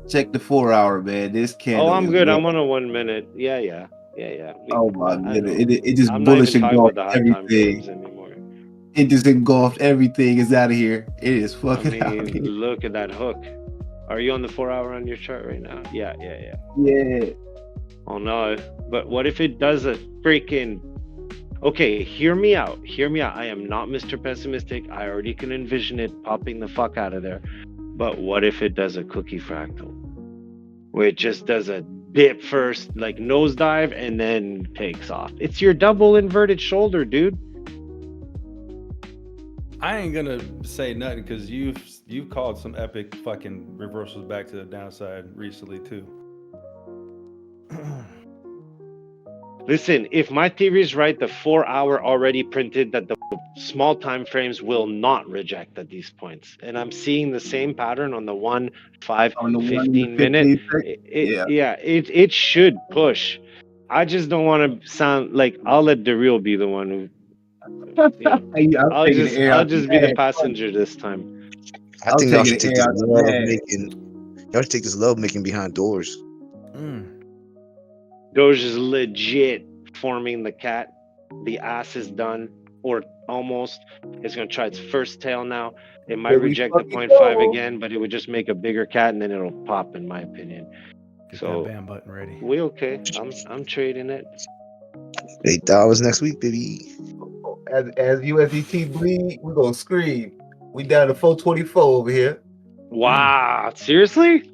Check the 4 hour, man. This candle.
Oh, I'm
is
good.
real.
I'm on a 1 minute. Yeah.
Oh my
I
goodness.
know.
It just
I'm not
bullish
even talking
engulfed
about the high time frames
everything.
anymore.
It just engulfed everything. Is out of here. It is
I
fucking out of
mean,
here.
look at that hook. Are you on the 4 hour on your chart right now? Yeah.
Yeah.
Oh no. But what if it does a freaking... Okay, hear me out. I am not Mr. Pessimistic. I already can envision it popping the fuck out of there. But what if it does a cookie fractal? Where it just does a dip first, like nosedive, and then takes off. It's your double inverted shoulder, dude.
I ain't gonna say nothing because you've called some epic fucking reversals back to the downside recently too.
Listen, if my theory is right, the 4-hour already printed that the small time frames will not reject at these points. And I'm seeing the same pattern on the 1, 5,
On the
15 minute.
15
It should push. I just don't want to sound like I'll let the real be the one who. I'll just be the passenger this time.
I think y'all should take this love making. Y'all should take this love making behind doors.
Doge is legit forming the cat. The ass is done, or almost. It's gonna try its first tail now. It might reject the 0.5 again, but it would just make a bigger cat and then it'll pop, in my opinion.
Get
So
that ban button ready.
we okay. I'm trading it.
$8 next week, baby.
As USDT bleed, we're gonna scream. We down to 424 over here.
Wow, seriously?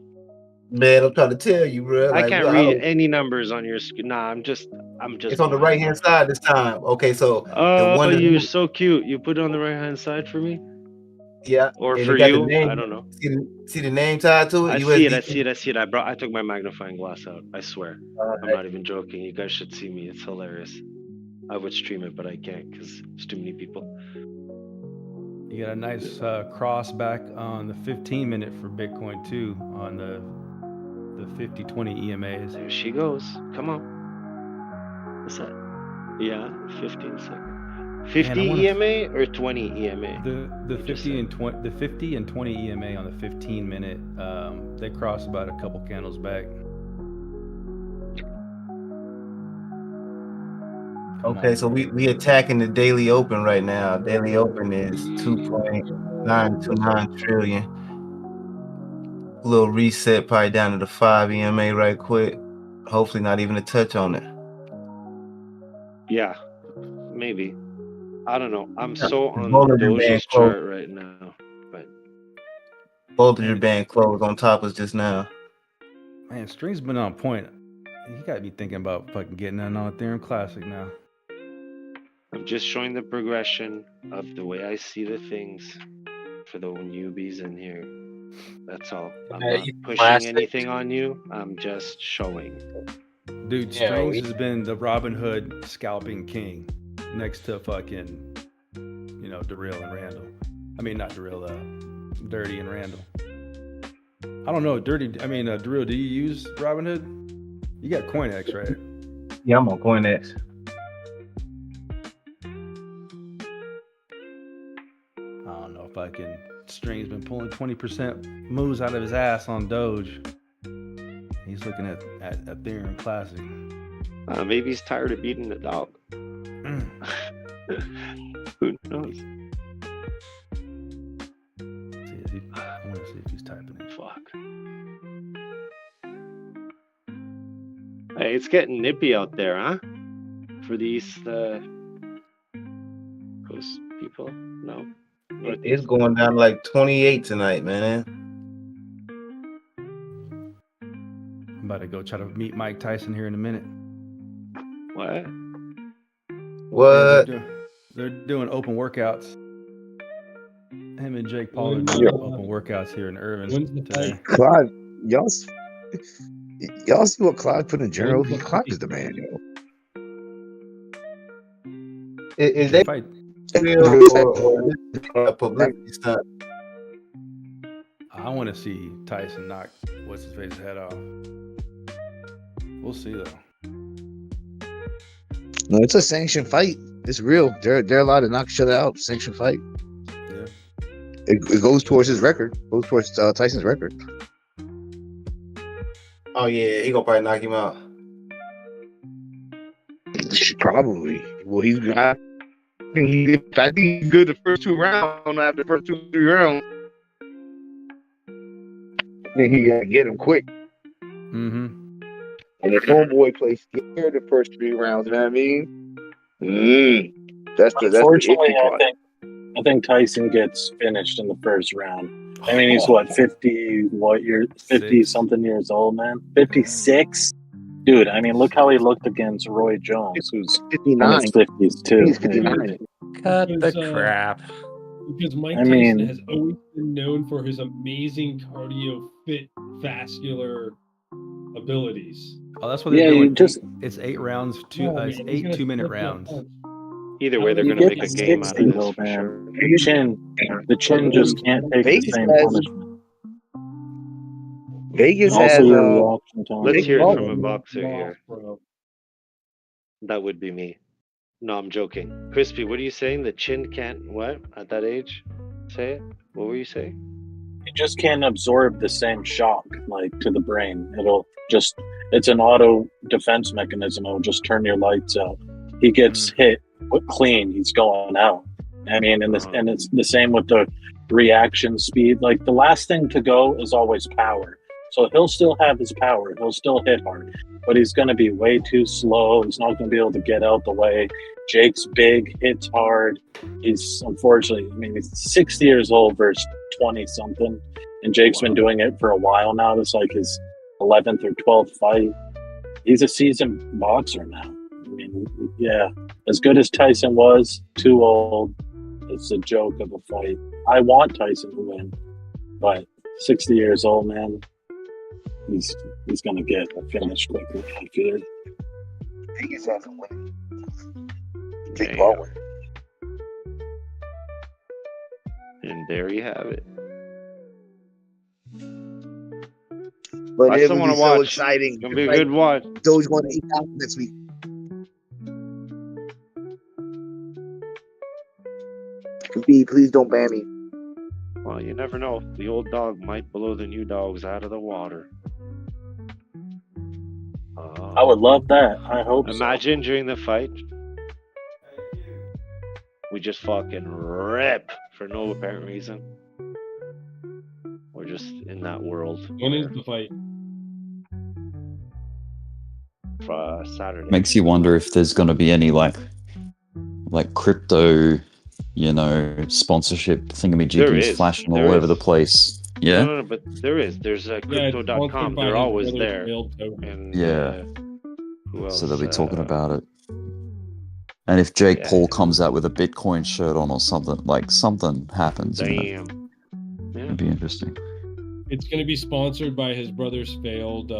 Man, I'm trying to tell you, bro.
I
Like,
can't read any numbers on your screen. Nah, I'm just.
It's on the right hand side this time. Okay, so the
Oh,
one
you're so cute. You put it on the right hand side for me.
Yeah.
Or
and
for
it got
you,
the name,
I don't know.
See the name tied to it?
I
USDT?
see it. I took my magnifying glass out. I swear. I'm not even joking. You guys should see me. It's hilarious. I would stream it, but I can't because there's too many people.
You got a nice cross back on the 15-minute for Bitcoin too on the 50-20 EMAs.
There she goes. Come on. What's that? Yeah, 15 seconds. 50 EMA or 20 EMA?
The 50 and 20 EMA on the 15-minute. They crossed about a couple candles back.
Okay, so we attacking the daily open right now. Daily open is 2.929 trillion. A little reset, probably down to the 5 EMA right quick. Hopefully not even a touch on it.
Yeah, maybe. I don't know. I'm
Yeah,
so on
Bollinger Band
Doge's chart right now. But
Bollinger Band closed on top us just now.
Man, String's been on point. You got to be thinking about fucking getting that on Ethereum Classic now.
I'm just showing the progression of the way I see the things for the newbies in here. That's all. I'm not pushing anything on you. I'm just showing.
Dude, Strings has been the Robin Hood scalping king next to fucking, Darrell and Randall. I mean, not Darrell, Dirty and Randall. I don't know, Darrell, do you use Robin Hood? You got CoinX, right?
Yeah, I'm on CoinX.
I don't know if I can. String's been pulling 20% moves out of his ass on Doge. He's looking at Ethereum Classic.
Maybe he's tired of beating the dog. Who knows?
I want to see if he's typing in.
Fuck. Hey, it's getting nippy out there, huh? For these coast people? No?
It's going down like 28 tonight, man.
I'm about to go try to meet Mike Tyson here in a minute.
What?
What?
They're doing open workouts. Him and Jake Paul are doing open workouts here in Irvine today.
Clyde, y'all see what Clyde put in general? Clyde is the man, yo.
Is they
fight?
Or publicity stunt?
I want to see Tyson knock what's his face's head off. We'll see though.
No, it's a sanctioned fight. It's real. They're allowed to knock each other out. Sanctioned fight.
Yeah.
It goes towards his record. Goes towards Tyson's record.
Oh yeah, he gonna probably knock him out.
Probably. Well, I think he's good the first 2 rounds. After the first 2-3 rounds, I think he gotta get him quick.
Mm-hmm.
And if homeboy plays scared the first 3 rounds, you know what I mean? That's the
Unfortunately, I think Tyson gets finished in the first round. I mean, he's 50 something years old, man. 56. Dude, I mean, look how he looked against Roy Jones, who's 59. In his 50s too.
He's 59.
Cut the crap.
Because Mike
I
Tyson
mean-
has always been known for his amazing cardio, fit, vascular abilities.
Oh, that's what they're
Yeah,
doing.
you just
It's 8 rounds,
No,
it's
man, he's
8
gonna
2-minute
split that
rounds.
punch.
Either way, they're
you
gonna
get
make a game out
60
of this
though,
for
man.
sure.
The chin just can't take the
Vegas
same
has
punishment.
Vegas
And also
has
your reaction
Let's
time.
hear it from a
Bro,
boxer
no,
here.
bro.
That would be me. No, I'm joking. Crispy, what are you saying? The chin can't what at that age? Say it. What were you saying?
You just can't absorb the same shock like to the brain. It's an auto defense mechanism. It'll just turn your lights out. He gets hit clean, he's going out. I mean, and it's the same with the reaction speed. Like the last thing to go is always power. So he'll still have his power. He'll still hit hard, but he's going to be way too slow. He's not going to be able to get out the way. Jake's big, hits hard. He's unfortunately, I mean, he's 60 years old versus 20 something, and Jake's been doing it for a while now. It's like his 11th or 12th fight. He's a seasoned boxer now. I mean, yeah, as good as Tyson was, too old. It's a joke of a fight. I want Tyson to win, but 60 years old, man, he's gonna get finished quickly. I fear.
Vegas has a win. Big
Damn.
ball win.
And there you have it.
But
I
it
still
would
want
be
to
so
watch.
exciting.
It's gonna be a good watch.
Doge going to 8,000 next week. Please don't ban me.
Well, you never know. The old dog might blow the new dogs out of the water.
I would love that. I hope
Imagine during the fight, we just fucking rip for no apparent reason. We're just in that world.
When is the fight?
Saturday.
Makes you wonder if there's going to be any like crypto, sponsorship thingamajiggies flashing all over the place. Yeah.
No, but there is. There's crypto.com. They're always there. And,
Yeah.
who else?
So they'll be talking about it. And if Jake Paul comes out with a Bitcoin shirt on or something, like something happens.
Damn.
It'd be interesting.
It's going to be sponsored by his brother's failed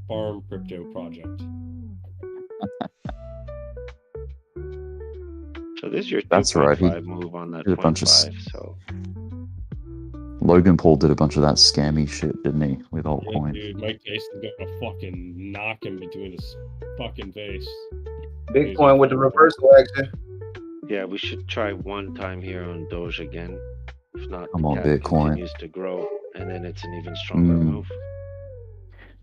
farm crypto project.
So this is your
That's right. He
2.5 move on that
did a bunch of
0.5. So
Logan Paul did a bunch of that scammy shit, didn't he? With
Yeah,
altcoin.
dude, Mike Tyson's gonna fucking knock him between his fucking face.
Bitcoin with the reversal action.
yeah, we should try one time here on Doge again. If not,
Come
the
on,
cat
Bitcoin.
continues to grow, and then it's an even stronger move.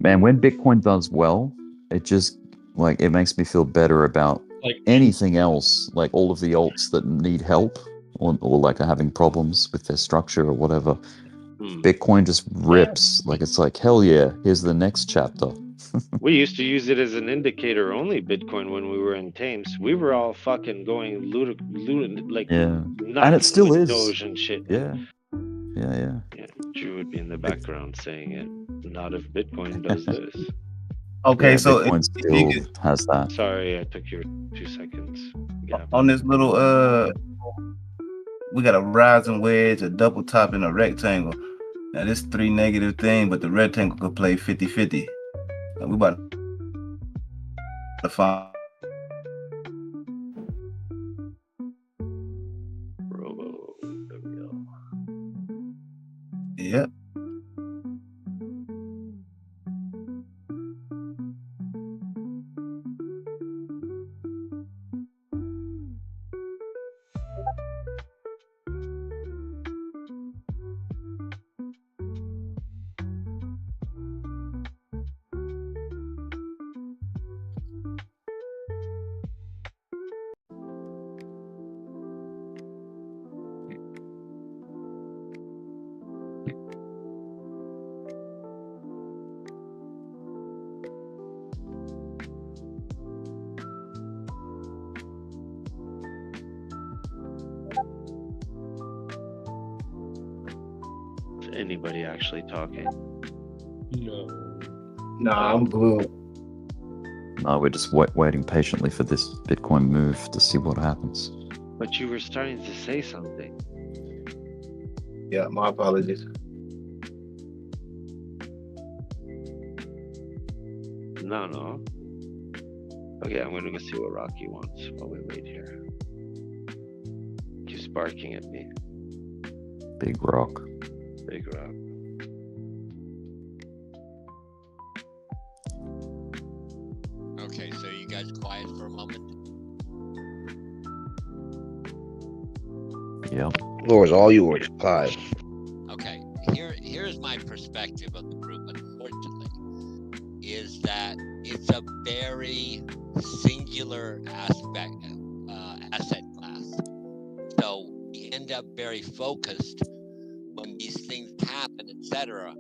Man, when Bitcoin does well, it just it makes me feel better about anything else, like all of the alts that need help or are having problems with their structure or whatever. Bitcoin just rips. It's like, hell yeah, here's the next chapter.
We used to use it as an indicator only, Bitcoin, when we were in Thames. We were all fucking going
Yeah.
nuts
And it still
with
is.
Doge and shit.
Yeah. Yeah.
Drew would be in the background saying it. Not if Bitcoin does this.
Okay,
Yeah,
so
Bitcoin
if you
still has that.
Sorry, I took your 2 seconds.
on this little we got a rising wedge, a double top, and a rectangle. Now this 3 negative thing, but the rectangle could play 50-50. We about to find Yep.
Is anybody actually talking?
No.
Nah, I'm glued.
No, we're just waiting patiently for this Bitcoin move to see what happens.
But you were starting to say something.
Yeah, my apologies.
No. Okay, I'm gonna go see what Rocky wants while we wait here. He's barking at me.
Big rock.
Big rock.
Okay, so you guys quiet for a moment.
Yeah.
Floor is all yours, Clive.
Okay, here's my perspective of the group, unfortunately, is that it's a very singular asset class. So we end up very focused when these things happen, etc.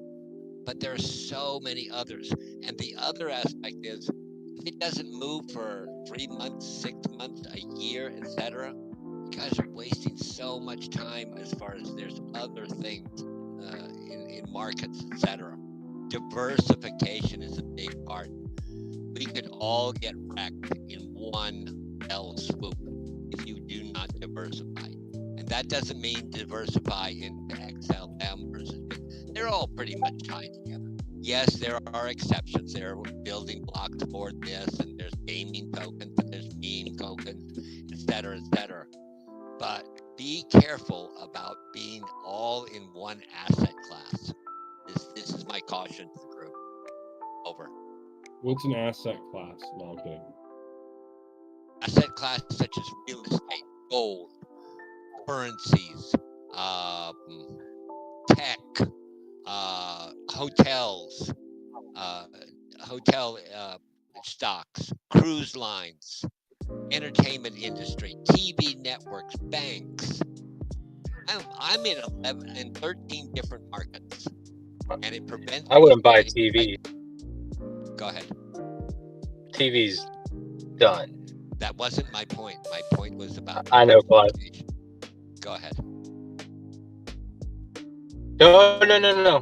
But there are so many others. And the other aspect is, if it doesn't move for 3 months, 6 months, a year, etc., you guys are wasting so much time as far as there's other things in markets, etc. Diversification is a big part. We could all get wrecked in one fell swoop if you do not diversify. And that doesn't mean diversify into XLM versus. They're all pretty much tied together. Yes, there are exceptions. There are building blocks for this, and there's gaming tokens, and there's meme tokens, etc., etc. But be careful about being all in one asset class. This is my caution to the group. Over.
What's an asset class? No, I'm kidding.
Asset class such as real estate, gold, currencies, tech, hotels, hotel stocks, cruise lines, entertainment industry, TV networks, banks. I'm in 11 and 13 different markets, and it prevents.
I wouldn't buy TV.
Go ahead.
TV's done.
That wasn't my point. My point was about.
I know, Clive.
Go ahead.
No.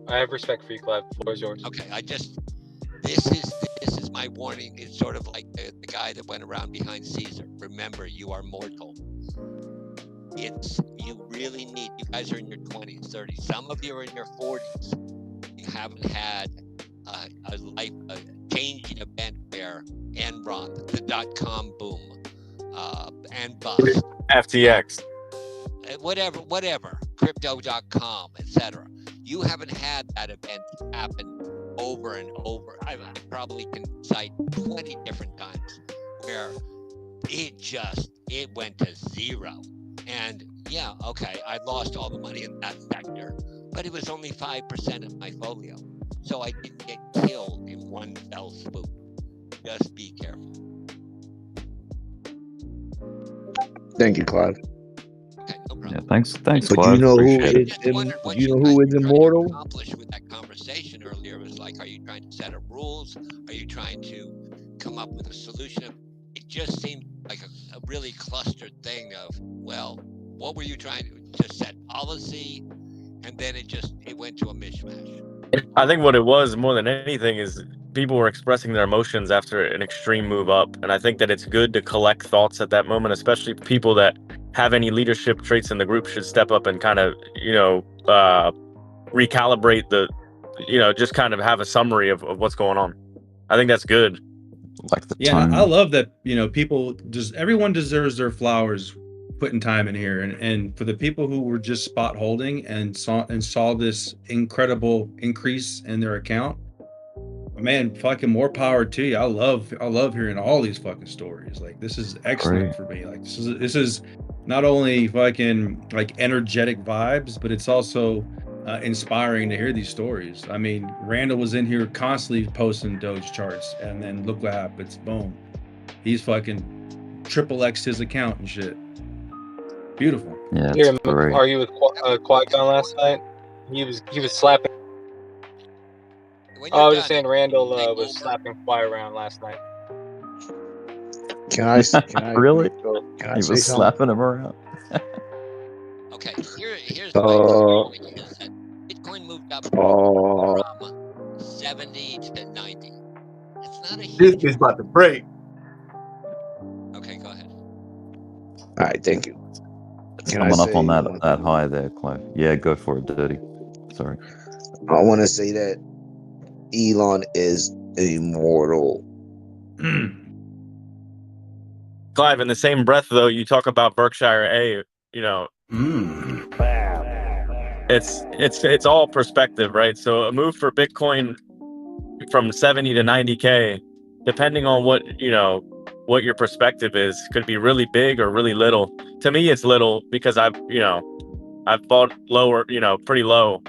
I have respect for you, Clive. The floor is yours.
Okay, this is my warning. It's sort of like the guy that went around behind Caesar. Remember, you are mortal. You really need. You guys are in your 20s, 30s. Some of you are in your 40s. You haven't had a changing event where Enron, the .com boom, and bust,
FTX,
whatever, crypto.com, etc. You haven't had that event happen over and over. I probably can cite 20 different times where it went to zero. And yeah, okay, I lost all the money in that sector, but it was only 5% of my folio. So I didn't get killed in one fell swoop. Just be careful.
Thank you, Clive.
Okay, no problem.
Yeah, thanks,
But
Clive.
you know who
Appreciate
is
What
you know who is immortal?
accomplished with that conversation earlier was like, are you trying to set up rules? Are you trying to come up with a solution? It just seemed like a really clustered thing of, well, what were you trying to set policy? And then it went to a mishmash.
I think what it was more than anything is people were expressing their emotions after an extreme move up. And I think that it's good to collect thoughts at that moment, especially people that have any leadership traits in the group should step up and kind of, recalibrate just kind of have a summary of what's going on. I think that's good.
Like the
Yeah, I love that, everyone deserves their flowers putting time in here. And for the people who were just spot holding and saw this incredible increase in their account, man, fucking more power to you. I love hearing all these fucking stories. Like, this is excellent for me. Like, this is not only fucking like energetic vibes, but it's also inspiring to hear these stories. I mean, Randall was in here constantly posting Doge charts, and then look what happens. Boom. He's fucking triple X'd his account and shit. Beautiful.
Yeah,
You remember argue with Qui-Gon last night? He was slapping. I was just saying Randall was slapping Qui around last night.
Can I
really?
Can I
He
say
was
something?
slapping him around.
Okay, here's my point is that Bitcoin moved up from 70 to 90. It's not a huge.
This is about to break.
Okay, go ahead.
All right, thank you.
Coming up on that high there, Clive. Yeah, go for it, Dirty. Sorry.
I want to say that Elon is immortal.
Clive, in the same breath, though, you talk about Berkshire A. You know, it's all perspective, right? So a move for Bitcoin from 70 to 90K, depending on what your perspective is, could be really big or really little. To me, it's little because I've bought lower, pretty low.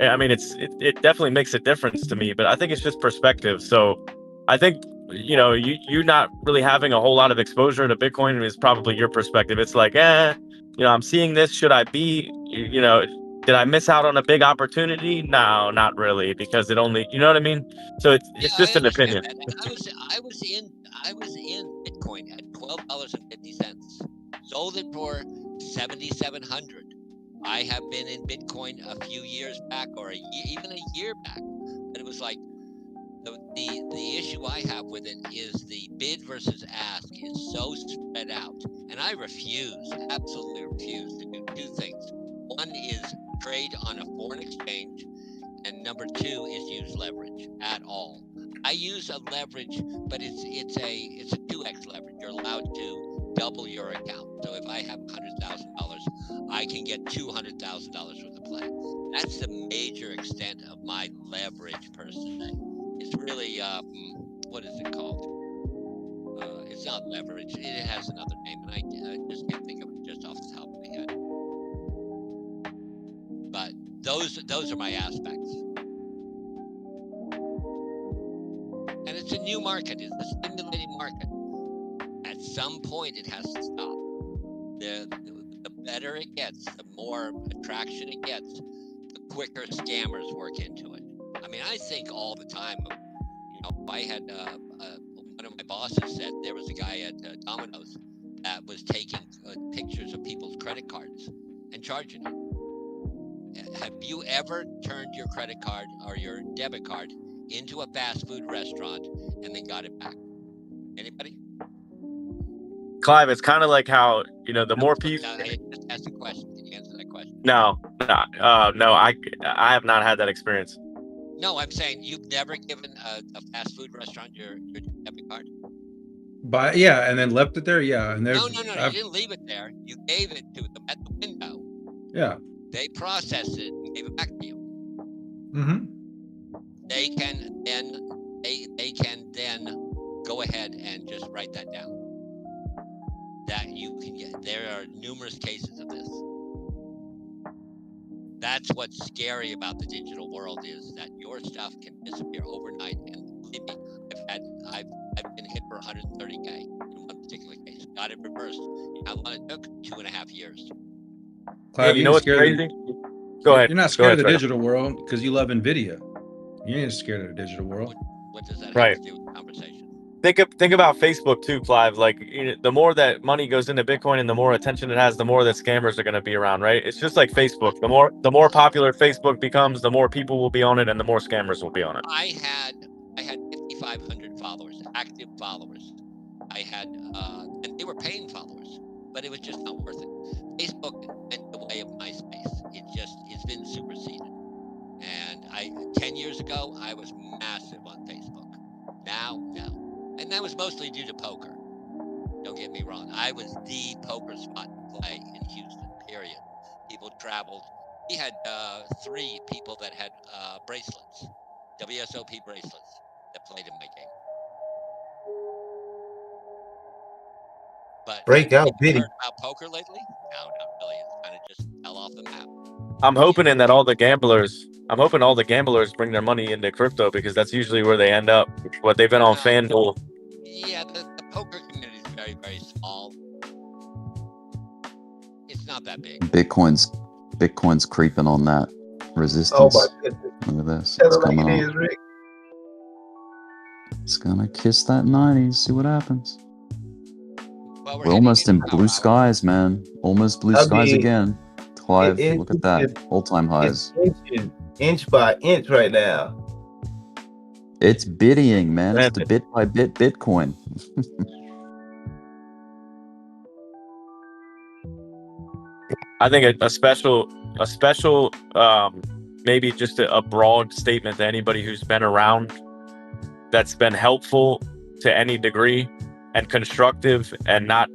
I mean, it definitely makes a difference to me, but I think it's just perspective. So I think, you not really having a whole lot of exposure to Bitcoin is probably your perspective. It's like, I'm seeing this. Should I be, did I miss out on a big opportunity? No, not really, because it only, you know what I mean? So it's just an opinion.
I was in Bitcoin at $12.50. Sold it for $7,700. I have been in Bitcoin a few years back, or even a year back, but it was like the issue I have with it is the bid versus ask is so spread out, and I absolutely refuse to do two things. One is trade on a foreign exchange, and number two is use leverage at all. I use a leverage, but it's a 2x leverage. You're allowed to double your account. So if I have $100,000, I can get $200,000 worth of play. That's the major extent of my leverage per se. It's really what is it called? It's not leverage. It has another name, and I just can't think of it just off the top of my head. But those are my aspects. And it's a new market. It's a stimulating market. At some point, it has to stop. The better it gets, the more attraction it gets, the quicker scammers work into it. I mean, I think all the time, I had one of my bosses said there was a guy at Domino's that was taking pictures of people's credit cards and charging it. Have you ever turned your credit card or your debit card into a fast food restaurant and then got it back? Anybody?
Clive, it's kind of like how, the more people.
I just asked a question. Can you answer that question?
No, I have not had that experience.
No, I'm saying you've never given a fast food restaurant your debit card?
But yeah, and then left it there. Yeah, and
No. You didn't leave it there. You gave it to them at the window.
Yeah.
They processed it and gave it back to you.
Mm-hmm.
They can then go ahead and just write that down. That you can get. There are numerous cases of this. That's what's scary about the digital world, is that your stuff can disappear overnight. And believe me, I've been hit for 130K in one particular case. Got it reversed. How long it took? 2.5 years.
Clive,
you know what's crazy? Go ahead.
You're not scared of the digital world because you love NVIDIA. You ain't scared of the digital world.
What does that
Right.
have to do with the conversation?
Think about Facebook too, Clive. Like, the more that money goes into Bitcoin and the more attention it has, the more that scammers are going to be around, right? It's just like Facebook. The more popular Facebook becomes, the more people will be on it, and the more scammers will be on it.
I had 5,500 followers, active followers. I had, and they were paying followers, but it was just not worth it. Facebook went the way of MySpace. It's been superseded. And 10 years ago, I was massive on Facebook. Now, no. And that was mostly due to poker. Don't get me wrong. I was the poker spot to play in Houston, period. People traveled. We had 3 people that had bracelets, WSOP bracelets, that played in my game. But
Break out,
have you
Biddy.
heard about poker lately? No, not really. It's kind of just fell off the map.
I'm hoping all the gamblers bring their money into crypto, because that's usually where they end up. What they've been on FanDuel.
Yeah, the poker community is very, very small. It's not that big.
Bitcoin's creeping on that resistance.
Oh my goodness.
Look at this.
Tell
It's
it like
coming
it
on.
is, Rick.
It's gonna kiss that 90s. See what happens.
Well,
We're almost in blue skies, man. Almost blue skies again. Clive, look at that. All-time highs.
It's inch by inch right now.
It's biddying, man. It's the bit by bit Bitcoin.
I think a special, maybe just a broad statement to anybody who's been around that's been helpful to any degree and constructive and not,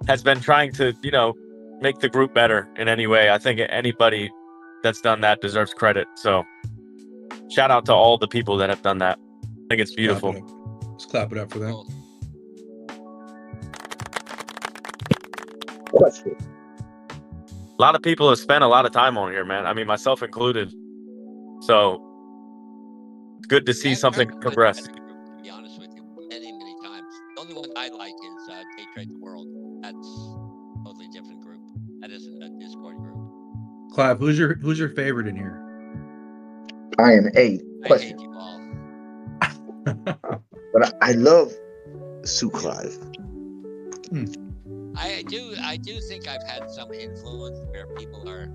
has been trying to, make the group better in any way. I think anybody that's done that deserves credit. So shout out to all the people that have done that. I think it's beautiful.
Let's clap it up for them.
Question.
A lot of people have spent a lot of time on here, man. I mean, myself included. So it's good to see something progress.
To be honest with you, many times. The only one I like is Day Trade the World. That's a totally different group. That isn't a Discord group.
Clive, who's your favorite in here?
I am a question. But I love Sue Clive.
I do think I've had some influence where people are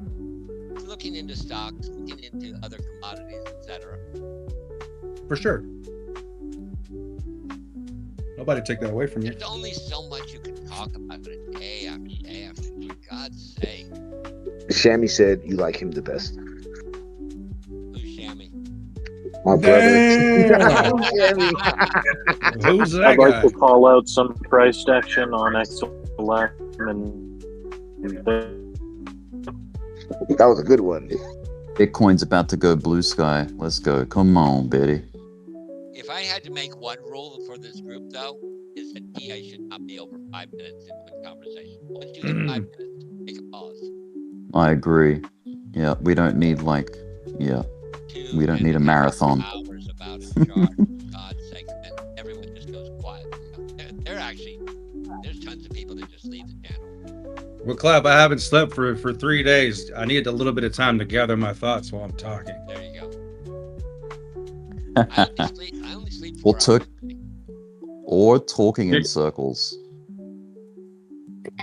looking into stocks, looking into other commodities, etc.
For sure. Nobody take that away from you.
There's only so much you can talk about it day after day after day. For God's sake.
Shammy said you like him the best.
Who's Shammy?
My brother.
Who's that
I'd
guy?
like to call out some price action on XLM and
that was a good one.
Bitcoin's about to go blue sky. Let's go. Come on, Betty.
If I had to make one rule for this group, though, is that TA should not be over 5 minutes in one conversation. Once you hit 5 minutes, take a pause.
I agree. Yeah, we don't need we don't need a marathon.
Hours about a chart, for God's sake, and then everyone just goes quiet. They're actually, there's tons of people that just leave the channel.
Well, Clive, I haven't slept for 3 days. I need a little bit of time to gather my thoughts while I'm talking.
There you go. I only sleep 4 hours.
Or talking in circles.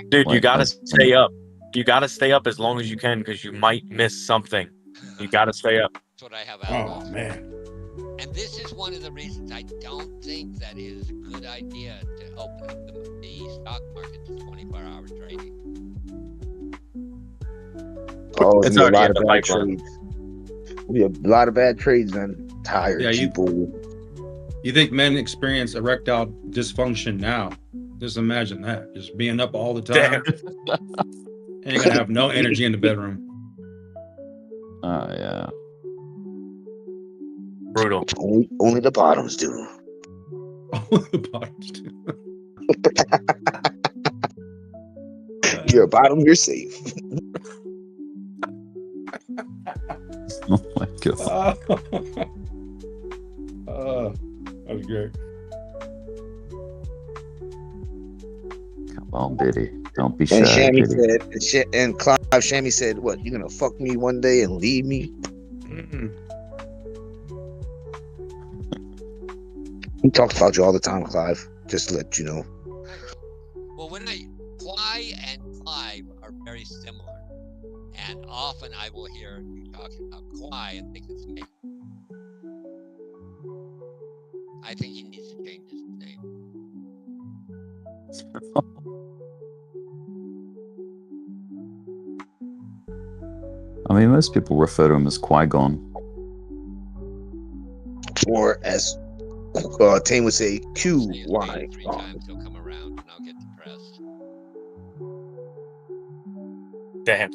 Dude, you
Like,
gotta
that's-
stay up. You gotta stay up as long as you can because you might miss something. You gotta stay up.
That's what I have
Oh, man.
And this is one of the reasons I don't think that is a good idea to open up the stock market to 24-hour trading.
Oh,
It's
be a
already
lot
at
of
the
bad
pipeline.
trades. Be a lot of bad trades, man. Tired
Yeah,
people.
You think men experience erectile dysfunction now? Just imagine that. Just being up all the time. And you're gonna have no energy in the bedroom.
Oh yeah.
Brutal.
Only the bottoms do.
Only the bottoms do.
You're a bottom, you're safe.
Oh my god.
That was great.
Come on, Betty. Don't be
And
shy.
Shammy
Betty.
said, and Clive Shammy said, what, you gonna fuck me one day and leave me? He talks about you all the time, Clive. Just to let you know.
Well, Fly and Clive are very similar. And often I will hear you talking about Quai and think it's me. I think he needs to change his name.
I mean, most people refer to him as Qui-Gon.
Or as Tame would say, QY.
Three times he'll come around and I'll get depressed.
Damn.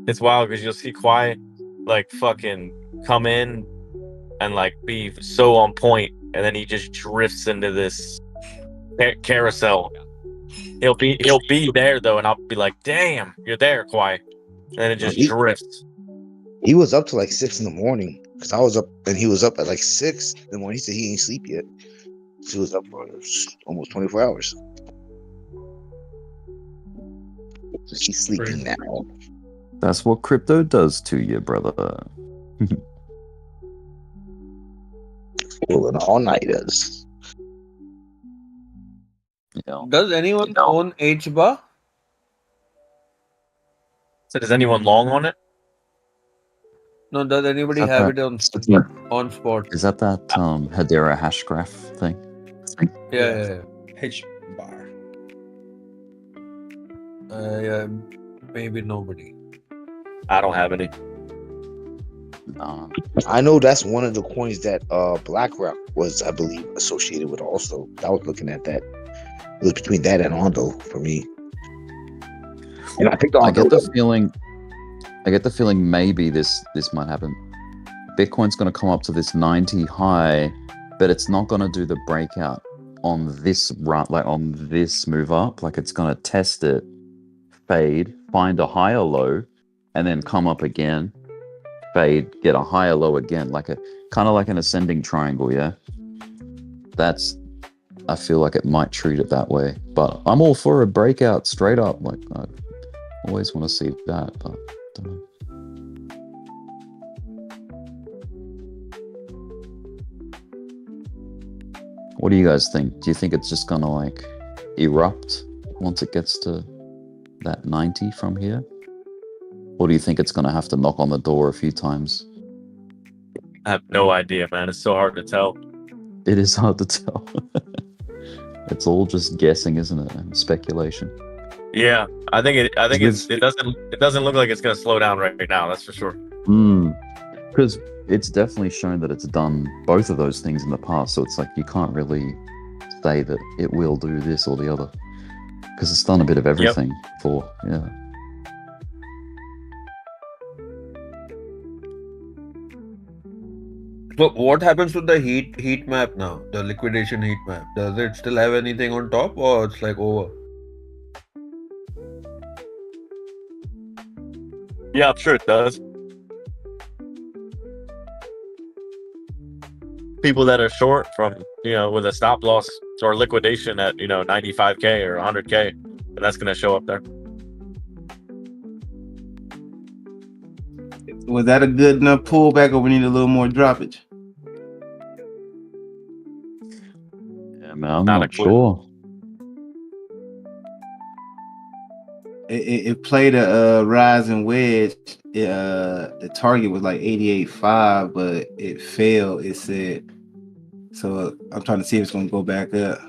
It's wild because you'll see Quiet like fucking come in and like be so on point, and then he just drifts into this carousel. He'll be there though, and I'll be like, "Damn, you're there, Quiet," and then it just drifts.
He was up to like 6 in the morning because I was up and he was up at like 6 in the morning. He said he ain't sleep yet. So he was up for almost 24 hours. He's sleeping now.
That's what crypto does to you, brother.
Pulling all-nighters.
Yeah.
Does anyone own HBAR?
So does anyone long on it?
No, does anybody
Is that
have
that-
it on spot?
Is that Hedera hash graph thing?
Yeah.
H bar.
Yeah, maybe nobody.
I don't have any.
I know that's one of the coins that BlackRock was, I believe, associated with also. I was looking at that. It was between that and Ondo for me. And I think the
I get
Ondo,
the feeling maybe this might happen. Bitcoin's going to come up to this 90 high, but it's not going to do the breakout on this run, like on this move up. Like it's going to test it, fade, find a higher low, and then come up again, fade, get a higher low again, like a kind of like an ascending triangle. Yeah, I feel like it might treat it that way, but I'm all for a breakout straight up. Like I always want to see that, but I don't know. What do you guys think? Do you think it's just gonna like erupt once it gets to that 90 from here? Or do you think it's gonna have to knock on the door a few times?
I have no idea, man. It's so hard to tell.
It is hard to tell. It's all just guessing, isn't it? And speculation.
Yeah, I think it doesn't look like it's gonna slow down right now. That's for sure.
Because it's definitely shown that it's done both of those things in the past. So it's like you can't really say that it will do this or the other. Because it's done a bit of everything for, yeah.
So what happens to the heat map now? The liquidation heat map. Does it still have anything on top, or it's like over?
Yeah, I'm sure it does. People that are short from, with a stop loss or liquidation at, 95K or 100K, and that's going to show up there.
Was that a good enough pullback, or we need a little more droppage?
Yeah, man, I'm not sure.
It played a rising wedge. The target was like 88.5, but it failed. It said. So I'm trying to see if it's going to go back up.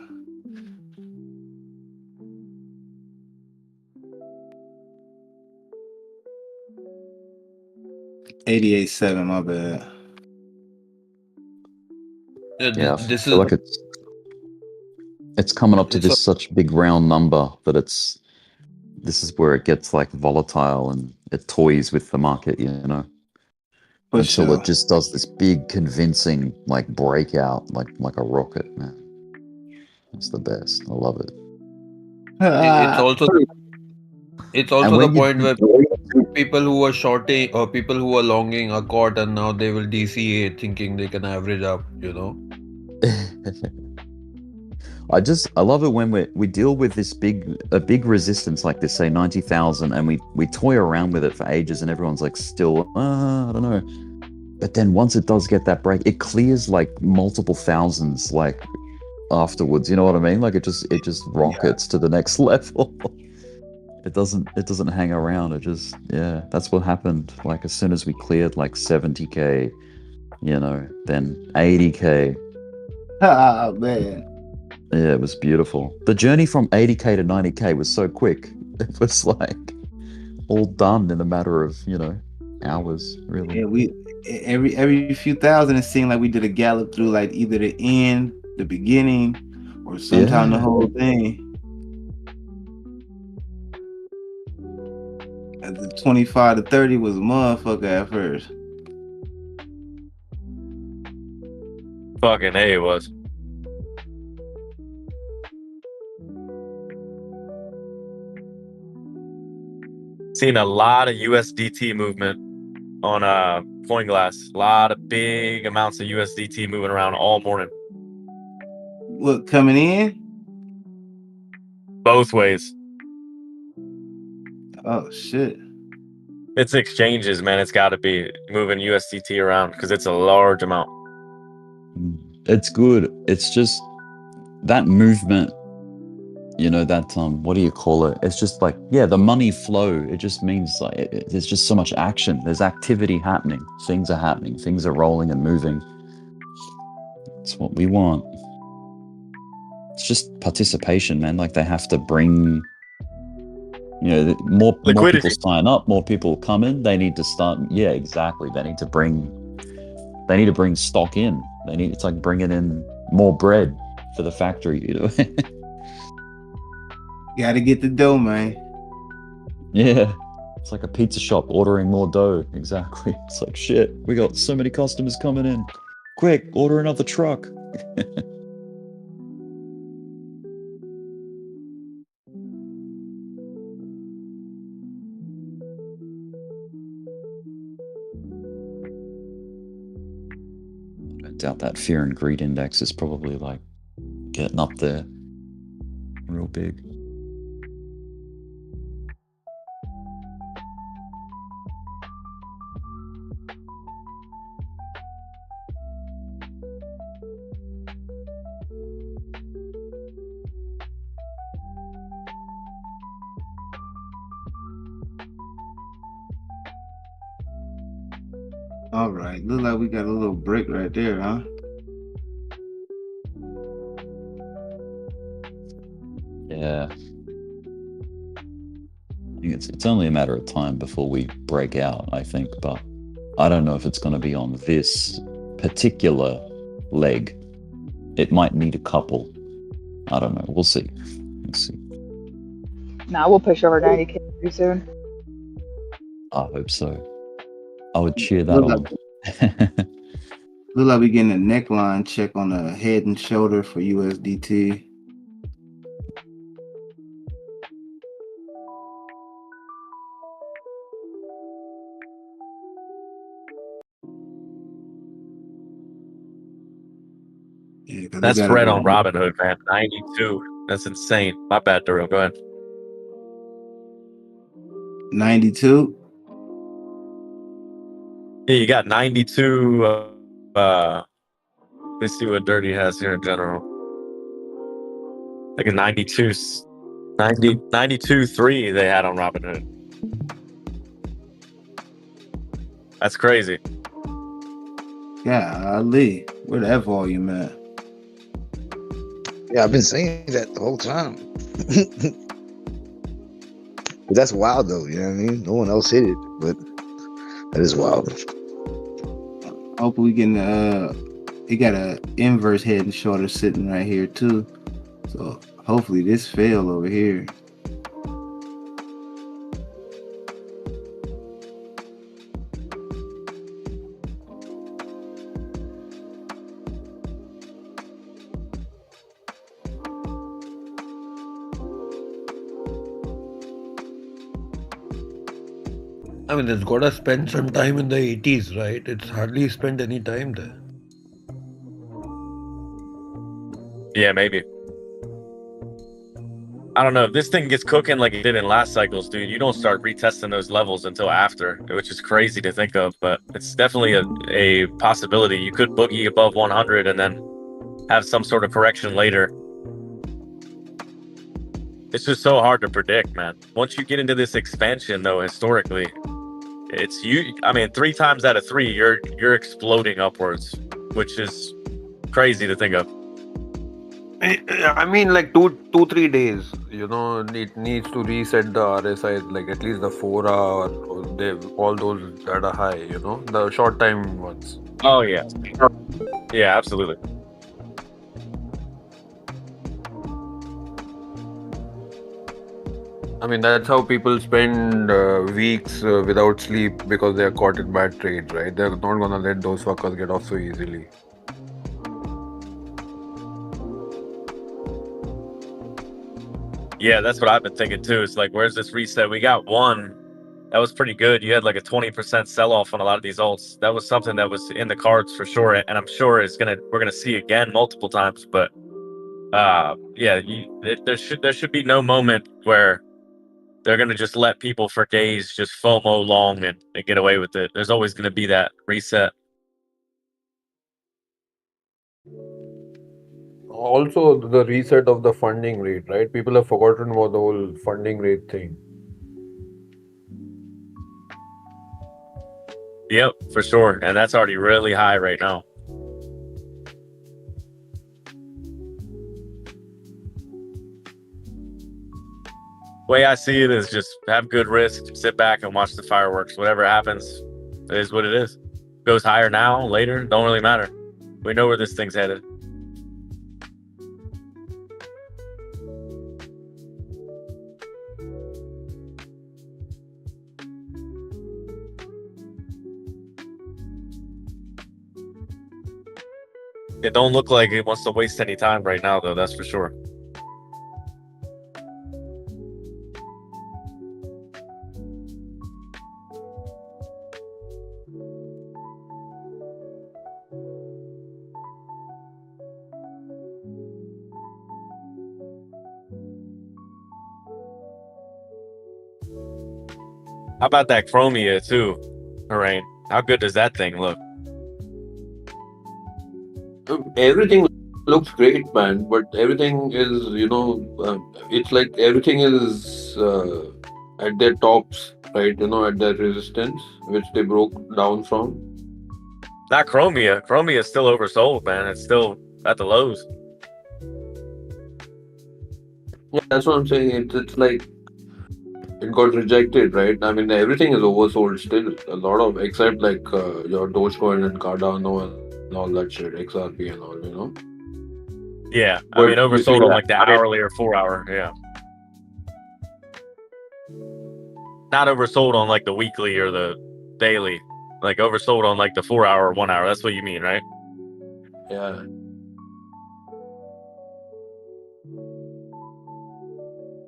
$88.7, my bad.
Yeah, I feel like it's coming up to this such big round number that this is where it gets like volatile and it toys with the market, until it just does this big convincing like breakout, like a rocket, man. It's the best. I love it.
It's also the point where people who were shorting or people who were longing are caught, and now they will DCA thinking they can average up,
I love it when we deal with this big resistance like this, say 90,000, and we toy around with it for ages, and everyone's like still, I don't know. But then once it does get that break, it clears like multiple thousands like afterwards. You know what I mean? Like it just rockets to the next level. It doesn't hang around. It just, that's what happened. Like as soon as we cleared like 70K, then 80K.
Ah, man.
Yeah, it was beautiful. The journey from 80K to 90K was so quick. It was like all done in a matter of, hours, really.
Yeah, we every few thousand, it seemed like we did a gallop through like either the end, the beginning, or sometime the whole thing. At the 25 to 30 was a motherfucker at first.
Fucking A, it was. Seen a lot of USDT movement on CoinGlass. A lot of big amounts of USDT moving around all morning.
What, coming in?
Both ways.
Oh shit.
It's exchanges, man. It's got to be moving USDT around because it's a large amount.
It's good. It's just that movement, that what do you call it? It's just like, the money flow. It just means like there's just so much action. There's activity happening. Things are happening. Things are rolling and moving. It's what we want. It's just participation, man. Like they have to bring You know, more people
Liquidity.
sign up, more people come in. They need to start. Yeah, exactly. They need to bring stock in. It's like bringing in more bread for the factory. You know.
Gotta get the dough, man.
Yeah. It's like a pizza shop ordering more dough. Exactly. It's like, shit, we got so many customers coming in. Quick, order another truck. I doubt that fear and greed index is probably like getting up there real big.
All right, look like we got a little break right there, huh?
Yeah. I think it's only a matter of time before we break out, I think, but I don't know if it's going to be on this particular leg. It might need a couple. I don't know. We'll see. Let's see.
Nah, we'll push over 90K pretty soon.
I hope so. I would cheer that on.
Look like we getting a neckline check on the head and shoulder for USDT. Yeah,
That spread on Robinhood, man, 92. That's insane. My bad, Daryl. Go ahead.
92.
Yeah, you got 92. Let's see what Dirty has here in general. Like a 92.3 they had on Robinhood. That's crazy.
Yeah, Ali, where that volume at?
Yeah, I've been saying that the whole time. But that's wild though, you know what I mean? No one else hit it, but that is wild.
Hopefully we can it got a inverse head and shoulder sitting right here too. So hopefully this fail over here.
I mean, it's got to spend some time in the 80s, right? It's hardly spent any time there.
Yeah, maybe. I don't know. If this thing gets cooking like it did in last cycles, dude, you don't start retesting those levels until after, which is crazy to think of, but it's definitely a possibility. You could boogie above 100 and then have some sort of correction later. It's just so hard to predict, man. Once you get into this expansion, though, historically, it's you. I mean, 3 times out of 3, you're exploding upwards, which is crazy to think of.
I mean, like 2-3 days, you know, it needs to reset the RSI, like at least the 4-hour, all those that are high, you know, the short time ones.
Oh, yeah. Yeah, absolutely.
I mean, that's how people spend weeks without sleep because they are caught in bad trades, right? They're not gonna let those fuckers get off so easily.
Yeah, that's what I've been thinking too. It's like, where's this reset? We got one. That was pretty good. You had like a 20% sell-off on a lot of these alts. That was something that was in the cards for sure, and I'm sure we're gonna see again multiple times. But yeah, there should be no moment where they're gonna just let people for days just FOMO long and get away with it. There's always gonna be that reset.
Also, the reset of the funding rate, right? People have forgotten about the whole funding rate thing.
Yep, for sure. And that's already really high right now. way I see it is just have good risk, sit back and watch the fireworks. Whatever happens, it is what it is. Goes higher now, later, don't really matter. We know where this thing's headed. It don't look like it wants to waste any time right now, though, that's for sure. How about that Chromia too, Lorraine? How good does that thing look?
Everything looks great, man. But everything is, it's like everything is at their tops, right? At their resistance, which they broke down from.
Not Chromia. Chromia is still oversold, man. It's still at the lows.
Yeah, that's what I'm saying. It's like it got rejected, right? I mean, everything is oversold still. A lot of, except like your Dogecoin and Cardano and all that shit, XRP and all,
Yeah, I
But
mean,
you see
oversold on
that,
like the
I mean-
hourly or 4 hour. Yeah. Not oversold on like the weekly or the daily. Like oversold on like the 4 hour or 1 hour. That's what you mean, right?
Yeah.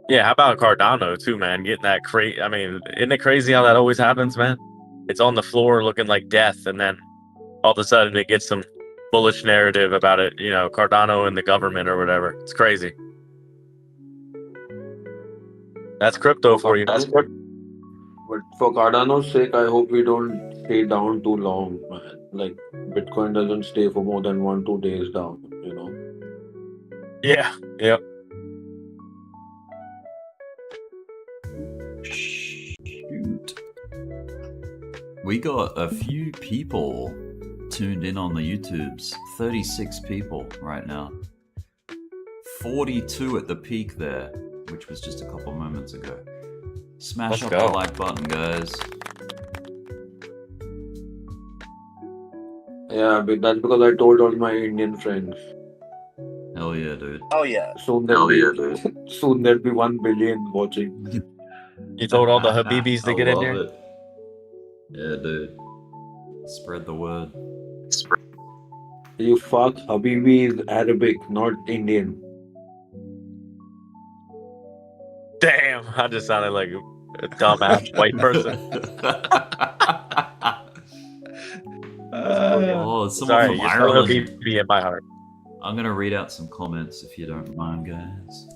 Yeah, how about Cardano too, man? Getting that I mean, isn't it crazy how that always happens, man? It's on the floor looking like death, and then all of a sudden it gets some bullish narrative about it, Cardano and the government or whatever. It's crazy. That's crypto for you.
But for Cardano's sake, I hope we don't stay down too long, man. Like Bitcoin doesn't stay for more than 1-2 days down,
Yeah, yep.
Shoot. We got a few people tuned in on the YouTubes. 36 people right now. 42 at the peak there, which was just a couple moments ago. Smash up the like button, guys.
Yeah, but that's because I told all my Indian friends.
Hell yeah, dude.
Oh yeah. Soon there'll be 1 billion watching.
You told all the Habibis to
I
get in
love
there?
it. Yeah, dude. Spread the word.
You fuck, Habibi is Arabic, not Indian.
Damn, I just sounded like a dumbass white person.
Oh, someone
Sorry,
from
you're still
Ireland.
Habibi in my heart.
I'm gonna read out some comments if you don't mind, guys.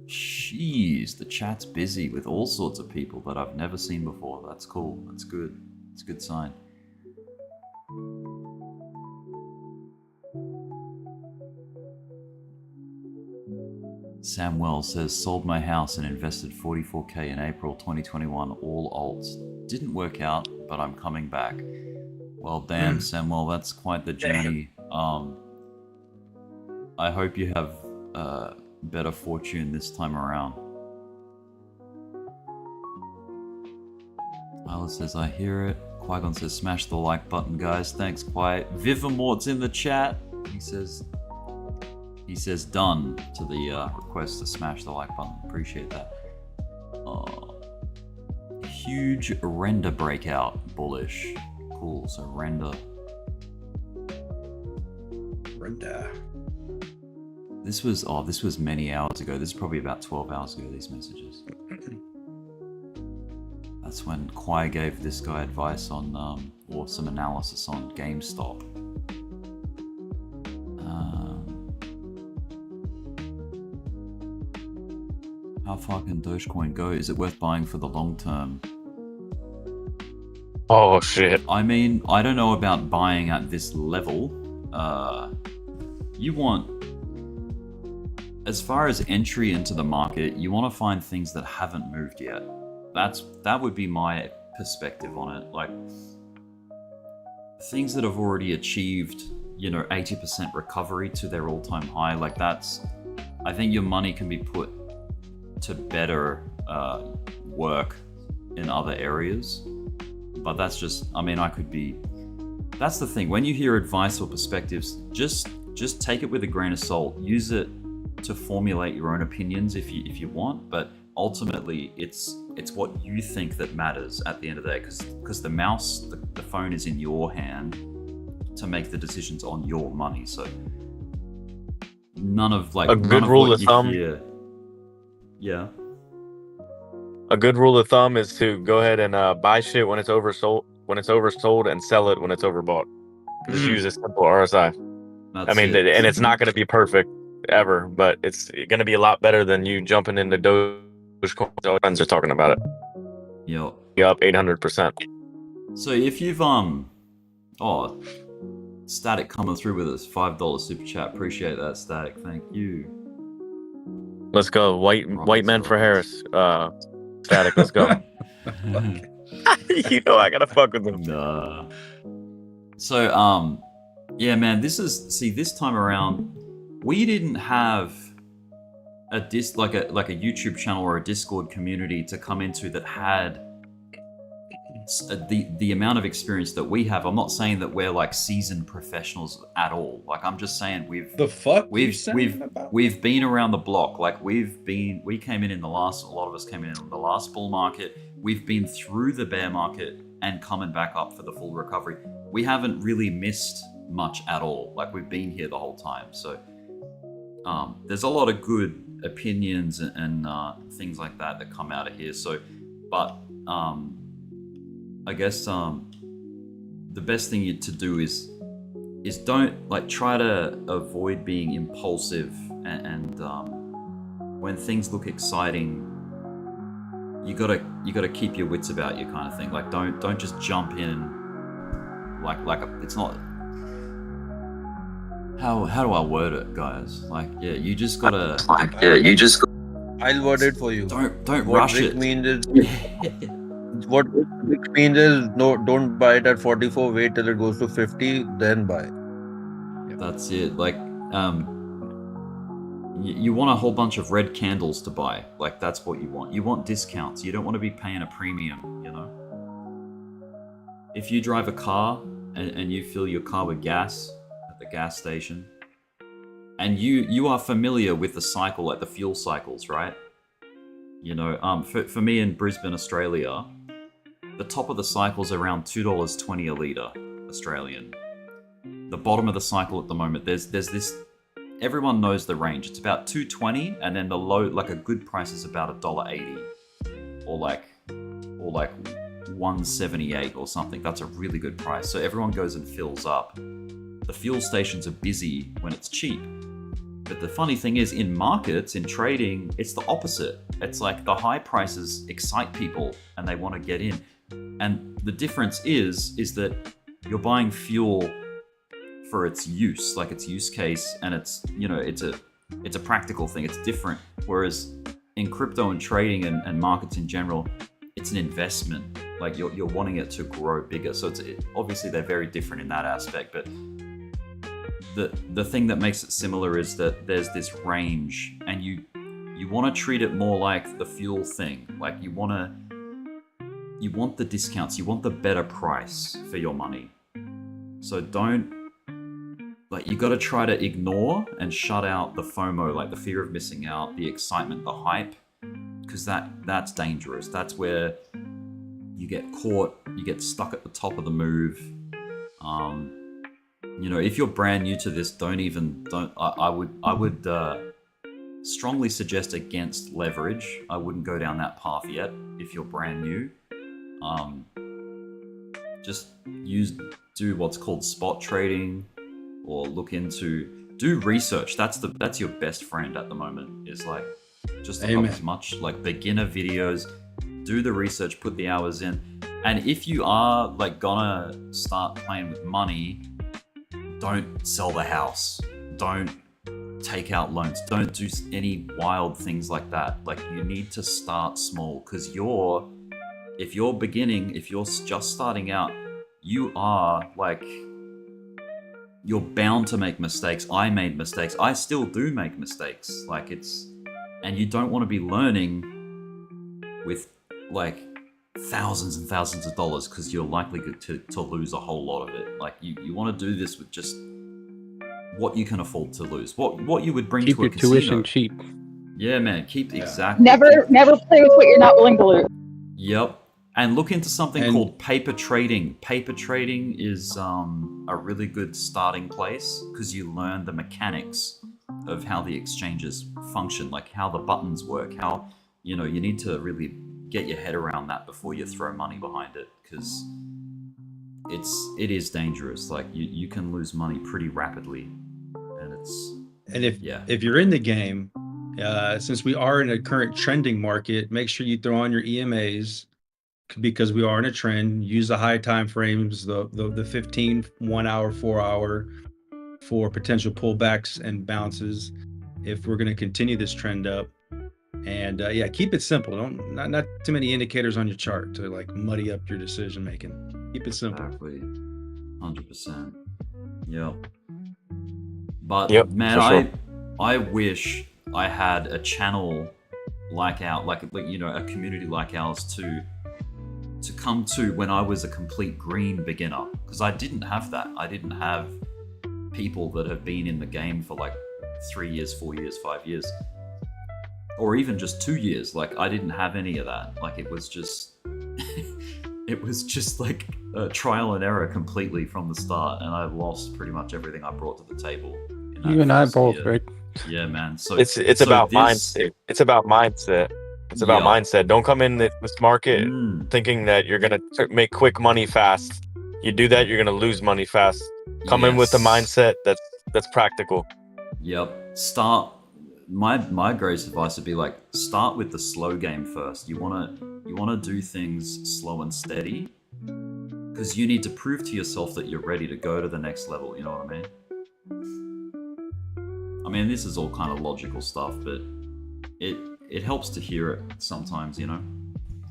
Jeez, the chat's busy with all sorts of people that I've never seen before. That's cool. That's good. It's a good sign. Sam Wells says, sold my house and invested 44k in April 2021, all alts. Didn't work out, but I'm coming back. Well, damn, Samuel, that's quite the journey. I hope you have better fortune this time around. Isla says, I hear it. Qui-Gon says, smash the like button, guys. Thanks, Qui. Vivamort's in the chat. He says done to the request to smash the like button. Appreciate that. Huge render breakout, bullish. Cool, so render. This was many hours ago. This is probably about 12 hours ago, these messages. That's when Quai gave this guy advice on, or some analysis on GameStop. How far can Dogecoin go? Is it worth buying for the long term?
Oh shit.
I mean, I don't know about buying at this level. You want, as far as entry into the market, you want to find things that haven't moved yet. That would be my perspective on it. Like things that have already achieved, 80% recovery to their all-time high. Like I think your money can be put to better work in other areas. But that's just, I mean, that's the thing. When you hear advice or perspectives, just take it with a grain of salt. Use it to formulate your own opinions if you want, but ultimately it's what you think that matters at the end of the day, because the mouse, the phone is in your hand to make the decisions on your money. So none of
a good rule of thumb.
Yeah.
A good rule of thumb is to go ahead and buy shit when it's oversold, and sell it when it's overbought. Just use a simple RSI.
That's
I mean,
it.
and it's not going to be perfect ever, but it's going to be a lot better than you jumping into Dogecoin. All friends are talking about it.
Yeah.
You're up 800%.
So if you've Static coming through with us, $5 super chat. Appreciate that, Static. Thank you.
Let's go, white man for Harris. Static, let's go. You know I gotta fuck with them.
Nah. So yeah, man, this time around we didn't have a like a YouTube channel or a Discord community to come into that had the amount of experience that we have. I'm not saying that we're like seasoned professionals at all. Like, I'm just saying we've been around the block. Like we came in the last, a lot of us came in the last bull market. We've been through the bear market and coming back up for the full recovery. We haven't really missed much at all. Like, we've been here the whole time. So there's a lot of good opinions and things like that come out of here. So, but I guess the best thing to do is don't try to avoid being impulsive and when things look exciting, you gotta keep your wits about you, kind of thing. Like, don't just jump in it's not. How do I word it, guys? You just gotta.
I'll word it for you.
Don't rush it.
What Rick means is no, don't buy it at 44. Wait till it goes to 50, then buy.
That's it. You want a whole bunch of red candles to buy. Like, that's what you want. You want discounts. You don't want to be paying a premium. You know. If you drive a car and you fill your car with gas at the gas station, and you are familiar with the cycle, like the fuel cycles, right? You know, for me in Brisbane, Australia, the top of the cycle is around $2.20 a litre Australian. The bottom of the cycle at the moment, there's this, everyone knows the range. It's about $2.20, and then the low, like a good price is about $1.80, or like $1.78 or something. That's a really good price. So everyone goes and fills up. The fuel stations are busy when it's cheap. But the funny thing is, in markets, in trading, it's the opposite. It's like the high prices excite people and they want to get in. And the difference is that you're buying fuel for its use, like its use case, and it's, you know, it's a practical thing. It's different. Whereas in crypto and trading and markets in general, it's an investment. Like, you're wanting it to grow bigger. So obviously they're very different in that aspect, but the thing that makes it similar is that there's this range, and you want to treat it more like the fuel thing. Like, you want the discounts, you want the better price for your money. So you got to try to ignore and shut out the FOMO, like the fear of missing out, the excitement, the hype, because that's dangerous. That's where you get caught, you get stuck at the top of the move. You know, if you're brand new to this, I would strongly suggest against leverage. I wouldn't go down that path yet if you're brand new. Just do what's called spot trading, or do research. That's your best friend at the moment, is like just as much like beginner videos, do the research, put the hours in. And if you are like gonna start playing with money, don't sell the house. Don't take out loans. Don't do any wild things like that. Like, you need to start small, because if you're just starting out, you're bound to make mistakes. I made mistakes. I still do make mistakes. Like, and you don't want to be learning with like thousands and thousands of dollars because you're likely to lose a whole lot of it. Like you want to do this with just what you can afford to lose, what you would bring
Keep
to a
your
casino.
tuition cheap.
Yeah, man. Exactly.
Never play with what you're not willing to lose.
Yep. And look into something called paper trading. Paper trading is a really good starting place because you learn the mechanics of how the exchanges function, like how the buttons work, how, you need to really get your head around that before you throw money behind it, because it is dangerous. Like you can lose money pretty rapidly, and
if you're in the game, since we are in a current trending market, make sure you throw on your EMAs because we are in a trend. Use the high time frames, the 15, 1 hour, 4 hour for potential pullbacks and bounces if we're going to continue this trend up. And keep it simple. Not too many indicators on your chart to like muddy up your decision making. Keep it simple.
Exactly. 100%. Yep. But
for sure.
I wish I had a channel like a community like ours to come to when I was a complete green beginner, because I didn't have that. I didn't have people that have been in the game for like 3 years, 4 years, 5 years, or even just 2 years. Like I didn't have any of that. Like it was just like a trial and error completely from the start, and I lost pretty much everything I brought to the table.
You and I both, right?
Yeah, man. So
it's about mindset. It's about mindset. It's about mindset. Don't come in this market thinking that you're gonna make quick money fast. You do that, you're gonna lose money fast. Come in with a mindset that's practical.
Yep. My greatest advice would be like start with the slow game first. You wanna do things slow and steady, because you need to prove to yourself that you're ready to go to the next level. You know what I mean? I mean, this is all kind of logical stuff, but it helps to hear it sometimes.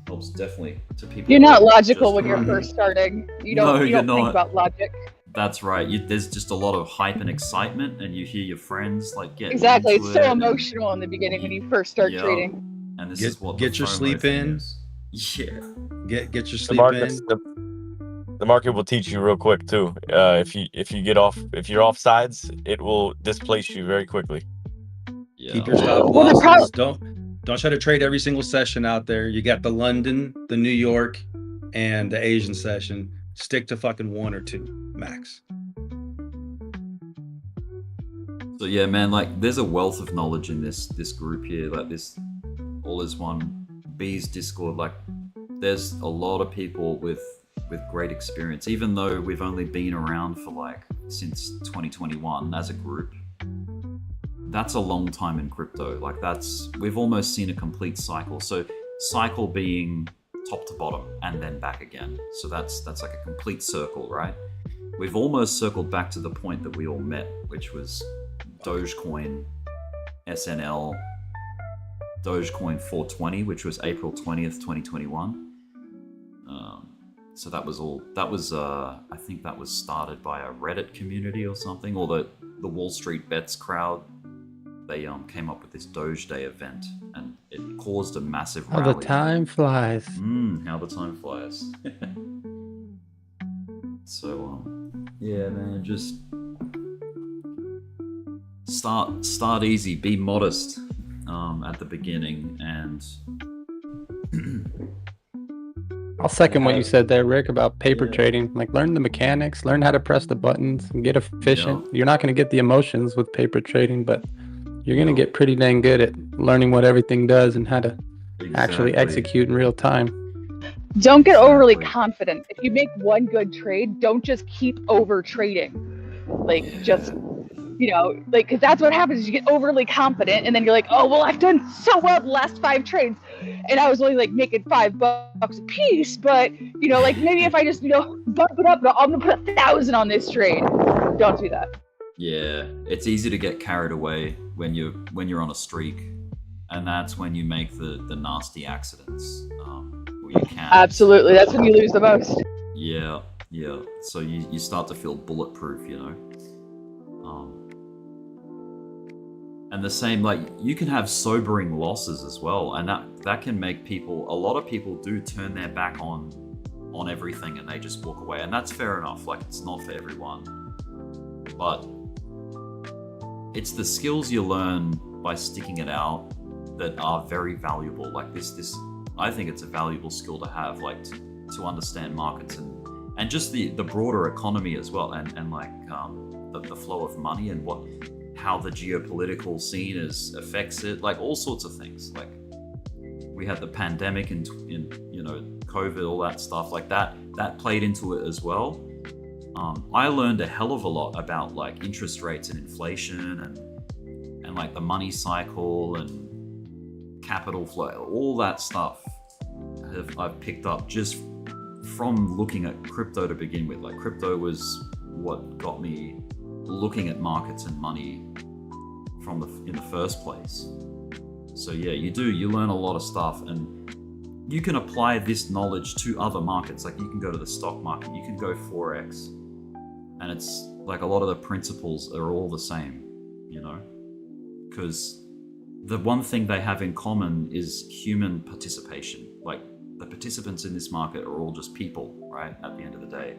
Helps definitely to people.
You're not logical when you're first starting. You don't think
not.
about logic.
That's right. There's just a lot of hype and excitement, and you hear your friends like get
Exactly.
into
It's so
it,
emotional in the beginning when you first start trading.
And this is what
get your sleep in.
Yeah.
Get your sleep in.
The market will teach you real quick too. If you're off sides, it will displace you very quickly.
Yeah.
Keep your stop losses. Don't try to trade every single session out there. You got the London, the New York, and the Asian session. Stick to fucking 1 or 2 max.
So yeah, man, like there's a wealth of knowledge in this group here. Like this All Is One B's Discord. Like there's a lot of people with great experience, even though we've only been around for like since 2021 as a group. That's a long time in crypto. Like we've almost seen a complete cycle. So cycle being top to bottom and then back again. So that's like a complete circle, right? We've almost circled back to the point that we all met, which was Dogecoin, SNL, Dogecoin 420, which was April 20th, 2021. So that was I think that was started by a Reddit community or something, or the Wall Street Bets crowd. They came up with this Doge Day event, and it caused a massive rally.
How the time flies.
How the time flies. So, yeah, man, just start easy, be modest at the beginning, and
I'll second what you said there, Rick, about paper trading. Like, learn the mechanics, learn how to press the buttons, and get efficient. You're not going to get the emotions with paper trading, but you're going to get pretty dang good at learning what everything does and how to actually execute in real time.
Don't get overly confident. If you make one good trade, don't just keep over trading. Because that's what happens. You get overly confident, and then you're like, oh, well, I've done so well the last 5 trades, and I was only like making $5 a piece, but maybe if I just bump it up, I'm gonna put 1,000 on this trade. Don't do that.
Yeah, it's easy to get carried away when you're on a streak, and that's when you make the nasty accidents. You can.
Absolutely, that's when you lose the most.
Yeah. So you start to feel bulletproof, And
And the same, like, you can have sobering losses as well, and that can make people, a lot of people do turn their back on everything and they just walk away, and that's fair enough. Like, it's not for everyone, but it's the skills you learn by sticking it out that are very valuable. Like this I think it's a valuable skill to have, like to understand markets and just the broader economy as well, and like the flow of money and how the geopolitical scene affects it, like all sorts of things. Like we had the pandemic and you know, COVID, all that stuff like that played into it as well. I learned a hell of a lot about like interest rates and inflation and like the money cycle and capital flow, all that stuff I've picked up just from looking at crypto to begin with. Like crypto was what got me looking at markets and money in the first place. So yeah, you learn a lot of stuff, and you can apply this knowledge to other markets. Like you can go to the stock market, you can go Forex, and it's like a lot of the principles are all the same, you know, because the one thing they have in common is human participation. Like the participants in this market are all just people, right, at the end of the day.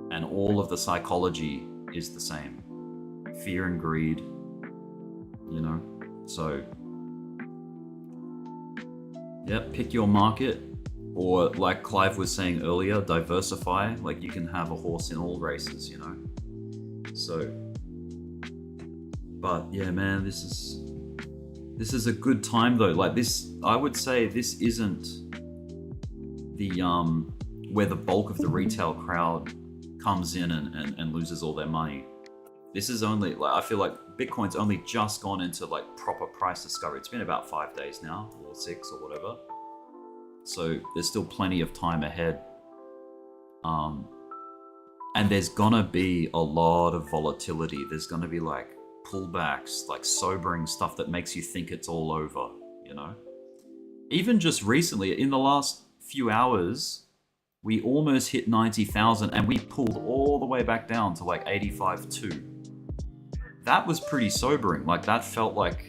And all of the psychology is the same. Fear and greed, you know. So yeah, pick your market, or like Clive was saying earlier, diversify. Like you can have a horse in all races, you know. So, but yeah, man, this is a good time though. Like this, I would say this isn't the where the bulk of the retail crowd comes in and loses all their money. This is only, like, I feel like Bitcoin's only just gone into like proper price discovery. It's been about 5 days now, or 6 or whatever. So there's still plenty of time ahead. And there's gonna be a lot of volatility. There's gonna be like pullbacks, like sobering stuff that makes you think it's all over, you know? Even just recently, in the last few hours, we almost hit 90,000 and we pulled all the way back down to like 85.2. That was pretty sobering. Like that felt like,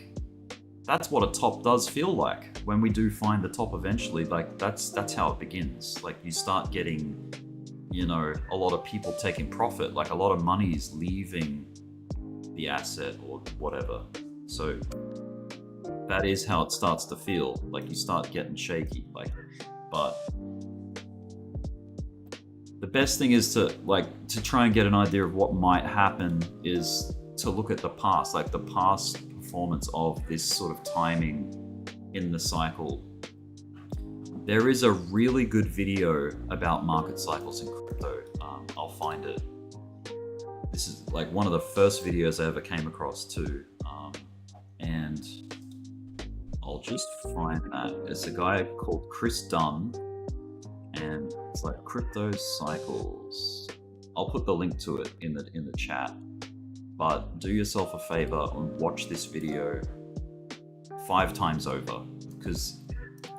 that's what a top does feel like. When we do find the top eventually, like that's how it begins. Like you start getting, you know, a lot of people taking profit, like a lot of money is leaving the asset or whatever. So that is how it starts to feel. Like you start getting shaky, like, but the best thing is to try and get an idea of what might happen is to look at the past, like the past performance of this sort of timing in the cycle. There is a really good video about market cycles in crypto. I'll find it. This is like one of the first videos I ever came across too. And I'll just find that. It's a guy called Chris Dunn, and it's like crypto cycles. I'll put the link to it in the chat. But do yourself a favor and watch this video 5 times over, because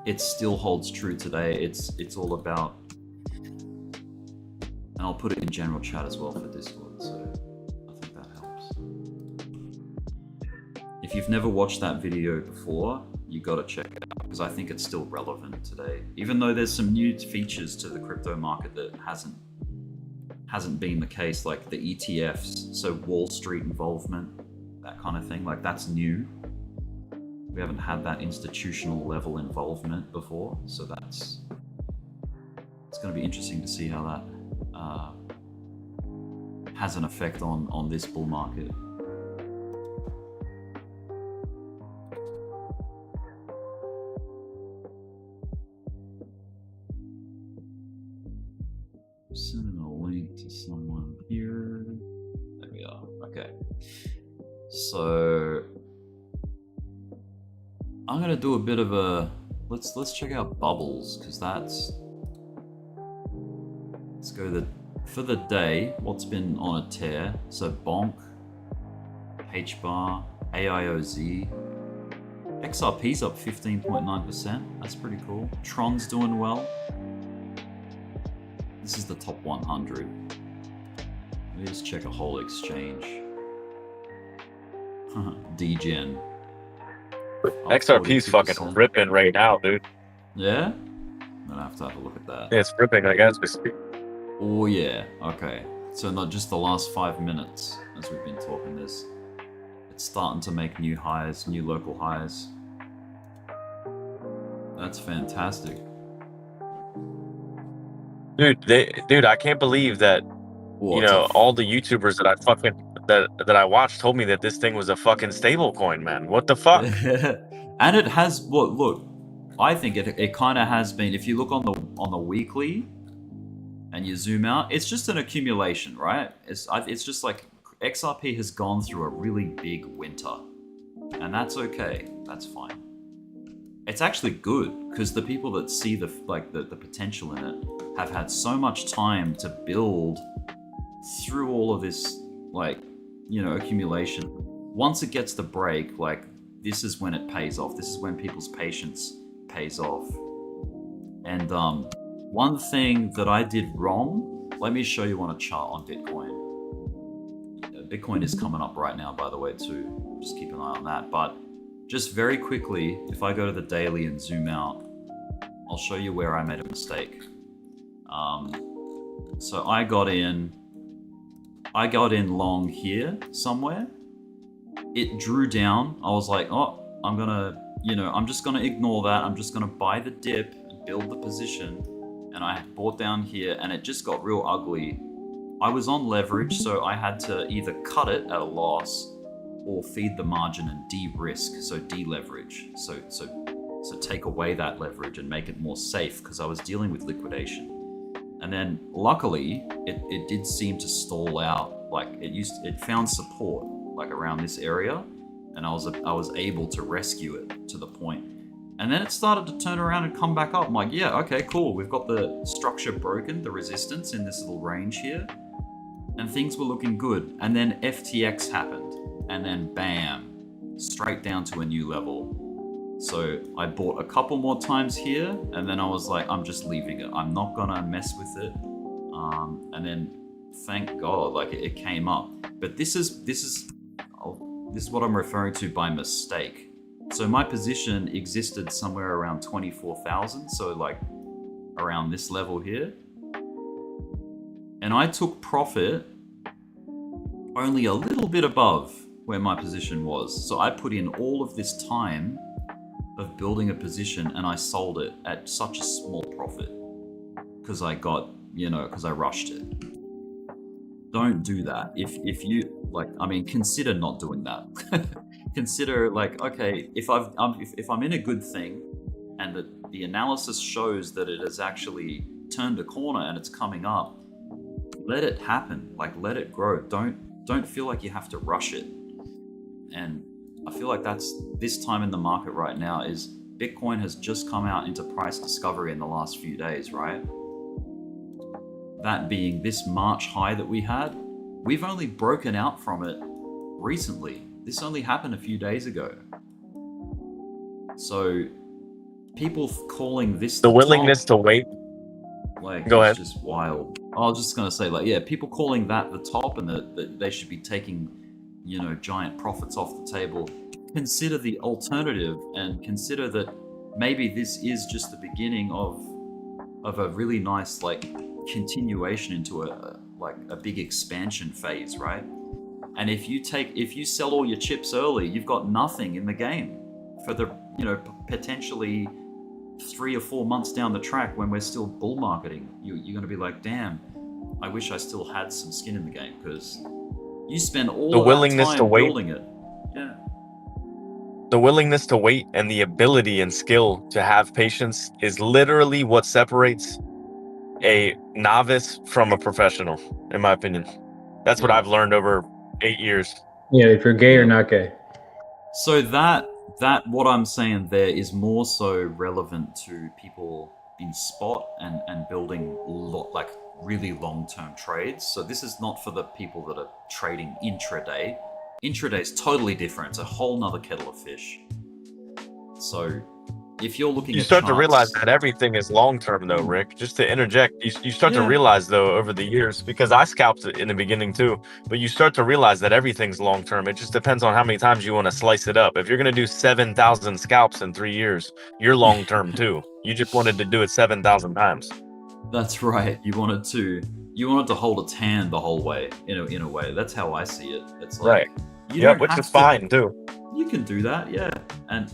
it still holds true today. It's all about, and I'll put it in general chat as well for Discord, so I think that helps. If you've never watched that video before, you gotta check it out, because I think it's still relevant today. Even though there's some new features to the crypto market that hasn't been the case, like the ETFs, so Wall Street involvement, that kind of thing, like that's new. We haven't had that institutional level involvement before, so it's going to be interesting to see how that has an effect on this bull market. Sending a link to someone here. There we are. Okay. So I'm gonna do a bit of a let's check out bubbles, because let's go for the day. What's been on a tear? So Bonk, HBAR, AIOZ, XRP's up 15.9%. That's pretty cool. Tron's doing well. This is the top 100. Let me just check a whole exchange. Degen.
XRP's fucking
42%.
ripping right now, dude.
Yeah? I'm gonna have to have a look at that.
Yeah, it's ripping, I guess we speak.
Oh yeah, okay. So not just the last 5 minutes as we've been talking this. It's starting to make new highs, new local highs. That's fantastic.
Dude, I can't believe that all the YouTubers that I watched told me that this thing was a fucking stable coin, man. What the fuck?
And it has look, I think it kind of has been. If you look on the weekly and you zoom out, it's just an accumulation, right? It's just like XRP has gone through a really big winter, and that's okay. That's fine. It's actually good because the people that see the potential in it have had so much time to build through all of this accumulation. Once it gets the break, this is when it pays off. This is when people's patience pays off. And one thing that I did wrong, let me show you on a chart on Bitcoin. Bitcoin is coming up right now, by the way, too. Just keep an eye on that. But just very quickly, if I go to the daily and zoom out, I'll show you where I made a mistake. So I got in long here somewhere. It drew down. I was like, oh, I'm just gonna ignore that. I'm just gonna buy the dip and build the position. And I bought down here and it just got real ugly. I was on leverage, so I had to either cut it at a loss or feed the margin and de-risk, so de-leverage. So take away that leverage and make it more safe because I was dealing with liquidation. And then luckily, it did seem to stall out. It found support around this area, and I was able to rescue it to the point. And then it started to turn around and come back up. I'm like, yeah, okay, cool. We've got the structure broken, the resistance in this little range here, and things were looking good. And then FTX happened, and then bam, straight down to a new level. So I bought a couple more times here, and then I was like, I'm just leaving it. I'm not gonna mess with it. And then thank God, it came up. But this is what I'm referring to by mistake. So my position existed somewhere around 24,000, so around this level here. And I took profit only a little bit above where my position was. So I put in all of this time of building a position and I sold it at such a small profit because I got, because I rushed it. Don't do that. If you consider not doing that. Consider okay, if I'm in a good thing and the analysis shows that it has actually turned a corner and it's coming up, let it happen. Let it grow. Don't feel like you have to rush it. And I feel like that's this time in the market right now is Bitcoin has just come out into price discovery in the last few days, right? That being this March high that we had, we've only broken out from it recently. This only happened a few days ago. So people calling this
the willingness
top,
to wait.
Go ahead. Just wild. I was just gonna say people calling that the top and that they should be taking giant profits off the table. Consider the alternative and consider that maybe this is just the beginning of a really nice continuation into a big expansion phase, right? And if you sell all your chips early, you've got nothing in the game for the potentially 3 or 4 months down the track when we're still bull marketing. You're going to be like, damn, I wish I still had some skin in the game because you spend all
the
of
willingness
that
to
time
wait.
building it. Yeah.
The willingness to wait and the ability and skill to have patience is literally what separates a novice from a professional, in my opinion. That's what I've learned over 8 years.
Yeah, if you're gay or not gay.
So that what I'm saying there is more so relevant to people in spot and building really long-term trades. So this is not for the people that are trading intraday. Intraday is totally different. It's a whole nother kettle of fish. So if you're looking
You
at
start to realize
charts,
that everything is long term, though, Rick. Just to interject, you start to
Yeah.
realize, though, over the years, because I scalped it in the beginning too, but you start to realize that everything's long term. It just depends on how many times you want to slice it up. If you're going to do 7,000 scalps in 3 years, you're long term too. You just wanted to do it 7,000 times.
that's right. You wanted to hold its hand the whole way. In a way, that's how I see it. It's like
Right.
you
Yeah,
don't
which
have
is
to-
fine too.
You can do that, yeah. And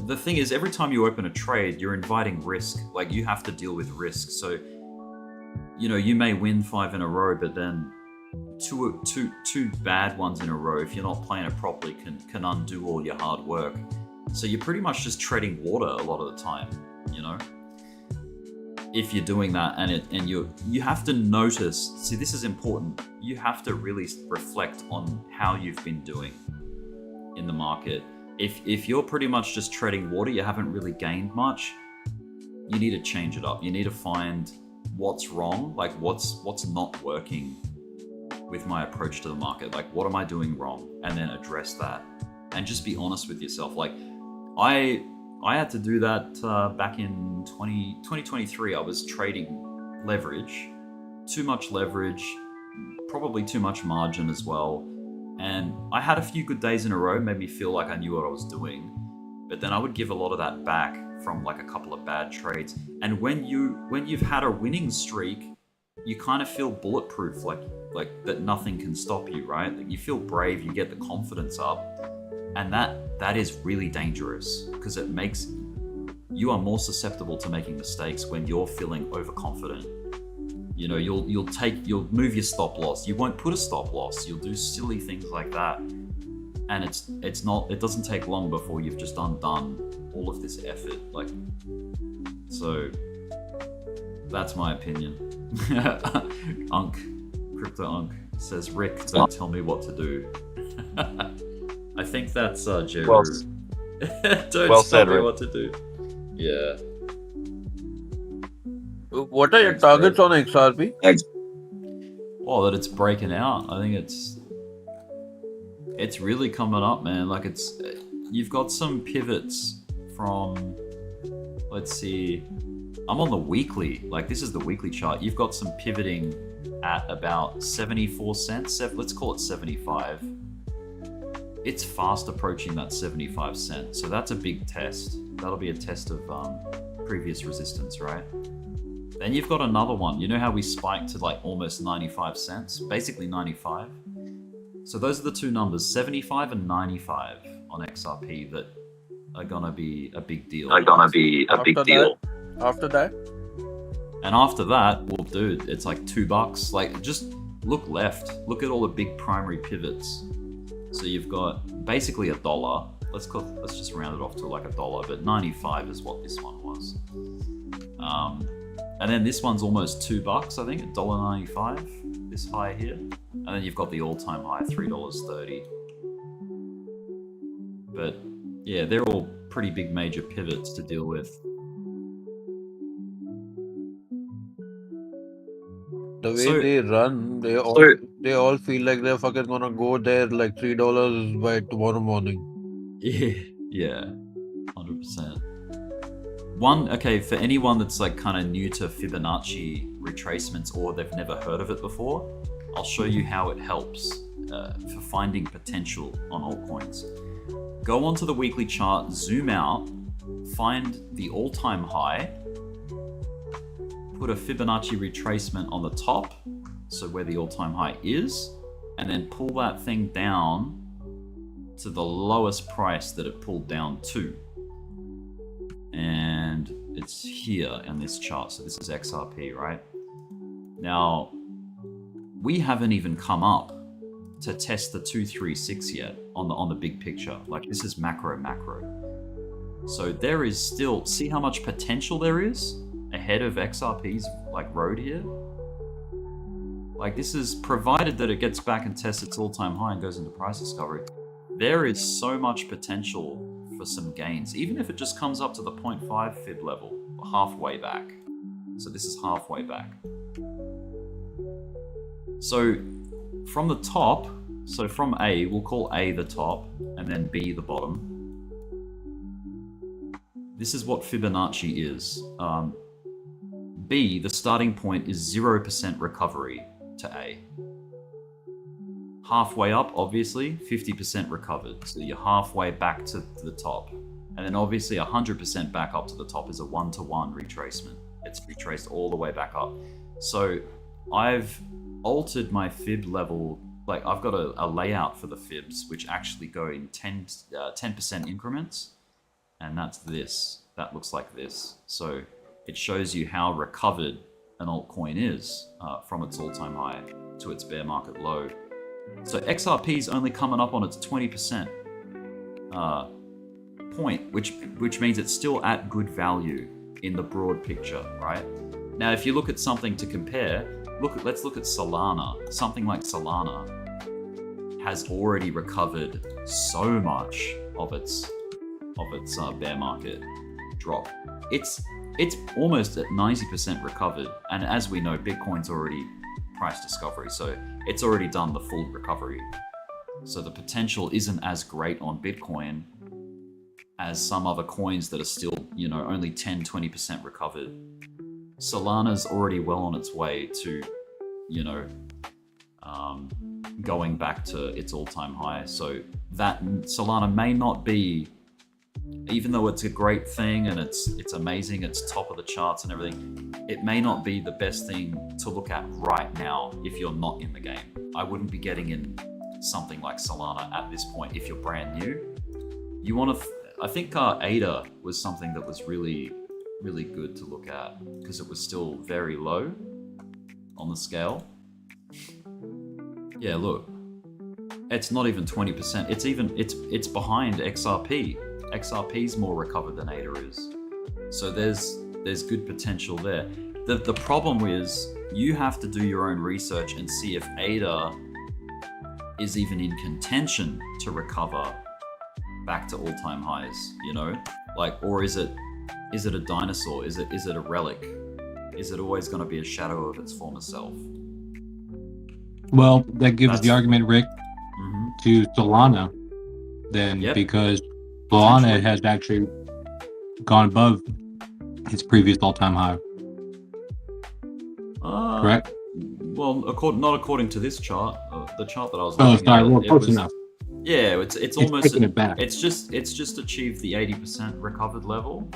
the thing is, every time you open a trade, you're inviting risk. Like, you have to deal with risk. So, you may win 5 in a row, but then two bad ones in a row, if you're not playing it properly, can undo all your hard work. So you're pretty much just treading water a lot of the time, if you're doing that, and you have to notice. See, this is important. You have to really reflect on how you've been doing in the market. If you're pretty much just treading water, you haven't really gained much. You need to change it up. You need to find what's wrong, like what's not working with my approach to the market. Like, what am I doing wrong? And then address that, and just be honest with yourself. Like, I had to do that back in 2023. I was trading leverage, too much leverage, probably too much margin as well. And I had a few good days in a row, made me feel like I knew what I was doing. But then I would give a lot of that back from like a couple of bad trades. And when you've had a winning streak, you kind of feel bulletproof, like that nothing can stop you, right? Like, you feel brave, you get the confidence up. And that is really dangerous, because it makes you are more susceptible to making mistakes when you're feeling overconfident. You'll move your stop loss. You won't put a stop loss. You'll do silly things like that. And it doesn't take long before you've just undone all of this effort. So that's my opinion. Crypto Unk says, Rick, don't tell me what to do. I think that's Jeru. Don't tell me what to do. Yeah.
What are your targets on XRP?
Well, that it's breaking out. I think it's really coming up, man. Like, you've got some pivots from, let's see, I'm on the weekly. Like, this is the weekly chart. You've got some pivoting at about 74 cents. Let's call it 75. It's fast approaching that 75 cents. So that's a big test. That'll be a test of previous resistance, right? Then you've got another one. You know how we spiked to like almost 95 cents? Basically 95. So those are the two numbers, 75 and 95 on XRP, that are gonna be a big deal.
After that?
And after that, well, dude, it's like $2. Like, just look left. Look at all the big primary pivots. So you've got basically $1. Let's just round it off to like $1, but 95 is what this one was. And then this one's almost $2, I think, $1.95, this high here. And then you've got the all-time high, $3.30. But yeah, they're all pretty big major pivots to deal with.
The way they run, they all feel like they're fucking gonna go there like $3 by tomorrow morning.
Yeah, 100%. For anyone that's like kind of new to Fibonacci retracements, or they've never heard of it before, I'll show you how it helps for finding potential on altcoins. Go onto the weekly chart, zoom out, find the all-time high, put a Fibonacci retracement on the top, so where the all-time high is, and then pull that thing down to the lowest price that it pulled down to. And it's here in this chart. So this is XRP, right? Now, we haven't even come up to test the 236 yet on the big picture. Like, this is macro. So there is still, see how much potential there is ahead of XRP's like road here? Like, this is provided that it gets back and tests its all-time high and goes into price discovery. There is so much potential for some gains, even if it just comes up to the 0.5 fib level, halfway back. So this is halfway back. So from the top, so from A, we'll call A the top, and then B the bottom. This is what Fibonacci is. B, the starting point is 0% recovery to A. Halfway up, obviously, 50% recovered. So you're halfway back to the top. And then obviously 100% back up to the top is a 1-to-1 retracement. It's retraced all the way back up. So I've altered my fib level. Like I've got a layout for the fibs, which actually go in 10% increments. And that's this. That looks like this. So it shows you how recovered an altcoin is from its all-time high to its bear market low. So XRP is only coming up on its 20% point, which means it's still at good value in the broad picture, right? Now, if you look at something to compare, let's look at Solana. Something like Solana has already recovered so much of its bear market drop. It's almost at 90% recovered, and as we know, Bitcoin's already price discovery, so it's already done the full recovery. So the potential isn't as great on Bitcoin as some other coins that are still, only 10-20% recovered. Solana's already well on its way to, going back to its all-time high. So that Solana may not be, even though it's a great thing and it's amazing, it's top of the charts and everything, it may not be the best thing to look at right now if you're not in the game. I wouldn't be getting in something like Solana at this point if you're brand new. You want to, I think ADA was something that was really, really good to look at because it was still very low on the scale. Yeah, look, it's not even 20%. It's behind XRP. XRP's more recovered than ADA is. So there's good potential there. The problem is you have to do your own research and see if ADA is even in contention to recover back to all-time highs, or is it a dinosaur? Is it a relic? Is it always going to be a shadow of its former self?
Well, that gives the argument, Rick, to Solana then, because Solana has actually gone above its previous all-time high. Correct?
Well, not according to this chart. The chart that I was looking at.
Oh, sorry. Well, close enough.
Yeah, it's almost
taking it back.
It's just achieved the 80% recovered level.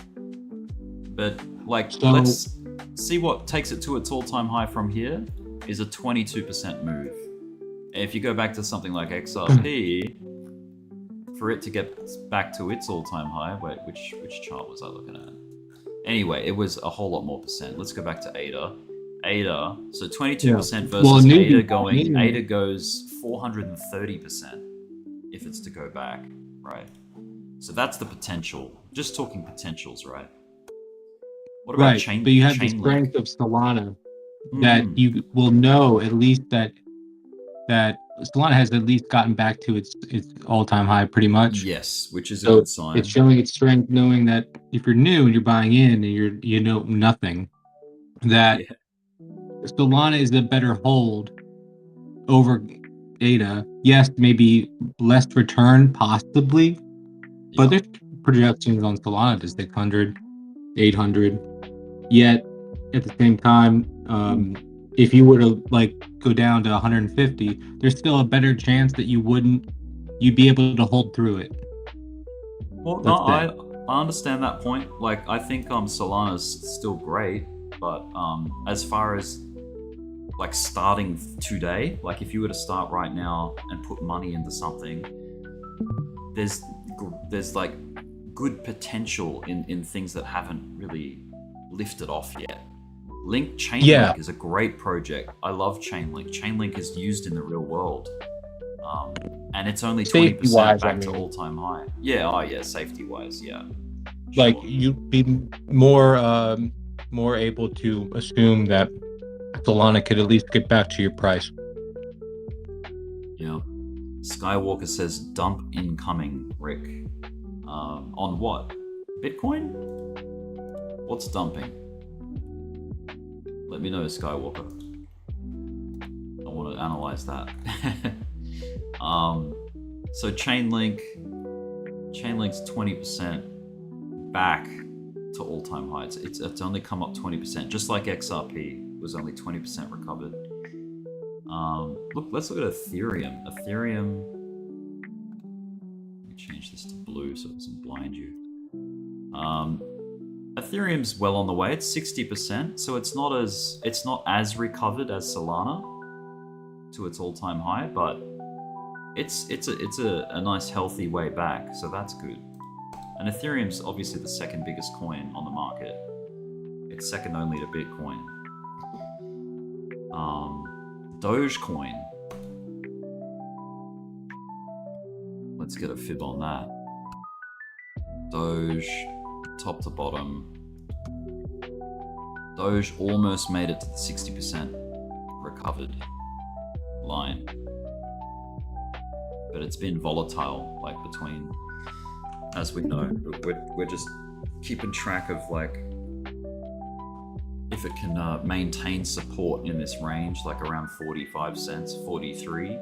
But let's see what takes it to its all-time high from here is a 22% move. And if you go back to something like XRP, for it to get back to its all-time high, wait, which chart was I looking at? Anyway, it was a whole lot more percent. Let's go back to ADA. ADA, so 22% versus ADA going. ADA goes 430% if it's to go back, right? So that's the potential. Just talking potentials, right? What about chain?
But you have the strength of Solana that you will know at least that Solana has at least gotten back to its all-time high pretty much.
Yes, which is a good sign.
It's showing its strength, knowing that if you're new and you're buying in and you know nothing, that Solana is a better hold over ADA. Yes, maybe less return possibly, but there's projections on Solana to 600, 800. Yet at the same time, if you were to go down to 150, there's still a better chance that you'd be able to hold through it.
Well, no, I understand that point. I think Solana's still great, but as far as starting today, if you were to start right now and put money into something, there's good potential in things that haven't really lifted off yet. Chainlink is a great project. I love Chainlink. Chainlink is used in the real world, and it's only 20% back to all-time high. Safety-wise,
You'd be more able to assume that Solana could at least get back to your price.
Yeah. Skywalker says dump incoming, Rick. On what? Bitcoin? What's dumping? Let me know, Skywalker. I want to analyze that. So Chainlink's 20% back to all-time high. It's only come up 20%, just like XRP was only 20% recovered. Let's look at Ethereum. Let me change this to blue so it doesn't blind you. Ethereum's well on the way. It's 60%, so it's not as recovered as Solana to its all-time high, but it's a nice healthy way back, so that's good. And Ethereum's obviously the second biggest coin on the market. It's second only to Bitcoin. Dogecoin. Let's get a fib on that. Doge, top to bottom. Doge almost made it to the 60% recovered line. But it's been volatile, like between, as we know, we're just keeping track of like if it can maintain support in this range, like around 45 cents, 43.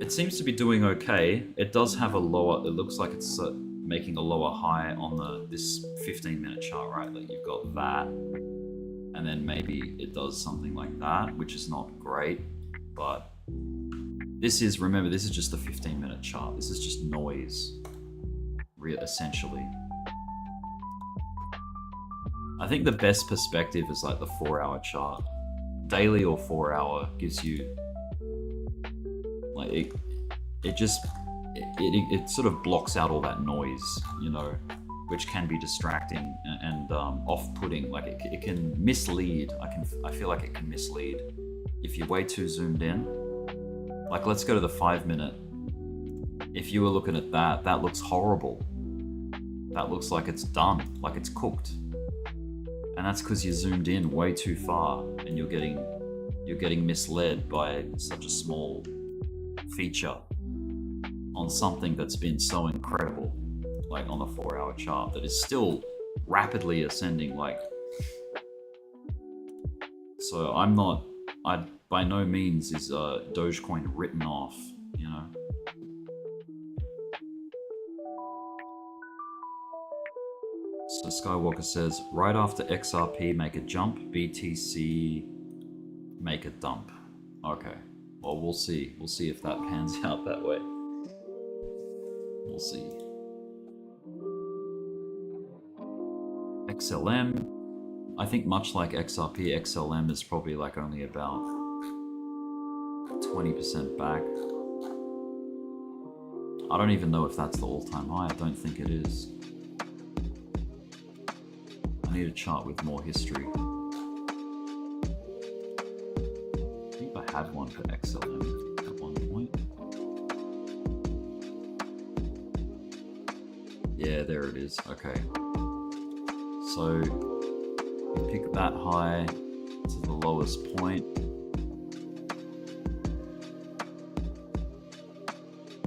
It seems to be doing okay. It does have a lower, it looks like it's making a lower high on this 15-minute chart, right? Like you've got that, and then maybe it does something like that, which is not great, but remember, this is just the 15-minute chart. This is just noise, essentially. I think the best perspective is like the 4-hour chart. Daily or 4-hour gives you, like, it sort of blocks out all that noise, you know, which can be distracting and off-putting. Like it can mislead. I feel like it can mislead if you're way too zoomed in. Like, let's go to the 5-minute. If you were looking at that, that looks horrible. That looks like it's done, like it's cooked. And that's because you zoomed in way too far and you're getting misled by such a small feature on something that's been so incredible, like on the 4-hour chart, that is still rapidly ascending. Like, so I by no means is Dogecoin written off, you know. So Skywalker says, right after XRP make a jump, BTC make a dump. Okay, well, we'll see. We'll see if that pans out that way. We'll see. XLM, I think much like XRP, XLM is probably like only about 20% back. I don't even know if that's the all-time high. I don't think it is. I need a chart with more history. I think I had one for XLM at one point. Yeah, there it is. Okay. So you pick that high to the lowest point.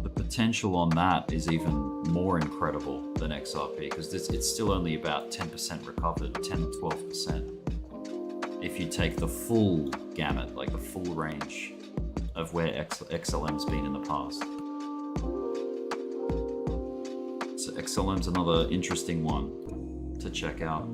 The potential on that is even more incredible than XRP, because it's still only about 10% recovered, 10 to 12%. If you take the full gamut, like the full range of where XLM's been in the past. So XLM's another interesting one to check out.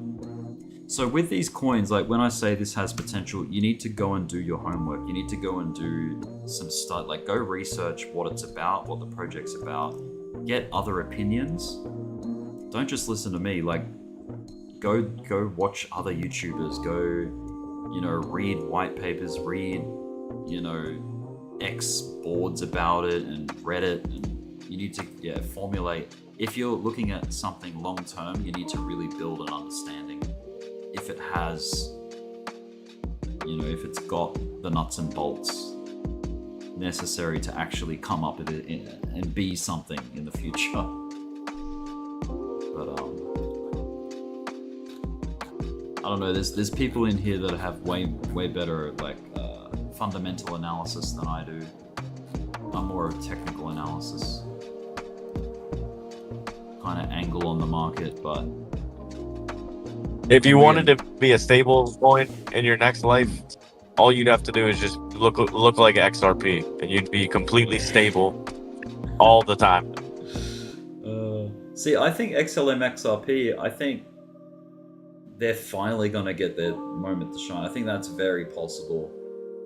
So with these coins, like when I say this has potential, you need to go and do your homework. You need to go and do some stuff, like go research what it's about, what the project's about, get other opinions. Don't just listen to me, like go watch other YouTubers, go, you know, read white papers, read, you know, X boards about it and Reddit, and you need to, formulate. If you're looking at something long term, you need to really build an understanding. If it has, you know, if it's got the nuts and bolts necessary to actually come up with it and be something in the future. But I don't know. There's people in here that have way better like fundamental analysis than I do. I'm more of technical analysis, kind of angle on the market, but.
If you wanted to be a stable coin in your next life, all you'd have to do is just look like XRP, and you'd be completely stable all the time.
See, I think XLM XRP, I think they're finally going to get their moment to shine. I think that's very possible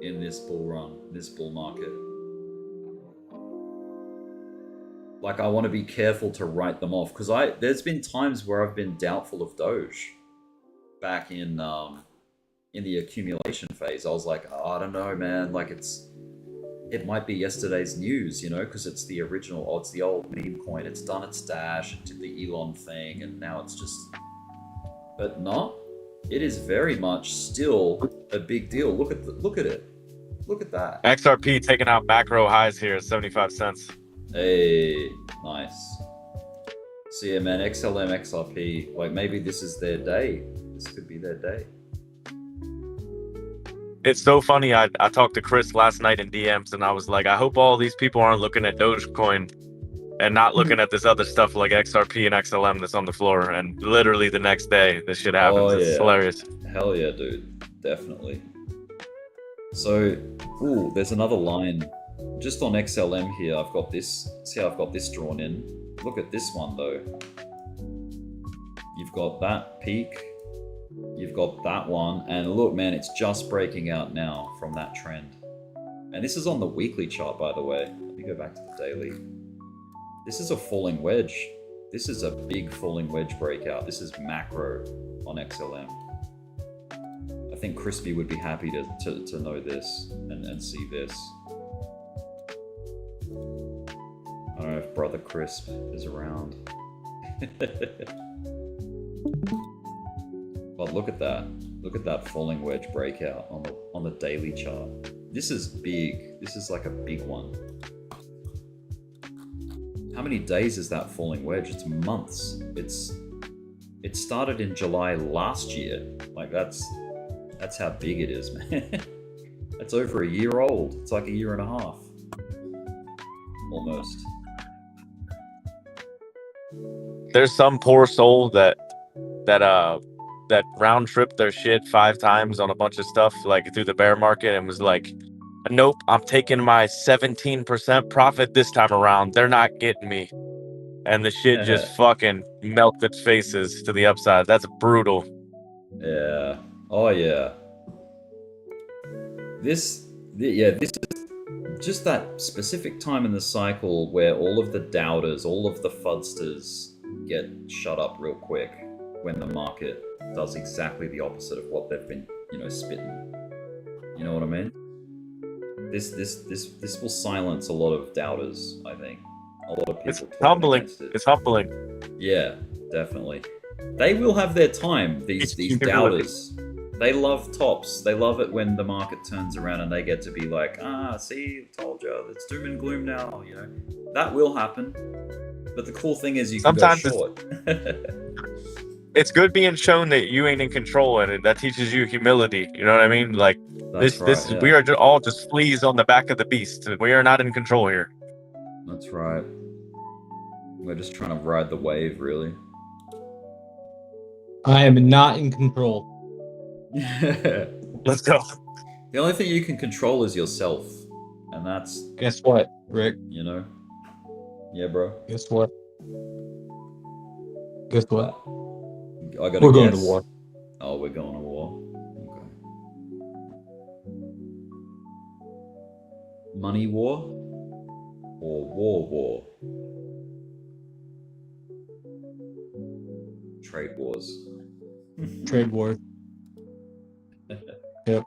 in this bull run, this bull market. Like, I want to be careful to write them off because there's been times where I've been doubtful of Doge back in the accumulation phase. I was like, oh, I don't know, man. Like, it might be yesterday's news, you know, because it's the original, it's the old meme coin. It's done its dash, it did the Elon thing, and now it's just... But no, it is very much still a big deal. Look at it. Look at that.
XRP taking out macro highs here at 75 cents.
Hey, nice. So yeah, man, XLM, XRP, like maybe this is their day. This could be their day.
It's so funny. I talked to Chris last night in DMs, and I was like, I hope all these people aren't looking at Dogecoin and not looking at this other stuff like XRP and XLM that's on the floor. And literally the next day, this shit happens.
Oh,
It's hilarious.
Hell yeah, dude. Definitely. So, ooh, there's another line. Just on XLM here, I've got this. See how I've got this drawn in? Look at this one, though. You've got that peak. You've got that one. And look, man, it's just breaking out now from that trend. And this is on the weekly chart, by the way. Let me go back to the daily. This is a falling wedge. This is a big falling wedge breakout. This is macro on XLM. I think Crispy would be happy to know this and see this. I don't know if Brother Crisp is around. But look at that. Look at that falling wedge breakout on the daily chart. This is big. This is like a big one. How many days is that falling wedge? It's months. It started in July last year. Like that's how big it is, man. That's over a year old. It's like a year and a half. Almost.
There's some poor soul that round tripped their shit 5 times on a bunch of stuff like through the bear market and was like, nope, I'm taking my 17% profit this time around. They're not getting me. And the shit just fucking melted faces to the upside. That's brutal.
Yeah. Oh yeah. This is just that specific time in the cycle where all of the doubters, all of the fudsters get shut up real quick when the market does exactly the opposite of what they've been, spitting. You know what I mean? This will silence a lot of doubters, I think. A lot of people.
It's humbling. It's humbling.
Yeah, definitely. They will have their time, these doubters. They love tops. They love it when the market turns around and they get to be like, see, told you, it's doom and gloom now, That will happen. But the cool thing is you can go short.
It's good being shown that you ain't in control, and that teaches you humility. You know what I mean? Like we are all just fleas on the back of the beast. We are not in control here.
That's right. We're just trying to ride the wave, really.
I am not in control.
Let's go.
The only thing you can control is yourself, and that's.
Guess what, Rick?
Yeah, bro.
Guess what? We're
going
to war.
Oh, we're going to war. Okay. Money war? Or war? Trade wars.
Trade wars. Yep.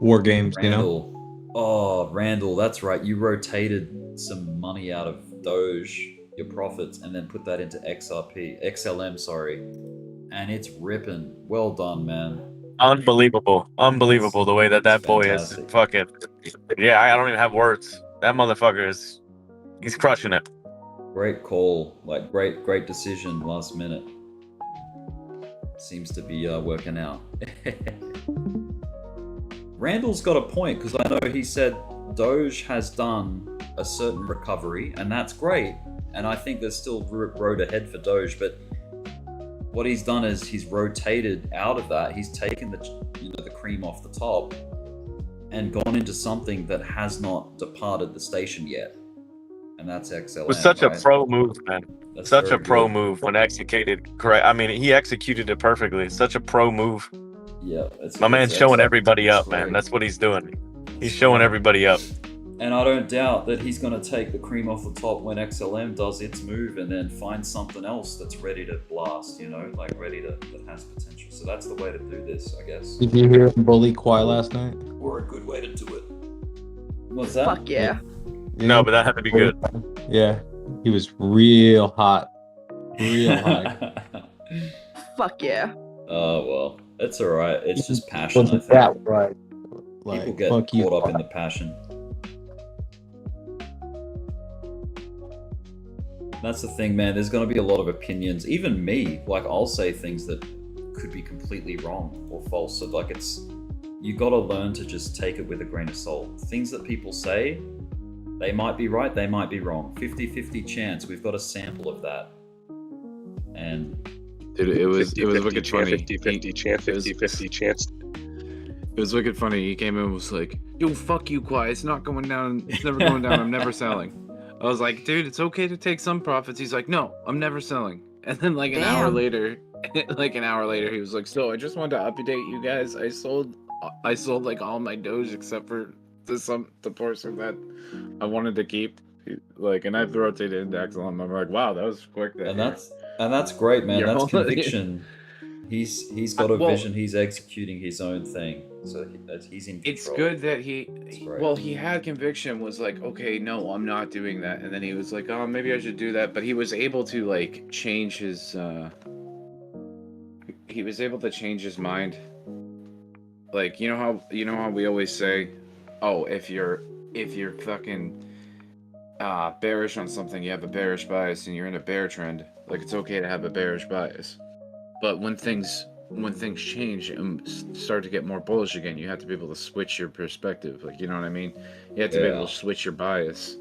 War games,
Randall. Oh, Randall, that's right. You rotated some money out of Doge, your profits, and then put that into XLM, sorry. And it's ripping. Well done, man.
Unbelievable the way that boy is fucking. Yeah, I don't even have words. That motherfucker he's crushing it.
Great call, like great decision last minute. Seems to be working out. Randall's got a point, because I know he said Doge has done a certain recovery, and that's great. And I think there's still road ahead for Doge, but what he's done is he's rotated out of that. He's taken the cream off the top and gone into something that has not departed the station yet, and that's XLM.
It was such a pro move, man.
That's
Such
very
a pro
good.
move when executed correct. I mean, he executed it perfectly. Such a pro move.
Yeah,
My man's showing everybody
it's
up, man.
great.
That's what he's doing. He's showing everybody up.
And I don't doubt that he's going to take the cream off the top when XLM does its move and then find something else that's ready to blast, like that has potential. So that's the way to do this, I guess.
Did you hear him bully Kawhi last night?
Or a good way to do it. What's that?
Fuck yeah.
No, but that had to be good.
Yeah, he was real hot. Real hot.
Fuck yeah.
Oh, well, it's all right. It's just passion, I think.
That right.
People get
fuck you.
caught up in the passion. That's the thing, man. There's going to be a lot of opinions. Even me, like, I'll say things that could be completely wrong or false. So, like, you got to learn to just take it with a grain of salt. Things that people say, they might be right, they might be wrong. 50-50 chance. We've got a sample of that. And
dude, it was wicked funny.
50-50 chance, 50-50 chance.
It was wicked funny. He came in and was like, "Yo, fuck you, Kawhi. It's not going down. It's never going down. I'm never selling." I was like, "Dude, it's okay to take some profits." He's like, "No, I'm never selling." And then like an hour later, he was like, "So I just wanted to update you guys. I sold like all my Doge except for the portion that I wanted to keep." Like, and I've rotated index on him. I'm like, "Wow, that was quick."
And that's great, man. That's conviction. He's got a vision. He's executing his own thing, so he's in control.
It's good that he had conviction. Was like, okay, no, I'm not doing that. And then he was like, oh, maybe I should do that. But he was able to like change his. He was able to change his mind. Like, you know how we always say, oh, if you're fucking bearish on something, you have a bearish bias, and you're in a bear trend. Like, it's okay to have a bearish bias. But when things change and start to get more bullish again, you have to be able to switch your perspective. Like, you know what I mean? You have to be able to switch your bias.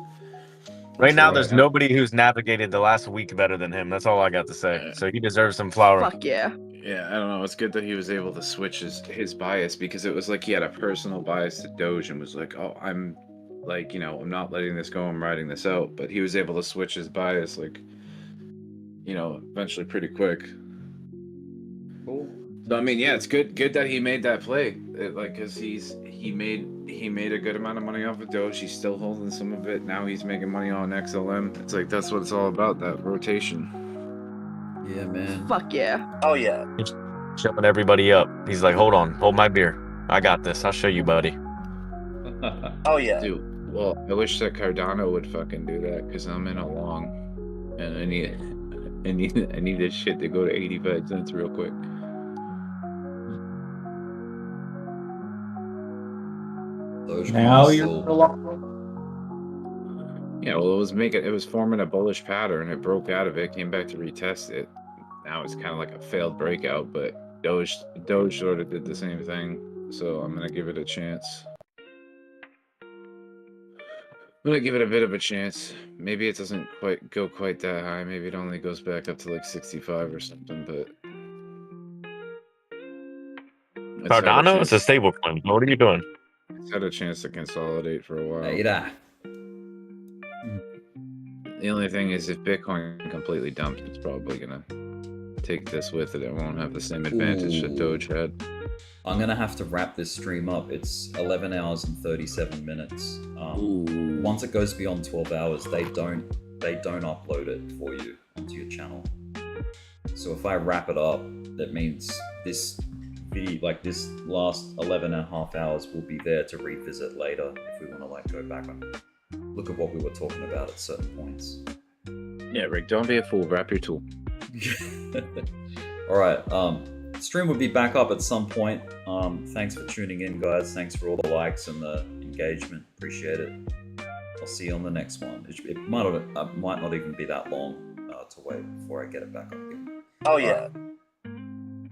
Right now, there's nobody who's navigated the last week better than him. That's all I got to say. So he deserves some flowers.
Fuck yeah.
Yeah, I don't know. It's good that he was able to switch his bias, because it was like he had a personal bias to Doge and was like, oh, I'm like, I'm not letting this go. I'm riding this out. But he was able to switch his bias, like, eventually pretty quick.
Cool.
So, I mean, yeah, it's good that he made that play. Because he made a good amount of money off of Doge. He's still holding some of it. Now he's making money on XLM. It's like, that's what it's all about, that rotation.
Yeah, man.
Fuck yeah.
Oh yeah.
He's showing everybody up. He's like, hold my beer. I got this. I'll show you, buddy.
Oh yeah.
Dude, well, I wish that Cardano would fucking do that, because I'm in a long, and I need this shit to go to 85 cents real quick.
Now you're the long.
Yeah, well, it was forming a bullish pattern. It broke out of it, came back to retest it. Now it's kind of like a failed breakout, but Doge sort of did the same thing. So I'm gonna give it a chance. I'm gonna give it a bit of a chance. Maybe it doesn't go quite that high. Maybe it only goes back up to like 65 or something. But
Cardano is a stable coin. What are you doing?
It's had a chance to consolidate for a while.
Later.
The only thing is, if Bitcoin completely dumps, it's probably gonna take this with it. It won't have the same advantage that Doge had.
I'm gonna have to wrap this stream up. It's 11 hours and 37 minutes. Once it goes beyond 12 hours, they don't upload it for you onto your channel. So if I wrap it up, that means this video, like this last 11 and a half hours, will be there to revisit later if we want to like go back and look at what we were talking about at certain points.
Yeah, Rick, don't be a fool. Wrap your tool.
All right. Stream will be back up at some point. Thanks for tuning in, guys. Thanks for all the likes and the engagement. Appreciate it. I'll see you on the next one. It might not even be that long to wait before I get it back up again.
Oh yeah.